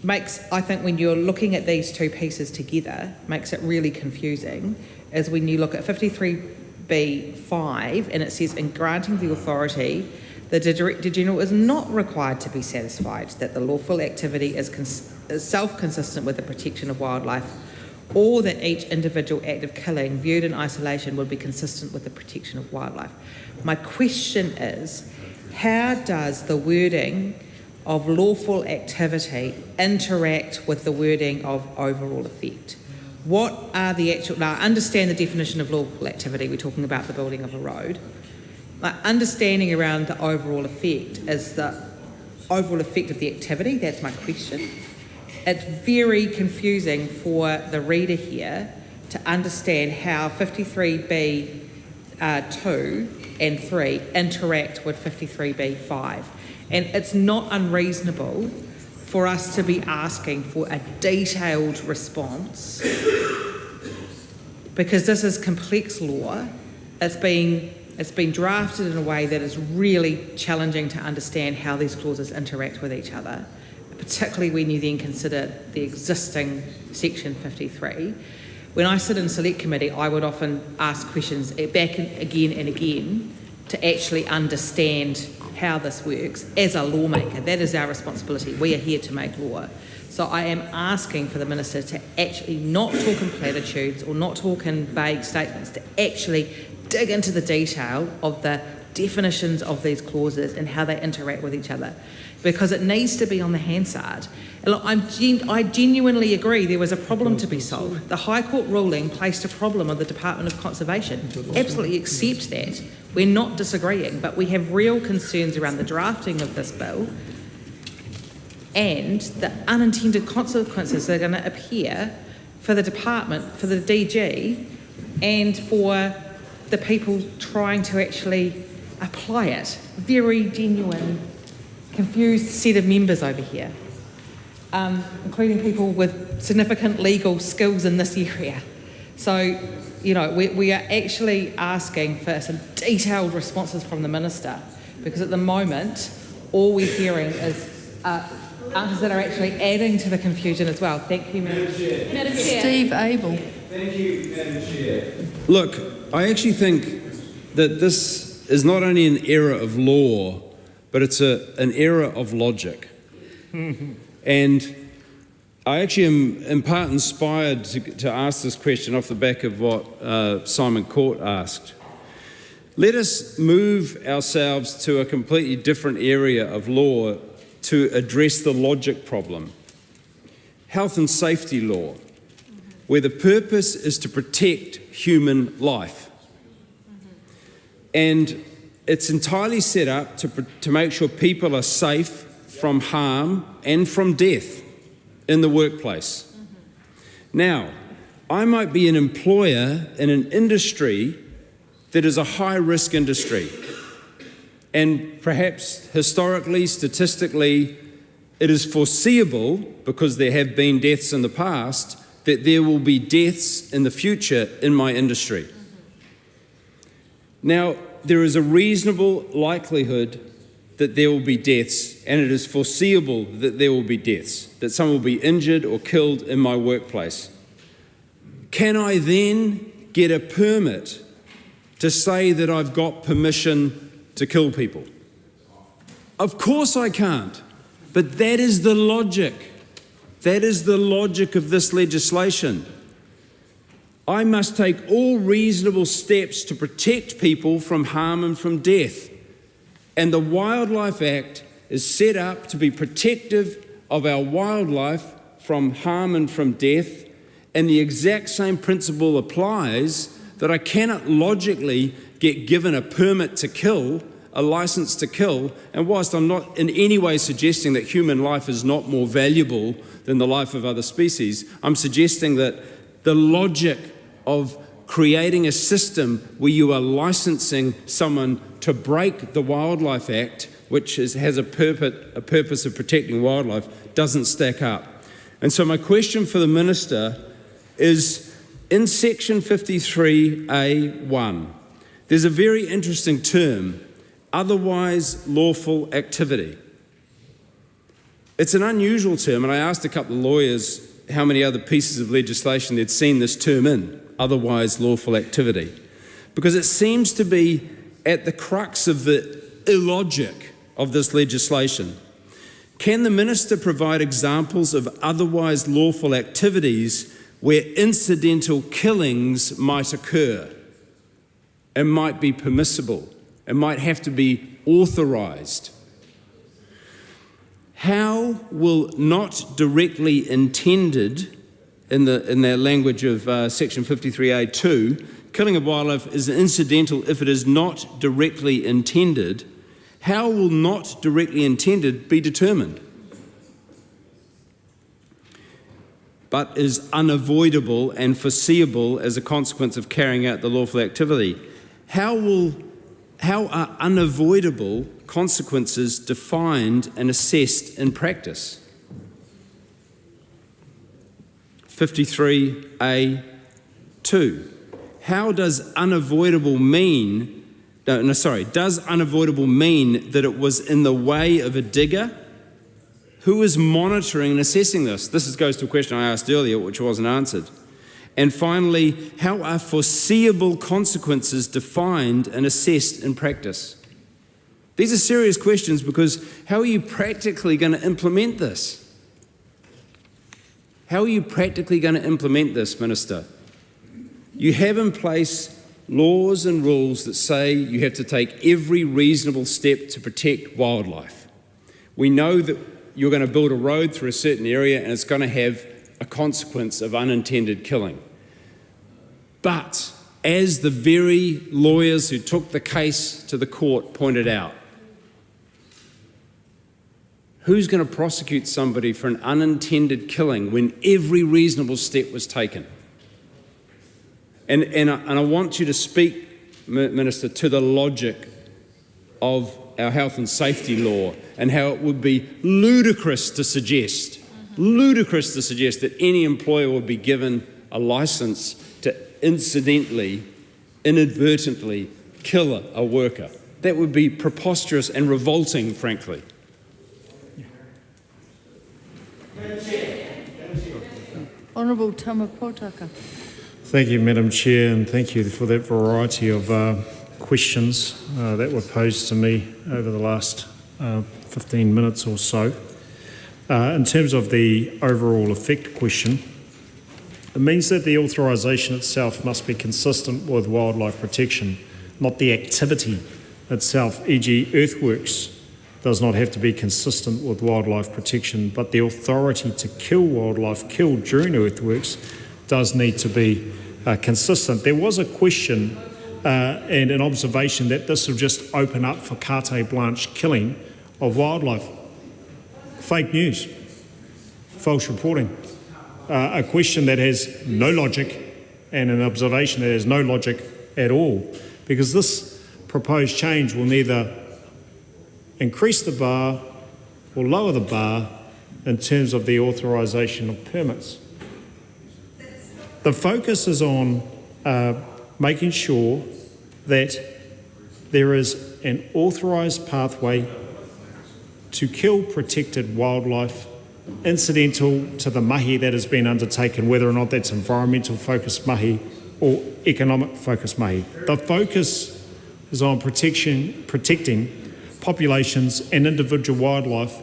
makes, I think, when you're looking at these two pieces together, makes it really confusing, is when you look at 53B5 and it says, in granting the authority, the Director-General is not required to be satisfied that the lawful activity is self-consistent with the protection of wildlife, or that each individual act of killing viewed in isolation would be consistent with the protection of wildlife. My question is, how does the wording of lawful activity interact with the wording of overall effect? What are the actual... Now, I understand the definition of lawful activity. We're talking about the building of a road. My understanding around the overall effect is the overall effect of the activity. That's my question. It's very confusing for the reader here to understand how 53B 2 and 3 interact with 53B5. And it's not unreasonable for us to be asking for a detailed response, because this is complex law. It's been drafted in a way that is really challenging to understand how these clauses interact with each other, particularly when you then consider the existing section 53. When I sit in select committee, I would often ask questions back again and again to actually understand how this works as a lawmaker. That is our responsibility. We are here to make law. So I am asking for the Minister to actually not talk in platitudes or not talk in vague statements, to actually dig into the detail of the definitions of these clauses and how they interact with each other, because it needs to be on the Hansard. And look, I genuinely agree there was a problem to be solved. The High Court ruling placed a problem on the Department of Conservation. Absolutely accept that. We're not disagreeing, but we have real concerns around the drafting of this bill and the unintended consequences that are going to appear for the department, for the DG, and for the people trying to actually apply it. Very genuine, confused set of members over here, including people with significant legal skills in this area. So, you know, we are actually asking for some detailed responses from the Minister, because at the moment, all we're hearing is answers that are actually adding to the confusion as well. Thank you, Madam Chair. Madam Chair. Steve Abel. Thank you, Madam Chair. Look, I actually think that this is not only an error of law, but it's an error of logic. And I actually am in part inspired to ask this question off the back of what Simon Court asked. Let us move ourselves to a completely different area of law to address the logic problem. Health and safety law, where the purpose is to protect human life. And it's entirely set up to make sure people are safe from harm and from death in the workplace. Now, I might be an employer in an industry that is a high-risk industry. And perhaps historically, statistically, it is foreseeable, because there have been deaths in the past, that there will be deaths in the future in my industry. Now, there is a reasonable likelihood that there will be deaths, and it is foreseeable that there will be deaths, that someone will be injured or killed in my workplace, can I then get a permit to say that I've got permission to kill people? Of course I can't, but that is the logic. That is the logic of this legislation. I must take all reasonable steps to protect people from harm and from death. And the Wildlife Act is set up to be protective of our wildlife from harm and from death, and the exact same principle applies that I cannot logically get given a permit to kill, a license to kill, and whilst I'm not in any way suggesting that human life is not more valuable than the life of other species, I'm suggesting that the logic of creating a system where you are licensing someone to break the Wildlife Act, which has a purpose of protecting wildlife, doesn't stack up. And so my question for the Minister is, in section 53A1, there's a very interesting term, otherwise lawful activity. It's an unusual term, and I asked a couple of lawyers how many other pieces of legislation they'd seen this term in, otherwise lawful activity, because it seems to be at the crux of the illogic of this legislation. Can the Minister provide examples of otherwise lawful activities where incidental killings might occur and might be permissible and might have to be authorised? How will not directly intended, in the language of section 53A2, killing of wildlife is incidental if it is not directly intended? How will not directly intended be determined? But is unavoidable and foreseeable as a consequence of carrying out the lawful activity. How are unavoidable consequences defined and assessed in practice? 53A2. How does unavoidable mean, does unavoidable mean that it was in the way of a digger? Who is monitoring and assessing this? This goes to a question I asked earlier, which wasn't answered. And finally, how are foreseeable consequences defined and assessed in practice? These are serious questions, because how are you practically going to implement this? How are you practically going to implement this, Minister? You have in place laws and rules that say you have to take every reasonable step to protect wildlife. We know that you're going to build a road through a certain area and it's going to have a consequence of unintended killing. But as the very lawyers who took the case to the court pointed out, who's going to prosecute somebody for an unintended killing when every reasonable step was taken? And I want you to speak, Minister, to the logic of our health and safety law and how it would be ludicrous to suggest that any employer would be given a licence to inadvertently kill a worker. That would be preposterous and revolting, frankly. Honourable Tamapotaka. Thank you, Madam Chair, and thank you for that variety of questions that were posed to me over the last 15 minutes or so. In terms of the overall effect question, it means that the authorisation itself must be consistent with wildlife protection, not the activity itself, e.g. earthworks does not have to be consistent with wildlife protection, but the authority to kill wildlife killed during earthworks does need to be consistent. There was a question and an observation that this will just open up for carte blanche killing of wildlife. Fake news, false reporting, a question that has no logic and an observation that has no logic at all, because this proposed change will neither increase the bar or lower the bar in terms of the authorisation of permits. The focus is on making sure that there is an authorised pathway to kill protected wildlife incidental to the mahi that has been undertaken, whether or not that's environmental focused mahi or economic focused mahi. The focus is on protecting populations and individual wildlife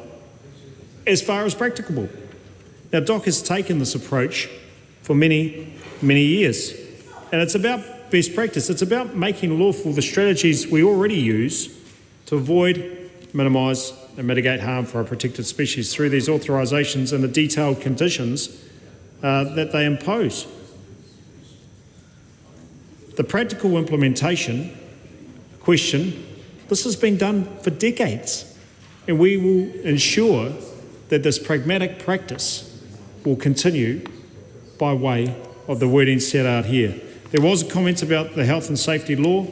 as far as practicable. Now, DOC has taken this approach for many, many years, and it's about best practice. It's about making lawful the strategies we already use to avoid, minimise and mitigate harm for our protected species through these authorisations and the detailed conditions that they impose. The practical implementation question, this has been done for decades, and we will ensure that this pragmatic practice will continue by way of the wording set out here. There was a comment about the health and safety law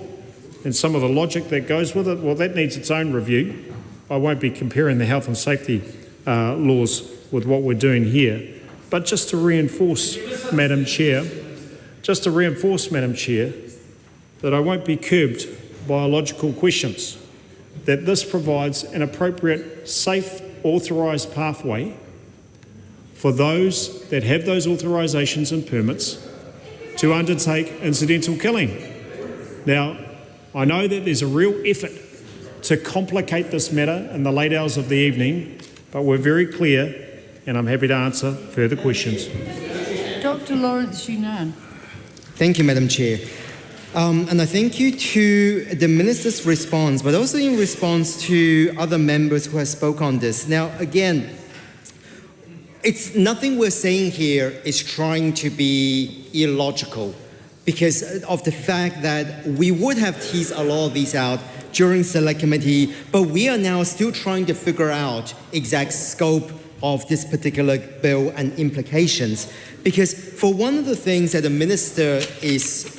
and some of the logic that goes with it. Well, that needs its own review. I won't be comparing the health and safety laws with what we're doing here. But just to reinforce, Madam Chair, that I won't be curbed by illogical questions, that this provides an appropriate, safe, authorised pathway for those that have those authorisations and permits to undertake incidental killing. Now, I know that there's a real effort to complicate this matter in the late hours of the evening, but we're very clear, and I'm happy to answer further questions. Dr. Lawrence Yunnan. Thank you, Madam Chair. And I thank you to the Minister's response, but also in response to other members who have spoken on this. Now, again, it's nothing we're saying here is trying to be illogical because of the fact that we would have teased a lot of these out during Select Committee, but we are now still trying to figure out exact scope of this particular bill and implications. Because for one of the things that the Minister is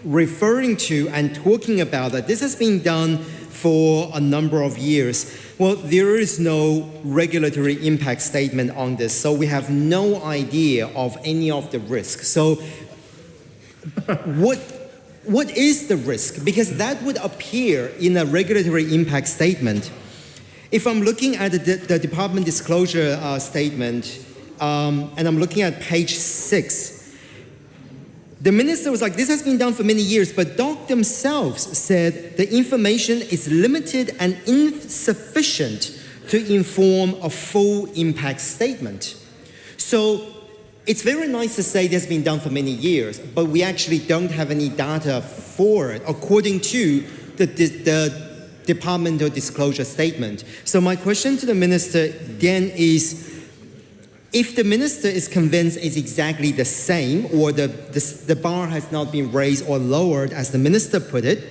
referring to and talking about, that this has been done for a number of years. Well, there is no regulatory impact statement on this, so we have no idea of any of the risk. So what is the risk? Because that would appear in a regulatory impact statement. If I'm looking at the Department disclosure statement, and I'm looking at page 6, the Minister was like, this has been done for many years, but DOC themselves said the information is limited and insufficient to inform a full impact statement. So it's very nice to say this has been done for many years, but we actually don't have any data for it, according to the Departmental disclosure statement. So my question to the Minister then is, if the Minister is convinced it's exactly the same, or the bar has not been raised or lowered, as the Minister put it,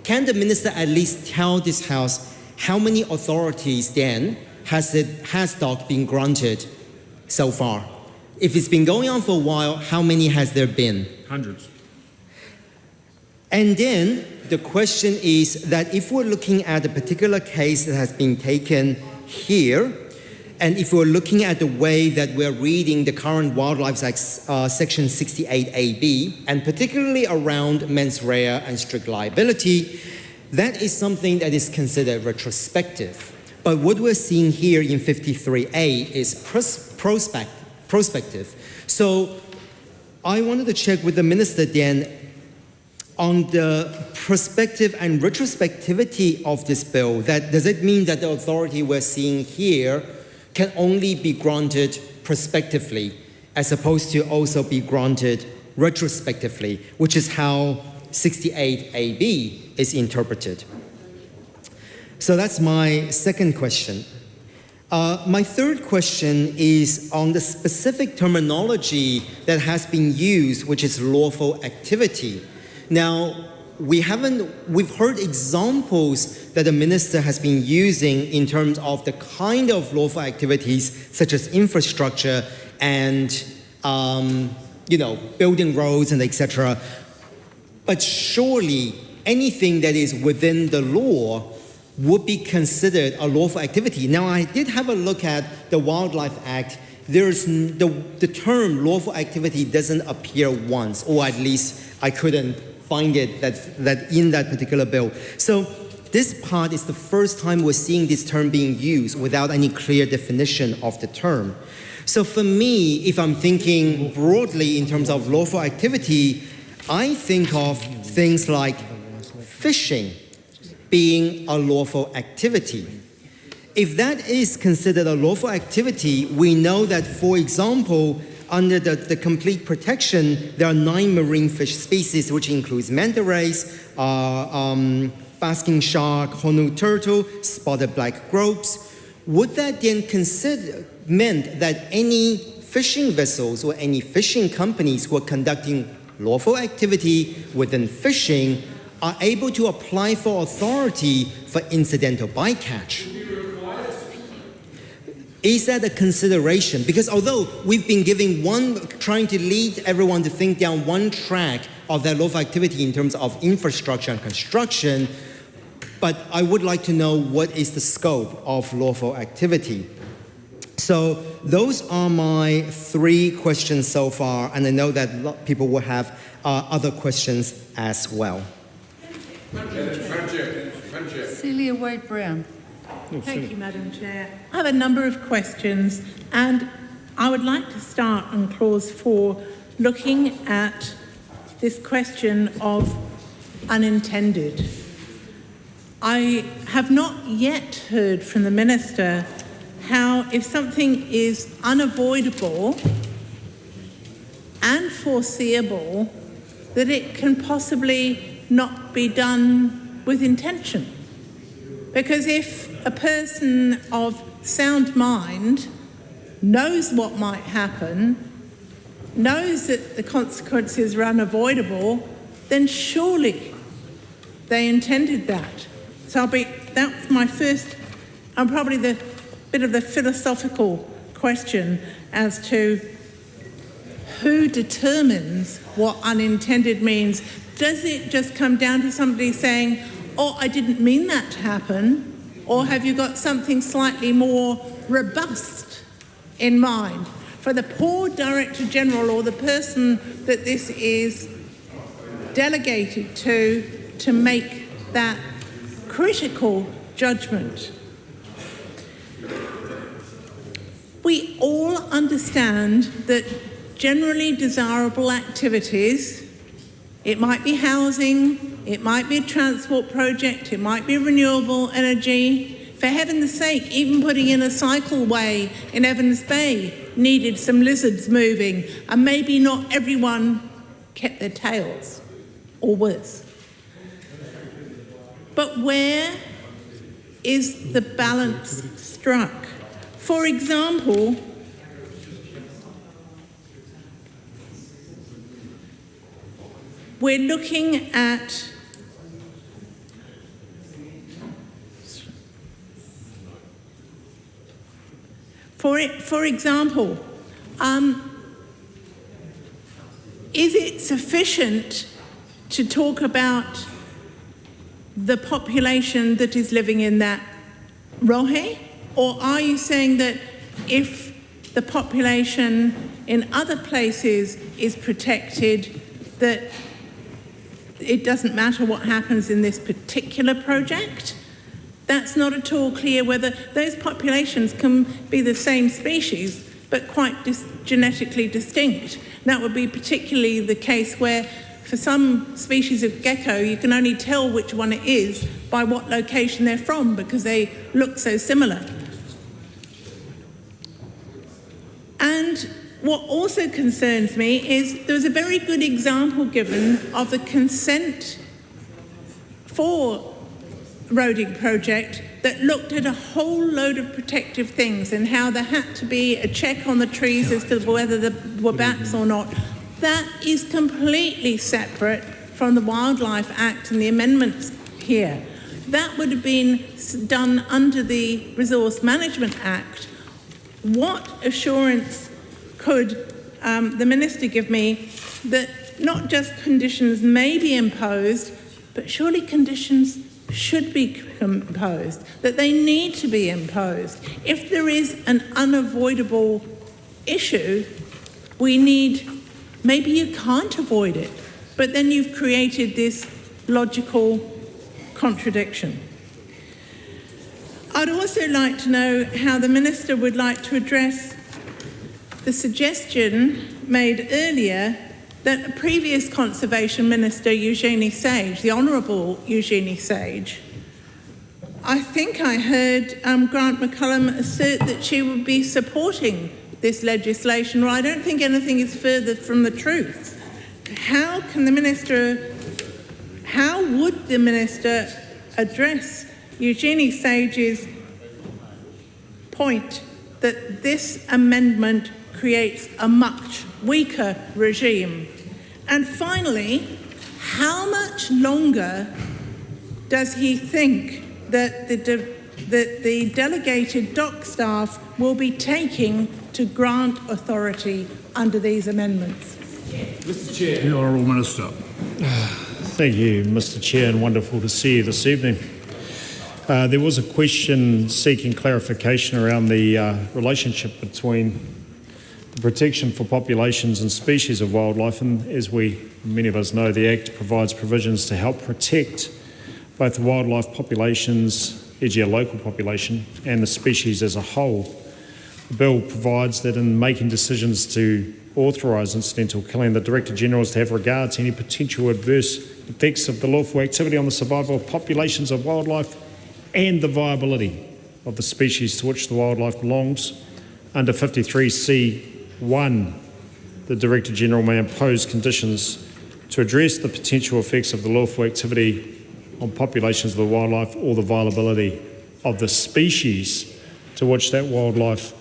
can the Minister at least tell this House how many authorities then has DOC been granted so far? If it's been going on for a while, how many has there been? Hundreds. And then the question is that if we're looking at a particular case that has been taken here, and if we're looking at the way that we're reading the current Wildlife Act, Section 68AB, and particularly around mens rea and strict liability, that is something that is considered retrospective. But what we're seeing here in 53A is prospective. So I wanted to check with the Minister then on the prospective and retrospectivity of this bill. That does it mean that the authority we're seeing here can only be granted prospectively, as opposed to also be granted retrospectively, which is how 68AB is interpreted? So that's my second question. My third question is on the specific terminology that has been used, which is lawful activity. Now, we've heard examples that the Minister has been using in terms of the kind of lawful activities, such as infrastructure and, building roads and etc. But surely anything that is within the law would be considered a lawful activity. Now, I did have a look at the Wildlife Act. There's the term lawful activity doesn't appear once, or at least I couldn't find it that in that particular bill. So this part is the first time we're seeing this term being used without any clear definition of the term. So for me, if I'm thinking broadly in terms of lawful activity, I think of things like fishing being a lawful activity. If that is considered a lawful activity, we know that, for example, under the complete protection, there are 9 marine fish species, which includes manta rays, basking shark, horned turtle, spotted black groups. Would that then meant that any fishing vessels or any fishing companies who are conducting lawful activity within fishing are able to apply for authority for incidental bycatch? Is that a consideration? Because although we've been trying to lead everyone to think down one track of that lawful activity in terms of infrastructure and construction, but I would like to know what is the scope of lawful activity. So those are my 3 questions so far, and I know that people will have other questions as well. Celia Wade-Brown. Thank you, Madam Chair. I have a number of questions, and I would like to start on clause 4, looking at this question of unintended. I have not yet heard from the Minister how, if something is unavoidable and foreseeable, that it can possibly not be done with intention. Because if a person of sound mind knows what might happen, knows that the consequences are unavoidable, then surely they intended that. So that's my first, and probably the bit of the philosophical question as to who determines what unintended means. Does it just come down to somebody saying, oh, I didn't mean that to happen? Or have you got something slightly more robust in mind for the poor Director General or the person that this is delegated to make that critical judgment? We all understand that generally desirable activities, it might be housing, it might be a transport project, it might be renewable energy. For heaven's sake, even putting in a cycleway in Evans Bay needed some lizards moving, and maybe not everyone kept their tails, or worse. But where is the balance struck? For example, we're looking at for example, is it sufficient to talk about the population that is living in that rohe? Or are you saying that if the population in other places is protected, that it doesn't matter what happens in this particular project? That's not at all clear whether those populations can be the same species but quite genetically distinct. That would be particularly the case where for some species of gecko you can only tell which one it is by what location they're from because they look so similar. And what also concerns me is there was a very good example given of the consent for roading project that looked at a whole load of protective things and how there had to be a check on the trees as to whether there were bats or not. That is completely separate from the Wildlife Act and the amendments here. That would have been done under the Resource Management Act. What assurance could the Minister give me that not just conditions may be imposed, but surely conditions should be imposed, that they need to be imposed? If there is an unavoidable issue, we need, maybe you can't avoid it, but then you've created this logical contradiction. I'd also like to know how the Minister would like to address the suggestion made earlier that a previous Conservation Minister, Eugenie Sage, the Honourable Eugenie Sage, I think I heard Grant McCullum assert that she would be supporting this legislation. Well, I don't think anything is further from the truth. How would the Minister address Eugenie Sage's point that this amendment creates a much weaker regime? And finally, how much longer does he think that the delegated DOC staff will be taking to grant authority under these amendments? Mr. Chair. The Honourable Minister. Thank you, Mr. Chair, and wonderful to see you this evening. There was a question seeking clarification around the relationship between the protection for populations and species of wildlife, and as many of us know, the Act provides provisions to help protect both the wildlife populations, e.g. a local population, and the species as a whole. The bill provides that in making decisions to authorise incidental killing, the Director-General is to have regard to any potential adverse effects of the lawful activity on the survival of populations of wildlife and the viability of the species to which the wildlife belongs. Under 53C(1), the Director-General may impose conditions to address the potential effects of the lawful activity on populations of the wildlife or the viability of the species to which that wildlife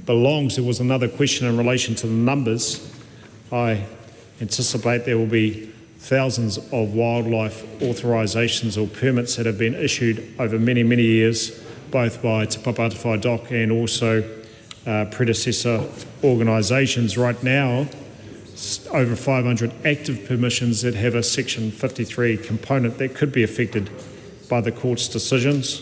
belongs. There was another question in relation to the numbers. I anticipate there will be thousands of wildlife authorisations or permits that have been issued over many, many years, both by Te Papa DOC and also predecessor organisations. Right now, over 500 active permissions that have a Section 53 component that could be affected by the court's decisions,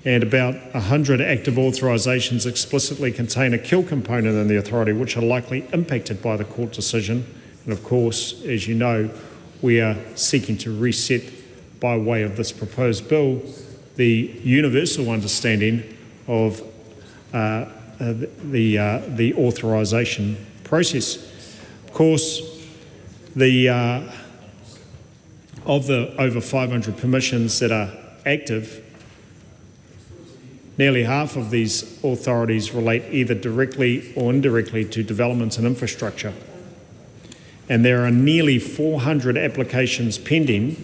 and about 100 active authorisations explicitly contain a kill component in the authority, which are likely impacted by the court decision. And of course, as you know, we are seeking to reset, by way of this proposed bill, the universal understanding of the authorisation process. Of course, of the over 500 permissions that are active, nearly half of these authorities relate either directly or indirectly to development and infrastructure. And there are nearly 400 applications pending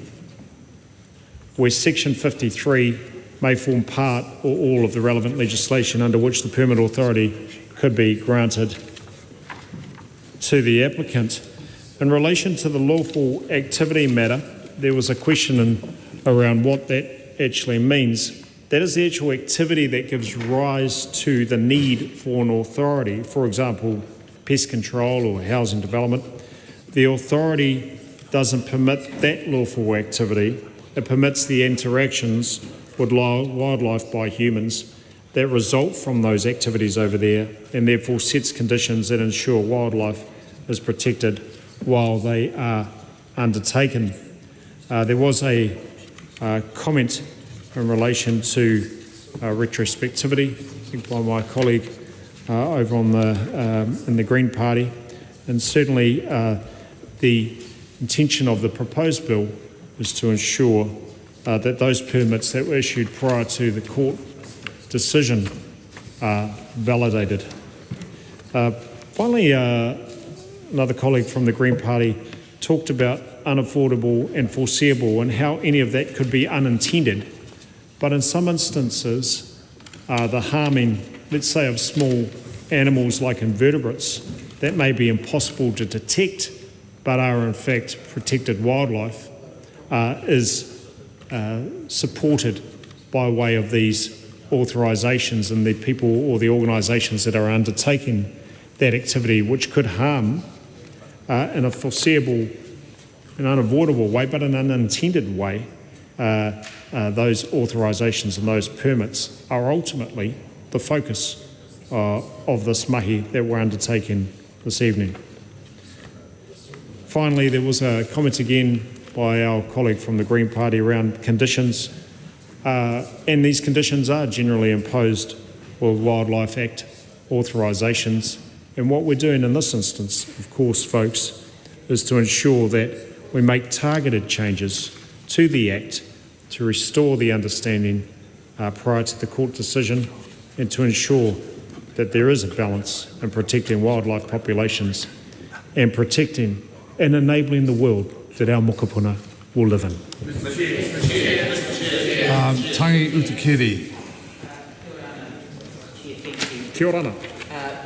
where Section 53 may form part or all of the relevant legislation under which the permit authority could be granted to the applicant. In relation to the lawful activity matter, there was a question around what that actually means. That is the actual activity that gives rise to the need for an authority, for example, pest control or housing development. The authority doesn't permit that lawful activity. It permits the interactions with wildlife by humans that result from those activities over there, and therefore sets conditions that ensure wildlife is protected while they are undertaken. There was a comment in relation to retrospectivity, I think by my colleague over on in the Green Party, and certainly the intention of the proposed bill is to ensure that those permits that were issued prior to the court decision are validated. Finally, another colleague from the Green Party talked about unaffordable and foreseeable and how any of that could be unintended. But in some instances, the harming, let's say, of small animals like invertebrates that may be impossible to detect but are in fact protected wildlife is supported by way of these authorisations and the people or the organisations that are undertaking that activity, which could harm in a foreseeable and unavoidable way, but in an unintended way. Those authorisations and those permits are ultimately the focus of this mahi that we're undertaking this evening. Finally, there was a comment again by our colleague from the Green Party around conditions. and these conditions are generally imposed with Wildlife Act authorisations. And what we're doing in this instance, of course, folks, is to ensure that we make targeted changes to the Act to restore the understanding prior to the court decision and to ensure that there is a balance in protecting wildlife populations and protecting and enabling the world that our mokopuna will live in. Tangi Utakiri. Kia ora.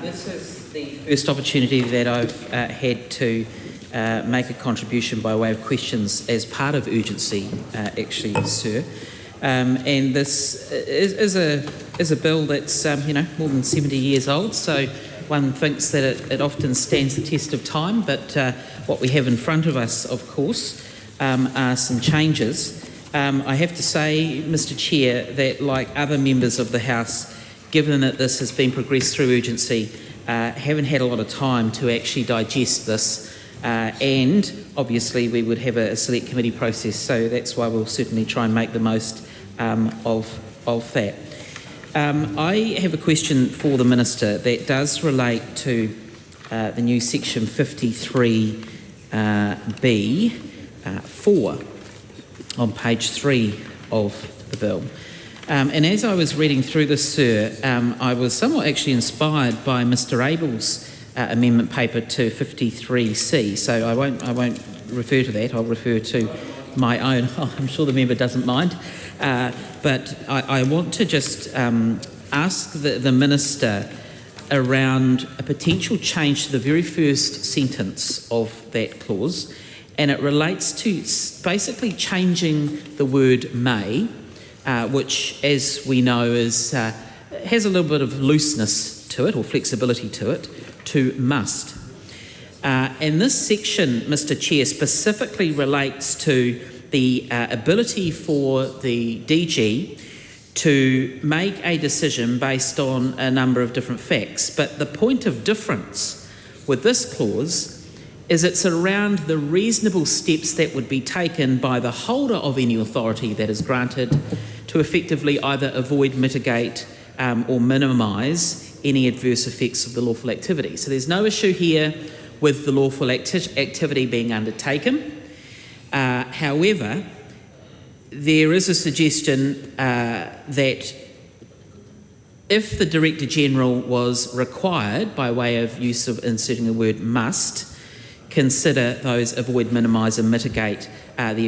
This is the first opportunity that I've had to make a contribution by way of questions as part of urgency, actually, sir. And this is a bill that's more than 70 years old, so one thinks that it often stands the test of time. But what we have in front of us, of course, are some changes. I have to say, Mr. Chair, that like other members of the House, given that this has been progressed through urgency, haven't had a lot of time to actually digest this. And obviously we would have a select committee process, so that's why we'll certainly try and make the most of that. I have a question for the Minister that does relate to the new section 53B(4) on page 3 of the bill. And as I was reading through this, sir, I was somewhat actually inspired by Mr. Abel's amendment paper to 53C. So I won't refer to that. I'll refer to my own. Oh, I'm sure the member doesn't mind. But I want to just ask the Minister around a potential change to the very first sentence of that clause, and it relates to basically changing the word may, which, as we know, has a little bit of looseness to it or flexibility to it, to must. And this section, Mr. Chair, specifically relates to the ability for the DG to make a decision based on a number of different facts. But the point of difference with this clause is it's around the reasonable steps that would be taken by the holder of any authority that is granted to effectively either avoid, mitigate or minimise any adverse effects of the lawful activity. So there's no issue here with the lawful activity being undertaken. However, there is a suggestion that if the Director General was required, by way of use of inserting the word must, consider those avoid, minimise and mitigate the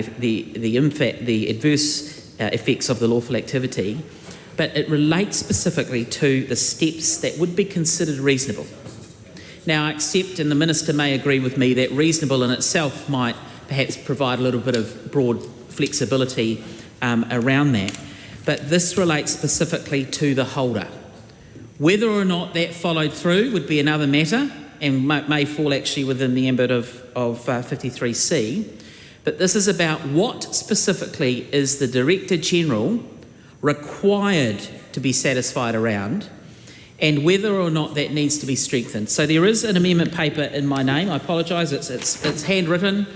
adverse effects of the lawful activity, but it relates specifically to the steps that would be considered reasonable. Now, I accept, and the Minister may agree with me, that reasonable in itself might perhaps provide a little bit of broad flexibility around that, but this relates specifically to the holder. Whether or not that followed through would be another matter and may fall actually within the ambit of 53C, but this is about what specifically is the Director General required to be satisfied around, and whether or not that needs to be strengthened. So there is an amendment paper in my name. I apologise, it's handwritten.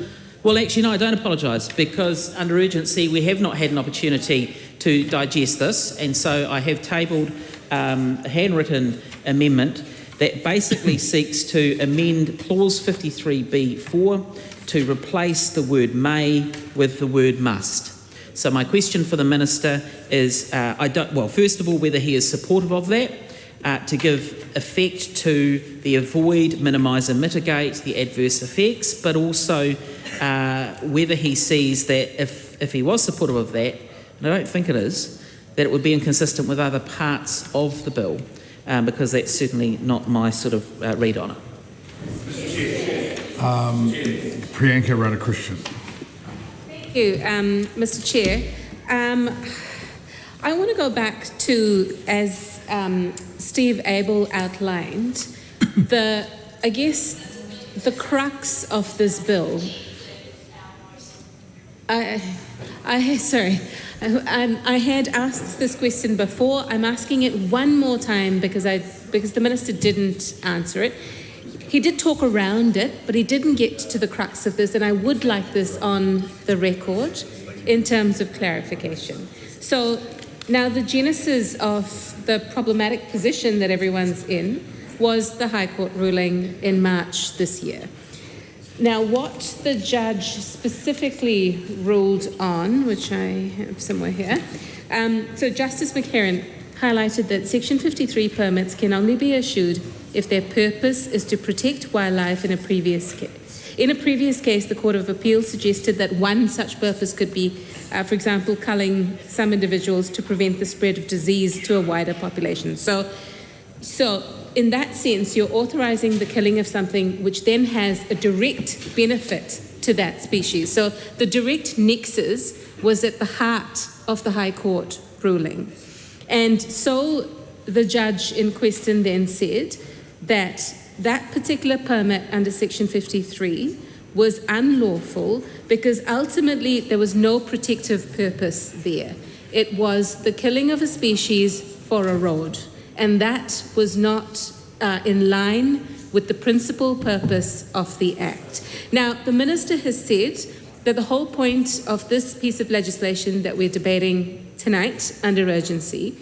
Well, actually, no, I don't apologise, because under urgency we have not had an opportunity to digest this, and so I have tabled a handwritten amendment that basically seeks to amend clause 53B(4) to replace the word may with the word must. So my question for the Minister is, first of all, whether he is supportive of that, to give effect to the avoid, minimise and mitigate the adverse effects, but also whether he sees that if he was supportive of that, and I don't think it is, that it would be inconsistent with other parts of the bill, because that's certainly not my sort of read on it. Priyanka Radhakrishnan. Thank you, Mr. Chair. I want to go back to, as Steve Abel outlined, the crux of this bill. I had asked this question before. I'm asking it one more time because the Minister didn't answer it. He did talk around it, but he didn't get to the crux of this, and I would like this on the record in terms of clarification. So now the genesis of the problematic position that everyone's in was the High Court ruling in March this year. Now, what the judge specifically ruled on, which I have somewhere here, so Justice McHerron highlighted that Section 53 permits can only be issued if their purpose is to protect wildlife in a previous case. In a previous case, the Court of Appeal suggested that one such purpose could be, for example, culling some individuals to prevent the spread of disease to a wider population. So in that sense, you're authorising the killing of something which then has a direct benefit to that species. So the direct nexus was at the heart of the High Court ruling. And so the judge in question then said that that particular permit under Section 53 was unlawful because ultimately there was no protective purpose there. It was the killing of a species for a road. And that was not in line with the principal purpose of the Act. Now, the Minister has said that the whole point of this piece of legislation that we're debating tonight under urgency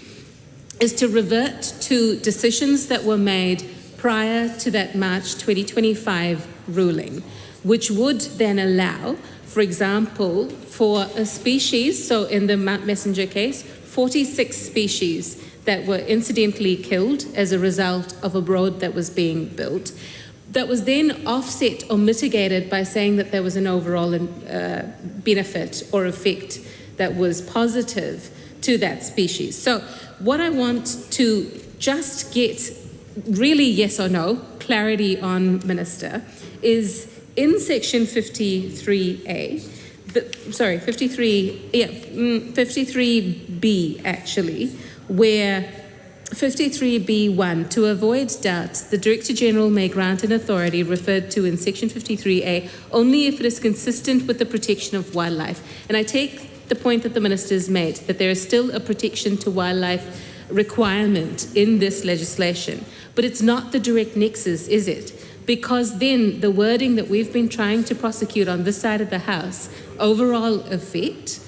is to revert to decisions that were made prior to that March 2025 ruling, which would then allow, for example, for a species, so in the Mount Messenger case, 46 species that were incidentally killed as a result of a road that was being built, that was then offset or mitigated by saying that there was an overall benefit or effect that was positive to that species. So what I want to just get really yes or no clarity on, Minister, is in Section 53A, 53B actually, where 53B1, to avoid doubt, the Director-General may grant an authority referred to in Section 53A only if it is consistent with the protection of wildlife. And I take the point that the Minister's made, that there is still a protection to wildlife requirement in this legislation. But it's not the direct nexus, is it? Because then the wording that we've been trying to prosecute on this side of the House, overall effect,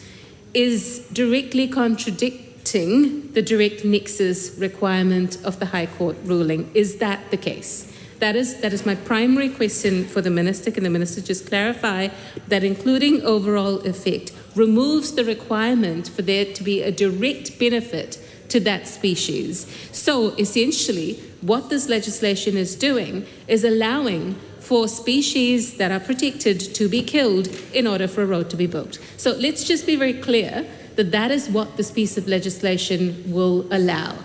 is directly contradicting the direct nexus requirement of the High Court ruling. Is that the case? That is my primary question for the Minister. Can the Minister just clarify that including overall effect removes the requirement for there to be a direct benefit to that species? So essentially, what this legislation is doing is allowing for species that are protected to be killed in order for a road to be built. So let's just be very clear that that is what this piece of legislation will allow.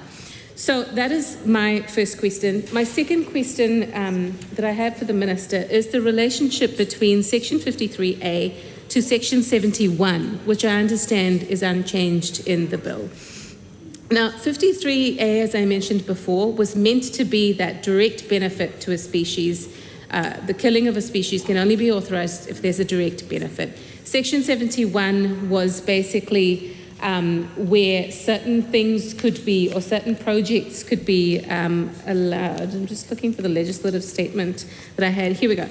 So that is my first question. My second question that I have for the Minister is the relationship between Section 53A to Section 71, which I understand is unchanged in the bill. Now, 53A, as I mentioned before, was meant to be that direct benefit to a species. The killing of a species can only be authorised if there's a direct benefit. Section 71 was basically where certain things could be, or certain projects could be allowed. I'm just looking for the legislative statement that I had. Here we go.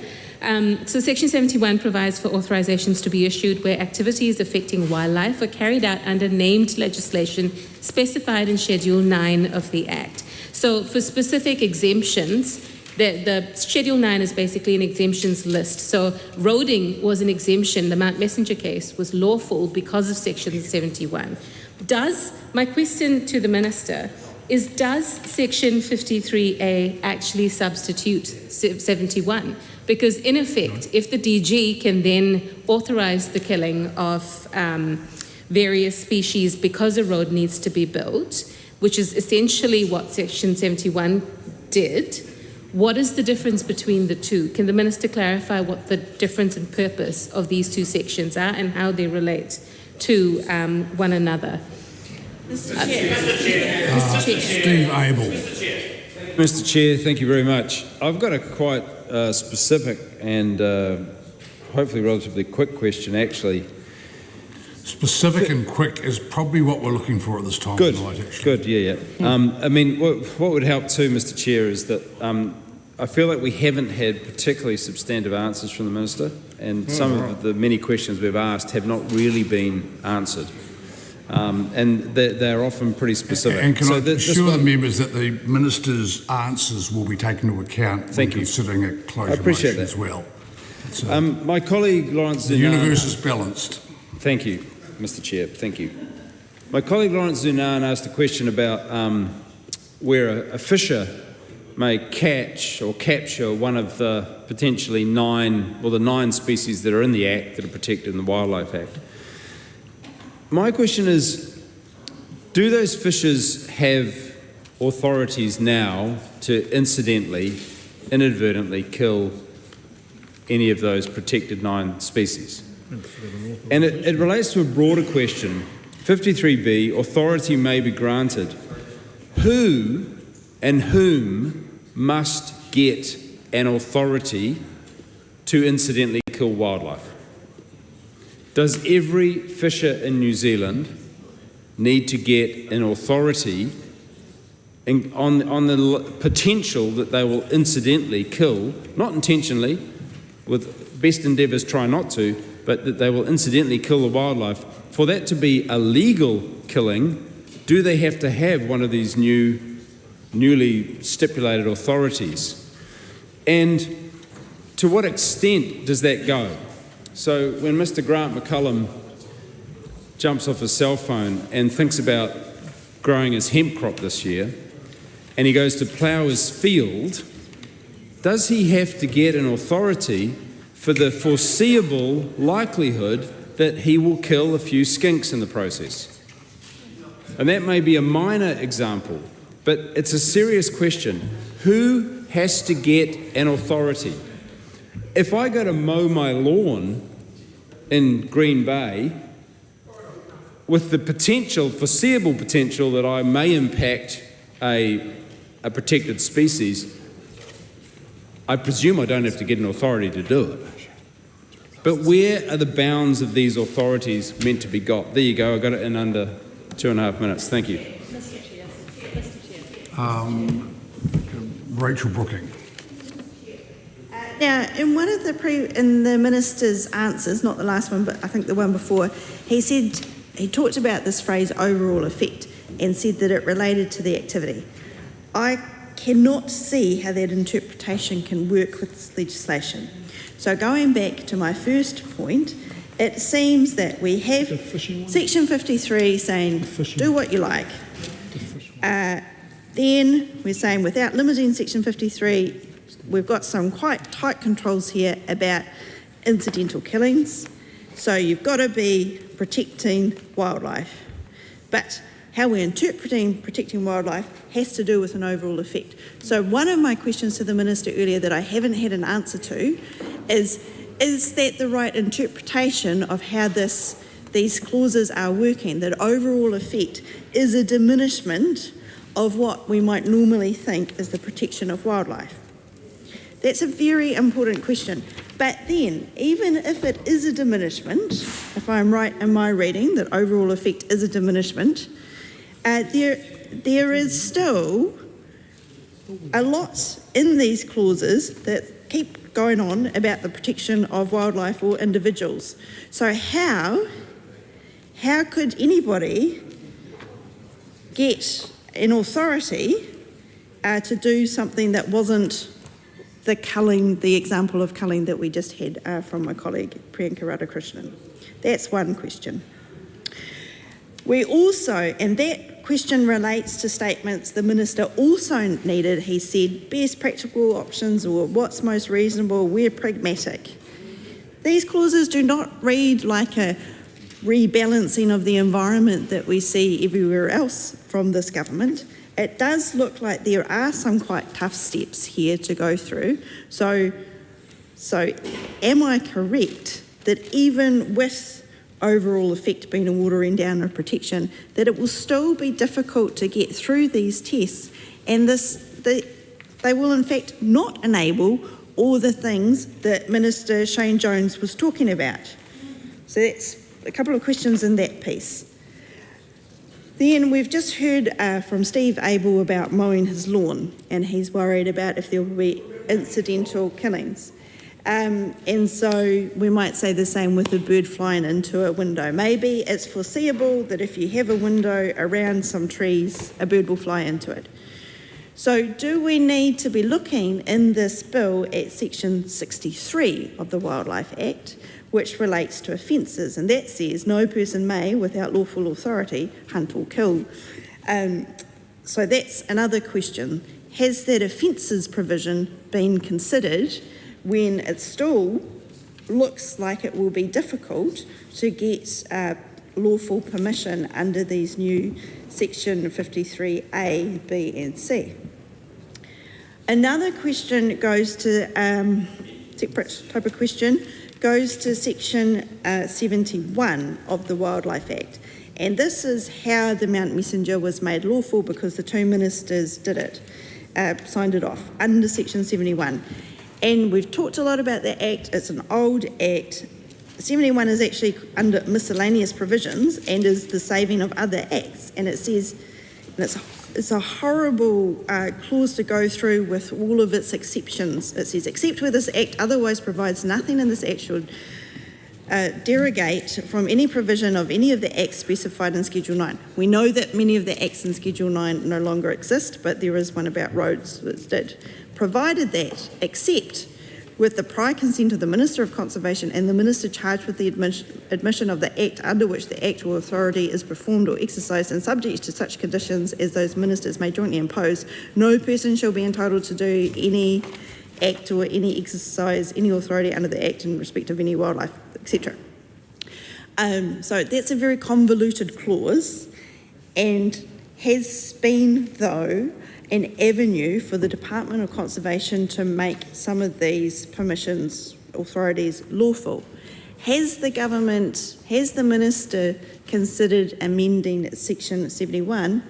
So Section 71 provides for authorisations to be issued where activities affecting wildlife are carried out under named legislation specified in Schedule 9 of the Act. So for specific exemptions, the Schedule 9 is basically an exemptions list. So roading was an exemption. The Mount Messenger case was lawful because of Section 71. My question to the Minister is, does Section 53A actually substitute 71? Because in effect, if the DG can then authorise the killing of various species because a road needs to be built, which is essentially what Section 71 did, what is the difference between the two? Can the Minister clarify what the difference in purpose of these two sections are and how they relate to one another? Mr. Chair. Steve Abel. Mr. Chair, thank you very much. I've got a quite specific and hopefully relatively quick question, actually. Specific and quick is probably what we're looking for at this time of night, actually. Good, yeah. I mean, what would help too, Mr. Chair, is that I feel like we haven't had particularly substantive answers from the Minister, and some of the many questions we've asked have not really been answered. and they're often pretty specific. And can So I this assure the one- members that the Minister's answers will be taken into account when considering a closure I appreciate motion that. as well. My colleague Lawrence The Zunan... universe is balanced. Thank you, Mr Chair. Thank you. My colleague Lawrence Zunan asked a question about where a fisher may catch or capture one of the potentially the 9 species that are in the Act that are protected in the Wildlife Act. My question is, do those fishers have authorities now to inadvertently kill any of those protected 9 species? And it relates to a broader question. 53B, authority may be granted. Who and whom must get an authority to incidentally kill wildlife? Does every fisher in New Zealand need to get an authority on the potential that they will incidentally kill, not intentionally, with best endeavours try not to, but that they will incidentally kill the wildlife? For that to be a legal killing, do they have to have one of these newly stipulated authorities? And to what extent does that go? So when Mr Grant McCullum jumps off his cell phone and thinks about growing his hemp crop this year, and he goes to plough his field, does he have to get an authority for the foreseeable likelihood that he will kill a few skinks in the process? And that may be a minor example, but it's a serious question. Who has to get an authority? If I go to mow my lawn in Green Bay with the foreseeable potential that I may impact a protected species, I presume I don't have to get an authority to do it. But where are the bounds of these authorities meant to be got? There you go, I got it in under 2.5 minutes. Thank you. Rachel Brooking. Now, in one of in the Minister's answers, not the last one, but I think the one before, he talked about this phrase overall effect and said that it related to the activity. I cannot see how that interpretation can work with this legislation. So going back to my first point, it seems that we have Section 53 saying do what you like. Then we're saying without limiting Section 53, we've got some quite tight controls here about incidental killings. So you've got to be protecting wildlife. But how we're interpreting protecting wildlife has to do with an overall effect. So one of my questions to the Minister earlier that I haven't had an answer to is that the right interpretation of how these clauses are working, that overall effect is a diminishment of what we might normally think is the protection of wildlife? That's a very important question. But then, even if it is a diminishment, if I'm right in my reading that overall effect is a diminishment, there is still a lot in these clauses that keep going on about the protection of wildlife or individuals. So how could anybody get an authority to do something that wasn't the example of culling that we just had from my colleague Priyanka Radhakrishnan? That's one question. We also, and that question relates to statements the Minister also needed. He said best practical options or what's most reasonable, we're pragmatic. These clauses do not read like a rebalancing of the environment that we see everywhere else from this government. It does look like there are some quite tough steps here to go through. So am I correct that even with overall effect being a watering down of protection, that it will still be difficult to get through these tests, and they will in fact not enable all the things that Minister Shane Jones was talking about? So that's a couple of questions in that piece. Then we've just heard from Steve Abel about mowing his lawn, and he's worried about if there will be incidental killings. And so we might say the same with a bird flying into a window. Maybe it's foreseeable that if you have a window around some trees, a bird will fly into it. So do we need to be looking in this bill at section 63 of the Wildlife Act, which relates to offences, and that says no person may, without lawful authority, hunt or kill. So that's another question. Has that offences provision been considered when it still looks like it will be difficult to get lawful permission under these new section 53A, B and C? Another question goes to, separate type of question, goes to section 71 of the Wildlife Act. And this is how the Mount Messenger was made lawful, because the two ministers did it, signed it off under section 71. And we've talked a lot about the Act. It's an old Act. 71 is actually under miscellaneous provisions and is the saving of other acts. And it says, and it's a horrible clause to go through with all of its exceptions. It says, except where this Act otherwise provides nothing in this Act should derogate from any provision of any of the acts specified in Schedule 9. We know that many of the acts in Schedule 9 no longer exist, but there is one about roads that did. Provided that, except with the prior consent of the Minister of Conservation and the Minister charged with the admission of the Act under which the Act or authority is performed or exercised, and subject to such conditions as those ministers may jointly impose, no person shall be entitled to do any act or any exercise any authority under the Act in respect of any wildlife, etc. So that's a very convoluted clause, and has been, though, an avenue for the Department of Conservation to make some of these permissions, authorities, lawful. Has the government, has the Minister considered amending section 71,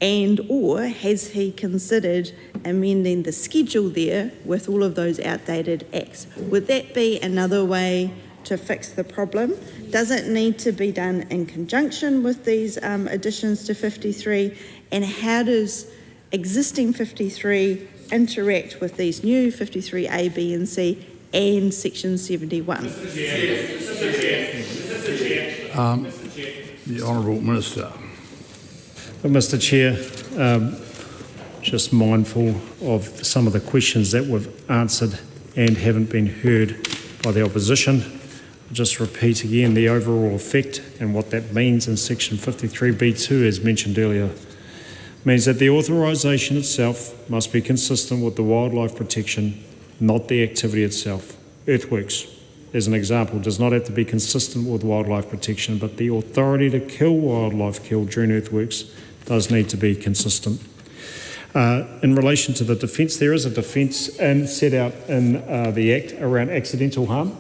and or has he considered amending the schedule there with all of those outdated acts? Would that be another way to fix the problem? Does it need to be done in conjunction with these additions to 53? And how does existing 53 interact with these new 53A, B and C and section 71? The Honourable Minister. Mr. Chair, just mindful of some of the questions that we've answered and haven't been heard by the opposition. I'll just repeat again the overall effect and what that means in section 53B2, as mentioned earlier. Means that the authorisation itself must be consistent with the wildlife protection, not the activity itself. Earthworks, as an example, does not have to be consistent with wildlife protection, but the authority to kill wildlife killed during earthworks does need to be consistent. In relation to the defence, there is a defence set out in the Act around accidental harm,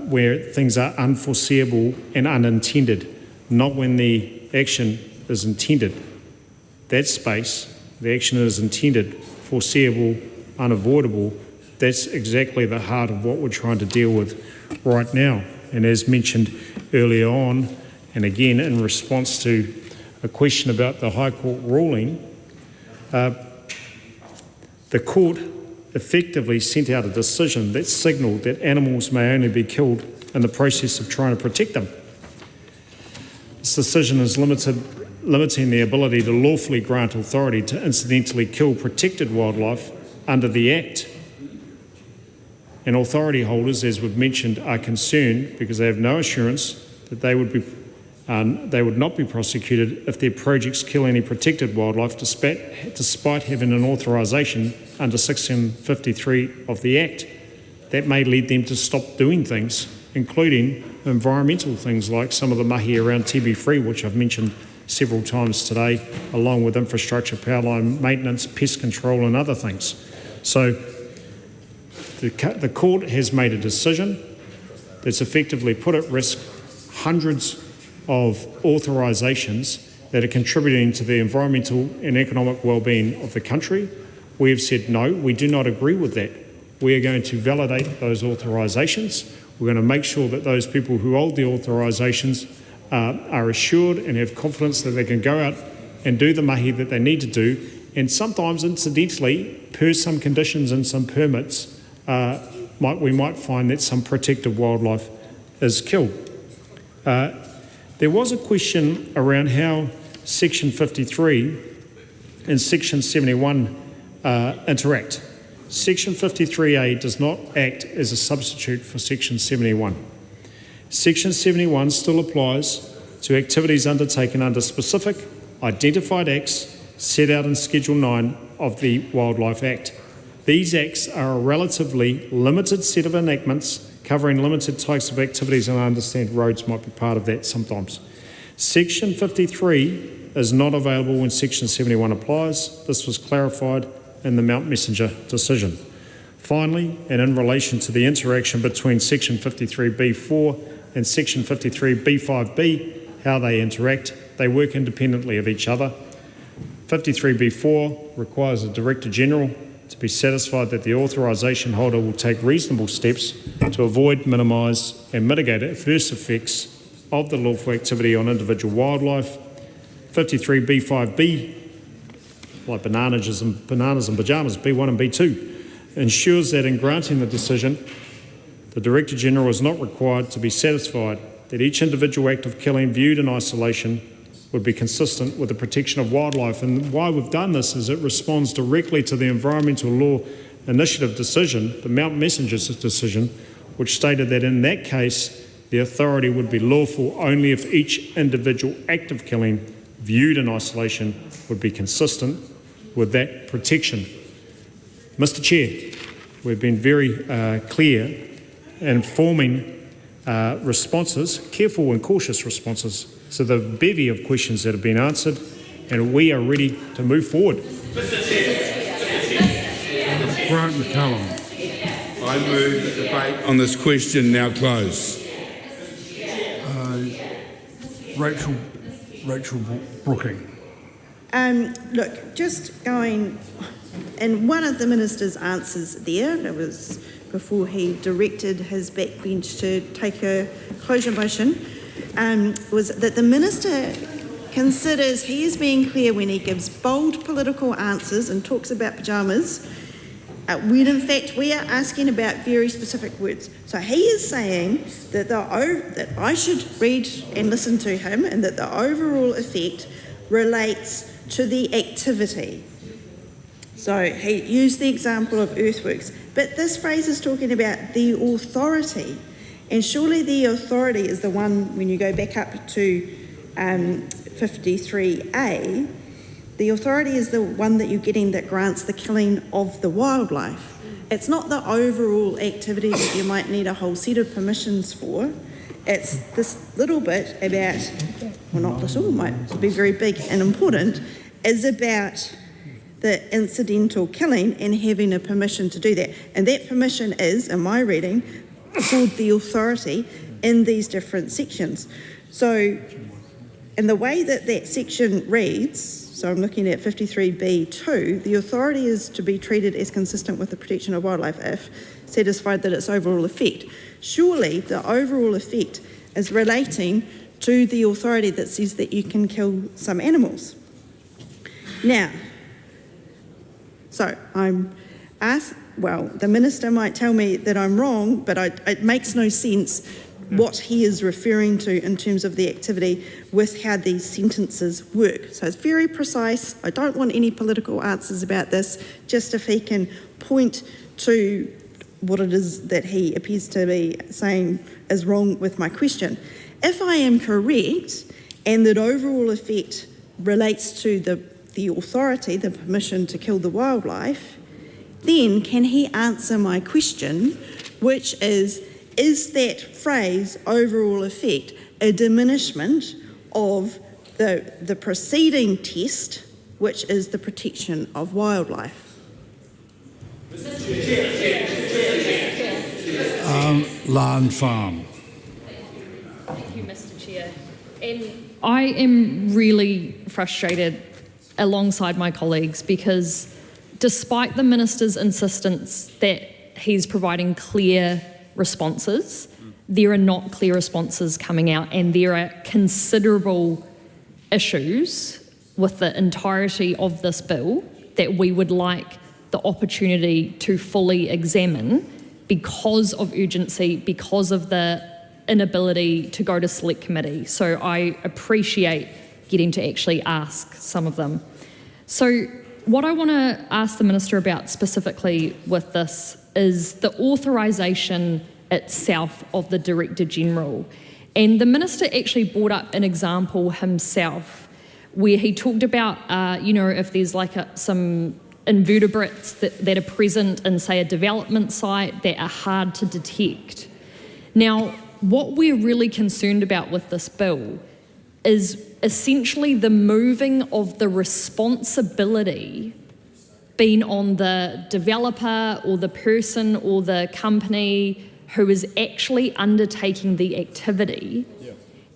where things are unforeseeable and unintended, not when the action is intended. That space, the action is intended, foreseeable, unavoidable, that's exactly the heart of what we're trying to deal with right now. And as mentioned earlier on, and again in response to a question about the High Court ruling, the court effectively sent out a decision that signalled that animals may only be killed in the process of trying to protect them. This decision is limiting the ability to lawfully grant authority to incidentally kill protected wildlife under the Act. And authority holders, as we've mentioned, are concerned because they have no assurance that they would not be prosecuted if their projects kill any protected wildlife despite having an authorisation under section 53 of the Act. That may lead them to stop doing things, including environmental things like some of the mahi around TB3, which I've mentioned several times today, along with infrastructure, power line maintenance, pest control and other things. So the court has made a decision that's effectively put at risk hundreds of authorisations that are contributing to the environmental and economic well-being of the country. We have said no, we do not agree with that. We are going to validate those authorisations. We're going to make sure that those people who hold the authorisations are assured and have confidence that they can go out and do the mahi that they need to do, and sometimes, incidentally, per some conditions and some permits, we might find that some protected wildlife is killed. There was a question around how Section 53 and Section 71 interact. Section 53A does not act as a substitute for Section 71. Section 71 still applies to activities undertaken under specific identified acts set out in Schedule 9 of the Wildlife Act. These acts are a relatively limited set of enactments covering limited types of activities, and I understand roads might be part of that sometimes. Section 53 is not available when Section 71 applies. This was clarified in the Mount Messenger decision. Finally, and in relation to the interaction between Section 53B4 and Section 53B5B, how they interact, they work independently of each other. 53B4 requires the Director General to be satisfied that the authorisation holder will take reasonable steps to avoid, minimise and mitigate adverse effects of the lawful activity on individual wildlife. 53B5B, like bananas and pyjamas, B1 and B2, ensures that in granting the decision, the Director General is not required to be satisfied that each individual act of killing viewed in isolation would be consistent with the protection of wildlife. And why we've done this is it responds directly to the Environmental Law Initiative decision, the Mount Messenger's decision, which stated that in that case, the authority would be lawful only if each individual act of killing viewed in isolation would be consistent with that protection. Mr. Chair, we've been very clear in forming responses, careful and cautious responses to the bevy of questions that have been answered, and we are ready to move forward. Grant McCallum. I move the debate on this question now close. Rachel Brooking. Look, just going, and one of the minister's answers there, it was before he directed his backbench to take a closure motion, was that the minister considers he is being clear when he gives bold political answers and talks about pyjamas, when in fact we are asking about very specific words. So he is saying that that I should read and listen to him, and that the overall effect relates to the activity. So he used the example of earthworks, but this phrase is talking about the authority, and surely the authority is the one, when you go back up to 53A, the authority is the one that you're getting that grants the killing of the wildlife. It's not the overall activity that you might need a whole set of permissions for. It's this little bit about, well, not little, might be very big and important, is about the incidental killing and having a permission to do that. And that permission is, in my reading, called the authority in these different sections. So, in the way that that section reads, so I'm looking at 53B2, the authority is to be treated as consistent with the protection of wildlife if satisfied that its overall effect. Surely the overall effect is relating to the authority that says that you can kill some animals. Now, so I'm asked, well, the minister might tell me that I'm wrong, but it makes no sense what he is referring to in terms of the activity with how these sentences work. So it's very precise. I don't want any political answers about this, just if he can point to what it is that he appears to be saying is wrong with my question. If I am correct, and that overall effect relates to the authority, the permission to kill the wildlife, then can he answer my question, which is that phrase, overall effect, a diminishment of the preceding test, which is the protection of wildlife? Larn Farm. Thank you, Mr. Chair. And I am really frustrated alongside my colleagues because despite the minister's insistence that he's providing clear responses, there are not clear responses coming out, and there are considerable issues with the entirety of this bill that we would like the opportunity to fully examine because of urgency, because of the inability to go to select committee. So I appreciate getting to actually ask some of them. So what I want to ask the Minister about specifically with this is the authorisation itself of the Director General. And the Minister actually brought up an example himself where he talked about, if there's like some invertebrates that are present in, say, a development site that are hard to detect. Now, what we're really concerned about with this bill is essentially the moving of the responsibility being on the developer or the person or the company who is actually undertaking the activity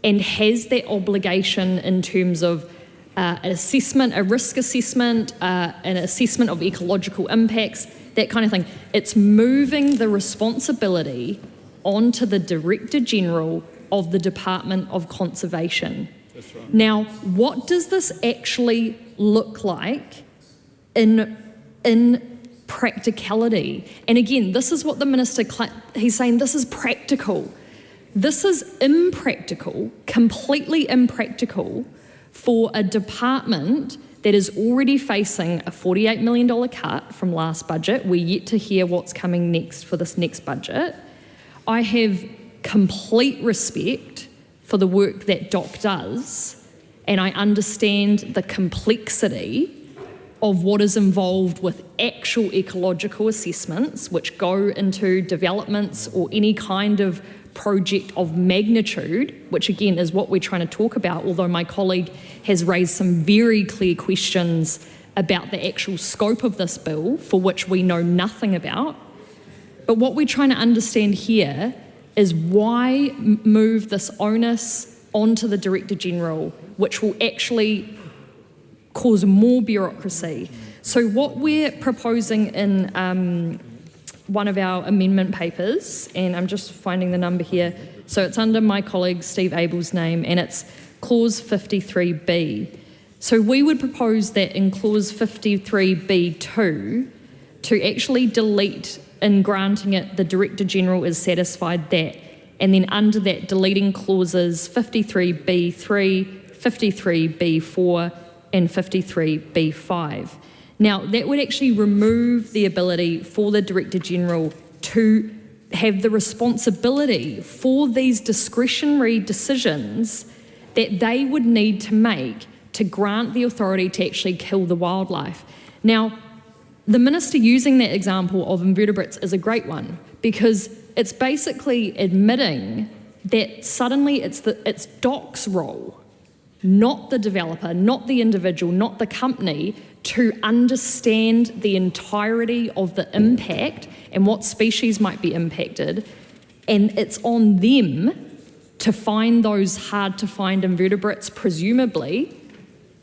and has that obligation in terms of an assessment, a risk assessment, an assessment of ecological impacts, that kind of thing. It's moving the responsibility onto the Director General of the Department of Conservation. That's right. Now, what does this actually look like in practicality? And again, this is what the Minister, he's saying this is practical. This is impractical, completely impractical for a department that is already facing a $48 million cut from last budget. We're yet to hear what's coming next for this next budget. I have complete respect for the work that DOC does, and I understand the complexity of what is involved with actual ecological assessments, which go into developments or any kind of project of magnitude, which again is what we're trying to talk about, although my colleague has raised some very clear questions about the actual scope of this bill, for which we know nothing about. But what we're trying to understand here is why move this onus onto the Director General, which will actually cause more bureaucracy. So what we're proposing in one of our amendment papers, and I'm just finding the number here, so it's under my colleague Steve Abel's name, and it's clause 53B. So we would propose that in clause 53B2 to actually delete, in granting it, the Director General is satisfied that, and then under that deleting clauses 53B3, 53B4 and 53B5. Now, that would actually remove the ability for the Director General to have the responsibility for these discretionary decisions that they would need to make to grant the authority to actually kill the wildlife. Now, the Minister using that example of invertebrates is a great one, because it's basically admitting that suddenly it's DOC's role, not the developer, not the individual, not the company, to understand the entirety of the impact and what species might be impacted. And it's on them to find those hard to find invertebrates, presumably,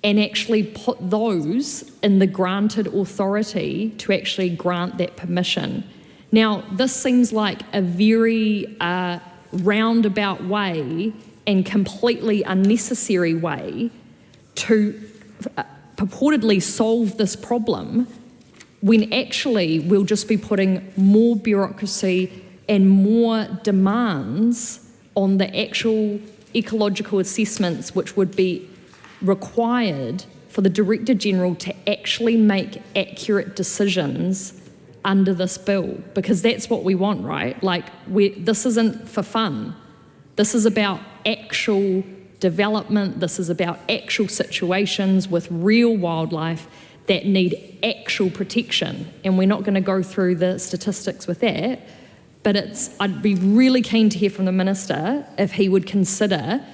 and actually put those in the granted authority to actually grant that permission. Now, this seems like a very roundabout way and completely unnecessary way to purportedly solve this problem, when actually we'll just be putting more bureaucracy and more demands on the actual ecological assessments, which would be required for the Director General to actually make accurate decisions under this bill, because that's what we want, right? Like, this isn't for fun. This is about actual development. This is about actual situations with real wildlife that need actual protection. And we're not going to go through the statistics with that, but I'd be really keen to hear from the Minister if he would consider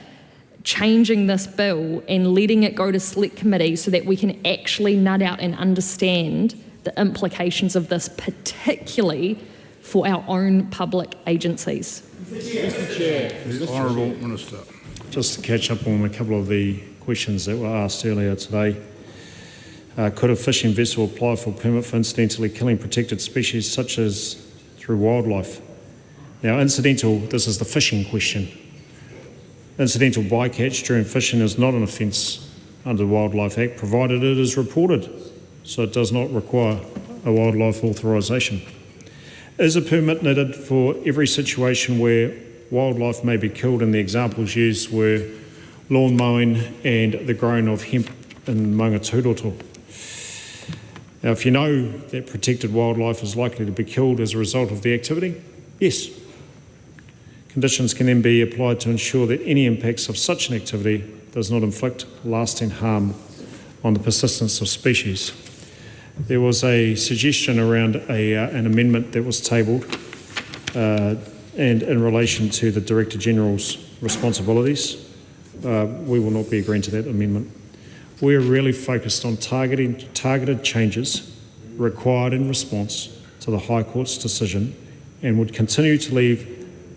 changing this bill and letting it go to select committee so that we can actually nut out and understand the implications of this, particularly for our own public agencies. Mr. Chair. Honourable Minister. Just to catch up on a couple of the questions that were asked earlier today. Could a fishing vessel apply for a permit for incidentally killing protected species such as through wildlife? Now, this is the fishing question. Incidental bycatch during fishing is not an offence under the Wildlife Act, provided it is reported, so it does not require a wildlife authorisation. Is a permit needed for every situation where wildlife may be killed? And the examples used were lawn mowing and the growing of hemp in Maungaturoto. Now, if you know that protected wildlife is likely to be killed as a result of the activity, yes. Conditions can then be applied to ensure that any impacts of such an activity does not inflict lasting harm on the persistence of species. There was a suggestion around an amendment that was tabled and in relation to the Director General's responsibilities. We will not be agreeing to that amendment. We are really focused on targeted changes required in response to the High Court's decision and would continue to leave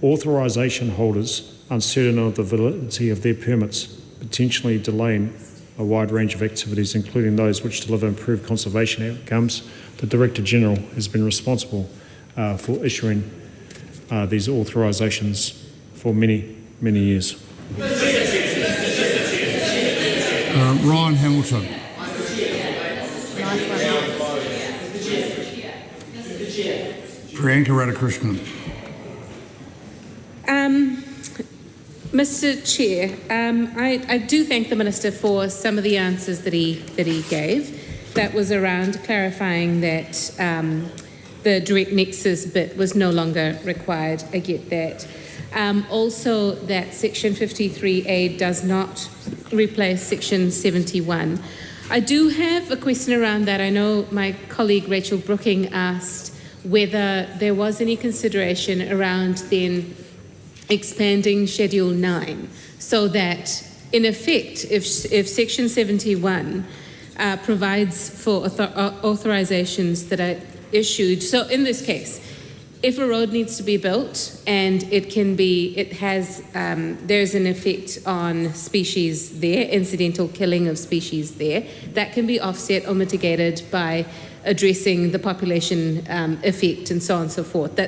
authorisation holders uncertain of the validity of their permits, potentially delaying a wide range of activities, including those which deliver improved conservation outcomes. The Director General has been responsible for issuing these authorisations for many, many years. Ryan Hamilton. Priyanka Radhakrishnan. Mr. Chair, I do thank the Minister for some of the answers that he gave. That was around clarifying that the direct nexus bit was no longer required. I get that. Also, that Section 53A does not replace Section 71. I do have a question around that. I know my colleague Rachel Brooking asked whether there was any consideration around then expanding Schedule 9 so that, in effect, if Section 71 provides for authorisations that are issued, so in this case, if a road needs to be built and there's an effect on species there, incidental killing of species there, that can be offset or mitigated by addressing the population effect and so on and so forth.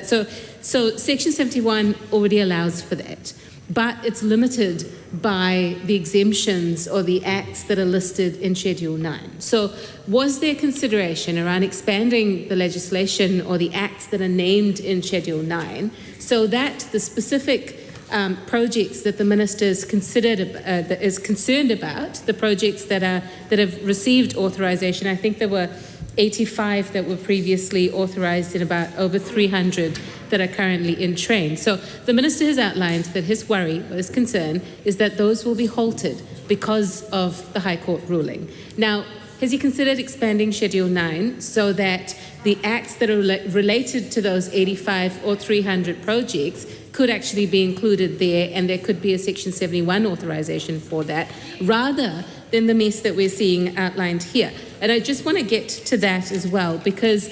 So Section 71 already allows for that, but it's limited by the exemptions or the acts that are listed in Schedule 9. So was there consideration around expanding the legislation or the acts that are named in Schedule 9 so that the specific projects that the Minister is concerned about, the projects that have received authorisation, I think there were 85 that were previously authorised and about over 300 that are currently in train. So the Minister has outlined that his worry or his concern is that those will be halted because of the High Court ruling. Now, has he considered expanding Schedule 9 so that the acts that are related to those 85 or 300 projects could actually be included there and there could be a Section 71 authorisation for that, rather than the mess that we're seeing outlined here? And I just want to get to that as well, because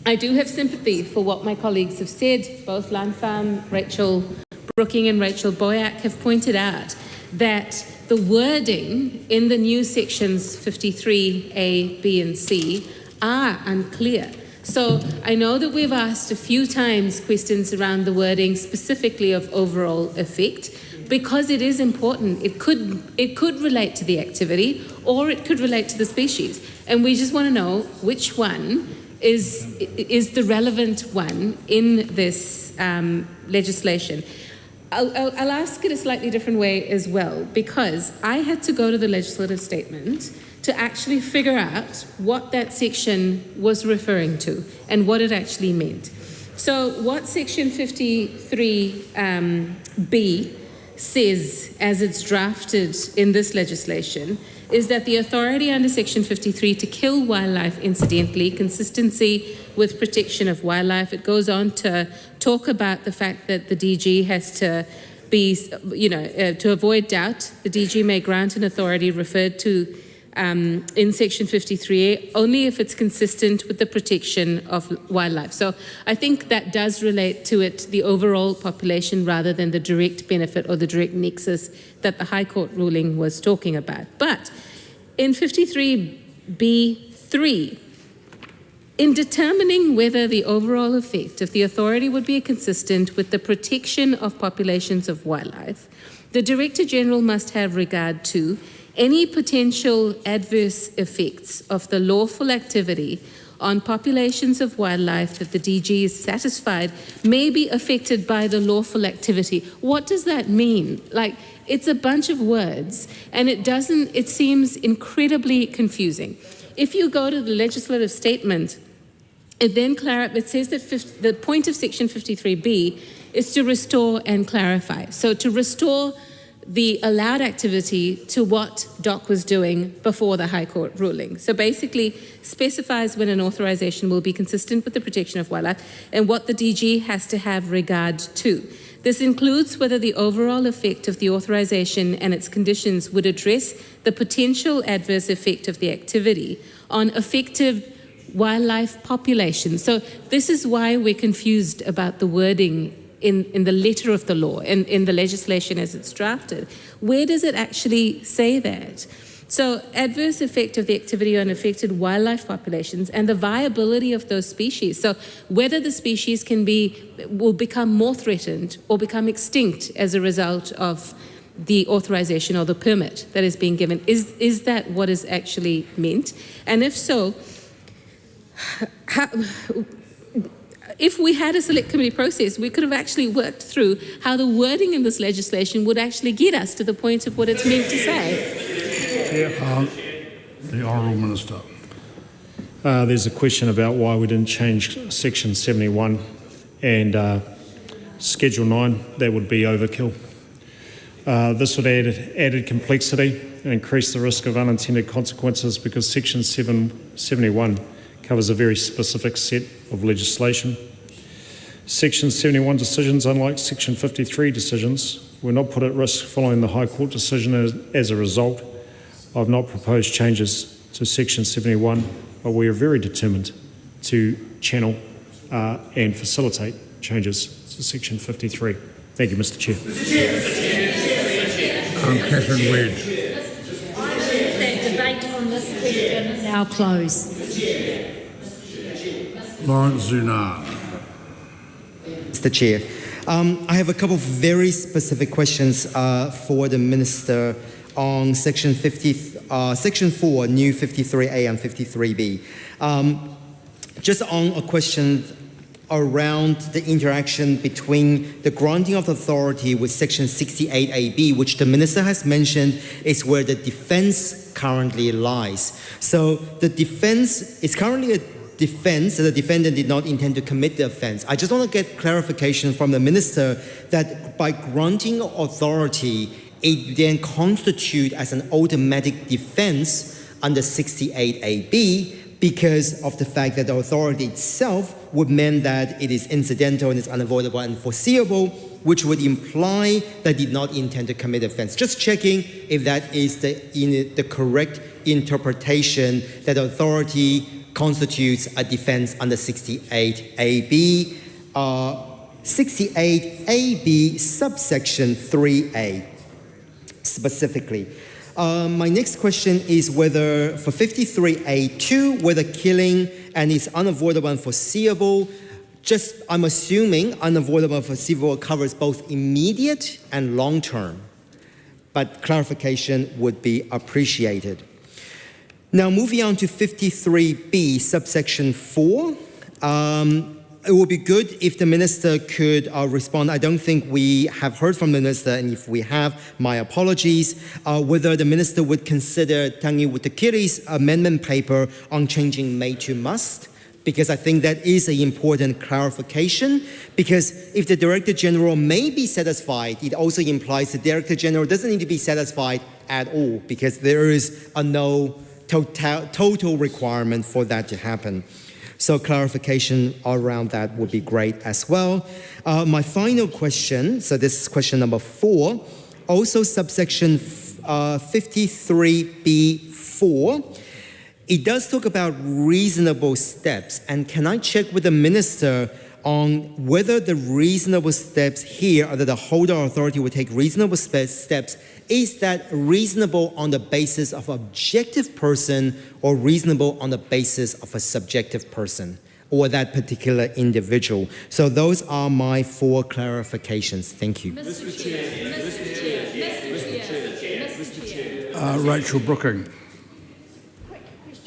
I do have sympathy for what my colleagues have said. Both Lanfam, Rachel Brooking and Rachel Boyack have pointed out that the wording in the new sections 53A, B and C are unclear. So I know that we've asked a few times questions around the wording specifically of overall effect, because it is important. It could relate to the activity or it could relate to the species. And we just want to know which one is the relevant one in this legislation. I'll ask it a slightly different way as well, because I had to go to the legislative statement to actually figure out what that section was referring to and what it actually meant. So what Section 53B says, as it's drafted in this legislation, is that the authority under Section 53 to kill wildlife incidentally, consistency with protection of wildlife. It goes on to talk about the fact that the DG has to be, to avoid doubt, the DG may grant an authority referred to in Section 53A only if it's consistent with the protection of wildlife. So I think that does relate to it, the overall population, rather than the direct benefit or the direct nexus that the High Court ruling was talking about. But in 53B3, in determining whether the overall effect of the authority would be consistent with the protection of populations of wildlife, the Director General must have regard to any potential adverse effects of the lawful activity on populations of wildlife that the DG is satisfied may be affected by the lawful activity. What does that mean? Like, it's a bunch of words, and it seems incredibly confusing. If you go to the legislative statement, it then it says that the point of section 53B is to restore and clarify. So to restore the allowed activity to what DOC was doing before the High Court ruling. So basically specifies when an authorisation will be consistent with the protection of wildlife and what the DG has to have regard to. This includes whether the overall effect of the authorisation and its conditions would address the potential adverse effect of the activity on effective wildlife populations. So this is why we're confused about the wording in the letter of the law, in the legislation as it's drafted. Where does it actually say that? So adverse effect of the activity on affected wildlife populations and the viability of those species. So whether the species will become more threatened or become extinct as a result of the authorization or the permit that is being given. Is that what is actually meant? And if so, if we had a select committee process, we could have actually worked through how the wording in this legislation would actually get us to the point of what it's meant to say. The Honourable Minister. There's a question about why we didn't change Section 71 and Schedule 9. That would be overkill. This would add added complexity and increase the risk of unintended consequences because Section 71 covers a very specific set of legislation. Section 71 decisions, unlike Section 53 decisions, were not put at risk following the High Court decision. As a result, I've not proposed changes to Section 71, but we are very determined to channel and facilitate changes to Section 53. Thank you, Mr. Chair. Catherine Wedge. That debate on this question now close. Lawrence Zunard. Mr. Chair, I have a couple of very specific questions for the Minister on Section 4, new 53A and 53B. Just on a question around the interaction between the granting of authority with Section 68AB, which the Minister has mentioned is where the defence currently lies. So the defence is currently a defence that the defendant did not intend to commit the offence. I just want to get clarification from the Minister that by granting authority, it then constitutes as an automatic defence under 68AB because of the fact that the authority itself would mean that it is incidental and it's unavoidable and foreseeable, which would imply that did not intend to commit offence. Just checking if that is the correct interpretation that authority constitutes a defence under 68AB. 68AB subsection 3A specifically. My next question is whether for 53A2, whether killing and is unavoidable and foreseeable, I'm assuming unavoidable and foreseeable covers both immediate and long term, but clarification would be appreciated. Now moving on to 53B subsection 4. It would be good if the Minister could respond. I don't think we have heard from the Minister, and if we have, my apologies, whether the Minister would consider Tangi Wutakiri's amendment paper on changing may to must, because I think that is an important clarification, because if the Director General may be satisfied, it also implies the Director General doesn't need to be satisfied at all, because there is a no total requirement for that to happen. So clarification around that would be great as well. My final question, so this is question number 4, also subsection 53B4. It does talk about reasonable steps, and can I check with the Minister on whether the reasonable steps here, or that the holder authority would take reasonable steps, is that reasonable on the basis of objective person or reasonable on the basis of a subjective person or that particular individual? So those are my 4 clarifications. Thank you. Mr. Chair. Rachel Brooking.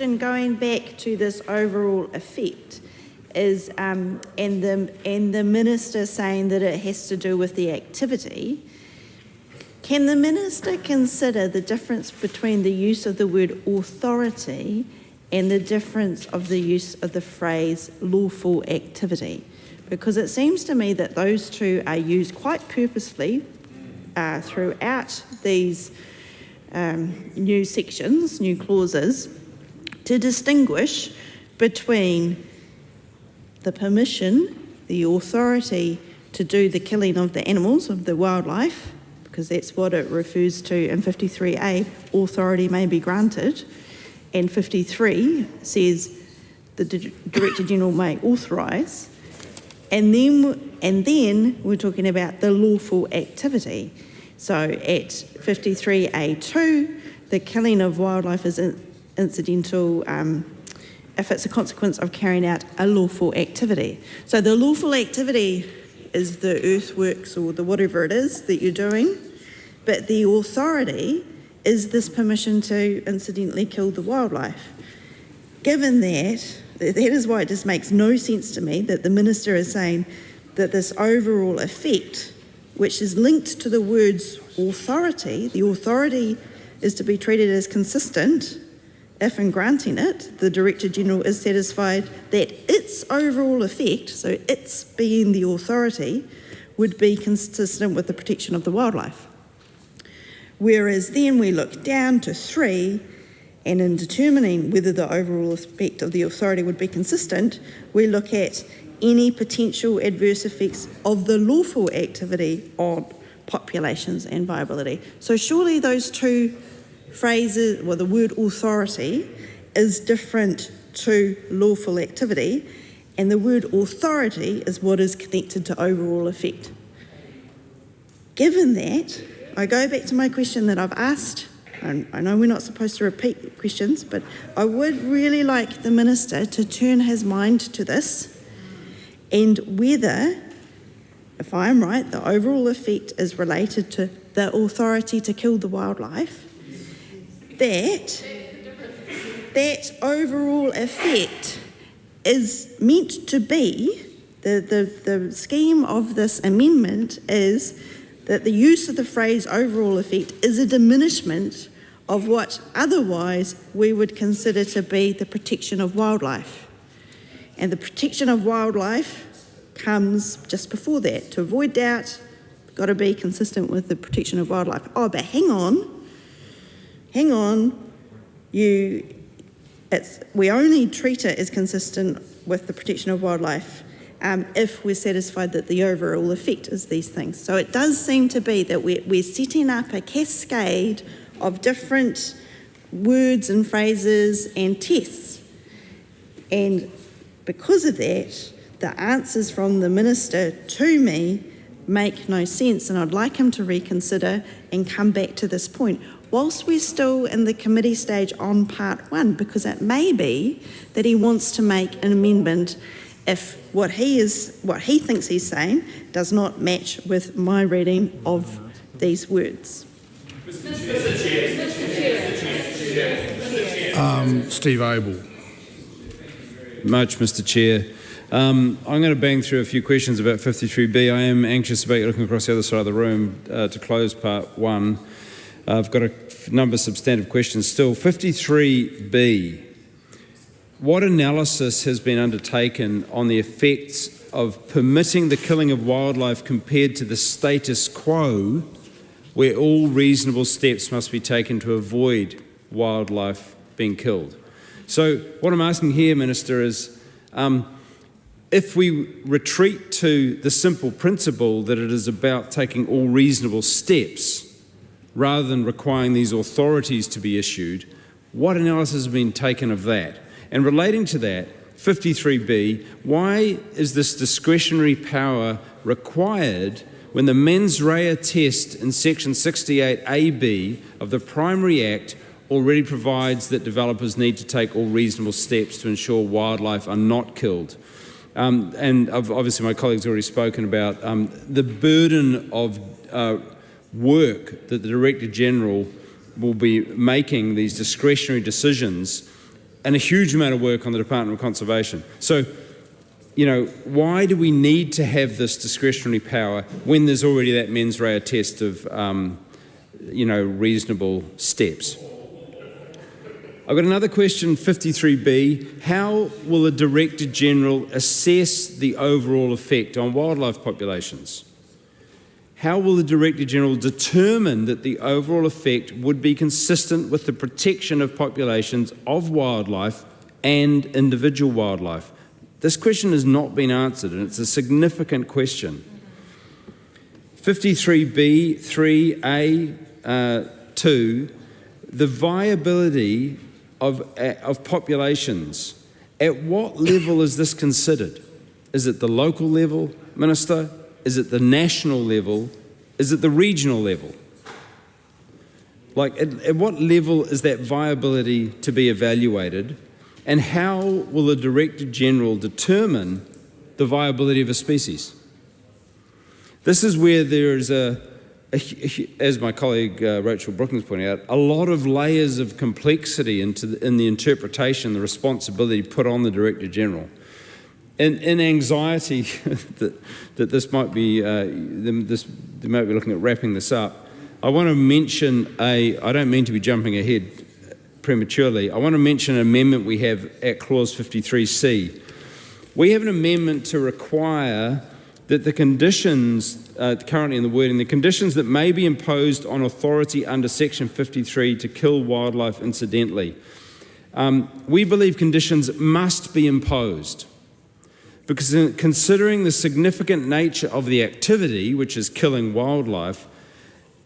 question going back to this overall effect is, and the Minister saying that it has to do with the activity. Can the Minister consider the difference between the use of the word authority and the difference of the use of the phrase lawful activity? Because it seems to me that those two are used quite purposefully throughout these new sections, new clauses, to distinguish between the permission, the authority to do the killing of the animals, of the wildlife, because that's what it refers to in 53A, authority may be granted, and 53 says the Director General may authorise, and then we're talking about the lawful activity. So at 53A2, the killing of wildlife is incidental if it's a consequence of carrying out a lawful activity. So the lawful activity is the earthworks or the whatever it is that you're doing, but the authority is this permission to incidentally kill the wildlife. Given that is why it just makes no sense to me that the Minister is saying that this overall effect, which is linked to the words authority, the authority is to be treated as consistent if in granting it, the Director General is satisfied that its overall effect, so its being the authority, would be consistent with the protection of the wildlife. Whereas then we look down to 3, and in determining whether the overall effect of the authority would be consistent, we look at any potential adverse effects of the lawful activity on populations and viability. So surely those two phrases, well, the word authority is different to lawful activity, and the word authority is what is connected to overall effect. Given that, I go back to my question that I've asked. I know we're not supposed to repeat questions, but I would really like the Minister to turn his mind to this and whether, if I'm right, the overall effect is related to the authority to kill the wildlife, that overall effect is meant to be, the scheme of this amendment is that the use of the phrase overall effect is a diminishment of what otherwise we would consider to be the protection of wildlife. And the protection of wildlife comes just before that. To avoid doubt, got to be consistent with the protection of wildlife. Oh, but hang on, we only treat it as consistent with the protection of wildlife if we're satisfied that the overall effect is these things. So it does seem to be that we're setting up a cascade of different words and phrases and tests. And because of that, the answers from the Minister to me make no sense, and I'd like him to reconsider and come back to this point whilst we're still in the committee stage on part 1, because it may be that he wants to make an amendment if what he thinks he's saying does not match with my reading of these words. Steve Abel. Much, Mr. Chair. I'm going to bang through a few questions about 53B. I am anxious about looking across the other side of the room to close part 1. I've got a number of substantive questions still. 53B. What analysis has been undertaken on the effects of permitting the killing of wildlife compared to the status quo, where all reasonable steps must be taken to avoid wildlife being killed? So what I'm asking here, Minister, is if we retreat to the simple principle that it is about taking all reasonable steps rather than requiring these authorities to be issued, what analysis has been taken of that? And relating to that, 53B, why is this discretionary power required when the mens rea test in section 68AB of the Primary Act already provides that developers need to take all reasonable steps to ensure wildlife are not killed? And obviously my colleagues have already spoken about the burden of work that the Director General will be making these discretionary decisions and a huge amount of work on the Department of Conservation. So, you know, why do we need to have this discretionary power when there's already that mens rea test of, you know, reasonable steps? I've got another question, 53B. How will the Director General assess the overall effect on wildlife populations? How will the Director General determine that the overall effect would be consistent with the protection of populations of wildlife and individual wildlife? This question has not been answered, and it's a significant question. 53B, 3A, 2, the viability of populations. At what level is this considered? Is it the local level, Minister? Is it the national level? Is it the regional level? Like, at what level is that viability to be evaluated? And how will the Director General determine the viability of a species? This is where there is as my colleague Rachel Brookings pointed out, a lot of layers of complexity in the interpretation, the responsibility put on the Director General. In anxiety that this might be, they might be looking at wrapping this up, I want to mention I don't mean to be jumping ahead prematurely, I want to mention an amendment we have at clause 53C. We have an amendment to require that the conditions, currently in the wording, the conditions that may be imposed on authority under section 53 to kill wildlife incidentally. We believe conditions must be imposed because considering the significant nature of the activity, which is killing wildlife,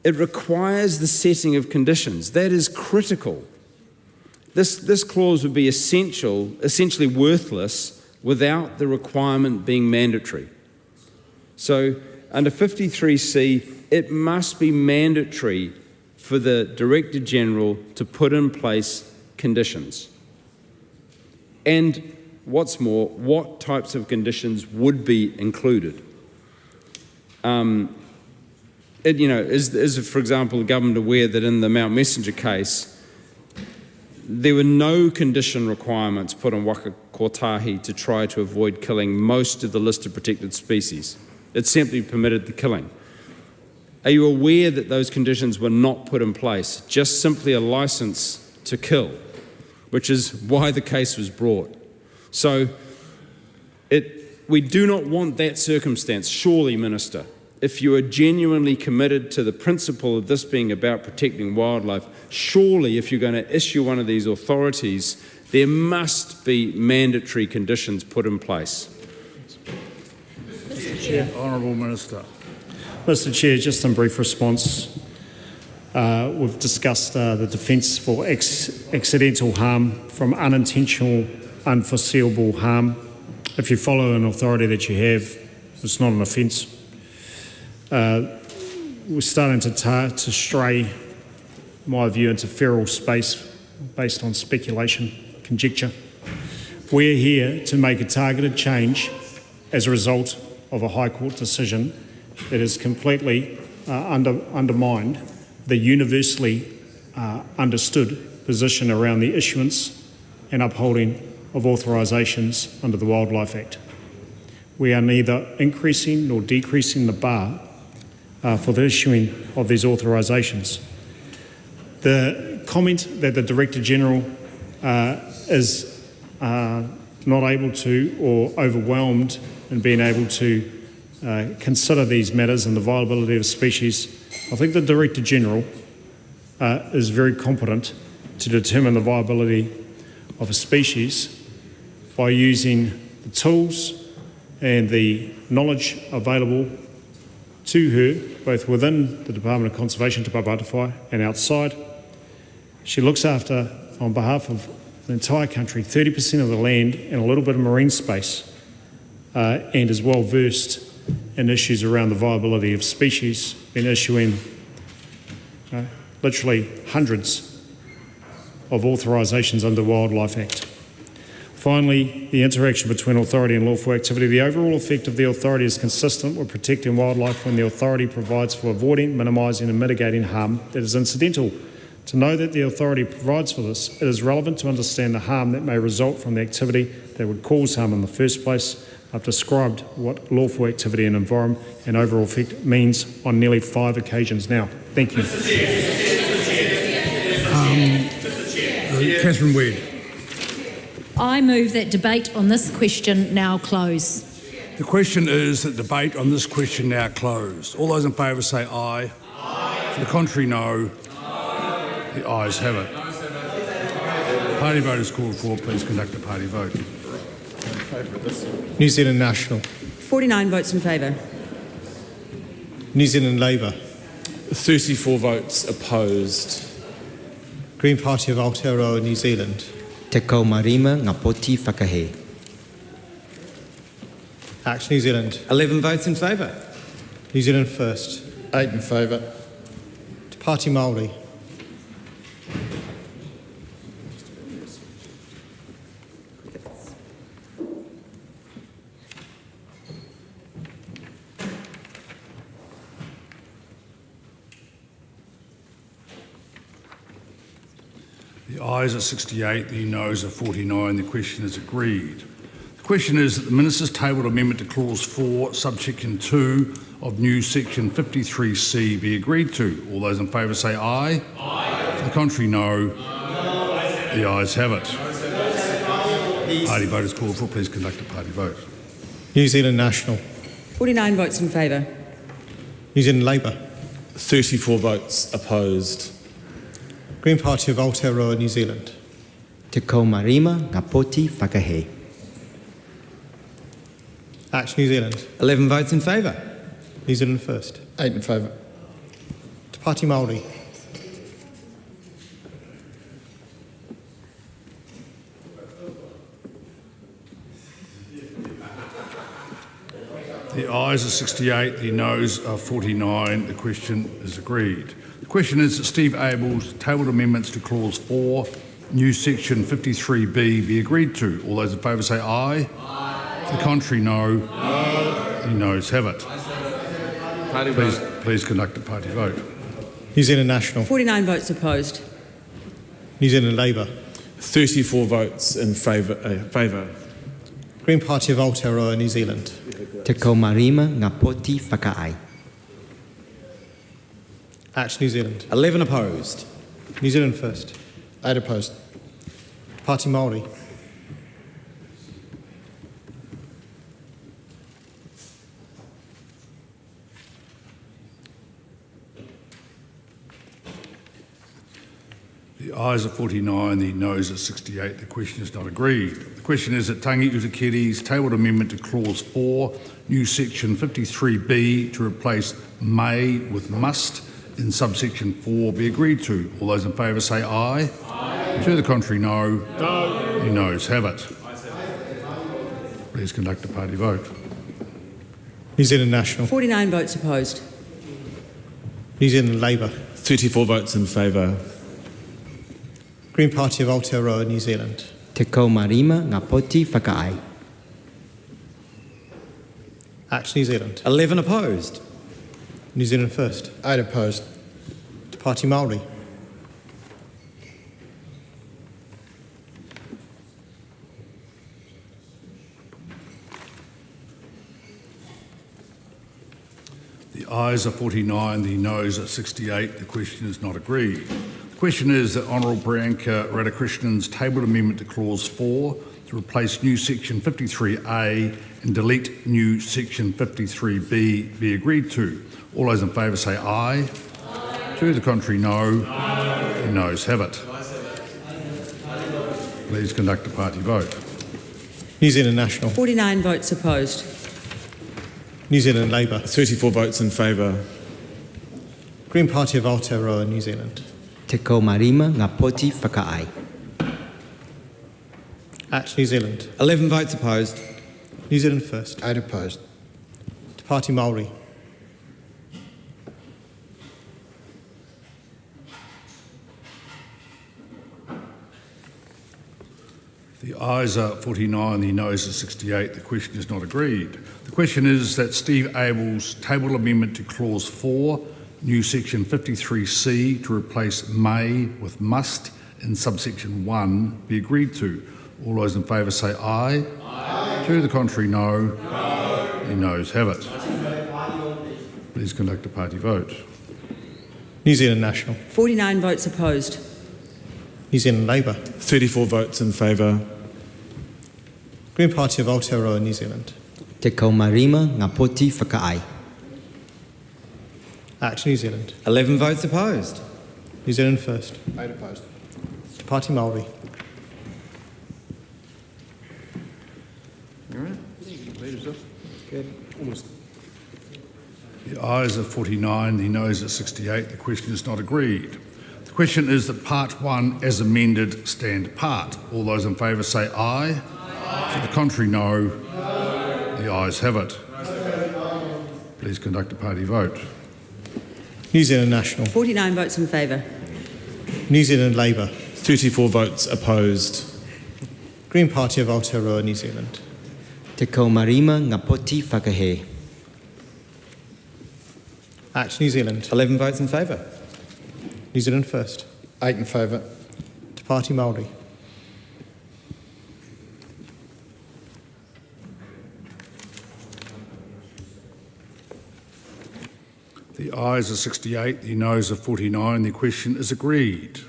it requires the setting of conditions. That is critical. This clause would be essentially worthless without the requirement being mandatory. So under 53C, it must be mandatory for the Director General to put in place conditions. And what's more, what types of conditions would be included? Is, for example, the government aware that in the Mount Messenger case, there were no condition requirements put on waka kotahi to try to avoid killing most of the listed protected species. It simply permitted the killing. Are you aware that those conditions were not put in place? Just simply a license to kill, which is why the case was brought. So we do not want that circumstance, surely, Minister. If you are genuinely committed to the principle of this being about protecting wildlife, surely if you're going to issue one of these authorities, there must be mandatory conditions put in place. Mr. Chair. Honourable Minister. Mr. Chair, just in brief response, we've discussed the defence for accidental harm from unintentional, unforeseeable harm. If you follow an authority that you have, it's not an offence. We're starting to stray, in my view, into feral space based on speculation, conjecture. We're here to make a targeted change as a result of a High Court decision that has completely undermined the universally understood position around the issuance and upholding of authorisations under the Wildlife Act. We are neither increasing nor decreasing the bar for the issuing of these authorisations. The comment that the Director General is not able to or overwhelmed in being able to consider these matters and the viability of species, I think the Director General is very competent to determine the viability of a species by using the tools and the knowledge available to her, both within the Department of Conservation to identify and outside. She looks after, on behalf of the entire country, 30% of the land and a little bit of marine space, and is well versed in issues around the viability of species, been issuing literally hundreds of authorisations under the Wildlife Act. Finally, the interaction between authority and lawful activity. The overall effect of the authority is consistent with protecting wildlife when the authority provides for avoiding, minimising and mitigating harm that is incidental To know that the authority provides for this, it is relevant to understand the harm that may result from the activity that would cause harm in the first place. I've described what lawful activity and environment and overall effect means on nearly 5 occasions now. Thank you. Catherine Weed. I move that debate on this question now close. The question is that debate on this question now closed. All those in favour say aye. Aye. To the contrary, no. The ayes have it. Party vote is called for. Please conduct a party vote. New Zealand National. 49 votes in favour. New Zealand Labour. 34 votes opposed. Green Party of Aotearoa, New Zealand. Te Kaumarima Ngapoti Whakahe. Action New Zealand. 11 votes in favour. New Zealand First. 8 in favour. Te Party Māori. The ayes are 68, the noes are 49. The question is agreed. The question is that the Minister's tabled amendment to Clause 4, subsection 2 of new Section 53C be agreed to. All those in favour say aye. Aye. To the contrary, no. The ayes have it. Party vote is called for. Please conduct a party vote. New Zealand National. 49 votes in favour. New Zealand Labour. 34 votes opposed. Green Party of Aotearoa, New Zealand. Te Kaumarima Ngapoti Whakahe. Action New Zealand. 11 votes in favour. New Zealand First. 8 in favour. Te Party Māori. The ayes are 68, the noes are 49. The question is agreed. The question is that Steve Abel's tabled amendments to Clause 4, new Section 53B be agreed to. All those in favour say aye. Aye. To the contrary, no. No. The noes have it. Please conduct a party vote. New Zealand National. 49 votes opposed. New Zealand Labour. 34 votes in favour. Green Party of Aotearoa, New Zealand. Te Kaumarima Ngapoti Whakaai. Action New Zealand. 11 opposed. New Zealand First. 8 opposed. Party Māori. The ayes are 49, the noes are 68. The question is not agreed. The question is that Tangi Utakiri's tabled amendment to Clause 4, new Section 53B to replace may with must in subsection 4 be agreed to. All those in favour say aye. Aye. To the contrary, no. No. The noes have it. Please conduct a party vote. New Zealand National. 49 votes opposed. New Zealand Labour. 34 votes in favour. Green Party of Aotearoa, New Zealand. Te Kaumarima Ngapoti Whakaai. Action New Zealand. 11 opposed. New Zealand First. 8 opposed. Te Party Māori. The ayes are 49, the noes are 68. The question is not agreed. The question is that Honourable Priyanka Radhakrishnan's tabled amendment to Clause 4 to replace new Section 53A and delete new Section 53B be agreed to. All those in favour say aye. Aye. To the contrary, no. The noes have it. Please conduct a party vote. New Zealand National. 49 votes opposed. New Zealand Labour. 34 votes in favour. Green Party of Aotearoa, New Zealand. Te Kaumarima Ngapoti Whakaai. Action New Zealand. 11 votes opposed. New Zealand First. 8 opposed. Te Party Māori. The ayes are 49, the noes are 68. The question is not agreed. The question is that Steve Abel's tabled amendment to Clause 4 new section 53C to replace may with must in subsection 1 be agreed to. All those in favour say aye. Aye. To the contrary, no. No. The noes have it. Please conduct a party vote. New Zealand National. 49 votes opposed. New Zealand Labour. 34 votes in favour. Green Party of Aotearoa, New Zealand. Te kaumarima ngā poti whakaai. Act New Zealand. 11 votes opposed. New Zealand First. 8 opposed. Te Party Māori. All right. Good. Almost. The ayes are 49, the noes are 68. The question is not agreed. The question is that Part 1 as amended stand part. All those in favour say aye. Aye. To the contrary, no. No. The ayes have it. Please conduct a party vote. New Zealand National. 49 votes in favour. New Zealand Labour. 34 votes opposed. Green Party of Aotearoa, New Zealand. Te kaumarima ngā poti whakahe. Act New Zealand. 11 votes in favour. New Zealand First. 8 in favour. Te Party Māori. The ayes are 68, the noes are 49. The question is agreed.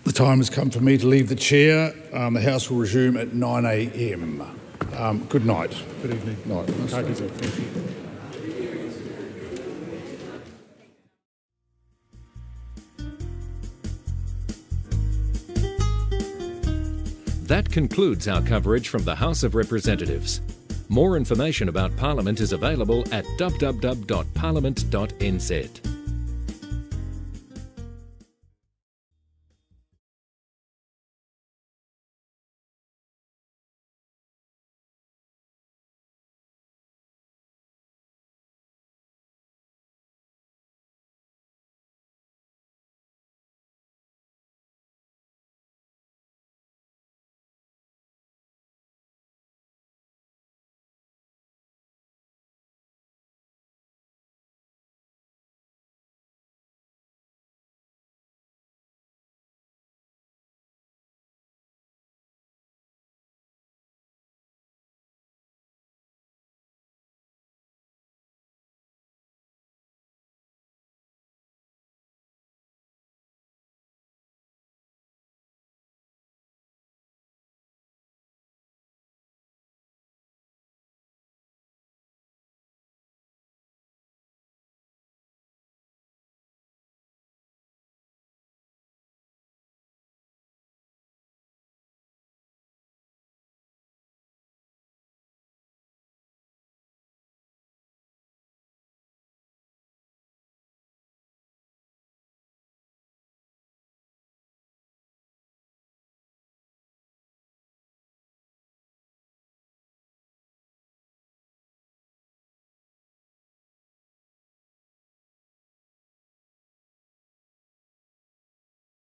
The time has come for me to leave the chair. The House will resume at 9 a.m. Good night. Good evening. Night. Thank you. That concludes our coverage from the House of Representatives. More information about Parliament is available at www.parliament.nz.